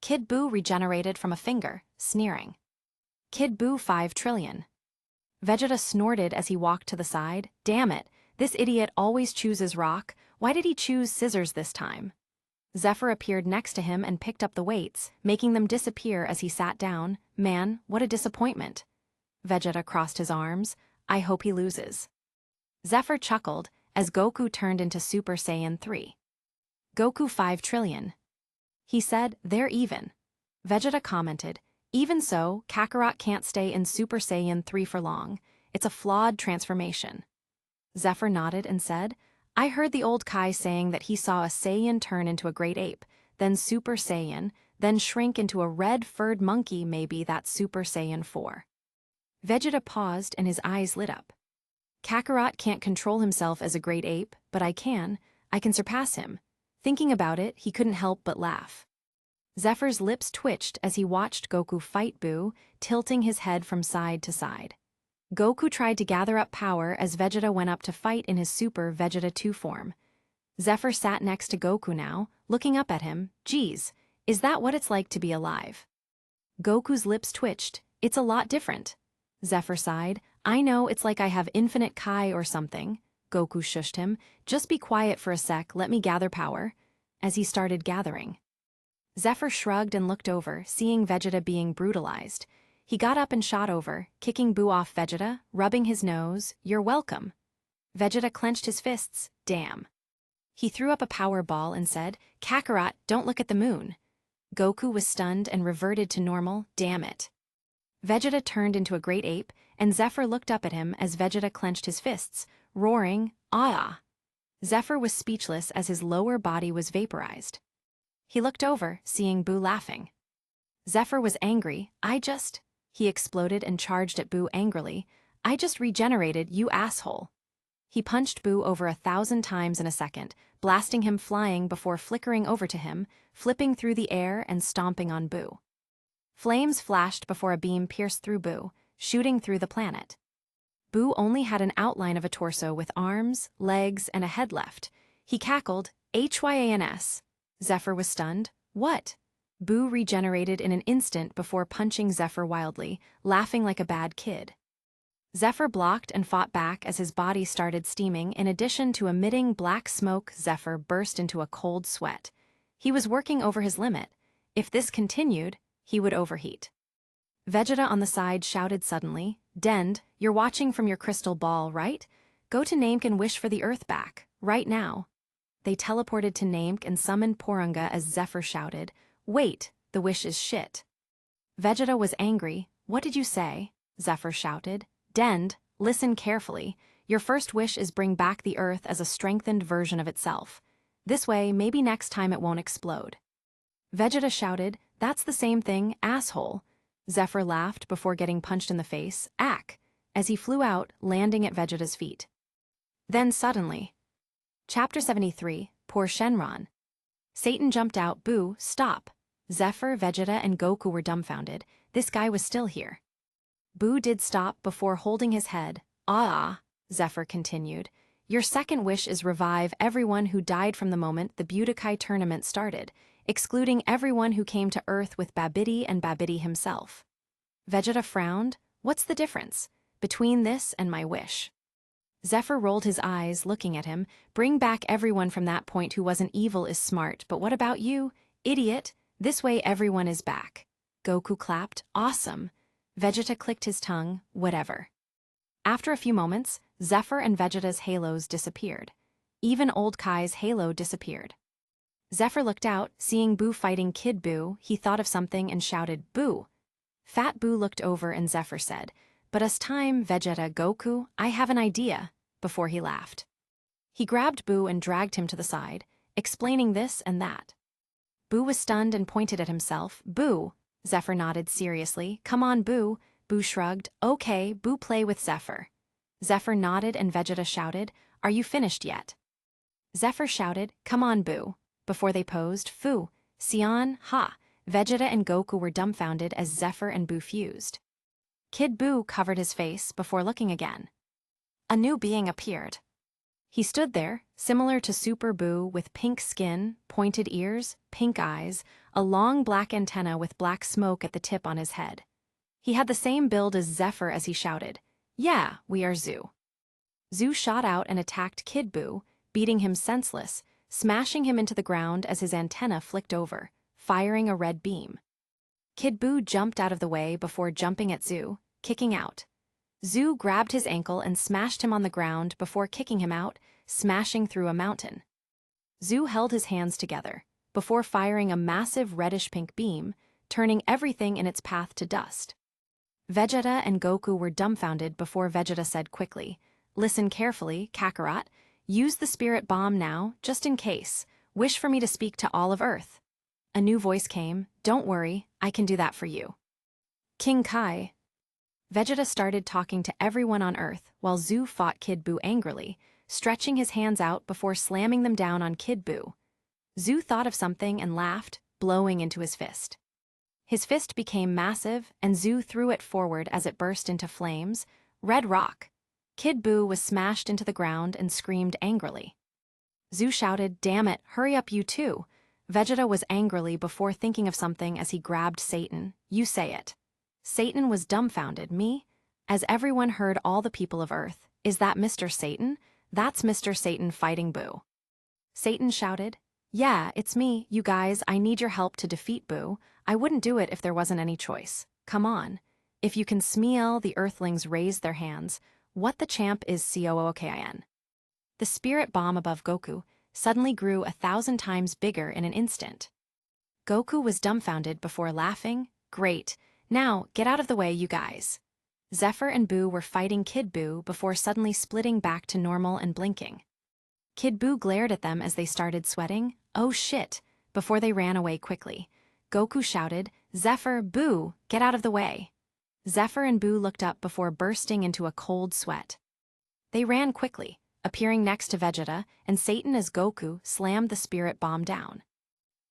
Kid Buu regenerated from a finger, sneering. Kid Buu 5 trillion. Vegeta snorted as he walked to the side. "Damn it, this idiot always chooses rock. Why did he choose scissors this time?" Zephr appeared next to him and picked up the weights, making them disappear as he sat down. "Man, what a disappointment." Vegeta crossed his arms. "I hope he loses." Zephr chuckled as Goku turned into Super Saiyan 3. Goku 5 trillion. He said, "They're even." Vegeta commented, "Even so, Kakarot can't stay in Super Saiyan 3 for long. It's a flawed transformation." Zephr nodded and said, "I heard the old Kai saying that he saw a Saiyan turn into a great ape, then Super Saiyan, then shrink into a red-furred monkey. Maybe that's Super Saiyan 4. Vegeta paused and his eyes lit up. "Kakarot can't control himself as a great ape, but I can. I can surpass him." Thinking about it, he couldn't help but laugh. Zephyr's lips twitched as he watched Goku fight Buu, tilting his head from side to side. Goku tried to gather up power as Vegeta went up to fight in his Super Vegeta 2 form. Zephr sat next to Goku now, looking up at him. "Geez, is that what it's like to be alive?" Goku's lips twitched. "It's a lot different." Zephyr sighed. "I know, it's like I have infinite Kai or something." Goku shushed him. "Just be quiet for a sec, let me gather power." as he started gathering. Zephr shrugged and looked over, seeing Vegeta being brutalized. He got up and shot over, kicking Boo off Vegeta, rubbing his nose. "You're welcome." Vegeta clenched his fists. "Damn." He threw up a power ball and said, "Kakarot, don't look at the moon." Goku was stunned and reverted to normal. "Damn it." Vegeta turned into a great ape, and Zephr looked up at him as Vegeta clenched his fists, roaring, "Ah!" Zephr was speechless as his lower body was vaporized. He looked over, seeing Boo laughing. Zephr was angry. He exploded and charged at Boo angrily. "I just regenerated, you asshole." He punched Boo over 1,000 times in a second, blasting him flying before flickering over to him, flipping through the air and stomping on Boo. Flames flashed before a beam pierced through Boo, shooting through the planet. Boo only had an outline of a torso with arms, legs, and a head left. He cackled, "Hyans." Zephr was stunned. "What?" Boo regenerated in an instant before punching Zephr wildly, laughing like a bad kid. Zephr blocked and fought back as his body started steaming. In addition to emitting black smoke, Zephr burst into a cold sweat. He was working over his limit. If this continued, he would overheat. Vegeta on the side shouted suddenly, "Dend, you're watching from your crystal ball, right? Go to Namek and wish for the Earth back, right now." They teleported to Namek and summoned Porunga as Zephr shouted, "Wait, the wish is shit." Vegeta was angry. "What did you say?" Zephr shouted. "Dend, listen carefully. Your first wish is bring back the Earth as a strengthened version of itself. This way, maybe next time it won't explode." Vegeta shouted, "That's the same thing, asshole." Zephr laughed before getting punched in the face, "Ack," as he flew out, landing at Vegeta's feet. Then suddenly... Chapter 73, Poor Shenron. Satan jumped out. "Boo, stop." Zephr, Vegeta, and Goku were dumbfounded. This guy was still here. Boo did stop before holding his head. "Ah," Zephr continued. "Your second wish is revive everyone who died from the moment the Budokai tournament started, excluding everyone who came to Earth with Babidi and Babidi himself." Vegeta frowned. "What's the difference between this and my wish?" Zephr rolled his eyes, looking at him. "Bring back everyone from that point who wasn't evil is smart, but what about you, idiot? This way everyone is back." Goku clapped. "Awesome." Vegeta clicked his tongue. "Whatever." After a few moments, Zephr and Vegeta's halos disappeared. Even old Kai's halo disappeared. Zephr looked out, seeing Boo fighting Kid Boo. He thought of something and shouted, "Boo!" Fat Boo looked over and Zephr said, "But us time, Vegeta, Goku, I have an idea," before he laughed. He grabbed Boo and dragged him to the side, explaining this and that. Boo was stunned and pointed at himself. "Boo!" Zephr nodded seriously. "Come on, Boo." Boo shrugged. "Okay, Boo, play with Zephr." Zephr nodded and Vegeta shouted, "Are you finished yet?" Zephr shouted, "Come on, Boo," before they posed. "Fu, Saiyan, ha." Vegeta and Goku were dumbfounded as Zephr and Boo fused. Kid Boo covered his face before looking again. A new being appeared. He stood there, similar to Super Boo, with pink skin, pointed ears, pink eyes, a long black antenna with black smoke at the tip on his head. He had the same build as Zephr as he shouted, "Yeah, we are Zoo." Zoo shot out and attacked Kid Boo, beating him senseless, smashing him into the ground as his antenna flicked over, firing a red beam. Kid Boo jumped out of the way before jumping at Zoo, kicking out. Zoo grabbed his ankle and smashed him on the ground before kicking him out, smashing through a mountain. Zoo held his hands together, before firing a massive reddish-pink beam, turning everything in its path to dust. Vegeta and Goku were dumbfounded before Vegeta said quickly, "Listen carefully, Kakarot. Use the spirit bomb now, just in case. Wish for me to speak to all of Earth." A new voice came, "Don't worry, I can do that for you." "King Kai." Vegeta started talking to everyone on Earth while Zoo fought Kid Boo angrily, stretching his hands out before slamming them down on Kid Boo. Zoo thought of something and laughed, blowing into his fist. His fist became massive, and Zoo threw it forward as it burst into flames. Red rock. Kid Boo was smashed into the ground and screamed angrily. Zoo shouted, "Damn it, hurry up you too." Vegeta was angrily before thinking of something as he grabbed Satan. "You say it." Satan was dumbfounded. "Me?" As everyone heard all the people of Earth, "Is that Mr. Satan?" "That's Mr. Satan fighting Boo." Satan shouted, Yeah, it's me, you guys, I need your help to defeat Boo. I wouldn't do it if there wasn't any choice. Come on. If you can smell the Earthlings raise their hands, what the champ is COOKIN. The spirit bomb above Goku suddenly grew 1,000 times bigger in an instant. Goku was dumbfounded before laughing. Great. Now, get out of the way, you guys. Zephr and Boo were fighting Kid Boo before suddenly splitting back to normal and blinking. Kid Boo glared at them as they started sweating. Oh shit, before they ran away quickly. Goku shouted, Zephr, Boo, get out of the way. Zephr and Boo looked up before bursting into a cold sweat. They ran quickly, appearing next to Vegeta, and Satan as Goku slammed the spirit bomb down.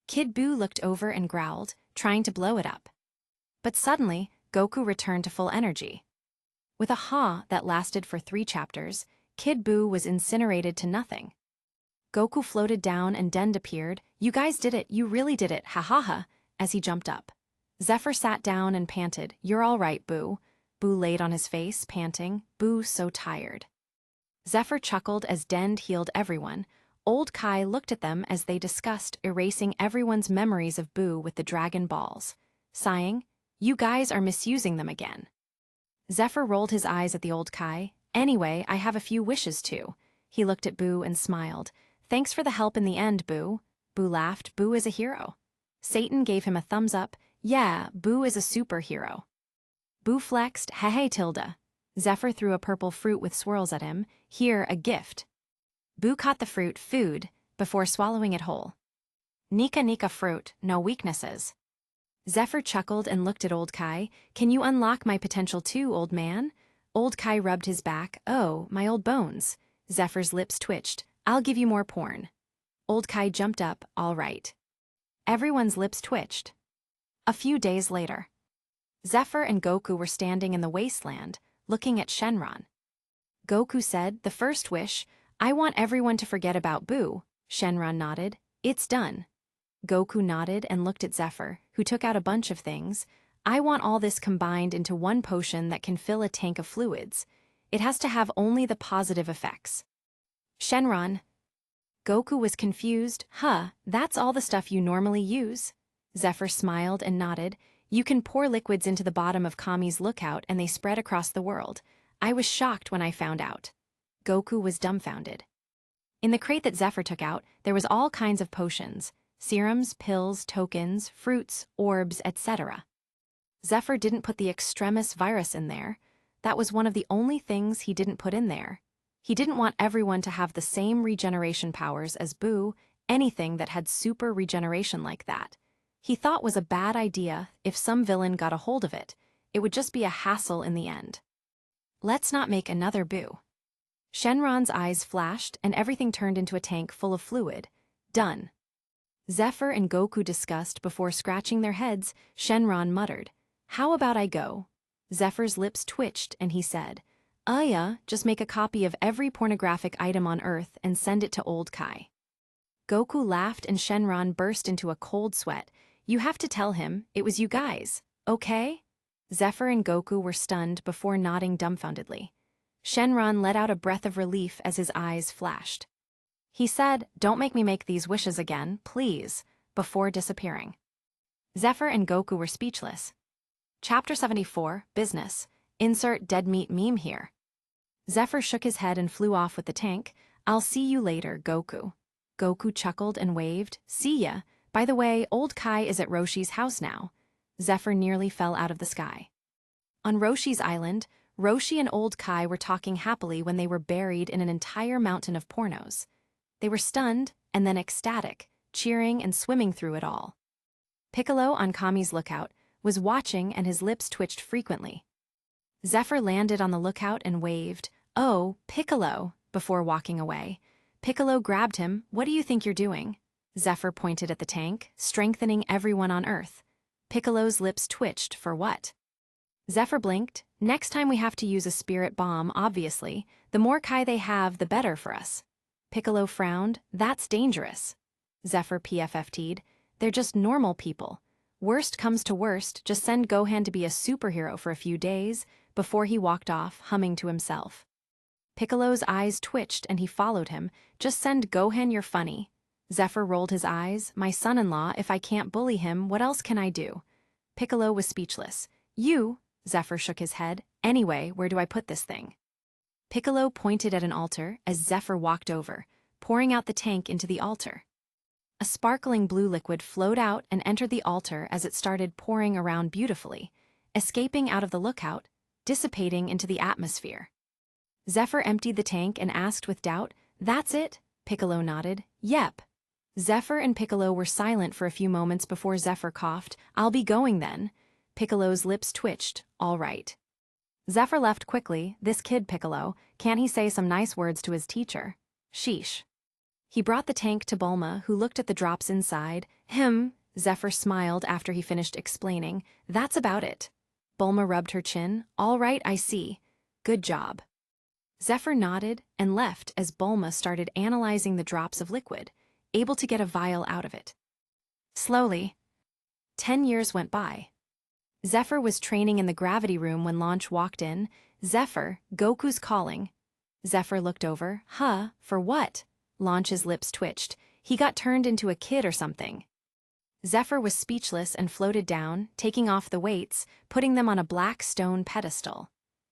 Kid Boo looked over and growled, trying to blow it up. But suddenly, Goku returned to full energy. With a ha that lasted for 3 chapters, Kid Boo was incinerated to nothing. Goku floated down and Dend appeared. You guys did it, you really did it, ha ha ha, as he jumped up. Zephr sat down and panted, You're all right, Boo. Boo laid on his face, panting, Boo so tired. Zephr chuckled as Dend healed everyone. Old Kai looked at them as they discussed erasing everyone's memories of Boo with the Dragon Balls, sighing, You guys are misusing them again. Zephr rolled his eyes at the old Kai. Anyway, I have a few wishes too. He looked at Boo and smiled. Thanks for the help in the end, Boo. Boo laughed. Boo is a hero. Satan gave him a thumbs up. Yeah, Boo is a superhero. Boo flexed. Hey, Tilda. Zephr threw a purple fruit with swirls at him. Here, a gift. Boo caught the fruit, food, before swallowing it whole. Nika Nika fruit, no weaknesses. Zephr chuckled and looked at Old Kai. Can you unlock my potential too, old man? Old Kai rubbed his back. Oh, my old bones. Zephyr's lips twitched. I'll give you more porn. Old Kai jumped up. All right. Everyone's lips twitched. A few days later. Zephr and Goku were standing in the wasteland, looking at Shenron. Goku said, The first wish, I want everyone to forget about Boo. Shenron nodded. It's done. Goku nodded and looked at Zephr, who took out a bunch of things. I want all this combined into one potion that can fill a tank of fluids. It has to have only the positive effects. Shenron. Goku was confused. That's all the stuff you normally use? Zephr smiled and nodded. You can pour liquids into the bottom of Kami's lookout and they spread across the world. I was shocked when I found out. Goku was dumbfounded. In the crate that Zephr took out, there was all kinds of potions. Serums, pills, tokens, fruits, orbs, etc. Zephr didn't put the extremis virus in there. That was one of the only things he didn't put in there. He didn't want everyone to have the same regeneration powers as Boo, anything that had super regeneration like that. He thought was a bad idea. If some villain got a hold of it, it would just be a hassle in the end. Let's not make another Boo. Shenron's eyes flashed and everything turned into a tank full of fluid. Done. Zephr and Goku discussed before scratching their heads. Shenron muttered, How about I go? Zephyr's lips twitched and he said, yeah, just make a copy of every pornographic item on Earth and send it to Old Kai. Goku laughed and Shenron burst into a cold sweat. You have to tell him, it was you guys, okay? Zephr and Goku were stunned before nodding dumbfoundedly. Shenron let out a breath of relief as his eyes flashed. He said, Don't make me make these wishes again, please, before disappearing. Zephr and Goku were speechless. Chapter 74, Business. Insert dead meat meme here. Zephr shook his head and flew off with the tank. I'll see you later, Goku. Goku chuckled and waved. See ya. By the way, Old Kai is at Roshi's house now. Zephr nearly fell out of the sky. On Roshi's island, Roshi and Old Kai were talking happily when they were buried in an entire mountain of pornos. They were stunned and then ecstatic, cheering and swimming through it all. Piccolo, on Kami's lookout, was watching and his lips twitched frequently. Zephr landed on the lookout and waved, Oh, Piccolo, before walking away. Piccolo grabbed him. What do you think you're doing? Zephr pointed at the tank, strengthening everyone on Earth. Piccolo's lips twitched. For what? Zephr blinked. Next time we have to use a spirit bomb, obviously. The more Kai they have, the better for us. Piccolo frowned. That's dangerous. Zephr PFFT'd. They're just normal people. Worst comes to worst, just send Gohan to be a superhero for a few days, before he walked off, humming to himself. Piccolo's eyes twitched and he followed him. Just send Gohan, you're funny. Zephr rolled his eyes. My son-in-law, if I can't bully him, what else can I do? Piccolo was speechless. You? Zephr shook his head. Anyway, where do I put this thing? Piccolo pointed at an altar as Zephr walked over, pouring out the tank into the altar. A sparkling blue liquid flowed out and entered the altar as it started pouring around beautifully, escaping out of the lookout, dissipating into the atmosphere. Zephr emptied the tank and asked with doubt, That's it? Piccolo nodded. Yep. Zephr and Piccolo were silent for a few moments before Zephr coughed. I'll be going then. Piccolo's lips twitched. All right. Zephr left quickly. This kid, Piccolo, can't he say some nice words to his teacher? Sheesh. He brought the tank to Bulma, who looked at the drops inside. Zephr smiled after he finished explaining. That's about it. Bulma rubbed her chin. All right, I see. Good job. Zephr nodded and left as Bulma started analyzing the drops of liquid, able to get a vial out of it. Slowly. 10 years went by. Zephr was training in the gravity room when Launch walked in. Zephr, Goku's calling. Zephr looked over. For what? Launch's lips twitched. He got turned into a kid or something. Zephr was speechless and floated down, taking off the weights, putting them on a black stone pedestal.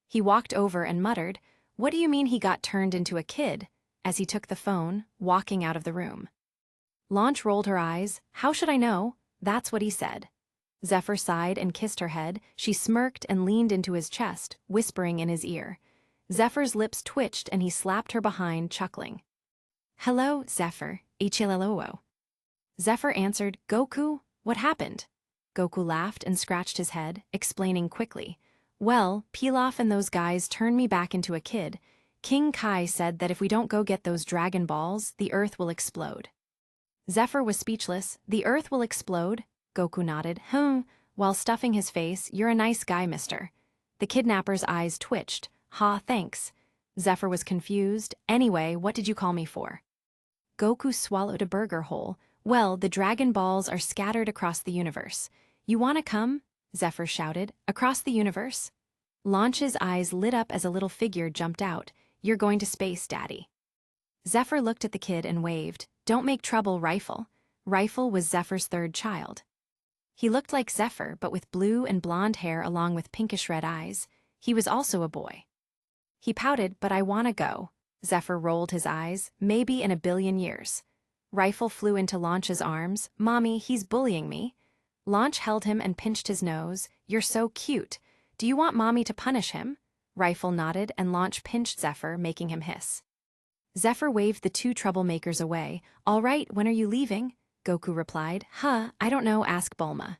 He walked over and muttered, What do you mean he got turned into a kid? As he took the phone, walking out of the room. Launch rolled her eyes. How should I know? That's what he said. Zephr sighed and kissed her head. She smirked and leaned into his chest, whispering in his ear. Zephyr's lips twitched and he slapped her behind, chuckling. Hello, Zephr, Ichileloo. Zephr answered, Goku, what happened? Goku laughed and scratched his head, explaining quickly. Well, Pilaf and those guys turned me back into a kid. King Kai said that if we don't go get those Dragon Balls, the Earth will explode. Zephr was speechless. The Earth will explode? Goku nodded. While stuffing his face. You're a nice guy, mister. The kidnapper's eyes twitched. Thanks. Zephr was confused. Anyway, what did you call me for? Goku swallowed a burger whole. Well, the Dragon Balls are scattered across the universe. You wanna come? Zephr shouted. Across the universe? Launch's eyes lit up as a little figure jumped out. You're going to space, Daddy. Zephr looked at the kid and waved. Don't make trouble, Rifle. Rifle was Zephyr's third child. He looked like Zephr, but with blue and blonde hair along with pinkish-red eyes. He was also a boy. He pouted, but I wanna go. Zephr rolled his eyes. Maybe in a billion years. Rifle flew into Launch's arms. Mommy, he's bullying me. Launch held him and pinched his nose. You're so cute. Do you want Mommy to punish him? Rifle nodded and Launch pinched Zephr, making him hiss. Zephr waved the two troublemakers away. All right, when are you leaving? Goku replied. I don't know, ask Bulma.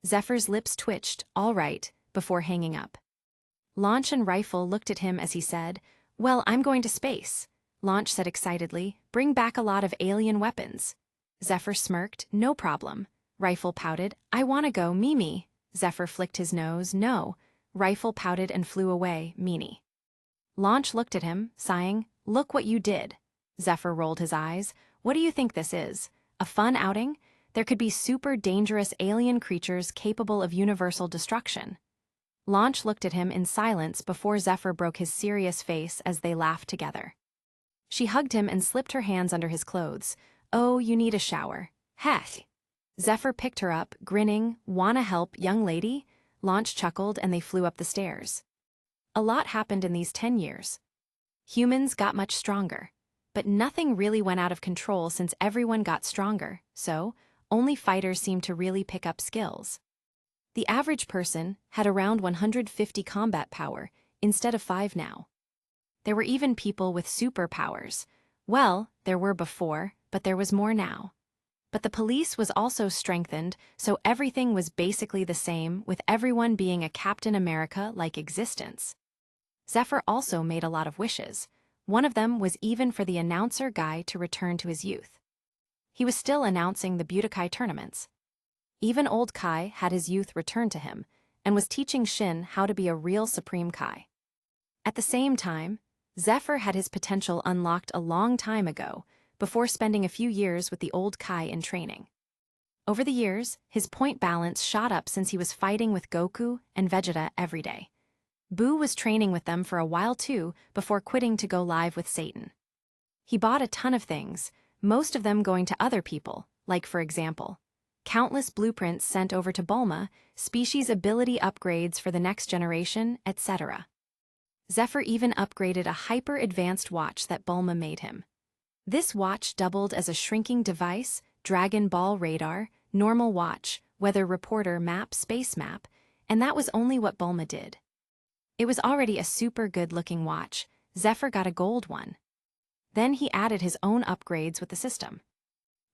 Zephyr's lips twitched. All right, before hanging up. Launch and Rifle looked at him as he said, Well, I'm going to space. Launch said excitedly, Bring back a lot of alien weapons. Zephr smirked. No problem. Rifle pouted. I want to go, Mimi. Zephr flicked his nose. No. Rifle pouted and flew away, meanie. Launch looked at him, sighing. Look what you did. Zephr rolled his eyes. What do you think this is? A fun outing? There could be super dangerous alien creatures capable of universal destruction. Launch looked at him in silence before Zephr broke his serious face as they laughed together. She hugged him and slipped her hands under his clothes. Oh, you need a shower. Heck. Zephr picked her up, grinning. Wanna help, young lady? Launch chuckled and they flew up the stairs. A lot happened in these 10 years. Humans got much stronger. But nothing really went out of control since everyone got stronger, so only fighters seemed to really pick up skills. The average person had around 150 combat power, instead of 5 now. There were even people with superpowers. Well, there were before, but there was more now. But the police was also strengthened, so everything was basically the same, with everyone being a Captain America-like existence. Zephr also made a lot of wishes. One of them was even for the announcer guy to return to his youth. He was still announcing the Budokai tournaments. Even old Kai had his youth returned to him, and was teaching Shin how to be a real Supreme Kai. At the same time, Zephr had his potential unlocked a long time ago, before spending a few years with the old Kai in training. Over the years, his point balance shot up since he was fighting with Goku and Vegeta every day. Boo was training with them for a while too, before quitting to go live with Satan. He bought a ton of things, most of them going to other people, like for example, countless blueprints sent over to Bulma, species ability upgrades for the next generation, etc. Zephr even upgraded a hyper-advanced watch that Bulma made him. This watch doubled as a shrinking device, Dragon Ball radar, normal watch, weather reporter map, space map, and that was only what Bulma did. It was already a super good-looking watch. Zephr got a gold one. Then he added his own upgrades with the system.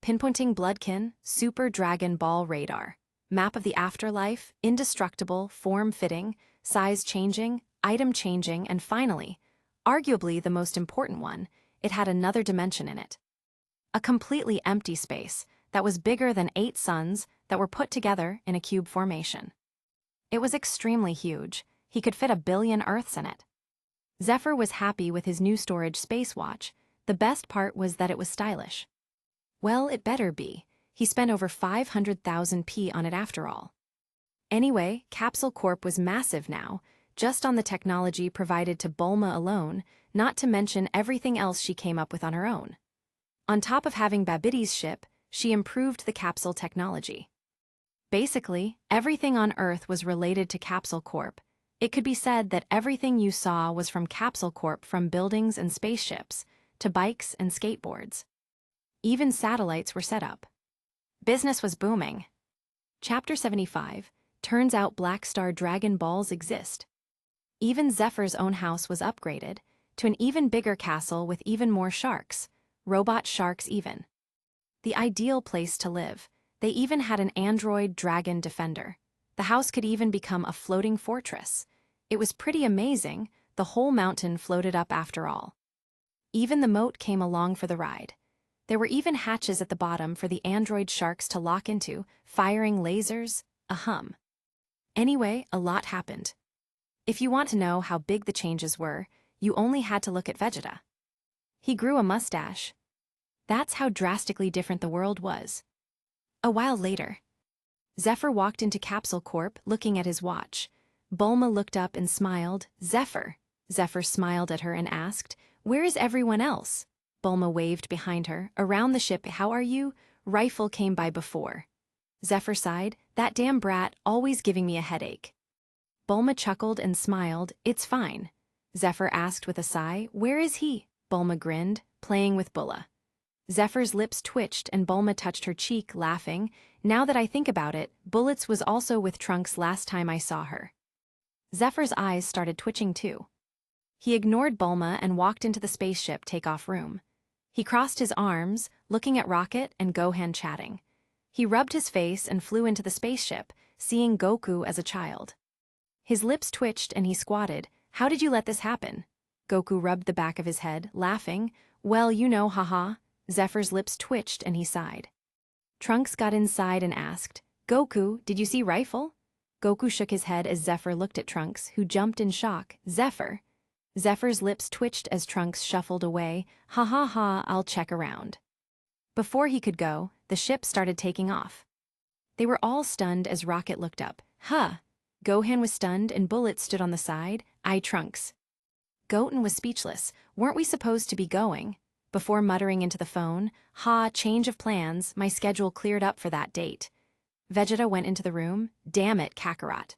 Pinpointing Bloodkin, Super Dragon Ball radar, map of the afterlife, indestructible, form-fitting, size-changing, item-changing, and finally, arguably the most important one, it had another dimension in it. A completely empty space that was bigger than 8 suns that were put together in a cube formation. It was extremely huge. He could fit 1 billion Earths in it. Zephr was happy with his new storage space watch. The best part was that it was stylish. Well, it better be. He spent over 500,000 P on it after all. Anyway, Capsule Corp was massive now, just on the technology provided to Bulma alone, not to mention everything else she came up with on her own. On top of having Babitti's ship, she improved the capsule technology. Basically, everything on Earth was related to Capsule Corp. It could be said that everything you saw was from Capsule Corp, from buildings and spaceships, to bikes and skateboards. Even satellites were set up. Business was booming. Chapter 75, turns out Black Star Dragon Balls exist. Even Zephyr's own house was upgraded to an even bigger castle with even more sharks, robot sharks even. The ideal place to live. They even had an android dragon defender. The house could even become a floating fortress. It was pretty amazing. The whole mountain floated up after all. Even the moat came along for the ride. There were even hatches at the bottom for the android sharks to lock into, firing lasers, Anyway, a lot happened. If you want to know how big the changes were, you only had to look at Vegeta. He grew a mustache. That's how drastically different the world was. A while later, Zephr walked into Capsule Corp looking at his watch. Bulma looked up and smiled. Zephr. Zephr smiled at her and asked, "Where is everyone else?" Bulma waved behind her. "Around the ship, how are you?" Rifle came by before. Zephr sighed, "That damn brat, always giving me a headache." Bulma chuckled and smiled. "It's fine." Zephr asked with a sigh, "Where is he?" Bulma grinned, "Playing with Bulla." Zephyr's lips twitched and Bulma touched her cheek, laughing. "Now that I think about it, Bullets was also with Trunks last time I saw her." Zephyr's eyes started twitching too. He ignored Bulma and walked into the spaceship takeoff room. He crossed his arms, looking at Rocket and Gohan chatting. He rubbed his face and flew into the spaceship, seeing Goku as a child. His lips twitched and he squatted. "How did you let this happen?" Goku rubbed the back of his head, laughing. "Well, you know, haha." Zephyr's lips twitched and he sighed. Trunks got inside and asked, "Goku, did you see Rifle?" Goku shook his head as Zephr looked at Trunks, who jumped in shock. "Zephr?" Zephyr's lips twitched as Trunks shuffled away. "Ha ha ha, I'll check around." Before he could go, the ship started taking off. They were all stunned as Rocket looked up. "Huh." Gohan was stunned and Bullet stood on the side. "Aye, Trunks." Goten was speechless. "Weren't we supposed to be going?" Before muttering into the phone, "Ha, change of plans, my schedule cleared up for that date." Vegeta went into the room. "Damn it, Kakarot."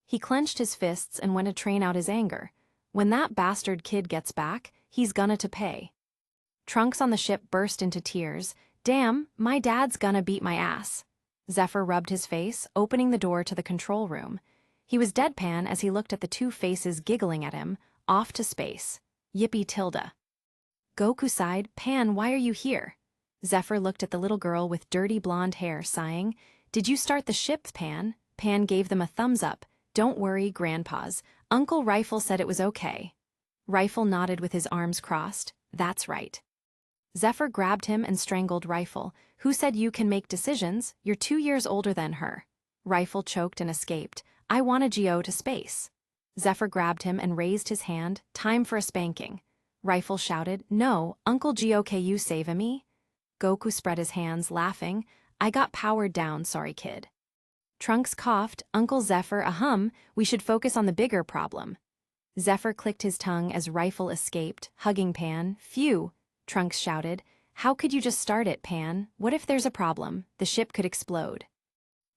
He clenched his fists and went to train out his anger. "When that bastard kid gets back, he's gonna to pay." Trunks on the ship burst into tears. "Damn, my dad's gonna beat my ass." Zephr rubbed his face, opening the door to the control room. He was deadpan as he looked at the two faces giggling at him. Off to space. Yippee tilde. Goku sighed. "Pan, why are you here?" Zephr looked at the little girl with dirty blonde hair, sighing. "Did you start the ship, Pan?" Pan gave them a thumbs up. "Don't worry, grandpas. Uncle Rifle said it was okay." Rifle nodded with his arms crossed. "That's right." Zephr grabbed him and strangled Rifle. "Who said you can make decisions? You're 2 years older than her." Rifle choked and escaped. "I want to go to space." Zephr grabbed him and raised his hand. "Time for a spanking." Rifle shouted, "No, Uncle Goku save me." Goku spread his hands, laughing. "I got powered down, sorry kid." Trunks coughed. "Uncle Zephr, we should focus on the bigger problem." Zephr clicked his tongue as Rifle escaped, hugging Pan. "Phew," Trunks shouted. How could you just start it, Pan? What if there's a problem? The ship could explode.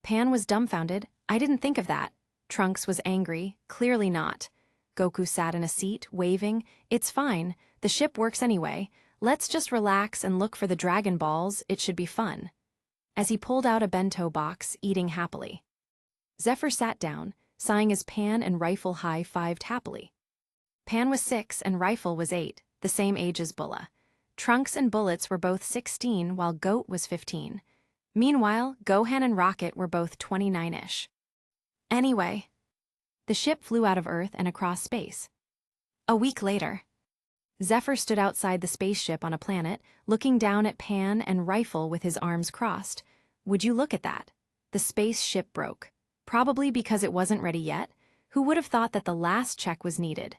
Pan was dumbfounded. I didn't think of that. Trunks was angry. Clearly not. Goku sat in a seat, waving. It's fine. The ship works anyway. Let's just relax and look for the Dragon Balls. It should be fun. As he pulled out a bento box, eating happily. Zephr sat down, sighing as Pan and Rifle high-fived happily. Pan was 6 and Rifle was 8, the same age as Bulma. Trunks and Bullets were both 16 while Goat was 15. Meanwhile, Gohan and Rocket were both 29-ish. Anyway, the ship flew out of Earth and across space. A week later, Zephr stood outside the spaceship on a planet, looking down at Pan and Rifle with his arms crossed. Would you look at that? The spaceship broke. Probably because it wasn't ready yet. Who would have thought that the last check was needed?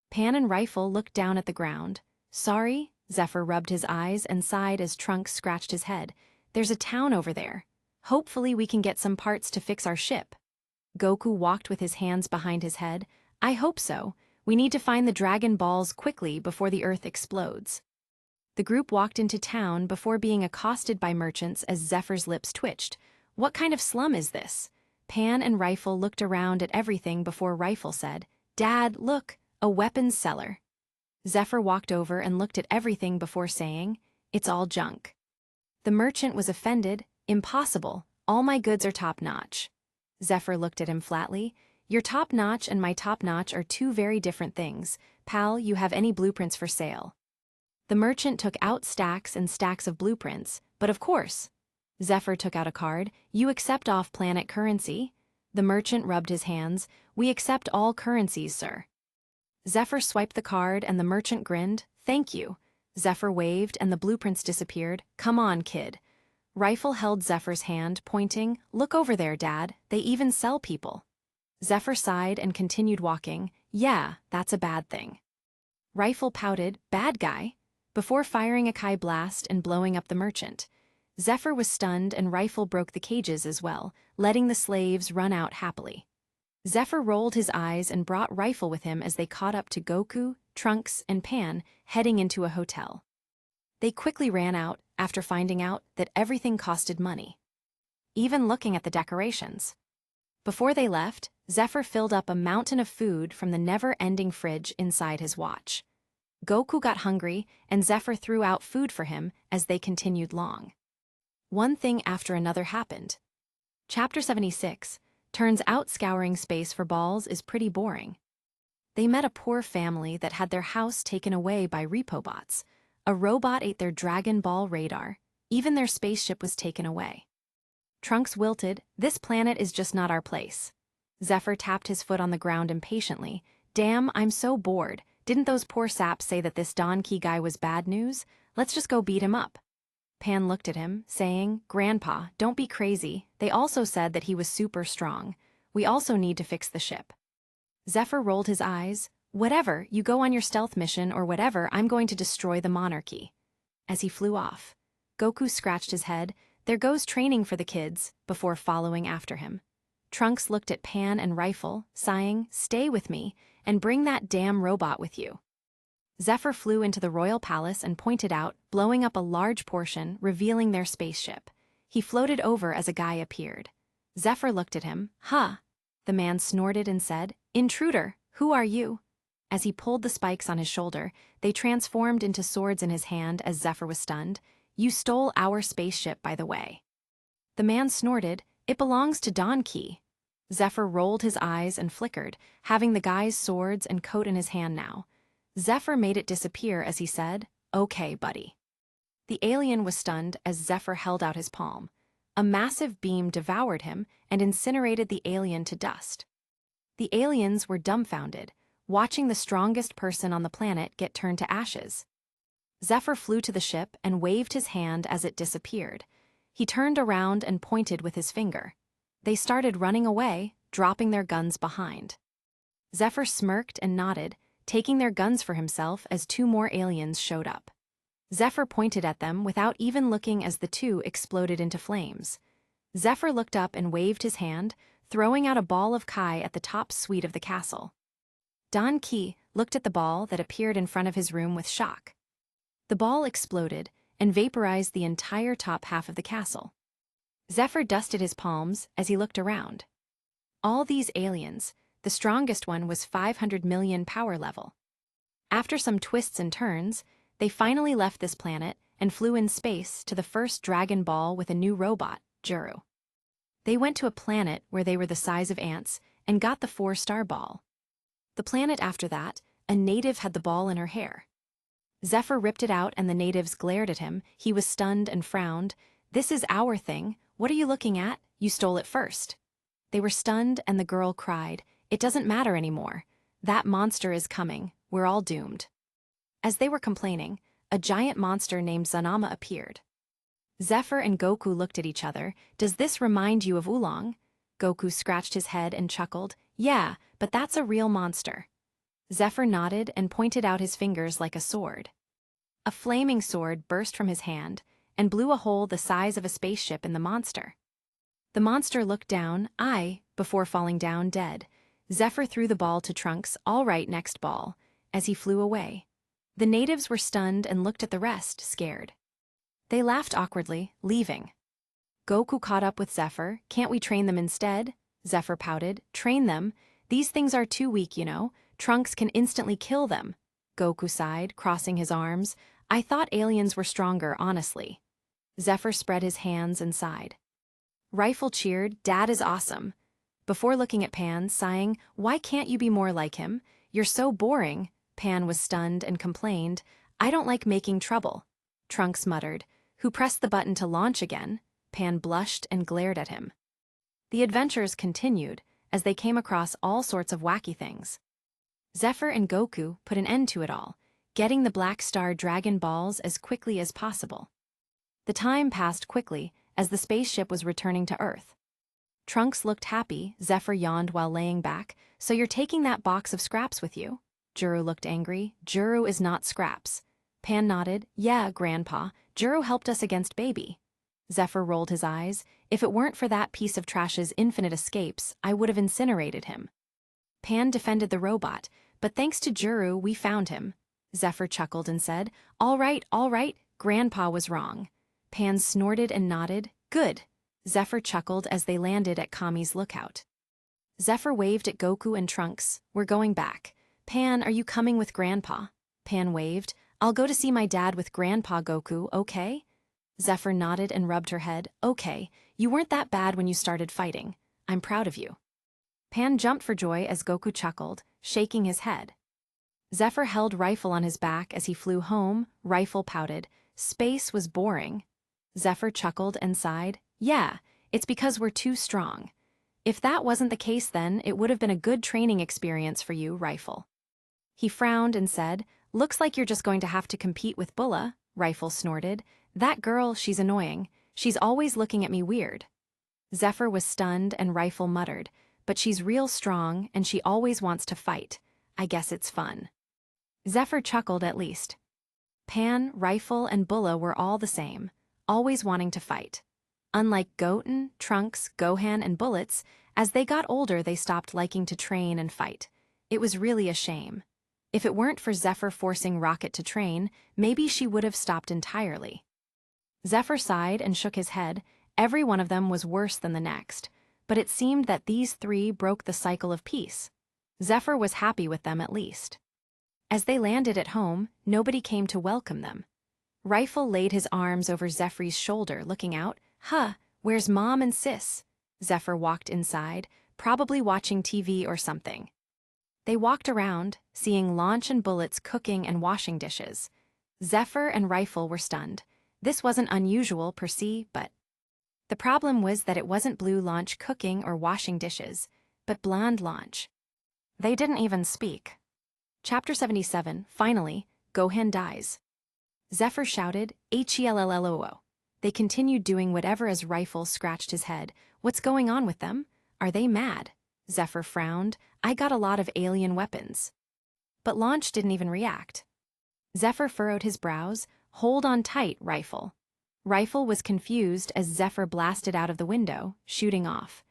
Pan and Rifle looked down at the ground. Sorry, Zephr rubbed his eyes and sighed as Trunks scratched his head. There's a town over there. Hopefully we can get some parts to fix our ship. Goku walked with his hands behind his head. I hope so. We need to find the Dragon Balls quickly before the Earth explodes. The group walked into town before being accosted by merchants as Zephyr's lips twitched. What kind of slum is this? Pan and Rifle looked around at everything before Rifle said, Dad, look, a weapons seller. Zephr walked over and looked at everything before saying, It's all junk. The merchant was offended. Impossible. All my goods are top-notch. Zephr looked at him flatly. Your top-notch and my top-notch are two very different things. Pal, you have any blueprints for sale? The merchant took out stacks and stacks of blueprints, but of course. Zephr took out a card. You accept off-planet currency? The merchant rubbed his hands. We accept all currencies, sir. Zephr swiped the card and the merchant grinned. Thank you. Zephr waved and the blueprints disappeared. Come on, kid. Rifle held Zephyr's hand, pointing. Look over there, Dad. They even sell people. Zephr sighed and continued walking. Yeah, that's a bad thing. Rifle pouted. Bad guy? Before firing a Kai blast and blowing up the merchant. Zephr was stunned and Rifle broke the cages as well, letting the slaves run out happily. Zephr rolled his eyes and brought Rifle with him as they caught up to Goku, Trunks, and Pan, heading into a hotel. They quickly ran out after finding out that everything costed money. Even looking at the decorations. Before they left, Zephr filled up a mountain of food from the never-ending fridge inside his watch. Goku got hungry, and Zephr threw out food for him as they continued long. One thing after another happened. Chapter 76, turns out scouring space for balls is pretty boring. They met a poor family that had their house taken away by repobots. A robot ate their Dragon Ball radar. Even their spaceship was taken away. Trunks wilted. This planet is just not our place. Zephr tapped his foot on the ground impatiently. Damn, I'm so bored. Didn't those poor saps say that this Don Key guy was bad news? Let's just go beat him up. Pan looked at him, saying, Grandpa, don't be crazy. They also said that he was super strong. We also need to fix the ship. Zephr rolled his eyes. Whatever, you go on your stealth mission or whatever, I'm going to destroy the monarchy. As he flew off, Goku scratched his head. There goes training for the kids, before following after him. Trunks looked at Pan and Rifle, sighing, Stay with me, and bring that damn robot with you. Zephr flew into the royal palace and pointed out, blowing up a large portion, revealing their spaceship. He floated over as a guy appeared. Zephr looked at him. Huh. The man snorted and said, Intruder, who are you? As he pulled the spikes on his shoulder, they transformed into swords in his hand as Zephr was stunned. You stole our spaceship, by the way. The man snorted. It belongs to Don Key. Zephr rolled his eyes and flickered, having the guy's swords and coat in his hand now. Zephr made it disappear as he said, Okay, buddy. The alien was stunned as Zephr held out his palm. A massive beam devoured him and incinerated the alien to dust. The aliens were dumbfounded, watching the strongest person on the planet get turned to ashes. Zephr flew to the ship and waved his hand as it disappeared. He turned around and pointed with his finger. They started running away, dropping their guns behind. Zephr smirked and nodded, taking their guns for himself as 2 more aliens showed up. Zephr pointed at them without even looking as the 2 exploded into flames. Zephr looked up and waved his hand, throwing out a ball of Kai at the top suite of the castle. Don Key looked at the ball that appeared in front of his room with shock. The ball exploded, and vaporized the entire top half of the castle. Zephr dusted his palms as he looked around. All these aliens, the strongest one was 500 million power level. After some twists and turns, they finally left this planet and flew in space to the first Dragon Ball with a new robot, Juru. They went to a planet where they were the size of ants and got the 4-star ball. The planet after that, a native had the ball in her hair. Zephr ripped it out and the natives glared at him. He was stunned and frowned. "This is our thing. What are you looking at? You stole it first." They were stunned and the girl cried, "It doesn't matter anymore. That monster is coming. We're all doomed." As they were complaining, a giant monster named Zanama appeared. Zephr and Goku looked at each other. "Does this remind you of Oolong?" Goku scratched his head and chuckled. "Yeah, but that's a real monster." Zephr nodded and pointed out his fingers like a sword. A flaming sword burst from his hand and blew a hole the size of a spaceship in the monster. The monster looked down, before falling down dead. Zephr threw the ball to Trunks. "All right, next ball," as he flew away. The natives were stunned and looked at the rest, scared. They laughed awkwardly, leaving. Goku caught up with Zephr. "Can't we train them instead?" Zephr pouted. "Train them? These things are too weak, you know. Trunks can instantly kill them." Goku sighed, crossing his arms. "I thought aliens were stronger, honestly." Zephr spread his hands and sighed. Rifle cheered. "Dad is awesome." Before looking at Pan, sighing, "Why can't you be more like him? You're so boring." Pan was stunned and complained, "I don't like making trouble." Trunks muttered, "Who pressed the button to launch again?" Pan blushed and glared at him. The adventures continued as they came across all sorts of wacky things. Zephr and Goku put an end to it all, getting the Black Star Dragon Balls as quickly as possible. The time passed quickly as the spaceship was returning to Earth. Trunks looked happy. Zephr yawned while laying back. "So you're taking that box of scraps with you?" Juru looked angry. "Juru is not scraps." Pan nodded. "Yeah, Grandpa, Juru helped us against Baby." Zephr rolled his eyes. "If it weren't for that piece of trash's infinite escapes, I would have incinerated him." Pan defended the robot, "But thanks to Juru, we found him." Zephr chuckled and said, all right, Grandpa was wrong." Pan snorted and nodded. "Good." Zephr chuckled as they landed at Kami's lookout. Zephr waved at Goku and Trunks. "We're going back." "Pan, are you coming with Grandpa?" Pan waved. "I'll go to see my dad with Grandpa, Goku, okay?" Zephr nodded and rubbed her head. "Okay, you weren't that bad when you started fighting. I'm proud of you." Pan jumped for joy as Goku chuckled, shaking his head. Zephr held Rifle on his back as he flew home. Rifle pouted. "Space was boring." Zephr chuckled and sighed. "Yeah, it's because we're too strong. If that wasn't the case then, it would have been a good training experience for you, Rifle." He frowned and said, "Looks like you're just going to have to compete with Bulma." Rifle snorted. "That girl, she's annoying. She's always looking at me weird." Zephr was stunned and Rifle muttered, "But she's real strong and she always wants to fight. I guess it's fun." Zephr chuckled at least. Pan, Rifle, and Bulma were all the same, always wanting to fight. Unlike Goten, Trunks, Gohan, and Bullets, as they got older they stopped liking to train and fight. It was really a shame. If it weren't for Zephr forcing Rocket to train, maybe she would have stopped entirely. Zephr sighed and shook his head. Every one of them was worse than the next, but it seemed that these three broke the cycle of peace. Zephr was happy with them at least. As they landed at home, nobody came to welcome them. Rifle laid his arms over Zephyr's shoulder, looking out. Where's Mom and Sis?" Zephr walked inside, probably watching TV or something. They walked around, seeing Launch and Bullets cooking and washing dishes. Zephr and Rifle were stunned. This wasn't unusual per se, but the problem was that it wasn't Blue Launch cooking or washing dishes, but Blonde Launch. They didn't even speak. Chapter 77, finally, Gohan dies. Zephr shouted, "Helloo." They continued doing whatever as Rifle scratched his head. "What's going on with them? Are they mad?" Zephr frowned. "I got a lot of alien weapons." But Launch didn't even react. Zephr furrowed his brows. "Hold on tight, Rifle." Rifle was confused as Zephr blasted out of the window, shooting off.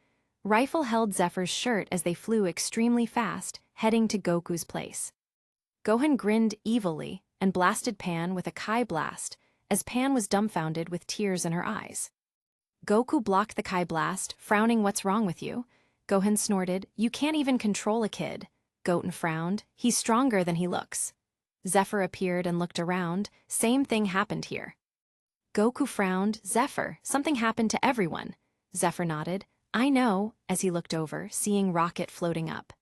Rifle held Zephyr's shirt as they flew extremely fast, heading to Goku's place. Gohan grinned evilly and blasted Pan with a Kai blast as Pan was dumbfounded with tears in her eyes. Goku blocked the Kai blast, frowning, "What's wrong with you?" Gohan snorted, "You can't even control a kid." Goten frowned, "He's stronger than he looks." Zephyr appeared and looked around. Same thing happened here. Goku frowned, "Zephyr, something happened to everyone." Zephyr nodded, "I know," as he looked over, seeing Rocket floating up.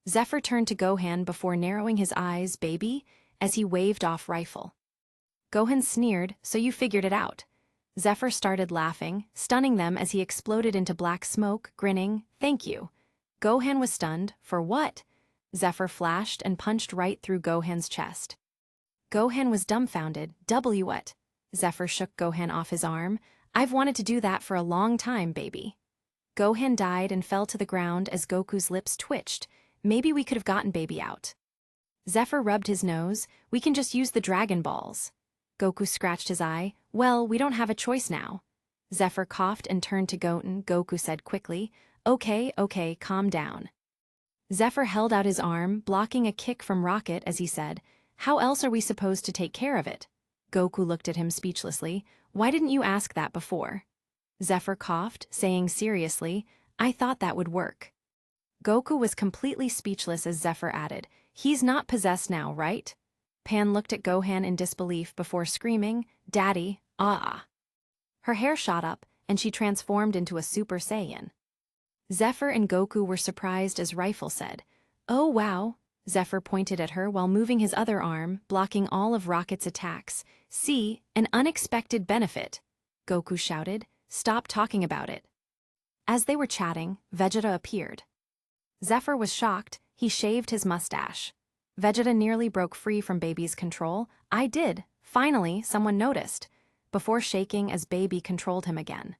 Zephyr turned to Gohan before narrowing his eyes, "Baby?" as he waved off rifle. Gohan sneered, "So you figured it out." Zephyr started laughing, stunning them as he exploded into black smoke, grinning, "Thank you." Gohan was stunned. "For what?" Zephyr flashed and punched right through Gohan's chest. Gohan was dumbfounded. "W what?" Zephyr shook Gohan off his arm. "I've wanted to do that for a long time, baby." Gohan died and fell to the ground as Goku's lips twitched. "Maybe we could have gotten baby out." Zephyr rubbed his nose. "We can just use the Dragon Balls." Goku scratched his eye. "Well, we don't have a choice now." Zephyr coughed and turned to Goten. Goku said quickly, Okay, calm down." Zephyr held out his arm, blocking a kick from Rocket as he said, "How else are we supposed to take care of it?" Goku looked at him speechlessly. "Why didn't you ask that before?" Zephyr coughed, saying seriously, "I thought that would work." Goku was completely speechless as Zephyr added, "He's not possessed now, right?" Pan looked at Gohan in disbelief before screaming, "Daddy, ah!" Her hair shot up, and she transformed into a Super Saiyan. Zephyr and Goku were surprised as Rifle said, "Oh wow." Zephyr pointed at her while moving his other arm, blocking all of Rocket's attacks. "See, an unexpected benefit." Goku shouted, "Stop talking about it." As they were chatting, Vegeta appeared. Zephyr was shocked. He shaved his mustache. Vegeta nearly broke free from Baby's control. "I did. Finally, someone noticed," before shaking as Baby controlled him again.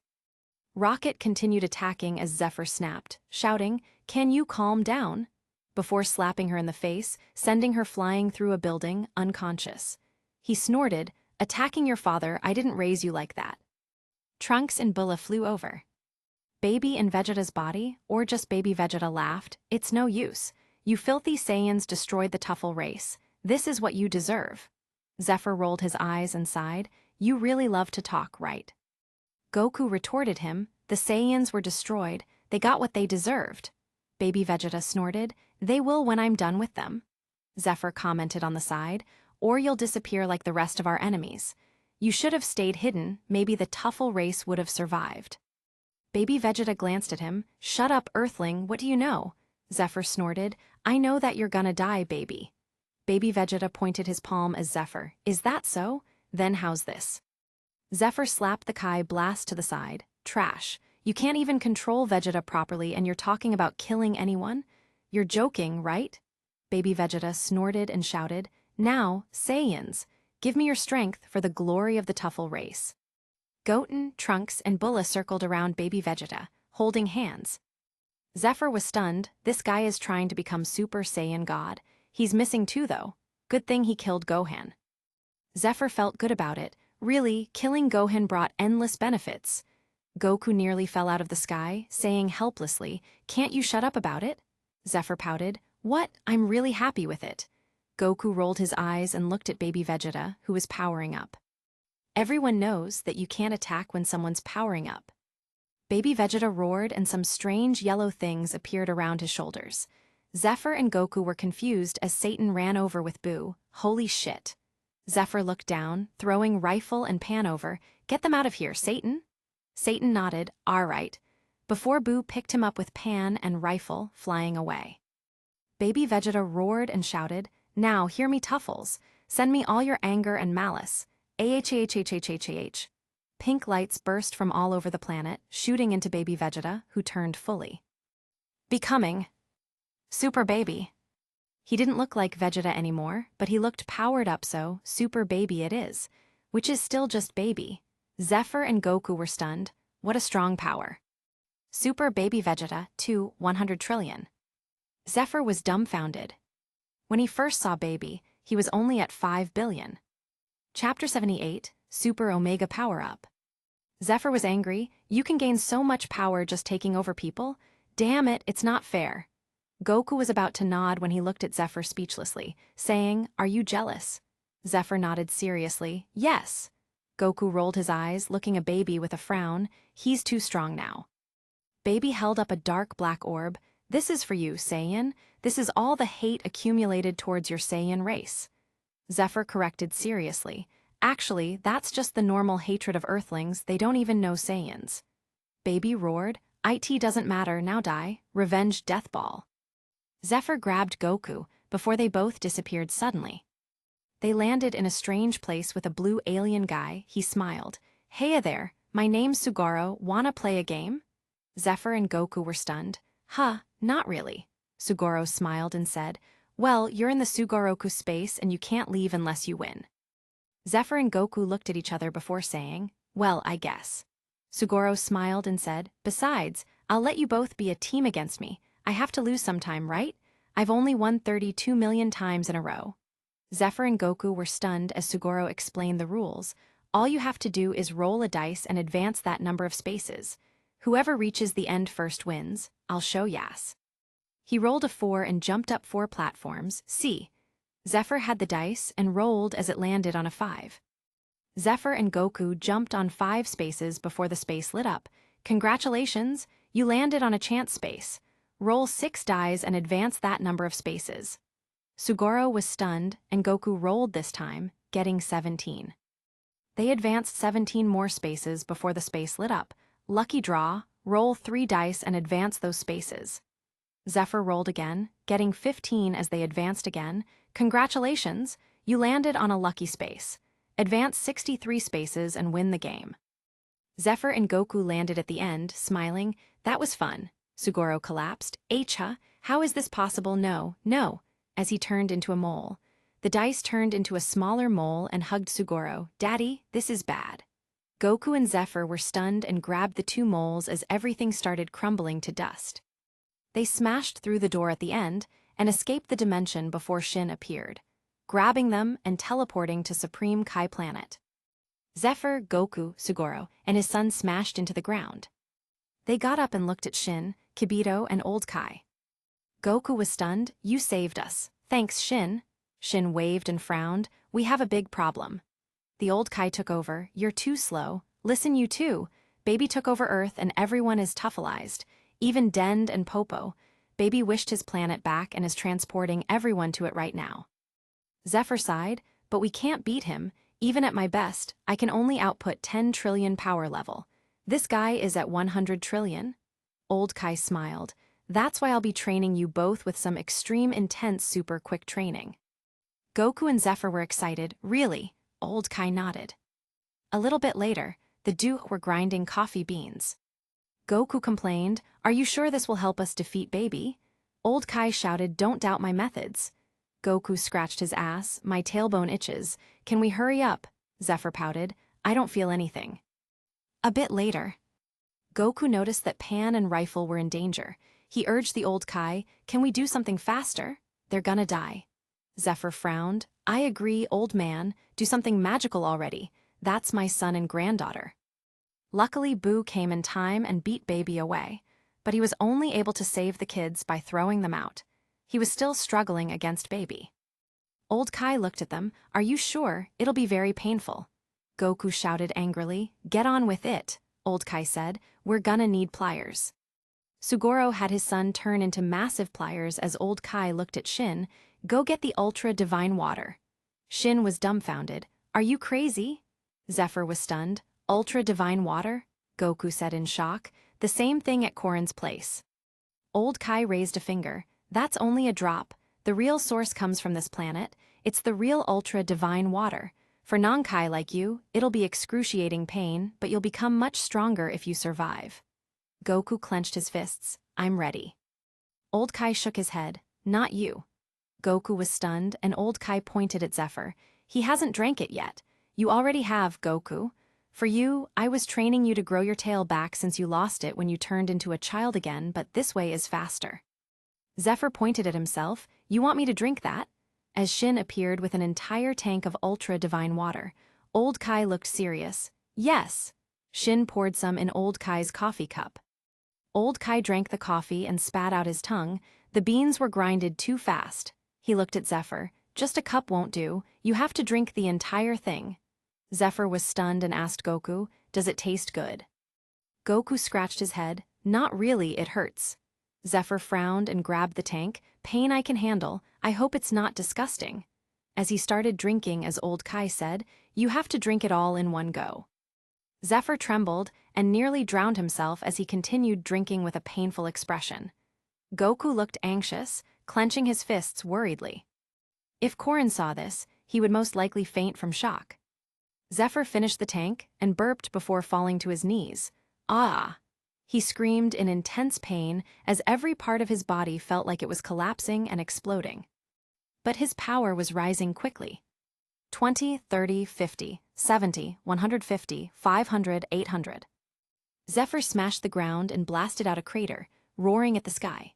Rocket continued attacking as Zephyr snapped, shouting, "Can you calm down?" before slapping her in the face, sending her flying through a building, unconscious. He snorted, "Attacking your father, I didn't raise you like that." Trunks and Bulma flew over. Baby in Vegeta's body, or just Baby Vegeta, laughed, "It's no use. You filthy Saiyans destroyed the Tuffle race. This is what you deserve." Zephyr rolled his eyes and sighed, "You really love to talk, right?" Goku retorted him, "The Saiyans were destroyed. They got what they deserved." Baby Vegeta snorted, "They will when I'm done with them." Zephyr commented on the side, "Or you'll disappear like the rest of our enemies. You should have stayed hidden, maybe the Tuffle race would have survived." Baby Vegeta glanced at him, "Shut up, Earthling, what do you know?" Zephyr snorted, "I know that you're gonna die, baby." Baby Vegeta pointed his palm as Zephyr, "Is that so? Then how's this?" Zephyr slapped the Kai blast to the side. "Trash. You can't even control Vegeta properly and you're talking about killing anyone? You're joking, right?" Baby Vegeta snorted and shouted, "Now, Saiyans, give me your strength for the glory of the Tuffle race." Goten, Trunks, and Bulma circled around Baby Vegeta, holding hands. Zephyr was stunned. This guy is trying to become Super Saiyan God. He's missing too, though. Good thing he killed Gohan. Zephyr felt good about it. Really, killing Gohan brought endless benefits. Goku nearly fell out of the sky, saying helplessly, "Can't you shut up about it?" Zephyr pouted, "What? I'm really happy with it." Goku rolled his eyes and looked at Baby Vegeta, who was powering up. Everyone knows that you can't attack when someone's powering up. Baby Vegeta roared and some strange yellow things appeared around his shoulders. Zephyr and Goku were confused as Satan ran over with Boo. "Holy shit." Zephyr looked down, throwing Rifle and Pan over. "Get them out of here, Satan." Satan nodded, "All right," before Boo picked him up with Pan and Rifle, flying away. Baby Vegeta roared and shouted, "Now hear me, Tuffles. Send me all your anger and malice. AHAHHHHH. Pink lights burst from all over the planet, shooting into Baby Vegeta, who turned fully. Becoming Super Baby. He didn't look like Vegeta anymore, but he looked powered up, so Super Baby it is, which is still just baby. Zephyr and Goku were stunned. What a strong power. Super Baby Vegeta, 100 trillion. Zephyr was dumbfounded. When he first saw Baby, he was only at 5 billion. Chapter 78, Super Omega Power-Up. Zephyr was angry. "You can gain so much power just taking over people? Damn it, it's not fair." Goku was about to nod when he looked at Zephyr speechlessly, saying, "Are you jealous?" Zephyr nodded seriously, "Yes." Goku rolled his eyes, looking at Baby with a frown. He's too strong now. Baby held up a dark black orb. This is for you, Saiyan. This is all the hate accumulated towards your Saiyan race. Zephr corrected seriously. Actually, that's just the normal hatred of Earthlings, they don't even know Saiyans. Baby roared, "It doesn't matter, now die, revenge death ball." Zephr grabbed Goku, before they both disappeared suddenly. They landed in a strange place with a blue alien guy. He smiled. "Heya there, my name's Sugoro, wanna play a game?" Zephr and Goku were stunned. "Huh, not really." Sugoro smiled and said, "Well, you're in the Sugoroku space and you can't leave unless you win." Zephr and Goku looked at each other before saying, "Well, I guess." Sugoro smiled and said, "Besides, I'll let you both be a team against me. I have to lose sometime, right? I've only won 32 million times in a row." Zephr and Goku were stunned as Sugoro explained the rules. All you have to do is roll a dice and advance that number of spaces. Whoever reaches the end first wins. I'll show yas. He rolled a 4 and jumped up 4 platforms. See. Zephr had the dice and rolled as it landed on a 5. Zephr and Goku jumped on 5 spaces before the space lit up. "Congratulations, you landed on a chance space. Roll 6 dice and advance that number of spaces." Sugoro was stunned, and Goku rolled this time, getting 17. They advanced 17 more spaces before the space lit up. Lucky draw, roll 3 dice and advance those spaces. Zephr rolled again, getting 15 as they advanced again. "Congratulations, you landed on a lucky space. Advance 63 spaces and win the game." Zephr and Goku landed at the end, smiling. "That was fun." Sugoro collapsed. "Acha, how is this possible? No, no," as he turned into a mole. The dice turned into a smaller mole and hugged Sugoro. "Daddy, this is bad." Goku and Zephr were stunned and grabbed the 2 moles as everything started crumbling to dust. They smashed through the door at the end and escaped the dimension before Shin appeared, grabbing them and teleporting to Supreme Kai Planet. Zephr, Goku, Sugoro, and his son smashed into the ground. They got up and looked at Shin, Kibito, and Old Kai. Goku was stunned. "You saved us. Thanks, Shin." Shin waved and frowned. "We have a big problem." The Old Kai took over. "You're too slow. Listen, you too. Baby took over Earth and everyone is tuffalized. Even Dend and Popo. Baby wished his planet back and is transporting everyone to it right now." Zephr sighed, "But we can't beat him. Even at my best, I can only output 10 trillion power level. This guy is at 100 trillion. Old Kai smiled. "That's why I'll be training you both with some extreme intense super quick training." Goku and Zephr were excited. "Really?" Old Kai nodded. A little bit later, the Duke were grinding coffee beans. Goku complained, "Are you sure this will help us defeat Baby?" Old Kai shouted, "Don't doubt my methods." Goku scratched his ass. "My tailbone itches. Can we hurry up?" Zephr pouted, "I don't feel anything." A bit later, Goku noticed that Pan and Rifle were in danger. He urged the Old Kai, "Can we do something faster? They're gonna die." Zephr frowned. "I agree, old man. Do something magical already. That's my son and granddaughter." Luckily, Boo came in time and beat Baby away, but he was only able to save the kids by throwing them out. He was still struggling against Baby. Old Kai looked at them. "Are you sure? It'll be very painful." Goku shouted angrily. "Get on with it," Old Kai said. "We're gonna need pliers." Sugoro had his son turn into massive pliers as Old Kai looked at Shin. "Go get the ultra-divine water." Shin was dumbfounded. "Are you crazy?" Zephr was stunned. "Ultra-divine water?" Goku said in shock. "The same thing at Corin's place." Old Kai raised a finger. "That's only a drop. The real source comes from this planet. It's the real ultra-divine water. For non-Kai like you, it'll be excruciating pain, but you'll become much stronger if you survive." Goku clenched his fists. "I'm ready." Old Kai shook his head. "Not you." Goku was stunned, and Old Kai pointed at Zephr. "He hasn't drank it yet. You already have, Goku. For you, I was training you to grow your tail back since you lost it when you turned into a child again, but this way is faster." Zephr pointed at himself. "You want me to drink that?" As Shin appeared with an entire tank of ultra-divine water, Old Kai looked serious. "Yes." Shin poured some in Old Kai's coffee cup. Old Kai drank the coffee and spat out his tongue. The beans were grinded too fast. He looked at Zephr. "Just a cup won't do. You have to drink the entire thing." Zephr was stunned and asked Goku, "Does it taste good?" Goku scratched his head. "Not really, it hurts." Zephr frowned and grabbed the tank. "Pain I can handle, I hope it's not disgusting." As he started drinking, as old Kai said, "You have to drink it all in one go." Zephr trembled and nearly drowned himself as he continued drinking with a painful expression. Goku looked anxious, clenching his fists worriedly. If Corin saw this, he would most likely faint from shock. Zephr finished the tank and burped before falling to his knees. "Ah!" He screamed in intense pain as every part of his body felt like it was collapsing and exploding. But his power was rising quickly. 20, 30, 50, 70, 150, 500, 800. Zephr smashed the ground and blasted out a crater, roaring at the sky.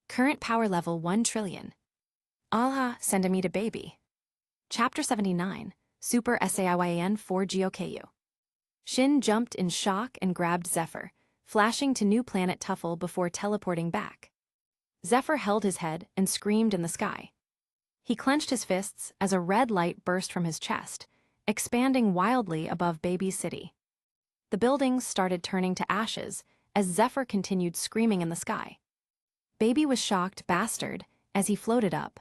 Current power level 1 trillion. Allah, send me to baby. Chapter 79, Super Saiyan 4 Goku. Shin jumped in shock and grabbed Zephr, flashing to new planet Tuffle before teleporting back. Zephr held his head and screamed in the sky. He clenched his fists as a red light burst from his chest, expanding wildly above Baby's city. The buildings started turning to ashes as Zephr continued screaming in the sky. Baby was shocked bastard as he floated up.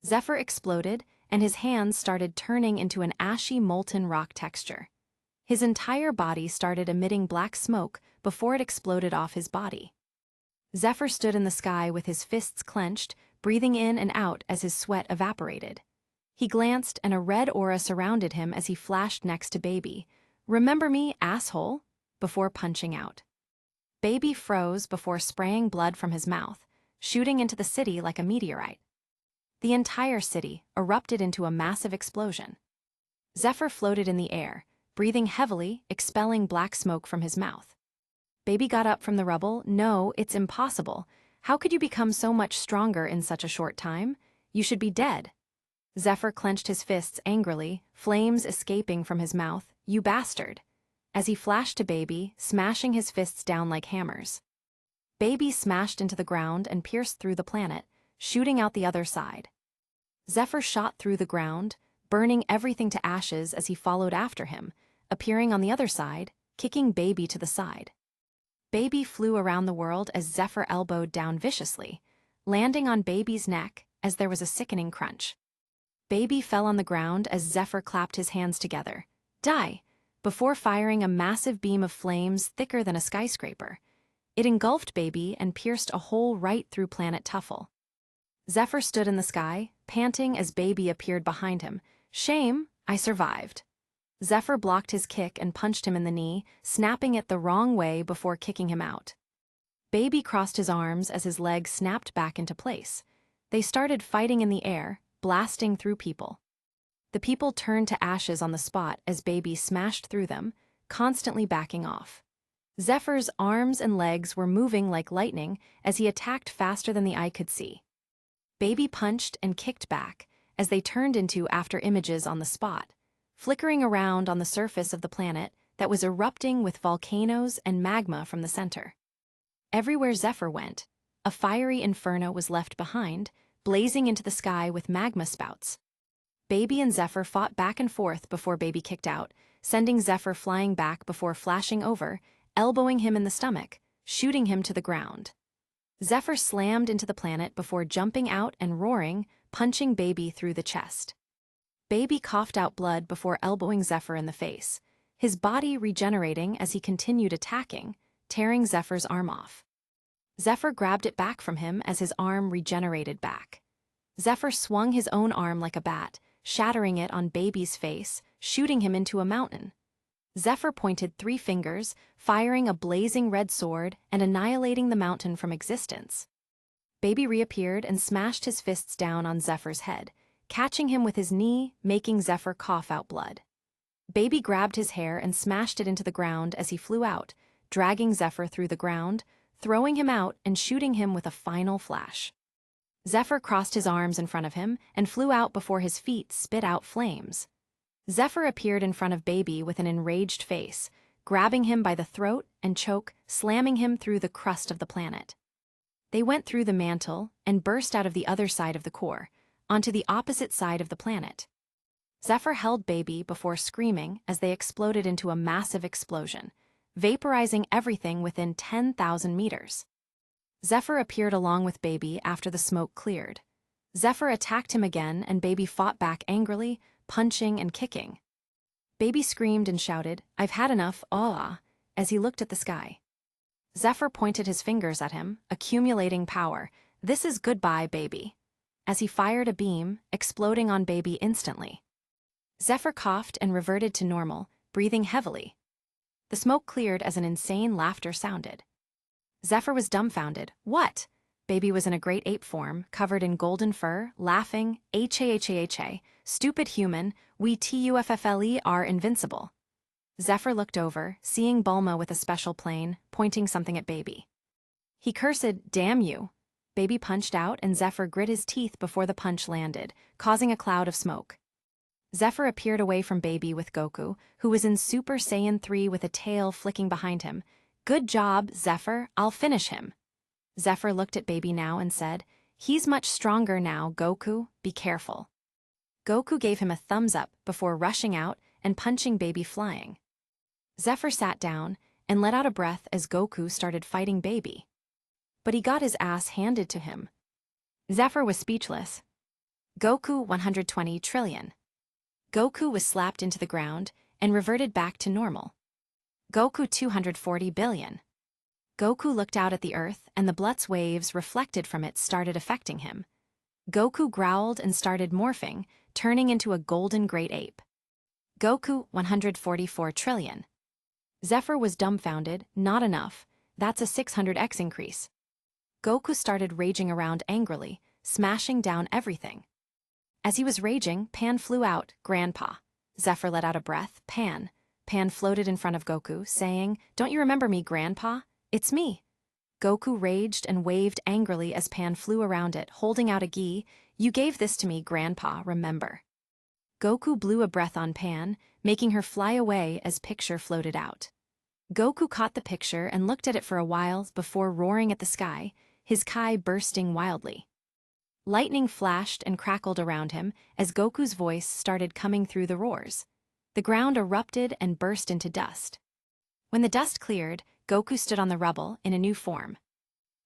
Zephr exploded and his hands started turning into an ashy molten rock texture. His entire body started emitting black smoke before it exploded off his body. Zephr stood in the sky with his fists clenched, breathing in and out as his sweat evaporated. He glanced and a red aura surrounded him as he flashed next to Baby. "Remember me, asshole?" before punching out. Baby froze before spraying blood from his mouth, shooting into the city like a meteorite. The entire city erupted into a massive explosion. Zephr floated in the air, breathing heavily, expelling black smoke from his mouth. Baby got up from the rubble. "No, it's impossible. How could you become so much stronger in such a short time? You should be dead." Zephr clenched his fists angrily, flames escaping from his mouth. "You bastard," as he flashed to Baby, smashing his fists down like hammers. Baby smashed into the ground and pierced through the planet, shooting out the other side. Zephr shot through the ground, burning everything to ashes as he followed after him, appearing on the other side, kicking Baby to the side. Baby flew around the world as Zephr elbowed down viciously, landing on Baby's neck as there was a sickening crunch. Baby fell on the ground as Zephr clapped his hands together. "Die!" before firing a massive beam of flames thicker than a skyscraper. It engulfed Baby and pierced a hole right through planet Tuffle. Zephr stood in the sky, panting as Baby appeared behind him. "Shame, I survived." Zephr blocked his kick and punched him in the knee, snapping it the wrong way before kicking him out. Baby crossed his arms as his legs snapped back into place. They started fighting in the air, blasting through people. The people turned to ashes on the spot as Baby smashed through them, constantly backing off. Zephyr's arms and legs were moving like lightning as he attacked faster than the eye could see. Baby punched and kicked back as they turned into after images on the spot, flickering around on the surface of the planet that was erupting with volcanoes and magma from the center. Everywhere Zephr went, a fiery inferno was left behind, blazing into the sky with magma spouts. Baby and Zephr fought back and forth before Baby kicked out, sending Zephr flying back before flashing over, elbowing him in the stomach, shooting him to the ground. Zephr slammed into the planet before jumping out and roaring, punching Baby through the chest. Baby coughed out blood before elbowing Zephr in the face, his body regenerating as he continued attacking, tearing Zephyr's arm off. Zephr grabbed it back from him as his arm regenerated back. Zephr swung his own arm like a bat, shattering it on Baby's face, shooting him into a mountain. Zephr pointed 3 fingers, firing a blazing red sword and annihilating the mountain from existence. Baby reappeared and smashed his fists down on Zephyr's head, catching him with his knee, making Zephr cough out blood. Baby grabbed his hair and smashed it into the ground as he flew out, dragging Zephr through the ground, throwing him out and shooting him with a final flash. Zephr crossed his arms in front of him and flew out before his feet spit out flames. Zephr appeared in front of Baby with an enraged face, grabbing him by the throat and choke, slamming him through the crust of the planet. They went through the mantle and burst out of the other side of the core, onto the opposite side of the planet. Zephr held baby before screaming as they exploded into a massive explosion, vaporizing everything within 10,000 meters. Zephr appeared along with baby after the smoke cleared. Zephr attacked him again and baby fought back angrily, punching and kicking. Baby screamed and shouted, "I've had enough, ah," as he looked at the sky. Zephr pointed his fingers at him, accumulating power. "This is goodbye, baby," as he fired a beam, exploding on baby instantly. Zephr coughed and reverted to normal, breathing heavily. The smoke cleared as an insane laughter sounded. Zephr was dumbfounded. What? Baby was in a great ape form, covered in golden fur, laughing, "Ha-ha-ha-ha, stupid human, we TUFFLE are invincible." Zephr looked over, seeing Bulma with a special plane, pointing something at baby. He cursed, "Damn you." Baby punched out and Zephr grit his teeth before the punch landed, causing a cloud of smoke. Zephr appeared away from baby with Goku, who was in Super Saiyan 3 with a tail flicking behind him. "Good job, Zephr, I'll finish him." Zephr looked at baby now and said, "He's much stronger now, Goku, be careful." Goku gave him a thumbs up before rushing out and punching baby flying. Zephr sat down and let out a breath as Goku started fighting baby. But he got his ass handed to him. Zephr was speechless. Goku 120 trillion. Goku was slapped into the ground and reverted back to normal. Goku 240 billion. Goku looked out at the earth and the Blutz waves reflected from it started affecting him. Goku growled and started morphing, turning into a golden great ape. Goku 144 trillion. Zephr was dumbfounded, not enough, that's a 600x increase. Goku started raging around angrily, smashing down everything. As he was raging, Pan flew out, "Grandpa." Zephr let out a breath, "Pan." Pan floated in front of Goku, saying, "Don't you remember me, Grandpa? It's me." Goku raged and waved angrily as Pan flew around it, holding out a gi. "You gave this to me, Grandpa, remember." Goku blew a breath on Pan, making her fly away as picture floated out. Goku caught the picture and looked at it for a while before roaring at the sky, his kai bursting wildly. Lightning flashed and crackled around him as Goku's voice started coming through the roars. The ground erupted and burst into dust. When the dust cleared, Goku stood on the rubble in a new form.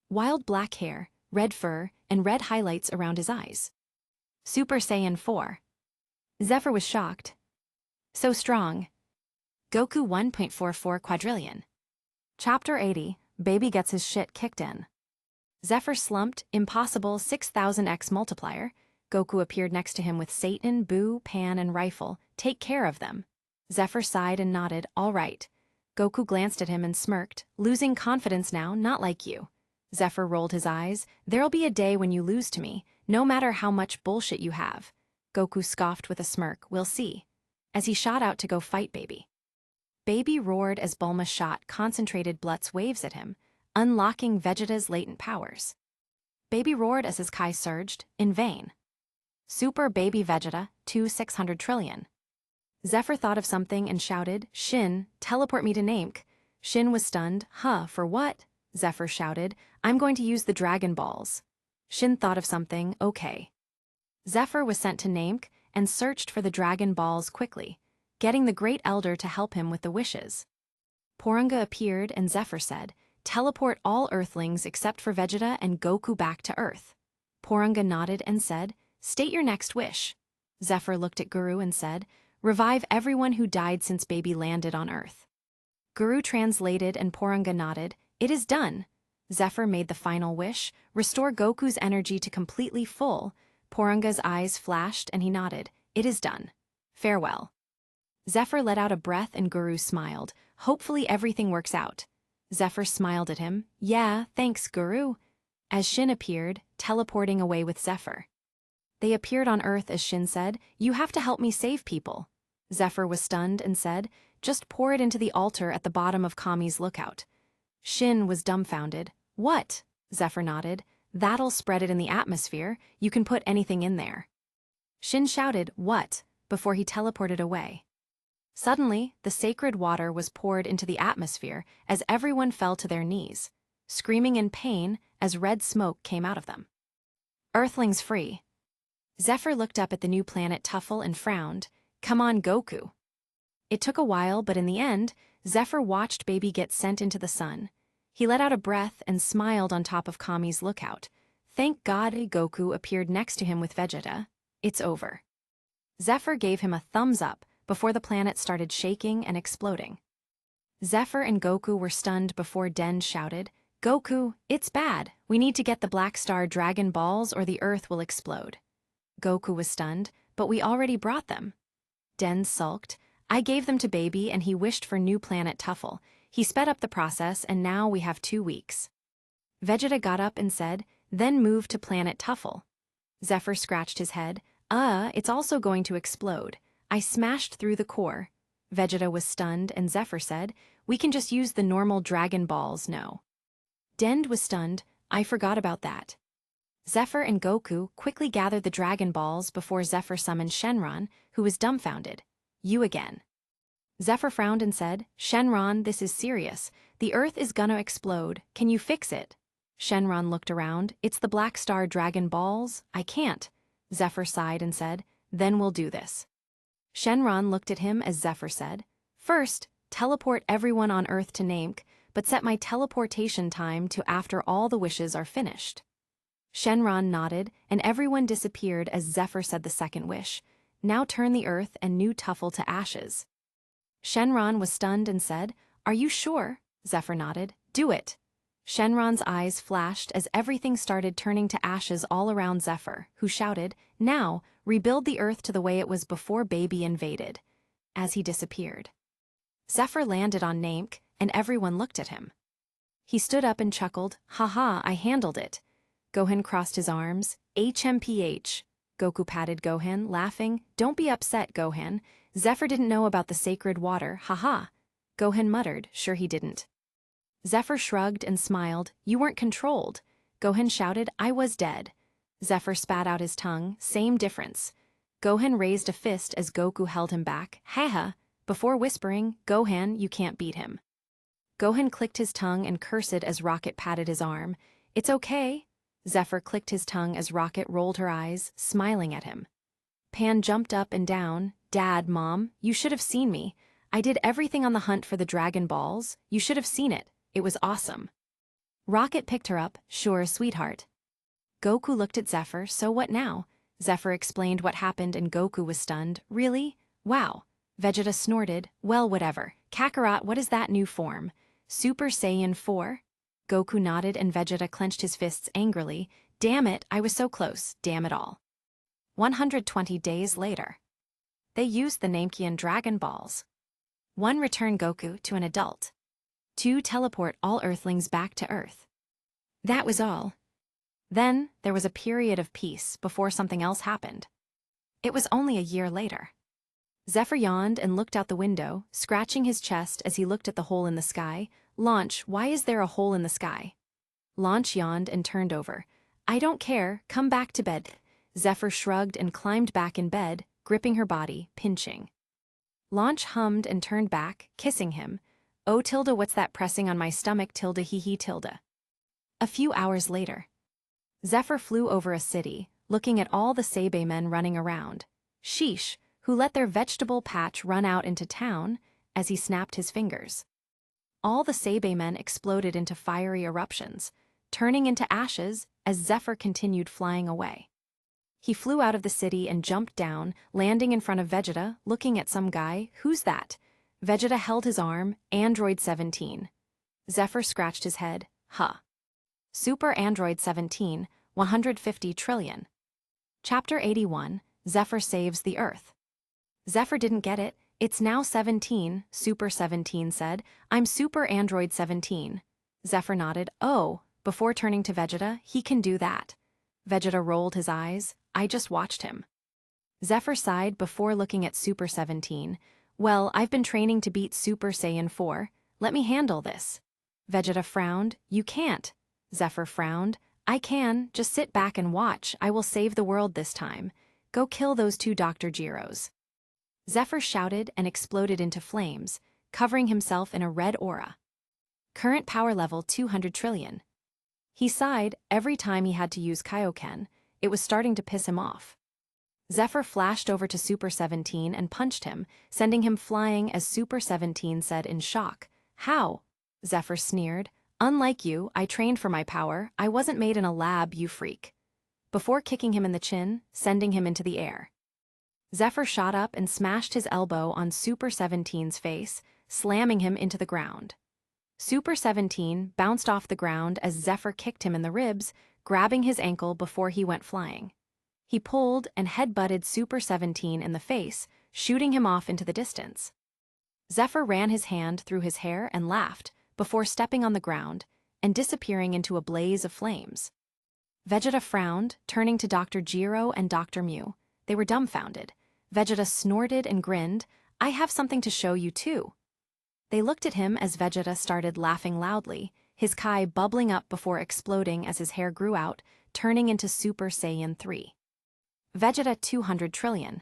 Wild black hair, red fur, and red highlights around his eyes. Super Saiyan 4. Zephr was shocked. So strong. Goku 1.44 quadrillion. Chapter 80, Baby gets his shit kicked in. Zephr slumped, impossible 6000x multiplier. Goku appeared next to him with Satan, Boo, Pan, and Rifle. "Take care of them." Zephr sighed and nodded, "All right." Goku glanced at him and smirked, "Losing confidence now, not like you." Zephr rolled his eyes, "There'll be a day when you lose to me, no matter how much bullshit you have." Goku scoffed with a smirk, "We'll see," as he shot out to go fight Baby. Baby roared as Bulma shot concentrated Blutz waves at him, unlocking Vegeta's latent powers. Baby roared as his kai surged, in vain. Super Baby Vegeta, 600 trillion. Zephr thought of something and shouted, "Shin, teleport me to Namek." Shin was stunned. "Huh, for what?" Zephr shouted, "I'm going to use the Dragon Balls." Shin thought of something, "Okay." Zephr was sent to Namek and searched for the Dragon Balls quickly, getting the Great Elder to help him with the wishes. Porunga appeared and Zephr said, "Teleport all Earthlings except for Vegeta and Goku back to Earth." Porunga nodded and said, "State your next wish." Zephr looked at Guru and said, "Revive everyone who died since Baby landed on Earth." Guru translated and Porunga nodded, "It is done." Zephr made the final wish, "Restore Goku's energy to completely full." Porunga's eyes flashed and he nodded, "It is done. Farewell." Zephr let out a breath and Guru smiled, "Hopefully everything works out." Zephr smiled at him, "Yeah, thanks, Guru." As Shin appeared, teleporting away with Zephr. They appeared on Earth as Shin said, "You have to help me save people." Zephr was stunned and said, "Just pour it into the altar at the bottom of Kami's lookout." Shin was dumbfounded. "What?" Zephr nodded, "That'll spread it in the atmosphere, you can put anything in there." Shin shouted, "What?" before he teleported away. Suddenly, the sacred water was poured into the atmosphere as everyone fell to their knees, screaming in pain as red smoke came out of them. Earthlings free. Zephr looked up at the new planet Tuffle and frowned. Come on, Goku. It took a while, but in the end, Zephr watched baby get sent into the sun. He let out a breath and smiled on top of Kami's lookout. Thank God Goku appeared next to him with Vegeta. It's over. Zephr gave him a thumbs up before the planet started shaking and exploding. Zephr and Goku were stunned before Den shouted, Goku, it's bad. We need to get the Black Star Dragon Balls or the Earth will explode. Goku was stunned, but we already brought them. Den sulked. I gave them to baby and he wished for new planet Tuffle. He sped up the process and now we have 2 weeks. Vegeta got up and said, then move to planet Tuffle. Zephr scratched his head. It's also going to explode. I smashed through the core. Vegeta was stunned and Zephr said, we can just use the normal Dragon Balls, no. Dend was stunned. I forgot about that. Zephr and Goku quickly gathered the Dragon Balls before Zephr summoned Shenron, who was dumbfounded. You again. Zephr frowned and said, Shenron, this is serious. The Earth is gonna explode. Can you fix it? Shenron looked around. It's the Black Star Dragon Balls. I can't. Zephr sighed and said, then we'll do this. Shenron looked at him as Zephr said, first, teleport everyone on Earth to Namek, but set my teleportation time to after all the wishes are finished. Shenron nodded, and everyone disappeared as Zephr said the second wish. Now turn the Earth and new Tuffle to ashes. Shenron was stunned and said, are you sure? Zephr nodded. Do it. Shenron's eyes flashed as everything started turning to ashes all around Zephr, who shouted, now, rebuild the Earth to the way it was before baby invaded. As he disappeared. Zephr landed on Namek, and everyone looked at him. He stood up and chuckled, haha, I handled it. Gohan crossed his arms, HMPH. Goku patted Gohan, laughing, don't be upset, Gohan. Zephr didn't know about the sacred water, haha. Gohan muttered, sure he didn't. Zephr shrugged and smiled, you weren't controlled. Gohan shouted, I was dead. Zephr spat out his tongue, same difference. Gohan raised a fist as Goku held him back, haha, before whispering, Gohan, you can't beat him. Gohan clicked his tongue and cursed as Rocket patted his arm. It's okay. Zephr clicked his tongue as Rocket rolled her eyes, smiling at him. Pan jumped up and down. Dad, Mom, you should have seen me. I did everything on the hunt for the Dragon Balls. You should have seen it. It was awesome. Rocket picked her up. Sure, sweetheart. Goku looked at Zephr. So what now? Zephr explained what happened and Goku was stunned. Really? Wow. Vegeta snorted. Well, whatever. Kakarot, what is that new form? Super Saiyan 4? Goku nodded and Vegeta clenched his fists angrily. Damn it, I was so close, damn it all. 120 days later. They used the Namekian Dragon Balls. 1. Return Goku to an adult. 2. Teleport all Earthlings back to Earth. That was all. Then, there was a period of peace before something else happened. It was only a year later. Zephr yawned and looked out the window, scratching his chest as he looked at the hole in the sky. Launch, why is there a hole in the sky? Launch yawned and turned over. I don't care, come back to bed. Zephr shrugged and climbed back in bed, gripping her body, pinching. Launch hummed and turned back, kissing him. Oh tilde, what's that pressing on my stomach tilde hee hee tilde. A few hours later. Zephr flew over a city, looking at all the Saiyans men running around. Sheesh, who let their vegetable patch run out into town, as he snapped his fingers. All the Saiyans men exploded into fiery eruptions, turning into ashes as Zephr continued flying away. He flew out of the city and jumped down, landing in front of Vegeta, looking at some guy. Who's that? Vegeta held his arm, Android 17. Zephr scratched his head. Huh. Super Android 17, 150 trillion. Chapter 81, Zephr saves the Earth. Zephr didn't get it. It's now 17, Super 17 said. I'm Super Android 17. Zephr nodded. Oh, before turning to Vegeta, he can do that. Vegeta rolled his eyes. I just watched him. Zephr sighed before looking at Super 17. Well, I've been training to beat Super Saiyan 4. Let me handle this. Vegeta frowned. You can't. Zephr frowned. I can. Just sit back and watch. I will save the world this time. Go kill those 2 Dr. Giros. Zephr shouted and exploded into flames, covering himself in a red aura. Current power level 200 trillion. He sighed every time he had to use Kaioken. It was starting to piss him off. Zephr flashed over to Super 17 and punched him, sending him flying as Super 17 said in shock. How? Zephr sneered. Unlike you, I trained for my power. I wasn't made in a lab, you freak. Before kicking him in the chin, sending him into the air. Zephr shot up and smashed his elbow on Super 17's face, slamming him into the ground. Super 17 bounced off the ground as Zephr kicked him in the ribs, grabbing his ankle before he went flying. He pulled and head-butted Super 17 in the face, shooting him off into the distance. Zephr ran his hand through his hair and laughed, before stepping on the ground and disappearing into a blaze of flames. Vegeta frowned, turning to Dr. Gero and Dr. Mew. They were dumbfounded. Vegeta snorted and grinned. I have something to show you too. They looked at him as Vegeta started laughing loudly, his Kai bubbling up before exploding as his hair grew out, turning into Super Saiyan 3. Vegeta 200 trillion.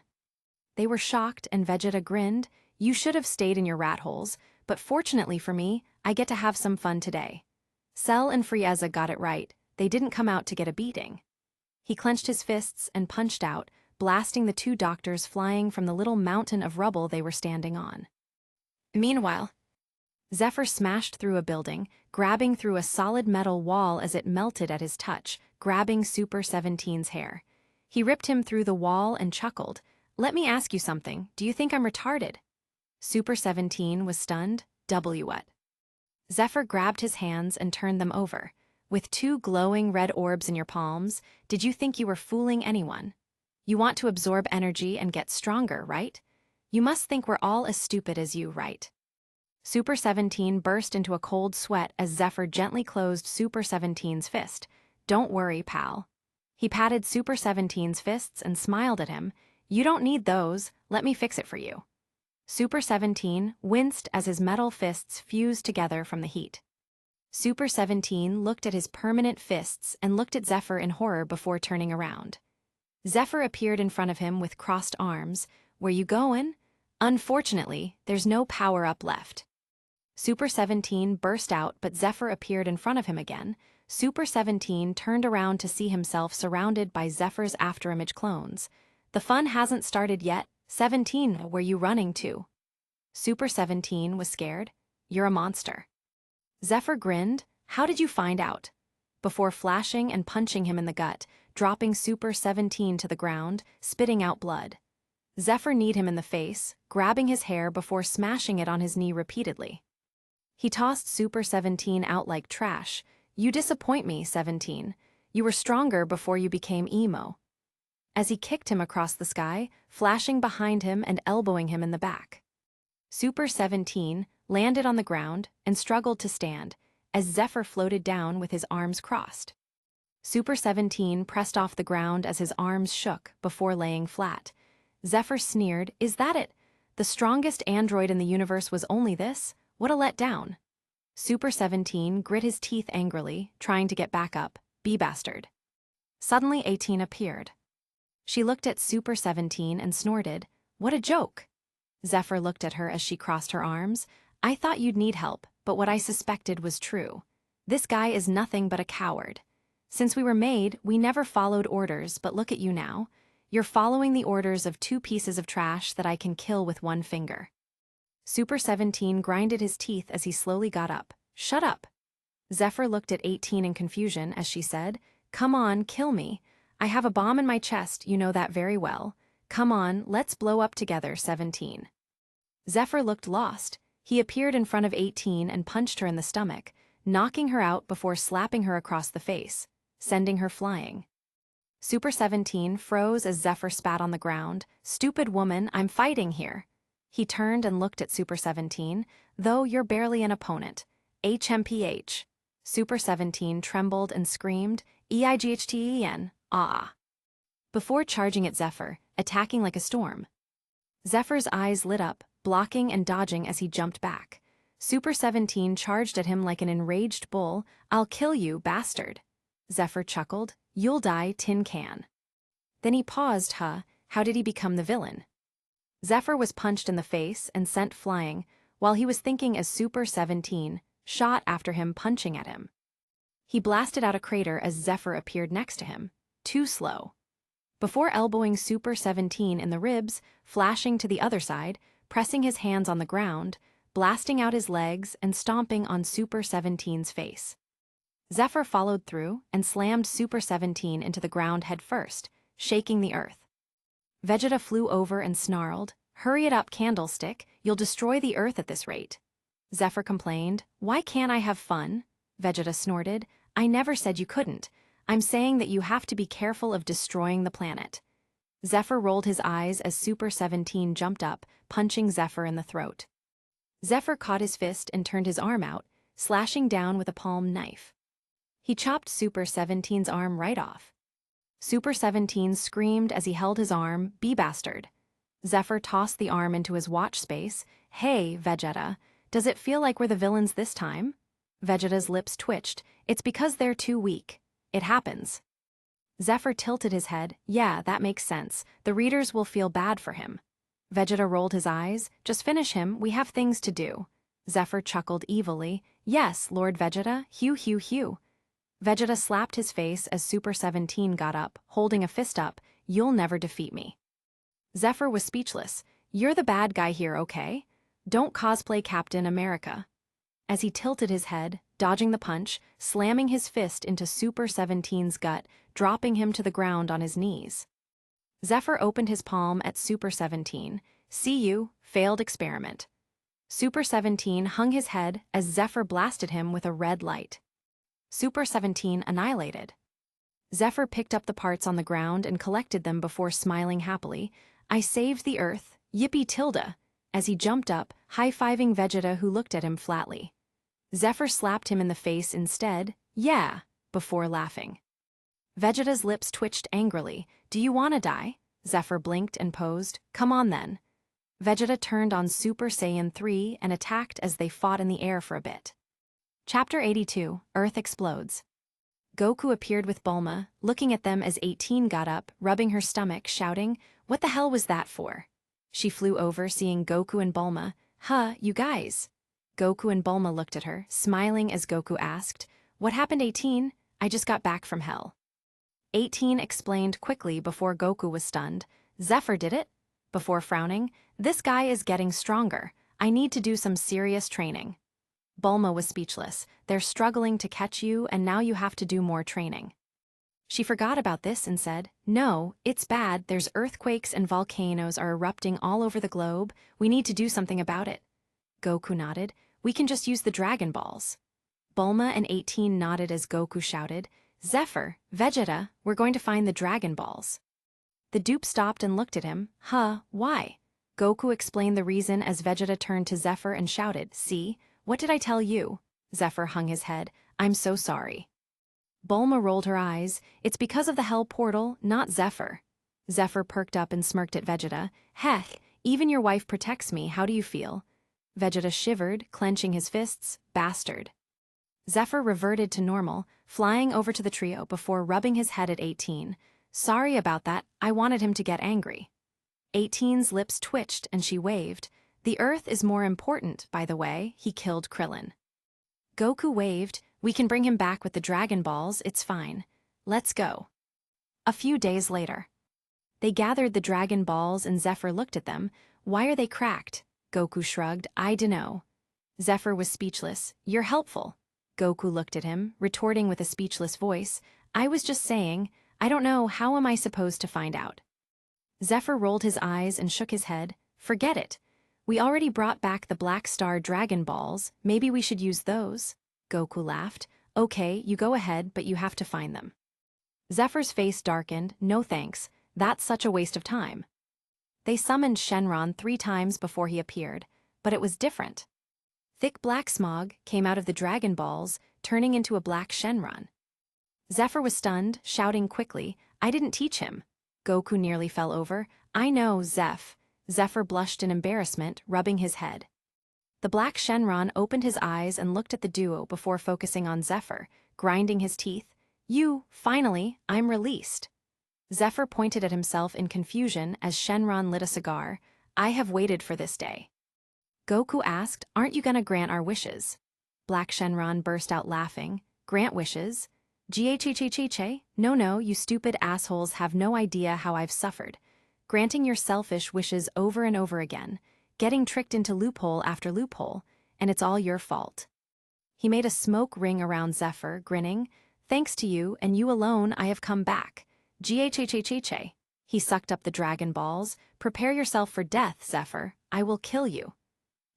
They were shocked and Vegeta grinned. You should have stayed in your rat holes, but fortunately for me, I get to have some fun today. Cell and Frieza got it right. They didn't come out to get a beating. He clenched his fists and punched out, blasting the two doctors flying from the little mountain of rubble they were standing on. Meanwhile, Zephr smashed through a building, grabbing through a solid metal wall as it melted at his touch, grabbing Super 17's hair. He ripped him through the wall and chuckled. Let me ask you something, do you think I'm retarded? Super 17 was stunned. What? Zephr grabbed his hands and turned them over. With two glowing red orbs in your palms, did you think you were fooling anyone? You want to absorb energy and get stronger, right? You must think we're all as stupid as you, right? Super 17 burst into a cold sweat as Zephr gently closed Super 17's fist. Don't worry, pal. He patted Super 17's fists and smiled at him. You don't need those, let me fix it for you. Super 17 winced as his metal fists fused together from the heat. Super 17 looked at his permanent fists and looked at Zephr in horror before turning around. Zephr appeared in front of him with crossed arms. Where you goin'? Unfortunately, there's no power-up left. Super 17 burst out, but Zephr appeared in front of him again. Super 17 turned around to see himself surrounded by Zephyr's afterimage clones. The fun hasn't started yet. 17, where you running to? Super 17 was scared. You're a monster. Zephr grinned. How did you find out? Before flashing and punching him in the gut, dropping Super 17 to the ground, spitting out blood. Zephr kneed him in the face, grabbing his hair before smashing it on his knee repeatedly. He tossed Super 17 out like trash. You disappoint me, 17. You were stronger before you became emo. As he kicked him across the sky, flashing behind him and elbowing him in the back. Super 17 landed on the ground and struggled to stand, as Zephr floated down with his arms crossed. Super 17 pressed off the ground as his arms shook before laying flat. Zephr sneered, Is that it? The strongest android in the universe was only this? What a letdown. Super 17 grit his teeth angrily, trying to get back up. Bastard. Suddenly 18 appeared. She looked at Super 17 and snorted, What a joke. Zephr looked at her as she crossed her arms. I thought you'd need help, but what I suspected was true. This guy is nothing but a coward. Since we were made, we never followed orders, but look at you now. You're following the orders of two pieces of trash that I can kill with one finger. Super 17 grinded his teeth as he slowly got up. Shut up. Zephr looked at 18 in confusion as she said, Come on, kill me. I have a bomb in my chest, you know that very well. Come on, let's blow up together, 17. Zephr looked lost. He appeared in front of 18 and punched her in the stomach, knocking her out before slapping her across the face, sending her flying. Super 17 froze as Zephr spat on the ground. Stupid woman, I'm fighting here. He turned and looked at Super 17, though you're barely an opponent. HMPH. Super 17 trembled and screamed, EIGHTEN, ah. Before charging at Zephr, attacking like a storm. Zephyr's eyes lit up, blocking and dodging as he jumped back. Super 17 charged at him like an enraged bull. I'll kill you, bastard. Zephr chuckled, You'll die, tin can. Then he paused, how did he become the villain? Zephr was punched in the face and sent flying, while he was thinking as Super 17 shot after him, punching at him. He blasted out a crater as Zephr appeared next to him. Too slow. before elbowing Super 17 in the ribs, flashing to the other side, pressing his hands on the ground, blasting out his legs and stomping on Super 17's face. Zephr followed through and slammed Super 17 into the ground headfirst, shaking the earth. Vegeta flew over and snarled, "Hurry it up, Candlestick, you'll destroy the earth at this rate." Zephr complained, "Why can't I have fun?" Vegeta snorted, "I never said you couldn't. I'm saying that you have to be careful of destroying the planet." Zephr rolled his eyes as Super 17 jumped up, punching Zephr in the throat. Zephr caught his fist and turned his arm out, slashing down with a palm knife. He chopped Super 17's arm right off. Super 17 screamed as he held his arm, "Be bastard." Zephr tossed the arm into his watch space. "Hey, Vegeta, does it feel like we're the villains this time?" Vegeta's lips twitched. "It's because they're too weak. It happens." Zephr tilted his head. "Yeah, that makes sense. The readers will feel bad for him." Vegeta rolled his eyes. "Just finish him, we have things to do." Zephr chuckled evilly. "Yes, Lord Vegeta, hew hew hew." Vegeta slapped his face as Super 17 got up, holding a fist up. "You'll never defeat me." Zephr was speechless. "You're the bad guy here, okay? Don't cosplay Captain America." As he tilted his head, dodging the punch, slamming his fist into Super 17's gut, dropping him to the ground on his knees. Zephr opened his palm at Super 17. "See you, failed experiment." Super 17 hung his head as Zephr blasted him with a red light. Super 17 annihilated. Zephr picked up the parts on the ground and collected them before smiling happily. "I saved the Earth, yippee tilde," as he jumped up, high-fiving Vegeta, who looked at him flatly. Zephr slapped him in the face instead, "Yeah," before laughing. Vegeta's lips twitched angrily. "Do you want to die?" Zephr blinked and posed. "Come on then." Vegeta turned on Super Saiyan 3 and attacked as they fought in the air for a bit. Chapter 82, Earth Explodes. Goku appeared with Bulma, looking at them as 18 got up, rubbing her stomach, shouting, "What the hell was that for?" She flew over, seeing Goku and Bulma. "Huh, you guys." Goku and Bulma looked at her, smiling as Goku asked, "What happened, 18? I just got back from hell." 18 explained quickly before Goku was stunned. "Zephr did it?" Before frowning, "This guy is getting stronger. I need to do some serious training." Bulma was speechless. "They're struggling to catch you, and now you have to do more training." She forgot about this and said, "No, it's bad. There's earthquakes and volcanoes are erupting all over the globe. We need to do something about it." Goku nodded. "We can just use the Dragon Balls." Bulma and 18 nodded as Goku shouted, "Zephr, Vegeta, we're going to find the Dragon Balls." The dupe stopped and looked at him. "Huh, why?" Goku explained the reason as Vegeta turned to Zephr and shouted, "See? What did I tell you?" Zephr hung his head. "I'm so sorry." Bulma rolled her eyes. "It's because of the Hell Portal, not Zephr." Zephr perked up and smirked at Vegeta. "Heh, even your wife protects me, how do you feel?" Vegeta shivered, clenching his fists. "Bastard." Zephr reverted to normal, flying over to the trio before rubbing his head at 18. "Sorry about that, I wanted him to get angry." 18's lips twitched and she waved. "The Earth is more important, by the way, he killed Krillin." Goku waved. "We can bring him back with the Dragon Balls, it's fine. Let's go." A few days later. They gathered the Dragon Balls and Zephr looked at them. "Why are they cracked?" Goku shrugged. "I dunno." Zephr was speechless. "You're helpful." Goku looked at him, retorting with a speechless voice. "I was just saying, I don't know, how am I supposed to find out?" Zephr rolled his eyes and shook his head. "Forget it. We already brought back the Black Star Dragon Balls, maybe we should use those." Goku laughed. "Okay, you go ahead, but you have to find them." Zephyr's face darkened. "No thanks, that's such a waste of time." They summoned Shenron 3 times before he appeared, but it was different. Thick black smog came out of the Dragon Balls, turning into a black Shenron. Zephr was stunned, shouting quickly, "I didn't teach him." Goku nearly fell over. "I know, Zeph." Zephr blushed in embarrassment, rubbing his head. The black Shenron opened his eyes and looked at the duo before focusing on Zephr, grinding his teeth. Finally, I'm released." Zephr pointed at himself in confusion as Shenron lit a cigar. "I have waited for this day." Goku asked, "Aren't you gonna grant our wishes?" Black Shenron burst out laughing. "Grant wishes? Ghe? No, you stupid assholes have no idea how I've suffered. Granting your selfish wishes over and over again, getting tricked into loophole after loophole, and it's all your fault. He made a smoke ring around Zephr, grinning. Thanks to you, and you alone, I have come back. Ghe. He sucked up the Dragon Balls. Prepare yourself for death, Zephr. I will kill you.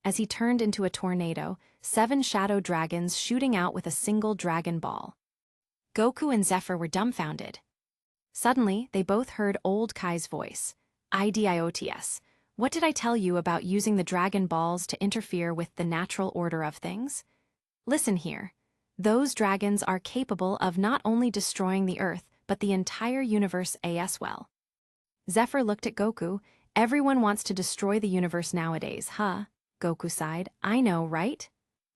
As he turned into a tornado, 7 shadow dragons shooting out with a single Dragon Ball. Goku and Zephr were dumbfounded. Suddenly, they both heard old Kai's voice. Idiots. What did I tell you about using the Dragon Balls to interfere with the natural order of things? Listen here. Those dragons are capable of not only destroying the Earth, but the entire universe as well. Zephr looked at Goku. Everyone wants to destroy the universe nowadays, huh? Goku sighed. I know, right?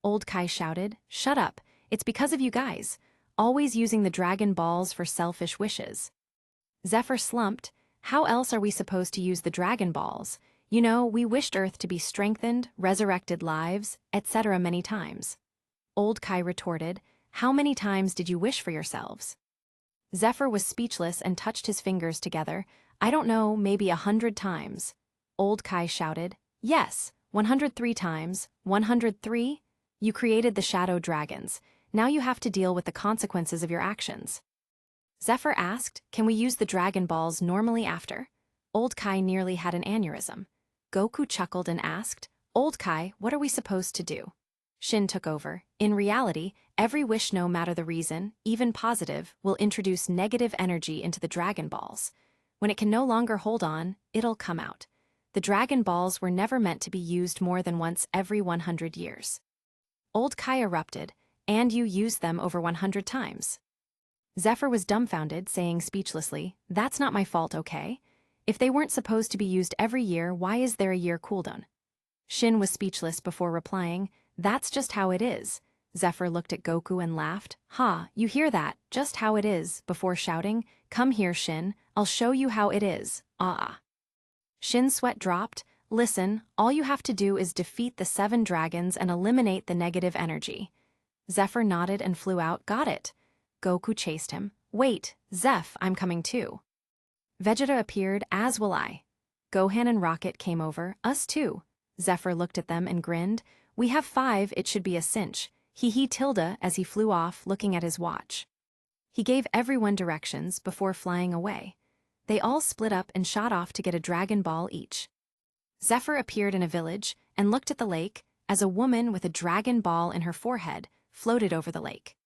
Old Kai shouted. Shut up. It's because of you guys. Always using the Dragon Balls for selfish wishes. Zephr slumped. How else are we supposed to use the Dragon Balls? You know, we wished Earth to be strengthened, resurrected lives, etc. many times. Old Kai retorted, how many times did you wish for yourselves? Zephr was speechless and touched his fingers together. I don't know, maybe 100 times. Old Kai shouted, yes, 103 times. 103? You created the shadow dragons. Now you have to deal with the consequences of your actions. Zephr asked, can we use the Dragon Balls normally after? Old Kai nearly had an aneurysm. Goku chuckled and asked, Old Kai, what are we supposed to do? Shin took over. In reality, every wish, no matter the reason, even positive, will introduce negative energy into the Dragon Balls. When it can no longer hold on, it'll come out. The Dragon Balls were never meant to be used more than once every 100 years. Old Kai erupted, and you used them over 100 times. Zephr was dumbfounded, saying speechlessly, that's not my fault, okay? If they weren't supposed to be used every year, why is there a year cooldown? Shin was speechless before replying, that's just how it is. Zephr looked at Goku and laughed. Ha, you hear that, just how it is, before shouting, come here, Shin, I'll show you how it is, ah. Shin's sweat dropped. Listen, all you have to do is defeat the 7 dragons and eliminate the negative energy. Zephr nodded and flew out. Got it. Goku chased him. Wait, Zeph, I'm coming too. Vegeta appeared, as will I. Gohan and Rocket came over, us too. Zephr looked at them and grinned. We have 5, it should be a cinch. He tilde as he flew off, looking at his watch. He gave everyone directions before flying away. They all split up and shot off to get a Dragon Ball each. Zephr appeared in a village and looked at the lake as a woman with a Dragon Ball in her forehead floated over the lake.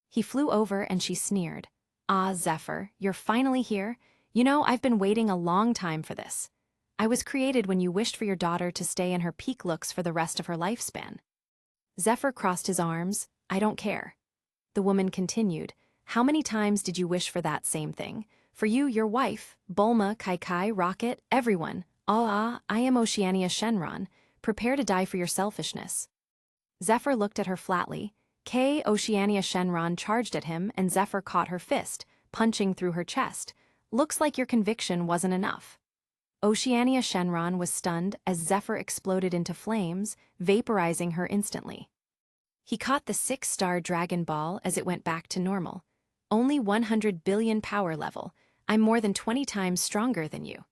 He flew over and she sneered. Ah, Zephr, you're finally here? You know, I've been waiting a long time for this. I was created when you wished for your daughter to stay in her peak looks for the rest of her lifespan. Zephr crossed his arms. I don't care. The woman continued. How many times did you wish for that same thing? For you, your wife, Bulma, Kai, Rocket, everyone. I am Oceania Shenron. Prepare to die for your selfishness. Zephr looked at her flatly. Oceania Shenron charged at him and Zephr caught her fist, punching through her chest. Looks like your conviction wasn't enough. Oceania Shenron was stunned as Zephr exploded into flames, vaporizing her instantly. He caught the 6-star Dragon Ball as it went back to normal. Only 100 billion power level. I'm more than 20 times stronger than you.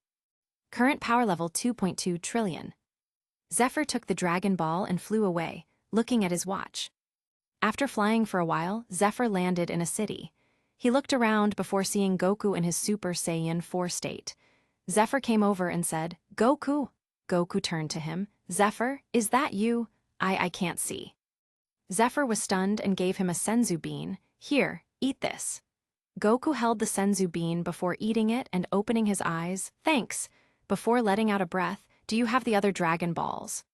Current power level 2.2 trillion. Zephr took the Dragon Ball and flew away, looking at his watch. After flying for a while, Zephr landed in a city. He looked around before seeing Goku in his Super Saiyan 4 state. Zephr came over and said, Goku. Goku turned to him. Zephr, is that you? I can't see. Zephr was stunned and gave him a senzu bean. Here, eat this. Goku held the senzu bean before eating it and opening his eyes. Thanks. Before letting out a breath, do you have the other Dragon Balls?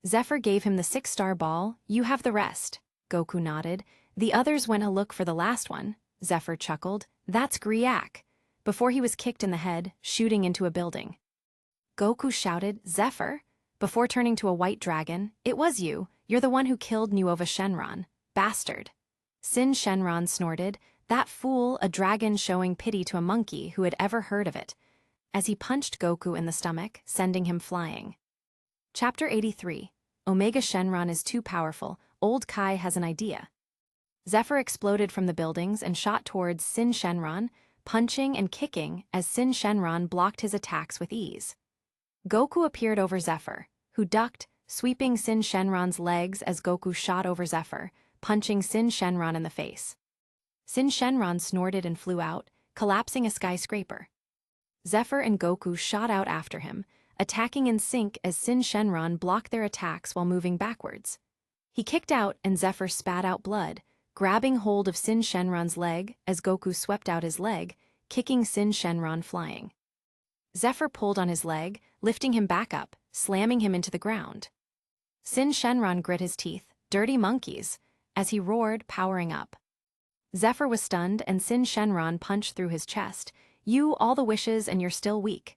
Zephr gave him the 6-star ball. You have the rest. Goku nodded. The others went to look for the last one. Zephr chuckled. That's Griak. Before he was kicked in the head, shooting into a building. Goku shouted, Zephr? Before turning to a white dragon, it was you. You're the one who killed Nuova Shenron. Bastard. Sin Shenron snorted. That fool, a dragon showing pity to a monkey who had ever heard of it. As he punched Goku in the stomach, sending him flying. Chapter 83. Omega Shenron is too powerful. Old Kai has an idea. Zephr exploded from the buildings and shot towards Shenron, punching and kicking as Shenron blocked his attacks with ease. Goku appeared over Zephr, who ducked, sweeping Shenron's legs as Goku shot over Zephr, punching Shenron in the face. Shenron snorted and flew out, collapsing a skyscraper. Zephr and Goku shot out after him, attacking in sync as Shenron blocked their attacks while moving backwards. He kicked out and Zephr spat out blood, grabbing hold of Shenron's leg as Goku swept out his leg, kicking Shenron flying. Zephr pulled on his leg, lifting him back up, slamming him into the ground. Shenron grit his teeth, dirty monkeys, as he roared, powering up. Zephr was stunned and Shenron punched through his chest. You, all the wishes and you're still weak.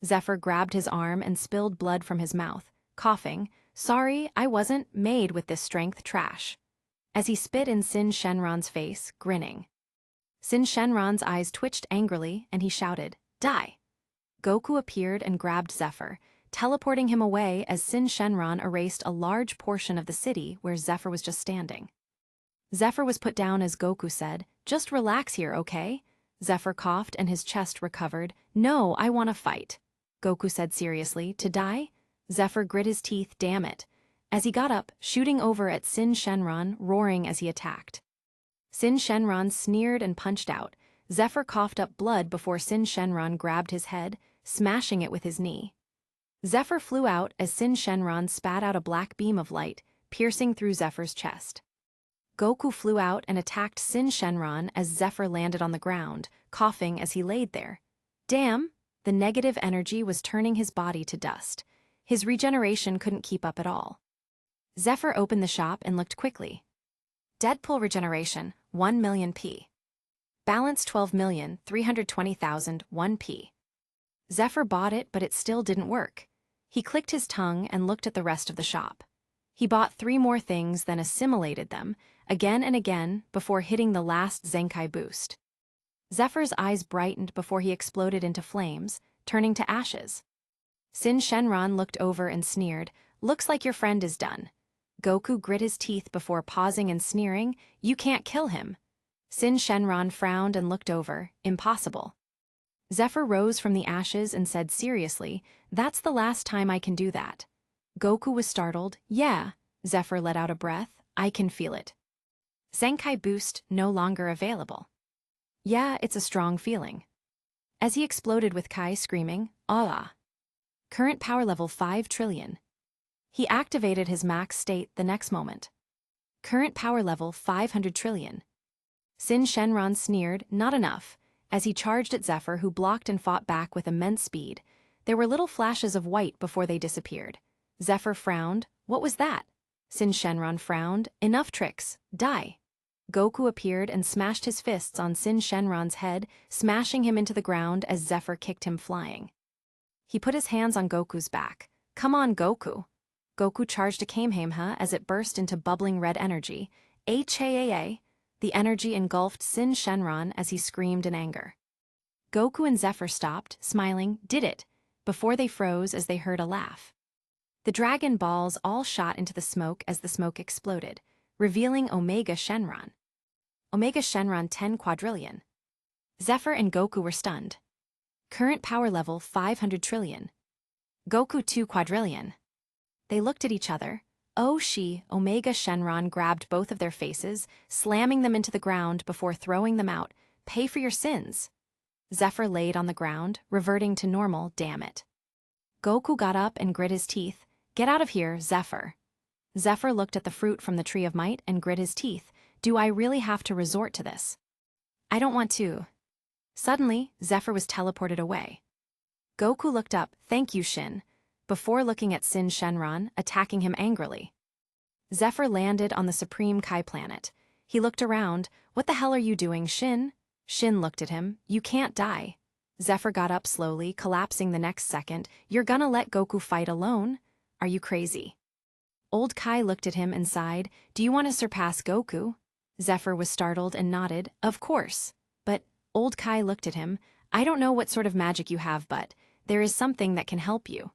Zephr grabbed his arm and spilled blood from his mouth, coughing, sorry, I wasn't made with this strength trash. As he spit in Shenron's face, grinning. Shenron's eyes twitched angrily and he shouted, die. Goku appeared and grabbed Zephr, teleporting him away as Shenron erased a large portion of the city where Zephr was just standing. Zephr was put down as Goku said, just relax here, okay? Zephr coughed and his chest recovered. No, I want to fight. Goku said seriously, to die? Zephr grit his teeth, damn it. As he got up, shooting over at Shenron, roaring as he attacked. Shenron sneered and punched out. Zephr coughed up blood before Shenron grabbed his head, smashing it with his knee. Zephr flew out as Shenron spat out a black beam of light, piercing through Zephyr's chest. Goku flew out and attacked Shenron as Zephr landed on the ground, coughing as he laid there. Damn, the negative energy was turning his body to dust. His regeneration couldn't keep up at all. Zephr opened the shop and looked quickly. Deadpool regeneration, 1 million P. Balance 12,320,000, 1 P. Zephr bought it, but it still didn't work. He clicked his tongue and looked at the rest of the shop. He bought 3 more things, then assimilated them, again and again, before hitting the last Zenkai boost. Zephyr's eyes brightened before he exploded into flames, turning to ashes. Shenron looked over and sneered, looks like your friend is done. Goku grit his teeth before pausing and sneering, you can't kill him. Shenron frowned and looked over, impossible. Zephr rose from the ashes and said seriously, that's the last time I can do that. Goku was startled, yeah. Zephr let out a breath, I can feel it. Zenkai boost no longer available. Yeah, it's a strong feeling. As he exploded with Kai screaming, ah. Current power level 5 trillion. He activated his max state the next moment. Current power level 500 trillion. Shenron sneered, not enough, as he charged at Zephr, who blocked and fought back with immense speed. There were little flashes of white before they disappeared. Zephr frowned, what was that? Shenron frowned, enough tricks, die. Goku appeared and smashed his fists on Shenron's head, smashing him into the ground as Zephr kicked him flying. He put his hands on Goku's back. Come on, Goku. Goku charged a Kamehameha as it burst into bubbling red energy. HAAA. The energy engulfed Shenron as he screamed in anger. Goku and Zephr stopped, smiling, did it, before they froze as they heard a laugh. The Dragon Balls all shot into the smoke as the smoke exploded, revealing Omega Shenron. Omega Shenron 10 quadrillion. Zephr and Goku were stunned. Current power level 500 trillion. Goku 2 quadrillion. They looked at each other. Omega Shenron grabbed both of their faces, slamming them into the ground before throwing them out. Pay for your sins. Zephr laid on the ground, reverting to normal, damn it. Goku got up and grit his teeth. Get out of here, Zephr. Zephr looked at the fruit from the Tree of Might and grit his teeth. Do I really have to resort to this? I don't want to. Suddenly, Zephr was teleported away. Goku looked up, thank you, Shin, before looking at Shenron, attacking him angrily. Zephr landed on the Supreme Kai planet. He looked around, what the hell are you doing, Shin? Shin looked at him, you can't die. Zephr got up slowly, collapsing the next second. You're gonna let Goku fight alone? Are you crazy? Old Kai looked at him and sighed, do you want to surpass Goku? Zephr was startled and nodded, of course. But, Old Kai looked at him, I don't know what sort of magic you have, but there is something that can help you.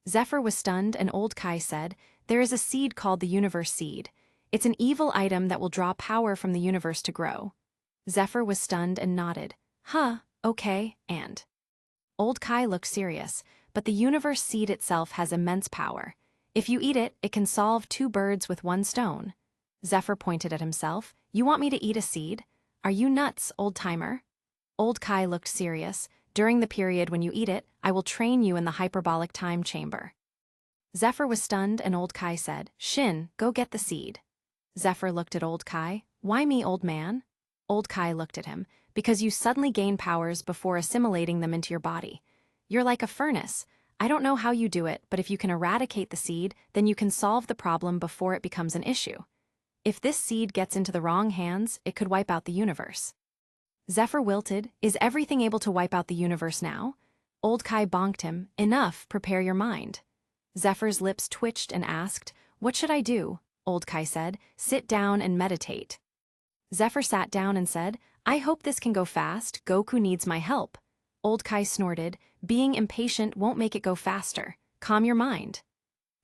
Zephr was stunned and Old Kai said, there is a seed called the Universe Seed. It's an evil item that will draw power from the universe to grow. Zephr was stunned and nodded. Huh, okay, and. Old Kai looked serious, but the universe seed itself has immense power. If you eat it, it can solve 2 birds with 1 stone. Zephr pointed at himself. You want me to eat a seed? Are you nuts, old-timer? Old Kai looked serious. During the period when you eat it, I will train you in the hyperbolic time chamber. Zephr was stunned and Old Kai said, Shin, go get the seed. Zephr looked at Old Kai. Why me, old man? Old Kai looked at him. Because you suddenly gain powers before assimilating them into your body. You're like a furnace. I don't know how you do it, but if you can eradicate the seed, then you can solve the problem before it becomes an issue. If this seed gets into the wrong hands, it could wipe out the universe. Zephr wilted. Is everything able to wipe out the universe now? Old Kai bonked him. Enough, prepare your mind. Zephyr's lips twitched and asked, What should I do? Old Kai said, Sit down and meditate. Zephr sat down and said, I hope this can go fast. Goku needs my help. Old Kai snorted. Being impatient won't make it go faster. Calm your mind.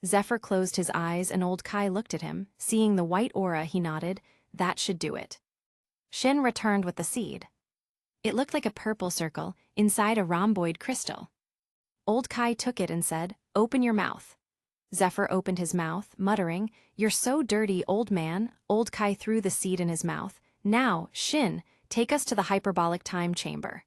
Zephr closed his eyes and Old Kai looked at him. Seeing the white aura, he nodded. That should do it. Shin returned with the seed. It looked like a purple circle inside a rhomboid crystal. Old Kai took it and said, Open your mouth. Zephr opened his mouth, muttering, You're so dirty, old man. Old Kai threw the seed in his mouth. Now, Shin, take us to the hyperbolic time chamber.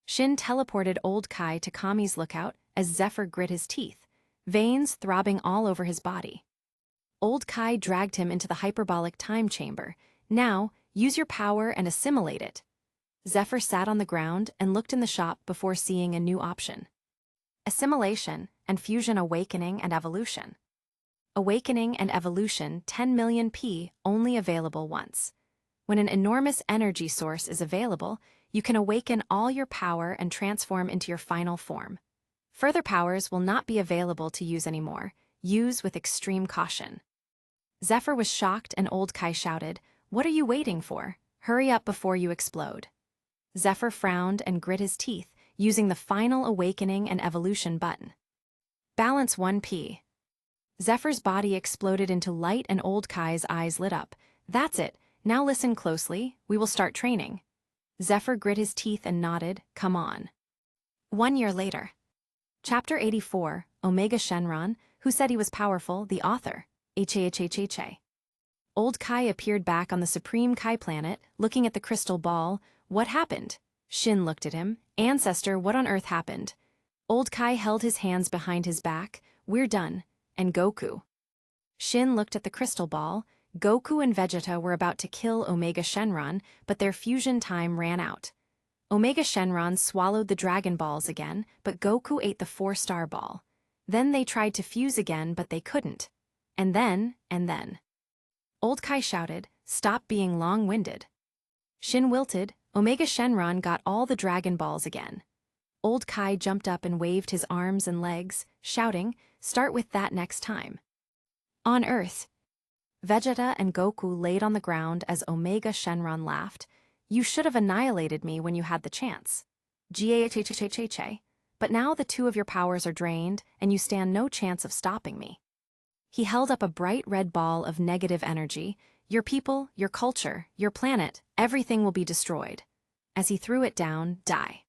Shin teleported Old Kai to Kami's lookout as Zephr grit his teeth, veins throbbing all over his body. Old Kai dragged him into the hyperbolic time chamber. Now, use your power and assimilate it. Zephr sat on the ground and looked in the shop before seeing a new option. Assimilation and fusion awakening and evolution. Awakening and evolution 10 million P only available once. When an enormous energy source is available, you can awaken all your power and transform into your final form. Further powers will not be available to use anymore. Use with extreme caution. Zephr was shocked and Old Kai shouted, What are you waiting for? Hurry up before you explode. Zephr frowned and grit his teeth, using the final awakening and evolution button. Balance 1P. Zephyr's body exploded into light and Old Kai's eyes lit up. That's it. Now listen closely. We will start training. Zephr grit his teeth and nodded. Come on. 1 year later. Chapter 84, Omega Shenron, who said he was powerful, the author. HHHHA. Old Kai appeared back on the Supreme Kai planet, looking at the crystal ball. What happened? Shin looked at him. Ancestor, what on earth happened? Old Kai held his hands behind his back. We're done. And Goku. Shin looked at the crystal ball. Goku and Vegeta were about to kill Omega Shenron, but their fusion time ran out. Omega Shenron swallowed the Dragon Balls again, but Goku ate the 4-star ball. Then they tried to fuse again, but they couldn't. And then. Old Kai shouted, Stop being long-winded. Shin wilted. Omega Shenron got all the Dragon Balls again. Old Kai jumped up and waved his arms and legs, shouting, Start with that next time. On Earth. Vegeta and Goku laid on the ground as Omega Shenron laughed. You should have annihilated me when you had the chance. Gahhhhhh. But now the 2 of your powers are drained, and you stand no chance of stopping me. He held up a bright red ball of negative energy. Your people, your culture, your planet, everything will be destroyed. As he threw it down, die.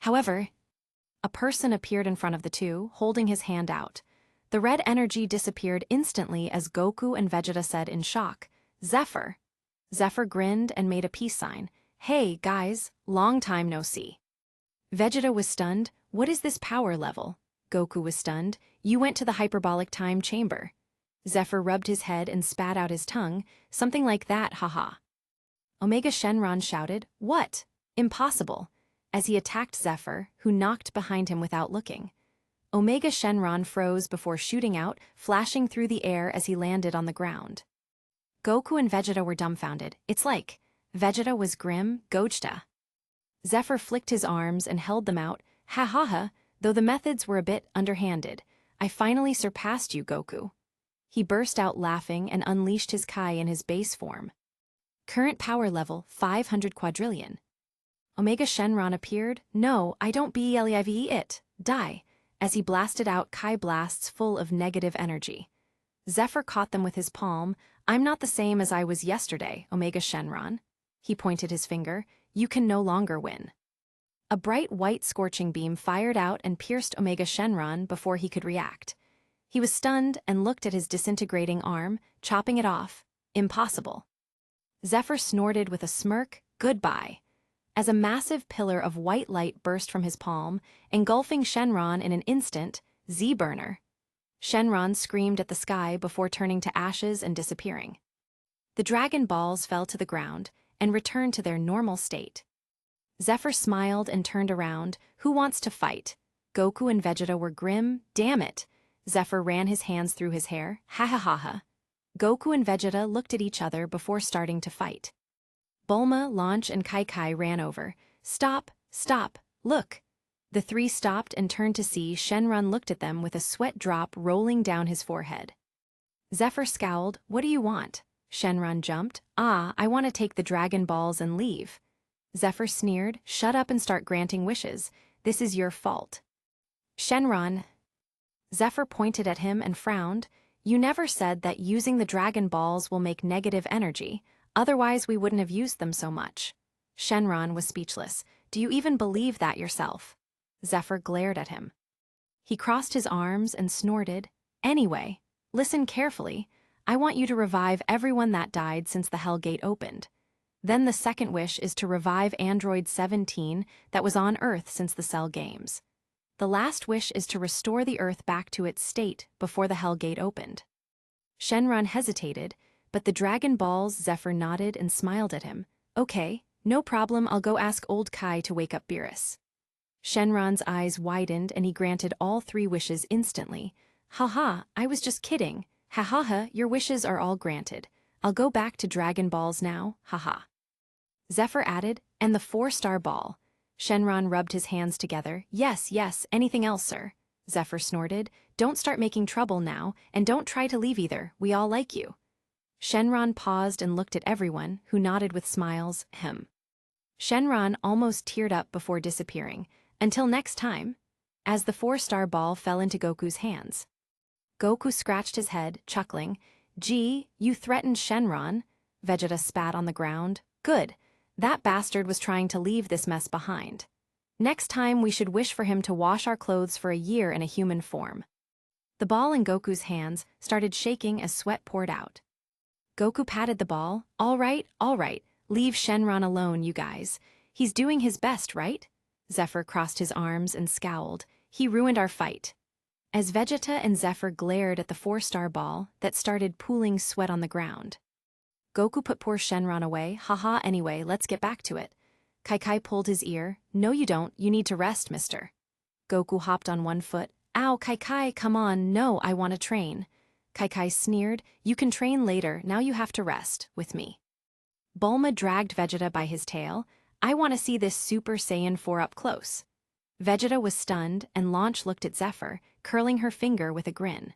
However, a person appeared in front of the 2, holding his hand out. The red energy disappeared instantly as Goku and Vegeta said in shock, Zephr. Zephr grinned and made a peace sign. Hey, guys, long time no see. Vegeta was stunned. What is this power level? Goku was stunned. You went to the hyperbolic time chamber. Zephr rubbed his head and spat out his tongue. Something like that, haha. Omega Shenron shouted, What? Impossible, as he attacked Zephr, who knocked behind him without looking. Omega Shenron froze before shooting out, flashing through the air as he landed on the ground. Goku and Vegeta were dumbfounded. It's like, Vegeta was grim, Gogeta. Zephr flicked his arms and held them out. Ha ha ha, though the methods were a bit underhanded. I finally surpassed you, Goku. He burst out laughing and unleashed his Kai in his base form. Current power level, 500 quadrillion. Omega Shenron appeared. No, I don't believe it. Die. As he blasted out Kai blasts full of negative energy. Zephr caught them with his palm. I'm not the same as I was yesterday, Omega Shenron. He pointed his finger. You can no longer win. A bright white scorching beam fired out and pierced Omega Shenron before he could react. He was stunned and looked at his disintegrating arm, chopping it off. Impossible. Zephr snorted with a smirk. Goodbye. As a massive pillar of white light burst from his palm, engulfing Shenron in an instant. Z-burner. Shenron screamed at the sky before turning to ashes and disappearing. The Dragon Balls fell to the ground and returned to their normal state. Zephr smiled and turned around. Who wants to fight? Goku and Vegeta were grim. Damn it. Zephr ran his hands through his hair. Ha ha ha ha. Goku and Vegeta looked at each other before starting to fight. Bulma, Launch, and Kai ran over. Stop, stop, look. The three stopped and turned to see Shenron looked at them with a sweat drop rolling down his forehead. Zephr scowled. What do you want? Shenron jumped. I want to take the Dragon Balls and leave. Zephr sneered. Shut up and start granting wishes. This is your fault. Shenron. Zephr pointed at him and frowned. You never said that using the Dragon Balls will make negative energy, otherwise we wouldn't have used them so much. Shenron was speechless. Do you even believe that yourself? Zephr glared at him. He crossed his arms and snorted. Anyway, listen carefully. I want you to revive everyone that died since the Hell Gate opened. Then the second wish is to revive Android 17 that was on Earth since the Cell Games. The last wish is to restore the Earth back to its state before the Hell Gate opened. Shenron hesitated, but the Dragon Balls. Zephr nodded and smiled at him. Okay, no problem, I'll go ask old Kai to wake up Beerus. Shenron's eyes widened and he granted all three wishes instantly. Haha, I was just kidding. Ha ha ha, your wishes are all granted. I'll go back to Dragon Balls now, haha. Zephr added, and the 4-star ball. Shenron rubbed his hands together. Yes, yes, anything else, sir? Zephr snorted. Don't start making trouble now, and don't try to leave either, we all like you. Shenron paused and looked at everyone, who nodded with smiles. Shenron almost teared up before disappearing. Until next time. As the 4-star ball fell into Goku's hands. Goku scratched his head, chuckling. Gee, you threatened Shenron. Vegeta spat on the ground. Good. That bastard was trying to leave this mess behind. Next time we should wish for him to wash our clothes for a year in a human form. The ball in Goku's hands started shaking as sweat poured out. Goku patted the ball. All right, leave Shenron alone, you guys. He's doing his best, right? Zephr crossed his arms and scowled. He ruined our fight. As Vegeta and Zephr glared at the 4-star ball that started pooling sweat on the ground. Goku put poor Shenron away. Haha, anyway, let's get back to it. Kai pulled his ear. No you don't, you need to rest, mister. Goku hopped on one foot. Ow, Kai, come on, no, I want to train. Kai sneered. You can train later, now you have to rest, with me. Bulma dragged Vegeta by his tail. I want to see this Super Saiyan 4 up close. Vegeta was stunned, and Launch looked at Zephr, curling her finger with a grin.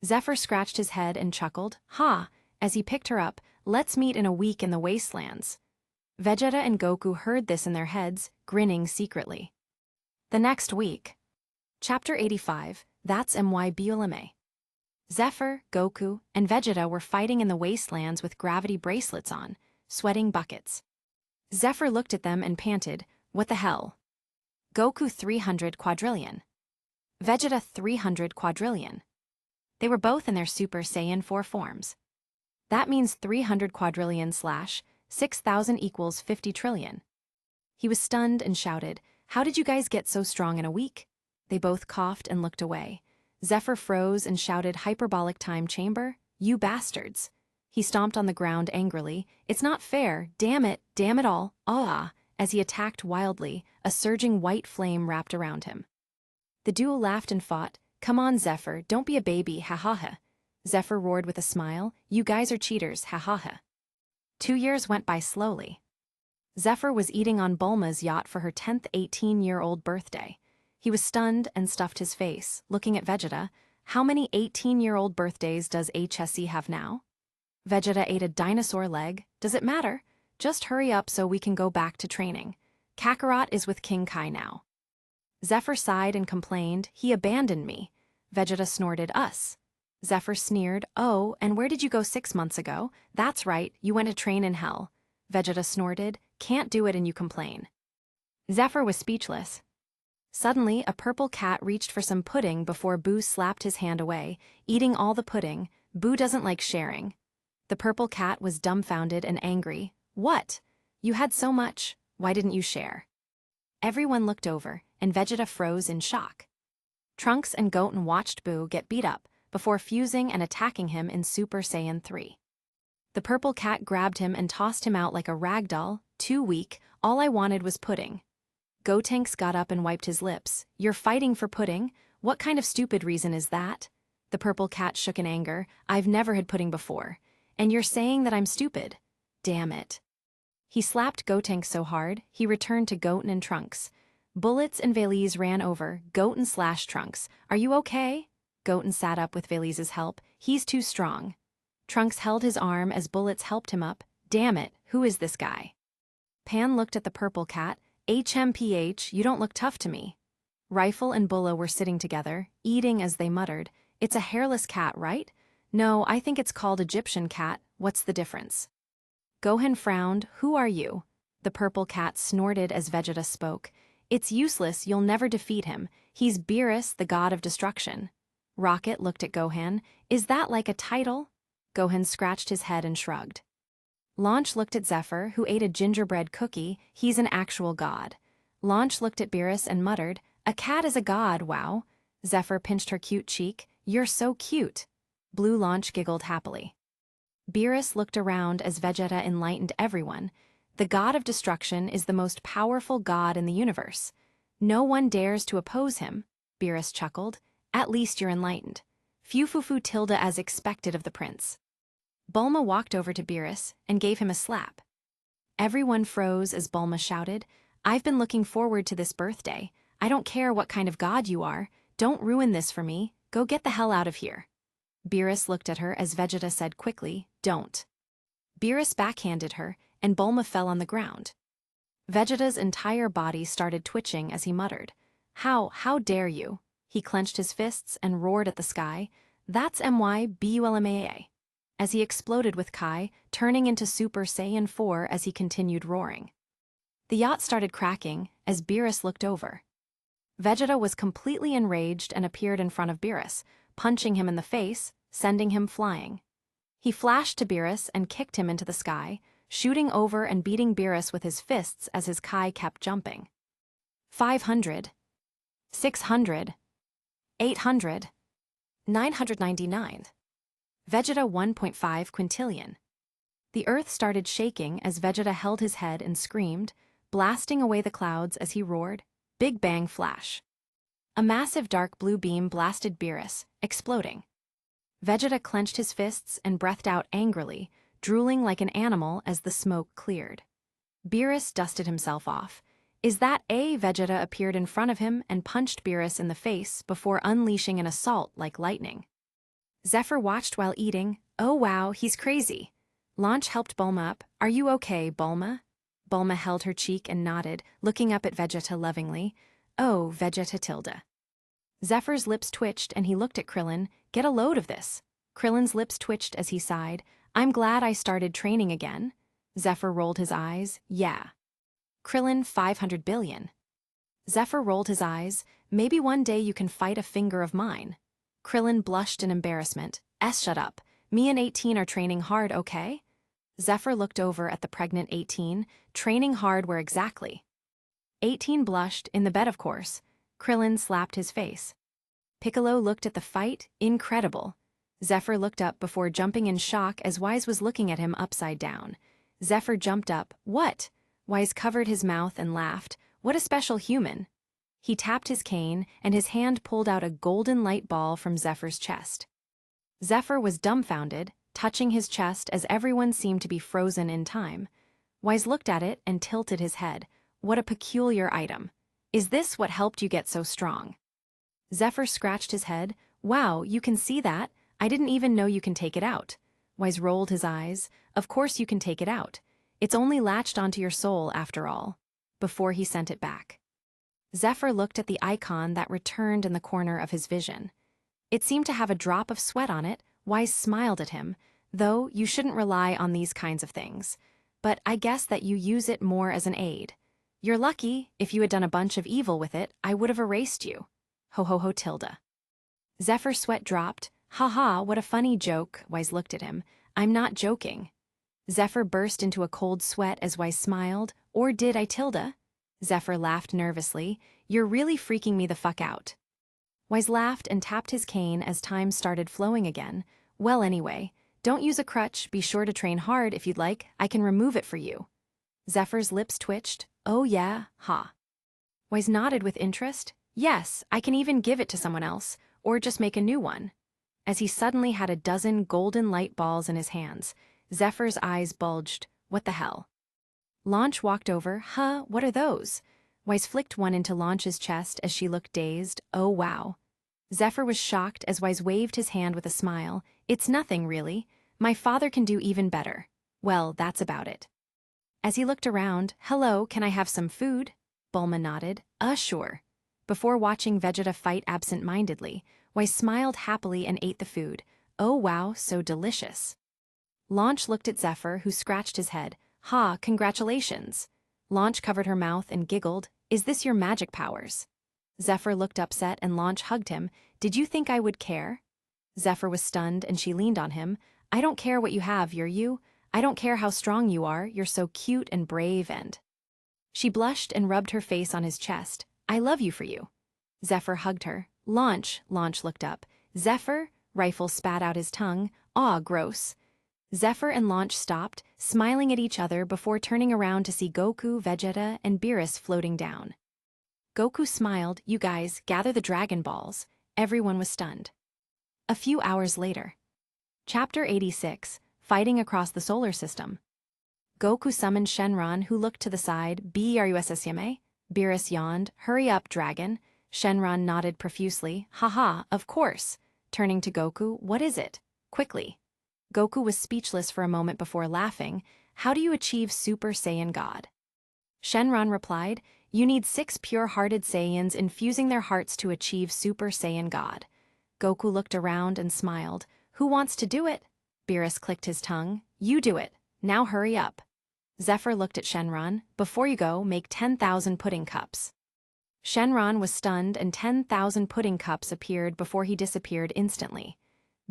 Zephr scratched his head and chuckled. Ha! As he picked her up, let's meet in a week in the wastelands. Vegeta and Goku heard this in their heads, grinning secretly. The next week. Chapter 85, That's MY Zephr, Goku, and Vegeta were fighting in the wastelands with gravity bracelets on, sweating buckets. Zephr looked at them and panted, what the hell? Goku 300 quadrillion. Vegeta 300 quadrillion. They were both in their Super Saiyan 4 forms. That means 300 quadrillion / 6,000 equals 50 trillion. He was stunned and shouted, how did you guys get so strong in a week? They both coughed and looked away. Zephr froze and shouted, hyperbolic time chamber? You bastards. He stomped on the ground angrily. It's not fair, damn it all, as he attacked wildly, a surging white flame wrapped around him. The duo laughed and fought. Come on, Zephr, don't be a baby, ha ha ha. Zephr roared with a smile. You guys are cheaters, ha ha ha. 2 years went by slowly. Zephr was eating on Bulma's yacht for her 10th 18-year-old birthday. He was stunned and stuffed his face, looking at Vegeta. How many 18-year-old birthdays does HSE have now? Vegeta ate a dinosaur leg. Does it matter? Just hurry up so we can go back to training. Kakarot is with King Kai now. Zephr sighed and complained, he abandoned me. Vegeta snorted, us. Zephr sneered. Oh, and where did you go 6 months ago? That's right, you went to train in hell. Vegeta snorted. Can't do it and you complain. Zephr was speechless. Suddenly, a purple cat reached for some pudding before Boo slapped his hand away, eating all the pudding. Boo doesn't like sharing. The purple cat was dumbfounded and angry. What? You had so much, why didn't you share? Everyone looked over, and Vegeta froze in shock. Trunks and Goten watched Boo get beat up before fusing and attacking him in Super Saiyan 3. The purple cat grabbed him and tossed him out like a rag doll. Too weak, all I wanted was pudding. Gotenks got up and wiped his lips. You're fighting for pudding? What kind of stupid reason is that? The purple cat shook in anger. I've never had pudding before. And you're saying that I'm stupid? Damn it. He slapped Gotenks so hard, he returned to Goten and Trunks. Bullets and Valise ran over. Goten slashed Trunks. Are you okay? Goten sat up with Valise's help. He's too strong. Trunks held his arm as Bullets helped him up. Damn it, who is this guy? Pan looked at the purple cat. HMPH, you don't look tough to me. Rifle and Bulla were sitting together, eating as they muttered. It's a hairless cat, right? No, I think it's called Egyptian cat. What's the difference? Gohan frowned. Who are you? The purple cat snorted as Vegeta spoke. It's useless, you'll never defeat him. He's Beerus, the god of destruction. Rocket looked at Gohan. Is that like a title? Gohan scratched his head and shrugged. Launch looked at Zephr, who ate a gingerbread cookie. He's an actual god. Launch looked at Beerus and muttered, a cat is a god, wow. Zephr pinched her cute cheek. You're so cute. Blue Launch giggled happily. Beerus looked around as Vegeta enlightened everyone. The god of destruction is the most powerful god in the universe. No one dares to oppose him, Beerus chuckled. At least you're enlightened. Fufufu tilde as expected of the prince. Bulma walked over to Beerus and gave him a slap. Everyone froze as Bulma shouted, I've been looking forward to this birthday. I don't care what kind of god you are. Don't ruin this for me. Go get the hell out of here. Beerus looked at her as Vegeta said quickly, don't. Beerus backhanded her, and Bulma fell on the ground. Vegeta's entire body started twitching as he muttered, how dare you? He clenched his fists and roared at the sky. That's MYBULMAA. As he exploded with Kai, turning into Super Saiyan 4 as he continued roaring. The yacht started cracking as Beerus looked over. Vegeta was completely enraged and appeared in front of Beerus, punching him in the face, sending him flying. He flashed to Beerus and kicked him into the sky, shooting over and beating Beerus with his fists as his Kai kept jumping. 500. 600. 800. 999. Vegeta 1.5 quintillion. The earth started shaking as Vegeta held his head and screamed, blasting away the clouds as he roared, Big Bang Flash. A massive dark blue beam blasted Beerus, exploding. Vegeta clenched his fists and breathed out angrily, drooling like an animal as the smoke cleared. Beerus dusted himself off. Is that a Vegeta appeared in front of him and punched Beerus in the face before unleashing an assault like lightning. Zephr watched while eating. Oh wow, he's crazy. Launch helped Bulma up. Are you okay, Bulma? Bulma held her cheek and nodded, looking up at Vegeta lovingly. Oh, Vegeta tilde. Zephyr's lips twitched and he looked at Krillin. Get a load of this. Krillin's lips twitched as he sighed. I'm glad I started training again. Zephr rolled his eyes. Yeah. Krillin 500 billion. Zephr rolled his eyes. Maybe one day you can fight a finger of mine. Krillin blushed in embarrassment. Shut up. Me and 18 are training hard, okay? Zephr looked over at the pregnant 18. Training hard where exactly? 18 blushed, in the bed of course. Krillin slapped his face. Piccolo looked at the fight. Incredible. Zephr looked up before jumping in shock as Wise was looking at him upside down. Zephr jumped up. What? Wise covered his mouth and laughed. What a special human. He tapped his cane, and his hand pulled out a golden light ball from Zephyr's chest. Zephr was dumbfounded, touching his chest as everyone seemed to be frozen in time. Wise looked at it and tilted his head. What a peculiar item. Is this what helped you get so strong? Zephr scratched his head. Wow, you can see that? I didn't even know you can take it out. Wise rolled his eyes. Of course you can take it out. It's only latched onto your soul after all. Before he sent it back. Zephr looked at the icon that returned in the corner of his vision. It seemed to have a drop of sweat on it. Wise smiled at him, though you shouldn't rely on these kinds of things. But I guess that you use it more as an aid. You're lucky. If you had done a bunch of evil with it, I would have erased you. Ho ho ho tilde. Zephyr's sweat dropped. Ha ha, what a funny joke. Wise looked at him. I'm not joking. Zephr burst into a cold sweat as Wise smiled. Or did I tilde? Zephr laughed nervously. You're really freaking me the fuck out. Wise laughed and tapped his cane as time started flowing again. Well anyway, don't use a crutch, be sure to train hard if you'd like, I can remove it for you. Zephyr's lips twitched. Oh yeah, ha. Wise nodded with interest. Yes, I can even give it to someone else, or just make a new one. As he suddenly had a dozen golden light balls in his hands, Zephyr's eyes bulged. What the hell? Launch walked over. Huh, what are those? Wise flicked one into Launch's chest as she looked dazed. Oh wow. Zephr was shocked as Wise waved his hand with a smile. It's nothing, really. My father can do even better. Well, that's about it. As he looked around, hello, can I have some food? Bulma nodded. Sure. Before watching Vegeta fight absent-mindedly, Wise smiled happily and ate the food. Oh wow, so delicious. Launch looked at Zephr, who scratched his head. Ha, congratulations. Launch covered her mouth and giggled. Is this your magic powers? Zephr looked upset and Launch hugged him. Did you think I would care? Zephr was stunned and she leaned on him. I don't care what you have, you're you. I don't care how strong you are, you're so cute and brave and... She blushed and rubbed her face on his chest. I love you for you. Zephr hugged her. Launch looked up. Zephr? Rifle spat out his tongue. Aw, gross. Zephr and Launch stopped, smiling at each other before turning around to see Goku, Vegeta, and Beerus floating down. Goku smiled. You guys, gather the Dragon Balls. Everyone was stunned. A few hours later. Chapter 86, Fighting Across the Solar System. Goku summoned Shenron, who looked to the side. Beerus Beerus yawned. Hurry up, dragon. Shenron nodded profusely. Haha, of course. Turning to Goku, what is it? Quickly. Goku was speechless for a moment before laughing. How do you achieve Super Saiyan God? Shenron replied, you need 6 pure-hearted Saiyans infusing their hearts to achieve Super Saiyan God. Goku looked around and smiled. Who wants to do it? Beerus clicked his tongue. You do it. Now hurry up. Zephr looked at Shenron. Before you go, make 10,000 pudding cups. Shenron was stunned and 10,000 pudding cups appeared before he disappeared instantly.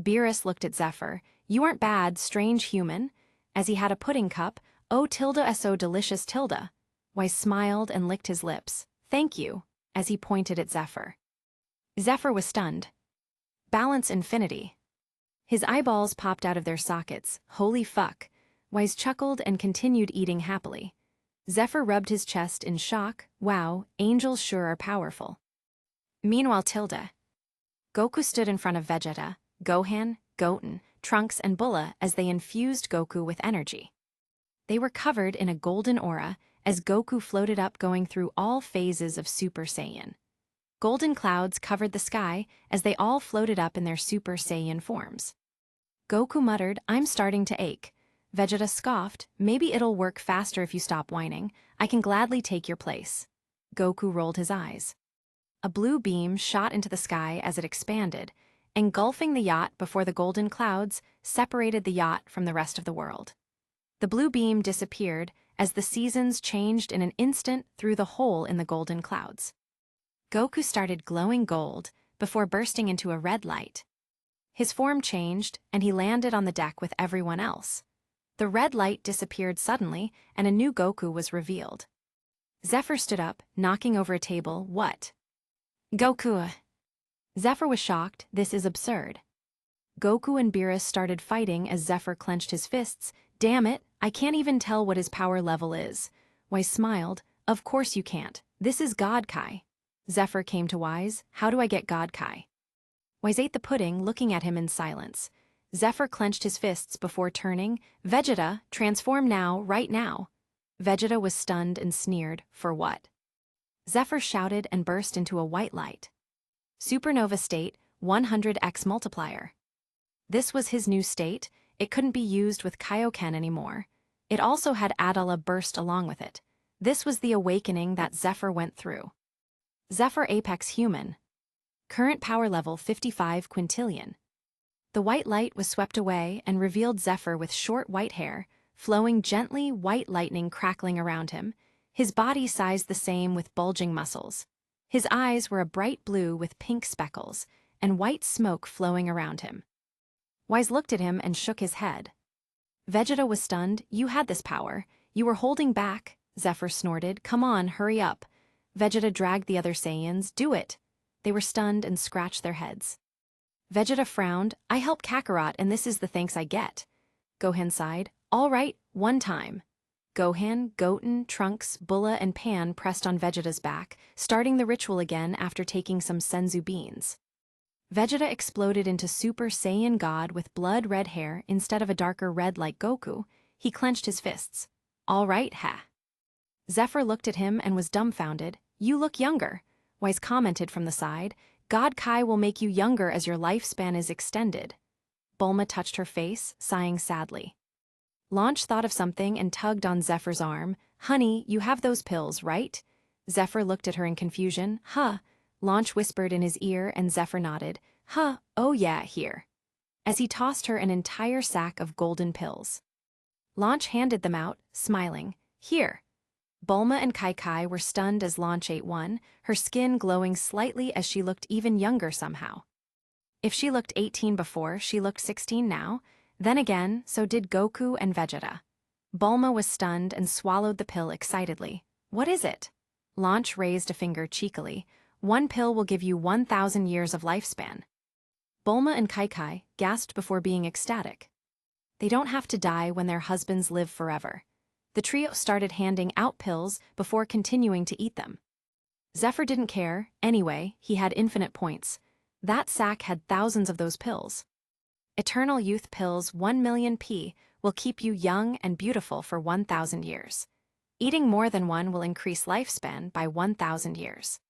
Beerus looked at Zephr. You aren't bad, strange human. As he had a pudding cup, oh tilde so delicious tilde. Wise smiled and licked his lips. Thank you, as he pointed at Zephr. Zephr was stunned. Balance infinity. His eyeballs popped out of their sockets. Holy fuck. Wise chuckled and continued eating happily. Zephr rubbed his chest in shock. Wow, angels sure are powerful. Meanwhile tilde. Goku stood in front of Vegeta, Gohan, Goten, Trunks, and Bulma as they infused Goku with energy. They were covered in a golden aura as Goku floated up going through all phases of Super Saiyan. Golden clouds covered the sky as they all floated up in their Super Saiyan forms. Goku muttered, I'm starting to ache. Vegeta scoffed, maybe it'll work faster if you stop whining. I can gladly take your place. Goku rolled his eyes. A blue beam shot into the sky as it expanded, engulfing the yacht before the golden clouds separated the yacht from the rest of the world. The blue beam disappeared as the seasons changed in an instant through the hole in the golden clouds. Goku started glowing gold before bursting into a red light. His form changed, and he landed on the deck with everyone else. The red light disappeared suddenly, and a new Goku was revealed. Zephr stood up, knocking over a table. What? Goku! Zephr was shocked. This is absurd. Goku and Beerus started fighting as Zephr clenched his fists. Damn it, I can't even tell what his power level is. Wise smiled. Of course you can't. This is God Kai. Zephr came to Wise. How do I get God Kai? Wise ate the pudding, looking at him in silence. Zephr clenched his fists before turning. Vegeta, transform now, right now. Vegeta was stunned and sneered. For what? Zephr shouted and burst into a white light. Supernova state, 100x multiplier. This was his new state. It couldn't be used with Kaioken anymore. It also had Adala burst along with it. This was the awakening that Zephr went through. Zephr Apex Human. Current power level 55 quintillion. The white light was swept away and revealed Zephr with short white hair, flowing gently, white lightning crackling around him, his body size the same with bulging muscles. His eyes were a bright blue with pink speckles, and white smoke flowing around him. Wise looked at him and shook his head. Vegeta was stunned. You had this power. You were holding back, Zephr snorted. Come on, hurry up. Vegeta dragged the other Saiyans. Do it. They were stunned and scratched their heads. Vegeta frowned. I helped Kakarot and this is the thanks I get. Gohan sighed. All right, one time. Gohan, Goten, Trunks, Bulma, and Pan pressed on Vegeta's back, starting the ritual again after taking some senzu beans. Vegeta exploded into Super Saiyan God with blood-red hair instead of a darker red like Goku. He clenched his fists. All right, ha. Zephr looked at him and was dumbfounded. You look younger, Wise commented from the side. God Kai will make you younger as your lifespan is extended. Bulma touched her face, sighing sadly. Launch thought of something and tugged on Zephyr's arm. Honey, you have those pills, right? Zephr looked at her in confusion. Huh. Launch whispered in his ear and Zephr nodded. Huh, oh yeah, here. As he tossed her an entire sack of golden pills. Launch handed them out, smiling. Here. Bulma and Kai were stunned as Launch ate one, her skin glowing slightly as she looked even younger somehow. If she looked 18 before, she looked 16 now. Then again, so did Goku and Vegeta. Bulma was stunned and swallowed the pill excitedly. What is it? Launch raised a finger cheekily. One pill will give you 1,000 years of lifespan. Bulma and Kai gasped before being ecstatic. They don't have to die when their husbands live forever. The trio started handing out pills before continuing to eat them. Zephr didn't care, anyway, he had infinite points. That sack had thousands of those pills. Eternal Youth Pills 1,000,000 P will keep you young and beautiful for 1,000 years. Eating more than one will increase lifespan by 1,000 years.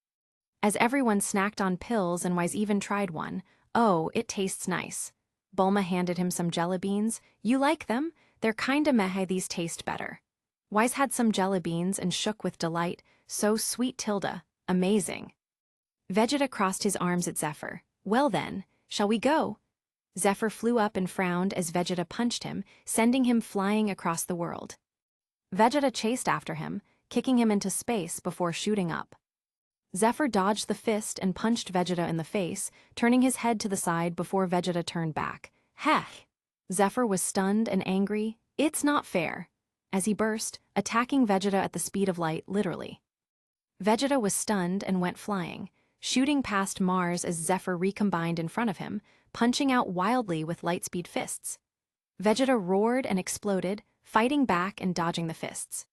As everyone snacked on pills and Wise even tried one, oh, it tastes nice. Bulma handed him some jelly beans. You like them? They're kinda meh, these taste better. Wise had some jelly beans and shook with delight. So sweet, Tilda. Amazing. Vegeta crossed his arms at Zephr. Well then, shall we go? Zephr flew up and frowned as Vegeta punched him, sending him flying across the world. Vegeta chased after him, kicking him into space before shooting up. Zephr dodged the fist and punched Vegeta in the face, turning his head to the side before Vegeta turned back. Heh! Zephr was stunned and angry. It's not fair. As he burst, attacking Vegeta at the speed of light, literally. Vegeta was stunned and went flying, shooting past Mars as Zephr recombined in front of him, punching out wildly with lightspeed fists. Vegeta roared and exploded, fighting back and dodging the fists.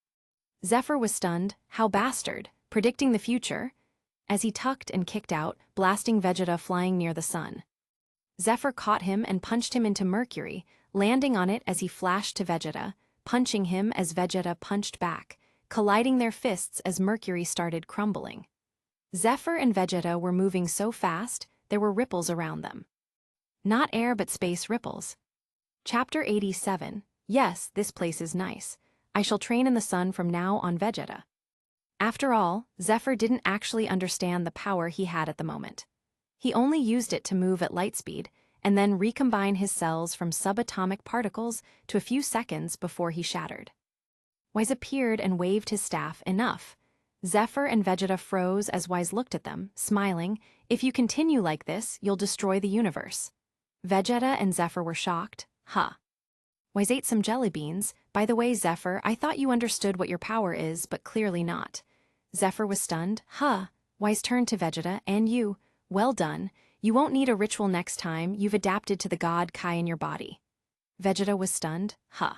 Zephr was stunned. How bastard, predicting the future, as he tucked and kicked out, blasting Vegeta flying near the sun. Zephr caught him and punched him into Mercury, landing on it as he flashed to Vegeta, punching him as Vegeta punched back, colliding their fists as Mercury started crumbling. Zephr and Vegeta were moving so fast, there were ripples around them. Not air but space ripples. Chapter 87. Yes, this place is nice. I shall train in the sun from now on, Vegeta. After all, Zephr didn't actually understand the power he had at the moment. He only used it to move at light speed, and then recombine his cells from subatomic particles to a few seconds before he shattered. Wise appeared and waved his staff. Enough. Zephr and Vegeta froze as Wise looked at them, smiling. If you continue like this, you'll destroy the universe. Vegeta and Zephr were shocked. Huh. Wise ate some jelly beans. By the way, Zephr, I thought you understood what your power is, but clearly not. Zephr was stunned. Huh. Wise turned to Vegeta. And you. Well done. You won't need a ritual next time. You've adapted to the god Kai in your body. Vegeta was stunned. Huh.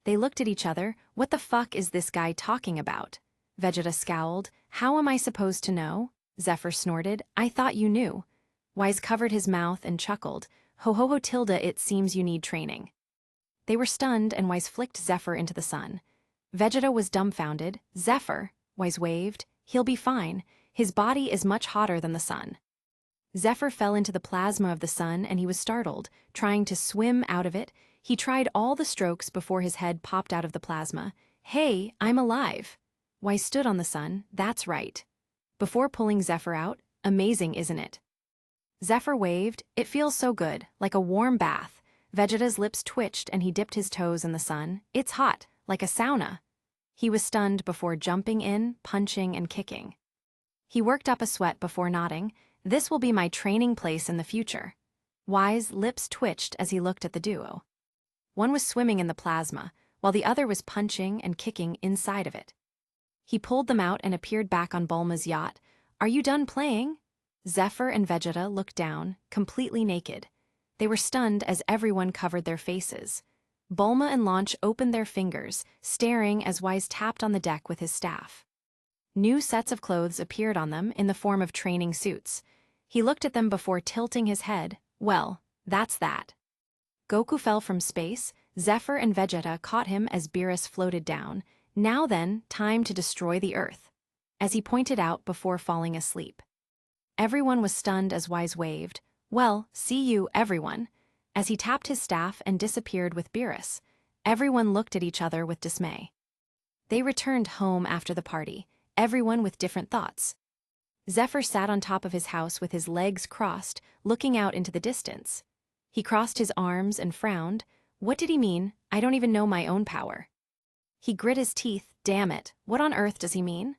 They looked at each other. What the fuck is this guy talking about? Vegeta scowled. How am I supposed to know? Zephr snorted. I thought you knew. Wise covered his mouth and chuckled. Ho ho ho Tilda, it seems you need training. They were stunned and Wise flicked Zephr into the sun. Vegeta was dumbfounded. Zephr, Wise waved. He'll be fine. His body is much hotter than the sun. Zephr fell into the plasma of the sun and he was startled, trying to swim out of it. He tried all the strokes before his head popped out of the plasma. Hey, I'm alive. Wise stood on the sun. That's right. Before pulling Zephr out, amazing, isn't it? Zephr waved. It feels so good, like a warm bath. Vegeta's lips twitched and he dipped his toes in the sun. It's hot, like a sauna. He was stunned before jumping in, punching and kicking. He worked up a sweat before nodding. This will be my training place in the future. Y's lips twitched as he looked at the duo. One was swimming in the plasma, while the other was punching and kicking inside of it. He pulled them out and appeared back on Bulma's yacht. Are you done playing? Zephr and Vegeta looked down, completely naked. They were stunned as everyone covered their faces. Bulma and Launch opened their fingers, staring as Wise tapped on the deck with his staff. New sets of clothes appeared on them in the form of training suits. He looked at them before tilting his head. Well, that's that. Goku fell from space. Zephr and Vegeta caught him as Beerus floated down. Now then, time to destroy the Earth, as he pointed out before falling asleep. Everyone was stunned as Wise waved. Well, see you, everyone. As he tapped his staff and disappeared with Beerus, everyone looked at each other with dismay. They returned home after the party, everyone with different thoughts. Zephr sat on top of his house with his legs crossed, looking out into the distance. He crossed his arms and frowned. What did he mean? I don't even know my own power. He grit his teeth. Damn it, what on earth does he mean?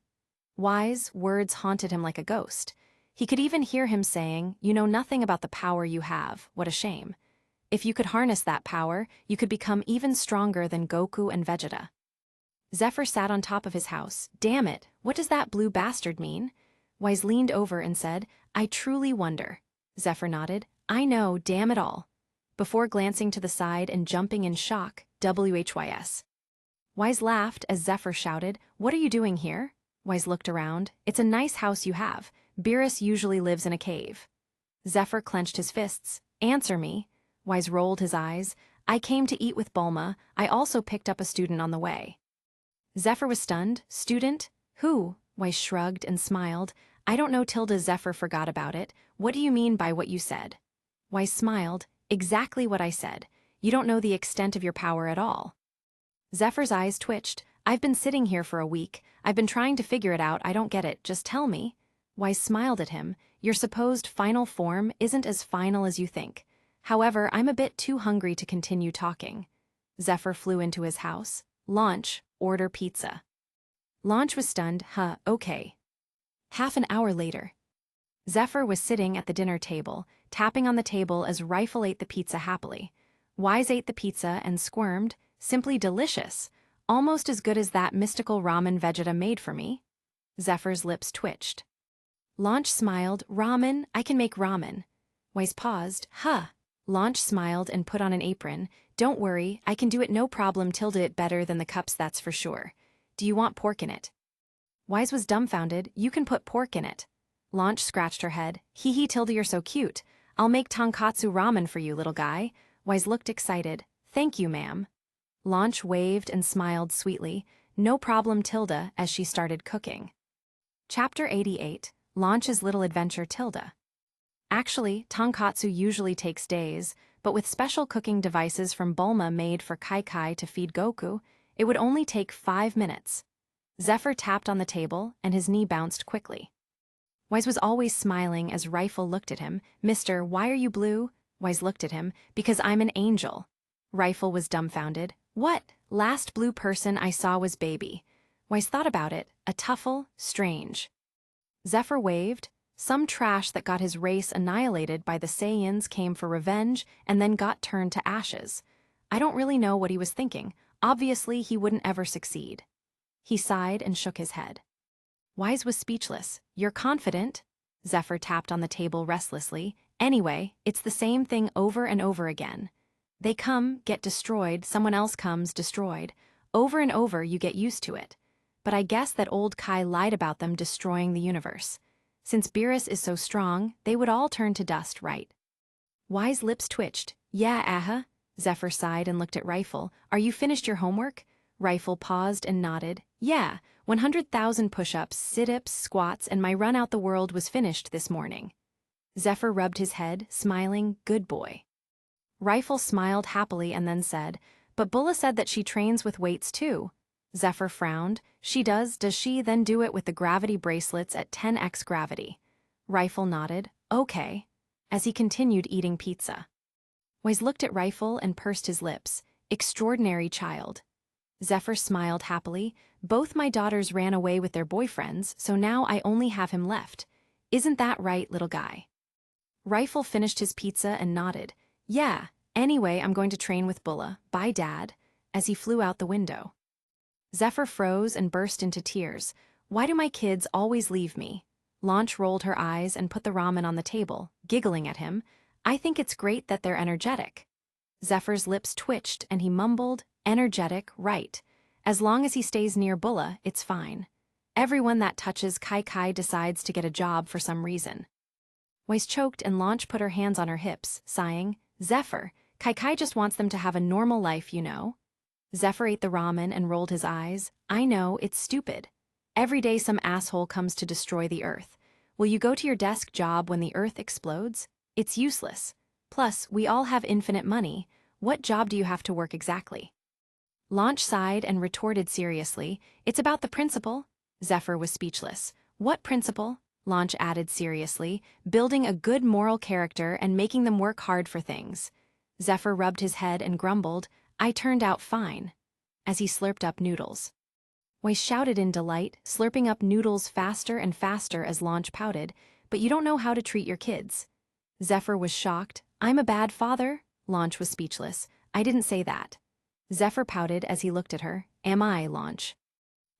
Wise words haunted him like a ghost. He could even hear him saying, you know nothing about the power you have, what a shame. If you could harness that power, you could become even stronger than Goku and Vegeta. Zephr sat on top of his house. Damn it, what does that blue bastard mean? Wise leaned over and said, I truly wonder. Zephr nodded. I know, damn it all. Before glancing to the side and jumping in shock, WHYS. Wise laughed as Zephr shouted, what are you doing here? Wise looked around. It's a nice house you have. Beerus usually lives in a cave. Zephr clenched his fists. Answer me. Wise rolled his eyes. I came to eat with Bulma. I also picked up a student on the way. Zephr was stunned. Student? Who? Wise shrugged and smiled. I don't know. Zephr forgot about it. What do you mean by what you said? Wise smiled. Exactly what I said. You don't know the extent of your power at all. Zephyr's eyes twitched. I've been sitting here for a week. I've been trying to figure it out. I don't get it. Just tell me. Wise smiled at him. Your supposed final form isn't as final as you think. However, I'm a bit too hungry to continue talking. Zephr flew into his house. Launch, order pizza. Launch was stunned. Okay. Half an hour later. Zephr was sitting at the dinner table, tapping on the table as Rifle ate the pizza happily. Wise ate the pizza and squirmed. Simply delicious. Almost as good as that mystical ramen Vegeta made for me. Zephyr's lips twitched. Launch smiled. Ramen? I can make ramen. Wise paused. Launch smiled and put on an apron. Don't worry, I can do it no problem. It better than the cups, that's for sure. Do you want pork in it? Wise was dumbfounded. You can put pork in it. Launch scratched her head. Hee hee, you're so cute. I'll make tonkatsu ramen for you, little guy. Wise looked excited. Thank you, ma'am. Launch waved and smiled sweetly. No problem, as she started cooking. Chapter 88. Launch's Little Adventure. Actually, tonkatsu usually takes days, but with special cooking devices from Bulma made for Kai to feed Goku, it would only take 5 minutes. Zephr tapped on the table, and his knee bounced quickly. Wise was always smiling as Rifle looked at him. Mister, why are you blue? Wise looked at him. Because I'm an angel. Rifle was dumbfounded. What? Last blue person I saw was Baby. Wise thought about it. A tuffle? Strange. Zephr waved. Some trash that got his race annihilated by the Saiyans came for revenge and then got turned to ashes. I don't really know what he was thinking. Obviously, he wouldn't ever succeed. He sighed and shook his head. Wise was speechless. You're confident? Zephr tapped on the table restlessly. Anyway, it's the same thing over and over again. They come, get destroyed, someone else comes, destroyed. Over and over, you get used to it. But I guess that old Kai lied about them destroying the universe. Since Beerus is so strong, they would all turn to dust, right? Wise lips twitched. Yeah, Zephr sighed and looked at Rifle. Are you finished your homework? Rifle paused and nodded. Yeah, 100,000 push-ups, sit-ups, squats, and my run out the world was finished this morning. Zephr rubbed his head, smiling. Good boy. Rifle smiled happily and then said, but Bulma said that she trains with weights too. Zephr frowned. She does she then do it with the gravity bracelets at 10x gravity? Rifle nodded. Okay. as he continued eating pizza. Wise looked at Rifle and pursed his lips. Extraordinary child. Zephr smiled happily. Both my daughters ran away with their boyfriends, so now I only have him left. Isn't that right, little guy? Rifle finished his pizza and nodded. Yeah, anyway, I'm going to train with Bulma. Bye, Dad, as he flew out the window. Zephr froze and burst into tears. Why do my kids always leave me? Launch rolled her eyes and put the ramen on the table, giggling at him. I think it's great that they're energetic. Zephyr's lips twitched and he mumbled, energetic, right. As long as he stays near Bulma, it's fine. Everyone that touches Kai decides to get a job for some reason. Wise choked and Launch put her hands on her hips, sighing, Zephr, Kai just wants them to have a normal life, you know. Zephr ate the ramen and rolled his eyes. I know, it's stupid. Every day some asshole comes to destroy the Earth. Will you go to your desk job when the Earth explodes? It's useless. Plus, we all have infinite money. What job do you have to work exactly? Launch sighed and retorted seriously, it's about the principle. Zephr was speechless. What principle? Launch added seriously, building a good moral character and making them work hard for things. Zephr rubbed his head and grumbled, I turned out fine, as he slurped up noodles. Wise shouted in delight, slurping up noodles faster and faster as Launch pouted, but you don't know how to treat your kids. Zephr was shocked. I'm a bad father? Launch was speechless. I didn't say that. Zephr pouted as he looked at her. Am I, Launch?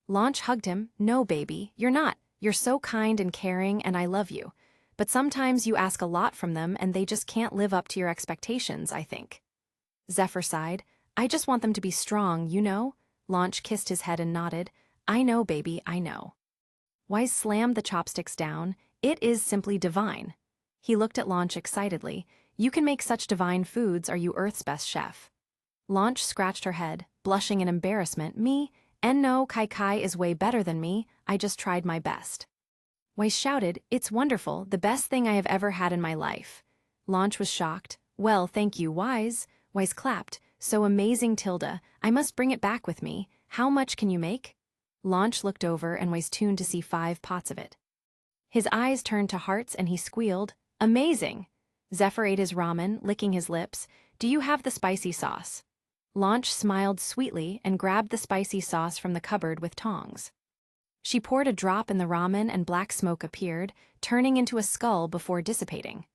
Launch hugged him. No, baby, you're not. You're so kind and caring and I love you. But sometimes you ask a lot from them and they just can't live up to your expectations, I think. Zephr sighed. I just want them to be strong, you know? Launch kissed his head and nodded. I know, baby, I know. Wise slammed the chopsticks down. It is simply divine. He looked at Launch excitedly. You can make such divine foods, are you Earth's best chef? Launch scratched her head, blushing in embarrassment. Me? And no, Kai is way better than me, I just tried my best. Wise shouted, it's wonderful, the best thing I have ever had in my life. Launch was shocked. Well, thank you, Wise. Wise clapped. So amazing, Tilda, I must bring it back with me. How much can you make? Launch looked over and Wise tuned to see 5 pots of it. His eyes turned to hearts and he squealed, amazing! Zephr ate his ramen, licking his lips. Do you have the spicy sauce? Launch smiled sweetly and grabbed the spicy sauce from the cupboard with tongs. She poured a drop in the ramen and black smoke appeared, turning into a skull before dissipating.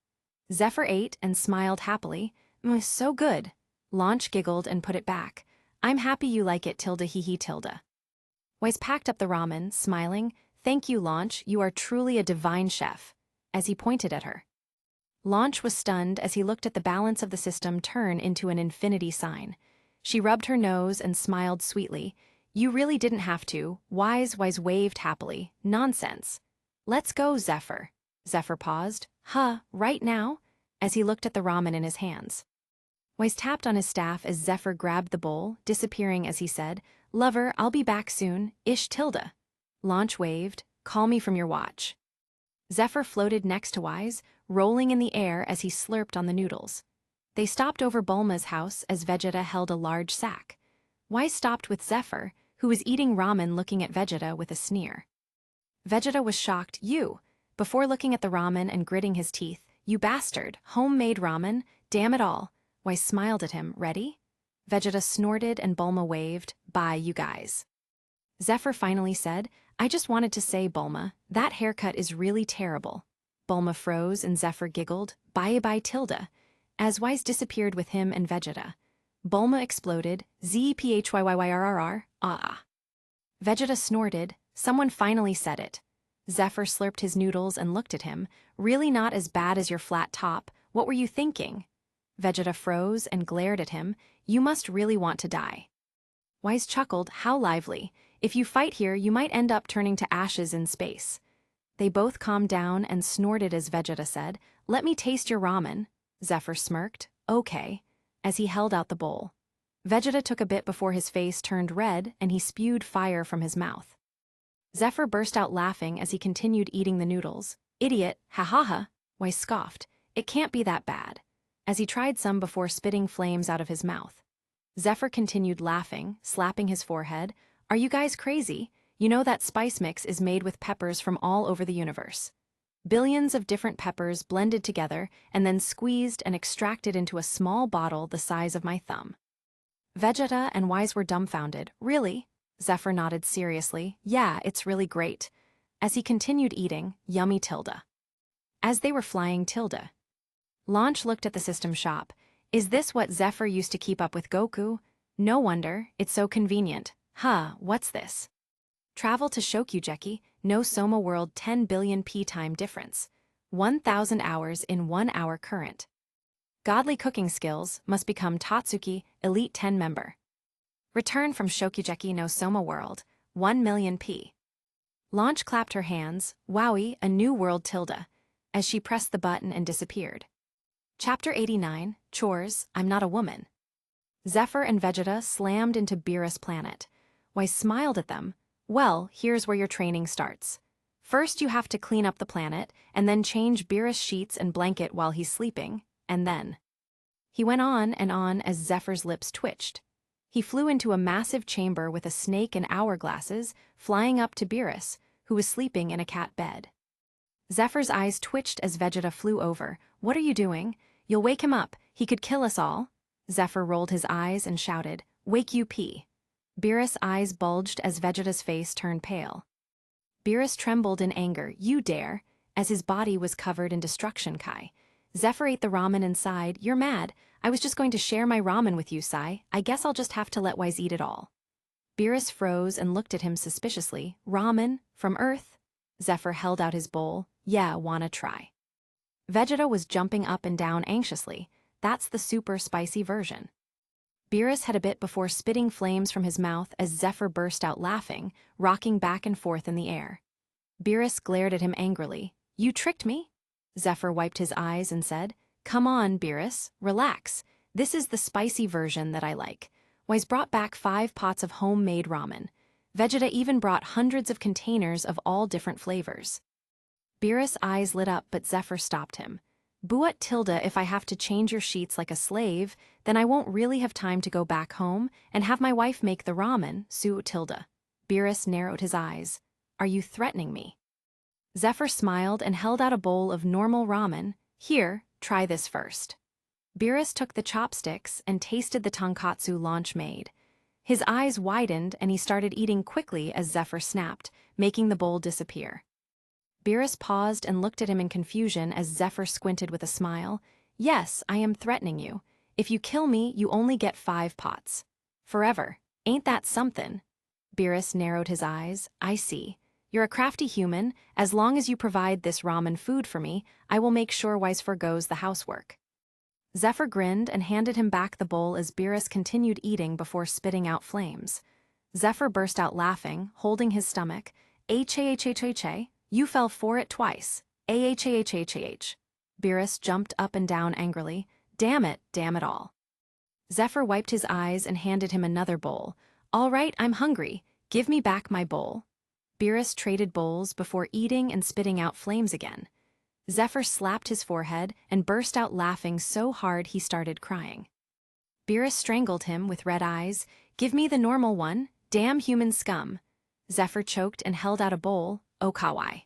Zephr ate and smiled happily. So good. Launch giggled and put it back. I'm happy you like it, Tilda hee hee Tilda. Wise packed up the ramen, smiling. Thank you, Launch, you are truly a divine chef, as he pointed at her. Launch was stunned as he looked at the balance of the system turn into an infinity sign. She rubbed her nose and smiled sweetly. You really didn't have to. Wise waved happily. Nonsense. Let's go, Zephr. Zephr paused. Huh, right now? As he looked at the ramen in his hands. Wise tapped on his staff as Zephr grabbed the bowl, disappearing as he said, Lover, I'll be back soon. Ish Tilda. Launch waved. Call me from your watch. Zephr floated next to Wise, rolling in the air as he slurped on the noodles. They stopped over Bulma's house as Vegeta held a large sack. Wise stopped with Zephr, who was eating ramen looking at Vegeta with a sneer. Vegeta was shocked. You, before looking at the ramen and gritting his teeth, you bastard, homemade ramen, damn it all. Wise smiled at him. Ready? Vegeta snorted and Bulma waved. Bye, you guys. Zephr finally said, I just wanted to say, Bulma, that haircut is really terrible. Bulma froze and Zephr giggled. Bye-bye, Tilda. As Wise disappeared with him and Vegeta. Bulma exploded. Zphyyyyrr. Ah. Vegeta snorted. Someone finally said it. Zephr slurped his noodles and looked at him. Really not as bad as your flat top. What were you thinking? Vegeta froze and glared at him. You must really want to die. Wise chuckled. How lively. If you fight here, you might end up turning to ashes in space. They both calmed down and snorted as Vegeta said, Let me taste your ramen. Zephr smirked. Okay, as he held out the bowl. Vegeta took a bit before his face turned red and he spewed fire from his mouth. Zephr burst out laughing as he continued eating the noodles. Idiot, ha ha ha, Wise scoffed. It can't be that bad. As he tried some before spitting flames out of his mouth. Zephr continued laughing, slapping his forehead. Are you guys crazy? You know that spice mix is made with peppers from all over the universe. Billions of different peppers blended together and then squeezed and extracted into a small bottle the size of my thumb. Vegeta and Wise were dumbfounded. Really? Zephr nodded seriously. Yeah, it's really great. As he continued eating, yummy tilde. As they were flying tilde. Launch looked at the system shop. Is this what Zephr used to keep up with Goku? No wonder, it's so convenient. Huh, what's this? Travel to Shokyujeki, no Soma world 10 billion p time difference. 1,000 hours in 1 hour current. Godly cooking skills must become Tatsuki, Elite 10 member. Return from Shokyujeki no Soma world, 1 million p. Launch clapped her hands, wowie, a new world tilde, as she pressed the button and disappeared. Chapter 89, Chores, I'm Not a Woman. Zephr and Vegeta slammed into Beerus' planet. Wise smiled at them. Well, here's where your training starts. First you have to clean up the planet, and then change Beerus' sheets and blanket while he's sleeping, and then... He went on and on as Zephyr's lips twitched. He flew into a massive chamber with a snake and hourglasses, flying up to Beerus, who was sleeping in a cat bed. Zephyr's eyes twitched as Vegeta flew over. What are you doing? You'll wake him up, he could kill us all. Zephr rolled his eyes and shouted, Wake you P. Beerus' eyes bulged as Vegeta's face turned pale. Beerus trembled in anger. You dare, as his body was covered in destruction Kai. Zephr ate the ramen inside. You're mad. I was just going to share my ramen with you, Sai. I guess I'll just have to let Wise eat it all. Beerus froze and looked at him suspiciously. Ramen? From Earth? Zephr held out his bowl. Yeah, wanna try. Vegeta was jumping up and down anxiously. That's the super spicy version. Beerus had a bit before spitting flames from his mouth as Zephr burst out laughing, rocking back and forth in the air. Beerus glared at him angrily. You tricked me? Zephr wiped his eyes and said, Come on, Beerus, relax. This is the spicy version that I like. Wise brought back 5 pots of homemade ramen. Vegeta even brought hundreds of containers of all different flavors. Beerus' eyes lit up, but Zephr stopped him. Buat tilde, if I have to change your sheets like a slave, then I won't really have time to go back home and have my wife make the ramen, su tilde. Beerus narrowed his eyes. Are you threatening me? Zephr smiled and held out a bowl of normal ramen. Here, try this first. Beerus took the chopsticks and tasted the tonkatsu Launch made. His eyes widened and he started eating quickly as Zephr snapped, making the bowl disappear. Beerus paused and looked at him in confusion as Zephr squinted with a smile. Yes, I am threatening you. If you kill me, you only get 5 pots. Forever. Ain't that something? Beerus narrowed his eyes. I see. You're a crafty human. As long as you provide this ramen food for me, I will make sure Wise forgoes the housework. Zephr grinned and handed him back the bowl as Beerus continued eating before spitting out flames. Zephr burst out laughing, holding his stomach. H-A-H-H-H-A. You fell for it twice. A-H-A-H-H-H. Beerus jumped up and down angrily. Damn it all. Zephr wiped his eyes and handed him another bowl. All right, I'm hungry. Give me back my bowl. Beerus traded bowls before eating and spitting out flames again. Zephr slapped his forehead and burst out laughing so hard he started crying. Beerus strangled him with red eyes. Give me the normal one, damn human scum. Zephr choked and held out a bowl. Okawai.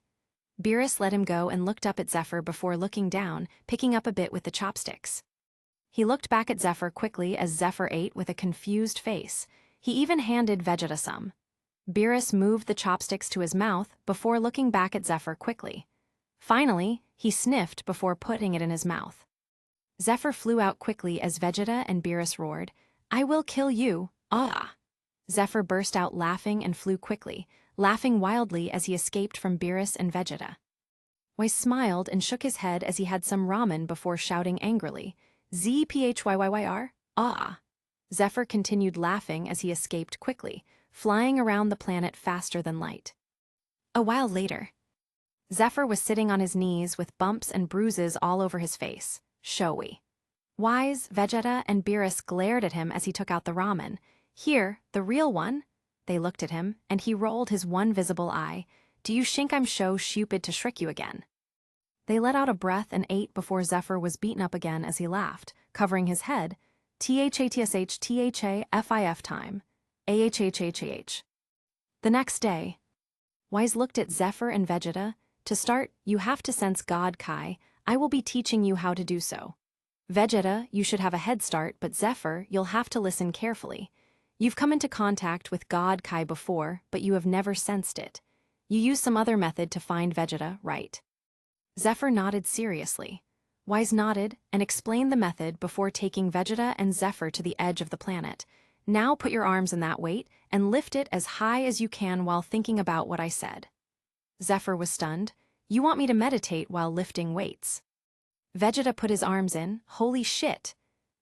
Beerus let him go and looked up at Zephr before looking down, picking up a bit with the chopsticks. He looked back at Zephr quickly as Zephr ate with a confused face. He even handed Vegeta some. Beerus moved the chopsticks to his mouth before looking back at Zephr quickly. Finally, he sniffed before putting it in his mouth. Zephr flew out quickly as Vegeta and Beerus roared, I will kill you, ah! Zephr burst out laughing and flew quickly, laughing wildly as he escaped from Beerus and Vegeta. Wise smiled and shook his head as he had some ramen before shouting angrily, Z-P-H-Y-Y-Y-R, ah! Zephr continued laughing as he escaped quickly, flying around the planet faster than light. A while later, Zephr was sitting on his knees with bumps and bruises all over his face. Showy. Wise, Vegeta, and Beerus glared at him as he took out the ramen. Here, the real one? They looked at him, and he rolled his one visible eye. Do you think I'm so stupid to shriek you again? They let out a breath and ate before Zephr was beaten up again as he laughed, covering his head. T-H-A-T-S-H-T-H-A-F-I-F time. A-H-H-H-H. The next day, Wise looked at Zephr and Vegeta. To start, you have to sense God Kai. I will be teaching you how to do so. Vegeta, you should have a head start, but Zephyr, you'll have to listen carefully. You've come into contact with God Kai before, but you have never sensed it. You use some other method to find Vegeta, right? Zephyr nodded seriously. Wise nodded and explained the method before taking Vegeta and Zephyr to the edge of the planet. Now put your arms in that weight and lift it as high as you can while thinking about what I said. Zephyr was stunned. You want me to meditate while lifting weights? Vegeta put his arms in. Holy shit!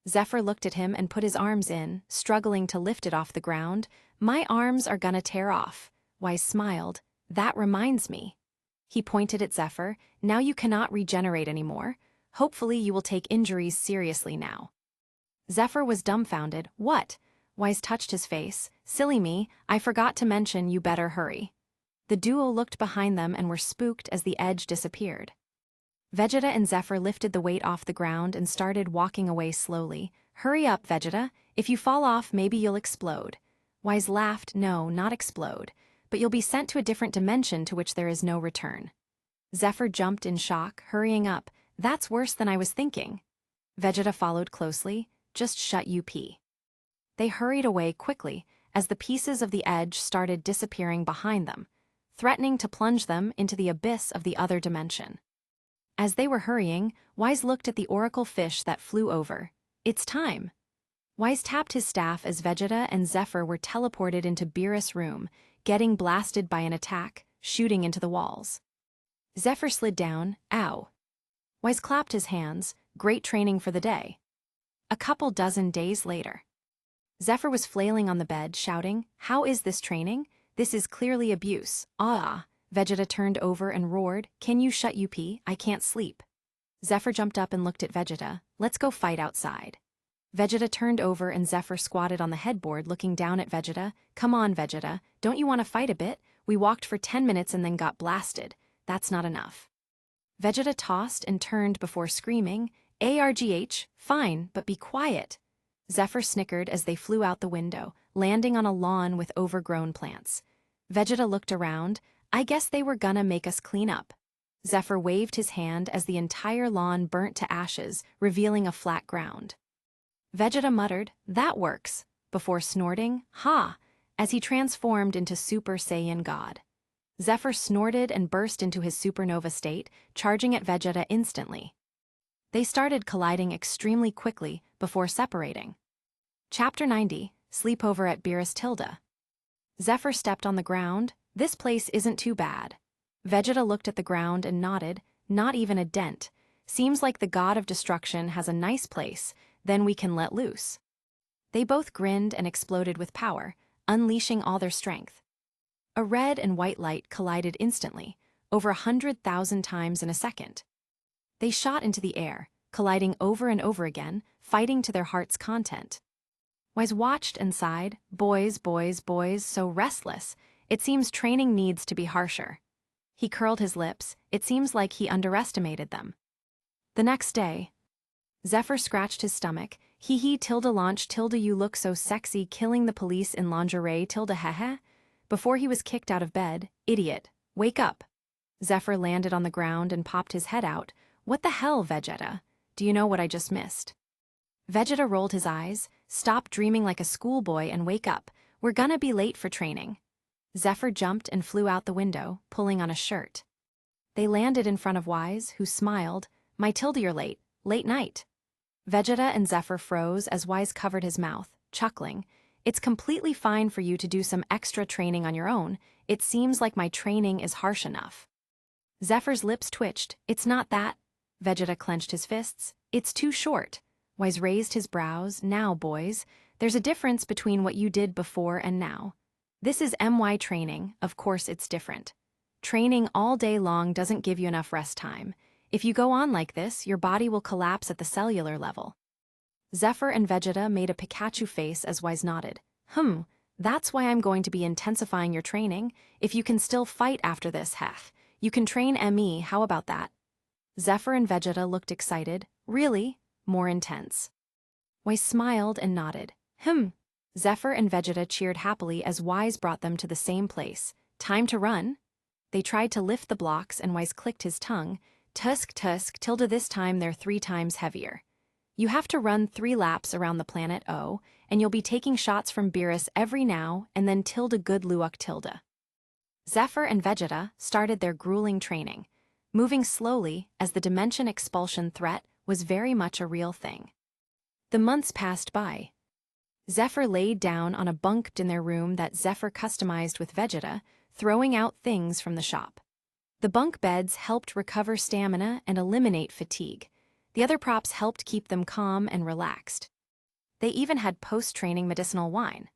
Zephyr looked at him and put his arms in, struggling to lift it off the ground. My arms are gonna tear off. Wise smiled. That reminds me. He pointed at Zephyr. Now you cannot regenerate anymore. Hopefully you will take injuries seriously now. Zephyr was dumbfounded. What? Wise touched his face. Silly me, I forgot to mention you better hurry. The duo looked behind them and were spooked as the edge disappeared. Vegeta and Zephyr lifted the weight off the ground and started walking away slowly. Hurry up, Vegeta. If you fall off, maybe you'll explode. Wise laughed. No, not explode. But you'll be sent to a different dimension to which there is no return. Zephyr jumped in shock, hurrying up. That's worse than I was thinking. Vegeta followed closely. Just shut up. They hurried away quickly as the pieces of the edge started disappearing behind them, threatening to plunge them into the abyss of the other dimension. As they were hurrying, Wise looked at the oracle fish that flew over. It's time. Wise tapped his staff as Vegeta and Zephyr were teleported into Beerus' room, getting blasted by an attack, shooting into the walls. Zephyr slid down. Ow. Wise clapped his hands. Great training for the day. A couple dozen days later. Zephyr was flailing on the bed, shouting, How is this training? This is clearly abuse. Ah! Vegeta turned over and roared, Can you shut up? I can't sleep. Zephyr jumped up and looked at Vegeta. Let's go fight outside. Vegeta turned over and Zephyr squatted on the headboard looking down at Vegeta. Come on, Vegeta, don't you want to fight a bit? We walked for 10 minutes and then got blasted. That's not enough. Vegeta tossed and turned before screaming, Argh, fine, but be quiet. Zephyr snickered as they flew out the window, landing on a lawn with overgrown plants. Vegeta looked around. I guess they were gonna make us clean up. Zephyr waved his hand as the entire lawn burnt to ashes, revealing a flat ground. Vegeta muttered, That works, before snorting, Ha, as he transformed into Super Saiyan God. Zephyr snorted and burst into his supernova state, charging at Vegeta instantly. They started colliding extremely quickly before separating. Chapter 90, Sleepover at Beerus Tilda. Zephyr stepped on the ground. This place isn't too bad. Vegeta looked at the ground and nodded. Not even a dent. Seems like the god of destruction has a nice place, then we can let loose. They both grinned and exploded with power, unleashing all their strength. A red and white light collided instantly, over 100,000 times in a second. They shot into the air, colliding over and over again, fighting to their heart's content. Wise watched and sighed, boys, so restless. It seems training needs to be harsher. He curled his lips. It seems like he underestimated them. The next day, Zephyr scratched his stomach. Hee tilde launch tilde you look so sexy killing the police in lingerie tilde hehe. Before he was kicked out of bed, idiot, wake up. Zephyr landed on the ground and popped his head out. What the hell, Vegeta? Do you know what I just missed? Vegeta rolled his eyes. Stop dreaming like a schoolboy and wake up. We're gonna be late for training. Zephyr jumped and flew out the window, pulling on a shirt. They landed in front of Wise, who smiled. My tilde, you're late. Late night. Vegeta and Zephyr froze as Wise covered his mouth, chuckling. It's completely fine for you to do some extra training on your own. It seems like my training is harsh enough. Zephyr's lips twitched. It's not that. Vegeta clenched his fists. It's too short. Wise raised his brows. Now, boys, there's a difference between what you did before and now. This is MY training, of course it's different. Training all day long doesn't give you enough rest time. If you go on like this, your body will collapse at the cellular level. Zephyr and Vegeta made a Pikachu face as Wise nodded. That's why I'm going to be intensifying your training. If you can still fight after this, hech. You can train ME, how about that? Zephyr and Vegeta looked excited. Really? More intense. Wise smiled and nodded. Zephyr and Vegeta cheered happily as Wise brought them to the same place. Time to run? They tried to lift the blocks and Wise clicked his tongue. Tusk, tusk, tilde this time they're 3 times heavier. You have to run 3 laps around the planet O, and you'll be taking shots from Beerus every now and then tilde good luck tilde. Zephr and Vegeta started their grueling training, moving slowly as the dimension expulsion threat was very much a real thing. The months passed by. Zephr laid down on a bunk in their room that Zephr customized with Vegeta, throwing out things from the shop. The bunk beds helped recover stamina and eliminate fatigue. The other props helped keep them calm and relaxed. They even had post-training medicinal wine.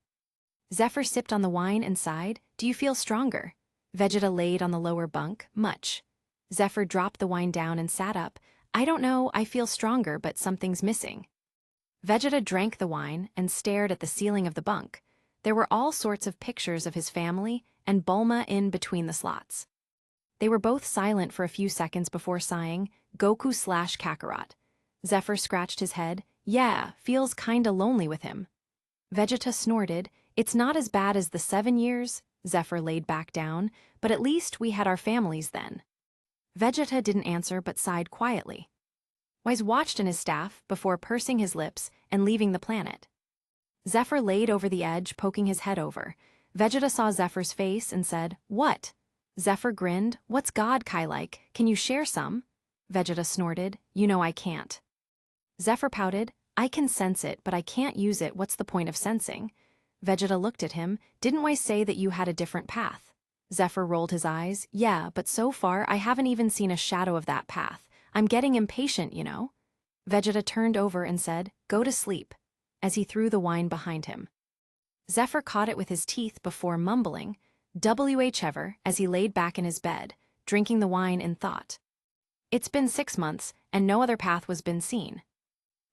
Zephr sipped on the wine and sighed, "Do you feel stronger?" Vegeta laid on the lower bunk, "Much." Zephr dropped the wine down and sat up. "I don't know, I feel stronger, but something's missing." Vegeta drank the wine and stared at the ceiling of the bunk. There were all sorts of pictures of his family and Bulma in between the slots. They were both silent for a few seconds before sighing, Goku/Kakarot. Zephr scratched his head. "Yeah, feels kinda lonely with him." Vegeta snorted. "It's not as bad as the 7 years, Zephr laid back down, "but at least we had our families then." Vegeta didn't answer but sighed quietly. Wise watched in his staff before pursing his lips and leaving the planet. Zephr laid over the edge, poking his head over. Vegeta saw Zephyr's face and said, "What?" Zephr grinned. "What's God Kai like? Can you share some?" Vegeta snorted. "You know I can't." Zephr pouted. "I can sense it, but I can't use it. What's the point of sensing?" Vegeta looked at him. "Didn't I say that you had a different path?" Zephr rolled his eyes. "Yeah, but so far I haven't even seen a shadow of that path. I'm getting impatient, you know." Vegeta turned over and said, "Go to sleep," as he threw the wine behind him. Zephr caught it with his teeth before mumbling, "Wherever," as he laid back in his bed, drinking the wine in thought. It's been 6 months, and no other path was been seen.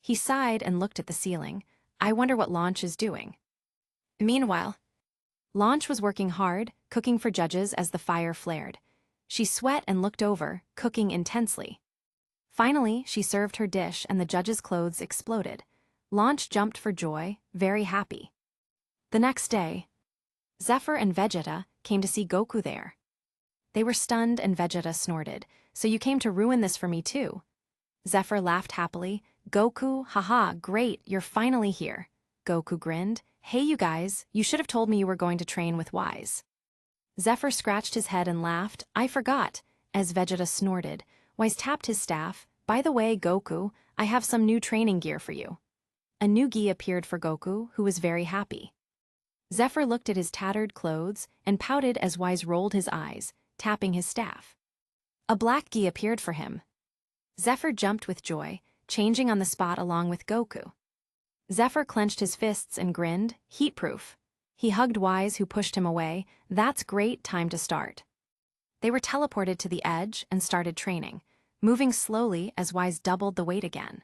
He sighed and looked at the ceiling. "I wonder what Launch is doing." Meanwhile, Launch was working hard, cooking for judges as the fire flared. She sweat and looked over, cooking intensely. Finally, she served her dish and the judges' clothes exploded. Launch jumped for joy, very happy. The next day, Zephr and Vegeta came to see Goku there. They were stunned and Vegeta snorted. "So you came to ruin this for me too?" Zephr laughed happily. "Goku, haha, great, you're finally here." Goku grinned. "Hey you guys, you should have told me you were going to train with Wise." Zephr scratched his head and laughed. "I forgot," as Vegeta snorted. Wise tapped his staff. "By the way, Goku, I have some new training gear for you." A new gi appeared for Goku, who was very happy. Zephr looked at his tattered clothes and pouted as Wise rolled his eyes, tapping his staff. A black gi appeared for him. Zephr jumped with joy, changing on the spot along with Goku. Zephr clenched his fists and grinned. "Heat-proof." He hugged Wise, who pushed him away. "That's great, time to start." They were teleported to the edge and started training, moving slowly as Wise doubled the weight again.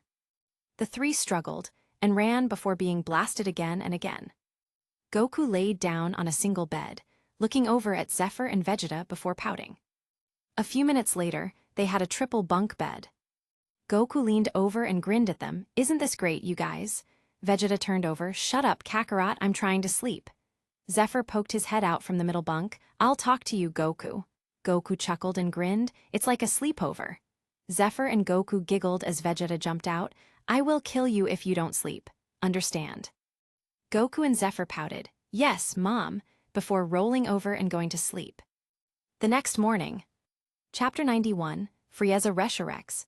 The 3 struggled and ran before being blasted again and again. Goku laid down on a single bed, looking over at Zephr and Vegeta before pouting. A few minutes later, they had a triple bunk bed. Goku leaned over and grinned at them. "Isn't this great, you guys?" Vegeta turned over. "Shut up, Kakarot, I'm trying to sleep." Zephr poked his head out from the middle bunk. "I'll talk to you, Goku." Goku chuckled and grinned. "It's like a sleepover." Zephr and Goku giggled as Vegeta jumped out. "I will kill you if you don't sleep. Understand?" Goku and Zephr pouted, "Yes, Mom," before rolling over and going to sleep. The next morning, Chapter 91, Frieza Resurrects.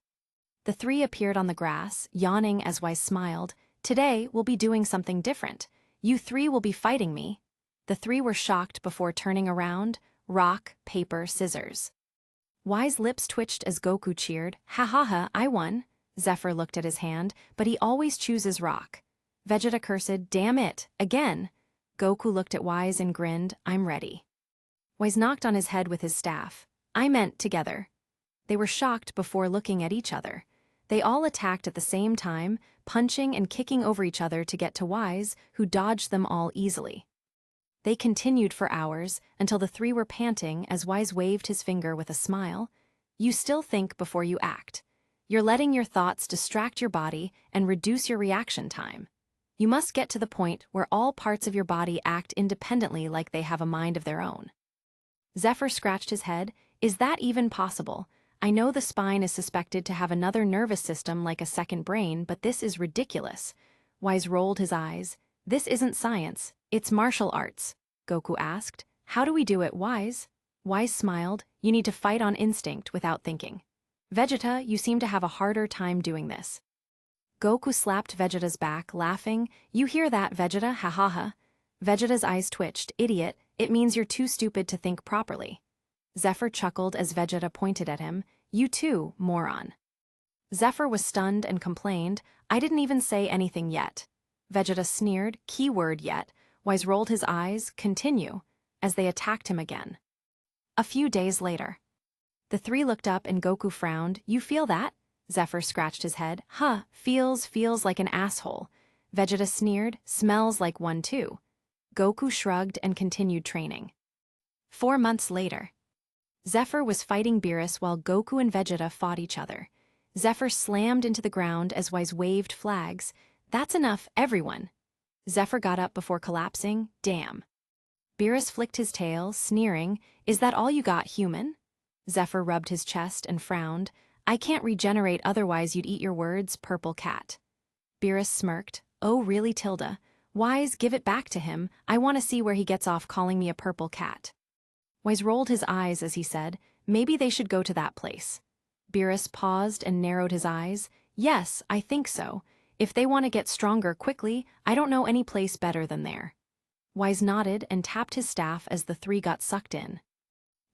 The 3 appeared on the grass, yawning as Wise smiled. "Today, we'll be doing something different. You 3 will be fighting me." The 3 were shocked before turning around. Rock, paper, scissors. Wise's lips twitched as Goku cheered. "Ha ha ha, I won." Zephr looked at his hand, but he always chooses rock. Vegeta cursed, "Damn it, again." Goku looked at Wise and grinned. "I'm ready." Wise knocked on his head with his staff. "I meant together." They were shocked before looking at each other. They all attacked at the same time, punching and kicking over each other to get to Wise, who dodged them all easily. They continued for hours, until the 3 were panting as Wise waved his finger with a smile. "You still think before you act. You're letting your thoughts distract your body and reduce your reaction time. You must get to the point where all parts of your body act independently like they have a mind of their own." Zephr scratched his head. Is that even possible? I know the spine is suspected to have another nervous system like a second brain, but this is ridiculous. Wise rolled his eyes. This isn't science, it's martial arts. Goku asked. How do we do it, Wise? Wise smiled. You need to fight on instinct without thinking. Vegeta, you seem to have a harder time doing this. Goku slapped Vegeta's back, laughing. You hear that, Vegeta? Ha ha ha. Vegeta's eyes twitched. Idiot, it means you're too stupid to think properly. Zephr chuckled as Vegeta pointed at him. You too, moron. Zephr was stunned and complained. I didn't even say anything yet. Vegeta sneered. Keyword yet. Wise rolled his eyes. Continue. As they attacked him again. A few days later. The three looked up and Goku frowned. You feel that? Zephr scratched his head. Huh, feels like an asshole. Vegeta sneered. Smells like one too. Goku shrugged and continued training. 4 months later. Zephr was fighting Beerus while Goku and Vegeta fought each other. Zephr slammed into the ground as Wise waved flags. That's enough, everyone. Zephr got up before collapsing. Damn. Beerus flicked his tail, sneering. Is that all you got, human? Zephr rubbed his chest and frowned. I can't regenerate, otherwise you'd eat your words, purple cat. Beerus smirked. Oh really, Tilda? Wise, give it back to him. I want to see where he gets off calling me a purple cat. Wise rolled his eyes as he said, maybe they should go to that place. Beerus paused and narrowed his eyes. Yes, I think so. If they want to get stronger quickly, I don't know any place better than there. Wise nodded and tapped his staff as the three got sucked in.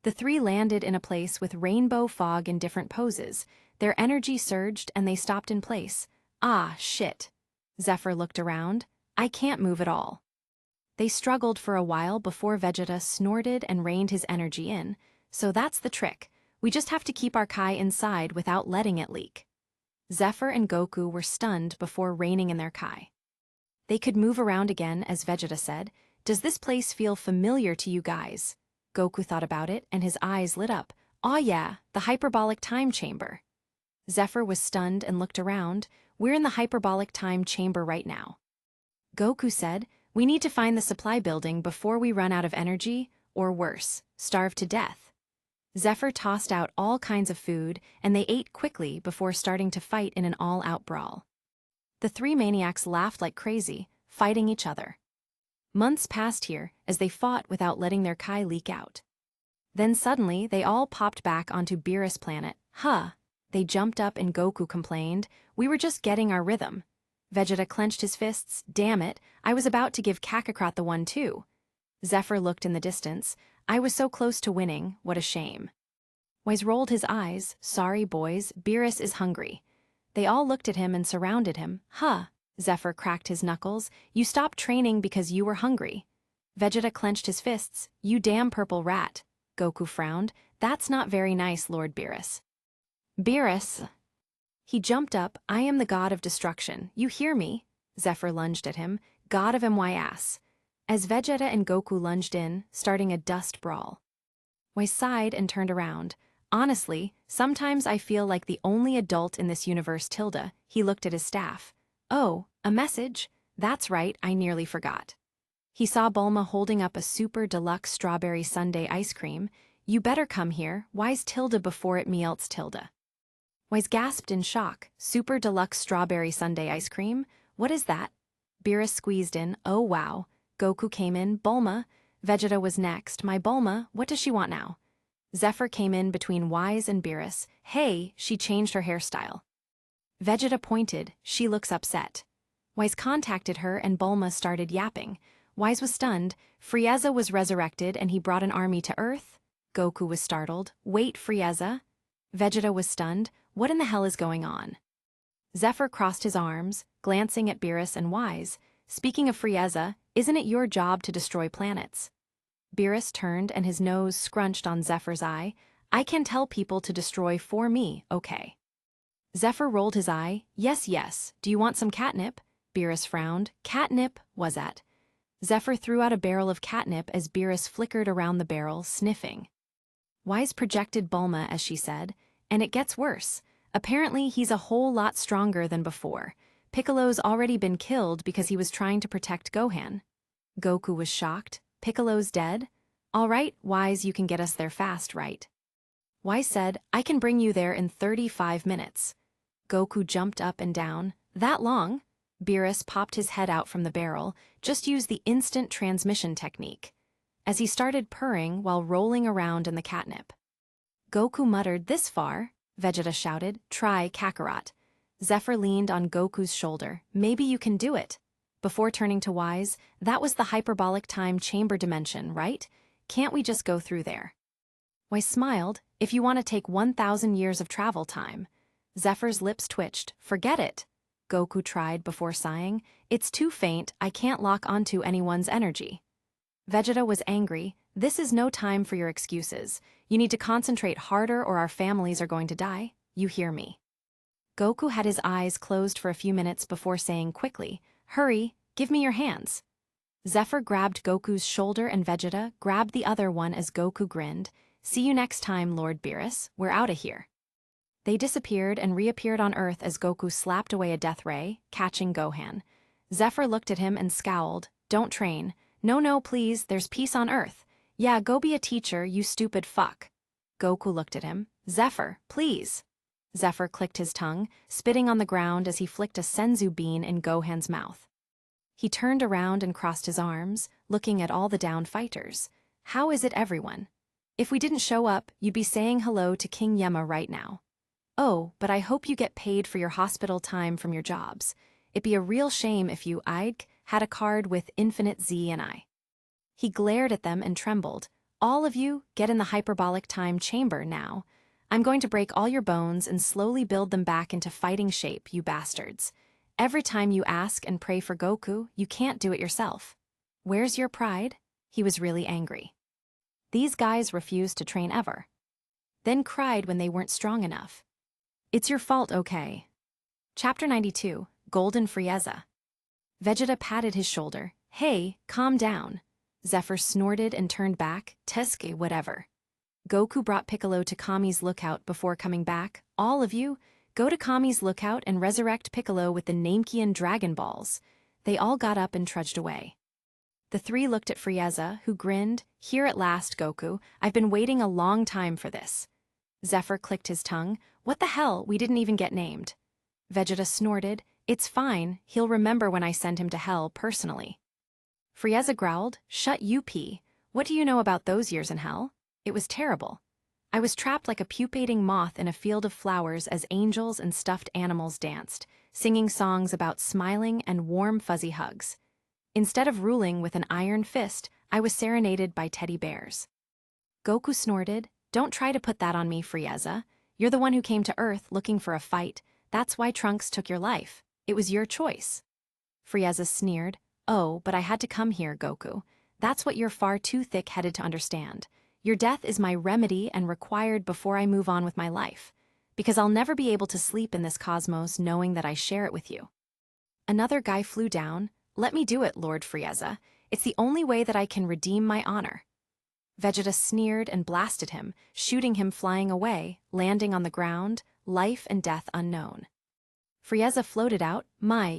The three landed in a place with rainbow fog in different poses. Their energy surged and they stopped in place. Ah, shit. Zephr looked around. I can't move at all. They struggled for a while before Vegeta snorted and reined his energy in. So that's the trick. We just have to keep our Kai inside without letting it leak. Zephr and Goku were stunned before reining in their Kai. They could move around again, as Vegeta said. Does this place feel familiar to you guys? Goku thought about it, and his eyes lit up. Aw yeah, the hyperbolic time chamber. Zephr was stunned and looked around. We're in the hyperbolic time chamber right now. Goku said, we need to find the supply building before we run out of energy, or worse, starve to death. Zephr tossed out all kinds of food, and they ate quickly before starting to fight in an all-out brawl. The three maniacs laughed like crazy, fighting each other. Months passed here as they fought without letting their Kai leak out. Then suddenly, they all popped back onto Beerus planet. Huh. They jumped up and Goku complained, we were just getting our rhythm. Vegeta clenched his fists. Damn it, I was about to give Kakarot the one too. Zephr looked in the distance. I was so close to winning, what a shame. Wise rolled his eyes. Sorry, boys, Beerus is hungry. They all looked at him and surrounded him. Huh. Zephr cracked his knuckles. You stopped training because you were hungry. Vegeta clenched his fists. You damn purple rat. Goku frowned. That's not very nice, Lord Beerus. Beerus. He jumped up. I am the god of destruction. You hear me? Zephr lunged at him. God of my ass. As Vegeta and Goku lunged in, starting a dust brawl. Wise sighed and turned around. Honestly, sometimes I feel like the only adult in this universe, Tilda. He looked at his staff. Oh, a message? That's right, I nearly forgot. He saw Bulma holding up a super deluxe strawberry sundae ice cream. You better come here, Wise Tilda before it melts Tilda. Wise gasped in shock. Super deluxe strawberry sundae ice cream? What is that? Beerus squeezed in. Oh wow. Goku came in. Bulma. Vegeta was next. My Bulma, what does she want now? Zephr came in between Wise and Beerus. Hey, she changed her hairstyle. Vegeta pointed. She looks upset. Wise contacted her and Bulma started yapping. Wise was stunned. Frieza was resurrected and he brought an army to Earth? Goku was startled. Wait, Frieza? Vegeta was stunned. What in the hell is going on? Zephr crossed his arms, glancing at Beerus and Wise. Speaking of Frieza, isn't it your job to destroy planets? Beerus turned and his nose scrunched on Zephyr's eye. I can tell people to destroy for me, okay. Zephr rolled his eye. Yes, yes. Do you want some catnip? Beerus frowned. Catnip, was that? Zephr threw out a barrel of catnip as Beerus flickered around the barrel, sniffing. Wise projected Bulma as she said, and it gets worse. Apparently he's a whole lot stronger than before. Piccolo's already been killed because he was trying to protect Gohan. Goku was shocked. Piccolo's dead? All right, Wise, you can get us there fast, right? Y said, I can bring you there in 35 minutes. Goku jumped up and down. That long? Beerus popped his head out from the barrel. Just use the instant transmission technique. As he started purring while rolling around in the catnip. Goku muttered, this far? Vegeta shouted, try Kakarot. Zephr leaned on Goku's shoulder. Maybe you can do it. Before turning to Wise, that was the hyperbolic time chamber dimension, right? Can't we just go through there? Wise smiled, if you want to take 1,000 years of travel time. Zephyr's lips twitched. Forget it. Goku tried before sighing. It's too faint, I can't lock onto anyone's energy. Vegeta was angry. This is no time for your excuses. You need to concentrate harder or our families are going to die. You hear me. Goku had his eyes closed for a few minutes before saying quickly, hurry, give me your hands. Zephr grabbed Goku's shoulder and Vegeta grabbed the other one as Goku grinned. See you next time, Lord Beerus, we're outta here. They disappeared and reappeared on Earth as Goku slapped away a death ray, catching Gohan. Zephr looked at him and scowled, don't train. No, please, there's peace on Earth. Yeah, go be a teacher, you stupid fuck. Goku looked at him. Zephr, please. Zephr clicked his tongue, spitting on the ground as he flicked a senzu bean in Gohan's mouth. He turned around and crossed his arms, looking at all the downed fighters. How is it, everyone? If we didn't show up, you'd be saying hello to King Yema right now. Oh, but I hope you get paid for your hospital time from your jobs. It'd be a real shame if you, had a card with infinite Z and I. He glared at them and trembled. All of you, get in the hyperbolic time chamber now. I'm going to break all your bones and slowly build them back into fighting shape, you bastards. Every time you ask and pray for Goku, you can't do it yourself. Where's your pride? He was really angry. These guys refused to train ever. Then cried when they weren't strong enough. It's your fault, okay? Chapter 92, Golden Frieza. Vegeta patted his shoulder. Hey, calm down. Zephr snorted and turned back. Teske, whatever. Goku brought Piccolo to Kami's lookout before coming back. All of you, go to Kami's lookout and resurrect Piccolo with the Namekian Dragon Balls. They all got up and trudged away. The three looked at Frieza, who grinned. Here at last, Goku. I've been waiting a long time for this. Zephr clicked his tongue. What the hell, we didn't even get named. Vegeta snorted. It's fine, he'll remember when I send him to hell personally. Frieza growled, shut you P. What do you know about those years in hell? It was terrible. I was trapped like a pupating moth in a field of flowers as angels and stuffed animals danced, singing songs about smiling and warm fuzzy hugs. Instead of ruling with an iron fist, I was serenaded by teddy bears. Goku snorted, don't try to put that on me, Frieza. You're the one who came to Earth looking for a fight. That's why Trunks took your life. It was your choice. Frieza sneered. Oh, but I had to come here, Goku. That's what you're far too thick-headed to understand. Your death is my remedy and required before I move on with my life. Because I'll never be able to sleep in this cosmos knowing that I share it with you. Another guy flew down. Let me do it, Lord Frieza. It's the only way that I can redeem my honor. Vegeta sneered and blasted him, shooting him flying away, landing on the ground, life and death unknown. Frieza floated out,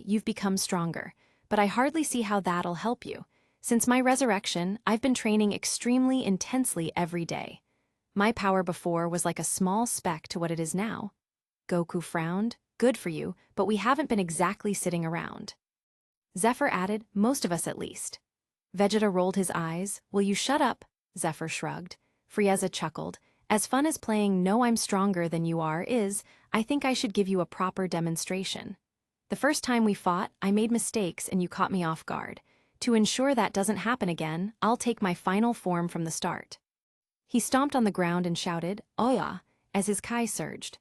you've become stronger, but I hardly see how that'll help you. Since my resurrection, I've been training extremely intensely every day. My power before was like a small speck to what it is now. Goku frowned, good for you, but we haven't been exactly sitting around. Zephr added, most of us at least. Vegeta rolled his eyes, will you shut up? Zephr shrugged. Frieza chuckled, as fun as playing No I'm Stronger Than You Are is, I think I should give you a proper demonstration. The first time we fought, I made mistakes and you caught me off guard. To ensure that doesn't happen again, I'll take my final form from the start. He stomped on the ground and shouted, Oya, as his Kai surged.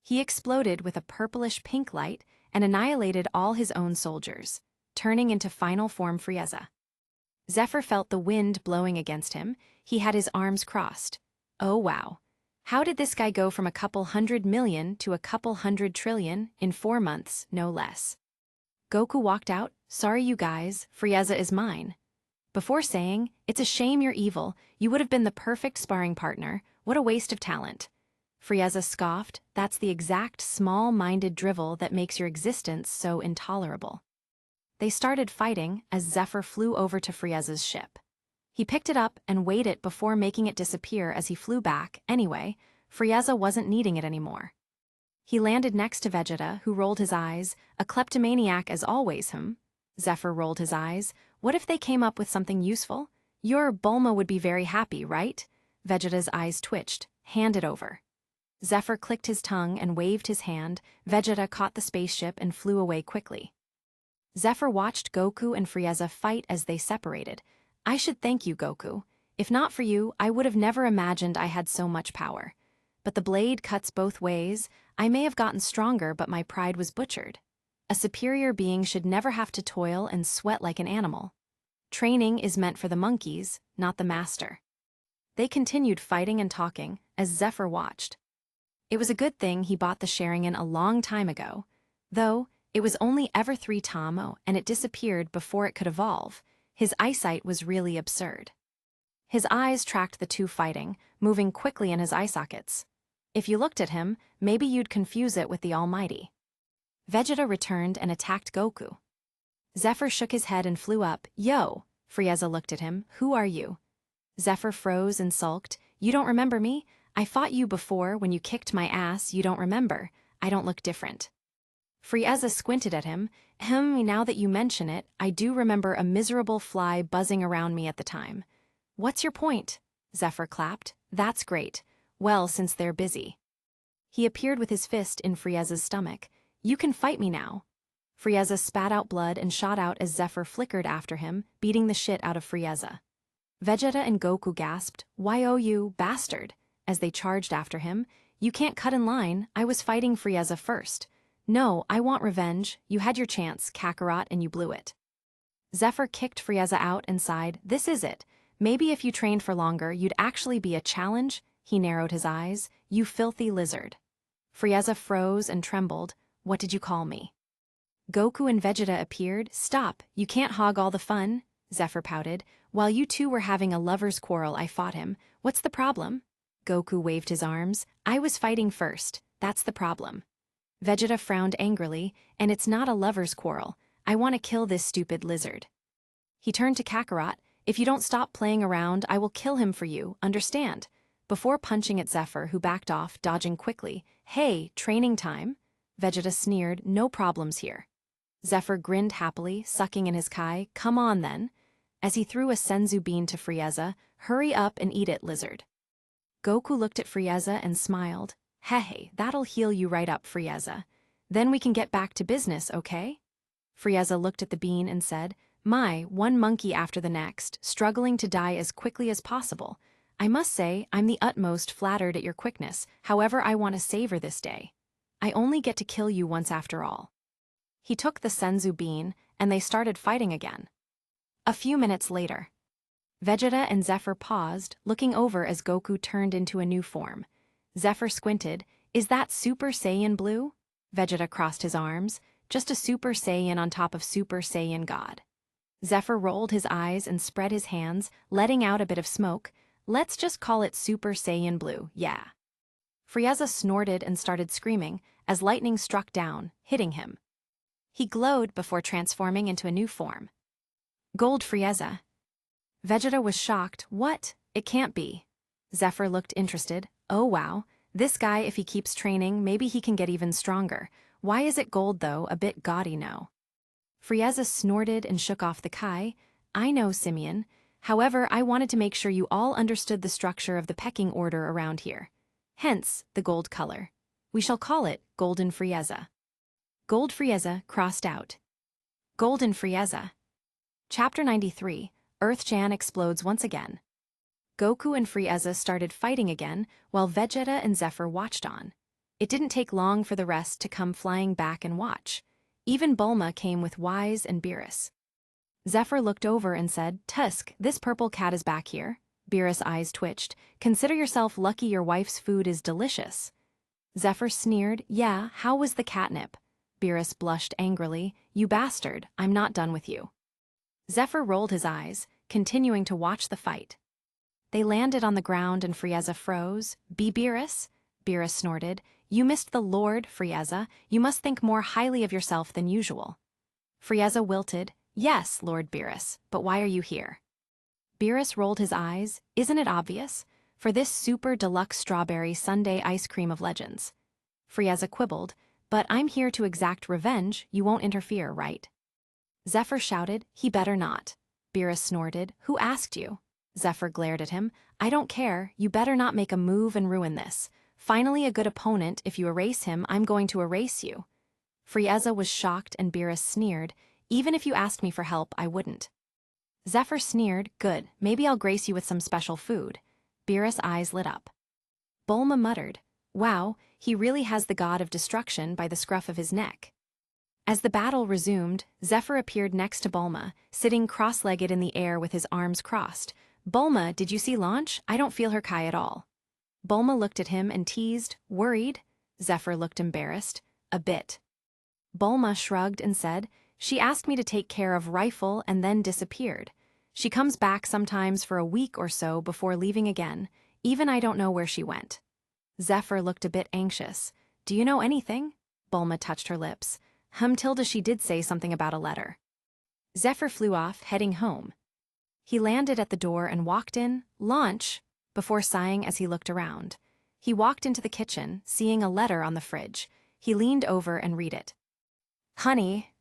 He exploded with a purplish pink light and annihilated all his own soldiers, turning into final form Frieza. Zephr felt the wind blowing against him. He had his arms crossed. Oh wow. How did this guy go from a couple 100 million to a couple 100 trillion in 4 months, no less? Goku walked out, sorry you guys, Frieza is mine. Before saying, it's a shame you're evil, you would have been the perfect sparring partner, what a waste of talent. Frieza scoffed, that's the exact small-minded drivel that makes your existence so intolerable. They started fighting as Zephr flew over to Frieza's ship. He picked it up and weighed it before making it disappear as he flew back. Anyway, Frieza wasn't needing it anymore. He landed next to Vegeta, who rolled his eyes. A kleptomaniac as always, Zephr rolled his eyes. What if they came up with something useful? Your Bulma would be very happy, right? Vegeta's eyes twitched. Hand it over. Zephr clicked his tongue and waved his hand. Vegeta caught the spaceship and flew away quickly. Zephr watched Goku and Frieza fight as they separated. I should thank you, Goku. If not for you, I would have never imagined I had so much power. But the blade cuts both ways. I may have gotten stronger, but my pride was butchered. A superior being should never have to toil and sweat like an animal. Training is meant for the monkeys, not the master. They continued fighting and talking as Zephr watched. It was a good thing he bought the Sharingan a long time ago. Though, it was only ever 3 Tamo and it disappeared before it could evolve. His eyesight was really absurd. His eyes tracked the two fighting, moving quickly in his eye sockets. If you looked at him, maybe you'd confuse it with the Almighty. Vegeta returned and attacked Goku. Zephr shook his head and flew up. Yo! Frieza looked at him. Who are you? Zephr froze and sulked. You don't remember me? I fought you before when you kicked my ass. You don't remember. I don't look different. Frieza squinted at him. Now that you mention it, I do remember a miserable fly buzzing around me at the time. What's your point? Zephr clapped. That's great. Well, since they're busy. He appeared with his fist in Frieza's stomach. You can fight me now. Frieza spat out blood and shot out as Zephr flickered after him, beating the shit out of Frieza. Vegeta and Goku gasped, Why oh you, bastard? As they charged after him. You can't cut in line, I was fighting Frieza first. No, I want revenge, you had your chance, Kakarot, and you blew it. Zephr kicked Frieza out and sighed, This is it. Maybe if you trained for longer, you'd actually be a challenge. He narrowed his eyes. You filthy lizard. Frieza froze and trembled. What did you call me? Goku and Vegeta appeared. Stop, you can't hog all the fun. Zephr pouted. While you two were having a lover's quarrel, I fought him. What's the problem? Goku waved his arms. I was fighting first. That's the problem. Vegeta frowned angrily. And it's not a lover's quarrel. I want to kill this stupid lizard. He turned to Kakarot. If you don't stop playing around, I will kill him for you, understand? Before punching at Zephr, who backed off, dodging quickly. Hey, training time? Vegeta sneered, no problems here. Zephr grinned happily, sucking in his kai. Come on then. As he threw a senzu bean to Frieza, hurry up and eat it, lizard. Goku looked at Frieza and smiled. Hey, that'll heal you right up, Frieza. Then we can get back to business, okay? Frieza looked at the bean and said, My, one monkey after the next, struggling to die as quickly as possible. I must say, I'm the utmost flattered at your quickness, however I want to savor this day. I only get to kill you once after all. He took the senzu bean, and they started fighting again. A few minutes later, Vegeta and Zephr paused, looking over as Goku turned into a new form. Zephr squinted. Is that Super Saiyan Blue? Vegeta crossed his arms. Just a Super Saiyan on top of Super Saiyan God. Zephr rolled his eyes and spread his hands, letting out a bit of smoke. Let's just call it Super Saiyan Blue, yeah. Frieza snorted and started screaming as lightning struck down, hitting him. He glowed before transforming into a new form. Gold Frieza. Vegeta was shocked. What? It can't be. Zephr looked interested. Oh wow, this guy, if he keeps training, maybe he can get even stronger. Why is it gold though? A bit gaudy, no. Frieza snorted and shook off the kai. I know, Simeon. However, I wanted to make sure you all understood the structure of the pecking order around here. Hence, the gold color. We shall call it Golden Frieza. Gold Frieza crossed out. Golden Frieza. Chapter 93, Earth-chan explodes once again. Goku and Frieza started fighting again, while Vegeta and Zephr watched on. It didn't take long for the rest to come flying back and watch. Even Bulma came with Wise and Beerus. Zephr looked over and said, Tusk, this purple cat is back here. Beerus' eyes twitched. Consider yourself lucky your wife's food is delicious. Zephr sneered, Yeah, how was the catnip? Beerus blushed angrily. You bastard, I'm not done with you. Zephr rolled his eyes, continuing to watch the fight. They landed on the ground and Frieza froze. Be Beerus? Beerus snorted. You missed the Lord, Frieza. You must think more highly of yourself than usual. Frieza wilted. Yes, Lord Beerus, but why are you here? Beerus rolled his eyes. Isn't it obvious? for this super deluxe strawberry sundae ice cream of legends. Frieza quibbled, but I'm here to exact revenge, you won't interfere, right? Zephr shouted, he better not. Beerus snorted, who asked you? Zephr glared at him, I don't care, you better not make a move and ruin this. Finally a good opponent, if you erase him, I'm going to erase you. Frieza was shocked and Beerus sneered, even if you asked me for help, I wouldn't. Zephr sneered, good, maybe I'll grace you with some special food. Beerus' eyes lit up. Bulma muttered, wow, he really has the god of destruction by the scruff of his neck. As the battle resumed, Zephr appeared next to Bulma, sitting cross-legged in the air with his arms crossed. Bulma, did you see launch? I don't feel her kai at all. Bulma looked at him and teased, worried? Zephr looked embarrassed, a bit. Bulma shrugged and said, she asked me to take care of Rifle and then disappeared. She comes back sometimes for a week or so before leaving again, even I don't know where she went. Zephr looked a bit anxious. Do you know anything? Bulma touched her lips. Tilda, she did say something about a letter. Zephr flew off, heading home. He landed at the door and walked in, launch, before sighing as he looked around. He walked into the kitchen, seeing a letter on the fridge. He leaned over and read it. Honey,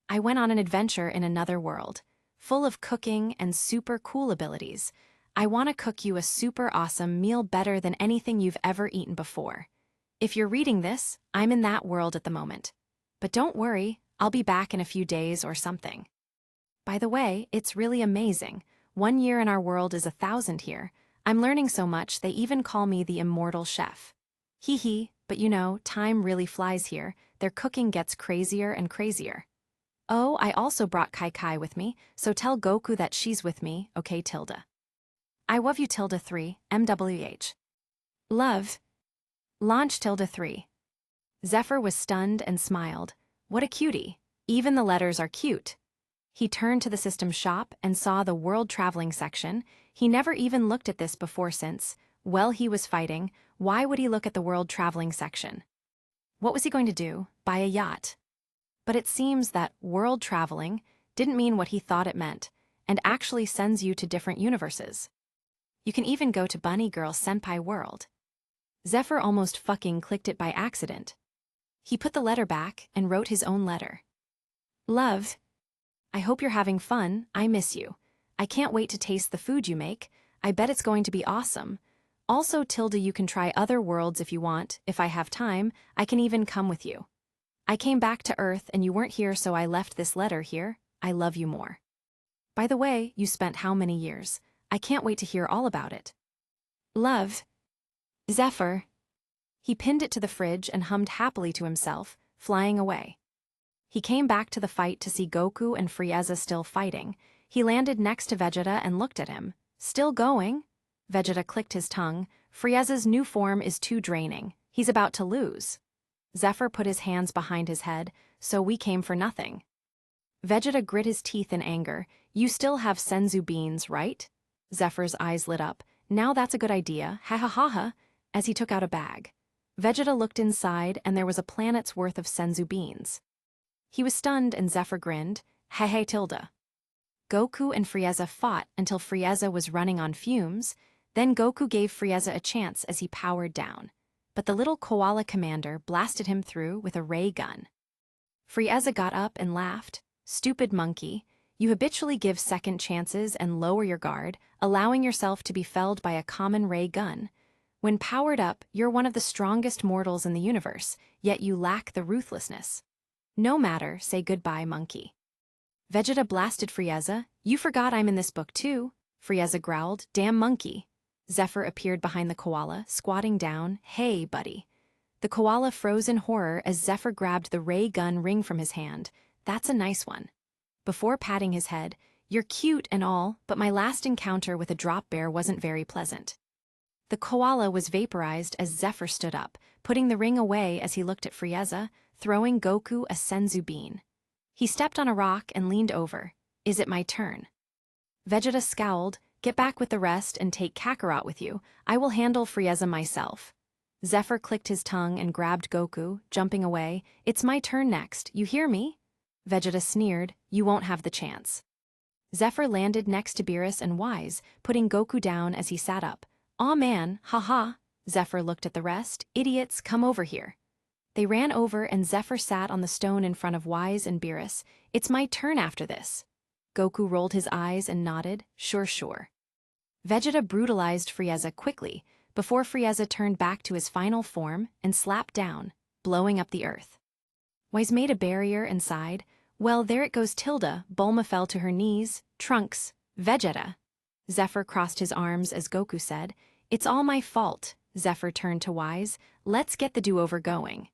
I went on an adventure in another world, full of cooking and super cool abilities. I want to cook you a super awesome meal better than anything you've ever eaten before. If you're reading this, I'm in that world at the moment. But don't worry, I'll be back in a few days or something. By the way, it's really amazing. 1 year in our world is 1,000 here. I'm learning so much they even call me the immortal chef. Hee hee, but you know, time really flies here. Their cooking gets crazier and crazier. Oh, I also brought Kai Kai with me, so tell Goku that she's with me, okay Tilda. I love you Tilda 3, MWH. Love. Launch Tilda 3. Zephr was stunned and smiled. What a cutie. Even the letters are cute. He turned to the system shop and saw the world traveling section. He never even looked at this before since, while he was fighting, why would he look at the world traveling section? What was he going to do? Buy a yacht? But it seems that world traveling didn't mean what he thought it meant, and actually sends you to different universes. You can even go to Bunny Girl Senpai World. Zephr almost fucking clicked it by accident. He put the letter back and wrote his own letter. Love. I hope you're having fun, I miss you. I can't wait to taste the food you make, I bet it's going to be awesome. Also Tilda, you can try other worlds if you want, if I have time, I can even come with you. I came back to Earth and you weren't here so I left this letter here, I love you more. By the way, you spent how many years? I can't wait to hear all about it. Love. Zephr. He pinned it to the fridge and hummed happily to himself, flying away. He came back to the fight to see Goku and Frieza still fighting. He landed next to Vegeta and looked at him. Still going? Vegeta clicked his tongue. Frieza's new form is too draining. He's about to lose. Zephr put his hands behind his head, so we came for nothing. Vegeta grit his teeth in anger. You still have senzu beans, right? Zephyr's eyes lit up. Now that's a good idea, ha ha ha ha, as he took out a bag. Vegeta looked inside and there was a planet's worth of senzu beans. He was stunned and Zephr grinned, hey Tilda. Goku and Frieza fought until Frieza was running on fumes, then Goku gave Frieza a chance as he powered down. But the little koala commander blasted him through with a ray gun. Frieza got up and laughed, stupid monkey, you habitually give second chances and lower your guard, allowing yourself to be felled by a common ray gun. When powered up, you're one of the strongest mortals in the universe, yet you lack the ruthlessness. No matter, say goodbye, monkey. Vegeta blasted Frieza. You forgot I'm in this book too. Frieza growled, damn monkey. Zephr appeared behind the koala, squatting down, hey, buddy. The koala froze in horror as Zephr grabbed the ray gun ring from his hand. That's a nice one. Before patting his head, you're cute and all, but my last encounter with a drop bear wasn't very pleasant. The koala was vaporized as Zephr stood up, putting the ring away as he looked at Frieza, throwing Goku a senzu bean. He stepped on a rock and leaned over. Is it my turn? Vegeta scowled. Get back with the rest and take Kakarot with you. I will handle Frieza myself. Zephr clicked his tongue and grabbed Goku, jumping away. It's my turn next, you hear me? Vegeta sneered. You won't have the chance. Zephr landed next to Beerus and Wise, putting Goku down as he sat up. Aw man, haha. Zephr looked at the rest. Idiots, come over here. They ran over and Zephr sat on the stone in front of Wise and Beerus. It's my turn after this. Goku rolled his eyes and nodded. Sure, sure. Vegeta brutalized Frieza quickly, before Frieza turned back to his final form and slapped down, blowing up the earth. Wise made a barrier and sighed. Well, there it goes Tilda. Bulma fell to her knees. Trunks. Vegeta. Zephr crossed his arms as Goku said, It's all my fault. Zephr turned to Wise. Let's get the do-over going.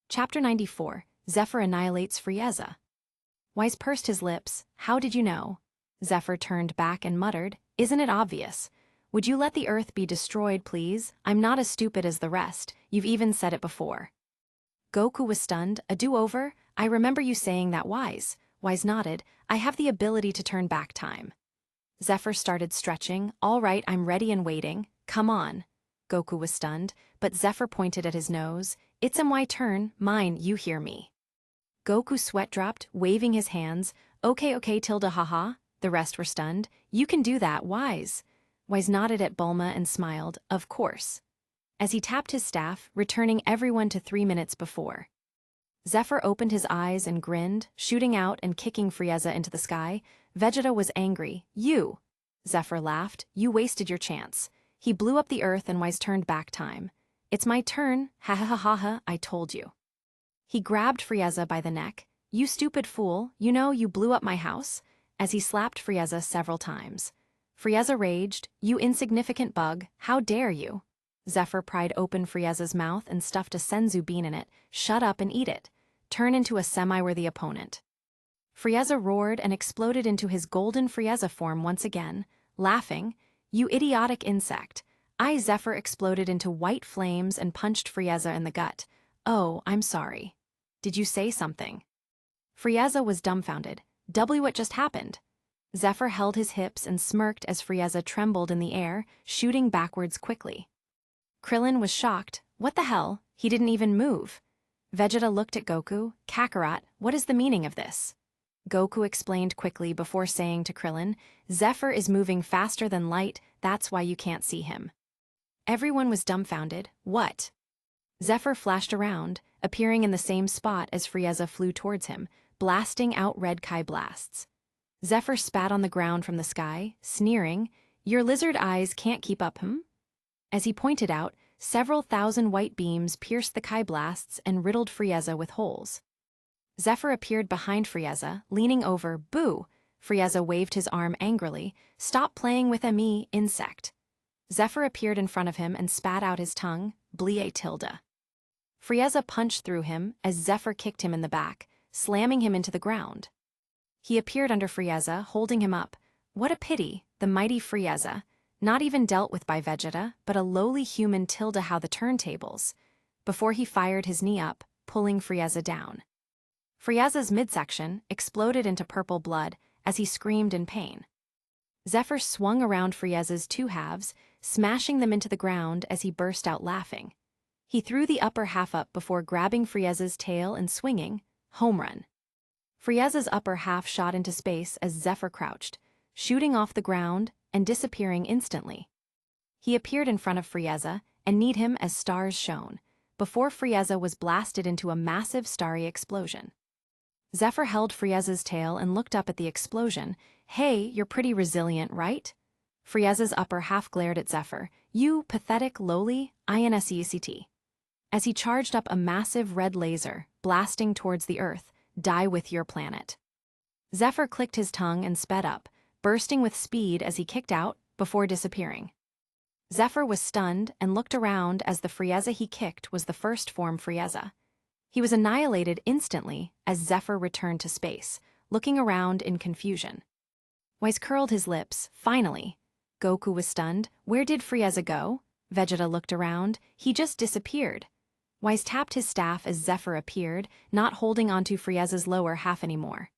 Chapter 94. Zephr annihilates Frieza. Wise pursed his lips. How did you know? Zephr turned back and muttered, Isn't it obvious? Would you let the earth be destroyed, please? I'm not as stupid as the rest. You've even said it before. Goku was stunned. A do-over? I remember you saying that, Wise. Wise nodded. I have the ability to turn back time. Zephr started stretching. All right, I'm ready and waiting. Come on. Goku was stunned, but Zephr pointed at his nose. It's my turn, mine, you hear me. Goku sweat dropped, waving his hands. Okay, Tilda, haha. The rest were stunned. You can do that, Wise. Wise nodded at Bulma and smiled, of course. As he tapped his staff, returning everyone to 3 minutes before. Zephr opened his eyes and grinned, shooting out and kicking Frieza into the sky. Vegeta was angry. You! Zephr laughed. You wasted your chance. He blew up the earth and Wise turned back time. It's my turn, ha ha ha ha ha, I told you. He grabbed Frieza by the neck. You stupid fool, you know you blew up my house, as he slapped Frieza several times. Frieza raged, you insignificant bug, how dare you? Zephr pried open Frieza's mouth and stuffed a senzu bean in it. Shut up and eat it. Turn into a semi-worthy opponent. Frieza roared and exploded into his golden Frieza form once again, laughing, You idiotic insect. Zephr exploded into white flames and punched Frieza in the gut. Oh, I'm sorry. Did you say something? Frieza was dumbfounded. What just happened? Zephr held his hips and smirked as Frieza trembled in the air, shooting backwards quickly. Krillin was shocked. What the hell? He didn't even move. Vegeta looked at Goku. Kakarot, what is the meaning of this? Goku explained quickly before saying to Krillin, Zephr is moving faster than light, that's why you can't see him. Everyone was dumbfounded. What? Zephr flashed around, appearing in the same spot as Frieza flew towards him, blasting out red Kai blasts. Zephr spat on the ground from the sky, sneering, Your lizard eyes can't keep up, As he pointed out, several thousand white beams pierced the Kai blasts and riddled Frieza with holes. Zephr appeared behind Frieza, leaning over. Boo! Frieza waved his arm angrily. Stop playing with me, insect. Zephr appeared in front of him and spat out his tongue. Blie tilde. Frieza punched through him as Zephr kicked him in the back, slamming him into the ground. He appeared under Frieza, holding him up. What a pity, the mighty Frieza. Not even dealt with by Vegeta, but a lowly human tilde how the turntables, before he fired his knee up, pulling Frieza down. Frieza's midsection exploded into purple blood as he screamed in pain. Zephr swung around Frieza's two halves, smashing them into the ground as he burst out laughing. He threw the upper half up before grabbing Frieza's tail and swinging, home run. Frieza's upper half shot into space as Zephr crouched, shooting off the ground and disappearing instantly. He appeared in front of Frieza and kneed him as stars shone, before Frieza was blasted into a massive starry explosion. Zephr held Frieza's tail and looked up at the explosion. Hey, you're pretty resilient, right? Frieza's upper half glared at Zephr. You pathetic, lowly, insect. As he charged up a massive red laser, blasting towards the earth, die with your planet. Zephr clicked his tongue and sped up, bursting with speed as he kicked out, before disappearing. Zephr was stunned and looked around as the Frieza he kicked was the first form Frieza. He was annihilated instantly as Zephr returned to space, looking around in confusion. Wise curled his lips. Finally. Goku was stunned. Where did Frieza go? Vegeta looked around. He just disappeared. Wise tapped his staff as Zephr appeared, not holding onto Frieza's lower half anymore.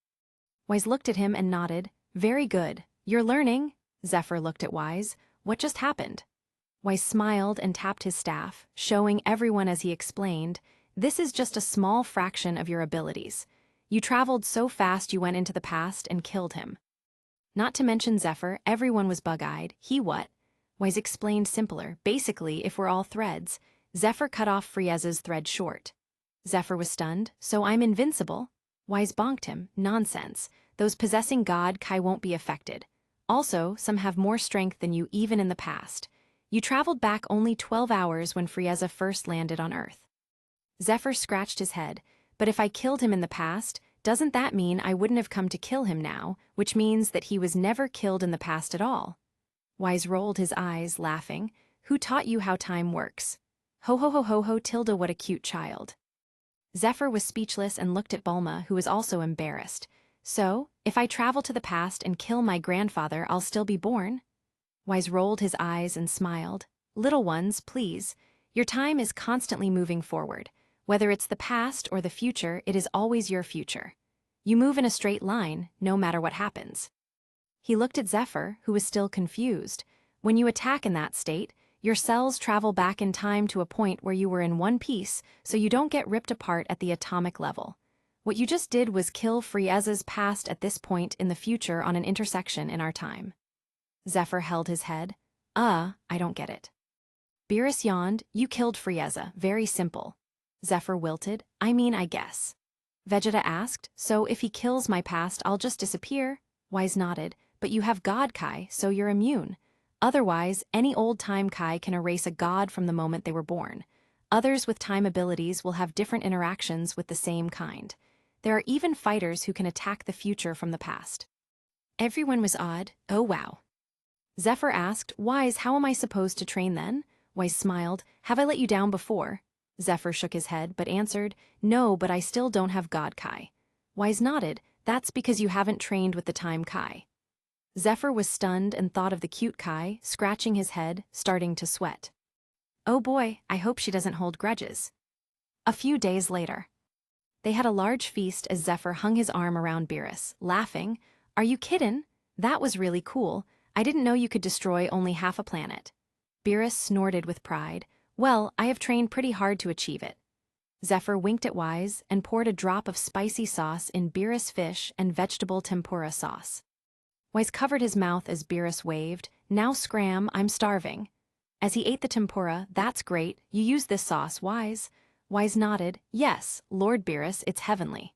Wise looked at him and nodded. Very good. You're learning. Zephr looked at Wise. What just happened? Wise smiled and tapped his staff, showing everyone as he explained, This is just a small fraction of your abilities. You traveled so fast you went into the past and killed him. Not to mention Zephr, everyone was bug-eyed. He what? Wise explained simpler. Basically, if we're all threads, Zephr cut off Frieza's thread short. Zephr was stunned. So I'm invincible? Wise bonked him. Nonsense. Those possessing God Kai won't be affected. Also, some have more strength than you even in the past. You traveled back only 12 hours when Frieza first landed on Earth. Zephr scratched his head. But if I killed him in the past, doesn't that mean I wouldn't have come to kill him now, which means that he was never killed in the past at all? Wise rolled his eyes, laughing. Who taught you how time works? Ho ho ho ho ho tilde, what a cute child. Zephr was speechless and looked at Bulma, who was also embarrassed. So, if I travel to the past and kill my grandfather, I'll still be born? Wise rolled his eyes and smiled. Little ones, please. Your time is constantly moving forward. Whether it's the past or the future, it is always your future. You move in a straight line, no matter what happens. He looked at Zephr, who was still confused. When you attack in that state, your cells travel back in time to a point where you were in one piece, so you don't get ripped apart at the atomic level. What you just did was kill Frieza's past at this point in the future on an intersection in our time. Zephr held his head. I don't get it. Beerus yawned. You killed Frieza, very simple. Zephr wilted. I guess. Vegeta asked, so if he kills my past, I'll just disappear? Wise nodded. But you have God Kai, so you're immune. Otherwise, any old-time Kai can erase a god from the moment they were born. Others with time abilities will have different interactions with the same kind. There are even fighters who can attack the future from the past. Everyone was awed. Oh wow. Zephr asked, Wise, how am I supposed to train then? Wise smiled. Have I let you down before? Zephr shook his head, but answered, No, but I still don't have God Kai. Wise nodded. That's because you haven't trained with the time Kai. Zephr was stunned and thought of the cute Kai, scratching his head, starting to sweat. Oh boy, I hope she doesn't hold grudges. A few days later. They had a large feast as Zephr hung his arm around Beerus, laughing. Are you kiddin'? That was really cool. I didn't know you could destroy only half a planet. Beerus snorted with pride. Well, I have trained pretty hard to achieve it. Zephr winked at Wise and poured a drop of spicy sauce in Beerus' fish and vegetable tempura sauce. Wise covered his mouth as Beerus waved. Now scram, I'm starving. As he ate the tempura, that's great, you use this sauce, Wise. Wise nodded. Yes, Lord Beerus, it's heavenly.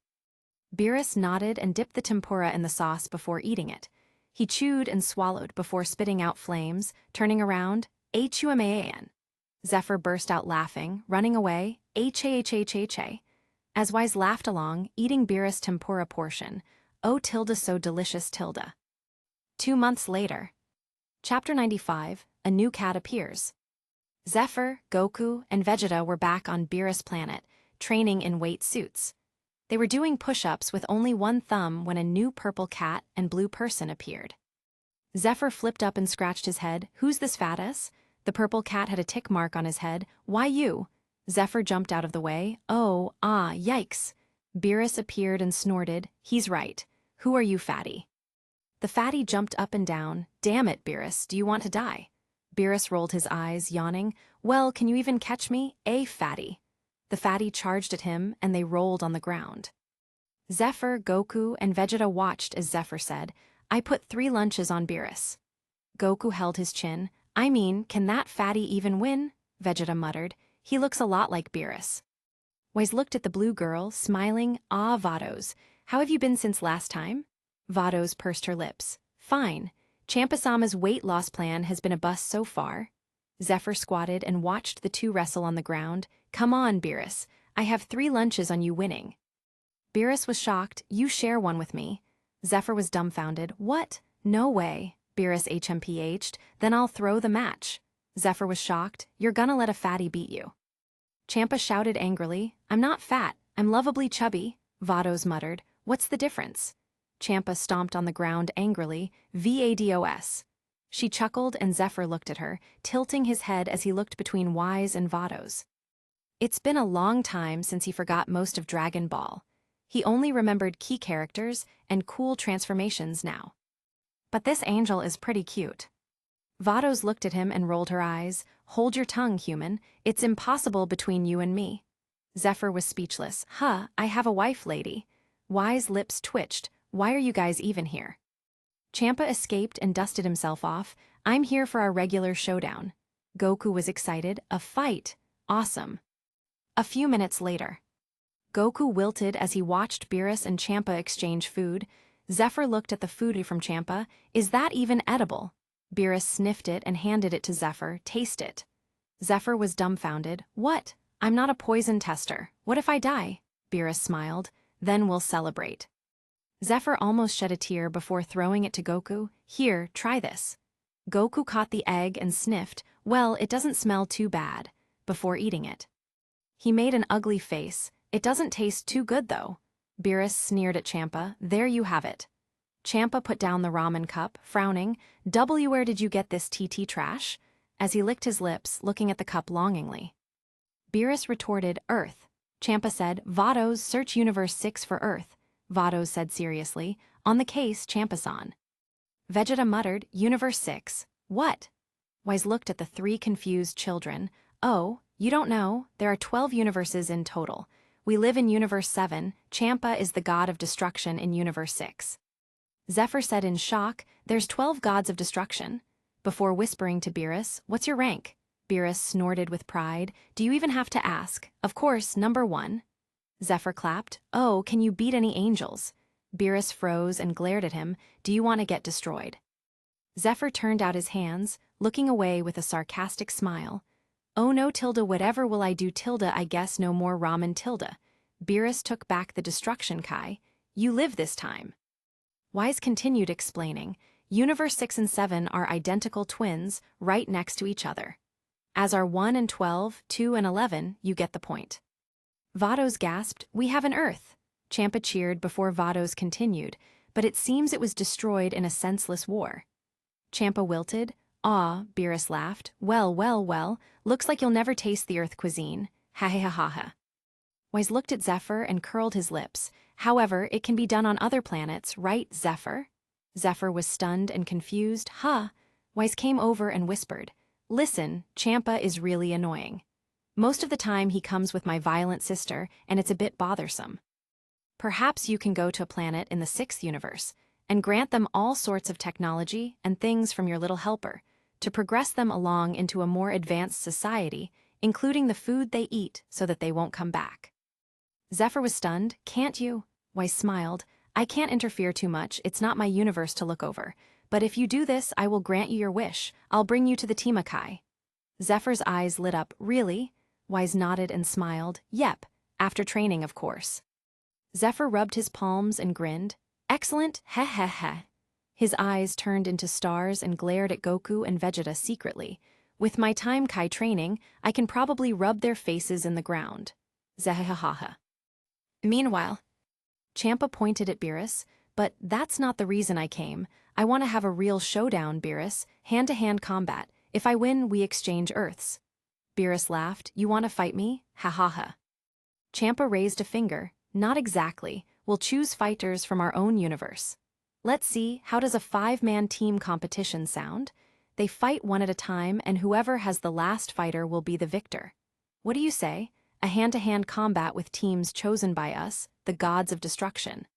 Beerus nodded and dipped the tempura in the sauce before eating it. He chewed and swallowed before spitting out flames, turning around. Human. Zephr burst out laughing, running away. H-A-H-H-H-A. As Wise laughed along, eating Beerus' tempura portion. Oh tilde so delicious tilde. 2 months later. Chapter 95, A New Cat Appears. Zephr, Goku, and Vegeta were back on Beerus' planet, training in weight suits. They were doing push-ups with only one thumb when a new purple cat and blue person appeared. Zephr flipped up and scratched his head. Who's this fattass? The purple cat had a tick mark on his head. Why you? Zephr jumped out of the way. Oh, yikes. Beerus appeared and snorted. He's right. Who are you, fatty? The fatty jumped up and down. Damn it, Beerus, do you want to die? Beerus rolled his eyes, yawning. Well, can you even catch me? Fatty. The fatty charged at him, and they rolled on the ground. Zephr, Goku, and Vegeta watched as Zephr said, I put 3 lunches on Beerus. Goku held his chin. Can that fatty even win? Vegeta muttered. He looks a lot like Beerus. Wise looked at the blue girl, smiling. Ah, Vados, how have you been since last time? Vados pursed her lips. Fine. Champa-sama's weight loss plan has been a bust so far. Zephr squatted and watched the two wrestle on the ground. Come on, Beerus. I have 3 lunches on you winning. Beerus was shocked. You share one with me. Zephr was dumbfounded. What? No way. Beerus HMPH'd. Then I'll throw the match. Zephr was shocked. You're gonna let a fatty beat you. Champa shouted angrily. I'm not fat. I'm lovably chubby. Vados muttered. What's the difference? Champa stomped on the ground angrily. Vados. She chuckled and Zephr looked at her, tilting his head as he looked between Wise and Vados. It's been a long time since he forgot most of Dragon Ball. He only remembered key characters and cool transformations now. But this angel is pretty cute. Vados looked at him and rolled her eyes. Hold your tongue, human. It's impossible between you and me. Zephr was speechless. I have a wife, lady. Wise lips twitched. Why are you guys even here? Champa escaped and dusted himself off. I'm here for our regular showdown. Goku was excited. A fight. Awesome. A few minutes later. Goku wilted as he watched Beerus and Champa exchange food. Zephr looked at the food from Champa. Is that even edible? Beerus sniffed it and handed it to Zephr. Taste it. Zephr was dumbfounded. What? I'm not a poison tester. What if I die? Beerus smiled. Then we'll celebrate. Zephr almost shed a tear before throwing it to Goku. Here, try this. Goku caught the egg and sniffed. Well, it doesn't smell too bad, before eating it. He made an ugly face. It doesn't taste too good, though. Beerus sneered at Champa. There you have it. Champa put down the ramen cup, frowning. Where did you get this TT trash? As he licked his lips, looking at the cup longingly. Beerus retorted, Earth. Champa said, Vados, search Universe 6 for Earth. Vados said seriously, on the case, Champa-san. Vegeta muttered, Universe 6. What? Wise looked at the three confused children. Oh, you don't know, there are 12 universes in total. We live in Universe 7, Champa is the god of destruction in Universe 6. Zephr said in shock, there's 12 gods of destruction. Before whispering to Beerus, what's your rank? Beerus snorted with pride. Do you even have to ask? Of course, number 1. Zephr clapped. Oh, can you beat any angels? Beerus froze and glared at him. Do you want to get destroyed? Zephr turned out his hands, looking away with a sarcastic smile. Oh no tilde whatever will I do tilde I guess no more ramen tilde. Beerus took back the destruction kai. You live this time. Wise continued explaining. Universe 6 and 7 are identical twins, right next to each other. As are 1 and 12, 2 and 11, you get the point. Vados gasped, we have an Earth. Champa cheered before Vados continued, but it seems it was destroyed in a senseless war. Champa wilted. Ah, Beerus laughed. Well, looks like you'll never taste the Earth cuisine. Ha ha ha ha ha. Wise looked at Zephr and curled his lips. However, it can be done on other planets, right, Zephr? Zephr was stunned and confused. Huh. Wise came over and whispered. Listen, Champa is really annoying. Most of the time he comes with my violent sister, and it's a bit bothersome. Perhaps you can go to a planet in the 6th universe, and grant them all sorts of technology and things from your little helper, to progress them along into a more advanced society, including the food they eat so that they won't come back. Zephr was stunned. Can't you? Wise smiled. I can't interfere too much, it's not my universe to look over. But if you do this, I will grant you your wish. I'll bring you to the Temakai. Zephyr's eyes lit up. Really? Wise nodded and smiled. Yep, after training, of course. Zephr rubbed his palms and grinned. Excellent, heh heh heh. His eyes turned into stars and glared at Goku and Vegeta secretly. With my time Kai training, I can probably rub their faces in the ground. Zehahaha. Meanwhile, Champa pointed at Beerus. But that's not the reason I came. I want to have a real showdown, Beerus. Hand-to-hand combat. If I win, we exchange Earths. Beerus laughed. You want to fight me? Ha ha ha. Champa raised a finger. Not exactly. We'll choose fighters from our own universe. Let's see, how does a 5-man team competition sound? They fight one at a time, and whoever has the last fighter will be the victor. What do you say? A hand-to-hand combat with teams chosen by us, the gods of destruction.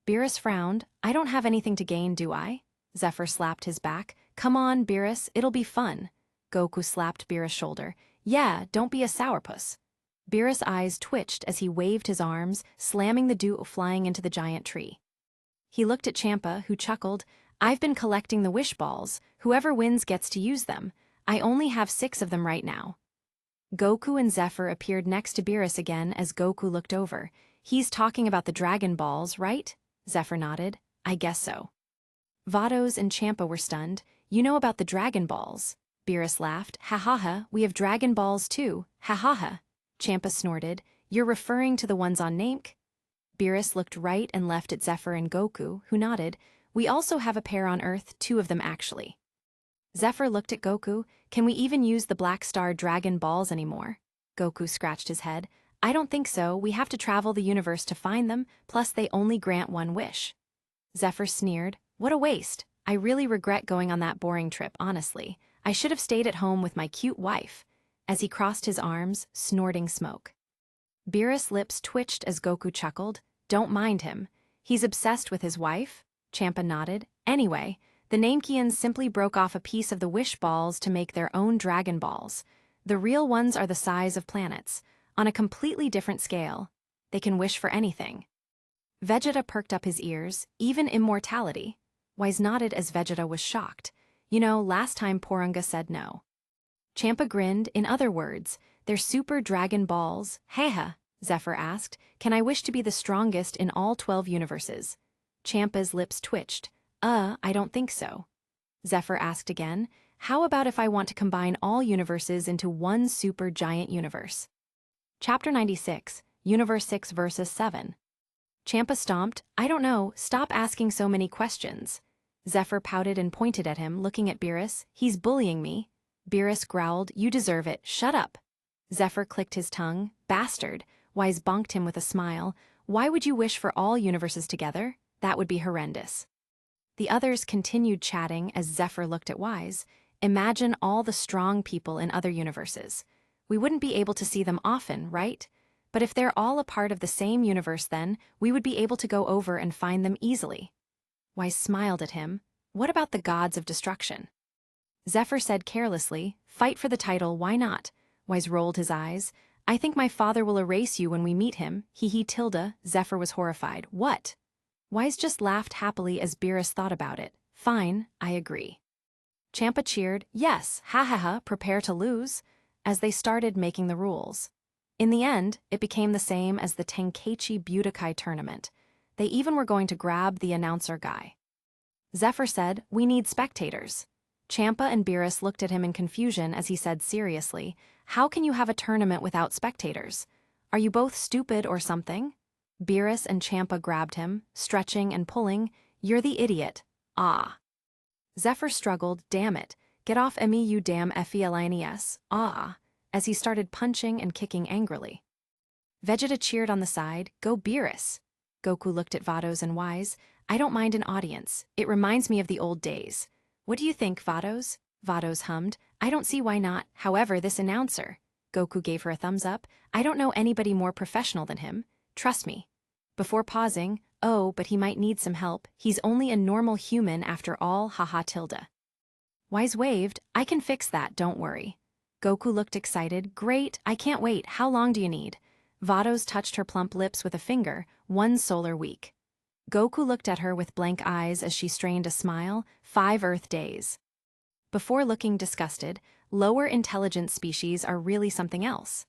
Beerus frowned. I don't have anything to gain, do I? Zephr slapped his back. Come on, Beerus, it'll be fun. Goku slapped Beerus' shoulder. Yeah, don't be a sourpuss. Beerus' eyes twitched as he waved his arms, slamming the duo flying into the giant tree. He looked at Champa, who chuckled. I've been collecting the wish balls. Whoever wins gets to use them. I only have 6 of them right now. Goku and Zephr appeared next to Beerus again as Goku looked over. He's talking about the Dragon Balls, right? Zephr nodded. I guess so. Vados and Champa were stunned. You know about the Dragon Balls? Beerus laughed. Ha ha ha, we have Dragon Balls too. Ha ha ha. Champa snorted. You're referring to the ones on Namek? Beerus looked right and left at Zephr and Goku, who nodded. We also have a pair on Earth, 2 of them actually. Zephr looked at Goku. Can we even use the Black Star Dragon Balls anymore? Goku scratched his head. I don't think so, we have to travel the universe to find them, plus they only grant 1 wish. Zephr sneered. What a waste. I really regret going on that boring trip, honestly. I should have stayed at home with my cute wife. As he crossed his arms, snorting smoke. Beerus' lips twitched as Goku chuckled. Don't mind him. He's obsessed with his wife? Champa nodded. Anyway, The Namekians simply broke off a piece of the wish balls to make their own Dragon Balls. The real ones are the size of planets. On a completely different scale, they can wish for anything. Vegeta perked up his ears, even immortality. Wise nodded as Vegeta was shocked. You know, last time Porunga said no. Champa grinned. In other words, they're super Dragon Balls. Heha, Zephr asked. Can I wish to be the strongest in all 12 universes? Champa's lips twitched. I don't think so. Zephr asked again. How about if I want to combine all universes into one super giant universe? Chapter 96, Universe 6 versus 7. Champa stomped. I don't know, stop asking so many questions. Zephr pouted and pointed at him, looking at Beerus. He's bullying me. Beerus growled, you deserve it, shut up. Zephr clicked his tongue. Bastard. Wise bonked him with a smile. Why would you wish for all universes together? That would be horrendous. The others continued chatting as Zephr looked at Wise. Imagine all the strong people in other universes. We wouldn't be able to see them often, right? But if they're all a part of the same universe then, we would be able to go over and find them easily. Wise smiled at him. What about the gods of destruction? Zephr said carelessly, fight for the title, why not? Wise rolled his eyes. I think my father will erase you when we meet him. He tilde. Zephr was horrified. What? Wise just laughed happily as Beerus thought about it. Fine, I agree. Champa cheered. Yes, ha ha ha, prepare to lose, as they started making the rules. In the end, it became the same as the Tenkaichi Budokai tournament. They even were going to grab the announcer guy. Zephr said, we need spectators. Champa and Beerus looked at him in confusion as he said seriously, how can you have a tournament without spectators? Are you both stupid or something? Beerus and Champa grabbed him, stretching and pulling. You're the idiot. Ah. Zephr struggled, damn it. Get off me you damn felines. Ah. As he started punching and kicking angrily. Vegeta cheered on the side, go Beerus. Goku looked at Vados and Wise. I don't mind an audience. It reminds me of the old days. What do you think, Vados? Vados hummed. I don't see why not. However, this announcer. Goku gave her a thumbs up. I don't know anybody more professional than him. Trust me. Before pausing, oh, but he might need some help. He's only a normal human after all, haha tilde. Wise waved. I can fix that, don't worry. Goku looked excited. Great, I can't wait. How long do you need? Vados touched her plump lips with a finger. 1 solar week. Goku looked at her with blank eyes as she strained a smile. 5 Earth days. Before looking disgusted, lower intelligence species are really something else.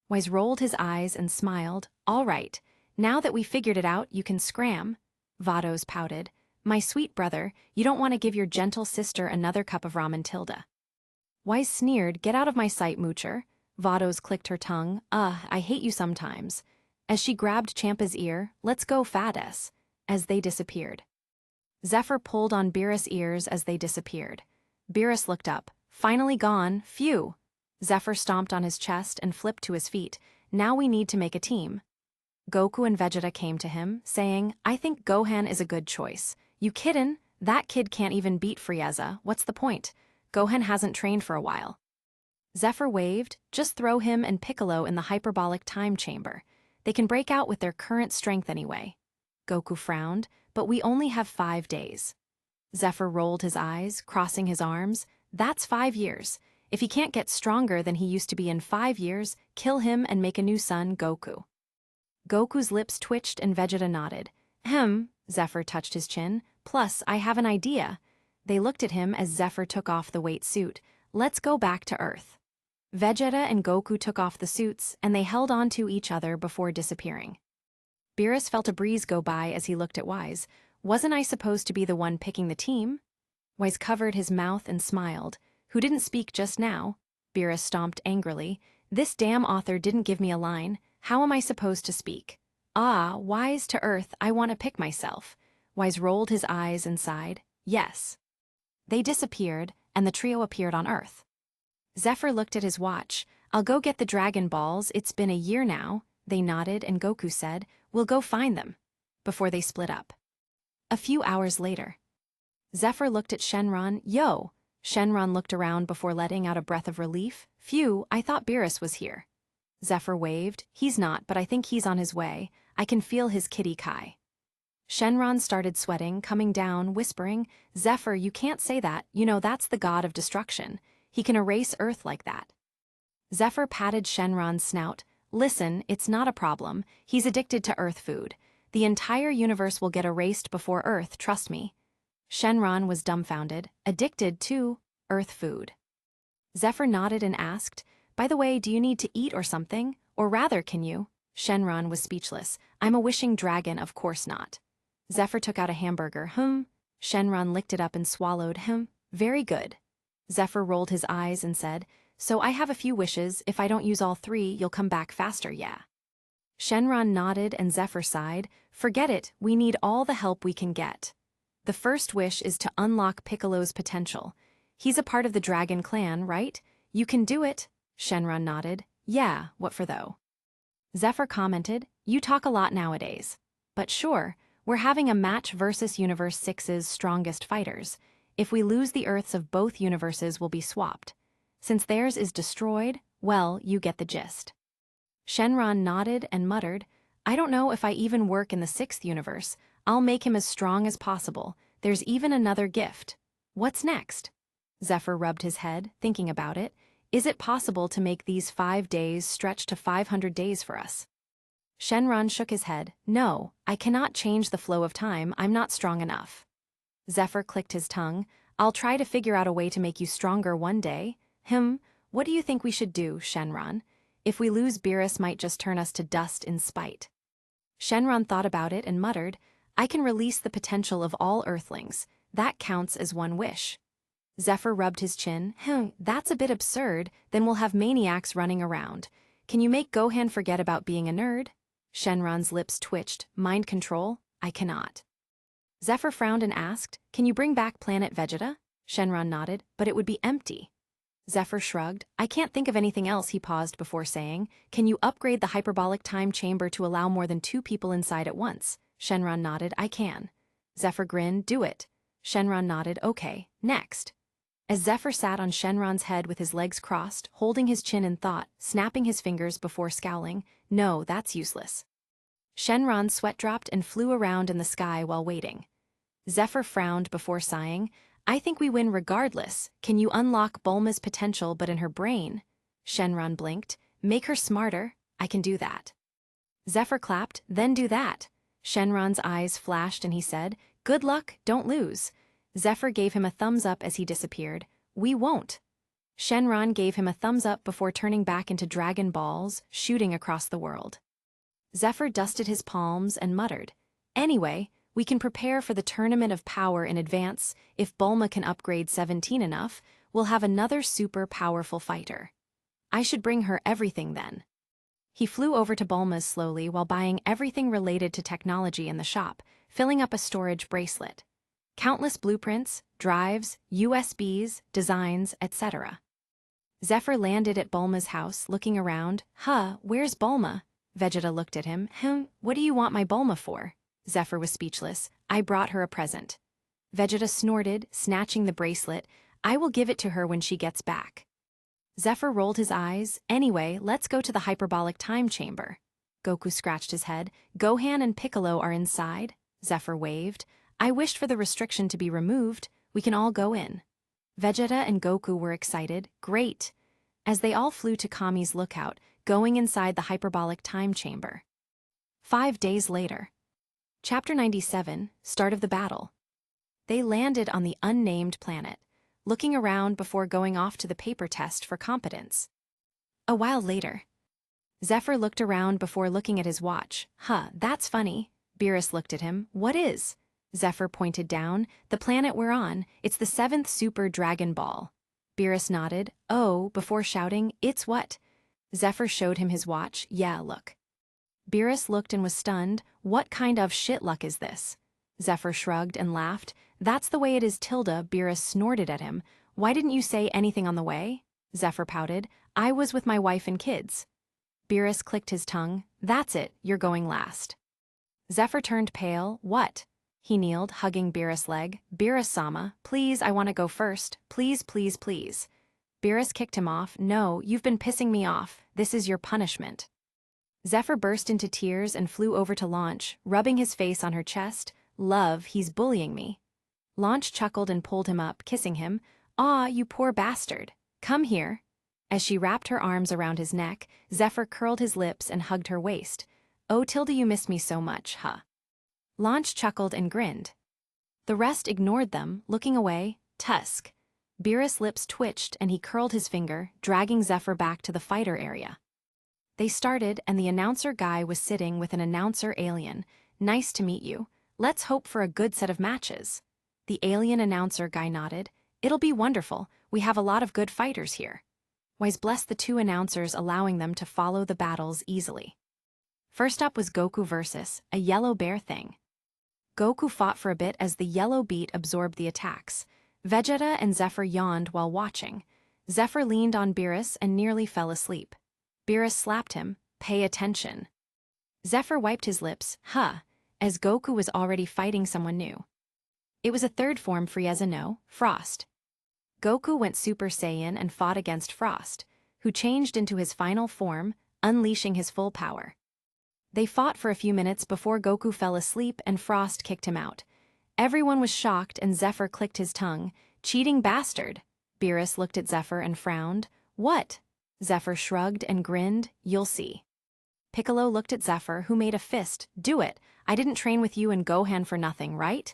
Wise rolled his eyes and smiled. All right, now that we figured it out, you can scram. Vados pouted. My sweet brother, you don't want to give your gentle sister another cup of ramen tilde. Wise sneered, get out of my sight, moocher. Vados clicked her tongue. I hate you sometimes. As she grabbed Champa's ear, let's go Fades. As they disappeared. Zephr pulled on Beerus' ears as they disappeared. Beerus looked up. Finally gone, phew. Zephr stomped on his chest and flipped to his feet. Now we need to make a team. Goku and Vegeta came to him, saying, I think Gohan is a good choice. You kiddin'? That kid can't even beat Frieza, what's the point? Gohan hasn't trained for a while. Zephr waved, just throw him and Piccolo in the hyperbolic time chamber. They can break out with their current strength anyway. Goku frowned, but we only have 5 days. Zephr rolled his eyes, crossing his arms. That's 5 years. If he can't get stronger than he used to be in 5 years, kill him and make a new son, Goku. Goku's lips twitched and Vegeta nodded. Zephr touched his chin. Plus, I have an idea. They looked at him as Zephr took off the weight suit. Let's go back to Earth. Vegeta and Goku took off the suits, and they held on to each other before disappearing. Beerus felt a breeze go by as he looked at Wise. Wasn't I supposed to be the one picking the team? Wise covered his mouth and smiled. Who didn't speak just now? Beerus stomped angrily. This damn author didn't give me a line. How am I supposed to speak? Wise to Earth, I want to pick myself. Wise rolled his eyes and sighed. Yes. They disappeared, and the trio appeared on Earth. Zephr looked at his watch. I'll go get the Dragon Balls, it's been a year now. They nodded and Goku said, we'll go find them. Before they split up. A few hours later. Zephr looked at Shenron. Yo! Shenron looked around before letting out a breath of relief. Phew, I thought Beerus was here. Zephr waved. He's not, but I think he's on his way. I can feel his kitty kai. Shenron started sweating, coming down, whispering, Zephr, you can't say that, you know that's the god of destruction. He can erase Earth like that. Zephr patted Shenron's snout. Listen, it's not a problem. He's addicted to Earth food. The entire universe will get erased before Earth, trust me. Shenron was dumbfounded. Addicted to Earth food. Zephr nodded and asked, by the way, do you need to eat or something? Or rather, can you? Shenron was speechless. I'm a wishing dragon, of course not. Zephr took out a hamburger. Shenron licked it up and swallowed. Very good. Zephr rolled his eyes and said, so I have a few wishes. If I don't use all three, you'll come back faster, yeah. Shenron nodded and Zephr sighed. Forget it, we need all the help we can get. The first wish is to unlock Piccolo's potential. He's a part of the Dragon Clan, right? You can do it. Shenron nodded. Yeah, what for though? Zephr commented, you talk a lot nowadays. But sure, we're having a match versus Universe 6's strongest fighters. If we lose, the Earths of both universes will be swapped. Since theirs is destroyed, well, you get the gist. Shenron nodded and muttered, I don't know if I even work in the 6th universe. I'll make him as strong as possible. There's even another gift. What's next? Zephr rubbed his head, thinking about it. Is it possible to make these 5 days stretch to 500 days for us? Shenron shook his head. No, I cannot change the flow of time. I'm not strong enough. Zephr clicked his tongue. I'll try to figure out a way to make you stronger one day. What do you think we should do, Shenron? If we lose, Beerus might just turn us to dust in spite. Shenron thought about it and muttered, I can release the potential of all Earthlings. That counts as one wish. Zephr rubbed his chin. That's a bit absurd. Then we'll have maniacs running around. Can you make Gohan forget about being a nerd? Shenron's lips twitched. Mind control? I cannot. Zephr frowned and asked, can you bring back planet Vegeta? Shenron nodded, but it would be empty. Zephr shrugged. I can't think of anything else, he paused before saying, can you upgrade the hyperbolic time chamber to allow more than 2 people inside at once? Shenron nodded, I can. Zephr grinned, do it. Shenron nodded, okay, next. As Zephr sat on Shenron's head with his legs crossed, holding his chin in thought, snapping his fingers before scowling, no, that's useless. Shenron's sweat dropped and flew around in the sky while waiting. Zephr frowned before sighing, I think we win regardless. Can you unlock Bulma's potential but in her brain? Shenron blinked. Make her smarter. I can do that. Zephr clapped, then do that. Shenron's eyes flashed and he said, good luck, don't lose. Zephr gave him a thumbs up as he disappeared. We won't. Shenron gave him a thumbs up before turning back into Dragon Balls, shooting across the world. Zephr dusted his palms and muttered, anyway, we can prepare for the Tournament of Power in advance. If Bulma can upgrade 17 enough, we'll have another super powerful fighter. I should bring her everything then. He flew over to Bulma's slowly while buying everything related to technology in the shop, filling up a storage bracelet. Countless blueprints, drives, USBs, designs, etc. Zephr landed at Bulma's house, looking around. Where's Bulma? Vegeta looked at him. What do you want my Bulma for? Zephr was speechless. I brought her a present. Vegeta snorted, snatching the bracelet. I will give it to her when she gets back. Zephr rolled his eyes. Anyway, let's go to the hyperbolic time chamber. Goku scratched his head. Gohan and Piccolo are inside. Zephr waved. I wished for the restriction to be removed. We can all go in. Vegeta and Goku were excited. Great. As they all flew to Kami's lookout, going inside the hyperbolic time chamber. 5 days later. Chapter 97, Start of the Battle. They landed on the unnamed planet, looking around before going off to the paper test for competence. A while later. Zephr looked around before looking at his watch. That's funny. Beerus looked at him. What is? Zephr pointed down. The planet we're on. It's the 7th Super Dragon Ball. Beerus nodded. Oh, before shouting, it's what? Zephr showed him his watch. Yeah, look. Beerus looked and was stunned. What kind of shit luck is this? Zephr shrugged and laughed. That's the way it is, Tilda. Beerus snorted at him. Why didn't you say anything on the way? Zephr pouted. I was with my wife and kids. Beerus clicked his tongue. That's it, you're going last. Zephr turned pale. What? He kneeled, hugging Beerus' leg. Beerus-sama, please, I want to go first. Please, please, please. Beerus kicked him off. No, you've been pissing me off. This is your punishment. Zephr burst into tears and flew over to Launch, rubbing his face on her chest. Love, he's bullying me. Launch chuckled and pulled him up, kissing him. Aw, you poor bastard. Come here. As she wrapped her arms around his neck, Zephr curled his lips and hugged her waist. Oh, Tilda, you miss me so much, huh? Launch chuckled and grinned. The rest ignored them, looking away. Tusk. Beerus' lips twitched and he curled his finger, dragging Zephr back to the fighter area. They started, and the announcer guy was sitting with an announcer alien. Nice to meet you. Let's hope for a good set of matches. The alien announcer guy nodded. It'll be wonderful. We have a lot of good fighters here. Wise blessed the two announcers, allowing them to follow the battles easily. First up was Goku versus a yellow bear thing. Goku fought for a bit as the yellow beat absorbed the attacks. Vegeta and Zephr yawned while watching. Zephr leaned on Beerus and nearly fell asleep. Beerus slapped him. Pay attention. Zephr wiped his lips, as Goku was already fighting someone new. It was a third form Frieza, no, Frost. Goku went Super Saiyan and fought against Frost, who changed into his final form, unleashing his full power. They fought for a few minutes before Goku fell asleep and Frost kicked him out. Everyone was shocked and Zephr clicked his tongue. Cheating bastard. Beerus looked at Zephr and frowned. What? Zephr shrugged and grinned. You'll see. Piccolo looked at Zephr, who made a fist. Do it. I didn't train with you and Gohan for nothing, right?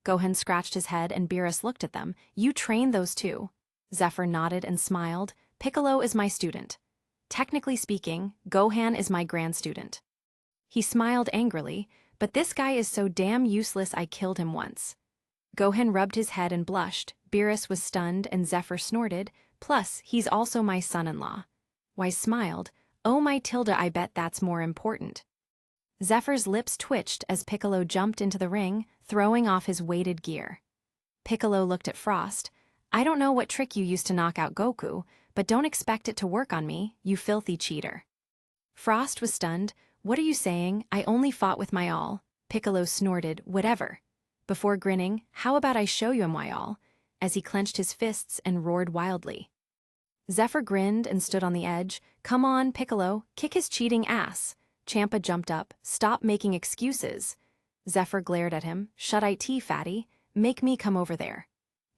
Gohan scratched his head and Beerus looked at them. You trained those two. Zephr nodded and smiled. Piccolo is my student. Technically speaking, Gohan is my grand student. He smiled angrily, but this guy is so damn useless I killed him once. Gohan rubbed his head and blushed. Beerus was stunned and Zephr snorted. Plus, he's also my son-in-law. Wise smiled. Oh my Tilda, I bet that's more important. Zephyr's lips twitched as Piccolo jumped into the ring, throwing off his weighted gear. Piccolo looked at Frost. I don't know what trick you used to knock out Goku, but don't expect it to work on me, you filthy cheater. Frost was stunned. What are you saying? I only fought with my all. Piccolo snorted, whatever. Before grinning, how about I show you my all? As he clenched his fists and roared wildly. Zephr grinned and stood on the edge. Come on, Piccolo, kick his cheating ass. Champa jumped up. Stop making excuses. Zephr glared at him. Shut it, fatty. Make me come over there.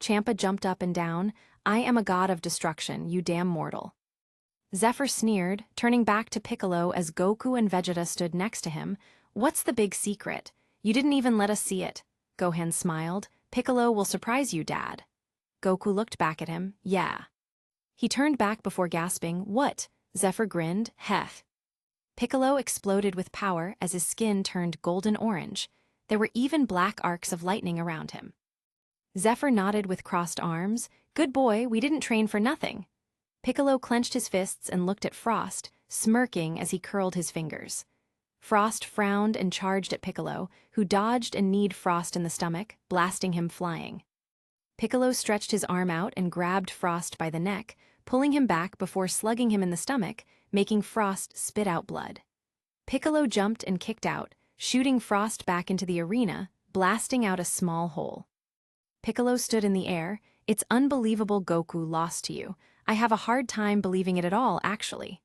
Champa jumped up and down. I am a god of destruction, you damn mortal. Zephr sneered, turning back to Piccolo as Goku and Vegeta stood next to him. What's the big secret? You didn't even let us see it. Gohan smiled. Piccolo will surprise you, Dad. Goku looked back at him. Yeah. He turned back before gasping. What? Zephr grinned. Heh. Piccolo exploded with power as his skin turned golden orange. There were even black arcs of lightning around him. Zephr nodded with crossed arms. Good boy, we didn't train for nothing. Piccolo clenched his fists and looked at Frost, smirking as he curled his fingers. Frost frowned and charged at Piccolo, who dodged and kneed Frost in the stomach, blasting him flying. Piccolo stretched his arm out and grabbed Frost by the neck, pulling him back before slugging him in the stomach, making Frost spit out blood. Piccolo jumped and kicked out, shooting Frost back into the arena, blasting out a small hole. Piccolo stood in the air. It's unbelievable Goku lost to you. I have a hard time believing it at all, actually.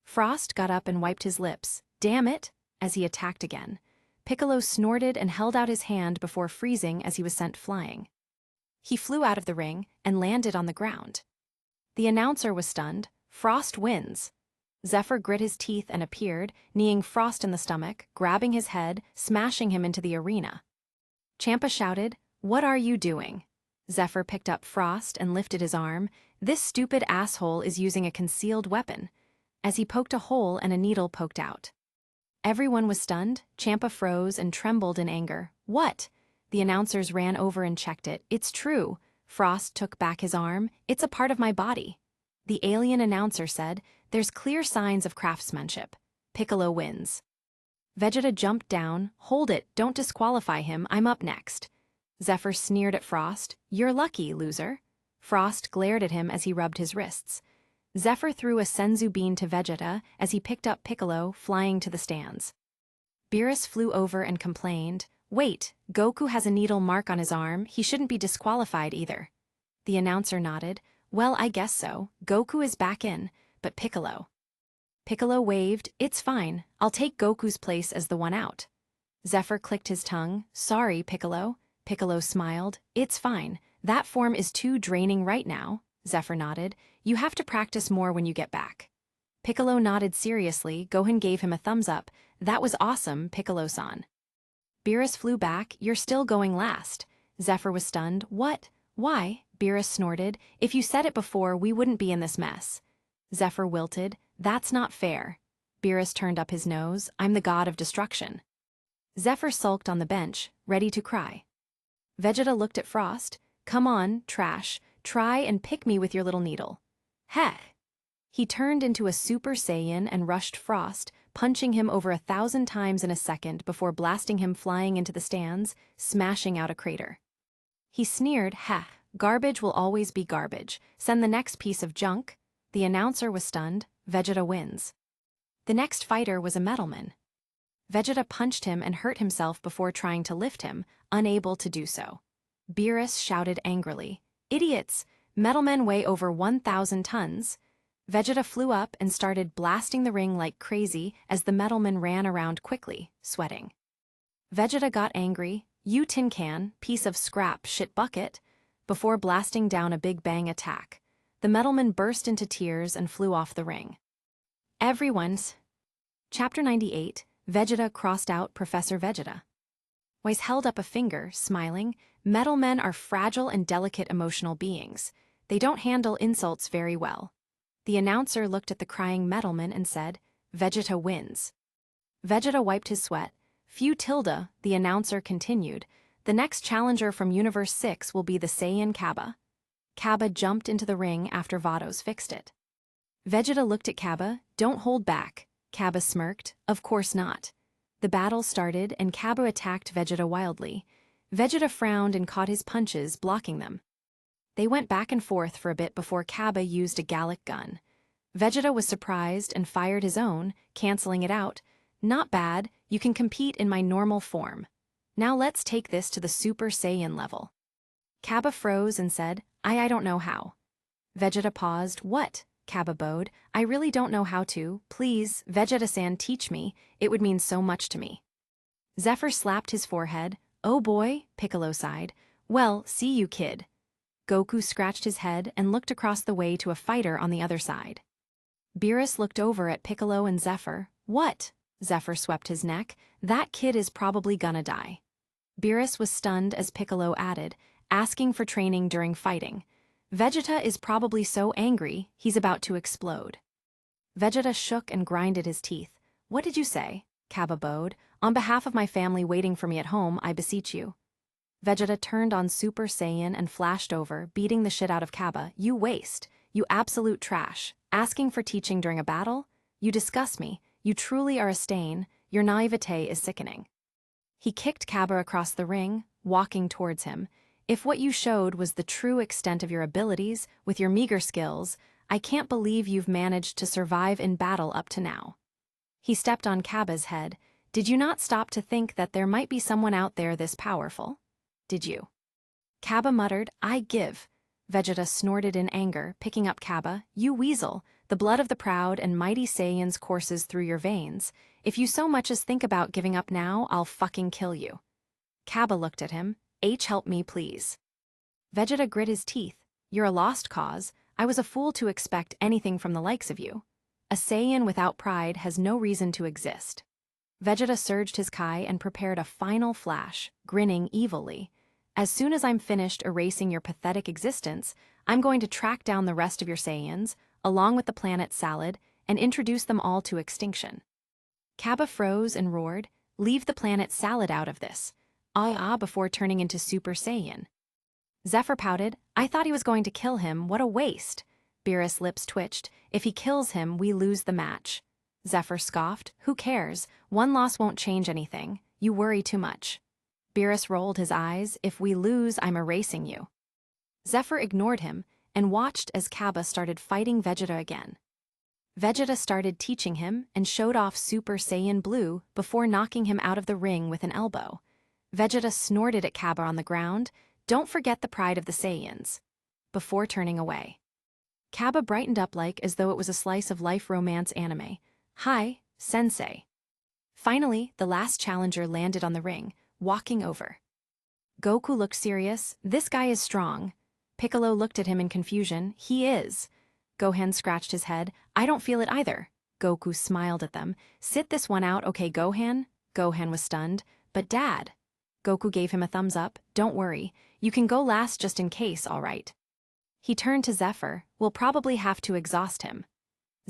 Frost got up and wiped his lips. Damn it, as he attacked again. Piccolo snorted and held out his hand before freezing as he was sent flying. He flew out of the ring and landed on the ground. The announcer was stunned. Frost wins. Zephr grit his teeth and appeared, kneeing Frost in the stomach, grabbing his head, smashing him into the arena. Champa shouted, What are you doing? Zephr picked up Frost and lifted his arm. This stupid asshole is using a concealed weapon. As he poked a hole and a needle poked out. Everyone was stunned. Champa froze and trembled in anger. What? The announcers ran over and checked it. It's true. Frost took back his arm. It's a part of my body. The alien announcer said, There's clear signs of craftsmanship. Piccolo wins. Vegeta jumped down. Hold it, don't disqualify him, I'm up next. Zephr sneered at Frost. You're lucky, loser. Frost glared at him as he rubbed his wrists. Zephr threw a senzu bean to Vegeta as he picked up Piccolo, flying to the stands. Beerus flew over and complained, Wait, Goku has a needle mark on his arm, he shouldn't be disqualified either. The announcer nodded. Well, I guess so. Goku is back in, but Piccolo. Piccolo waved. It's fine, I'll take Goku's place as the one out. Zephr clicked his tongue. Sorry, Piccolo. Piccolo smiled. It's fine. That form is too draining right now. Zephr nodded. You have to practice more when you get back. Piccolo nodded seriously. Gohan gave him a thumbs up. That was awesome, Piccolo-san. Beerus flew back. You're still going last. Zephr was stunned. What? Why? Beerus snorted. If you said it before, we wouldn't be in this mess. Zephr wilted. That's not fair. Beerus turned up his nose. I'm the god of destruction. Zephr sulked on the bench, ready to cry. Vegeta looked at Frost. Come on, trash. Try and pick me with your little needle. Heh! He turned into a Super Saiyan and rushed Frost, punching him over 1,000 times in a second before blasting him flying into the stands, smashing out a crater. He sneered, Heh, garbage will always be garbage. Send the next piece of junk. The announcer was stunned. Vegeta wins. The next fighter was a Metalman. Vegeta punched him and hurt himself before trying to lift him, unable to do so. Beerus shouted angrily, Idiots! Metalmen weigh over 1,000 tons. Vegeta flew up and started blasting the ring like crazy as the Metalman ran around quickly, sweating. Vegeta got angry, You tin can, piece of scrap, shit bucket, before blasting down a big bang attack. The Metalman burst into tears and flew off the ring. Everyone's. Chapter 98, Vegeta crossed out Professor Vegeta. Whis held up a finger, smiling. Metalmen are fragile and delicate emotional beings. They don't handle insults very well. The announcer looked at the crying Metalman and said, Vegeta wins. Vegeta wiped his sweat. Phew Tilda, the announcer continued. The next challenger from Universe 6 will be the Saiyan Cabba. Cabba jumped into the ring after Vados fixed it. Vegeta looked at Cabba. Don't hold back. Cabba smirked. Of course not. The battle started and Cabba attacked Vegeta wildly. Vegeta frowned and caught his punches, blocking them. They went back and forth for a bit before Cabba used a Gallic gun. Vegeta was surprised and fired his own, canceling it out. Not bad, you can compete in my normal form. Now let's take this to the Super Saiyan level. Cabba froze and said, I don't know how. Vegeta paused. What? Cabba bowed. I really don't know how to. Please, Vegeta-san, teach me. It would mean so much to me. Zephr slapped his forehead. Oh boy, Piccolo sighed. Well, see you, kid. Goku scratched his head and looked across the way to a fighter on the other side. Beerus looked over at Piccolo and Zephr. What? Zephr swept his neck. That kid is probably gonna die. Beerus was stunned as Piccolo added, asking for training during fighting. Vegeta is probably so angry, he's about to explode. Vegeta shook and grinded his teeth. What did you say? Cabba bowed. On behalf of my family waiting for me at home, I beseech you. Vegeta turned on Super Saiyan and flashed over, beating the shit out of Cabba. You waste. You absolute trash. Asking for teaching during a battle? You disgust me. You truly are a stain. Your naivete is sickening. He kicked Cabba across the ring, walking towards him. If what you showed was the true extent of your abilities, with your meager skills, I can't believe you've managed to survive in battle up to now. He stepped on Cabba's head. Did you not stop to think that there might be someone out there this powerful? Did you? Cabba muttered, I give. Vegeta snorted in anger, picking up Cabba. You weasel. The blood of the proud and mighty Saiyans courses through your veins. If you so much as think about giving up now, I'll fucking kill you. Cabba looked at him. Help me, please. Vegeta grit his teeth. You're a lost cause. I was a fool to expect anything from the likes of you. A Saiyan without pride has no reason to exist. Vegeta surged his Kai and prepared a final flash, grinning evilly. As soon as I'm finished erasing your pathetic existence, I'm going to track down the rest of your Saiyans, along with the planet Salad, and introduce them all to extinction. Cabba froze and roared, leave the planet Salad out of this. Before turning into Super Saiyan. Zephr pouted, I thought he was going to kill him, what a waste. Beerus' lips twitched, if he kills him, we lose the match. Zephr scoffed, who cares, one loss won't change anything, you worry too much. Beerus rolled his eyes, if we lose, I'm erasing you. Zephr ignored him, and watched as Cabba started fighting Vegeta again. Vegeta started teaching him and showed off Super Saiyan Blue before knocking him out of the ring with an elbow. Vegeta snorted at Cabba on the ground, don't forget the pride of the Saiyans, before turning away. Cabba brightened up like as though it was a slice of life romance anime. Hi, sensei. Finally, the last challenger landed on the ring, walking over. Goku looked serious. This guy is strong. Piccolo looked at him in confusion. He is. Gohan scratched his head. I don't feel it either. Goku smiled at them. Sit this one out, okay, Gohan? Gohan was stunned. But Dad. Goku gave him a thumbs up. Don't worry. You can go last just in case, all right. He turned to Zephr. We'll probably have to exhaust him.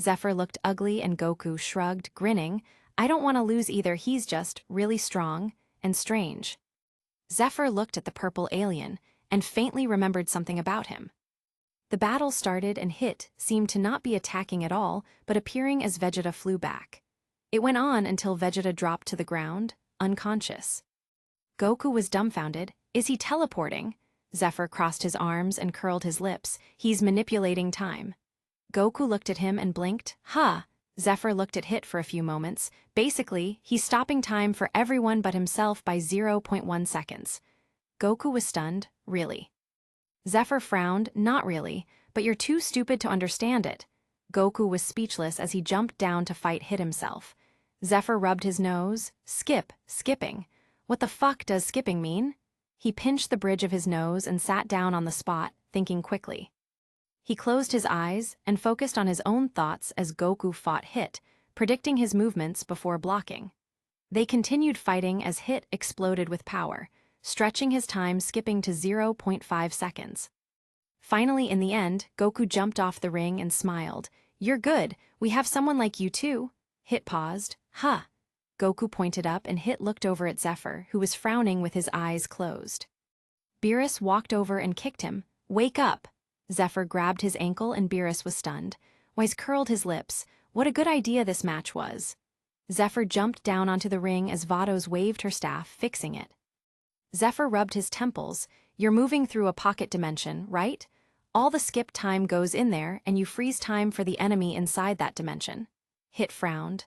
Zephr looked ugly and Goku shrugged, grinning. I don't want to lose either, he's just really strong and strange. Zephr looked at the purple alien and faintly remembered something about him. The battle started and Hit seemed to not be attacking at all, but appearing as Vegeta flew back. It went on until Vegeta dropped to the ground, unconscious. Goku was dumbfounded. Is he teleporting? Zephr crossed his arms and curled his lips. He's manipulating time. Goku looked at him and blinked. Huh. Zephr looked at Hit for a few moments. Basically, he's stopping time for everyone but himself by 0.1 seconds. Goku was stunned. Really? Zephr frowned. Not really, but you're too stupid to understand it. Goku was speechless as he jumped down to fight Hit himself. Zephr rubbed his nose. Skipping. What the fuck does skipping mean? He pinched the bridge of his nose and sat down on the spot, thinking quickly. He closed his eyes and focused on his own thoughts as Goku fought Hit, predicting his movements before blocking. They continued fighting as Hit exploded with power, stretching his time skipping to 0.5 seconds. Finally, in the end, Goku jumped off the ring and smiled. You're good, we have someone like you too. Hit paused. Huh. Goku pointed up and Hit looked over at Zephr, who was frowning with his eyes closed. Beerus walked over and kicked him. Wake up! Zephr grabbed his ankle and Beerus was stunned. Wise curled his lips. What a good idea this match was. Zephr jumped down onto the ring as Vados waved her staff, fixing it. Zephr rubbed his temples. You're moving through a pocket dimension, right? All the skip time goes in there and you freeze time for the enemy inside that dimension. Hit frowned.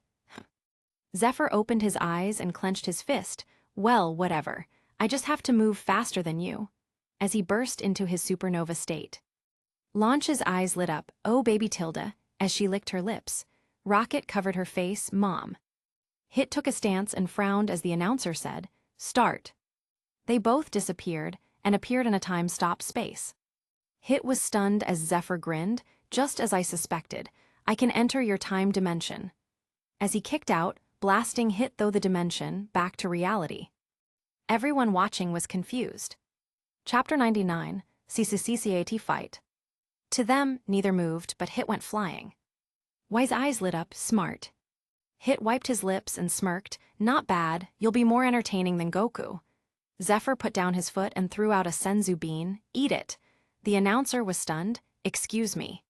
Zephr opened his eyes and clenched his fist. Well, whatever. I just have to move faster than you. As he burst into his supernova state. Launch's eyes lit up. Oh, baby Tilda, as she licked her lips. Rocket covered her face. Mom. Hit took a stance and frowned as the announcer said, Start. They both disappeared and appeared in a time-stop space. Hit was stunned as Zephr grinned. Just as I suspected. I can enter your time dimension. As he kicked out, blasting Hit through the dimension back to reality. Everyone watching was confused. Chapter 99, CCCCAT Fight. To them, neither moved, but Hit went flying. Y's eyes lit up, smart. Hit wiped his lips and smirked. Not bad, you'll be more entertaining than Goku. Zephr put down his foot and threw out a senzu bean. Eat it. The announcer was stunned. Excuse me.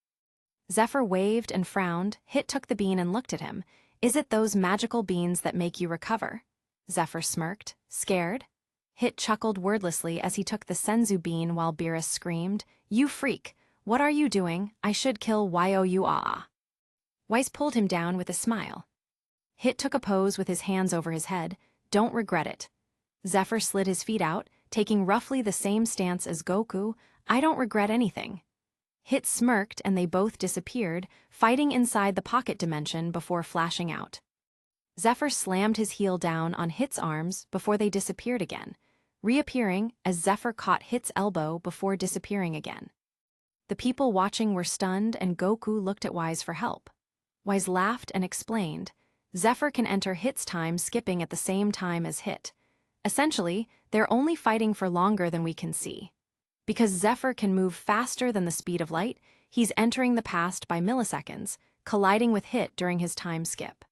Zephr waved and frowned. Hit took the bean and looked at him. Is it those magical beans that make you recover? Zephr smirked. Scared? Hit chuckled wordlessly as he took the senzu bean while Beerus screamed, You freak! What are you doing? I should kill you. Weiss pulled him down with a smile. Hit took a pose with his hands over his head. Don't regret it. Zephr slid his feet out, taking roughly the same stance as Goku. I don't regret anything. Hit smirked and they both disappeared, fighting inside the pocket dimension before flashing out. Zephr slammed his heel down on Hit's arms before they disappeared again, reappearing as Zephr caught Hit's elbow before disappearing again. The people watching were stunned and Goku looked at Wise for help. Wise laughed and explained, Zephr can enter Hit's time skipping at the same time as Hit. Essentially, they're only fighting for longer than we can see. Because Zephr can move faster than the speed of light, he's entering the past by milliseconds, colliding with Hit during his time skip.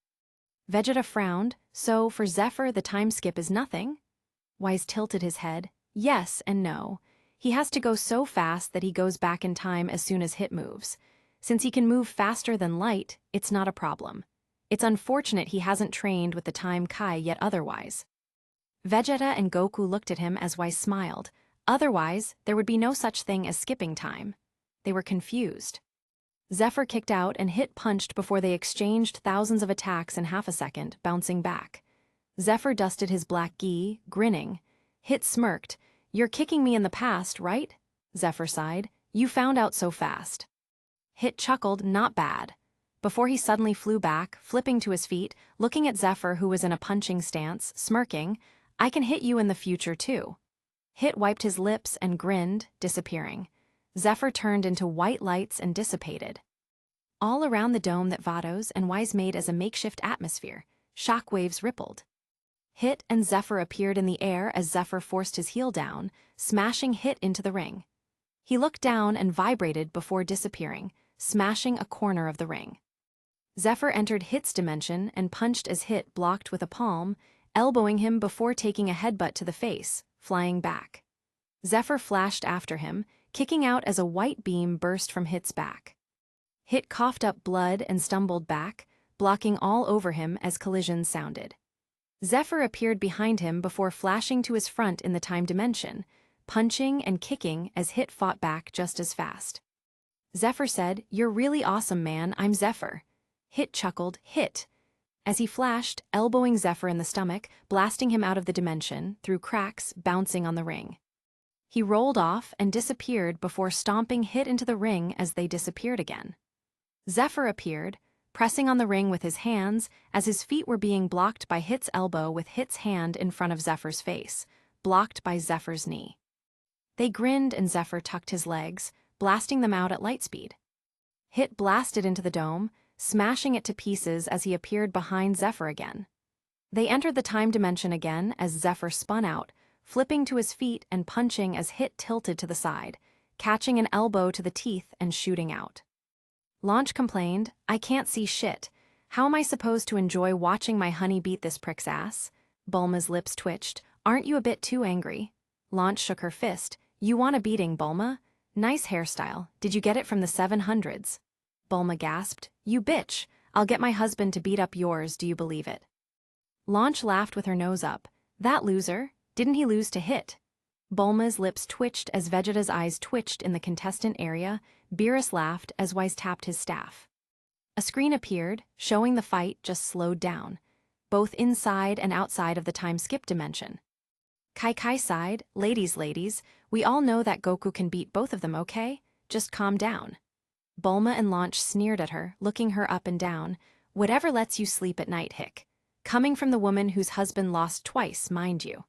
Vegeta frowned, so for Zephr the time skip is nothing? Wise tilted his head. Yes and no. He has to go so fast that he goes back in time as soon as Hit moves. Since he can move faster than light, it's not a problem. It's unfortunate he hasn't trained with the time Kai yet otherwise. Vegeta and Goku looked at him as Wise smiled. Otherwise, there would be no such thing as skipping time. They were confused. Zephr kicked out and Hit punched before they exchanged thousands of attacks in half a second, bouncing back. Zephr dusted his black gi, grinning. Hit smirked. You're kicking me in the past, right? Zephr sighed. You found out so fast. Hit chuckled. Not bad. before he suddenly flew back, flipping to his feet, looking at Zephr, who was in a punching stance, smirking. "I can hit you in the future too." Hit wiped his lips and grinned, disappearing. Zephr turned into white lights and dissipated. All around the dome that Vados and Wise made as a makeshift atmosphere, shock waves rippled. Hit and Zephr appeared in the air as Zephr forced his heel down, smashing Hit into the ring. He looked down and vibrated before disappearing, smashing a corner of the ring. Zephr entered Hit's dimension and punched as Hit blocked with a palm, elbowing him before taking a headbutt to the face, flying back. Zephr flashed after him, kicking out as a white beam burst from Hit's back. Hit coughed up blood and stumbled back, blocking all over him as collisions sounded. Zephr appeared behind him before flashing to his front in the time dimension, punching and kicking as Hit fought back just as fast. Zephr said, "You're really awesome, man, I'm Zephr." Hit chuckled, "Hit," as he flashed, elbowing Zephr in the stomach, blasting him out of the dimension, through cracks, bouncing on the ring. He rolled off and disappeared before stomping Hit into the ring as they disappeared again. Zephr appeared, pressing on the ring with his hands as his feet were being blocked by Hit's elbow with Hit's hand in front of Zephyr's face, blocked by Zephyr's knee. They grinned and Zephr tucked his legs, blasting them out at light speed. Hit blasted into the dome, smashing it to pieces as he appeared behind Zephr again. They entered the time dimension again as Zephr spun out, flipping to his feet and punching as Hit tilted to the side, catching an elbow to the teeth and shooting out. Launch complained, "I can't see shit. How am I supposed to enjoy watching my honey beat this prick's ass?" Bulma's lips twitched. "Aren't you a bit too angry?" Launch shook her fist. "You want a beating, Bulma? Nice hairstyle. Did you get it from the 700s? Bulma gasped. "You bitch. I'll get my husband to beat up yours, do you believe it?" Launch laughed with her nose up. "That loser? Didn't he lose to Hit?" Bulma's lips twitched as Vegeta's eyes twitched in the contestant area. Beerus laughed as Wise tapped his staff. A screen appeared, showing the fight just slowed down, both inside and outside of the time-skip dimension. Kai sighed, ladies, we all know that Goku can beat both of them, okay? Just calm down." Bulma and Launch sneered at her, looking her up and down. "Whatever lets you sleep at night, hick. Coming from the woman whose husband lost twice, mind you."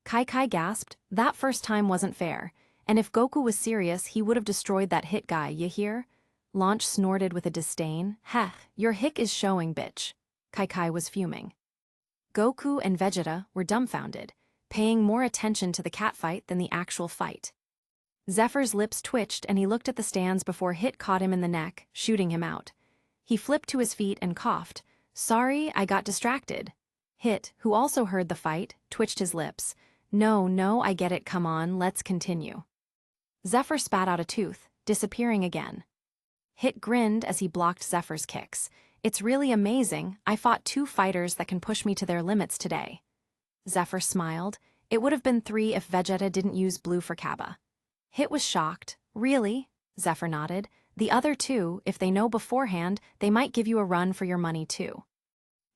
Kai gasped, "That first time wasn't fair, and if Goku was serious, he would have destroyed that Hit guy, you hear?" Launch snorted with a disdain. "Heh, your hick is showing, bitch." Kai was fuming. Goku and Vegeta were dumbfounded, paying more attention to the catfight than the actual fight. Zephyr's lips twitched and he looked at the stands before Hit caught him in the neck, shooting him out. He flipped to his feet and coughed. "Sorry, I got distracted." Hit, who also heard the fight, twitched his lips. No, I get it, come on, let's continue." Zephr spat out a tooth, disappearing again. Hit grinned as he blocked Zephyr's kicks. "It's really amazing, I fought 2 fighters that can push me to their limits today." Zephr smiled. "It would have been 3 if Vegeta didn't use blue for Kaba." Hit was shocked. "Really?" Zephr nodded. "The other 2, if they know beforehand, they might give you a run for your money too."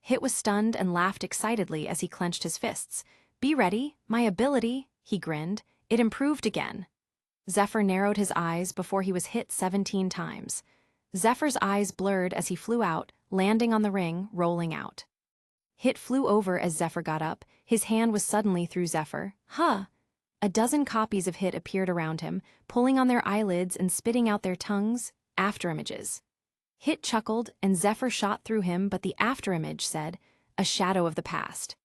Hit was stunned and laughed excitedly as he clenched his fists. "Be ready, my ability," he grinned. "It improved again." Zephr narrowed his eyes before he was hit 17 times. Zephyr's eyes blurred as he flew out, landing on the ring, rolling out. Hit flew over as Zephr got up. His hand was suddenly through Zephr. "Huh!" A dozen copies of Hit appeared around him, pulling on their eyelids and spitting out their tongues, afterimages. Hit chuckled and Zephr shot through him, but the afterimage said, "A shadow of the past."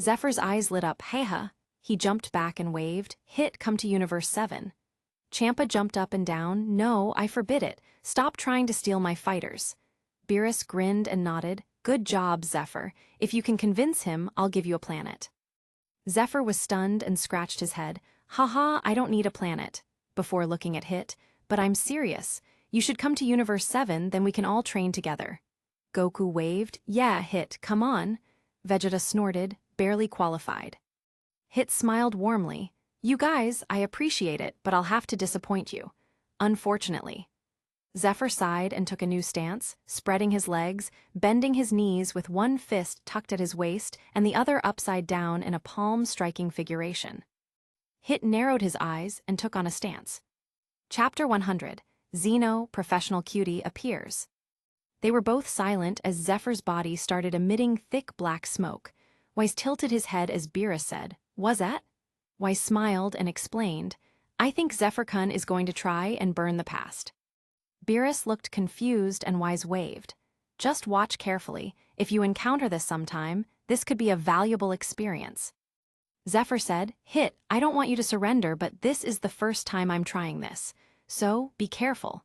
Zephyr's eyes lit up. "Hey-ha." He jumped back and waved. "Hit, come to Universe 7. Champa jumped up and down. "No, I forbid it. Stop trying to steal my fighters." Beerus grinned and nodded. "Good job, Zephr. If you can convince him, I'll give you a planet." Zephr was stunned and scratched his head. "Haha, I don't need a planet," before looking at Hit. "But I'm serious. You should come to Universe 7, then we can all train together." Goku waved. "Yeah, Hit, come on." Vegeta snorted, barely qualified. Hit smiled warmly. "You guys, I appreciate it, but I'll have to disappoint you. Unfortunately." Zephr sighed and took a new stance, spreading his legs, bending his knees with one fist tucked at his waist and the other upside down in a palm-striking figuration. Hit narrowed his eyes and took on a stance. Chapter 100, Zeno, Professional Cutie, appears. They were both silent as Zephyr's body started emitting thick black smoke. Wise tilted his head as Beerus said, "Was that?" Wise smiled and explained, "I think Zephyr-kun is going to try and burn the past." Beerus looked confused and Wise waved. "Just watch carefully. If you encounter this sometime, this could be a valuable experience." Zephyr said, "Hit, I don't want you to surrender, but this is the first time I'm trying this. So, be careful."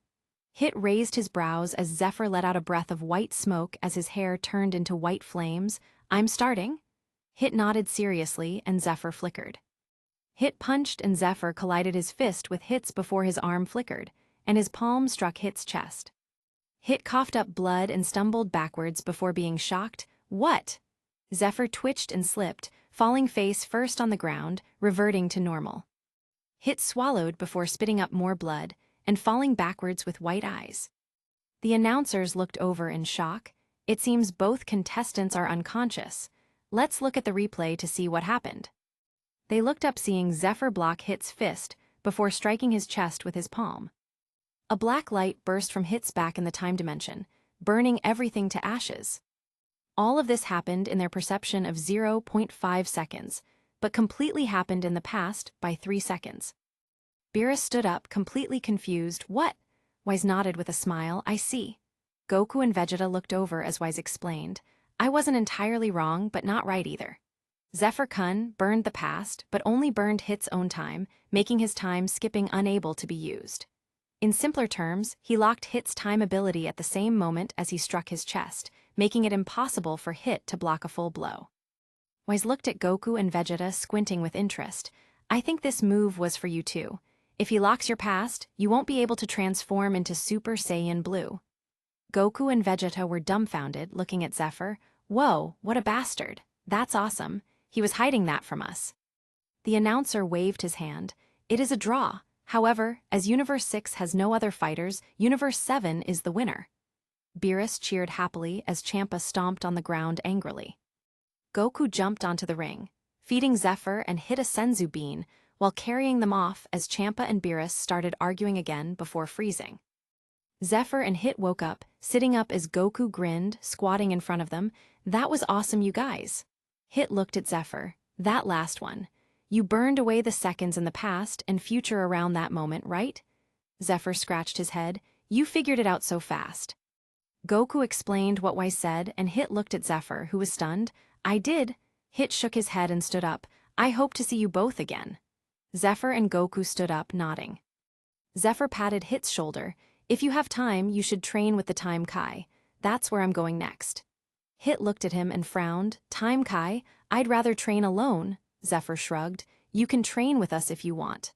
Hit raised his brows as Zephyr let out a breath of white smoke as his hair turned into white flames. "I'm starting?" Hit nodded seriously and Zephyr flickered. Hit punched and Zephyr collided his fist with Hit's before his arm flickered, and his palm struck Hit's chest. Hit coughed up blood and stumbled backwards before being shocked. "What?" Zephyr twitched and slipped, falling face first on the ground, reverting to normal. Hit swallowed before spitting up more blood and falling backwards with white eyes. The announcers looked over in shock. "It seems both contestants are unconscious. Let's look at the replay to see what happened." They looked up seeing Zephyr block Hit's fist before striking his chest with his palm. A black light burst from Hit's back in the time dimension, burning everything to ashes. All of this happened in their perception of 0.5 seconds, but completely happened in the past by 3 seconds. Beerus stood up, completely confused. "What?" Wise nodded with a smile. "I see." Goku and Vegeta looked over as Wise explained. "I wasn't entirely wrong, but not right either. Zephyr-kun burned the past, but only burned Hit's own time, making his time skipping unable to be used. In simpler terms, he locked Hit's time ability at the same moment as he struck his chest, making it impossible for Hit to block a full blow." Wise looked at Goku and Vegeta, squinting with interest. "I think this move was for you too. If he locks your past, you won't be able to transform into Super Saiyan Blue." Goku and Vegeta were dumbfounded, looking at Zephyr. "Whoa, what a bastard. That's awesome. He was hiding that from us." The announcer waved his hand. "It is a draw. However, as Universe 6 has no other fighters, Universe 7 is the winner." Beerus cheered happily as Champa stomped on the ground angrily. Goku jumped onto the ring, feeding Zephyr and hit a senzu bean, while carrying them off as Champa and Beerus started arguing again before freezing. Zephyr and Hit woke up, sitting up as Goku grinned, squatting in front of them. "That was awesome, you guys." Hit looked at Zephyr. "That last one. You burned away the seconds in the past and future around that moment, right?" Zephyr scratched his head. "You figured it out so fast." Goku explained what Wise said and Hit looked at Zephyr, who was stunned. "I did." Hit shook his head and stood up. "I hope to see you both again." Zephyr and Goku stood up, nodding. Zephyr patted Hit's shoulder. "If you have time, you should train with the Time Kai. That's where I'm going next." Hit looked at him and frowned. "Time Kai? I'd rather train alone." Zephyr shrugged. "You can train with us if you want."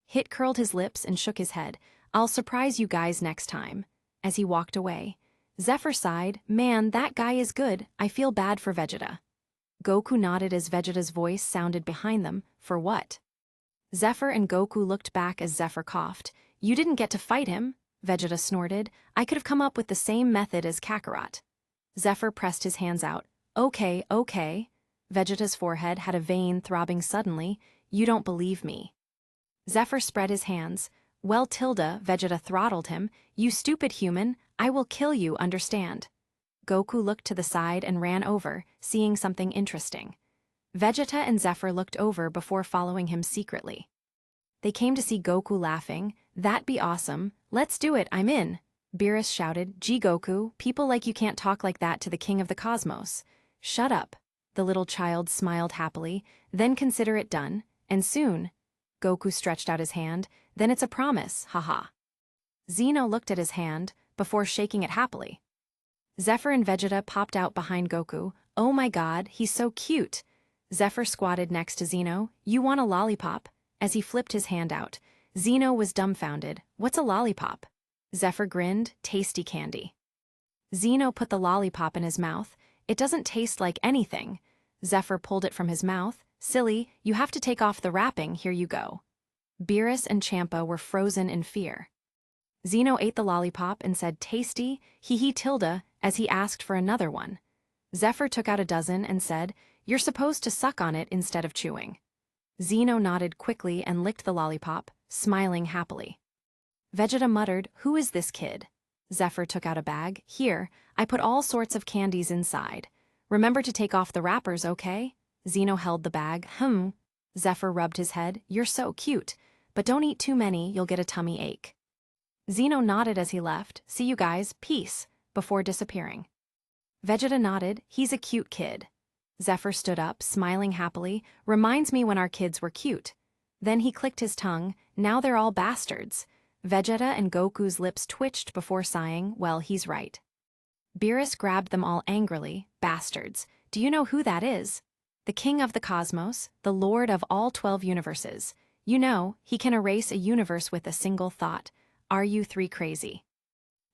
Hit curled his lips and shook his head. "I'll surprise you guys next time." As he walked away, Zephyr sighed. "Man, that guy is good. I feel bad for Vegeta." Goku nodded as Vegeta's voice sounded behind them. "For what?" Zephyr and Goku looked back as Zephyr coughed. "You didn't get to fight him," Vegeta snorted. "I could have come up with the same method as Kakarot." Zephyr pressed his hands out. Okay. Vegeta's forehead had a vein throbbing suddenly. "You don't believe me." Zephyr spread his hands. "Well, Tilda," Vegeta throttled him. "You stupid human, I will kill you, understand?" Goku looked to the side and ran over, seeing something interesting. Vegeta and Zephyr looked over before following him secretly. They came to see Goku laughing. "That'd be awesome. Let's do it, I'm in." Beerus shouted, "Gee Goku, people like you can't talk like that to the king of the cosmos." "Shut up." The little child smiled happily. "Then consider it done, and soon." Goku stretched out his hand. "Then it's a promise, haha." Zeno looked at his hand, before shaking it happily. Zephyr and Vegeta popped out behind Goku. "Oh my god, he's so cute." Zephyr squatted next to Zeno. "You want a lollipop?" As he flipped his hand out. Zeno was dumbfounded. "What's a lollipop?" Zephyr grinned. "Tasty candy." Zeno put the lollipop in his mouth. "It doesn't taste like anything." Zephyr pulled it from his mouth. "Silly, you have to take off the wrapping, here you go." Beerus and Champa were frozen in fear. Zeno ate the lollipop and said, "Tasty, hee tilde," as he asked for another one. Zephyr took out a dozen and said, "You're supposed to suck on it instead of chewing." Zeno nodded quickly and licked the lollipop, smiling happily. Vegeta muttered, "Who is this kid?" Zephr took out a bag. Here, I put all sorts of candies inside. Remember to take off the wrappers, okay? Zeno held the bag. Zephr rubbed his head. You're so cute. But don't eat too many, you'll get a tummy ache. Zeno nodded as he left. See you guys, peace, before disappearing. Vegeta nodded. He's a cute kid. Zephr stood up, smiling happily. Reminds me when our kids were cute. Then he clicked his tongue. Now they're all bastards. Vegeta and Goku's lips twitched before sighing. Well, he's right. Beerus grabbed them all angrily. Bastards. Do you know who that is? The king of the cosmos, the lord of all 12 universes. You know, he can erase a universe with a single thought. Are you three crazy?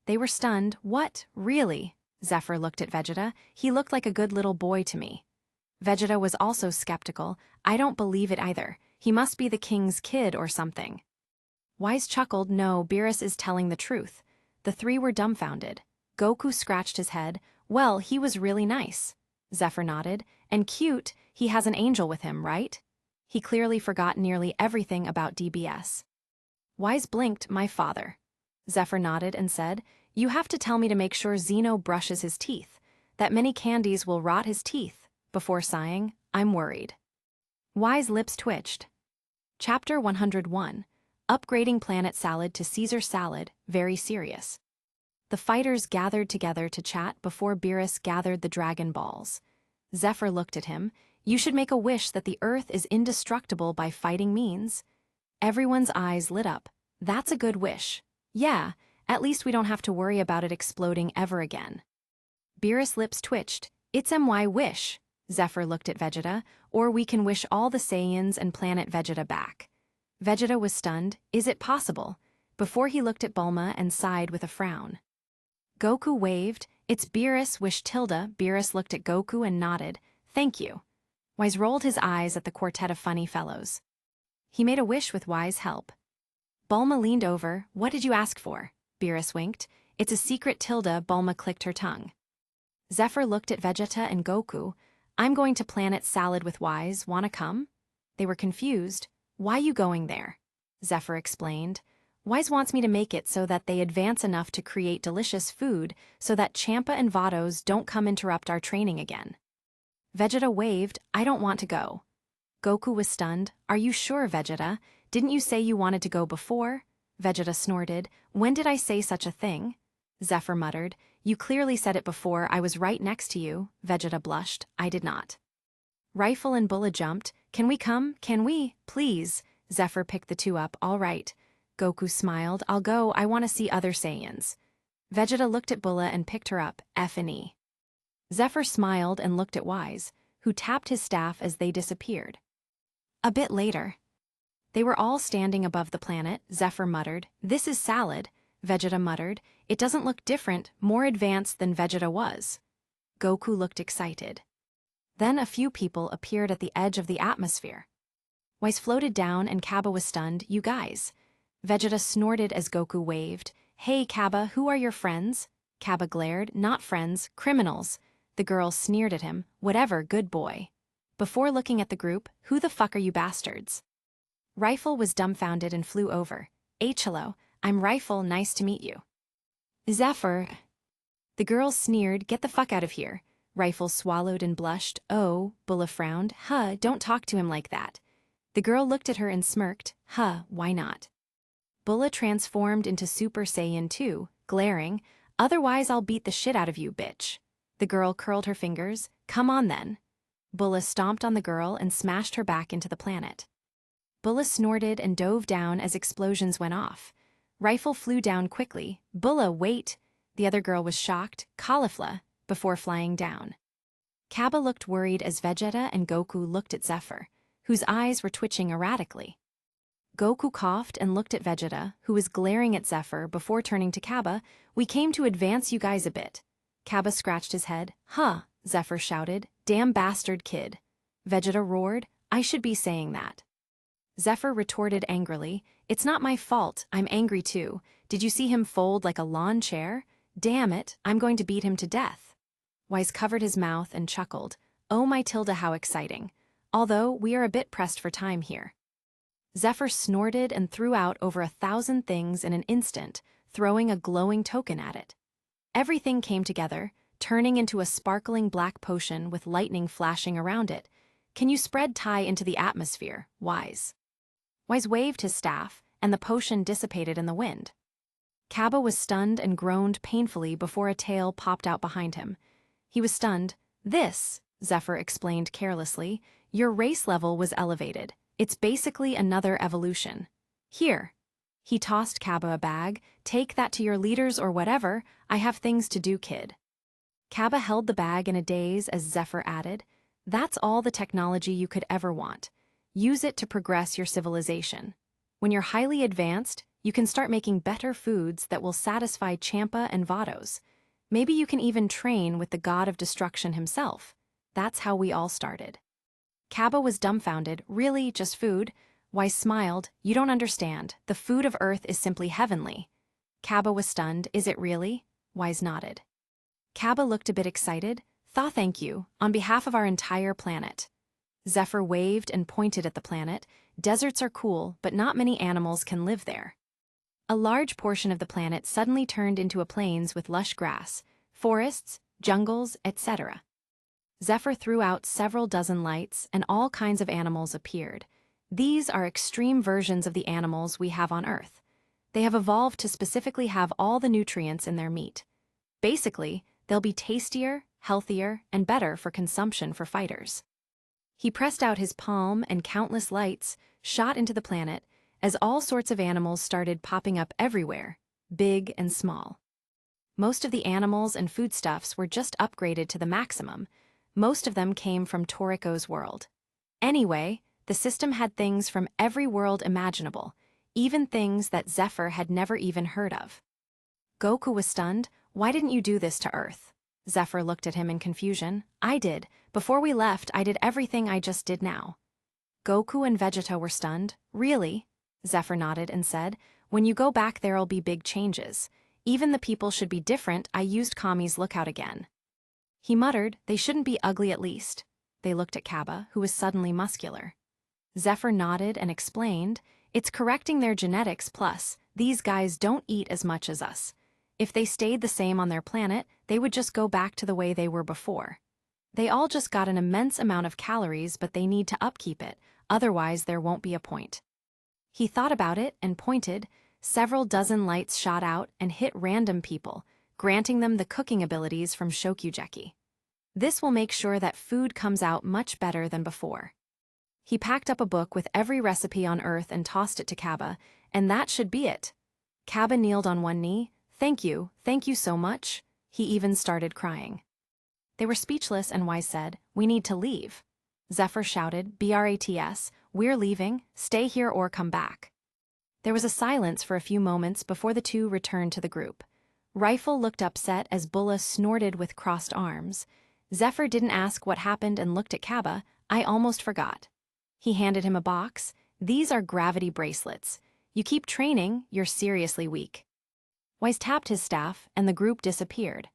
They were stunned. What? Really? Zephr looked at Vegeta. He looked like a good little boy to me. Vegeta was also skeptical. I don't believe it either. He must be the king's kid or something. Wise chuckled. No, Beerus is telling the truth. The three were dumbfounded. Goku scratched his head. Well, he was really nice. Zephr nodded. And cute, he has an angel with him, right? He clearly forgot nearly everything about DBS. Wise blinked. My father. Zephr nodded and said, You have to tell me to make sure Zeno brushes his teeth. That many candies will rot his teeth. Before sighing, I'm worried. Wise lips twitched. Chapter 101. Upgrading Planet Salad to Caesar Salad, very serious. The fighters gathered together to chat before Beerus gathered the Dragon Balls. Zephr looked at him. You should make a wish that the Earth is indestructible by fighting means. Everyone's eyes lit up. That's a good wish. Yeah, at least we don't have to worry about it exploding ever again. Beerus' lips twitched. It's my wish. Zephr looked at Vegeta. Or we can wish all the Saiyans and Planet Vegeta back. Vegeta was stunned. Is it possible? Before he looked at Bulma and sighed with a frown. Goku waved. It's Beerus wish tilde. Beerus looked at Goku and nodded. Thank you. Wise rolled his eyes at the quartet of funny fellows. He made a wish with Wise help. Bulma leaned over. What did you ask for? Beerus winked. It's a secret tilde. Bulma clicked her tongue. Zephr looked at Vegeta and Goku. I'm going to Planet Salad with Wise. Wanna come? They were confused. Why you going there? Zephr explained. Wise wants me to make it so that they advance enough to create delicious food so that Champa and Vados don't come interrupt our training again. Vegeta waved. I don't want to go. Goku was stunned. Are you sure, Vegeta? Didn't you say you wanted to go before? Vegeta snorted. When did I say such a thing? Zephr muttered. You clearly said it before. I was right next to you. Vegeta blushed. I did not. Rifle and Bulma jumped. Can we come? Can we? Please. Zephr picked the two up. All right. Goku smiled. I'll go. I want to see other Saiyans. Vegeta looked at Bulma and picked her up. F&E. Zephr smiled and looked at Wise, who tapped his staff as they disappeared. A bit later. They were all standing above the planet. Zephr muttered. This is salad. Vegeta muttered. It doesn't look different, more advanced than Vegeta was. Goku looked excited. Then a few people appeared at the edge of the atmosphere. Wise floated down and Cabba was stunned. You guys. Vegeta snorted as Goku waved. Hey Cabba, who are your friends? Cabba glared. Not friends, criminals. The girl sneered at him. Whatever, good boy. Before looking at the group, who the fuck are you bastards? Rifle was dumbfounded and flew over. Hello, I'm Rifle, nice to meet you. Zephr. The girl sneered. Get the fuck out of here. Rifle swallowed and blushed. Oh, Bulma frowned. Don't talk to him like that. The girl looked at her and smirked. Why not? Bulma transformed into Super Saiyan 2, glaring. Otherwise I'll beat the shit out of you, bitch. The girl curled her fingers. Come on then. Bulma stomped on the girl and smashed her back into the planet. Bulma snorted and dove down as explosions went off. Rifle flew down quickly. Bulma, wait. The other girl was shocked. Caulifla, before flying down. Cabba looked worried as Vegeta and Goku looked at Zephr, whose eyes were twitching erratically. Goku coughed and looked at Vegeta, who was glaring at Zephr before turning to Cabba. We came to advance you guys a bit. Cabba scratched his head. Zephr shouted. Damn bastard kid. Vegeta roared. I should be saying that. Zephr retorted angrily. It's not my fault, I'm angry too. Did you see him fold like a lawn chair? Damn it, I'm going to beat him to death. Wise covered his mouth and chuckled. Oh my tilde, how exciting. Although, we are a bit pressed for time here. Zephr snorted and threw out over 1,000 things in an instant, throwing a glowing token at it. Everything came together, turning into a sparkling black potion with lightning flashing around it. Can you spread Tai into the atmosphere, Wise? Wise waved his staff, and the potion dissipated in the wind. Cabba was stunned and groaned painfully before a tail popped out behind him. He was stunned. This, Zephr explained carelessly, your race level was elevated. It's basically another evolution. Here. He tossed Cabba a bag. Take that to your leaders or whatever. I have things to do, kid. Cabba held the bag in a daze as Zephr added, that's all the technology you could ever want. Use it to progress your civilization. When you're highly advanced, you can start making better foods that will satisfy Champa and Vados. Maybe you can even train with the god of destruction himself. That's how we all started. Cabba was dumbfounded. Really, just food? Wise smiled. You don't understand. The food of Earth is simply heavenly. Cabba was stunned. Is it really? Wise nodded. Cabba looked a bit excited. Thank you, on behalf of our entire planet. Zephr waved and pointed at the planet. Deserts are cool, but not many animals can live there. A large portion of the planet suddenly turned into a plains with lush grass, forests, jungles, etc. Zephr threw out several dozen lights, and all kinds of animals appeared. These are extreme versions of the animals we have on Earth. They have evolved to specifically have all the nutrients in their meat. Basically, they'll be tastier, healthier, and better for consumption for fighters. He pressed out his palm, and countless lights shot into the planet as all sorts of animals started popping up everywhere, big and small. Most of the animals and foodstuffs were just upgraded to the maximum. Most of them came from Toriko's world. Anyway, the system had things from every world imaginable, even things that Zephr had never even heard of. Goku was stunned. Why didn't you do this to Earth? Zephr looked at him in confusion. I did. Before we left, I did everything I just did now. Goku and Vegeta were stunned. Really? Zephr nodded and said, when you go back there'll be big changes. Even the people should be different. I used Kami's lookout again. He muttered, they shouldn't be ugly at least. They looked at Cabba, who was suddenly muscular. Zephr nodded and explained, it's correcting their genetics plus, these guys don't eat as much as us. If they stayed the same on their planet, they would just go back to the way they were before. They all just got an immense amount of calories, but they need to upkeep it, otherwise there won't be a point. He thought about it and pointed. Several dozen lights shot out and hit random people, granting them the cooking abilities from Shokugeki. This will make sure that food comes out much better than before. He packed up a book with every recipe on Earth and tossed it to Cabba, and that should be it. Cabba kneeled on one knee. Thank you so much. He even started crying. They were speechless, and Wise said, we need to leave. Zephr shouted, Brats, we're leaving, stay here or come back. There was a silence for a few moments before the two returned to the group. Rifle looked upset as Bulma snorted with crossed arms. Zephr didn't ask what happened and looked at Cabba. I almost forgot. He handed him a box. These are gravity bracelets. You keep training, you're seriously weak. Wise tapped his staff, and the group disappeared.